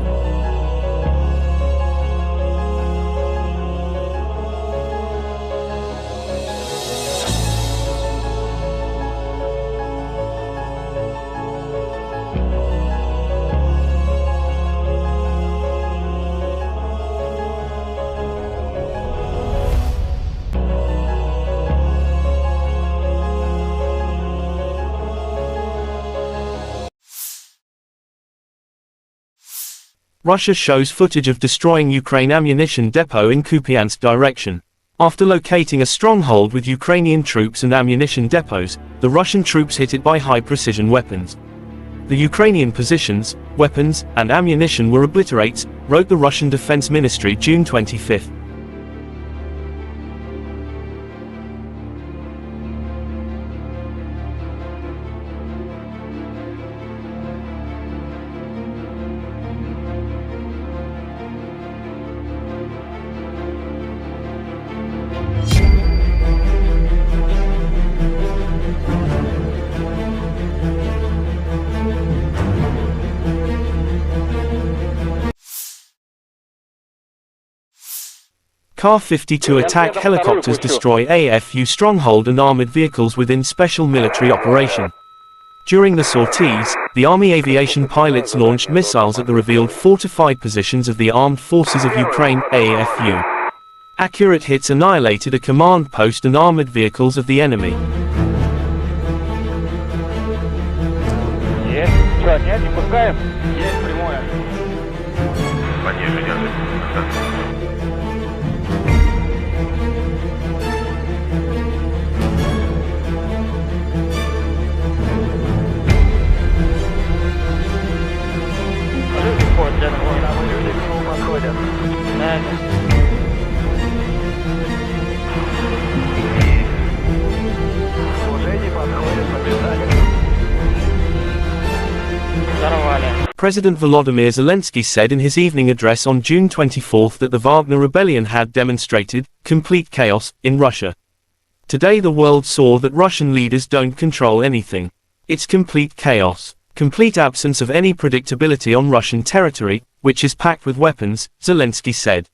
Speaker 1: Russia shows footage of destroying Ukraine ammunition depot in Kupiansk direction. After locating a stronghold with Ukrainian troops and ammunition depots, the Russian troops hit it by high-precision weapons. The Ukrainian positions, weapons, and ammunition were obliterated, wrote the Russian Defense Ministry June 25. Ka-52 attack helicopters destroy AFU stronghold and armored vehicles within special military operation. During the sorties, the Army aviation pilots launched missiles at the revealed fortified positions of the Armed Forces of Ukraine, AFU. Accurate hits annihilated a command post and armored vehicles of the enemy.
Speaker 3: Есть. Что, нет, не пускаем? Есть прямое.
Speaker 4: Пониже держи.
Speaker 3: Подходят. Уже не подходят, побежали.
Speaker 1: President Volodymyr Zelensky said in his evening address on June 24 that the Wagner rebellion had demonstrated complete chaos in Russia. Today the world saw that Russian leaders don't control anything. It's complete chaos. Complete absence of any predictability on Russian territory, which is packed with weapons, Zelensky said.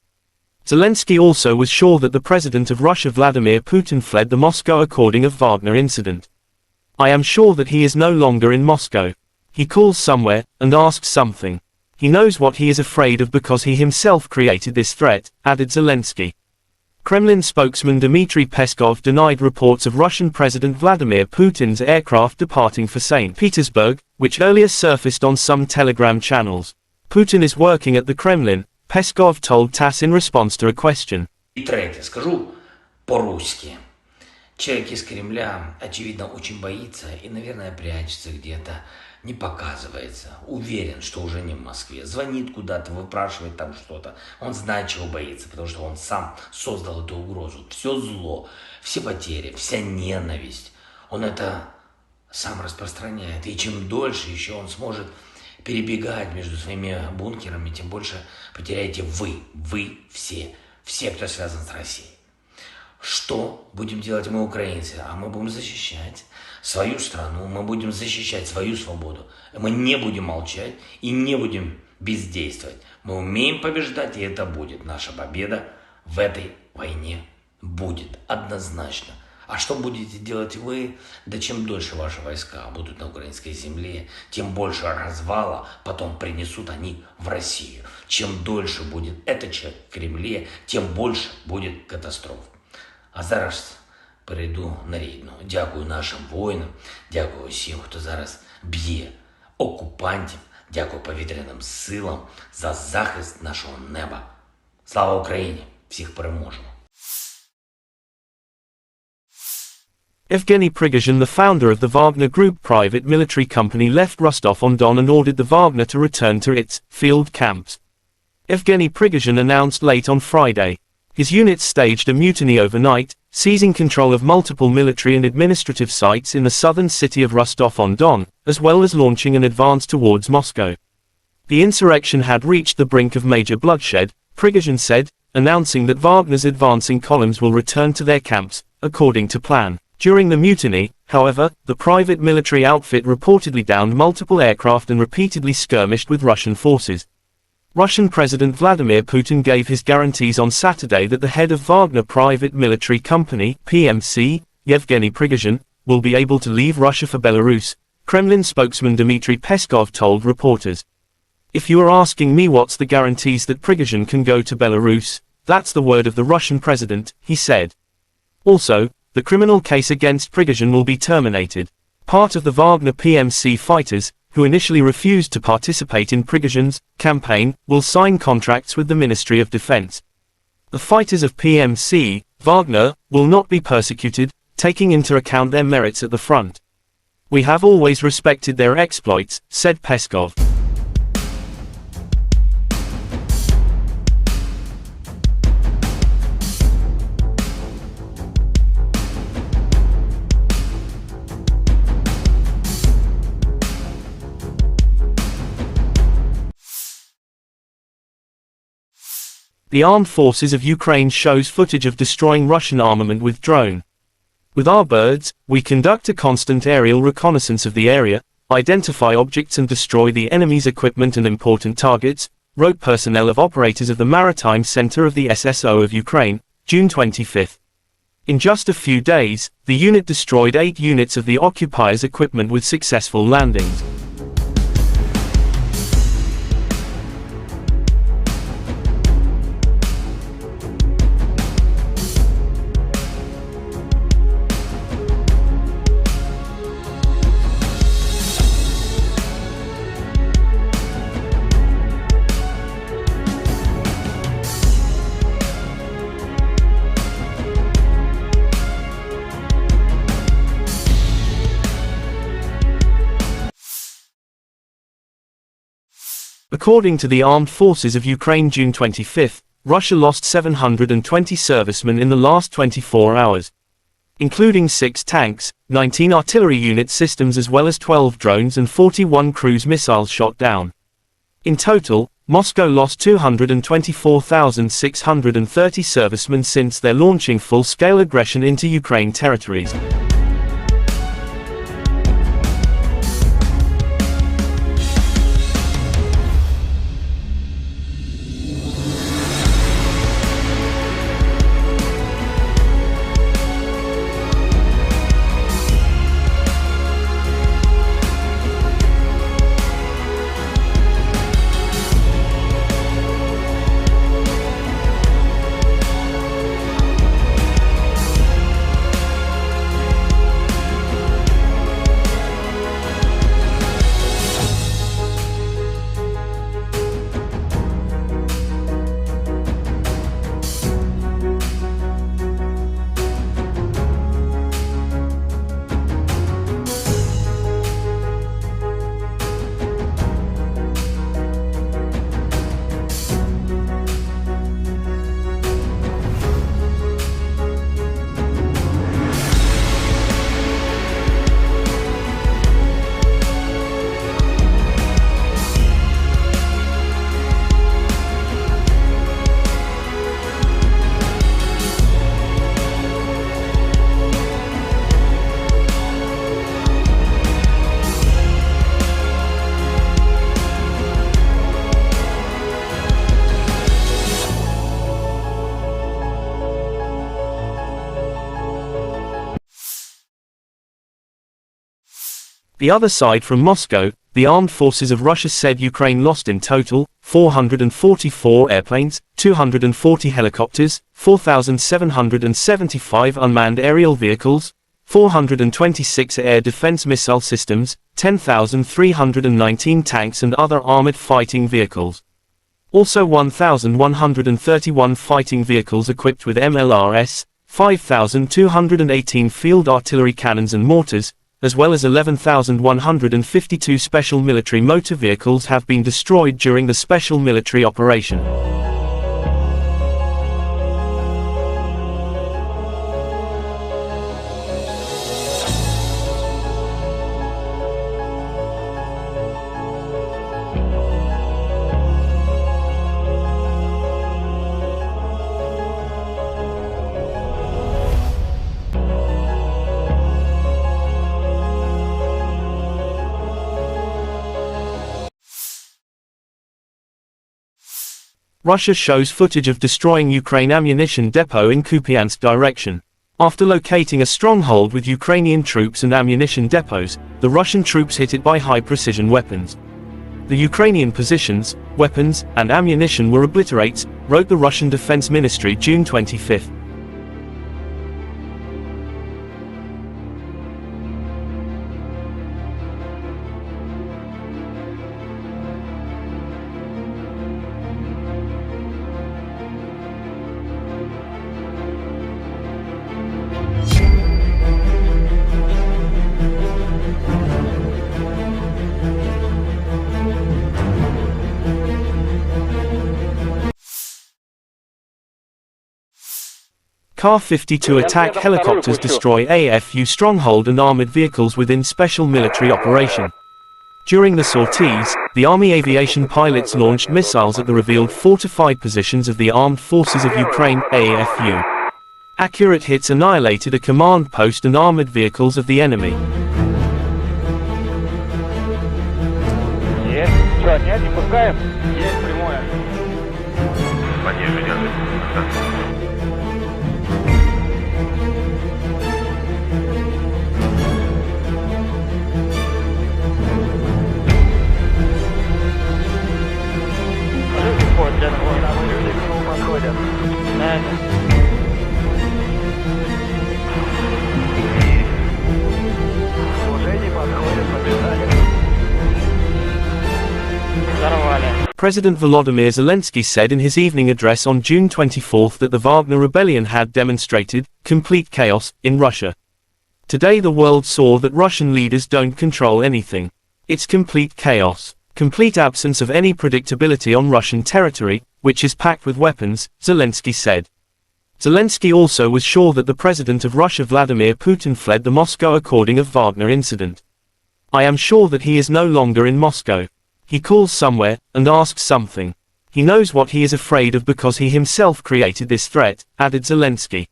Speaker 1: Zelensky also was sure that the president of Russia Vladimir Putin fled the Moscow according of Wagner incident. I am sure that he is no longer in Moscow. He calls somewhere, and asks something. He knows what he is afraid of because he himself created this threat, added Zelensky. Kremlin spokesman Dmitry Peskov denied reports of Russian President Vladimir Putin's aircraft departing for St. Petersburg, which earlier surfaced on some Telegram channels. Putin is working at the Kremlin, Peskov told TASS in response to a question.
Speaker 2: И третье, скажу по-русски. Человек из Кремля, очевидно, очень боится и, наверное, прячется где-то, не показывается. Уверен, что уже не в Москве. Звонит куда-то, выпрашивает там что-то. Он знает, чего боится, потому что он сам создал эту угрозу. Все зло, все потери, вся ненависть. Он это сам распространяет. И чем дольше еще он сможет перебегать между своими бункерами, тем больше потеряете вы все, кто связан с Россией. Что будем делать мы, украинцы? А мы будем защищать свою страну, мы будем защищать свою свободу. Мы не будем молчать и не будем бездействовать. Мы умеем побеждать, и это будет. Наша победа в этой войне будет однозначно. А что будете делать вы? Да чем дольше ваши войска будут на украинской земле, тем больше развала потом принесут они в Россию. Чем дольше будет этот человек в Кремле, тем больше будет катастроф. А зараз перейду на рідну. Дякую нашим воїнам, дякую всім, хто зараз б'є окупантів, дякую повітряним силам за захист нашого неба. Слава Україні! Всіх переможемо!
Speaker 1: Evgeny Prigozhin, the founder of the Wagner Group private military company, left Rostov-on-Don and ordered the Wagner to return to its field camps. Evgeny Prigozhin announced late on Friday. His units staged a mutiny overnight, seizing control of multiple military and administrative sites in the southern city of Rostov-on-Don, as well as launching an advance towards Moscow. The insurrection had reached the brink of major bloodshed, Prigozhin said, announcing that Wagner's advancing columns will return to their camps, according to plan. During the mutiny, however, the private military outfit reportedly downed multiple aircraft and repeatedly skirmished with Russian forces. Russian President Vladimir Putin gave his guarantees on Saturday that the head of Wagner Private Military Company, PMC, Yevgeny Prigozhin, will be able to leave Russia for Belarus, Kremlin spokesman Dmitry Peskov told reporters. If you are asking me what's the guarantees that Prigozhin can go to Belarus, that's the word of the Russian president, he said. Also, the criminal case against Prigozhin will be terminated. Part of the Wagner PMC fighters, who initially refused to participate in Prigozhin's campaign, will sign contracts with the Ministry of Defense. The fighters of PMC, Wagner, will not be persecuted, taking into account their merits at the front. We have always respected their exploits, said Peskov. The Armed Forces of Ukraine shows footage of destroying Russian armament with drone. With our birds, we conduct a constant aerial reconnaissance of the area, identify objects and destroy the enemy's equipment and important targets, wrote personnel of operators of the Maritime Center of the SSO of Ukraine, June 25. In just a few days, the unit destroyed 8 units of the occupiers' equipment with successful landings. According to the Armed Forces of Ukraine June 25, Russia lost 720 servicemen in the last 24 hours, including 6 tanks, 19 artillery unit systems as well as 12 drones and 41 cruise missiles shot down. In total, Moscow lost 224,630 servicemen since their launching full-scale aggression into Ukraine territories. The other side from Moscow, the armed forces of Russia said Ukraine lost in total 444 airplanes, 240 helicopters, 4,775 unmanned aerial vehicles, 426 air defense missile systems, 10,319 tanks and other armored fighting vehicles. Also 1,131 fighting vehicles equipped with MLRS, 5,218 field artillery cannons and mortars, as well as 11,152 special military motor vehicles have been destroyed during the special military operation. Russia shows footage of destroying Ukraine ammunition depot in Kupiansk direction. After locating a stronghold with Ukrainian troops and ammunition depots, the Russian troops hit it by high-precision weapons. The Ukrainian positions, weapons, and ammunition were obliterated, wrote the Russian Defense Ministry June 25. Ka-52 attack helicopters destroy AFU stronghold and armored vehicles within special military operation. During the sorties, the Army aviation pilots launched missiles at the revealed fortified positions of the Armed Forces of Ukraine, AFU. Accurate hits annihilated a command post and armored vehicles of the enemy.
Speaker 3: Есть. Что, нет, не пускаем? Есть прямое. Report, gentlemen. Оперативный группа подходит. Уже не подходит, побежали. Взорвали.
Speaker 1: President Volodymyr Zelensky said in his evening address on June 24 that the Wagner rebellion had demonstrated complete chaos in Russia. Today the world saw that Russian leaders don't control anything. It's complete chaos, complete absence of any predictability on Russian territory, which is packed with weapons, Zelensky said. Zelensky also was sure that the president of Russia Vladimir Putin fled the Moscow according of Wagner incident. I am sure that he is no longer in Moscow. He calls somewhere, and asks something. He knows what he is afraid of because he himself created this threat, added Zelensky.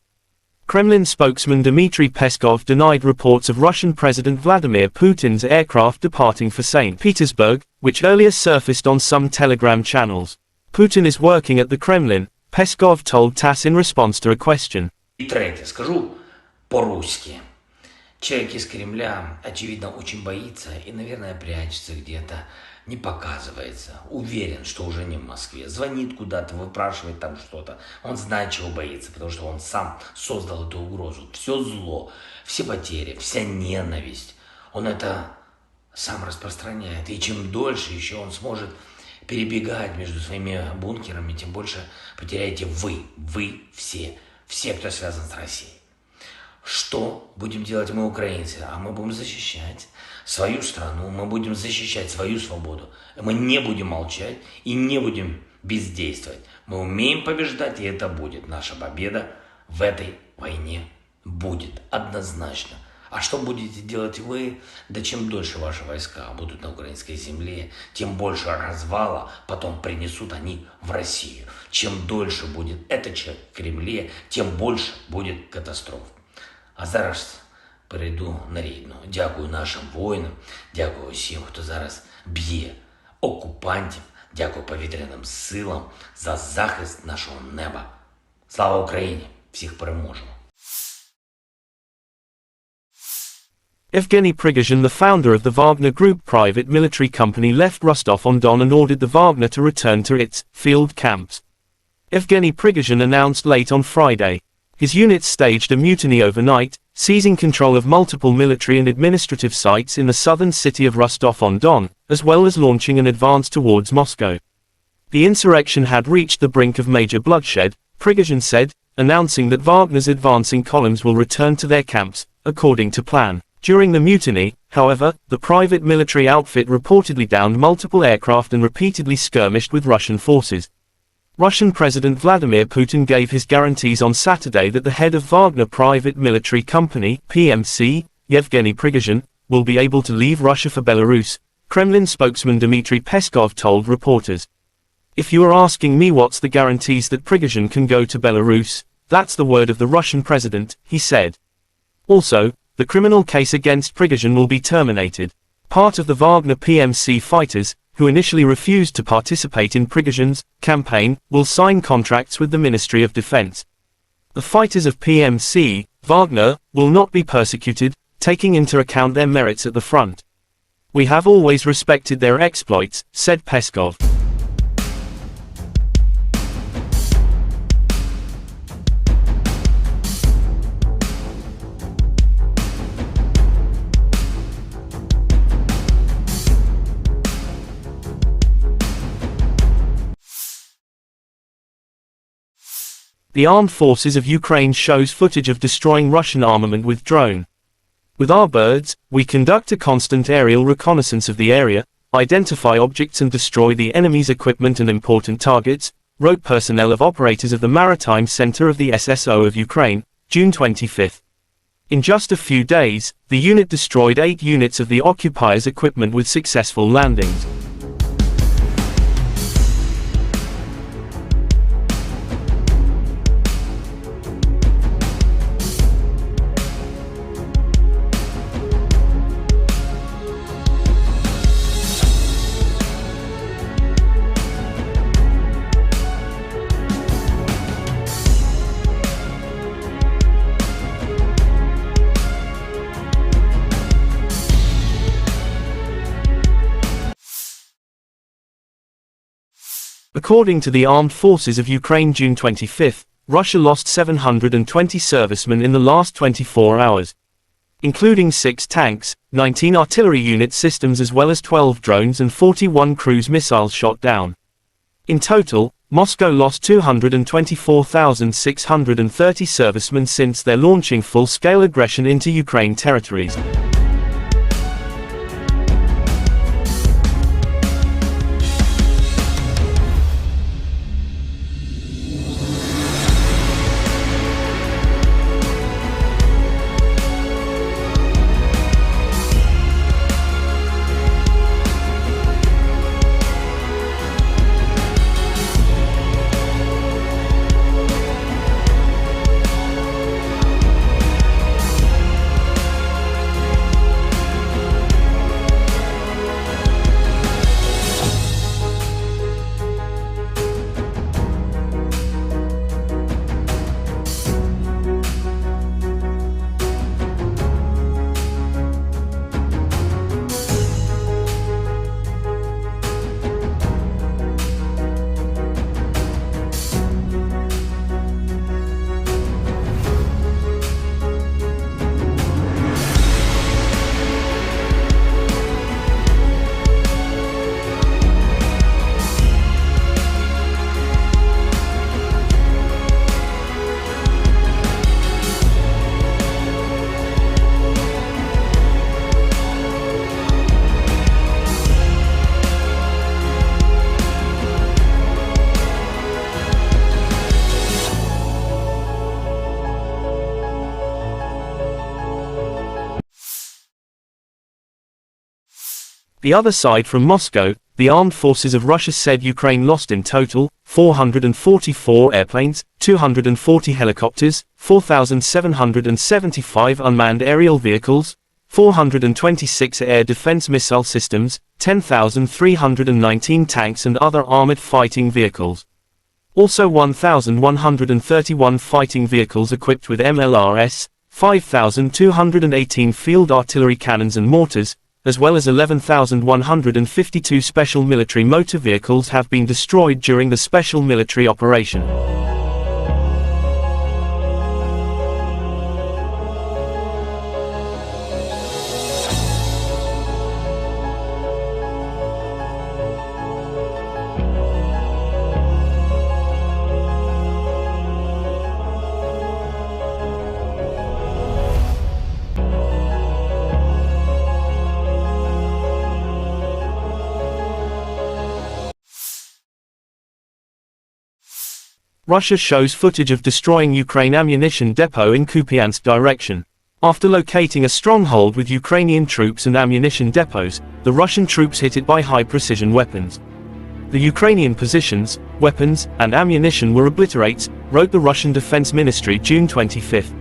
Speaker 1: Kremlin spokesman Dmitry Peskov denied reports of Russian President Vladimir Putin's aircraft departing for St. Petersburg, which earlier surfaced on some Telegram channels. Putin is working at the Kremlin, Peskov told TASS in response to a question.
Speaker 2: И третье, скажу по-русски. Человек из Кремля, очевидно, очень боится и, наверное, прячется где-то, не показывается. Уверен, что уже не в Москве. Звонит куда-то, выпрашивает там что-то. Он знает, чего боится, потому что он сам создал эту угрозу. Все зло, все потери, вся ненависть. Он это сам распространяет. И чем дольше еще он сможет перебегать между своими бункерами, тем больше потеряете вы все, кто связан с Россией. Что будем делать мы, украинцы? А мы будем защищать свою страну, мы будем защищать свою свободу. Мы не будем молчать и не будем бездействовать. Мы умеем побеждать, и это будет. Наша победа в этой войне будет однозначно. А что будете делать вы? Да чем дольше ваши войска будут на украинской земле, тем больше развала потом принесут они в Россию. Чем дольше будет этот человек в Кремле, тем больше будет катастроф. А зараз перейду на рідну. Дякую нашим воїнам, дякую всім, хто зараз б'є окупантів, дякую повітряним силам за захист нашого неба. Слава Україні! Всіх переможемо!
Speaker 1: Evgeny Prigozhin, the founder of the Wagner Group private military company, left Rostov-on-Don and ordered the Wagner to return to its field camps. Evgeny Prigozhin announced late on Friday. His units staged a mutiny overnight, seizing control of multiple military and administrative sites in the southern city of Rostov-on-Don, as well as launching an advance towards Moscow. The insurrection had reached the brink of major bloodshed, Prigozhin said, announcing that Wagner's advancing columns will return to their camps, according to plan. During the mutiny, however, the private military outfit reportedly downed multiple aircraft and repeatedly skirmished with Russian forces. Russian President Vladimir Putin gave his guarantees on Saturday that the head of Wagner Private Military Company, PMC, Yevgeny Prigozhin, will be able to leave Russia for Belarus, Kremlin spokesman Dmitry Peskov told reporters. If you are asking me what's the guarantees that Prigozhin can go to Belarus, that's the word of the Russian president, he said. Also, the criminal case against Prigozhin will be terminated. Part of the Wagner PMC fighters, who initially refused to participate in Prigozhin's campaign, will sign contracts with the Ministry of Defense. The fighters of PMC, Wagner, will not be persecuted, taking into account their merits at the front. We have always respected their exploits, said Peskov. The armed forces of Ukraine shows footage of destroying Russian armament with drone. With our birds, we conduct a constant aerial reconnaissance of the area, identify objects and destroy the enemy's equipment and important targets, wrote personnel of operators of the Maritime Center of the SSO of Ukraine, June 25. In just a few days, the unit destroyed 8 units of the occupiers' equipment with successful landings. According to the Armed Forces of Ukraine June 25, Russia lost 720 servicemen in the last 24 hours, including 6 tanks, 19 artillery unit systems as well as 12 drones and 41 cruise missiles shot down. In total, Moscow lost 224,630 servicemen since their launching full-scale aggression into Ukraine territories. The other side from Moscow, the armed forces of Russia said Ukraine lost in total 444 airplanes, 240 helicopters, 4,775 unmanned aerial vehicles, 426 air defense missile systems, 10,319 tanks and other armored fighting vehicles. Also 1,131 fighting vehicles equipped with MLRS, 5,218 field artillery cannons and mortars, as well as 11,152 special military motor vehicles have been destroyed during the special military operation. Russia shows footage of destroying Ukraine ammunition depot in Kupiansk direction. After locating a stronghold with Ukrainian troops and ammunition depots, the Russian troops hit it by high-precision weapons. The Ukrainian positions, weapons, and ammunition were obliterated, wrote the Russian Defense Ministry June 25.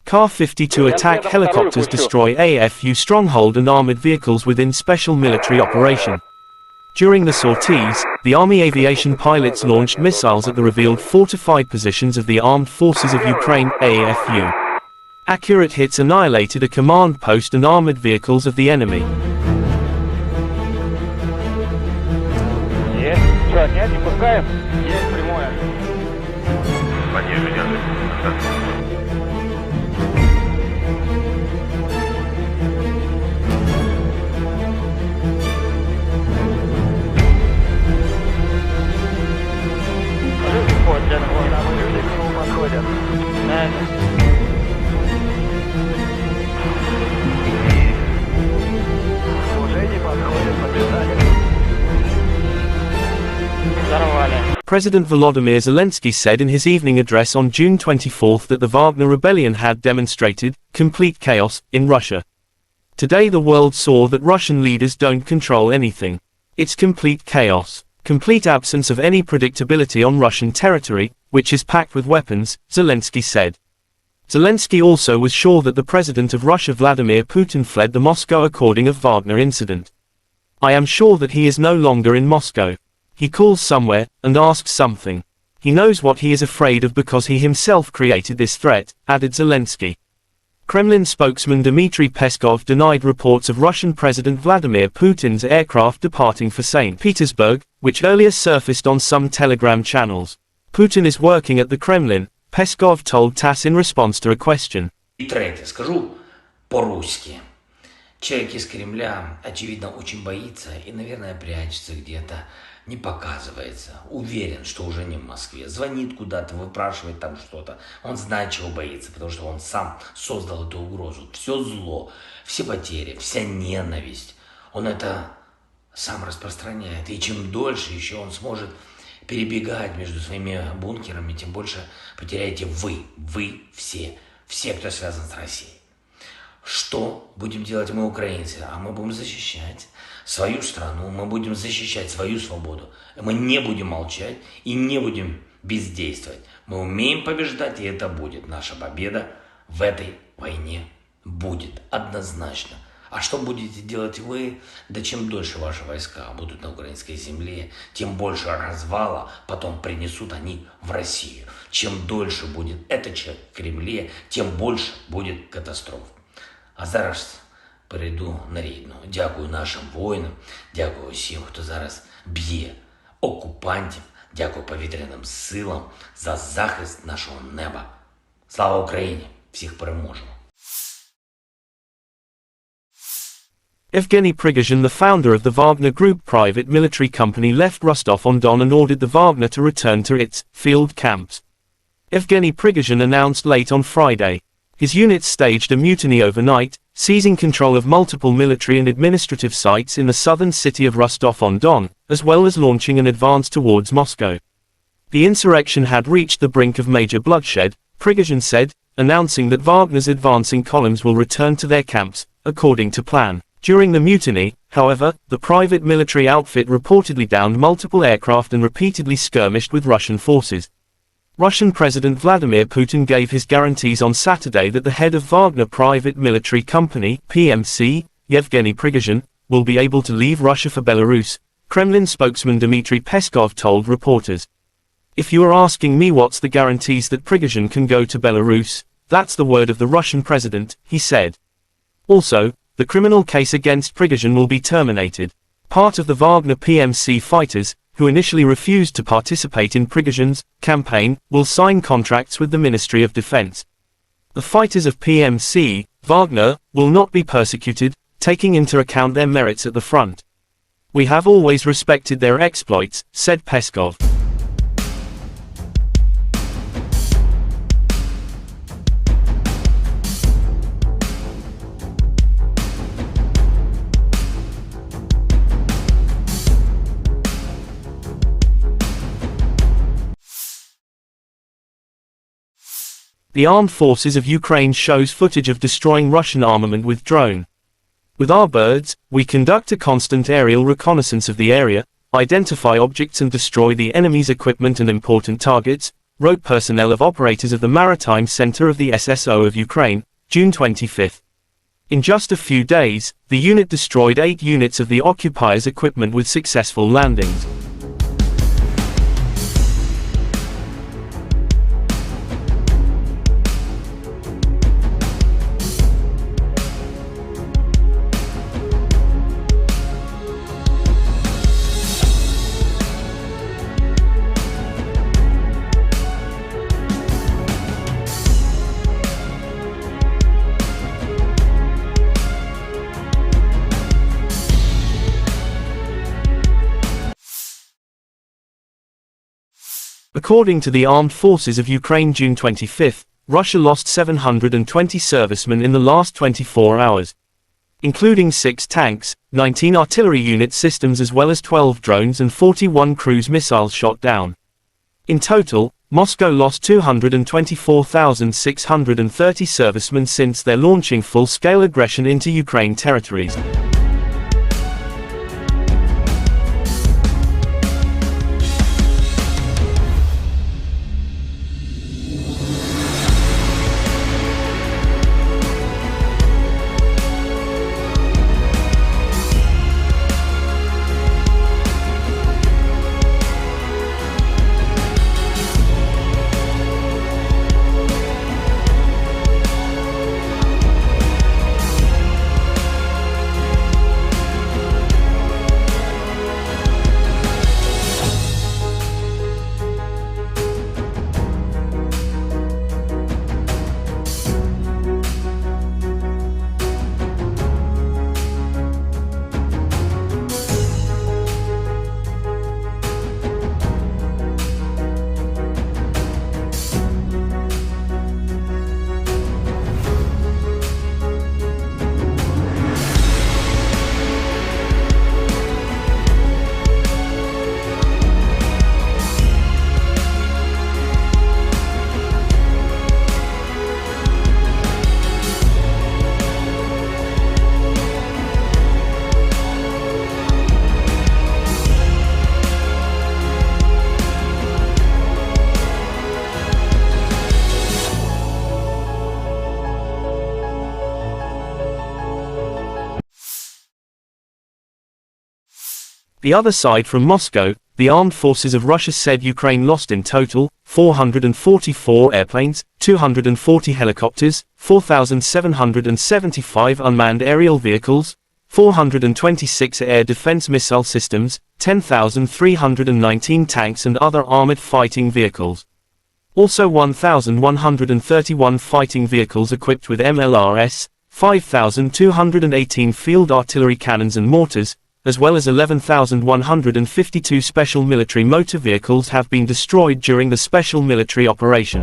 Speaker 1: Ka-52 attack helicopters destroy AFU stronghold and armored vehicles within special military operation. During the sorties, the Army aviation pilots launched missiles at the revealed fortified positions of the Armed Forces of Ukraine, AFU. Accurate hits annihilated a command post and armored vehicles of the enemy.
Speaker 4: Пониже держи.
Speaker 1: President Volodymyr Zelensky said in his evening address on June 24 that the Wagner rebellion had demonstrated complete chaos in Russia. Today the world saw that Russian leaders don't control anything. It's complete chaos. complete absence of any predictability on Russian territory, which is packed with weapons, Zelensky said. Zelensky also was sure that the president of Russia Vladimir Putin fled the Moscow according of Wagner incident. I am sure that he is no longer in Moscow. He calls somewhere, and asks something. He knows what he is afraid of because he himself created this threat, added Zelensky. Kremlin spokesman Dmitry Peskov denied reports of Russian President Vladimir Putin's aircraft departing for St. Petersburg, which earlier surfaced on some Telegram channels. Putin is working at the Kremlin, Peskov told TASS in response to a question.
Speaker 2: И третье, скажу по-русски. Человек из Кремля, очевидно, очень боится и, наверное, прячется где-то, не показывается. Уверен, что уже не в Москве. Звонит куда-то, выпрашивает там что-то. Он знает, чего боится, потому что он сам создал эту угрозу. Все зло, все потери, вся ненависть. Он это сам распространяет. И чем дольше еще он сможет перебегать между своими бункерами, тем больше потеряете вы все, кто связан с Россией. Что будем делать мы, украинцы? А мы будем защищать свою страну, мы будем защищать свою свободу. Мы не будем молчать и не будем бездействовать. Мы умеем побеждать, и это будет. Наша победа в этой войне будет однозначно. А что будете делать вы? Да чем дольше ваши войска будут на украинской земле, тем больше развала потом принесут они в Россию. Чем дольше будет этот человек в Кремле, тем больше будет катастроф. А зараз перейду на рідну. Дякую нашим воїнам, дякую всім, хто зараз б'є окупантів, дякую повітряним силам за захист нашого неба. Слава Україні! Всіх переможемо!
Speaker 1: Evgeny Prigozhin, the founder of the Wagner Group private military company, left Rostov-on-Don and ordered the Wagner to return to its field camps. Evgeny Prigozhin announced late on Friday. His units staged a mutiny overnight, seizing control of multiple military and administrative sites in the southern city of Rostov-on-Don, as well as launching an advance towards Moscow. The insurrection had reached the brink of major bloodshed, Prigozhin said, announcing that Wagner's advancing columns will return to their camps, according to plan. During the mutiny, however, the private military outfit reportedly downed multiple aircraft and repeatedly skirmished with Russian forces. Russian President Vladimir Putin gave his guarantees on Saturday that the head of Wagner Private Military Company, PMC, Yevgeny Prigozhin, will be able to leave Russia for Belarus, Kremlin spokesman Dmitry Peskov told reporters. If you are asking me what's the guarantees that Prigozhin can go to Belarus, that's the word of the Russian president, he said. Also, the criminal case against Prigozhin will be terminated. Part of the Wagner PMC fighters, who initially refused to participate in Prigozhin's campaign, will sign contracts with the Ministry of Defense. The fighters of PMC, Wagner, will not be persecuted, taking into account their merits at the front. We have always respected their exploits, said Peskov. The Armed Forces of Ukraine shows footage of destroying Russian armament with drone. With our birds, we conduct a constant aerial reconnaissance of the area, identify objects and destroy the enemy's equipment and important targets, wrote personnel of operators of the Maritime Center of the SSO of Ukraine, June 25. In just a few days, the unit destroyed 8 units of the occupiers' equipment with successful landings. According to the Armed Forces of Ukraine June 25, Russia lost 720 servicemen in the last 24 hours. Including 6 tanks, 19 artillery unit systems as well as 12 drones and 41 cruise missiles shot down. In total, Moscow lost 224,630 servicemen since their launching full-scale aggression into Ukraine territories. The other side from Moscow, the armed forces of Russia said Ukraine lost in total 444 airplanes, 240 helicopters, 4,775 unmanned aerial vehicles, 426 air defense missile systems, 10,319 tanks and other armored fighting vehicles. Also 1,131 fighting vehicles equipped with MLRS, 5,218 field artillery cannons and mortars, as well as 11,152 special military motor vehicles have been destroyed during the special military operation.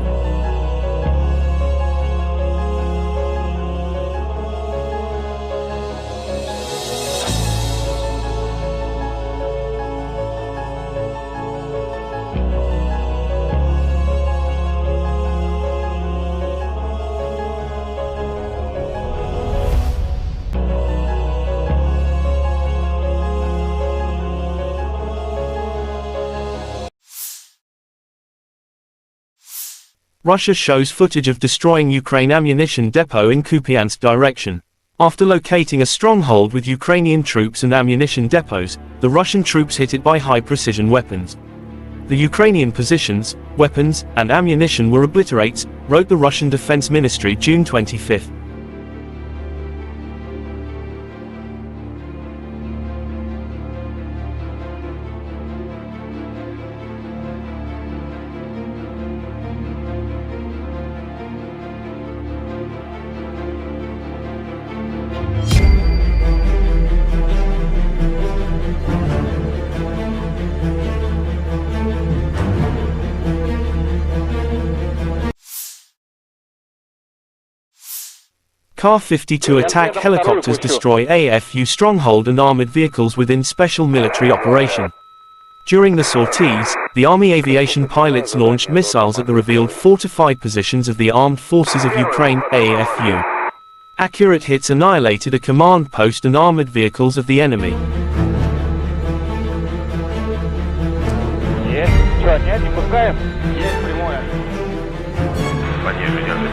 Speaker 1: Russia shows footage of destroying Ukraine ammunition depot in Kupiansk direction. After locating a stronghold with Ukrainian troops and ammunition depots, the Russian troops hit it by high-precision weapons. The Ukrainian positions, weapons, and ammunition were obliterated, wrote the Russian Defense Ministry June 25. Ka-52 attack helicopters destroy AFU stronghold and armored vehicles within special military operation. During the sorties, the Army aviation pilots launched missiles at the revealed fortified positions of the Armed Forces of Ukraine, AFU. Accurate hits annihilated a command post and armored vehicles of the enemy.
Speaker 3: Есть. Что, нет, не пускаем? Есть прямое.
Speaker 4: Пониже держи.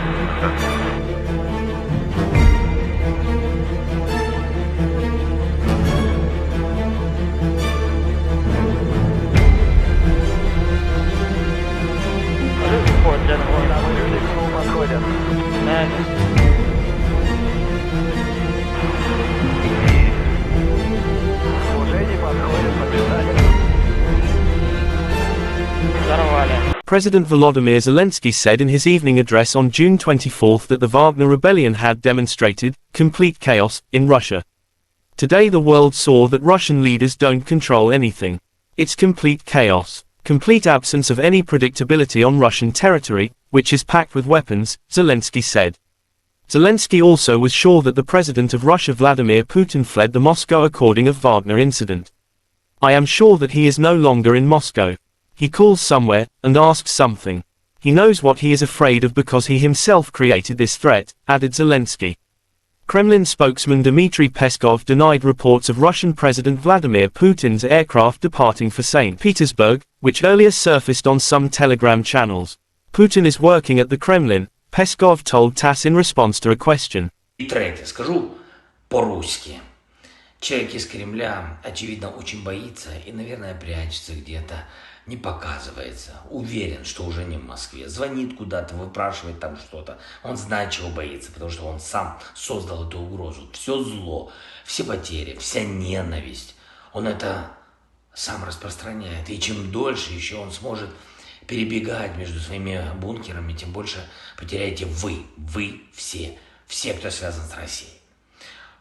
Speaker 1: President Volodymyr Zelensky said in his evening address on June 24 that the Wagner rebellion had demonstrated complete chaos in Russia. Today the world saw that Russian leaders don't control anything. It's complete chaos, complete absence of any predictability on Russian territory, which is packed with weapons, Zelensky said. Zelensky also was sure that the president of Russia Vladimir Putin fled the Moscow according of Wagner incident. I am sure that he is no longer in Moscow. He calls somewhere, and asks something. He knows what he is afraid of because he himself created this threat, added Zelensky. Kremlin spokesman Dmitry Peskov denied reports of Russian President Vladimir Putin's aircraft departing for St. Petersburg, which earlier surfaced on some Telegram channels. Putin is working at the Kremlin, Peskov told TASS in response to a question.
Speaker 2: И третье, скажу по-русски. Человек из Кремля, очевидно, очень боится и, наверное, прячется где-то, не показывается. Уверен, что уже не в Москве. Звонит куда-то, выпрашивает там что-то. Он знает, чего боится, потому что он сам создал эту угрозу. Все зло, все потери, вся ненависть. Он это сам распространяет. И чем дольше еще он сможет перебегать между своими бункерами, тем больше потеряете вы все, кто связан с Россией.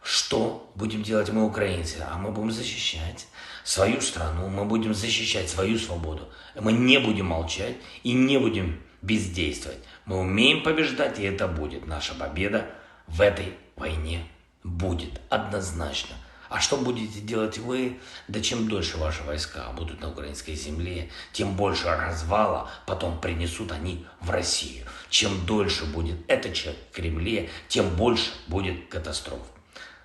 Speaker 2: Что будем делать мы, украинцы? А мы будем защищать свою страну, мы будем защищать свою свободу. Мы не будем молчать и не будем бездействовать. Мы умеем побеждать, и это будет. Наша победа в этой войне будет однозначно. А что будете делать вы? Да чем дольше ваши войска будут на украинской земле, тем больше развала потом принесут они в Россию. Чем дольше будет этот человек в Кремле, тем больше будет катастроф.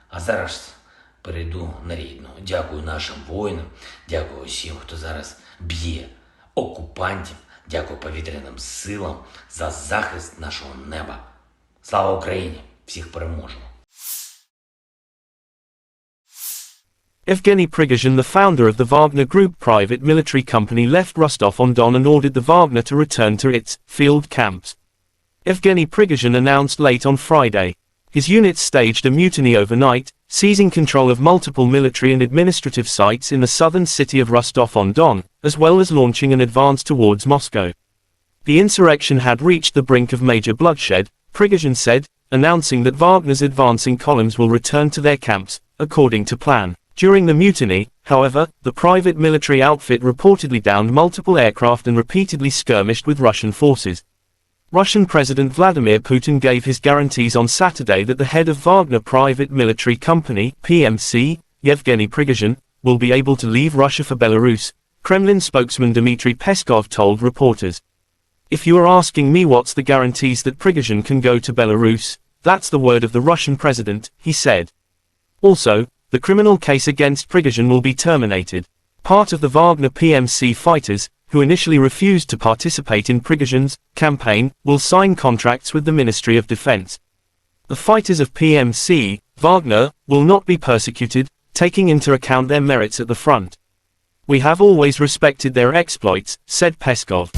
Speaker 2: А зараз перейду на рідну. Дякую нашим воїнам, дякую всім, хто зараз б'є окупантів, дякую повітряним силам за захист нашого неба. Слава Україні! Всіх переможемо!
Speaker 1: Evgeny Prigozhin, the founder of the Wagner Group private military company, left Rostov-on-Don and ordered the Wagner to return to its field camps. Evgeny Prigozhin announced late on Friday. His units staged a mutiny overnight, seizing control of multiple military and administrative sites in the southern city of Rostov-on-Don, as well as launching an advance towards Moscow. The insurrection had reached the brink of major bloodshed, Prigozhin said, announcing that Wagner's advancing columns will return to their camps, according to plan. During the mutiny, however, the private military outfit reportedly downed multiple aircraft and repeatedly skirmished with Russian forces. Russian President Vladimir Putin gave his guarantees on Saturday that the head of Wagner Private Military Company, PMC, Yevgeny Prigozhin, will be able to leave Russia for Belarus, Kremlin spokesman Dmitry Peskov told reporters. "If you are asking me what's the guarantees that Prigozhin can go to Belarus, that's the word of the Russian president," he said. Also, the criminal case against Prigozhin will be terminated. Part of the Wagner PMC fighters, who initially refused to participate in Prigozhin's campaign, will sign contracts with the Ministry of Defense. The fighters of PMC, Wagner, will not be persecuted, taking into account their merits at the front. "We have always respected their exploits," said Peskov.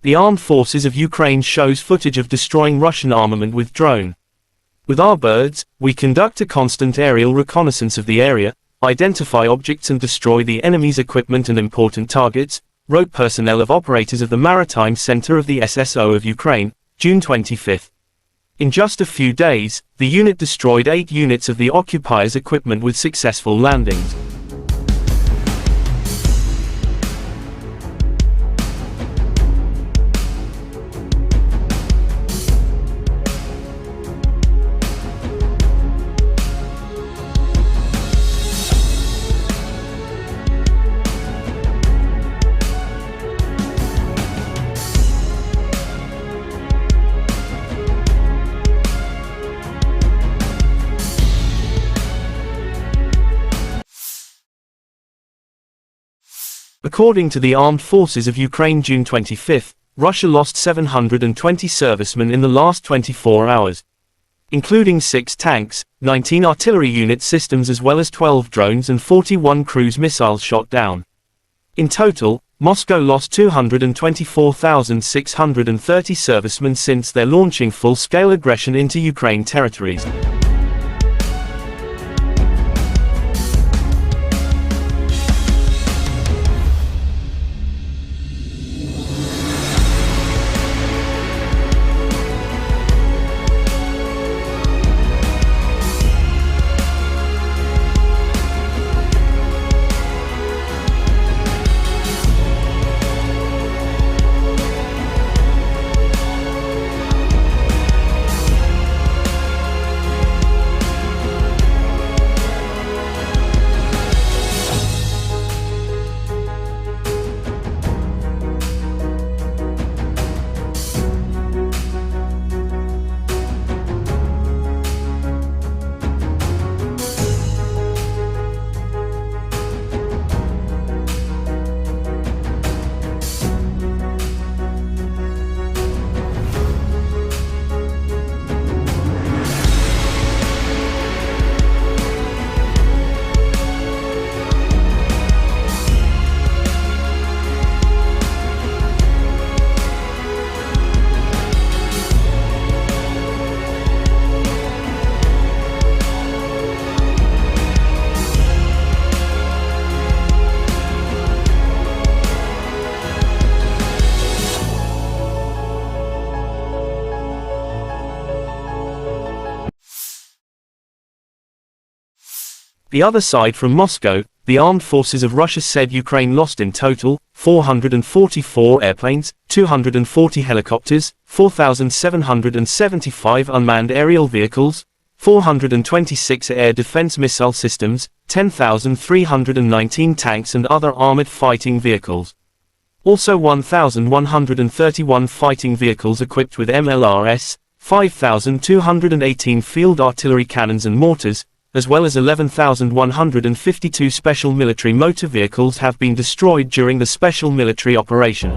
Speaker 1: The Armed Forces of Ukraine shows footage of destroying Russian armament with drone. "With our birds, we conduct a constant aerial reconnaissance of the area, identify objects and destroy the enemy's equipment and important targets," wrote personnel of operators of the Maritime Center of the SSO of Ukraine, June 25. In just a few days, the unit destroyed 8 units of the occupiers' equipment with successful landings. According to the Armed Forces of Ukraine, June 25, Russia lost 720 servicemen in the last 24 hours, including 6 tanks, 19 artillery unit systems as well as 12 drones and 41 cruise missiles shot down. In total, Moscow lost 224,630 servicemen since their launching full-scale aggression into Ukraine territories. The other side from Moscow, the armed forces of Russia said Ukraine lost in total 444 airplanes, 240 helicopters, 4,775 unmanned aerial vehicles, 426 air defense missile systems, 10,319 tanks and other armored fighting vehicles. Also 1,131 fighting vehicles equipped with MLRS, 5,218 field artillery cannons and mortars, as well as 11,152 special military motor vehicles have been destroyed during the special military operation.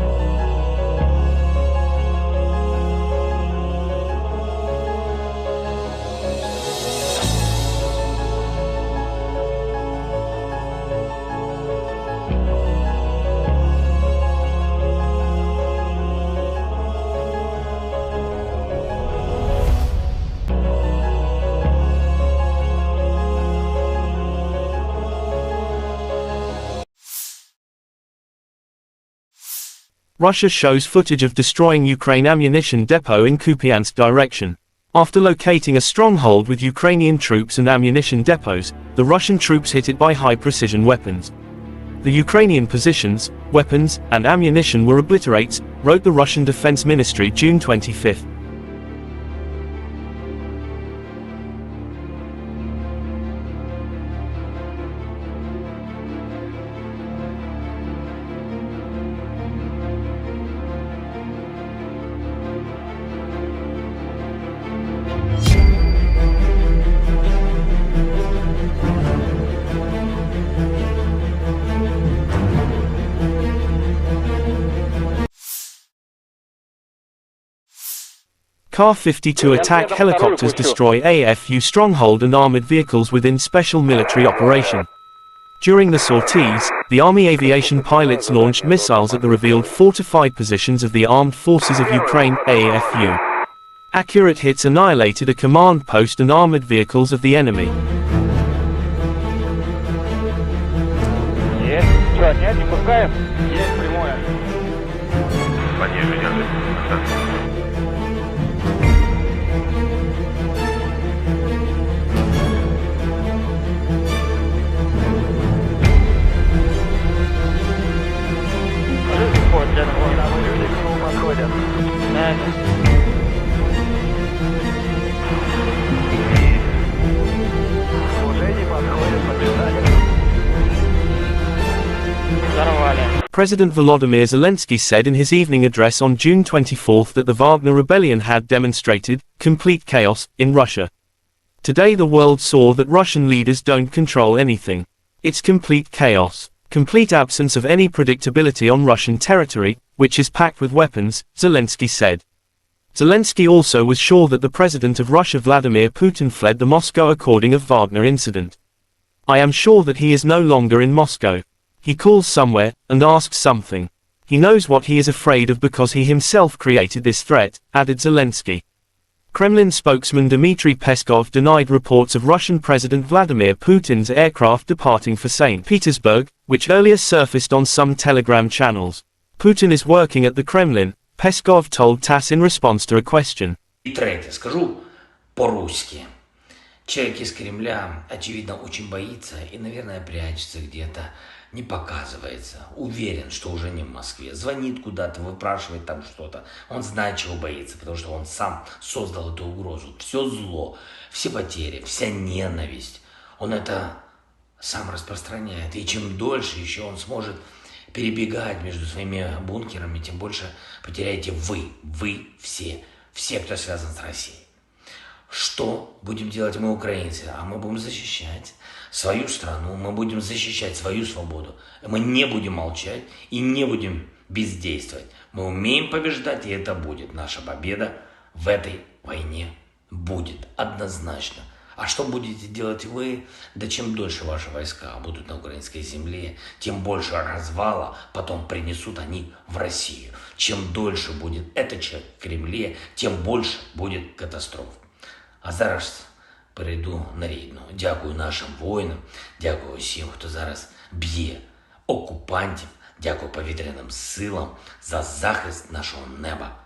Speaker 1: Russia shows footage of destroying Ukraine ammunition depot in Kupiansk direction. After locating a stronghold with Ukrainian troops and ammunition depots, the Russian troops hit it by high-precision weapons. The Ukrainian positions, weapons, and ammunition were obliterated, wrote the Russian Defense Ministry June 25. Ka-52 attack helicopters destroy AFU stronghold and armored vehicles within special military operation. During the sorties, the Army aviation pilots launched missiles at the revealed fortified positions of the Armed Forces of Ukraine, AFU. Accurate hits annihilated a command post and armored vehicles of the enemy.
Speaker 4: Пониже держи.
Speaker 1: President Volodymyr Zelensky said in his evening address on June 24 that the Wagner rebellion had demonstrated complete chaos in Russia. Today the world saw that Russian leaders don't control anything. It's complete chaos, complete absence of any predictability on Russian territory, which is packed with weapons, Zelensky said. Zelensky also was sure that the president of Russia Vladimir Putin fled the Moscow according of Wagner incident. I am sure that he is no longer in Moscow. He calls somewhere, and asks something. He knows what he is afraid of because he himself created this threat, added Zelensky. Kremlin spokesman Dmitry Peskov denied reports of Russian President Vladimir Putin's aircraft departing for St. Petersburg, which earlier surfaced on some Telegram channels. Putin is working at the Kremlin, Peskov told TASS in response to a question.
Speaker 2: И третье, скажу по-русски. Человек из Кремля, очевидно, очень боится и, наверное, прячется где-то, не показывается. Уверен, что уже не в Москве. Звонит куда-то, выпрашивает там что-то. Он знает, чего боится, потому что он сам создал эту угрозу. Все зло, все потери, вся ненависть. Он это сам распространяет. И чем дольше еще он сможет перебегать между своими бункерами, тем больше потеряете вы все, кто связан с Россией. Что будем делать мы, украинцы? А мы будем защищать свою страну, мы будем защищать свою свободу. Мы не будем молчать и не будем бездействовать. Мы умеем побеждать, и это будет. Наша победа в этой войне будет однозначно. А что будете делать вы? Да чем дольше ваши войска будут на украинской земле, тем больше развала потом принесут они в Россию. Чем дольше будет этот человек в Кремле, тем больше будет катастроф. А зараз перейду на рідну. Дякую нашим воїнам, дякую всім, хто зараз б'є окупантів, дякую повітряним силам за захист нашого неба.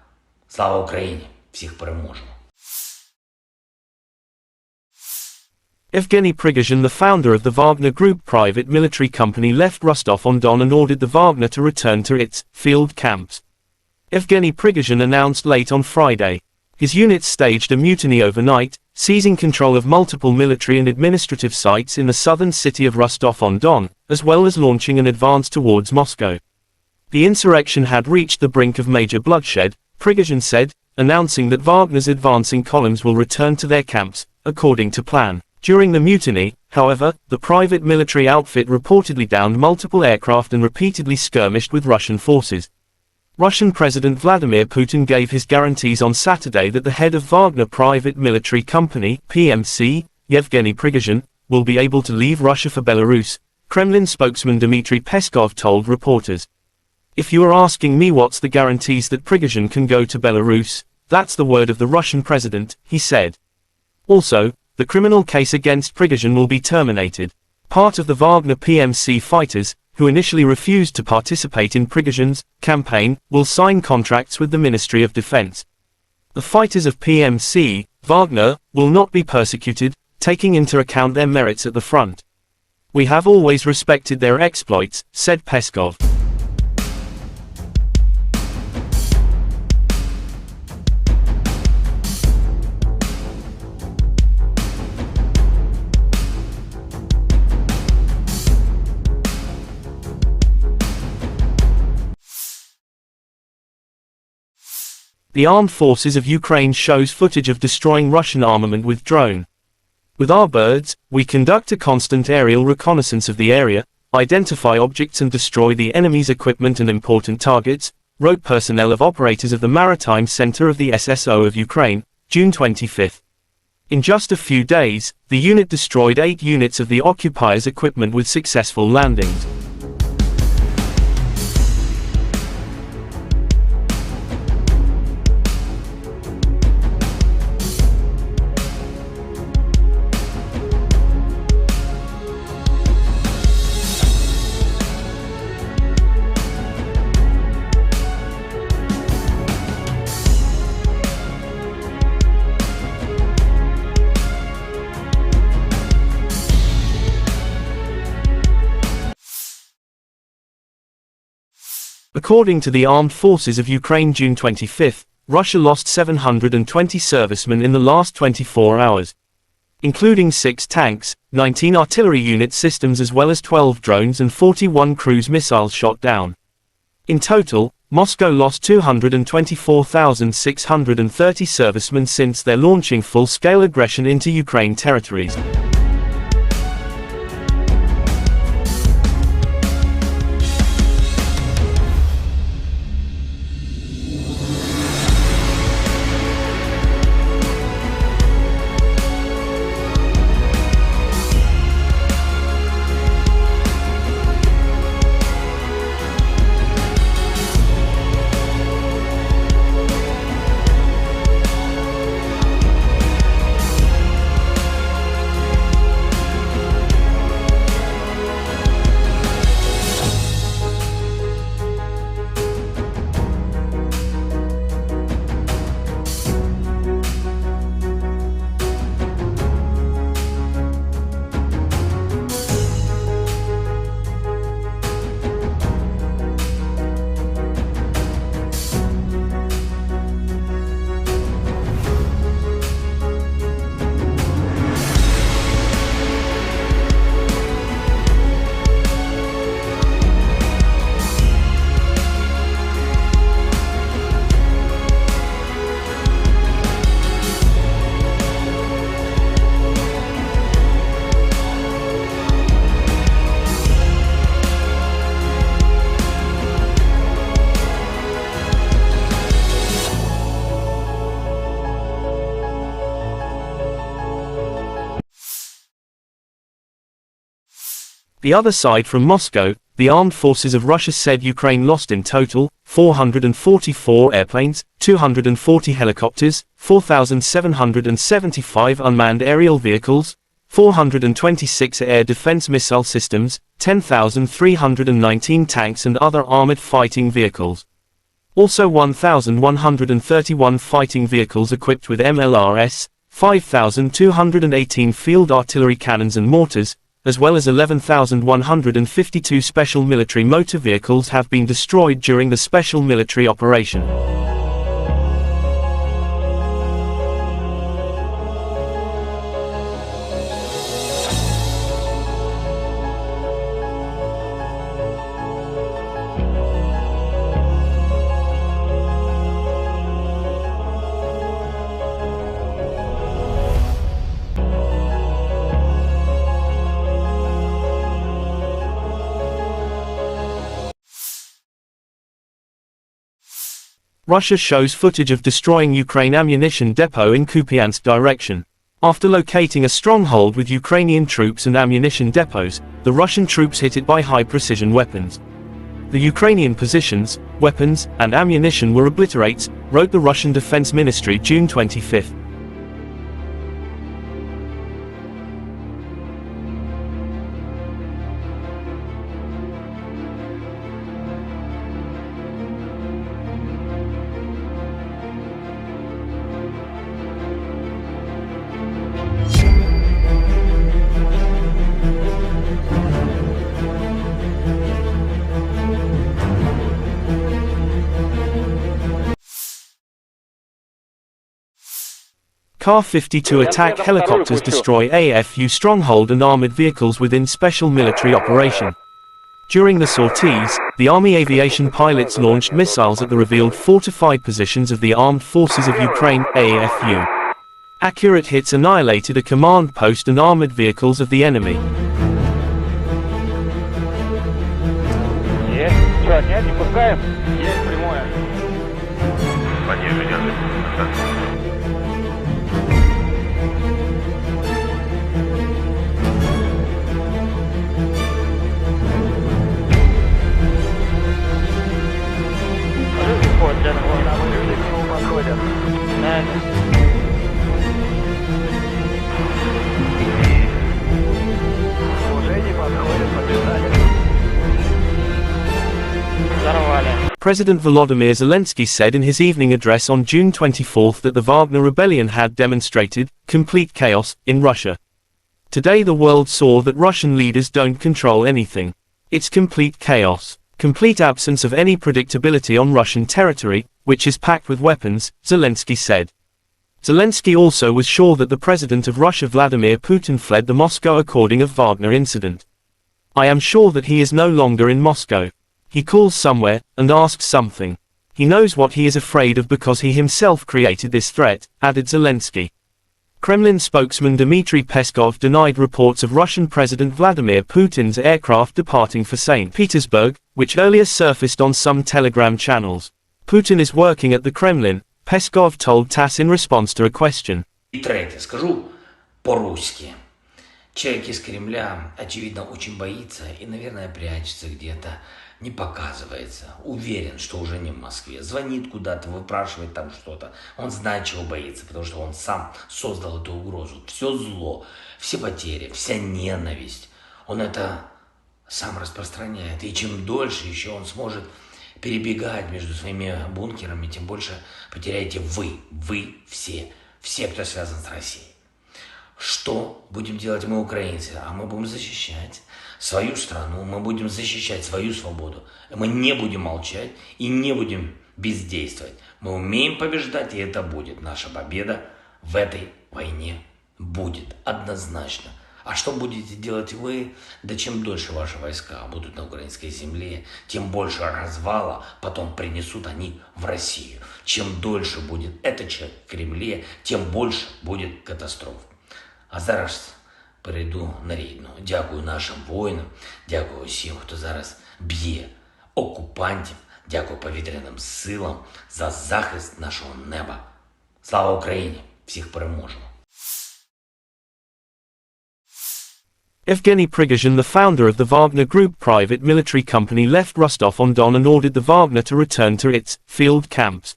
Speaker 2: Слава Україні! Всіх переможемо!
Speaker 1: Evgeny Prigozhin, the founder of the Wagner Group private military company, left Rostov-on-Don and ordered the Wagner to return to its field camps. Evgeny Prigozhin announced late on Friday. His units staged a mutiny overnight, seizing control of multiple military and administrative sites in the southern city of Rostov-on-Don, as well as launching an advance towards Moscow. The insurrection had reached the brink of major bloodshed, Prigozhin said, announcing that Wagner's advancing columns will return to their camps, according to plan. During the mutiny, however, the private military outfit reportedly downed multiple aircraft and repeatedly skirmished with Russian forces. Russian President Vladimir Putin gave his guarantees on Saturday that the head of Wagner Private Military Company, PMC, Yevgeny Prigozhin, will be able to leave Russia for Belarus, Kremlin spokesman Dmitry Peskov told reporters. "If you are asking me what's the guarantees that Prigozhin can go to Belarus, that's the word of the Russian president," he said. Also, the criminal case against Prigozhin will be terminated. Part of the Wagner PMC fighters, who initially refused to participate in Prigozhin's campaign, will sign contracts with the Ministry of Defense. The fighters of PMC, Wagner, will not be persecuted, taking into account their merits at the front. "We have always respected their exploits," said Peskov. The Armed Forces of Ukraine shows footage of destroying Russian armament with drone. "With our birds, we conduct a constant aerial reconnaissance of the area, identify objects and destroy the enemy's equipment and important targets," wrote personnel of operators of the Maritime Center of the SSO of Ukraine, June 25. In just a few days, the unit destroyed 8 units of the occupiers' equipment with successful landings. According to the Armed Forces of Ukraine June 25, Russia lost 720 servicemen in the last 24 hours. Including 6 tanks, 19 artillery unit systems as well as 12 drones and 41 cruise missiles shot down. In total, Moscow lost 224,630 servicemen since their launching full-scale aggression into Ukraine territories. The other side from Moscow, the armed forces of Russia said Ukraine lost in total 444 airplanes, 240 helicopters, 4,775 unmanned aerial vehicles, 426 air defense missile systems, 10,319 tanks and other armored fighting vehicles. Also 1,131 fighting vehicles equipped with MLRS, 5,218 field artillery cannons and mortars, as well as 11,152 special military motor vehicles have been destroyed during the special military operation. Russia shows footage of destroying Ukraine ammunition depot in Kupiansk direction. After locating a stronghold with Ukrainian troops and ammunition depots, the Russian troops hit it by high-precision weapons. The Ukrainian positions, weapons, and ammunition were obliterated, wrote the Russian Defense Ministry June 25. Ka-52 attack helicopters destroy AFU stronghold and armored vehicles within special military operation. During the sorties, the Army aviation pilots launched missiles at the revealed fortified positions of the Armed Forces of Ukraine, AFU. Accurate hits annihilated a command post and armored vehicles of the enemy.
Speaker 3: Есть. Что, нет, не пускаем? Есть прямое.
Speaker 4: Поддерживайте.
Speaker 3: Подходят. Уже не подходят, побежали. Взорвали.
Speaker 1: President Volodymyr Zelensky said in his evening address on June 24 that the Wagner rebellion had demonstrated complete chaos in Russia. Today the world saw that Russian leaders don't control anything. It's complete chaos. Complete absence of any predictability on Russian territory, which is packed with weapons, Zelensky said. Zelensky also was sure that the President of Russia Vladimir Putin fled the Moscow according of Wagner incident. I am sure that he is no longer in Moscow. He calls somewhere, and asks something. He knows what he is afraid of because he himself created this threat, added Zelensky. Kremlin spokesman Dmitry Peskov denied reports of Russian President Vladimir Putin's aircraft departing for St. Petersburg, which earlier surfaced on some Telegram channels. Putin is working at the Kremlin, Peskov told TASS in response to a question.
Speaker 2: И третье, скажу по-русски. Человек из Кремля, очевидно, очень боится и, наверное, прячется где-то, не показывается. Уверен, что уже не в Москве. Звонит куда-то, выпрашивает там что-то. Он знает, чего боится, потому что он сам создал эту угрозу. Все зло, все потери, вся ненависть. Он это сам распространяет. И чем дольше еще он сможет перебегать между своими бункерами, тем больше потеряете вы все, кто связан с Россией. Что будем делать мы, украинцы? А мы будем защищать свою страну, мы будем защищать свою свободу. Мы не будем молчать и не будем бездействовать. Мы умеем побеждать, и это будет. Наша победа в этой войне будет однозначно. А что будете делать вы? Да чем дольше ваши войска будут на украинской земле, тем больше развала потом принесут они в Россию. Чем дольше будет этот человек в Кремле, тем больше будет катастроф. А зараз перейду на рідну. Дякую нашим воїнам, дякую всім, хто зараз б'є окупантів, дякую повітряним силам за захист нашого неба. Слава Україні! Всіх переможемо!
Speaker 1: Evgeny Prigozhin, the founder of the Wagner Group private military company, left Rostov-on-Don and ordered the Wagner to return to its field camps.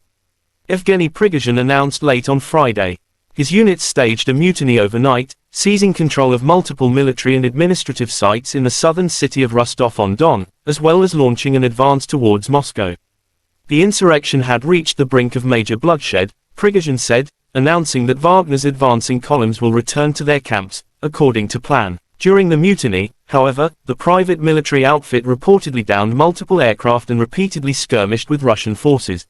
Speaker 1: Evgeny Prigozhin announced late on Friday. His units staged a mutiny overnight, seizing control of multiple military and administrative sites in the southern city of Rostov-on-Don, as well as launching an advance towards Moscow. The insurrection had reached the brink of major bloodshed, Prigozhin said, announcing that Wagner's advancing columns will return to their camps, according to plan. During the mutiny, however, the private military outfit reportedly downed multiple aircraft and repeatedly skirmished with Russian forces.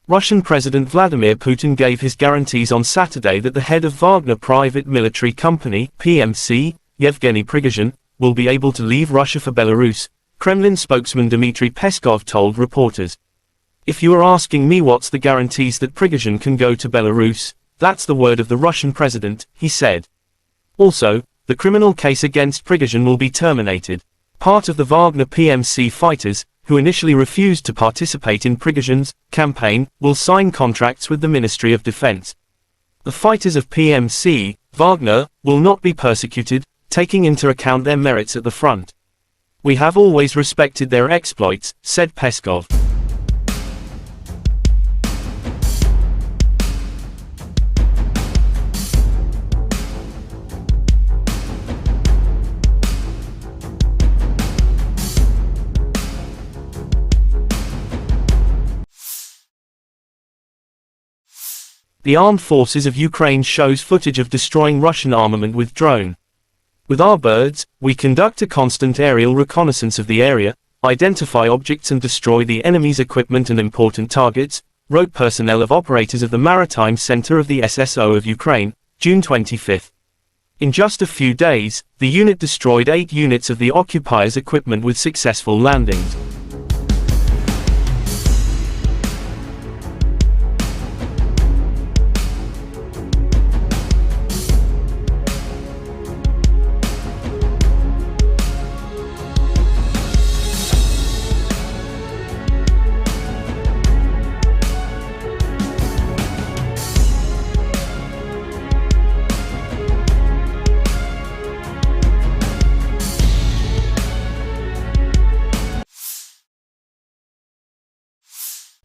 Speaker 1: Russian President Vladimir Putin gave his guarantees on Saturday that the head of Wagner Private Military Company, PMC, Yevgeny Prigozhin, will be able to leave Russia for Belarus, Kremlin spokesman Dmitry Peskov told reporters. If you are asking me what's the guarantees that Prigozhin can go to Belarus, that's the word of the Russian president, he said. Also, the criminal case against Prigozhin will be terminated. Part of the Wagner PMC fighters, who initially refused to participate in Prigozhin's campaign, will sign contracts with the Ministry of Defense. The fighters of PMC, Wagner, will not be persecuted, taking into account their merits at the front. We have always respected their exploits, said Peskov. The Armed Forces of Ukraine shows footage of destroying Russian armament with drone. With our birds, we conduct a constant aerial reconnaissance of the area, identify objects and destroy the enemy's equipment and important targets, wrote personnel of operators of the Maritime Center of the SSO of Ukraine, June 25. In just a few days, the unit destroyed 8 units of the occupiers' equipment with successful landings.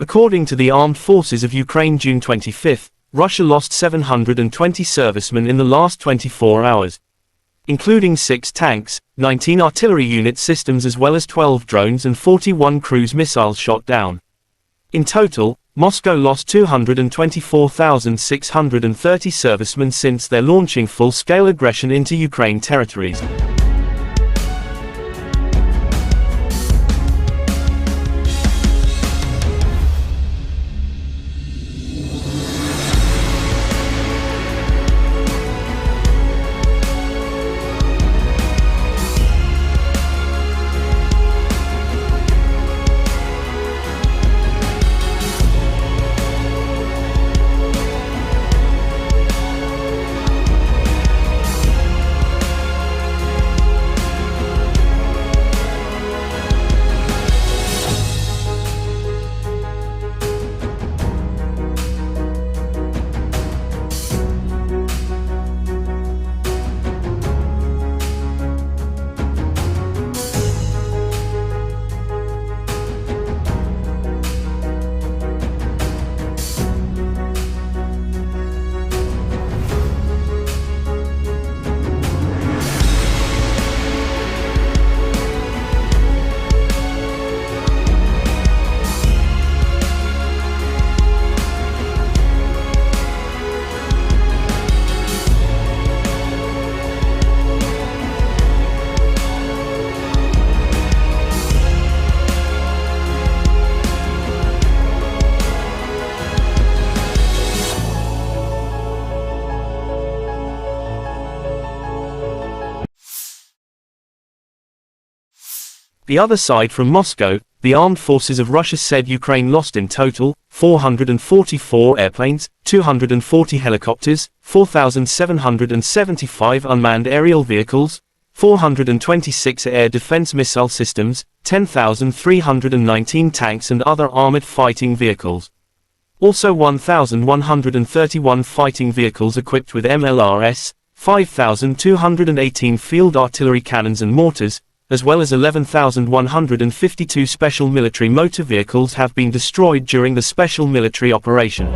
Speaker 1: According to the Armed Forces of Ukraine June 25, Russia lost 720 servicemen in the last 24 hours. Including 6 tanks, 19 artillery unit systems as well as 12 drones and 41 cruise missiles shot down. In total, Moscow lost 224,630 servicemen since their launching full-scale aggression into Ukraine territories. The other side from Moscow, the armed forces of Russia said Ukraine lost in total 444 airplanes, 240 helicopters, 4,775 unmanned aerial vehicles, 426 air defense missile systems, 10,319 tanks and other armored fighting vehicles. Also 1,131 fighting vehicles equipped with MLRS, 5,218 field artillery cannons and mortars, as well as 11,152 special military motor vehicles have been destroyed during the special military operation.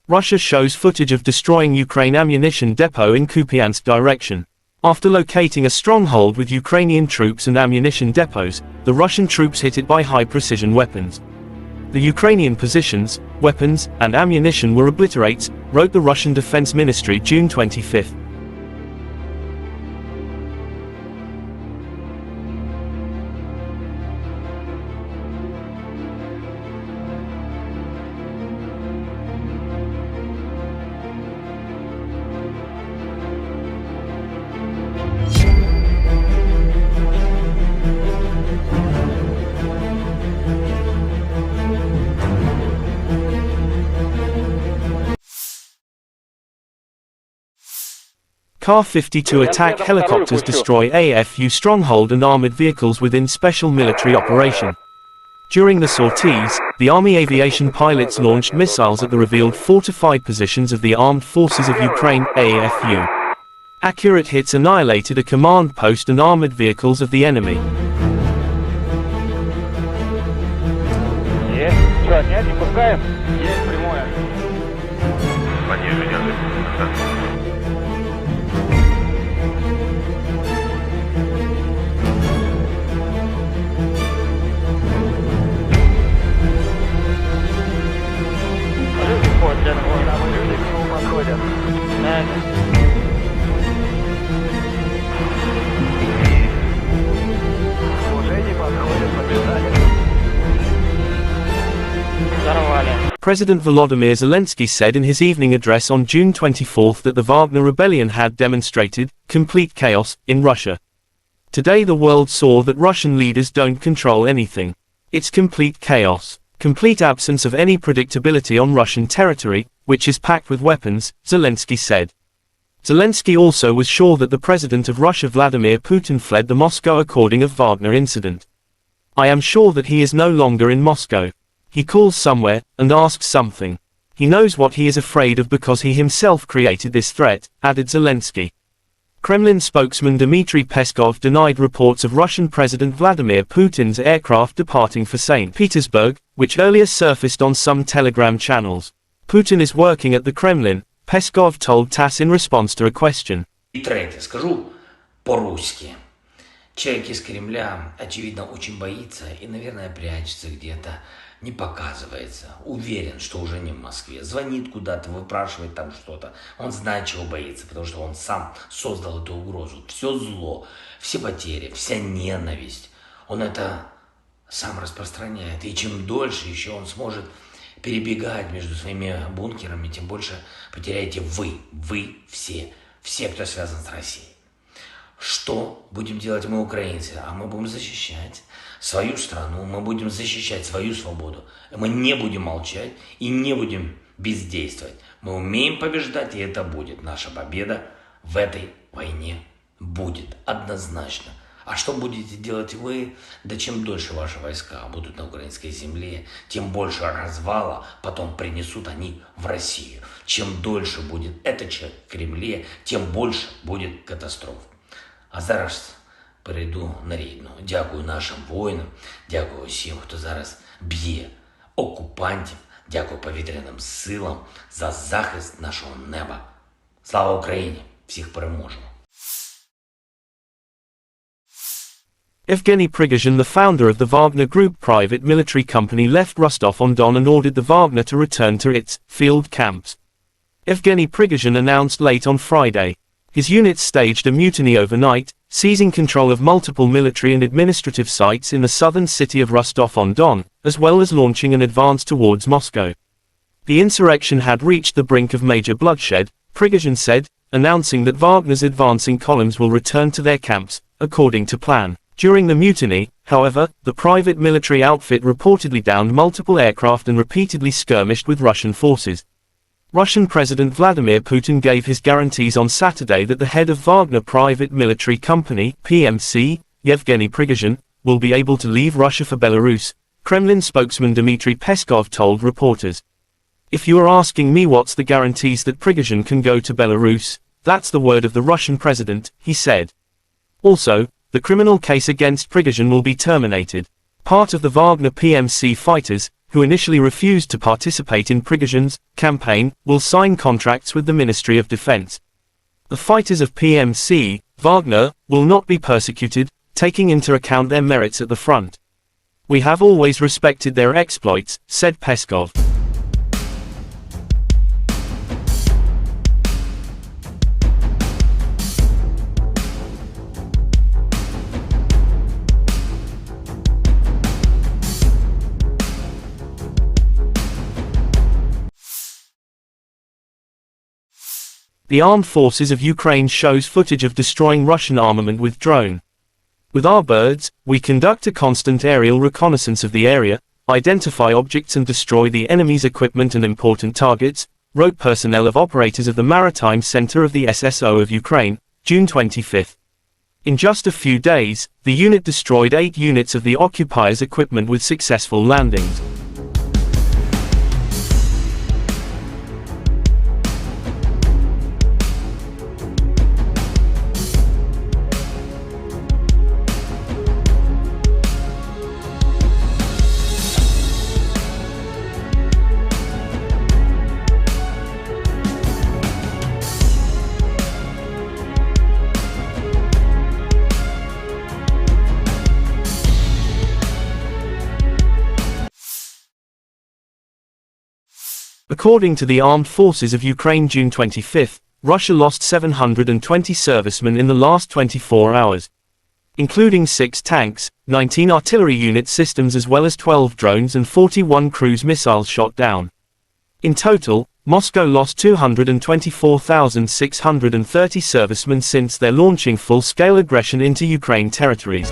Speaker 1: Russia shows footage of destroying Ukraine ammunition depot in Kupiansk direction. After locating a stronghold with Ukrainian troops and ammunition depots, the Russian troops hit it by high-precision weapons. The Ukrainian positions, weapons, and ammunition were obliterated, wrote the Russian Defense Ministry June 25. Ka-52 attack helicopters destroy AFU stronghold and armored vehicles within special military operation. During the sorties, the Army aviation pilots launched missiles at the revealed fortified positions of the Armed Forces of Ukraine, AFU. Accurate hits annihilated a command post and armored vehicles of the enemy.
Speaker 3: Есть. Что, нет, не пускаем? Есть прямое.
Speaker 4: Понижение ожидается.
Speaker 3: Люди к нему подходят. Уже не подходят, побежали.
Speaker 1: President Volodymyr Zelensky said in his evening address on June 24 that the Wagner rebellion had demonstrated complete chaos in Russia. Today the world saw that Russian leaders don't control anything. It's complete chaos, complete absence of any predictability on Russian territory, which is packed with weapons, Zelensky said. Zelensky also was sure that the president of Russia Vladimir Putin fled the Moscow according of Wagner incident. I am sure that he is no longer in Moscow. He calls somewhere, and asks something. He knows what he is afraid of because he himself created this threat, added Zelensky. Kremlin spokesman Dmitry Peskov denied reports of Russian President Vladimir Putin's aircraft departing for St. Petersburg, which earlier surfaced on some Telegram channels. Putin is working at the Kremlin, Peskov told TASS in response to a question.
Speaker 2: И третье, скажу по-русски. Человек из Кремля, очевидно, очень боится и, наверное, прячется где-то, не показывается. Уверен, что уже не в Москве. Звонит куда-то, выпрашивает там что-то. Он знает, чего боится, потому что он сам создал эту угрозу. Все зло, все потери, вся ненависть. Он это сам распространяет. И чем дольше еще он сможет перебегать между своими бункерами, тем больше потеряете вы все, кто связан с Россией. Что будем делать мы, украинцы? А мы будем защищать свою страну, мы будем защищать свою свободу. Мы не будем молчать и не будем бездействовать. Мы умеем побеждать, и это будет. Наша победа в этой войне будет однозначно. А что будете делать вы? Да чем дольше ваши войска будут на украинской земле, тем больше развала потом принесут они в Россию. Чем дольше будет этот человек в Кремле, тем больше будет катастроф. А зараз перейду на рідну. Дякую нашим воїнам, дякую всім, хто зараз б'є окупантів, дякую повітряним силам за захист нашого неба. Слава Україні! Всіх переможемо!
Speaker 1: Evgeny Prigozhin, the founder of the Wagner Group private military company, left Rostov-on-Don and ordered the Wagner to return to its field camps. Evgeny Prigozhin announced late on Friday. His units staged a mutiny overnight, seizing control of multiple military and administrative sites in the southern city of Rostov-on-Don, as well as launching an advance towards Moscow. The insurrection had reached the brink of major bloodshed, Prigozhin said, announcing that Wagner's advancing columns will return to their camps, according to plan. During the mutiny, however, the private military outfit reportedly downed multiple aircraft and repeatedly skirmished with Russian forces. Russian President Vladimir Putin gave his guarantees on Saturday that the head of Wagner Private Military Company, PMC, Yevgeny Prigozhin, will be able to leave Russia for Belarus, Kremlin spokesman Dmitry Peskov told reporters. If you are asking me what's the guarantees that Prigozhin can go to Belarus, that's the word of the Russian president, he said. Also, the criminal case against Prigozhin will be terminated. Part of the Wagner PMC fighters, who initially refused to participate in Prigozhin's campaign, will sign contracts with the Ministry of Defense. The fighters of PMC, Wagner, will not be persecuted, taking into account their merits at the front. We have always respected their exploits, said Peskov. The Armed Forces of Ukraine shows footage of destroying Russian armament with drone. With our birds, we conduct a constant aerial reconnaissance of the area, identify objects and destroy the enemy's equipment and important targets, wrote personnel of operators of the Maritime Center of the SSO of Ukraine, June 25. In just a few days, the unit destroyed 8 units of the occupiers' equipment with successful landings. According to the Armed Forces of Ukraine June 25, Russia lost 720 servicemen in the last 24 hours, including 6 tanks, 19 artillery unit systems as well as 12 drones and 41 cruise missiles shot down. In total, Moscow lost 224,630 servicemen since their launching full-scale aggression into Ukraine territories.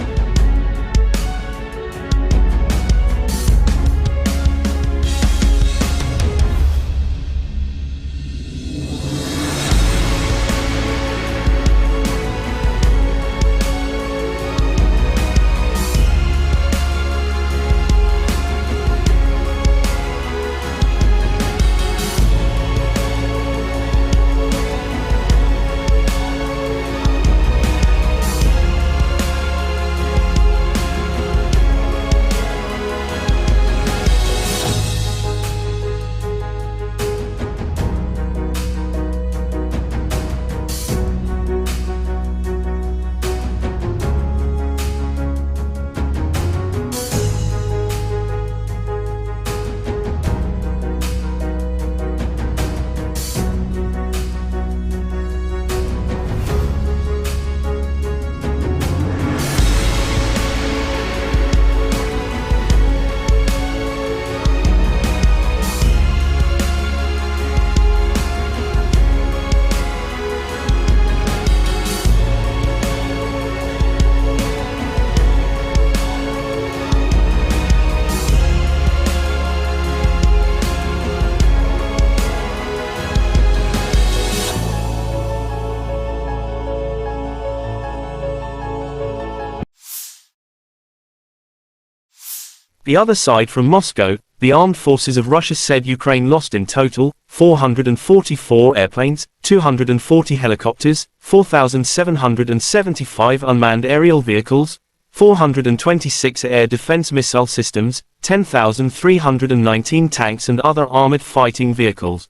Speaker 1: The other side from Moscow, the armed forces of Russia said Ukraine lost in total 444 airplanes, 240 helicopters, 4,775 unmanned aerial vehicles, 426 air defense missile systems, 10,319 tanks and other armored fighting vehicles.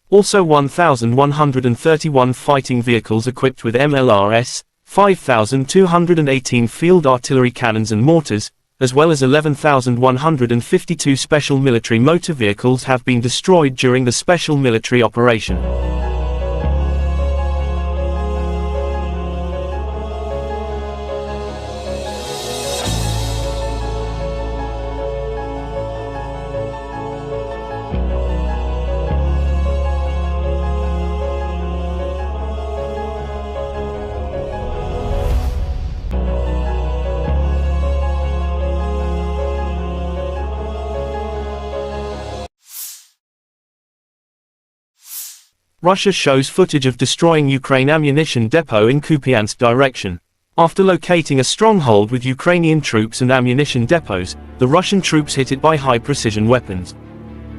Speaker 1: Also 1,131 fighting vehicles equipped with MLRS, 5,218 field artillery cannons and mortars, as well as 11,152 special military motor vehicles have been destroyed during the special military operation. Russia shows footage of destroying Ukraine ammunition depot in Kupiansk direction. After locating a stronghold with Ukrainian troops and ammunition depots, the Russian troops hit it by high-precision weapons.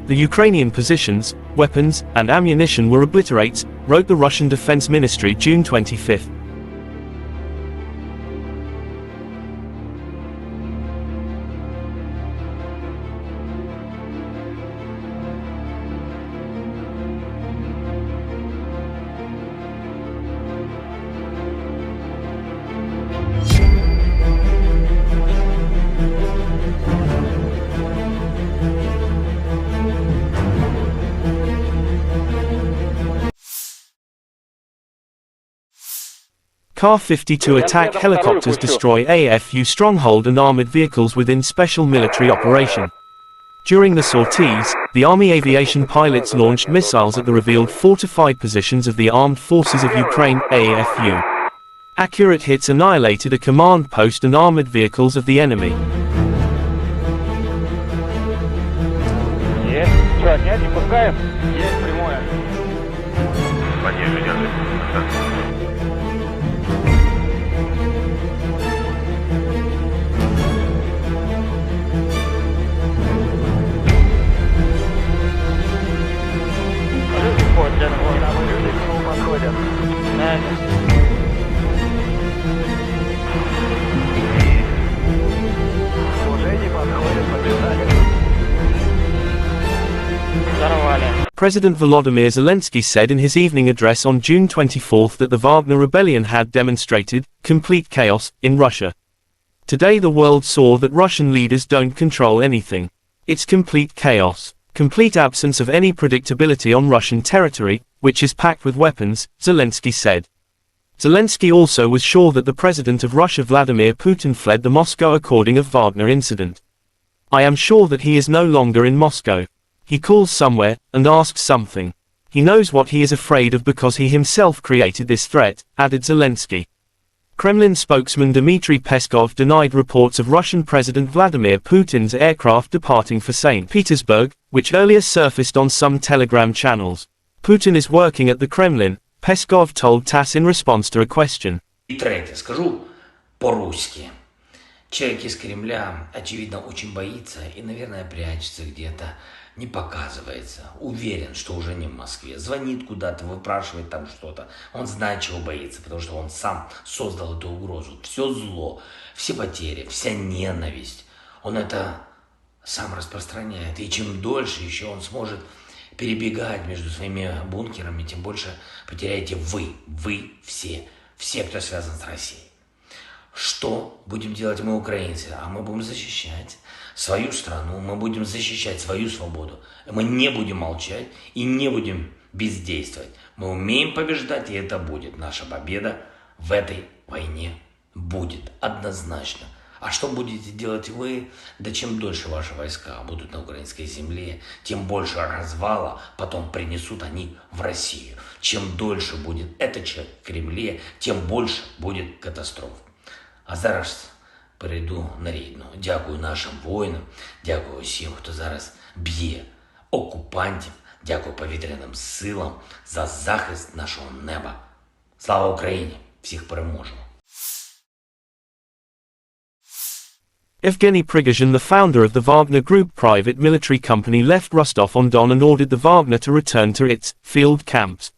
Speaker 1: The Ukrainian positions, weapons, and ammunition were obliterated, wrote the Russian Defense Ministry June 25. Ka-52 attack helicopters destroy AFU stronghold and armored vehicles within special military operation. During the sorties, the Army aviation pilots launched missiles at the revealed fortified positions of the Armed Forces of Ukraine, AFU. Accurate hits annihilated a command post and armored vehicles of the enemy.
Speaker 3: Есть, поднять и пускаем. Есть прямое.
Speaker 4: Пониже держи.
Speaker 3: Подходят. Уже не подходят, побежали. Взорвали.
Speaker 1: President Volodymyr Zelensky said in his evening address on June 24 that the Wagner rebellion had demonstrated complete chaos in Russia. Today the world saw that Russian leaders don't control anything. It's complete chaos. Complete absence of any predictability on Russian territory, which is packed with weapons, Zelensky said. Zelensky also was sure that the president of Russia Vladimir Putin fled the Moscow according of Wagner incident. I am sure that he is no longer in Moscow. He calls somewhere, and asks something. He knows what he is afraid of because he himself created this threat, added Zelensky. Kremlin spokesman Dmitry Peskov denied reports of Russian President Vladimir Putin's aircraft departing for St. Petersburg, which earlier surfaced on some Telegram channels. Putin is working at the Kremlin, Peskov told TASS in response to a question.
Speaker 2: И третье, скажу по-русски. Человек из Кремля, очевидно, очень боится и, наверное, прячется где-то, не показывается. Уверен, что уже не в Москве. Звонит куда-то, выпрашивает там что-то. Он знает, чего боится, потому что он сам создал эту угрозу. Все зло, все потери, вся ненависть. Он это сам распространяет. И чем дольше еще он сможет перебегать между своими бункерами, тем больше потеряете вы все, кто связан с Россией. Что будем делать мы, украинцы? А мы будем защищать свою страну, мы будем защищать свою свободу. Мы не будем молчать и не будем бездействовать. Мы умеем побеждать, и это будет. Наша победа в этой войне будет однозначно. А что будете делать вы? Да чем дольше ваши войска будут на украинской земле, тем больше развала потом принесут они в Россию. Чем дольше будет этот человек в Кремле, тем больше будет катастроф. А зараз перейду на рідну. Дякую нашим воїнам, дякую всім, хто зараз б'є окупантів, дякую повітряним силам за захист нашого неба. Слава Україні! Всіх переможемо!
Speaker 1: Evgeny Prigozhin, the founder of the Wagner Group private military company, left Rostov-on-Don and ordered the Wagner to return to its field camps.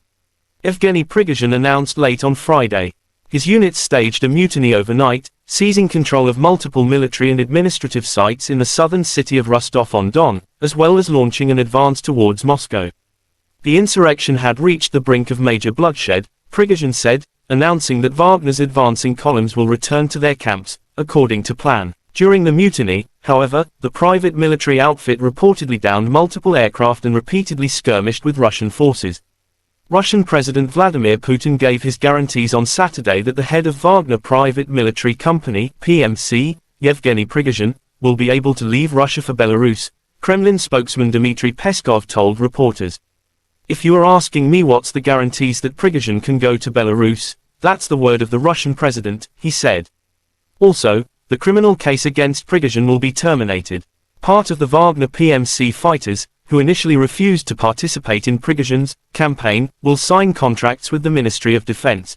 Speaker 1: Evgeny Prigozhin announced late on Friday. His units staged a mutiny overnight, seizing control of multiple military and administrative sites in the southern city of Rostov-on-Don, as well as launching an advance towards Moscow. The insurrection had reached the brink of major bloodshed, Prigozhin said, announcing that Wagner's advancing columns will return to their camps, according to plan. During the mutiny, however, the private military outfit reportedly downed multiple aircraft and repeatedly skirmished with Russian forces. Russian President Vladimir Putin gave his guarantees on Saturday that the head of Wagner Private Military Company, PMC, Yevgeny Prigozhin, will be able to leave Russia for Belarus, Kremlin spokesman Dmitry Peskov told reporters. If you are asking me what's the guarantees that Prigozhin can go to Belarus, that's the word of the Russian president, he said. Also, the criminal case against Prigozhin will be terminated. Part of the Wagner PMC fighters, who initially refused to participate in Prigozhin's campaign, will sign contracts with the Ministry of Defense.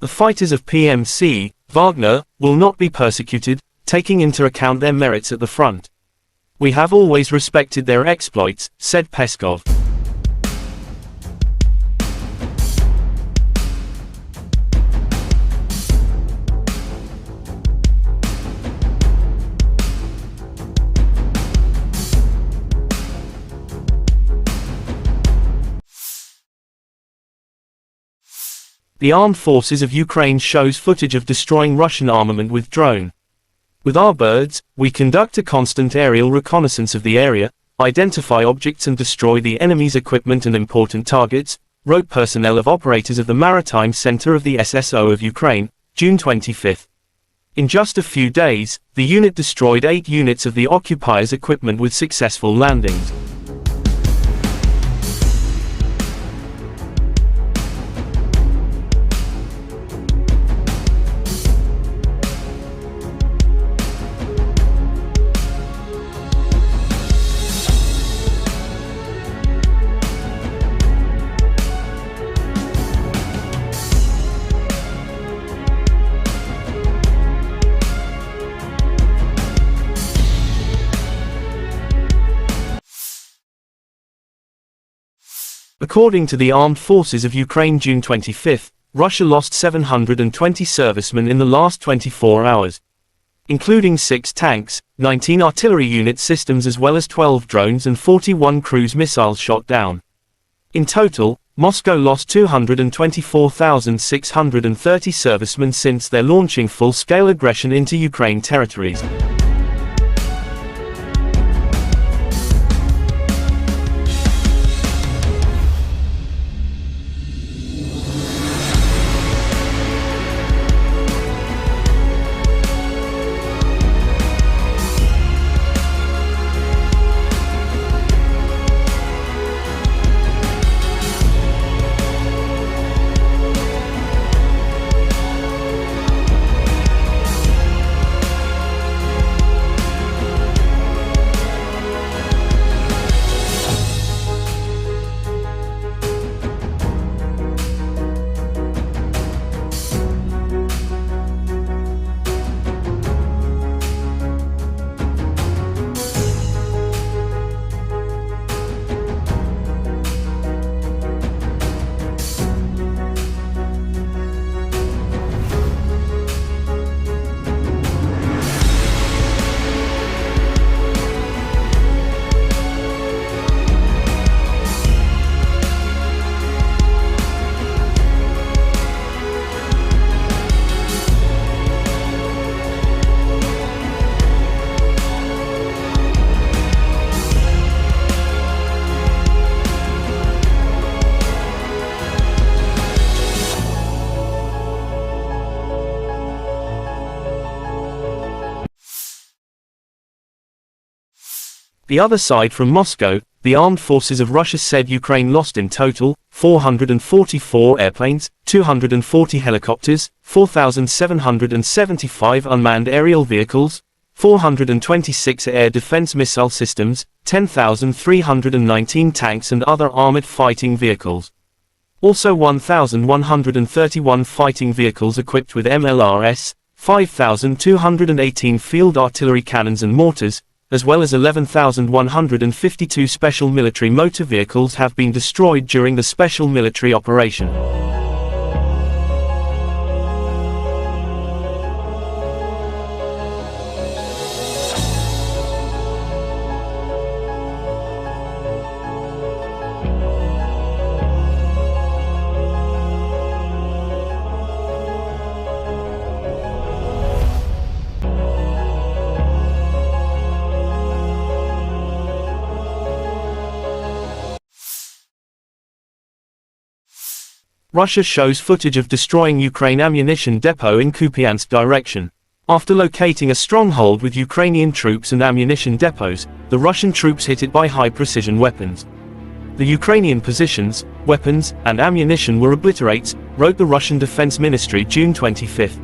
Speaker 1: The fighters of PMC, Wagner, will not be persecuted, taking into account their merits at the front. We have always respected their exploits, said Peskov. The Armed Forces of Ukraine shows footage of destroying Russian armament with drone. With our birds, we conduct a constant aerial reconnaissance of the area, identify objects and destroy the enemy's equipment and important targets, wrote personnel of operators of the Maritime Center of the SSO of Ukraine, June 25. In just a few days, the unit destroyed 8 units of the occupiers' equipment with successful landings. According to the Armed Forces of Ukraine June 25, Russia lost 720 servicemen in the last 24 hours, including 6 tanks, 19 artillery unit systems as well as 12 drones and 41 cruise missiles shot down. In total, Moscow lost 224,630 servicemen since their launching full-scale aggression into Ukraine territories. The other side from Moscow, the armed forces of Russia said Ukraine lost in total 444 airplanes, 240 helicopters, 4,775 unmanned aerial vehicles, 426 air defense missile systems, 10,319 tanks and other armored fighting vehicles. Also 1,131 fighting vehicles equipped with MLRS, 5,218 field artillery cannons and mortars, as well as 11,152 special military motor vehicles have been destroyed during the special military operation. Russia shows footage of destroying Ukraine ammunition depot in Kupiansk direction. After locating a stronghold with Ukrainian troops and ammunition depots, the Russian troops hit it by high-precision weapons. The Ukrainian positions, weapons, and ammunition were obliterated, wrote the Russian Defense Ministry June 25.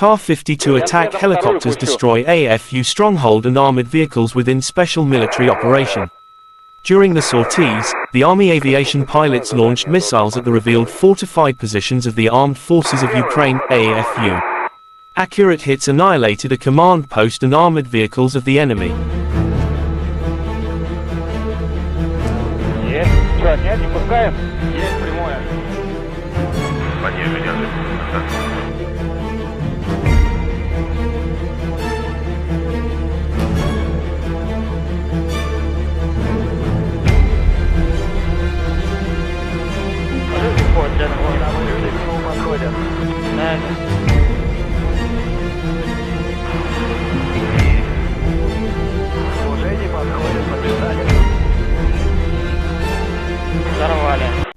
Speaker 1: Ka-52 attack helicopters destroy AFU stronghold and armored vehicles within special military operation. During the sorties, the Army aviation pilots launched missiles at the revealed fortified positions of the Armed Forces of Ukraine, AFU. Accurate hits annihilated a command post and armored vehicles of the enemy.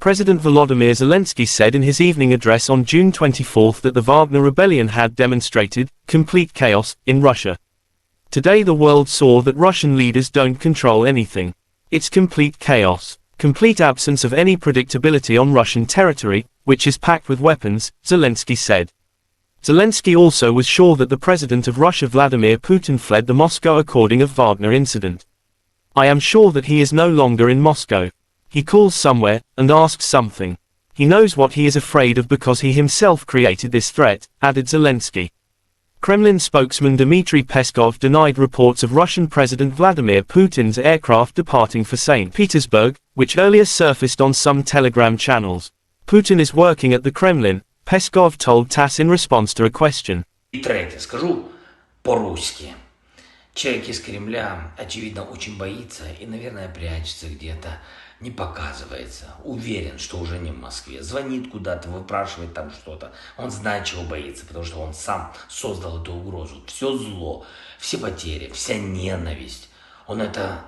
Speaker 1: President Volodymyr Zelensky said in his evening address on June 24 that the Wagner rebellion had demonstrated complete chaos in Russia. Today the world saw that Russian leaders don't control anything. It's complete chaos. Complete absence of any predictability on Russian territory, which is packed with weapons, Zelensky said. Zelensky also was sure that the President of Russia Vladimir Putin fled the Moscow according of Wagner incident. I am sure that he is no longer in Moscow. He calls somewhere, and asks something. He knows what he is afraid of because he himself created this threat, added Zelensky. Kremlin spokesman Dmitry Peskov denied reports of Russian President Vladimir Putin's aircraft departing for St. Petersburg, which earlier surfaced on some Telegram channels. Putin is working at the Kremlin, Peskov told TASS in response to a question.
Speaker 2: И третье, скажу по-русски. Человек из Кремля, очевидно, очень боится и, наверное, прячется где-то, не показывается. Уверен, что уже не в Москве. Звонит куда-то, выпрашивает там что-то. Он знает, чего боится, потому что он сам создал эту угрозу. Все зло, все потери, вся ненависть. Он это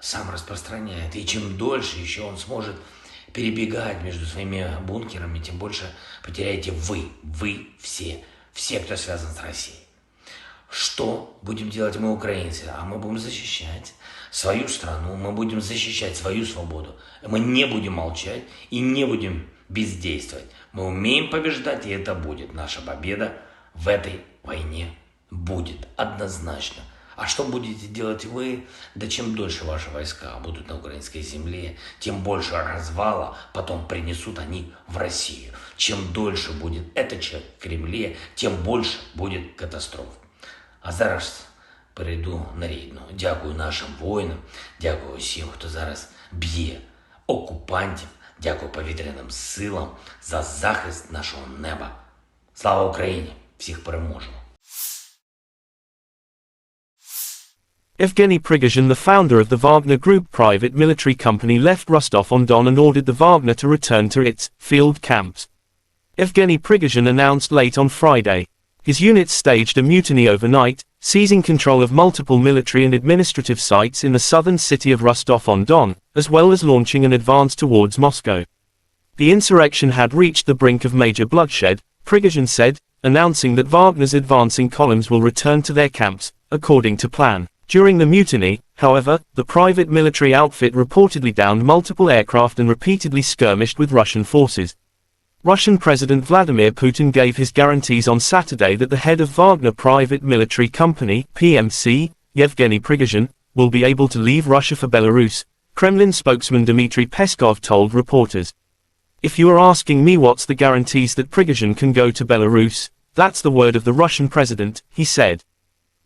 Speaker 2: сам распространяет. И чем дольше еще он сможет перебегать между своими бункерами, тем больше потеряете вы все, кто связан с Россией. Что будем делать мы, украинцы? А мы будем защищать свою страну, мы будем защищать свою свободу. Мы не будем молчать и не будем бездействовать. Мы умеем побеждать, и это будет. Наша победа в этой войне будет однозначно. А что будете делать вы? Да чем дольше ваши войска будут на украинской земле, тем больше развала потом принесут они в Россию. Чем дольше будет этот человек в Кремле, тем больше будет катастроф. А зараз перейду на рідну. Дякую нашим воїнам, дякую всім, хто зараз б'є окупантів, дякую повітряним силам за захист нашого неба. Слава Україні! Всіх переможемо!
Speaker 1: Evgeny Prigozhin, the founder of the Wagner Group private military company, left Rostov-on-Don and ordered the Wagner to return to its field camps. Evgeny Prigozhin announced late on Friday. His units staged a mutiny overnight, seizing control of multiple military and administrative sites in the southern city of Rostov-on-Don, as well as launching an advance towards Moscow. The insurrection had reached the brink of major bloodshed, Prigozhin said, announcing that Wagner's advancing columns will return to their camps, according to plan. During the mutiny, however, the private military outfit reportedly downed multiple aircraft and repeatedly skirmished with Russian forces. Russian President Vladimir Putin gave his guarantees on Saturday that the head of Wagner Private Military Company, PMC, Yevgeny Prigozhin, will be able to leave Russia for Belarus, Kremlin spokesman Dmitry Peskov told reporters. If you are asking me what's the guarantees that Prigozhin can go to Belarus, that's the word of the Russian president, he said.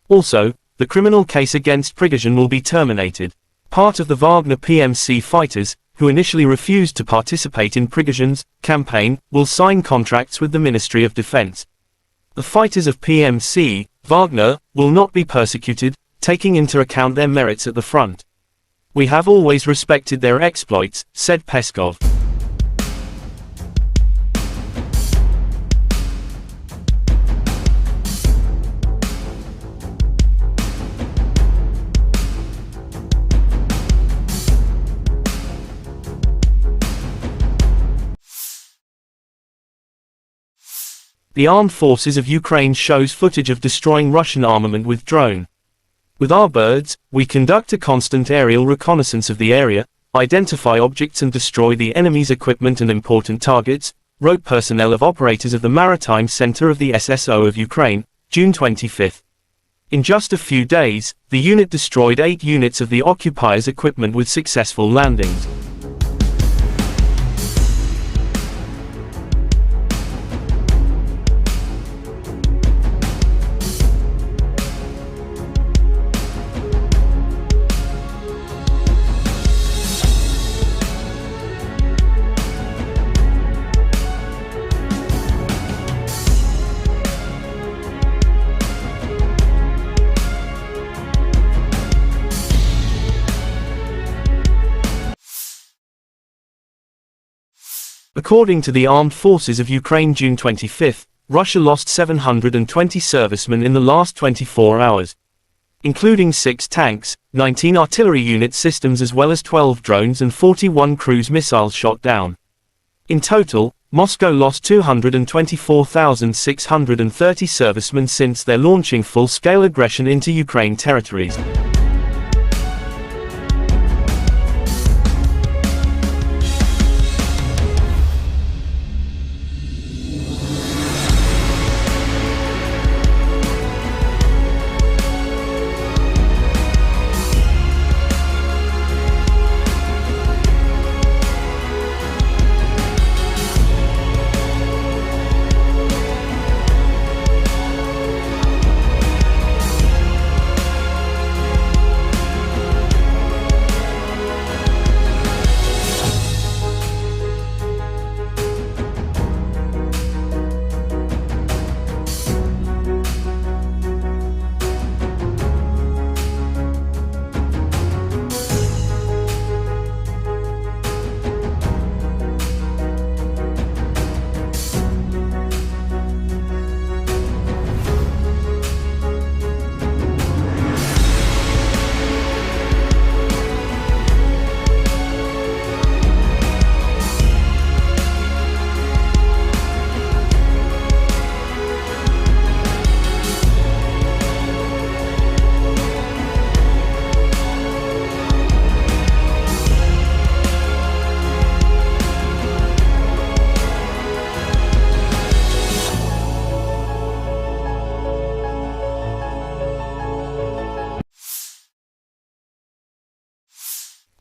Speaker 1: Also, the criminal case against Prigozhin will be terminated. Part of the Wagner PMC fighters, who initially refused to participate in Prigozhin's campaign, will sign contracts with the Ministry of Defense. The fighters of PMC, Wagner, will not be persecuted, taking into account their merits at the front. We have always respected their exploits, said Peskov. The armed forces of Ukraine shows footage of destroying Russian armament with drone. With our birds, we conduct a constant aerial reconnaissance of the area, identify objects and destroy the enemy's equipment and important targets, wrote personnel of operators of the Maritime Center of the SSO of Ukraine, June 25. In just a few days, the unit destroyed 8 units of the occupiers' equipment with successful landings. According to the Armed Forces of Ukraine June 25, Russia lost 720 servicemen in the last 24 hours, including 6 tanks, 19 artillery unit systems as well as 12 drones and 41 cruise missiles shot down. In total, Moscow lost 224,630 servicemen since their launching full-scale aggression into Ukraine territories.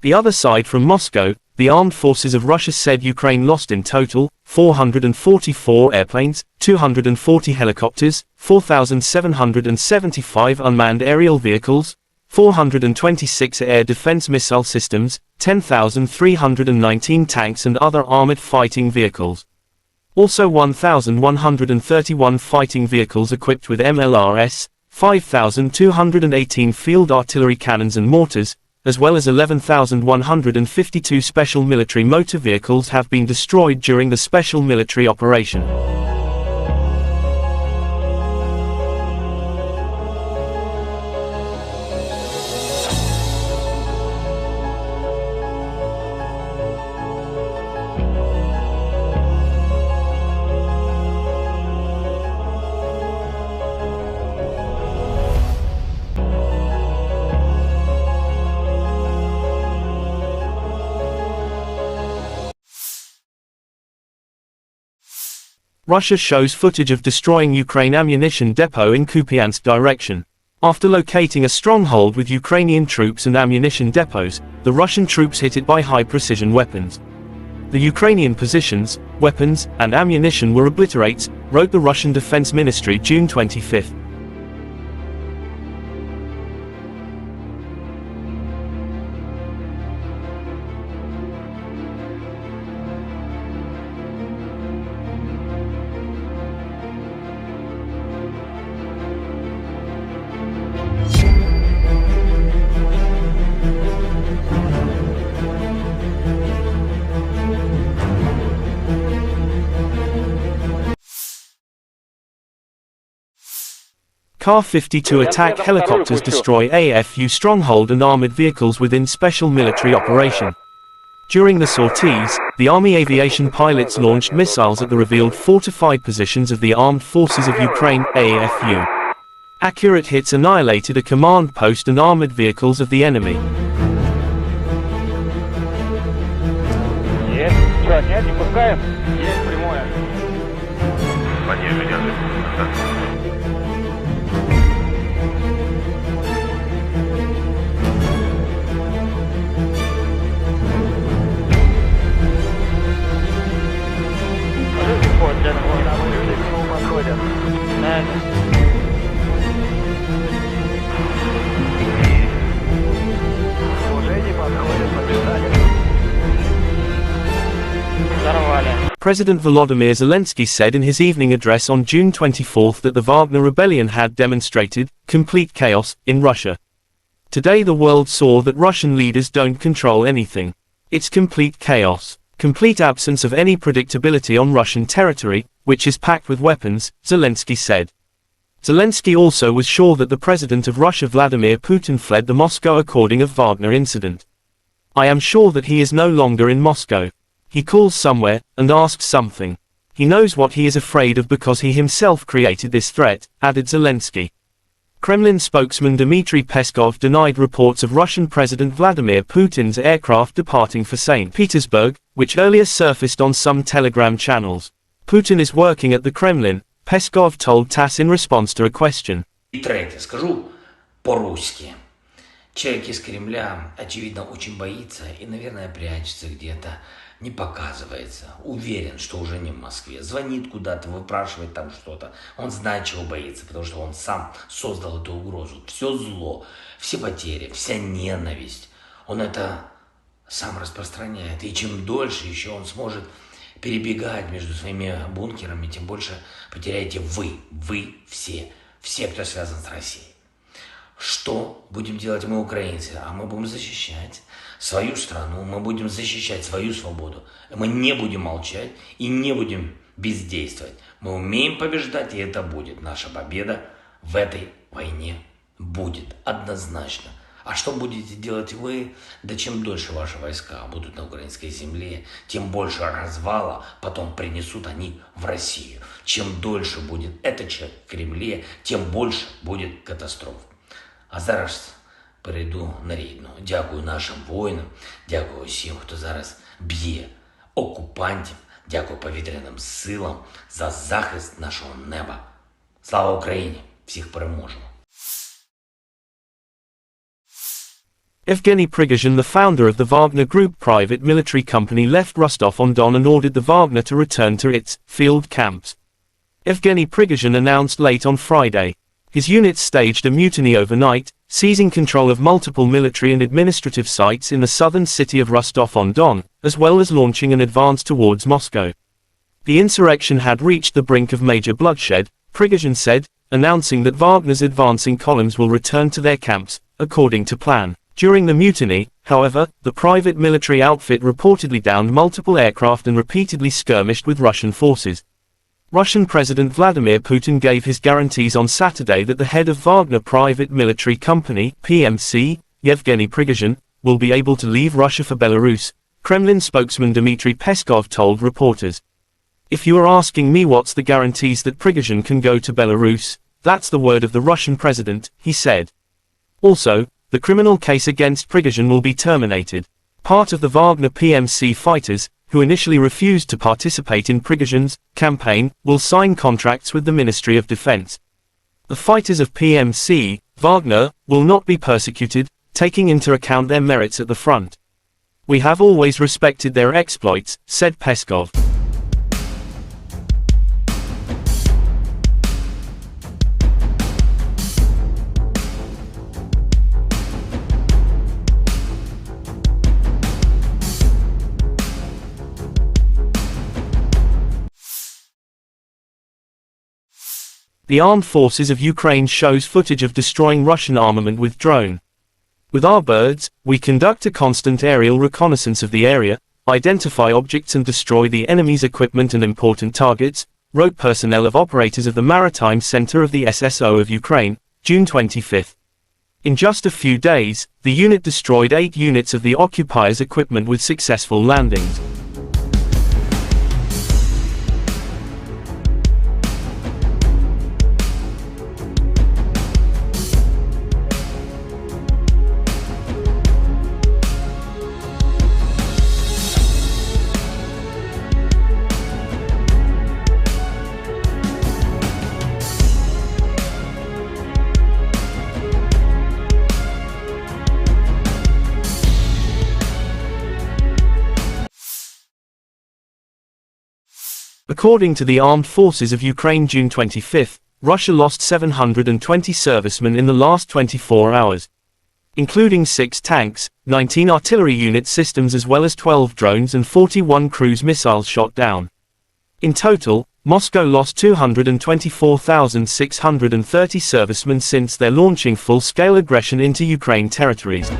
Speaker 1: The other side from Moscow, the armed forces of Russia said Ukraine lost in total 444 airplanes, 240 helicopters, 4,775 unmanned aerial vehicles, 426 air defense missile systems, 10,319 tanks and other armored fighting vehicles. Also 1,131 fighting vehicles equipped with MLRS, 5,218 field artillery cannons and mortars, as well as 11,152 special military motor vehicles have been destroyed during the special military operation. Russia shows footage of destroying Ukraine ammunition depot in Kupiansk direction. After locating a stronghold with Ukrainian troops and ammunition depots, the Russian troops hit it by high-precision weapons. The Ukrainian positions, weapons, and ammunition were obliterated, wrote the Russian Defense Ministry June 25. Ka-52 attack helicopters destroy AFU stronghold and armored vehicles within special military operation. During the sorties, the Army aviation pilots launched missiles at the revealed fortified positions of the Armed Forces of Ukraine, AFU. Accurate hits annihilated a command post and armored vehicles of the enemy.
Speaker 3: Есть. Что, нет, не пускаем? Есть прямое.
Speaker 4: Пониже держи.
Speaker 3: Подходят. Уже не подходят, побежали.
Speaker 1: President Volodymyr Zelensky said in his evening address on June 24 that the Wagner rebellion had demonstrated complete chaos in Russia. Today the world saw that Russian leaders don't control anything. It's complete chaos. Complete absence of any predictability on Russian territory, which is packed with weapons, Zelensky said. Zelensky also was sure that the president of Russia Vladimir Putin fled the Moscow according of Wagner incident. I am sure that he is no longer in Moscow. He calls somewhere, and asks something. He knows what he is afraid of because he himself created this threat, added Zelensky. Kremlin spokesman Dmitry Peskov denied reports of Russian President Vladimir Putin's aircraft departing for St. Petersburg, which earlier surfaced on some Telegram channels. Putin is working at the Kremlin, Peskov told TASS in response to a question.
Speaker 2: И третье, скажу по-русски. Человек из Кремля, очевидно, очень боится и, наверное, прячется где-то, не показывается. Уверен, что уже не в Москве. Звонит куда-то, выпрашивает там что-то. Он знает, чего боится, потому что он сам создал эту угрозу. Все зло, все потери, вся ненависть. Он это сам распространяет. И чем дольше еще он сможет перебегать между своими бункерами, тем больше потеряете вы все, кто связан с Россией. Что будем делать мы, украинцы? А мы будем защищать свою страну, мы будем защищать свою свободу. Мы не будем молчать и не будем бездействовать. Мы умеем побеждать, и это будет. Наша победа в этой войне будет однозначно. А что будете делать вы? Да чем дольше ваши войска будут на украинской земле, тем больше развала потом принесут они в Россию. Чем дольше будет этот человек в Кремле, тем больше будет катастроф. А зараз перейду на рідну. Дякую нашим воїнам, дякую всім, хто зараз б'є окупантів, дякую повітряним силам за захист нашого неба. Слава Україні! Всіх переможемо!
Speaker 1: Evgeny Prigozhin, the founder of the Wagner Group private military company, left Rostov-on-Don and ordered the Wagner to return to its field camps. Evgeny Prigozhin announced late on Friday. His units staged a mutiny overnight, seizing control of multiple military and administrative sites in the southern city of Rostov-on-Don, as well as launching an advance towards Moscow. The insurrection had reached the brink of major bloodshed, Prigozhin said, announcing that Wagner's advancing columns will return to their camps, according to plan. During the mutiny, however, the private military outfit reportedly downed multiple aircraft and repeatedly skirmished with Russian forces. Russian President Vladimir Putin gave his guarantees on Saturday that the head of Wagner Private Military Company, PMC, Yevgeny Prigozhin, will be able to leave Russia for Belarus, Kremlin spokesman Dmitry Peskov told reporters. "If you are asking me what's the guarantees that Prigozhin can go to Belarus, that's the word of the Russian president," he said. Also, the criminal case against Prigozhin will be terminated. Part of the Wagner PMC fighters, who initially refused to participate in Prigozhin's campaign, will sign contracts with the Ministry of Defense. The fighters of PMC, Wagner, will not be persecuted, taking into account their merits at the front. "We have always respected their exploits," said Peskov. The Armed Forces of Ukraine shows footage of destroying Russian armament with drone. "With our birds, we conduct a constant aerial reconnaissance of the area, identify objects and destroy the enemy's equipment and important targets," wrote personnel of operators of the Maritime Center of the SSO of Ukraine, June 25. In just a few days, the unit destroyed 8 units of the occupiers' equipment with successful landings. According to the Armed Forces of Ukraine, June 25, Russia lost 720 servicemen in the last 24 hours, including 6 tanks, 19 artillery unit systems as well as 12 drones and 41 cruise missiles shot down. In total, Moscow lost 224,630 servicemen since their launching full-scale aggression into Ukraine territories.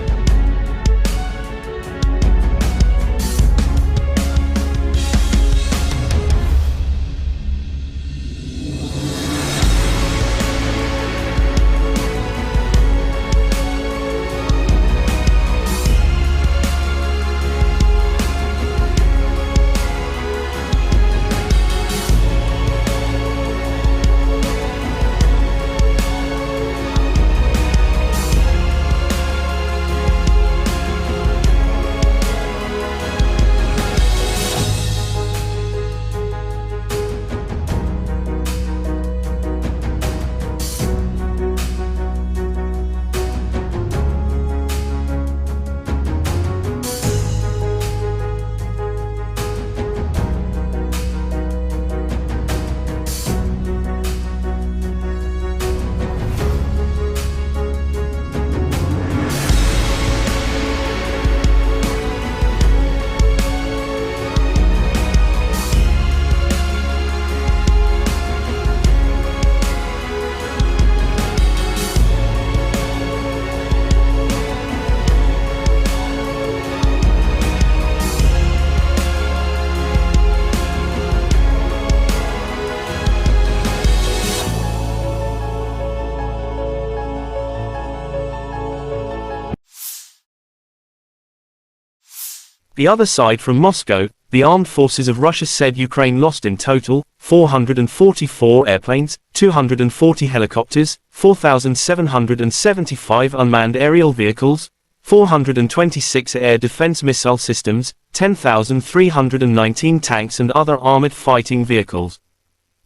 Speaker 1: The other side from Moscow, the armed forces of Russia said Ukraine lost in total 444 airplanes, 240 helicopters, 4,775 unmanned aerial vehicles, 426 air defense missile systems, 10,319 tanks and other armored fighting vehicles.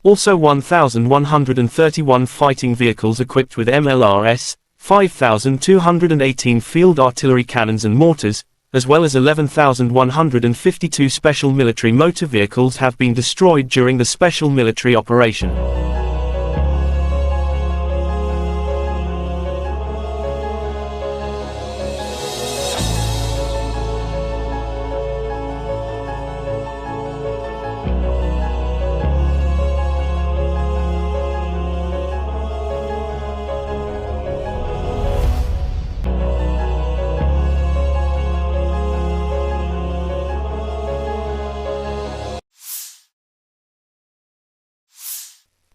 Speaker 1: Also 1,131 fighting vehicles equipped with MLRS, 5,218 field artillery cannons and mortars, as well as 11,152 special military motor vehicles have been destroyed during the special military operation.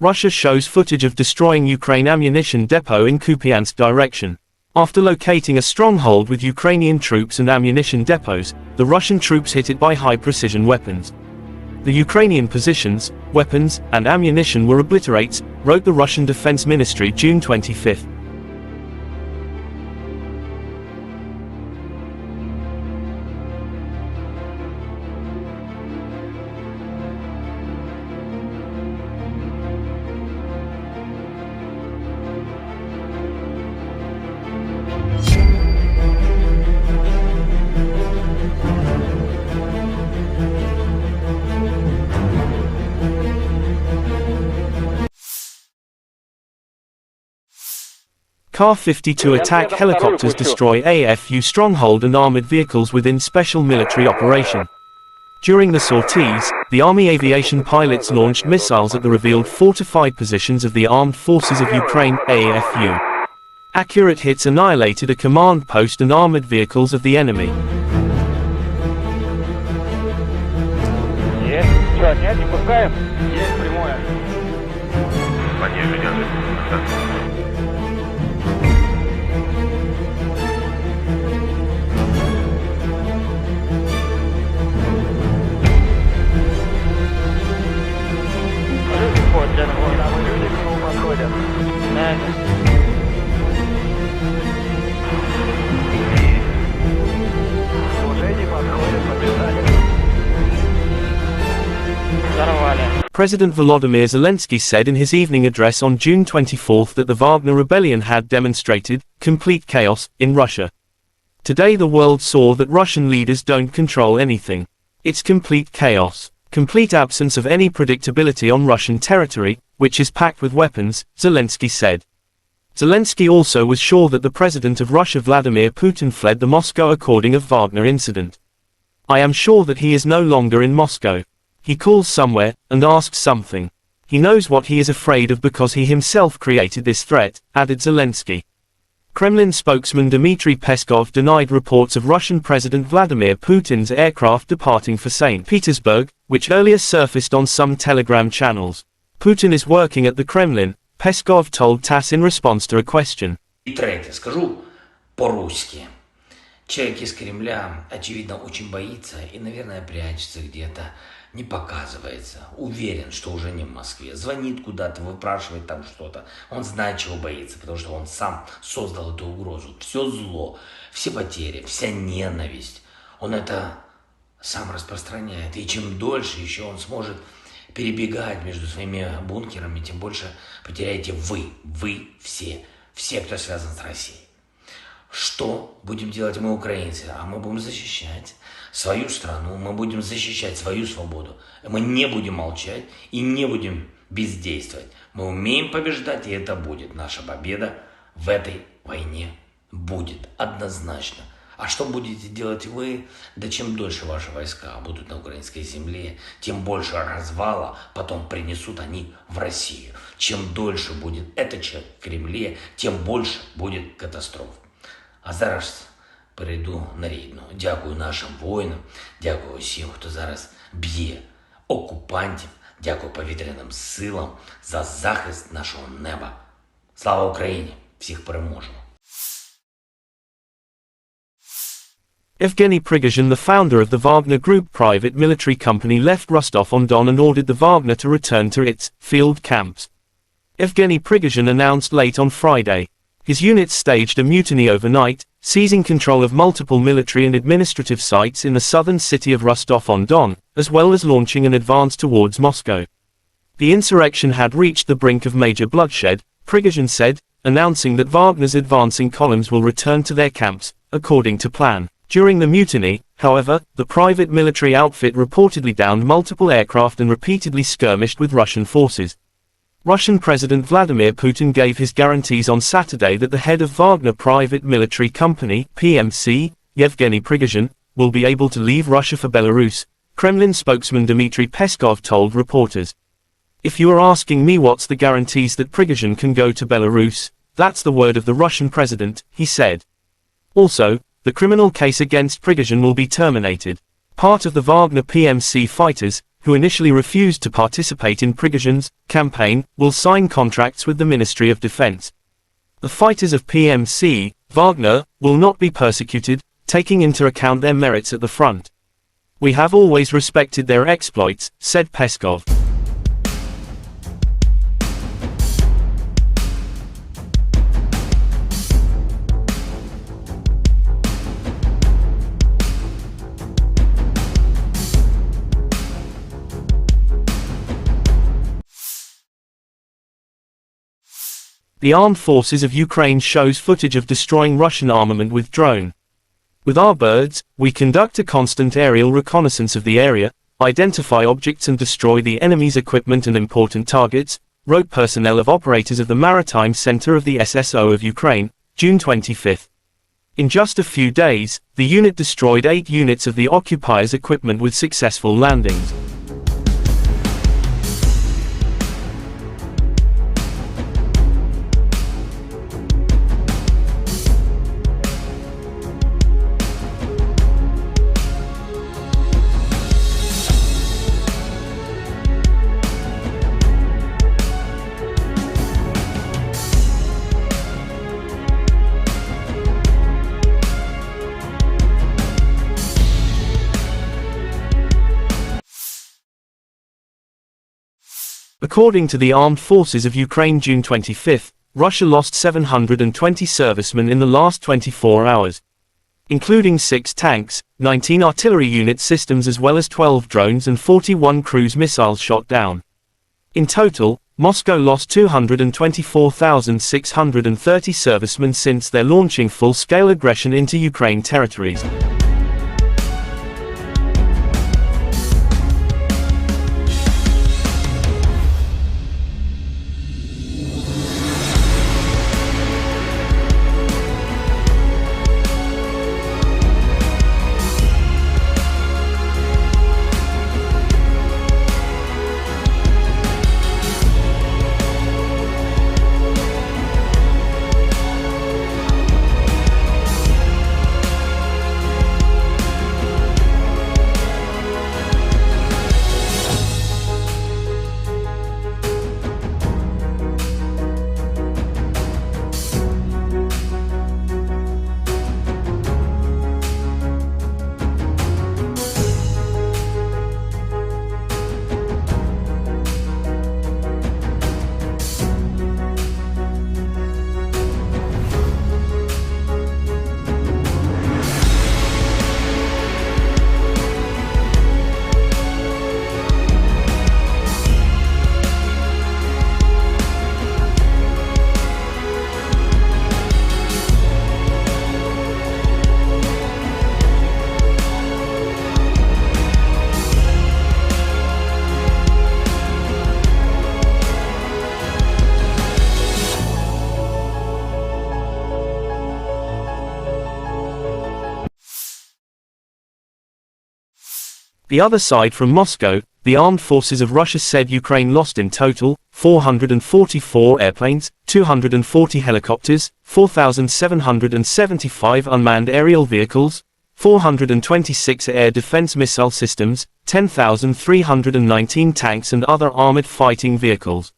Speaker 1: Russia shows footage of destroying Ukraine ammunition depot in Kupiansk direction. After locating a stronghold with Ukrainian troops and ammunition depots, the Russian troops hit it by high-precision weapons. The Ukrainian positions, weapons, and ammunition were obliterated, wrote the Russian Defense Ministry June 25. Ka-52 attack helicopters destroy AFU stronghold and armored vehicles within special military operation. During the sorties, the Army aviation pilots launched missiles at the revealed fortified positions of the Armed Forces of Ukraine, AFU. Accurate hits annihilated a command post and armored vehicles of the enemy. President Volodymyr Zelensky said in his evening address on June 24 that the Wagner rebellion had demonstrated complete chaos in Russia. Today the world saw that Russian leaders don't control anything. It's complete chaos, complete absence of any predictability on Russian territory, which is packed with weapons, Zelensky said. Zelensky also was sure that the president of Russia Vladimir Putin fled the Moscow according of Wagner incident. I am sure that he is no longer in Moscow. He calls somewhere, and asks something. He knows what he is afraid of because he himself created this threat, added Zelensky. Kremlin spokesman Dmitry Peskov denied reports of Russian President Vladimir Putin's aircraft departing for St. Petersburg, which earlier surfaced on some Telegram channels. Putin is working at the Kremlin, Peskov told TASS in response to a question.
Speaker 2: И третье, скажу по-русски. Человек из Кремля, очевидно, очень боится и, наверное, прячется где-то, не показывается. Уверен, что уже не в Москве. Звонит куда-то, выпрашивает там что-то. Он знает, чего боится, потому что он сам создал эту угрозу. Все зло, все потери, вся ненависть. Он это сам распространяет. И чем дольше еще он сможет перебегать между своими бункерами, тем больше потеряете вы все, кто связан с Россией. Что будем делать мы, украинцы? А мы будем защищать свою страну, мы будем защищать свою свободу. Мы не будем молчать и не будем бездействовать. Мы умеем побеждать, и это будет. Наша победа в этой войне будет однозначно. А что будете делать вы? Да чем дольше ваши войска будут на украинской земле, тем больше развала потом принесут они в Россию. Чем дольше будет этот человек в Кремле, тем больше будет катастроф. А зараз перейду на рідну. Дякую нашим воїнам, дякую всім, хто зараз б'є окупантів, дякую повітряним силам за захист нашого неба. Слава Україні! Всіх переможемо!
Speaker 1: Evgeny Prigozhin, the founder of the Wagner Group private military company, left Rostov-on-Don and ordered the Wagner to return to its field camps. Evgeny Prigozhin announced late on Friday. His units staged a mutiny overnight, seizing control of multiple military and administrative sites in the southern city of Rostov-on-Don, as well as launching an advance towards Moscow. The insurrection had reached the brink of major bloodshed, Prigozhin said, announcing that Wagner's advancing columns will return to their camps, according to plan. During the mutiny, however, the private military outfit reportedly downed multiple aircraft and repeatedly skirmished with Russian forces. Russian President Vladimir Putin gave his guarantees on Saturday that the head of Wagner Private Military Company, PMC, Yevgeny Prigozhin, will be able to leave Russia for Belarus, Kremlin spokesman Dmitry Peskov told reporters. "If you are asking me what's the guarantees that Prigozhin can go to Belarus, that's the word of the Russian president," he said. Also, the criminal case against Prigozhin will be terminated. Part of the Wagner PMC fighters, who initially refused to participate in Prigozhin's campaign, will sign contracts with the Ministry of Defense. The fighters of PMC, Wagner, will not be persecuted, taking into account their merits at the front. "We have always respected their exploits," said Peskov. The Armed Forces of Ukraine shows footage of destroying Russian armament with drone. "With our birds, we conduct a constant aerial reconnaissance of the area, identify objects and destroy the enemy's equipment and important targets," wrote personnel of operators of the Maritime Center of the SSO of Ukraine, June 25. In just a few days, the unit destroyed 8 units of the occupiers' equipment with successful landings. According to the Armed Forces of Ukraine June 25, Russia lost 720 servicemen in the last 24 hours. Including 6 tanks, 19 artillery unit systems as well as 12 drones and 41 cruise missiles shot down. In total, Moscow lost 224,630 servicemen since their launching full-scale aggression into Ukraine territories. The other side from Moscow, the armed forces of Russia said Ukraine lost in total 444 airplanes, 240 helicopters, 4,775 unmanned aerial vehicles, 426 air defense missile systems, 10,319 tanks and other armored fighting vehicles.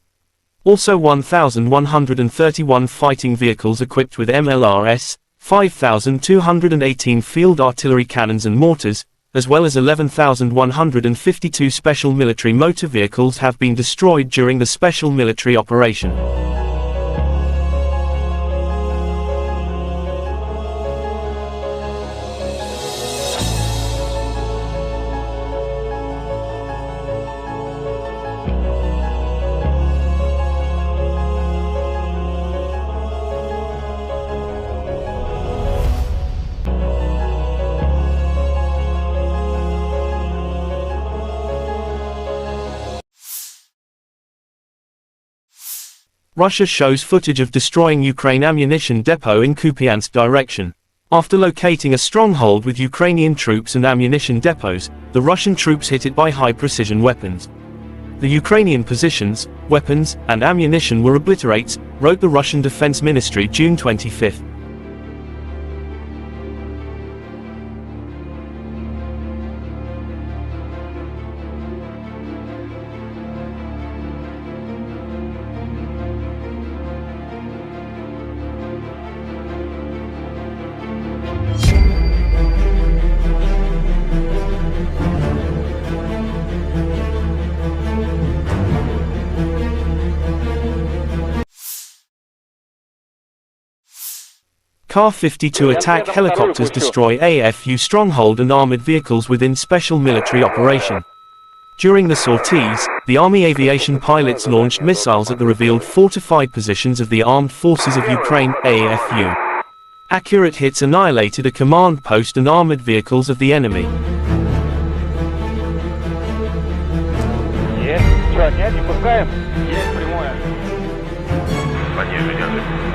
Speaker 1: Also 1,131 fighting vehicles equipped with MLRS, 5,218 field artillery cannons and mortars, as well as 11,152 special military motor vehicles have been destroyed during the special military operation. Russia shows footage of destroying Ukraine ammunition depot in Kupiansk direction. After locating a stronghold with Ukrainian troops and ammunition depots, the Russian troops hit it by high-precision weapons. The Ukrainian positions, weapons, and ammunition were obliterated, wrote the Russian Defense Ministry June 25. Ka-52 attack helicopters destroy AFU stronghold and armored vehicles within special military operation. During the sorties, the Army aviation pilots launched missiles at the revealed fortified positions of the Armed Forces of Ukraine, AFU. Accurate hits annihilated a command post and armored vehicles of the enemy.
Speaker 4: Пониже держи.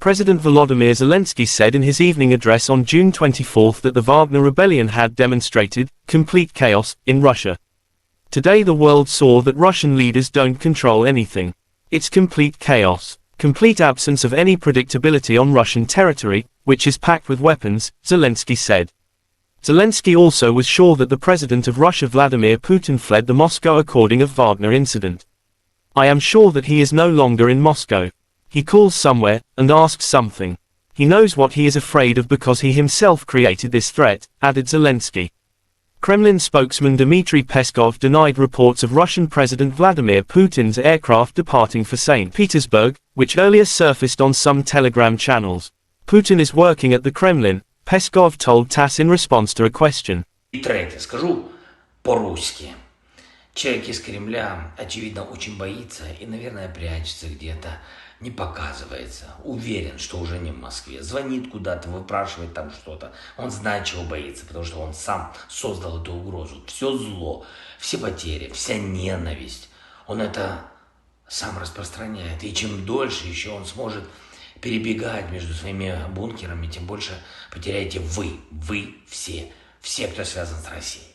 Speaker 1: President Volodymyr Zelensky said in his evening address on June 24 that the Wagner rebellion had demonstrated complete chaos in Russia. Today the world saw that Russian leaders don't control anything. It's complete chaos, complete absence of any predictability on Russian territory, which is packed with weapons, Zelensky said. Zelensky also was sure that the president of Russia Vladimir Putin fled the Moscow according of Wagner incident. I am sure that he is no longer in Moscow. He calls somewhere, and asks something. He knows what he is afraid of because he himself created this threat, added Zelensky. Kremlin spokesman Dmitry Peskov denied reports of Russian President Vladimir Putin's aircraft departing for St. Petersburg, which earlier surfaced on some Telegram channels. Putin is working at the Kremlin, Peskov told TASS in response to a question.
Speaker 2: И третье, скажу по-русски. Человек из Кремля, очевидно, очень боится и, наверное, прячется где-то, не показывается. Уверен, что уже не в Москве. Звонит куда-то, выпрашивает там что-то. Он знает, чего боится, потому что он сам создал эту угрозу. Все зло, все потери, вся ненависть. Он это сам распространяет. И чем дольше еще он сможет перебегать между своими бункерами, тем больше потеряете вы все, кто связан с Россией.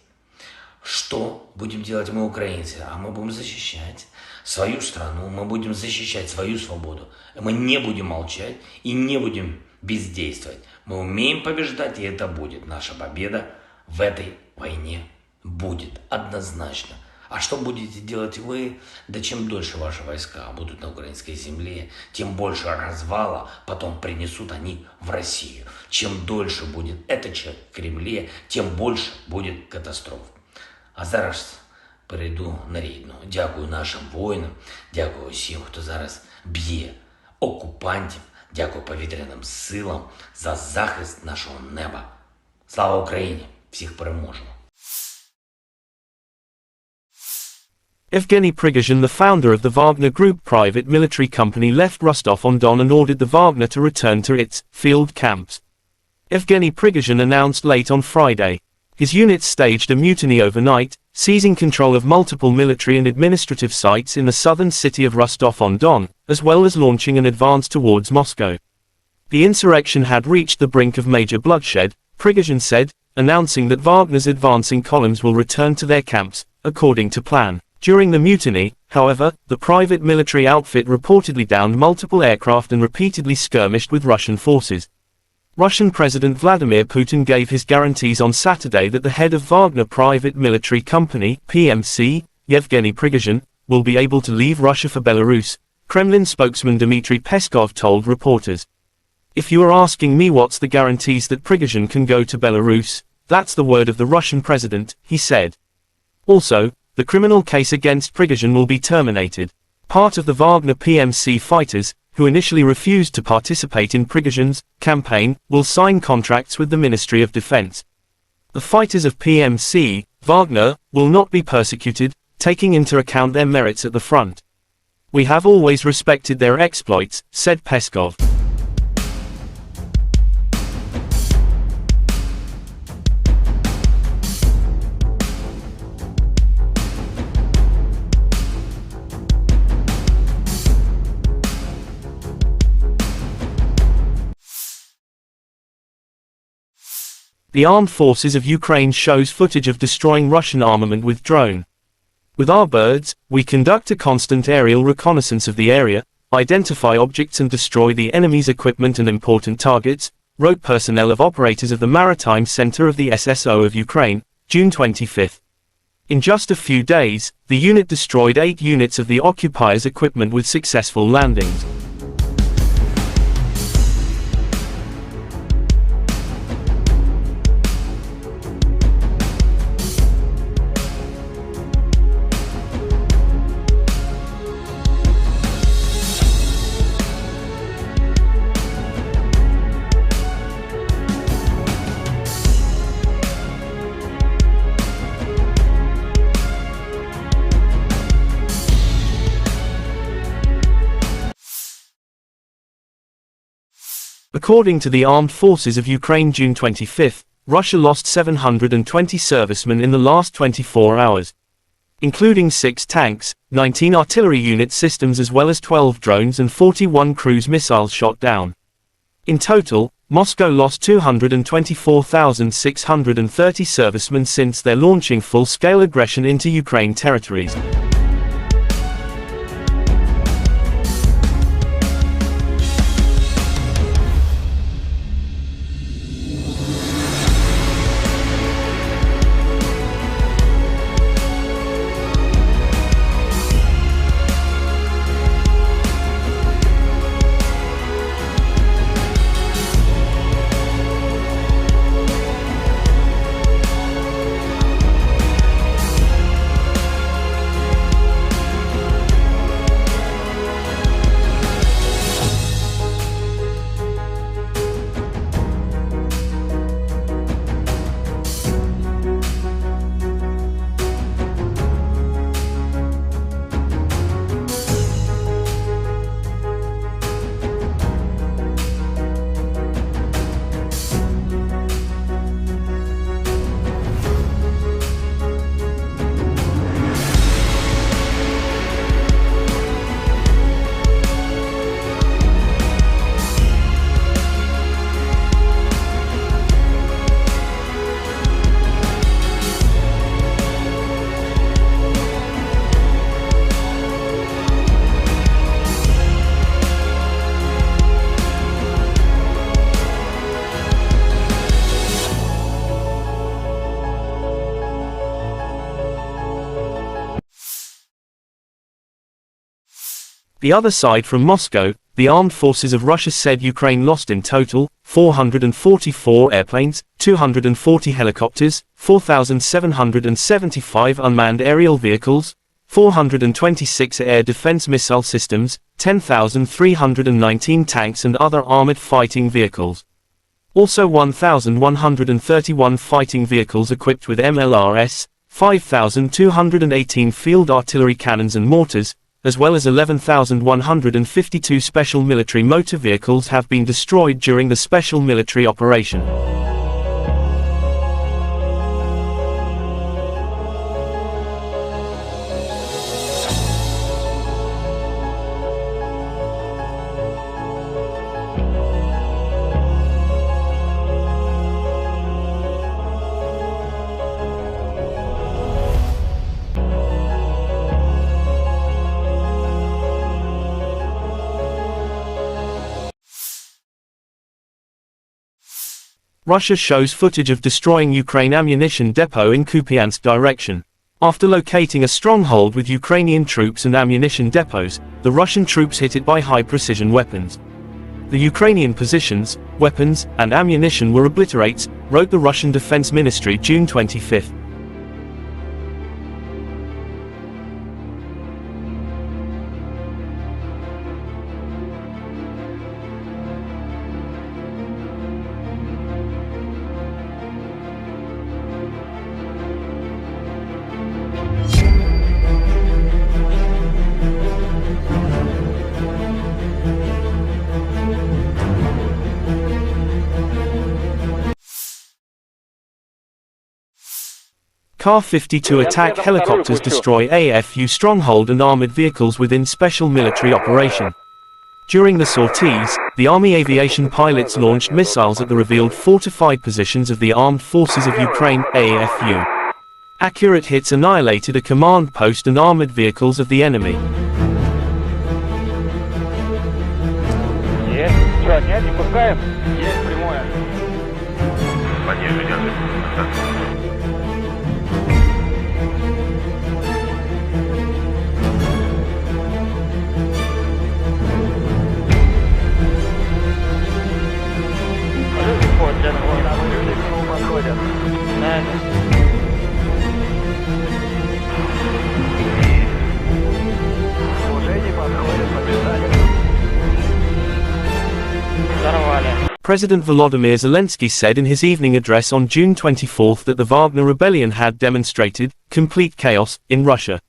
Speaker 2: Что будем делать мы, украинцы? А мы будем защищать свою страну, мы будем защищать свою свободу. Мы не будем молчать и не будем бездействовать. Мы умеем побеждать, и это будет. Наша победа в этой войне будет однозначно. А что будете делать вы? Да чем дольше ваши войска будут на украинской земле, тем больше развала потом принесут они в Россию. Чем дольше будет этот человек в Кремле, тем больше будет катастроф. А зараз перейду на рідну. Дякую нашим воїнам, дякую всім, хто зараз б'є окупантів, дякую повітряним силам за захист нашого неба. Слава Україні! Всіх переможемо!
Speaker 1: Evgeny Prigozhin, the founder of the Wagner Group private military company, left Rostov-on-Don and ordered the Wagner to return to its field camps. Evgeny Prigozhin announced late on Friday. His units staged a mutiny overnight, seizing control of multiple military and administrative sites in the southern city of Rostov-on-Don, as well as launching an advance towards Moscow. The insurrection had reached the brink of major bloodshed, Prigozhin said, announcing that Wagner's advancing columns will return to their camps, according to plan. During the mutiny, however, the private military outfit reportedly downed multiple aircraft and repeatedly skirmished with Russian forces. Russian President Vladimir Putin gave his guarantees on Saturday that the head of Wagner Private Military Company, PMC, Yevgeny Prigozhin, will be able to leave Russia for Belarus, Kremlin spokesman Dmitry Peskov told reporters. If you are asking me what's the guarantees that Prigozhin can go to Belarus, that's the word of the Russian president, he said. Also, the criminal case against Prigozhin will be terminated. Part of the Wagner PMC fighters, who initially refused to participate in Prigozhin's campaign, will sign contracts with the Ministry of Defense. The fighters of PMC, Wagner, will not be persecuted, taking into account their merits at the front. We have always respected their exploits, said Peskov. The Armed Forces of Ukraine shows footage of destroying Russian armament with drone. With our birds, we conduct a constant aerial reconnaissance of the area, identify objects and destroy the enemy's equipment and important targets, wrote personnel of operators of the Maritime Center of the SSO of Ukraine, June 25. In just a few days, the unit destroyed 8 units of the occupiers' equipment with successful landings. According to the Armed Forces of Ukraine June 25, Russia lost 720 servicemen in the last 24 hours. Including 6 tanks, 19 artillery unit systems as well as 12 drones and 41 cruise missiles shot down. In total, Moscow lost 224,630 servicemen since their launching full-scale aggression into Ukraine territories. The other side from Moscow, the armed forces of Russia said Ukraine lost in total 444 airplanes, 240 helicopters, 4,775 unmanned aerial vehicles, 426 air defense missile systems, 10,319 tanks and other armored fighting vehicles. Also 1,131 fighting vehicles equipped with MLRS, 5,218 field artillery cannons and mortars, as well as 11,152 special military motor vehicles have been destroyed during the special military operation. Russia shows footage of destroying Ukraine ammunition depot in Kupiansk direction. After locating a stronghold with Ukrainian troops and ammunition depots, the Russian troops hit it by high-precision weapons. The Ukrainian positions, weapons, and ammunition were obliterated, wrote the Russian Defense Ministry June 25. Kar-52 attack helicopters destroy AFU stronghold and armored vehicles within special military operation. During the sorties, the Army aviation pilots launched missiles at the revealed fortified positions of the Armed Forces of Ukraine, AFU. Accurate hits annihilated a command post and armored vehicles of the enemy.
Speaker 3: Есть. Что, отнять, не пускаем? Есть прямое.
Speaker 4: Пониже держи.
Speaker 3: Подходят. Уже не подходят, побежали. Взорвали.
Speaker 1: President Volodymyr Zelensky said in his evening address on June 24 that the Wagner rebellion had demonstrated complete chaos in Russia.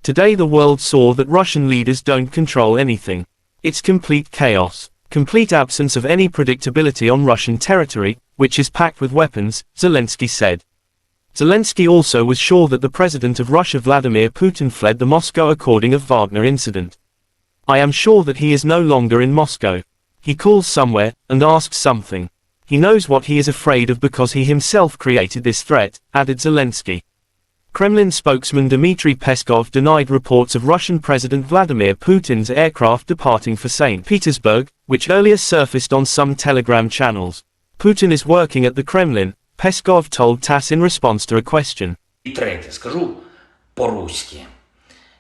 Speaker 1: Today the world saw that Russian leaders don't control anything. It's complete chaos, complete absence of any predictability on Russian territory, which is packed with weapons, Zelensky said. Zelensky also was sure that the president of Russia Vladimir Putin fled the Moscow according of Wagner incident. I am sure that he is no longer in Moscow. He calls somewhere, and asks something. He knows what he is afraid of because he himself created this threat, added Zelensky. Kremlin spokesman Dmitry Peskov denied reports of Russian President Vladimir Putin's aircraft departing for St. Petersburg, which earlier surfaced on some Telegram channels. Putin is working at the Kremlin, Peskov told TASS in response to a question.
Speaker 2: И третье, скажу по-русски.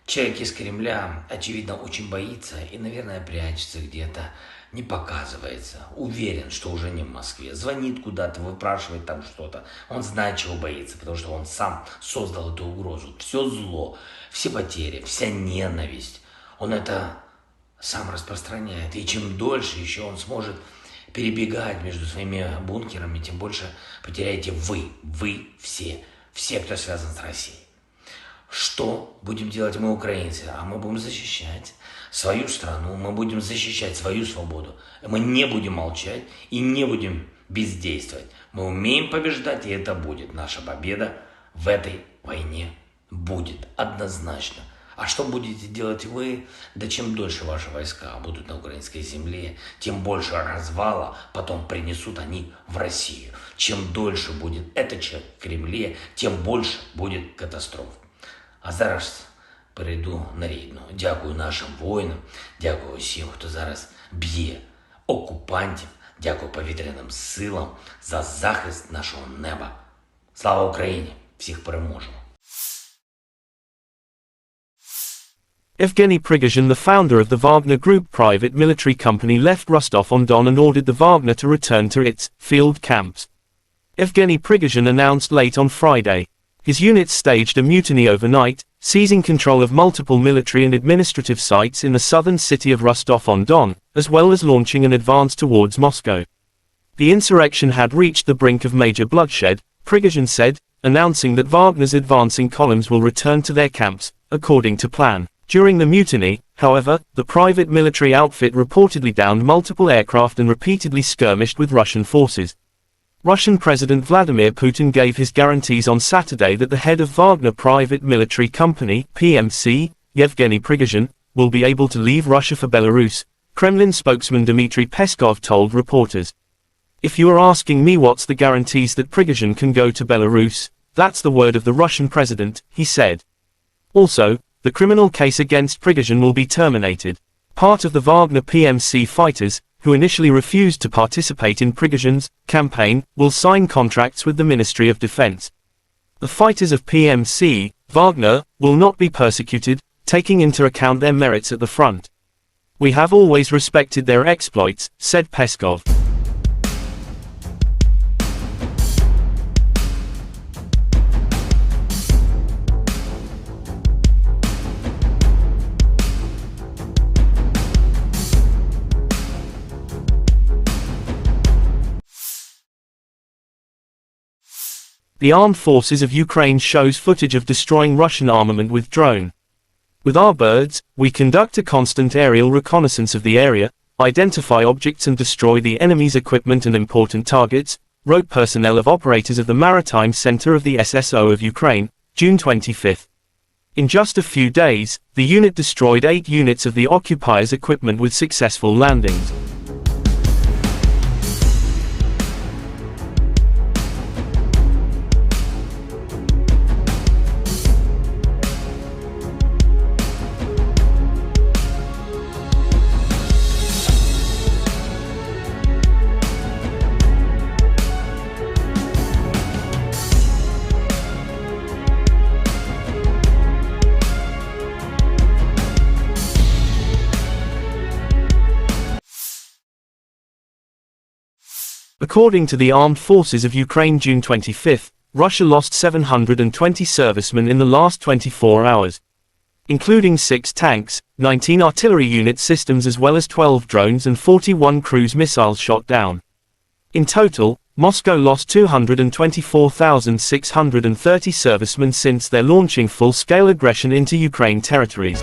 Speaker 2: Человек из Кремля, очевидно, очень боится и, наверное, прячется где-то, не показывается. Уверен, что уже не в Москве. Звонит куда-то, выпрашивает там что-то. Он знает, чего боится, потому что он сам создал эту угрозу. Все зло, все потери, вся ненависть. Он это сам распространяет. И чем дольше еще он сможет перебегать между своими бункерами, тем больше потеряете вы все, кто связан с Россией. Что будем делать мы, украинцы? А мы будем защищать свою страну, мы будем защищать свою свободу. Мы не будем молчать и не будем бездействовать. Мы умеем побеждать, и это будет. Наша победа в этой войне будет однозначно. А что будете делать вы? Да чем дольше ваши войска будут на украинской земле, тем больше развала потом принесут они в Россию. Чем дольше будет этот человек в Кремле, тем больше будет катастроф. А зараз перейду на рідну. Дякую нашим воїнам, дякую всім, хто зараз б'є окупантів, дякую повітряним силам за захист нашого неба. Слава Україні! Всіх переможемо!
Speaker 1: Evgeny Prigozhin, the founder of the Wagner Group private military company, left Rostov-on-Don and ordered the Wagner to return to its field camps. Evgeny Prigozhin announced late on Friday. His units staged a mutiny overnight, seizing control of multiple military and administrative sites in the southern city of Rostov-on-Don, as well as launching an advance towards Moscow. The insurrection had reached the brink of major bloodshed, Prigozhin said, announcing that Wagner's advancing columns will return to their camps, according to plan. During the mutiny, however, the private military outfit reportedly downed multiple aircraft and repeatedly skirmished with Russian forces. Russian President Vladimir Putin gave his guarantees on Saturday that the head of Wagner Private Military Company, PMC, Yevgeny Prigozhin, will be able to leave Russia for Belarus, Kremlin spokesman Dmitry Peskov told reporters. If you are asking me what's the guarantees that Prigozhin can go to Belarus, that's the word of the Russian president, he said. Also, the criminal case against Prigozhin will be terminated. Part of the Wagner PMC fighters, who initially refused to participate in Prigozhin's campaign, will sign contracts with the Ministry of Defense. The fighters of PMC, Wagner, will not be persecuted, taking into account their merits at the front. We have always respected their exploits, said Peskov. The Armed Forces of Ukraine shows footage of destroying Russian armament with drone. With our birds, we conduct a constant aerial reconnaissance of the area, identify objects and destroy the enemy's equipment and important targets, wrote personnel of operators of the Maritime Center of the SSO of Ukraine, June 25. In just a few days, the unit destroyed 8 units of the occupiers' equipment with successful landings. According to the Armed Forces of Ukraine June 25, Russia lost 720 servicemen in the last 24 hours, including 6 tanks, 19 artillery unit systems as well as 12 drones and 41 cruise missiles shot down. In total, Moscow lost 224,630 servicemen since their launching full-scale aggression into Ukraine territories.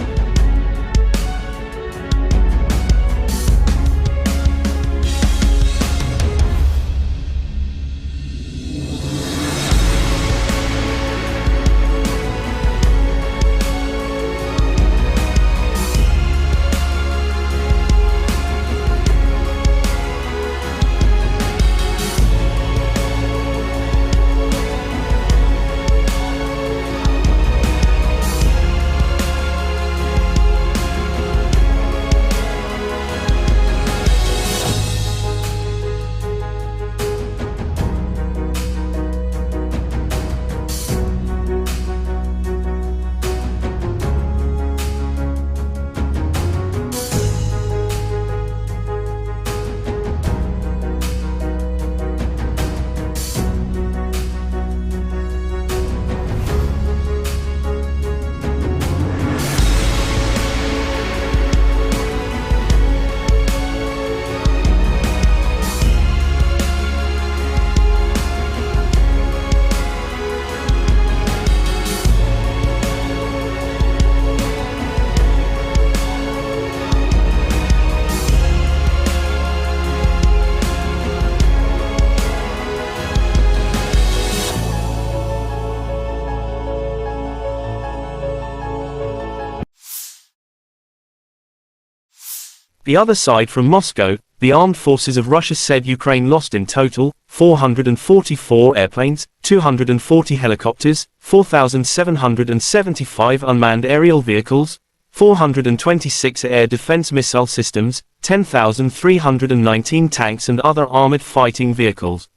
Speaker 1: The other side from Moscow, the armed forces of Russia said Ukraine lost in total 444 airplanes, 240 helicopters, 4,775 unmanned aerial vehicles, 426 air defense missile systems, 10,319 tanks and other armored fighting vehicles.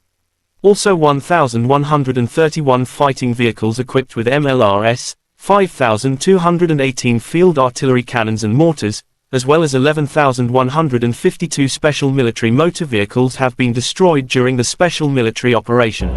Speaker 1: Also 1,131 fighting vehicles equipped with MLRS, 5,218 field artillery cannons and mortars, as well as 11,152 special military motor vehicles have been destroyed during the special military operation.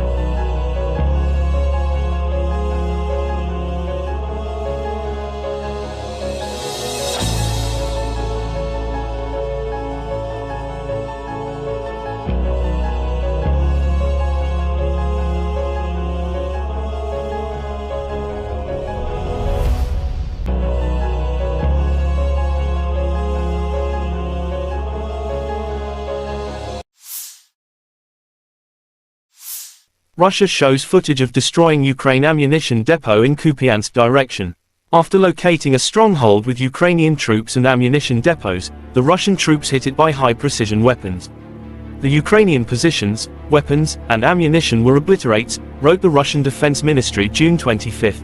Speaker 1: Russia shows footage of destroying Ukraine ammunition depot in Kupiansk direction. After locating a stronghold with Ukrainian troops and ammunition depots, the Russian troops hit it by high-precision weapons. The Ukrainian positions, weapons, and ammunition were obliterated, wrote the Russian Defense Ministry June 25.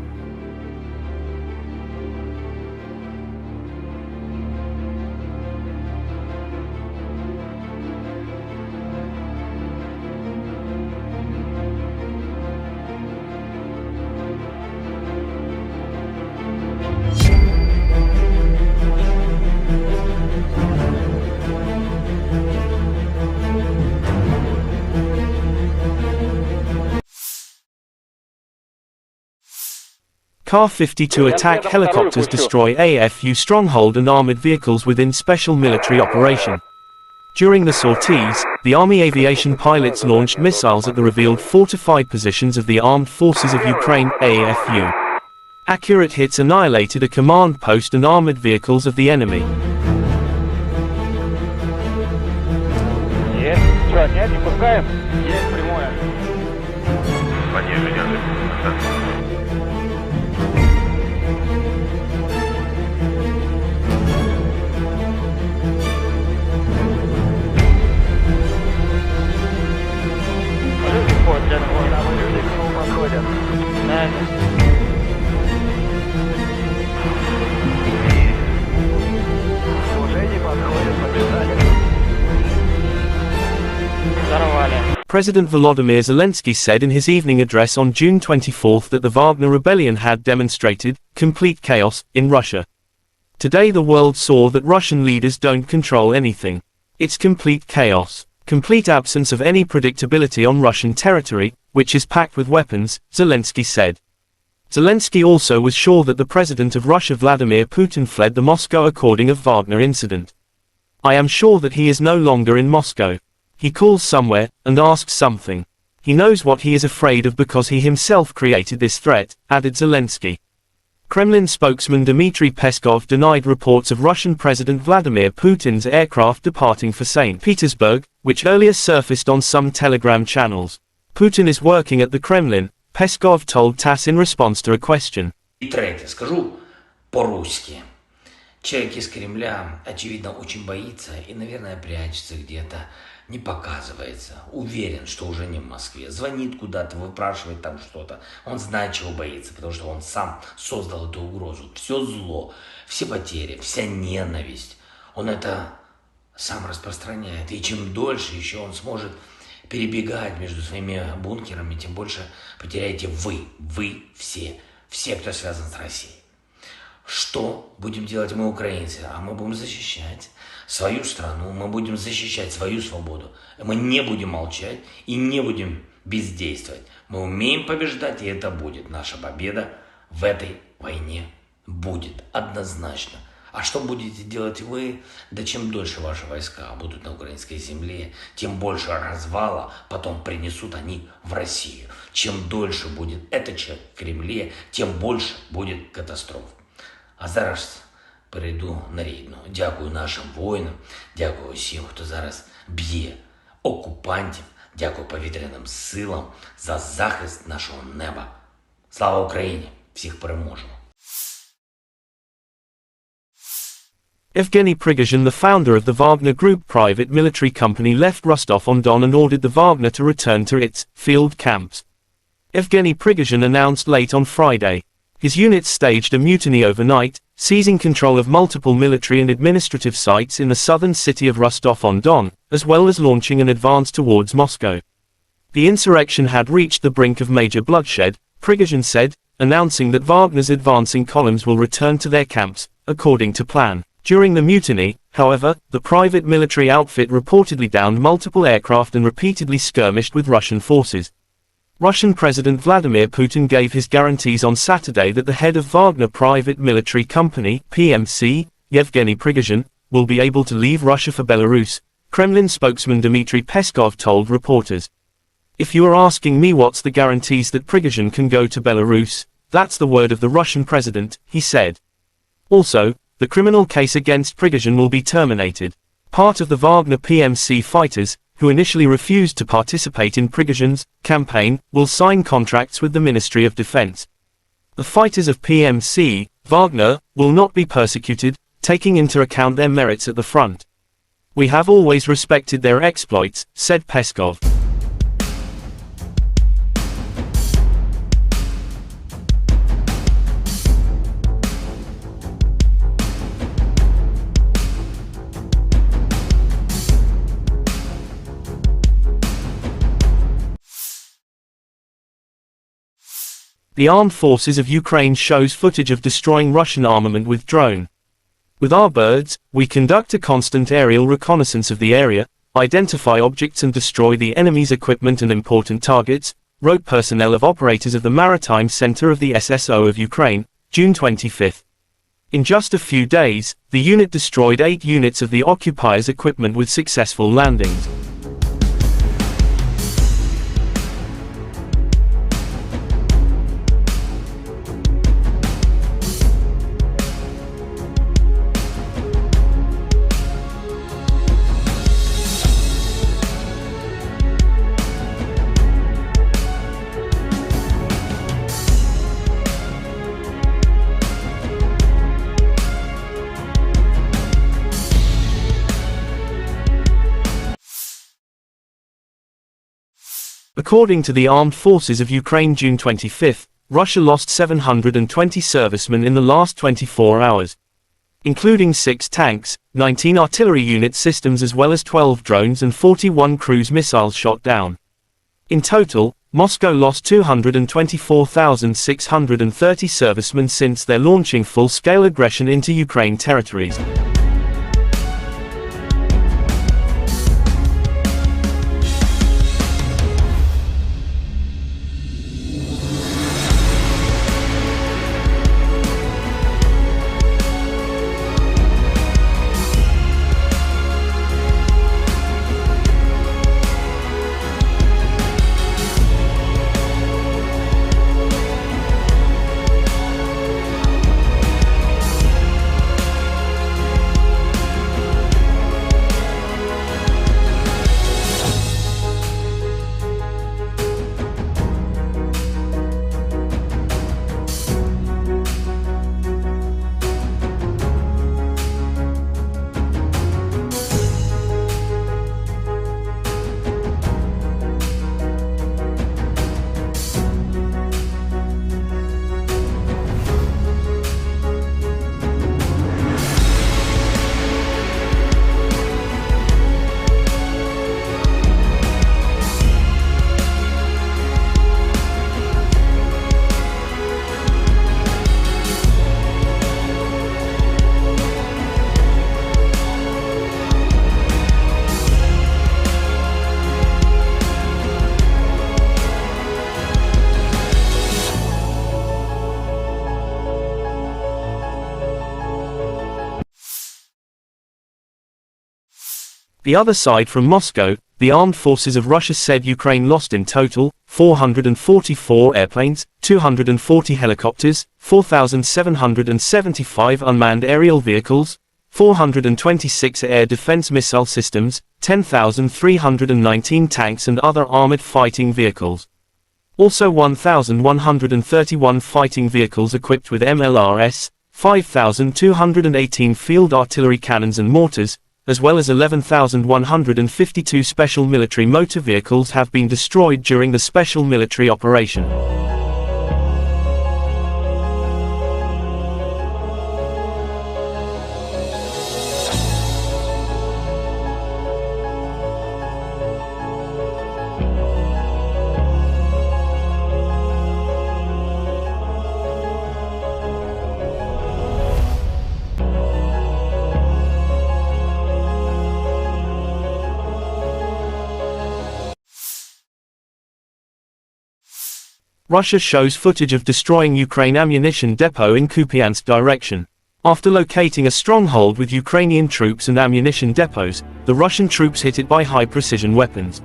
Speaker 1: Ka-52 attack helicopters destroy AFU stronghold and armored vehicles within special military operation. During the sorties, the Army aviation pilots launched missiles at the revealed fortified positions of the Armed Forces of Ukraine, AFU. Accurate hits annihilated a command post and armored vehicles of the enemy.
Speaker 3: Есть. Что, нет, не пускаем? Есть прямое.
Speaker 4: Пониже держи.
Speaker 3: Report, gentlemen. Evaluатор подходят. Уже не подходят, побежали.
Speaker 1: President Volodymyr Zelensky said in his evening address on June 24 that the Wagner rebellion had demonstrated complete chaos in Russia. Today the world saw that Russian leaders don't control anything. It's complete chaos, complete absence of any predictability on Russian territory, which is packed with weapons, Zelensky said. Zelensky also was sure that the president of Russia Vladimir Putin fled the Moscow according of Wagner incident. I am sure that he is no longer in Moscow. He calls somewhere, and asks something. He knows what he is afraid of because he himself created this threat, added Zelensky. Kremlin spokesman Dmitry Peskov denied reports of Russian President Vladimir Putin's aircraft departing for St. Petersburg, which earlier surfaced on some Telegram channels. Putin is working at the Kremlin, Peskov told TASS in response to a question.
Speaker 2: И третье, скажу по-русски. Человек из Кремля, очевидно, очень боится и, наверное, прячется где-то, не показывается. Уверен, что уже не в Москве. Звонит куда-то, выпрашивает там что-то. Он знает, чего боится, потому что он сам создал эту угрозу. Все зло, все потери, вся ненависть. Он это сам распространяет. И чем дольше еще он сможет перебегать между своими бункерами, тем больше потеряете вы все, кто связан с Россией. Что будем делать мы, украинцы? А мы будем защищать свою страну, мы будем защищать свою свободу. Мы не будем молчать и не будем бездействовать. Мы умеем побеждать, и это будет. Наша победа в этой войне будет однозначно. А что будете делать вы? Да чем дольше ваши войска будут на украинской земле, тем больше развала потом принесут они в Россию. Чем дольше будет этот человек в Кремле, тем больше будет катастроф. А зараз перейду на рідну. Дякую нашим воїнам, дякую всім, хто зараз б'є окупантів, дякую повітряним силам за захист нашого неба. Слава Україні! Всіх переможемо!
Speaker 1: Evgeny Prigozhin, the founder of the Wagner Group private military company, left Rostov-on-Don and ordered the Wagner to return to its field camps. Evgeny Prigozhin announced late on Friday. His unit staged a mutiny overnight, seizing control of multiple military and administrative sites in the southern city of Rostov-on-Don, as well as launching an advance towards Moscow. The insurrection had reached the brink of major bloodshed, Prigozhin said, announcing that Wagner's advancing columns will return to their camps, according to plan. During the mutiny, however, the private military outfit reportedly downed multiple aircraft and repeatedly skirmished with Russian forces. Russian President Vladimir Putin gave his guarantees on Saturday that the head of Wagner Private Military Company, PMC, Yevgeny Prigozhin, will be able to leave Russia for Belarus, Kremlin spokesman Dmitry Peskov told reporters. If you are asking me what's the guarantees that Prigozhin can go to Belarus, that's the word of the Russian president, he said. Also, the criminal case against Prigozhin will be terminated. Part of the Wagner PMC fighters, who initially refused to participate in Prigozhin's campaign, will sign contracts with the Ministry of Defense. The fighters of PMC, Wagner, will not be persecuted, taking into account their merits at the front. We have always respected their exploits, said Peskov. The armed forces of Ukraine shows footage of destroying Russian armament with drone. With our birds, we conduct a constant aerial reconnaissance of the area, identify objects and destroy the enemy's equipment and important targets, wrote personnel of operators of the Maritime Center of the SSO of Ukraine, June 25. In just a few days, the unit destroyed 8 units of the occupiers' equipment with successful landings. According to the Armed Forces of Ukraine June 25, Russia lost 720 servicemen in the last 24 hours, including 6 tanks, 19 artillery unit systems as well as 12 drones and 41 cruise missiles shot down. In total, Moscow lost 224,630 servicemen since their launching full-scale aggression into Ukraine territories. The other side from Moscow, the armed forces of Russia said Ukraine lost in total 444 airplanes, 240 helicopters, 4,775 unmanned aerial vehicles, 426 air defense missile systems, 10,319 tanks and other armored fighting vehicles. Also 1,131 fighting vehicles equipped with MLRS, 5,218 field artillery cannons and mortars, as well as 11,152 special military motor vehicles have been destroyed during the special military operation. Russia shows footage of destroying Ukraine ammunition depot in Kupiansk direction. After locating a stronghold with Ukrainian troops and ammunition depots, the Russian troops hit it by high-precision weapons.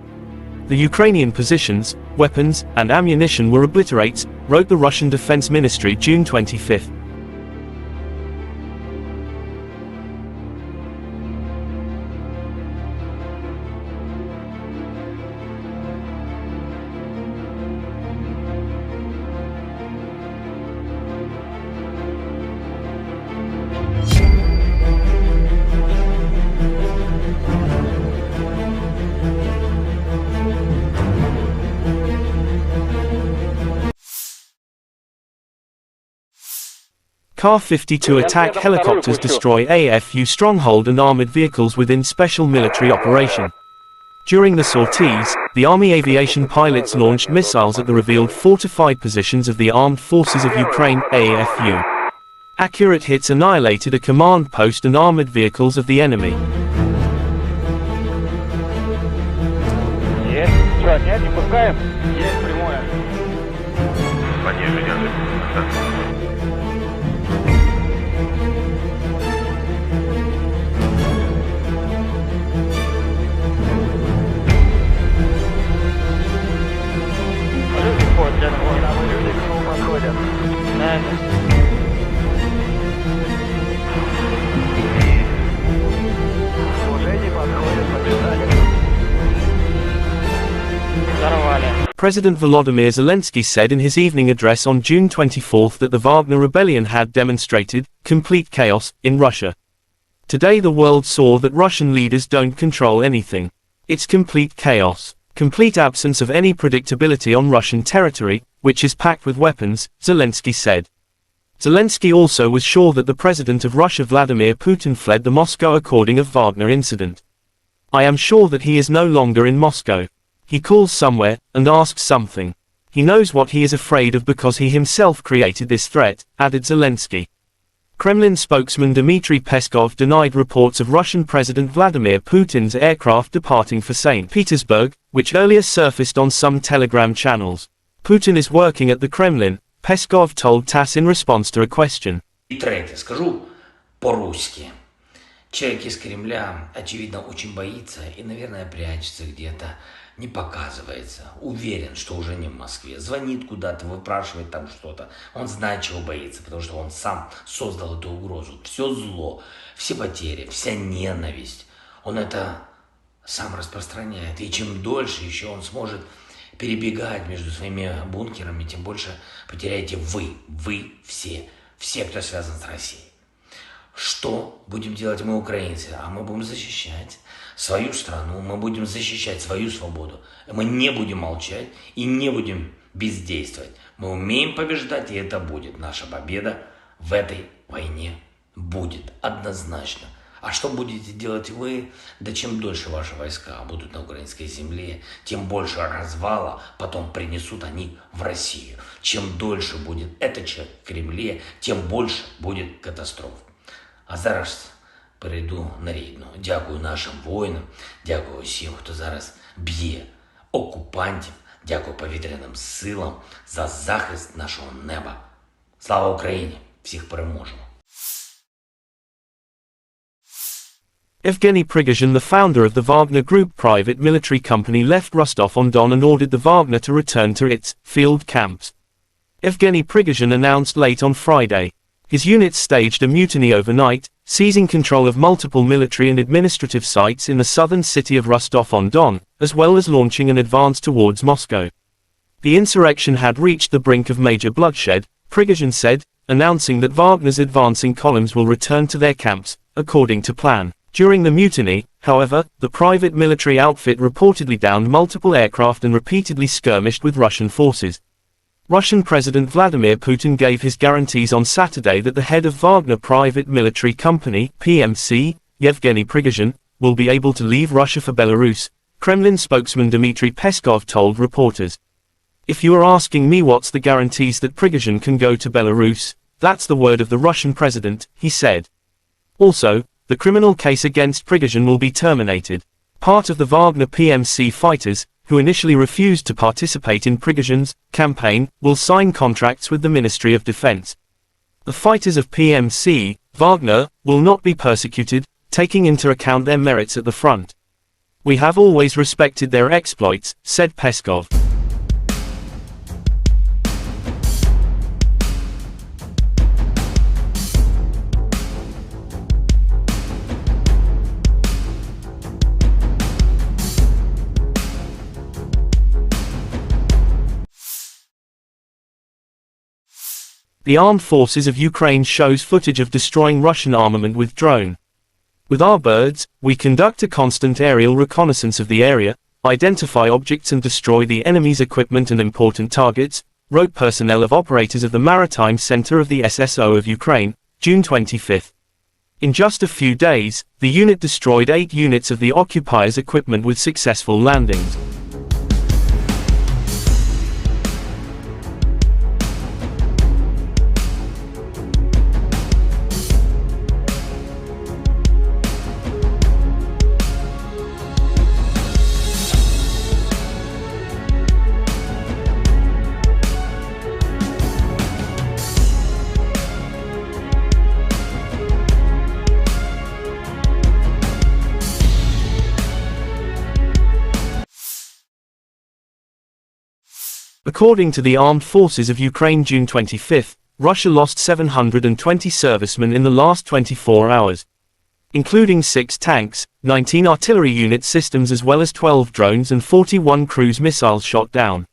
Speaker 1: The Ukrainian positions, weapons, and ammunition were obliterated, wrote the Russian Defense Ministry June 25. Ka-52 attack helicopters destroy AFU stronghold and armored vehicles within special military operation. During the sorties, the Army aviation pilots launched missiles at the revealed fortified positions of the Armed Forces of Ukraine, AFU. Accurate hits annihilated a command post and armored vehicles of the enemy. President Volodymyr Zelensky said in his evening address on June 24 that the Wagner rebellion had demonstrated complete chaos in Russia. Today the world saw that Russian leaders don't control anything. It's complete chaos. Complete absence of any predictability on Russian territory, which is packed with weapons, Zelensky said. Zelensky also was sure that the President of Russia Vladimir Putin fled the Moscow according of Wagner incident. I am sure that he is no longer in Moscow. He calls somewhere, and asks something. He knows what he is afraid of because he himself created this threat, added Zelensky. Kremlin spokesman Dmitry Peskov denied reports of Russian President Vladimir Putin's aircraft departing for St. Petersburg, which earlier surfaced on some Telegram channels. Putin is working at the Kremlin, Peskov told TASS in response to a question.
Speaker 2: И третье, скажу по-русски. Человек из Кремля, очевидно, очень боится и, наверное, прячется где-то, не показывается. Уверен, что уже не в Москве. Звонит куда-то, выпрашивает там что-то. Он знает, чего боится, потому что он сам создал эту угрозу. Все зло, все потери, вся ненависть. Он это сам распространяет. И чем дольше еще он сможет перебегать между своими бункерами, тем больше потеряете вы все, кто связан с Россией. Что будем делать мы, украинцы? А мы будем защищать свою страну, мы будем защищать свою свободу. Мы не будем молчать и не будем бездействовать. Мы умеем побеждать, и это будет. Наша победа в этой войне будет однозначно. А что будете делать вы? Да чем дольше ваши войска будут на украинской земле, тем больше развала потом принесут они в Россию. Чем дольше будет этот человек в Кремле, тем больше будет катастроф. А зараз перейду на рідну. Дякую нашим воїнам, дякую всім, хто зараз б'є окупантів, дякую повітряним силам за захист нашого неба. Слава Україні! Всіх переможемо!
Speaker 1: Evgeny Prigozhin, the founder of the Wagner Group private military company, left Rostov-on-Don and ordered the Wagner to return to its field camps. Evgeny Prigozhin announced late on Friday. His units staged a mutiny overnight, seizing control of multiple military and administrative sites in the southern city of Rostov-on-Don, as well as launching an advance towards Moscow. The insurrection had reached the brink of major bloodshed, Prigozhin said, announcing that Wagner's advancing columns will return to their camps, according to plan. During the mutiny, however, the private military outfit reportedly downed multiple aircraft and repeatedly skirmished with Russian forces. Russian President Vladimir Putin gave his guarantees on Saturday that the head of Wagner Private Military Company, PMC, Yevgeny Prigozhin, will be able to leave Russia for Belarus, Kremlin spokesman Dmitry Peskov told reporters. If you are asking me what's the guarantees that Prigozhin can go to Belarus, that's the word of the Russian president, he said. Also, the criminal case against Prigozhin will be terminated. Part of the Wagner PMC fighters, who initially refused to participate in Prigozhin's campaign, will sign contracts with the Ministry of Defense. The fighters of PMC, Wagner, will not be persecuted, taking into account their merits at the front. We have always respected their exploits, said Peskov. The armed forces of Ukraine shows footage of destroying Russian armament with drone. With our birds, we conduct a constant aerial reconnaissance of the area, identify objects and destroy the enemy's equipment and important targets, wrote personnel of operators of the Maritime Center of the SSO of Ukraine, June 25. In just a few days, the unit destroyed 8 units of the occupiers' equipment with successful landings. According to the Armed Forces of Ukraine, June 25, Russia lost 720 servicemen in the last 24 hours, including 6 tanks, 19 artillery unit systems as well as 12 drones and 41 cruise missiles shot down.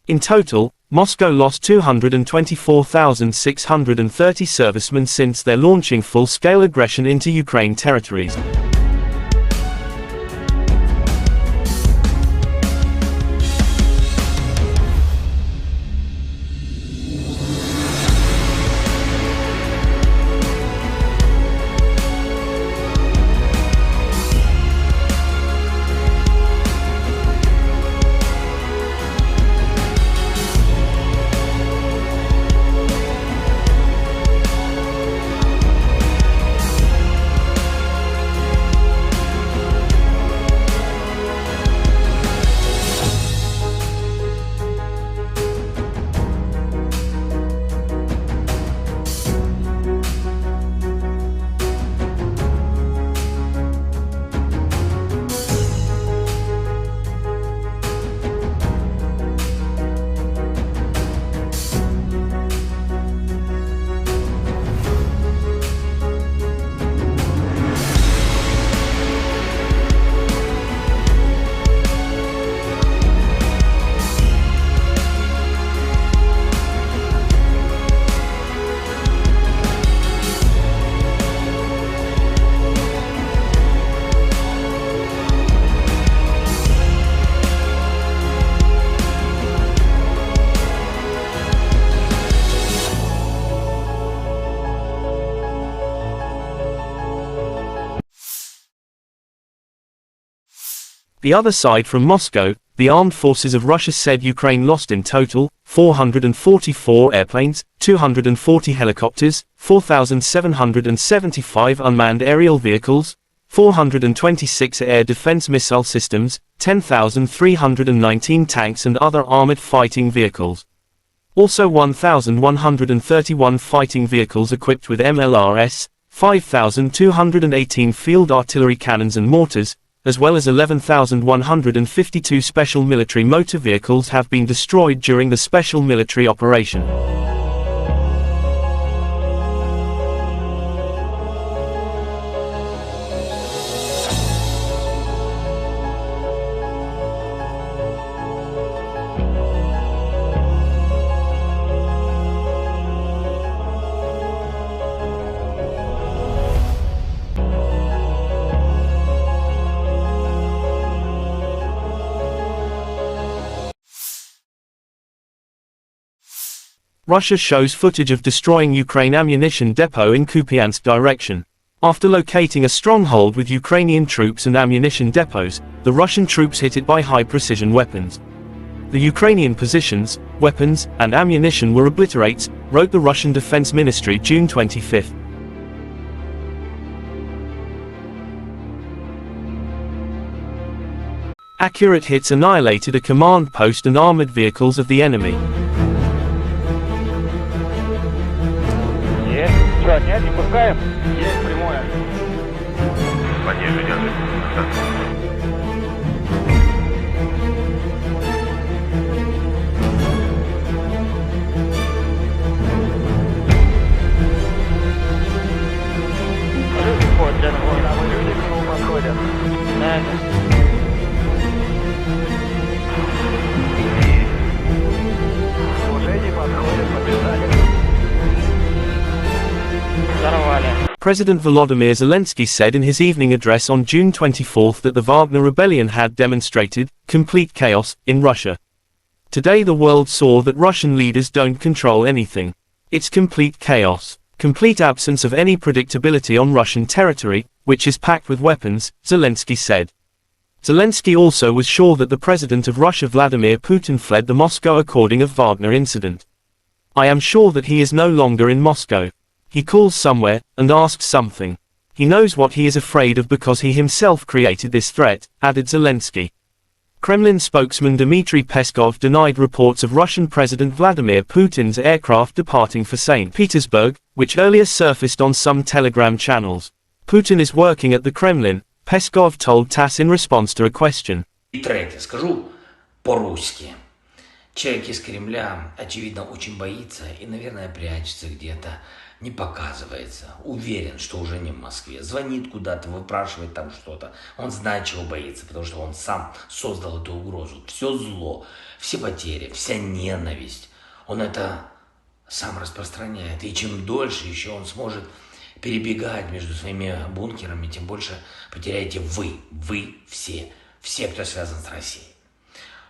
Speaker 1: In total, Moscow lost 224,630 servicemen since their launching full-scale aggression into Ukraine territories. The other side from Moscow, the armed forces of Russia said Ukraine lost in total 444 airplanes, 240 helicopters, 4,775 unmanned aerial vehicles, 426 air defense missile systems, 10,319 tanks and other armored fighting vehicles. Also 1,131 fighting vehicles equipped with MLRS, 5,218 field artillery cannons and mortars, as well as 11,152 special military motor vehicles have been destroyed during the special military operation. Russia shows footage of destroying Ukraine ammunition depot in Kupiansk direction. After locating a stronghold with Ukrainian troops and ammunition depots, the Russian troops hit it by high-precision weapons. The Ukrainian positions, weapons, and ammunition were obliterated, wrote the Russian Defense Ministry June 25. Accurate hits annihilated a command post and armored vehicles of the enemy.
Speaker 3: Нет, не пускаем. Есть прямое.
Speaker 4: Поддержи, держи.
Speaker 3: Подходят. Уже не подходят, побежали.
Speaker 1: President Volodymyr Zelensky said in his evening address on June 24 that the Wagner rebellion had demonstrated complete chaos in Russia. Today the world saw that Russian leaders don't control anything. It's complete chaos, complete absence of any predictability on Russian territory, which is packed with weapons, Zelensky said. Zelensky also was sure that the president of Russia Vladimir Putin fled the Moscow according of Wagner incident. I am sure that he is no longer in Moscow. He calls somewhere, and asks something. He knows what he is afraid of because he himself created this threat, added Zelensky. Kremlin spokesman Dmitry Peskov denied reports of Russian President Vladimir Putin's aircraft departing for St. Petersburg, which earlier surfaced on some Telegram channels. Putin is working at the Kremlin, Peskov told TASS in response to a question.
Speaker 2: И третье, скажу по-русски. Человек из Кремля, очевидно, очень боится и, наверное, прячется где-то, не показывается. Уверен, что уже не в Москве. Звонит куда-то, выпрашивает там что-то. Он знает, чего боится, потому что он сам создал эту угрозу. Все зло, все потери, вся ненависть. Он это сам распространяет. И чем дольше еще он сможет перебегать между своими бункерами, тем больше потеряете вы все, кто связан с Россией.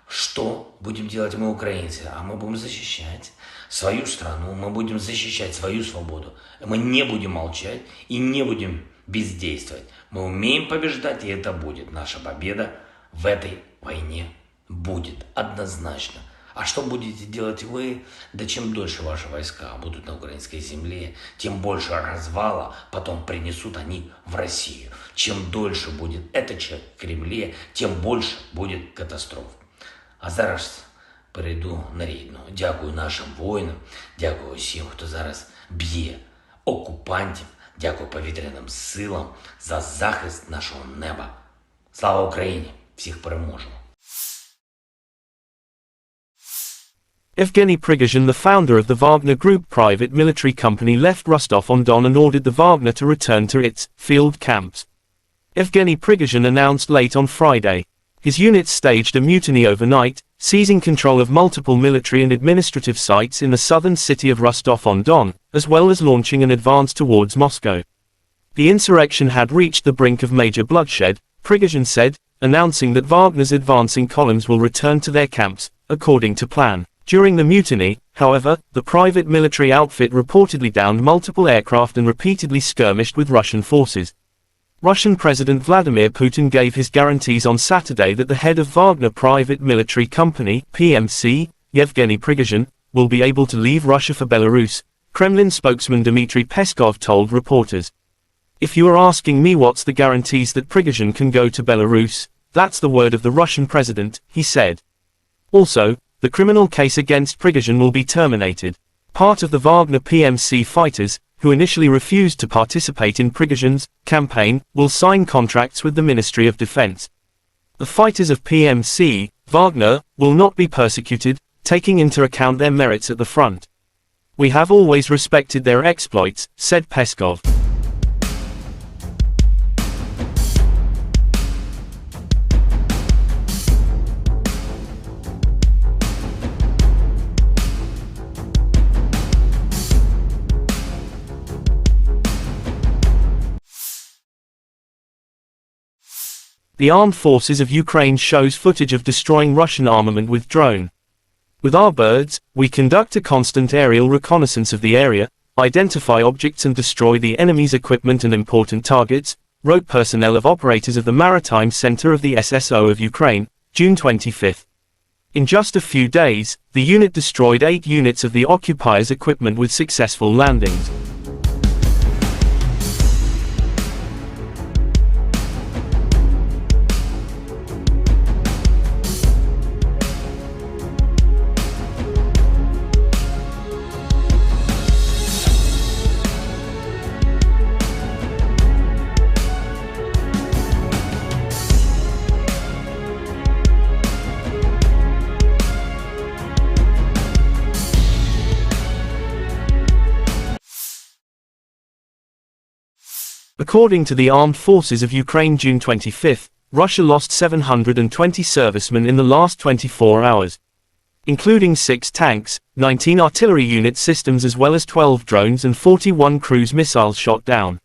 Speaker 2: Что будем делать мы, украинцы? А мы будем защищать свою страну, мы будем защищать свою свободу. Мы не будем молчать и не будем бездействовать. Мы умеем побеждать, и это будет. Наша победа в этой войне будет однозначно. А что будете делать вы? Да чем дольше ваши войска будут на украинской земле, тем больше развала потом принесут они в Россию. Чем дольше будет этот человек в Кремле, тем больше будет катастроф. А зараз перейду на рідну. Дякую нашим воїнам, дякую всім, хто зараз б'є окупантів, дякую повітряним силам за захист нашого неба. Слава Україні! Всіх переможемо!
Speaker 1: Evgeny Prigozhin, the founder of the Wagner Group private military company, left Rostov-on-Don and ordered the Wagner to return to its field camps. Evgeny Prigozhin announced late on Friday. His units staged a mutiny overnight, seizing control of multiple military and administrative sites in the southern city of Rostov-on-Don, as well as launching an advance towards Moscow. The insurrection had reached the brink of major bloodshed, Prigozhin said, announcing that Wagner's advancing columns will return to their camps, according to plan. During the mutiny, however, the private military outfit reportedly downed multiple aircraft and repeatedly skirmished with Russian forces. Russian President Vladimir Putin gave his guarantees on Saturday that the head of Wagner Private Military Company, PMC, Yevgeny Prigozhin, will be able to leave Russia for Belarus, Kremlin spokesman Dmitry Peskov told reporters. "If you are asking me what's the guarantees that Prigozhin can go to Belarus, that's the word of the Russian president," he said. Also, the criminal case against Prigozhin will be terminated. Part of the Wagner PMC fighters, who initially refused to participate in Prigozhin's campaign, will sign contracts with the Ministry of Defense. The fighters of PMC, Wagner, will not be persecuted, taking into account their merits at the front. "We have always respected their exploits," said Peskov. The Armed Forces of Ukraine shows footage of destroying Russian armament with drone. "With our birds, we conduct a constant aerial reconnaissance of the area, identify objects and destroy the enemy's equipment and important targets," wrote personnel of operators of the Maritime Center of the SSO of Ukraine, June 25. In just a few days, the unit destroyed 8 units of the occupiers' equipment with successful landings. According to the Armed Forces of Ukraine June 25, Russia lost 720 servicemen in the last 24 hours. Including 6 tanks, 19 artillery unit systems as well as 12 drones and 41 cruise missiles shot down.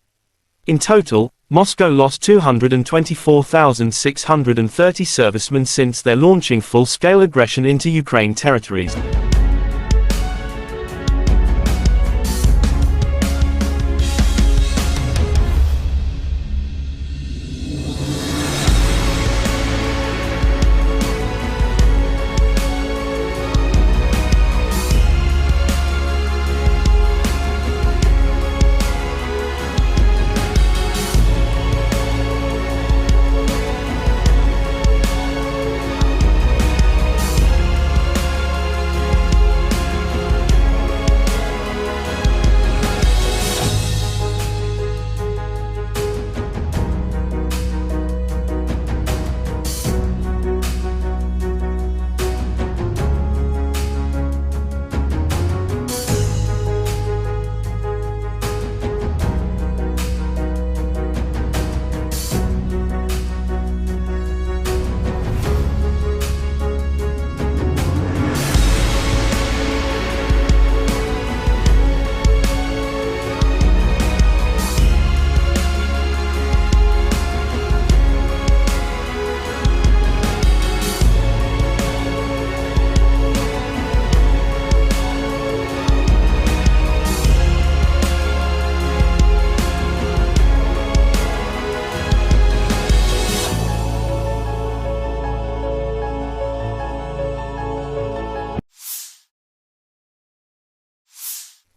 Speaker 1: In total, Moscow lost 224,630 servicemen since their launching full-scale aggression into Ukraine territories.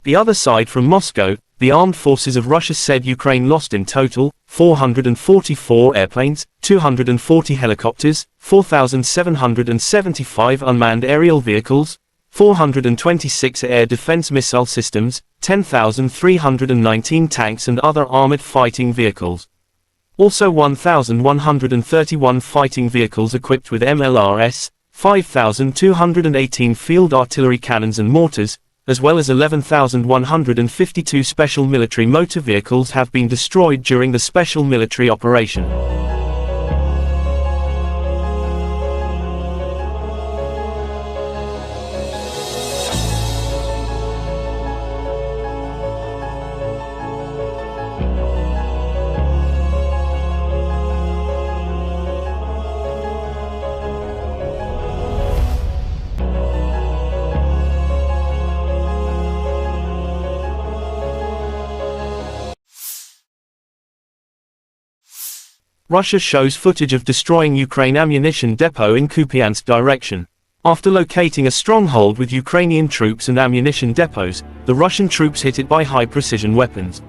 Speaker 1: The other side from Moscow, the armed forces of Russia said Ukraine lost in total 444 airplanes, 240 helicopters, 4,775 unmanned aerial vehicles, 426 air defense missile systems, 10,319 tanks and other armored fighting vehicles. Also 1,131 fighting vehicles equipped with MLRS, 5,218 field artillery cannons and mortars, as well as 11,152 special military motor vehicles have been destroyed during the special military operation. Russia shows footage of destroying Ukraine ammunition depot in Kupiansk direction. After locating a stronghold with Ukrainian troops and ammunition depots, the Russian troops hit it by high-precision weapons.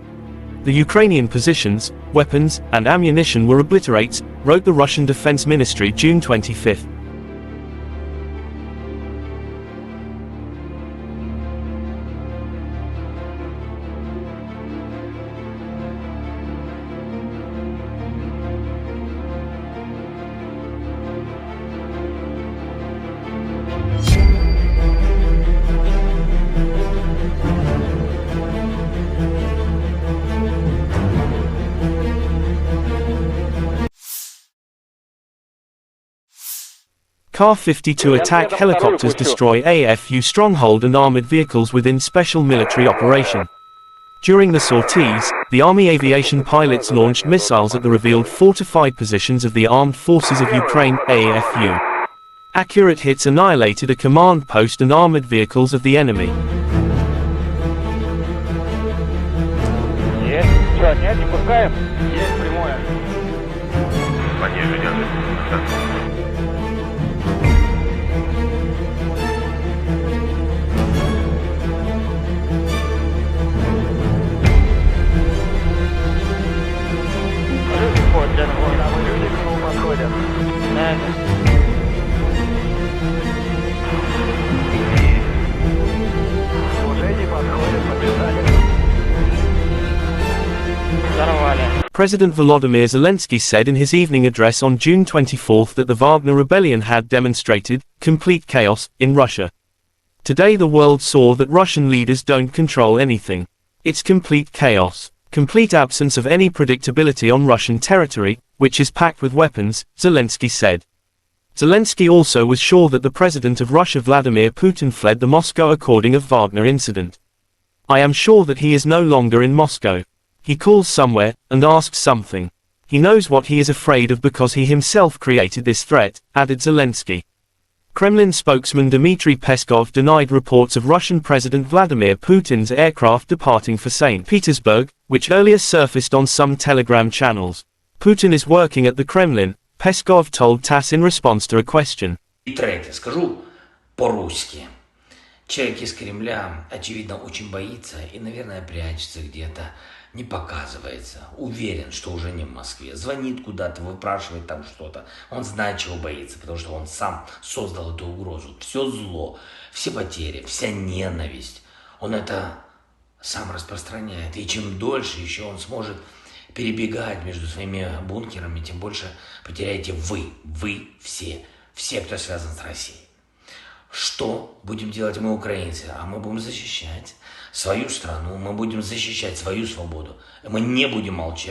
Speaker 1: The Ukrainian positions, weapons, and ammunition were obliterated, wrote the Russian Defense Ministry June 25. Ka-52 attack helicopters destroy AFU stronghold and armored vehicles within special military operation. During the sorties, the Army aviation pilots launched missiles at the revealed fortified positions of the Armed Forces of Ukraine, AFU. Accurate hits annihilated a command post and armored vehicles of the enemy.
Speaker 4: Поддерживайте.
Speaker 1: President Volodymyr Zelensky said in his evening address on June 24 that the Wagner rebellion had demonstrated complete chaos in Russia. Today the world saw that Russian leaders don't control anything. It's complete chaos, complete absence of any predictability on Russian territory, which is packed with weapons, Zelensky said. Zelensky also was sure that the president of Russia Vladimir Putin fled the Moscow according of Wagner incident. I am sure that he is no longer in Moscow. He calls somewhere, and asks something. He knows what he is afraid of because he himself created this threat, added Zelensky. Kremlin spokesman Dmitry Peskov denied reports of Russian President Vladimir Putin's aircraft departing for St. Petersburg, which earlier surfaced on some Telegram channels. Putin is working at the Kremlin, Peskov told TASS in response to a question.
Speaker 2: И третье, скажу по-русски. Человек из Кремля, очевидно, очень боится и, наверное, прячется где-то, не показывается. Уверен, что уже не в Москве. Звонит куда-то, выпрашивает там что-то. Он знает, чего боится, потому что он сам создал эту угрозу. Все зло, все потери, вся ненависть. Он это сам распространяет. И чем дольше еще он сможет перебегать между своими бункерами, тем больше потеряете вы все, кто связан с Россией. Что будем делать мы, украинцы? А мы будем защищать свою страну, мы будем защищать свою свободу. Мы не будем молчать.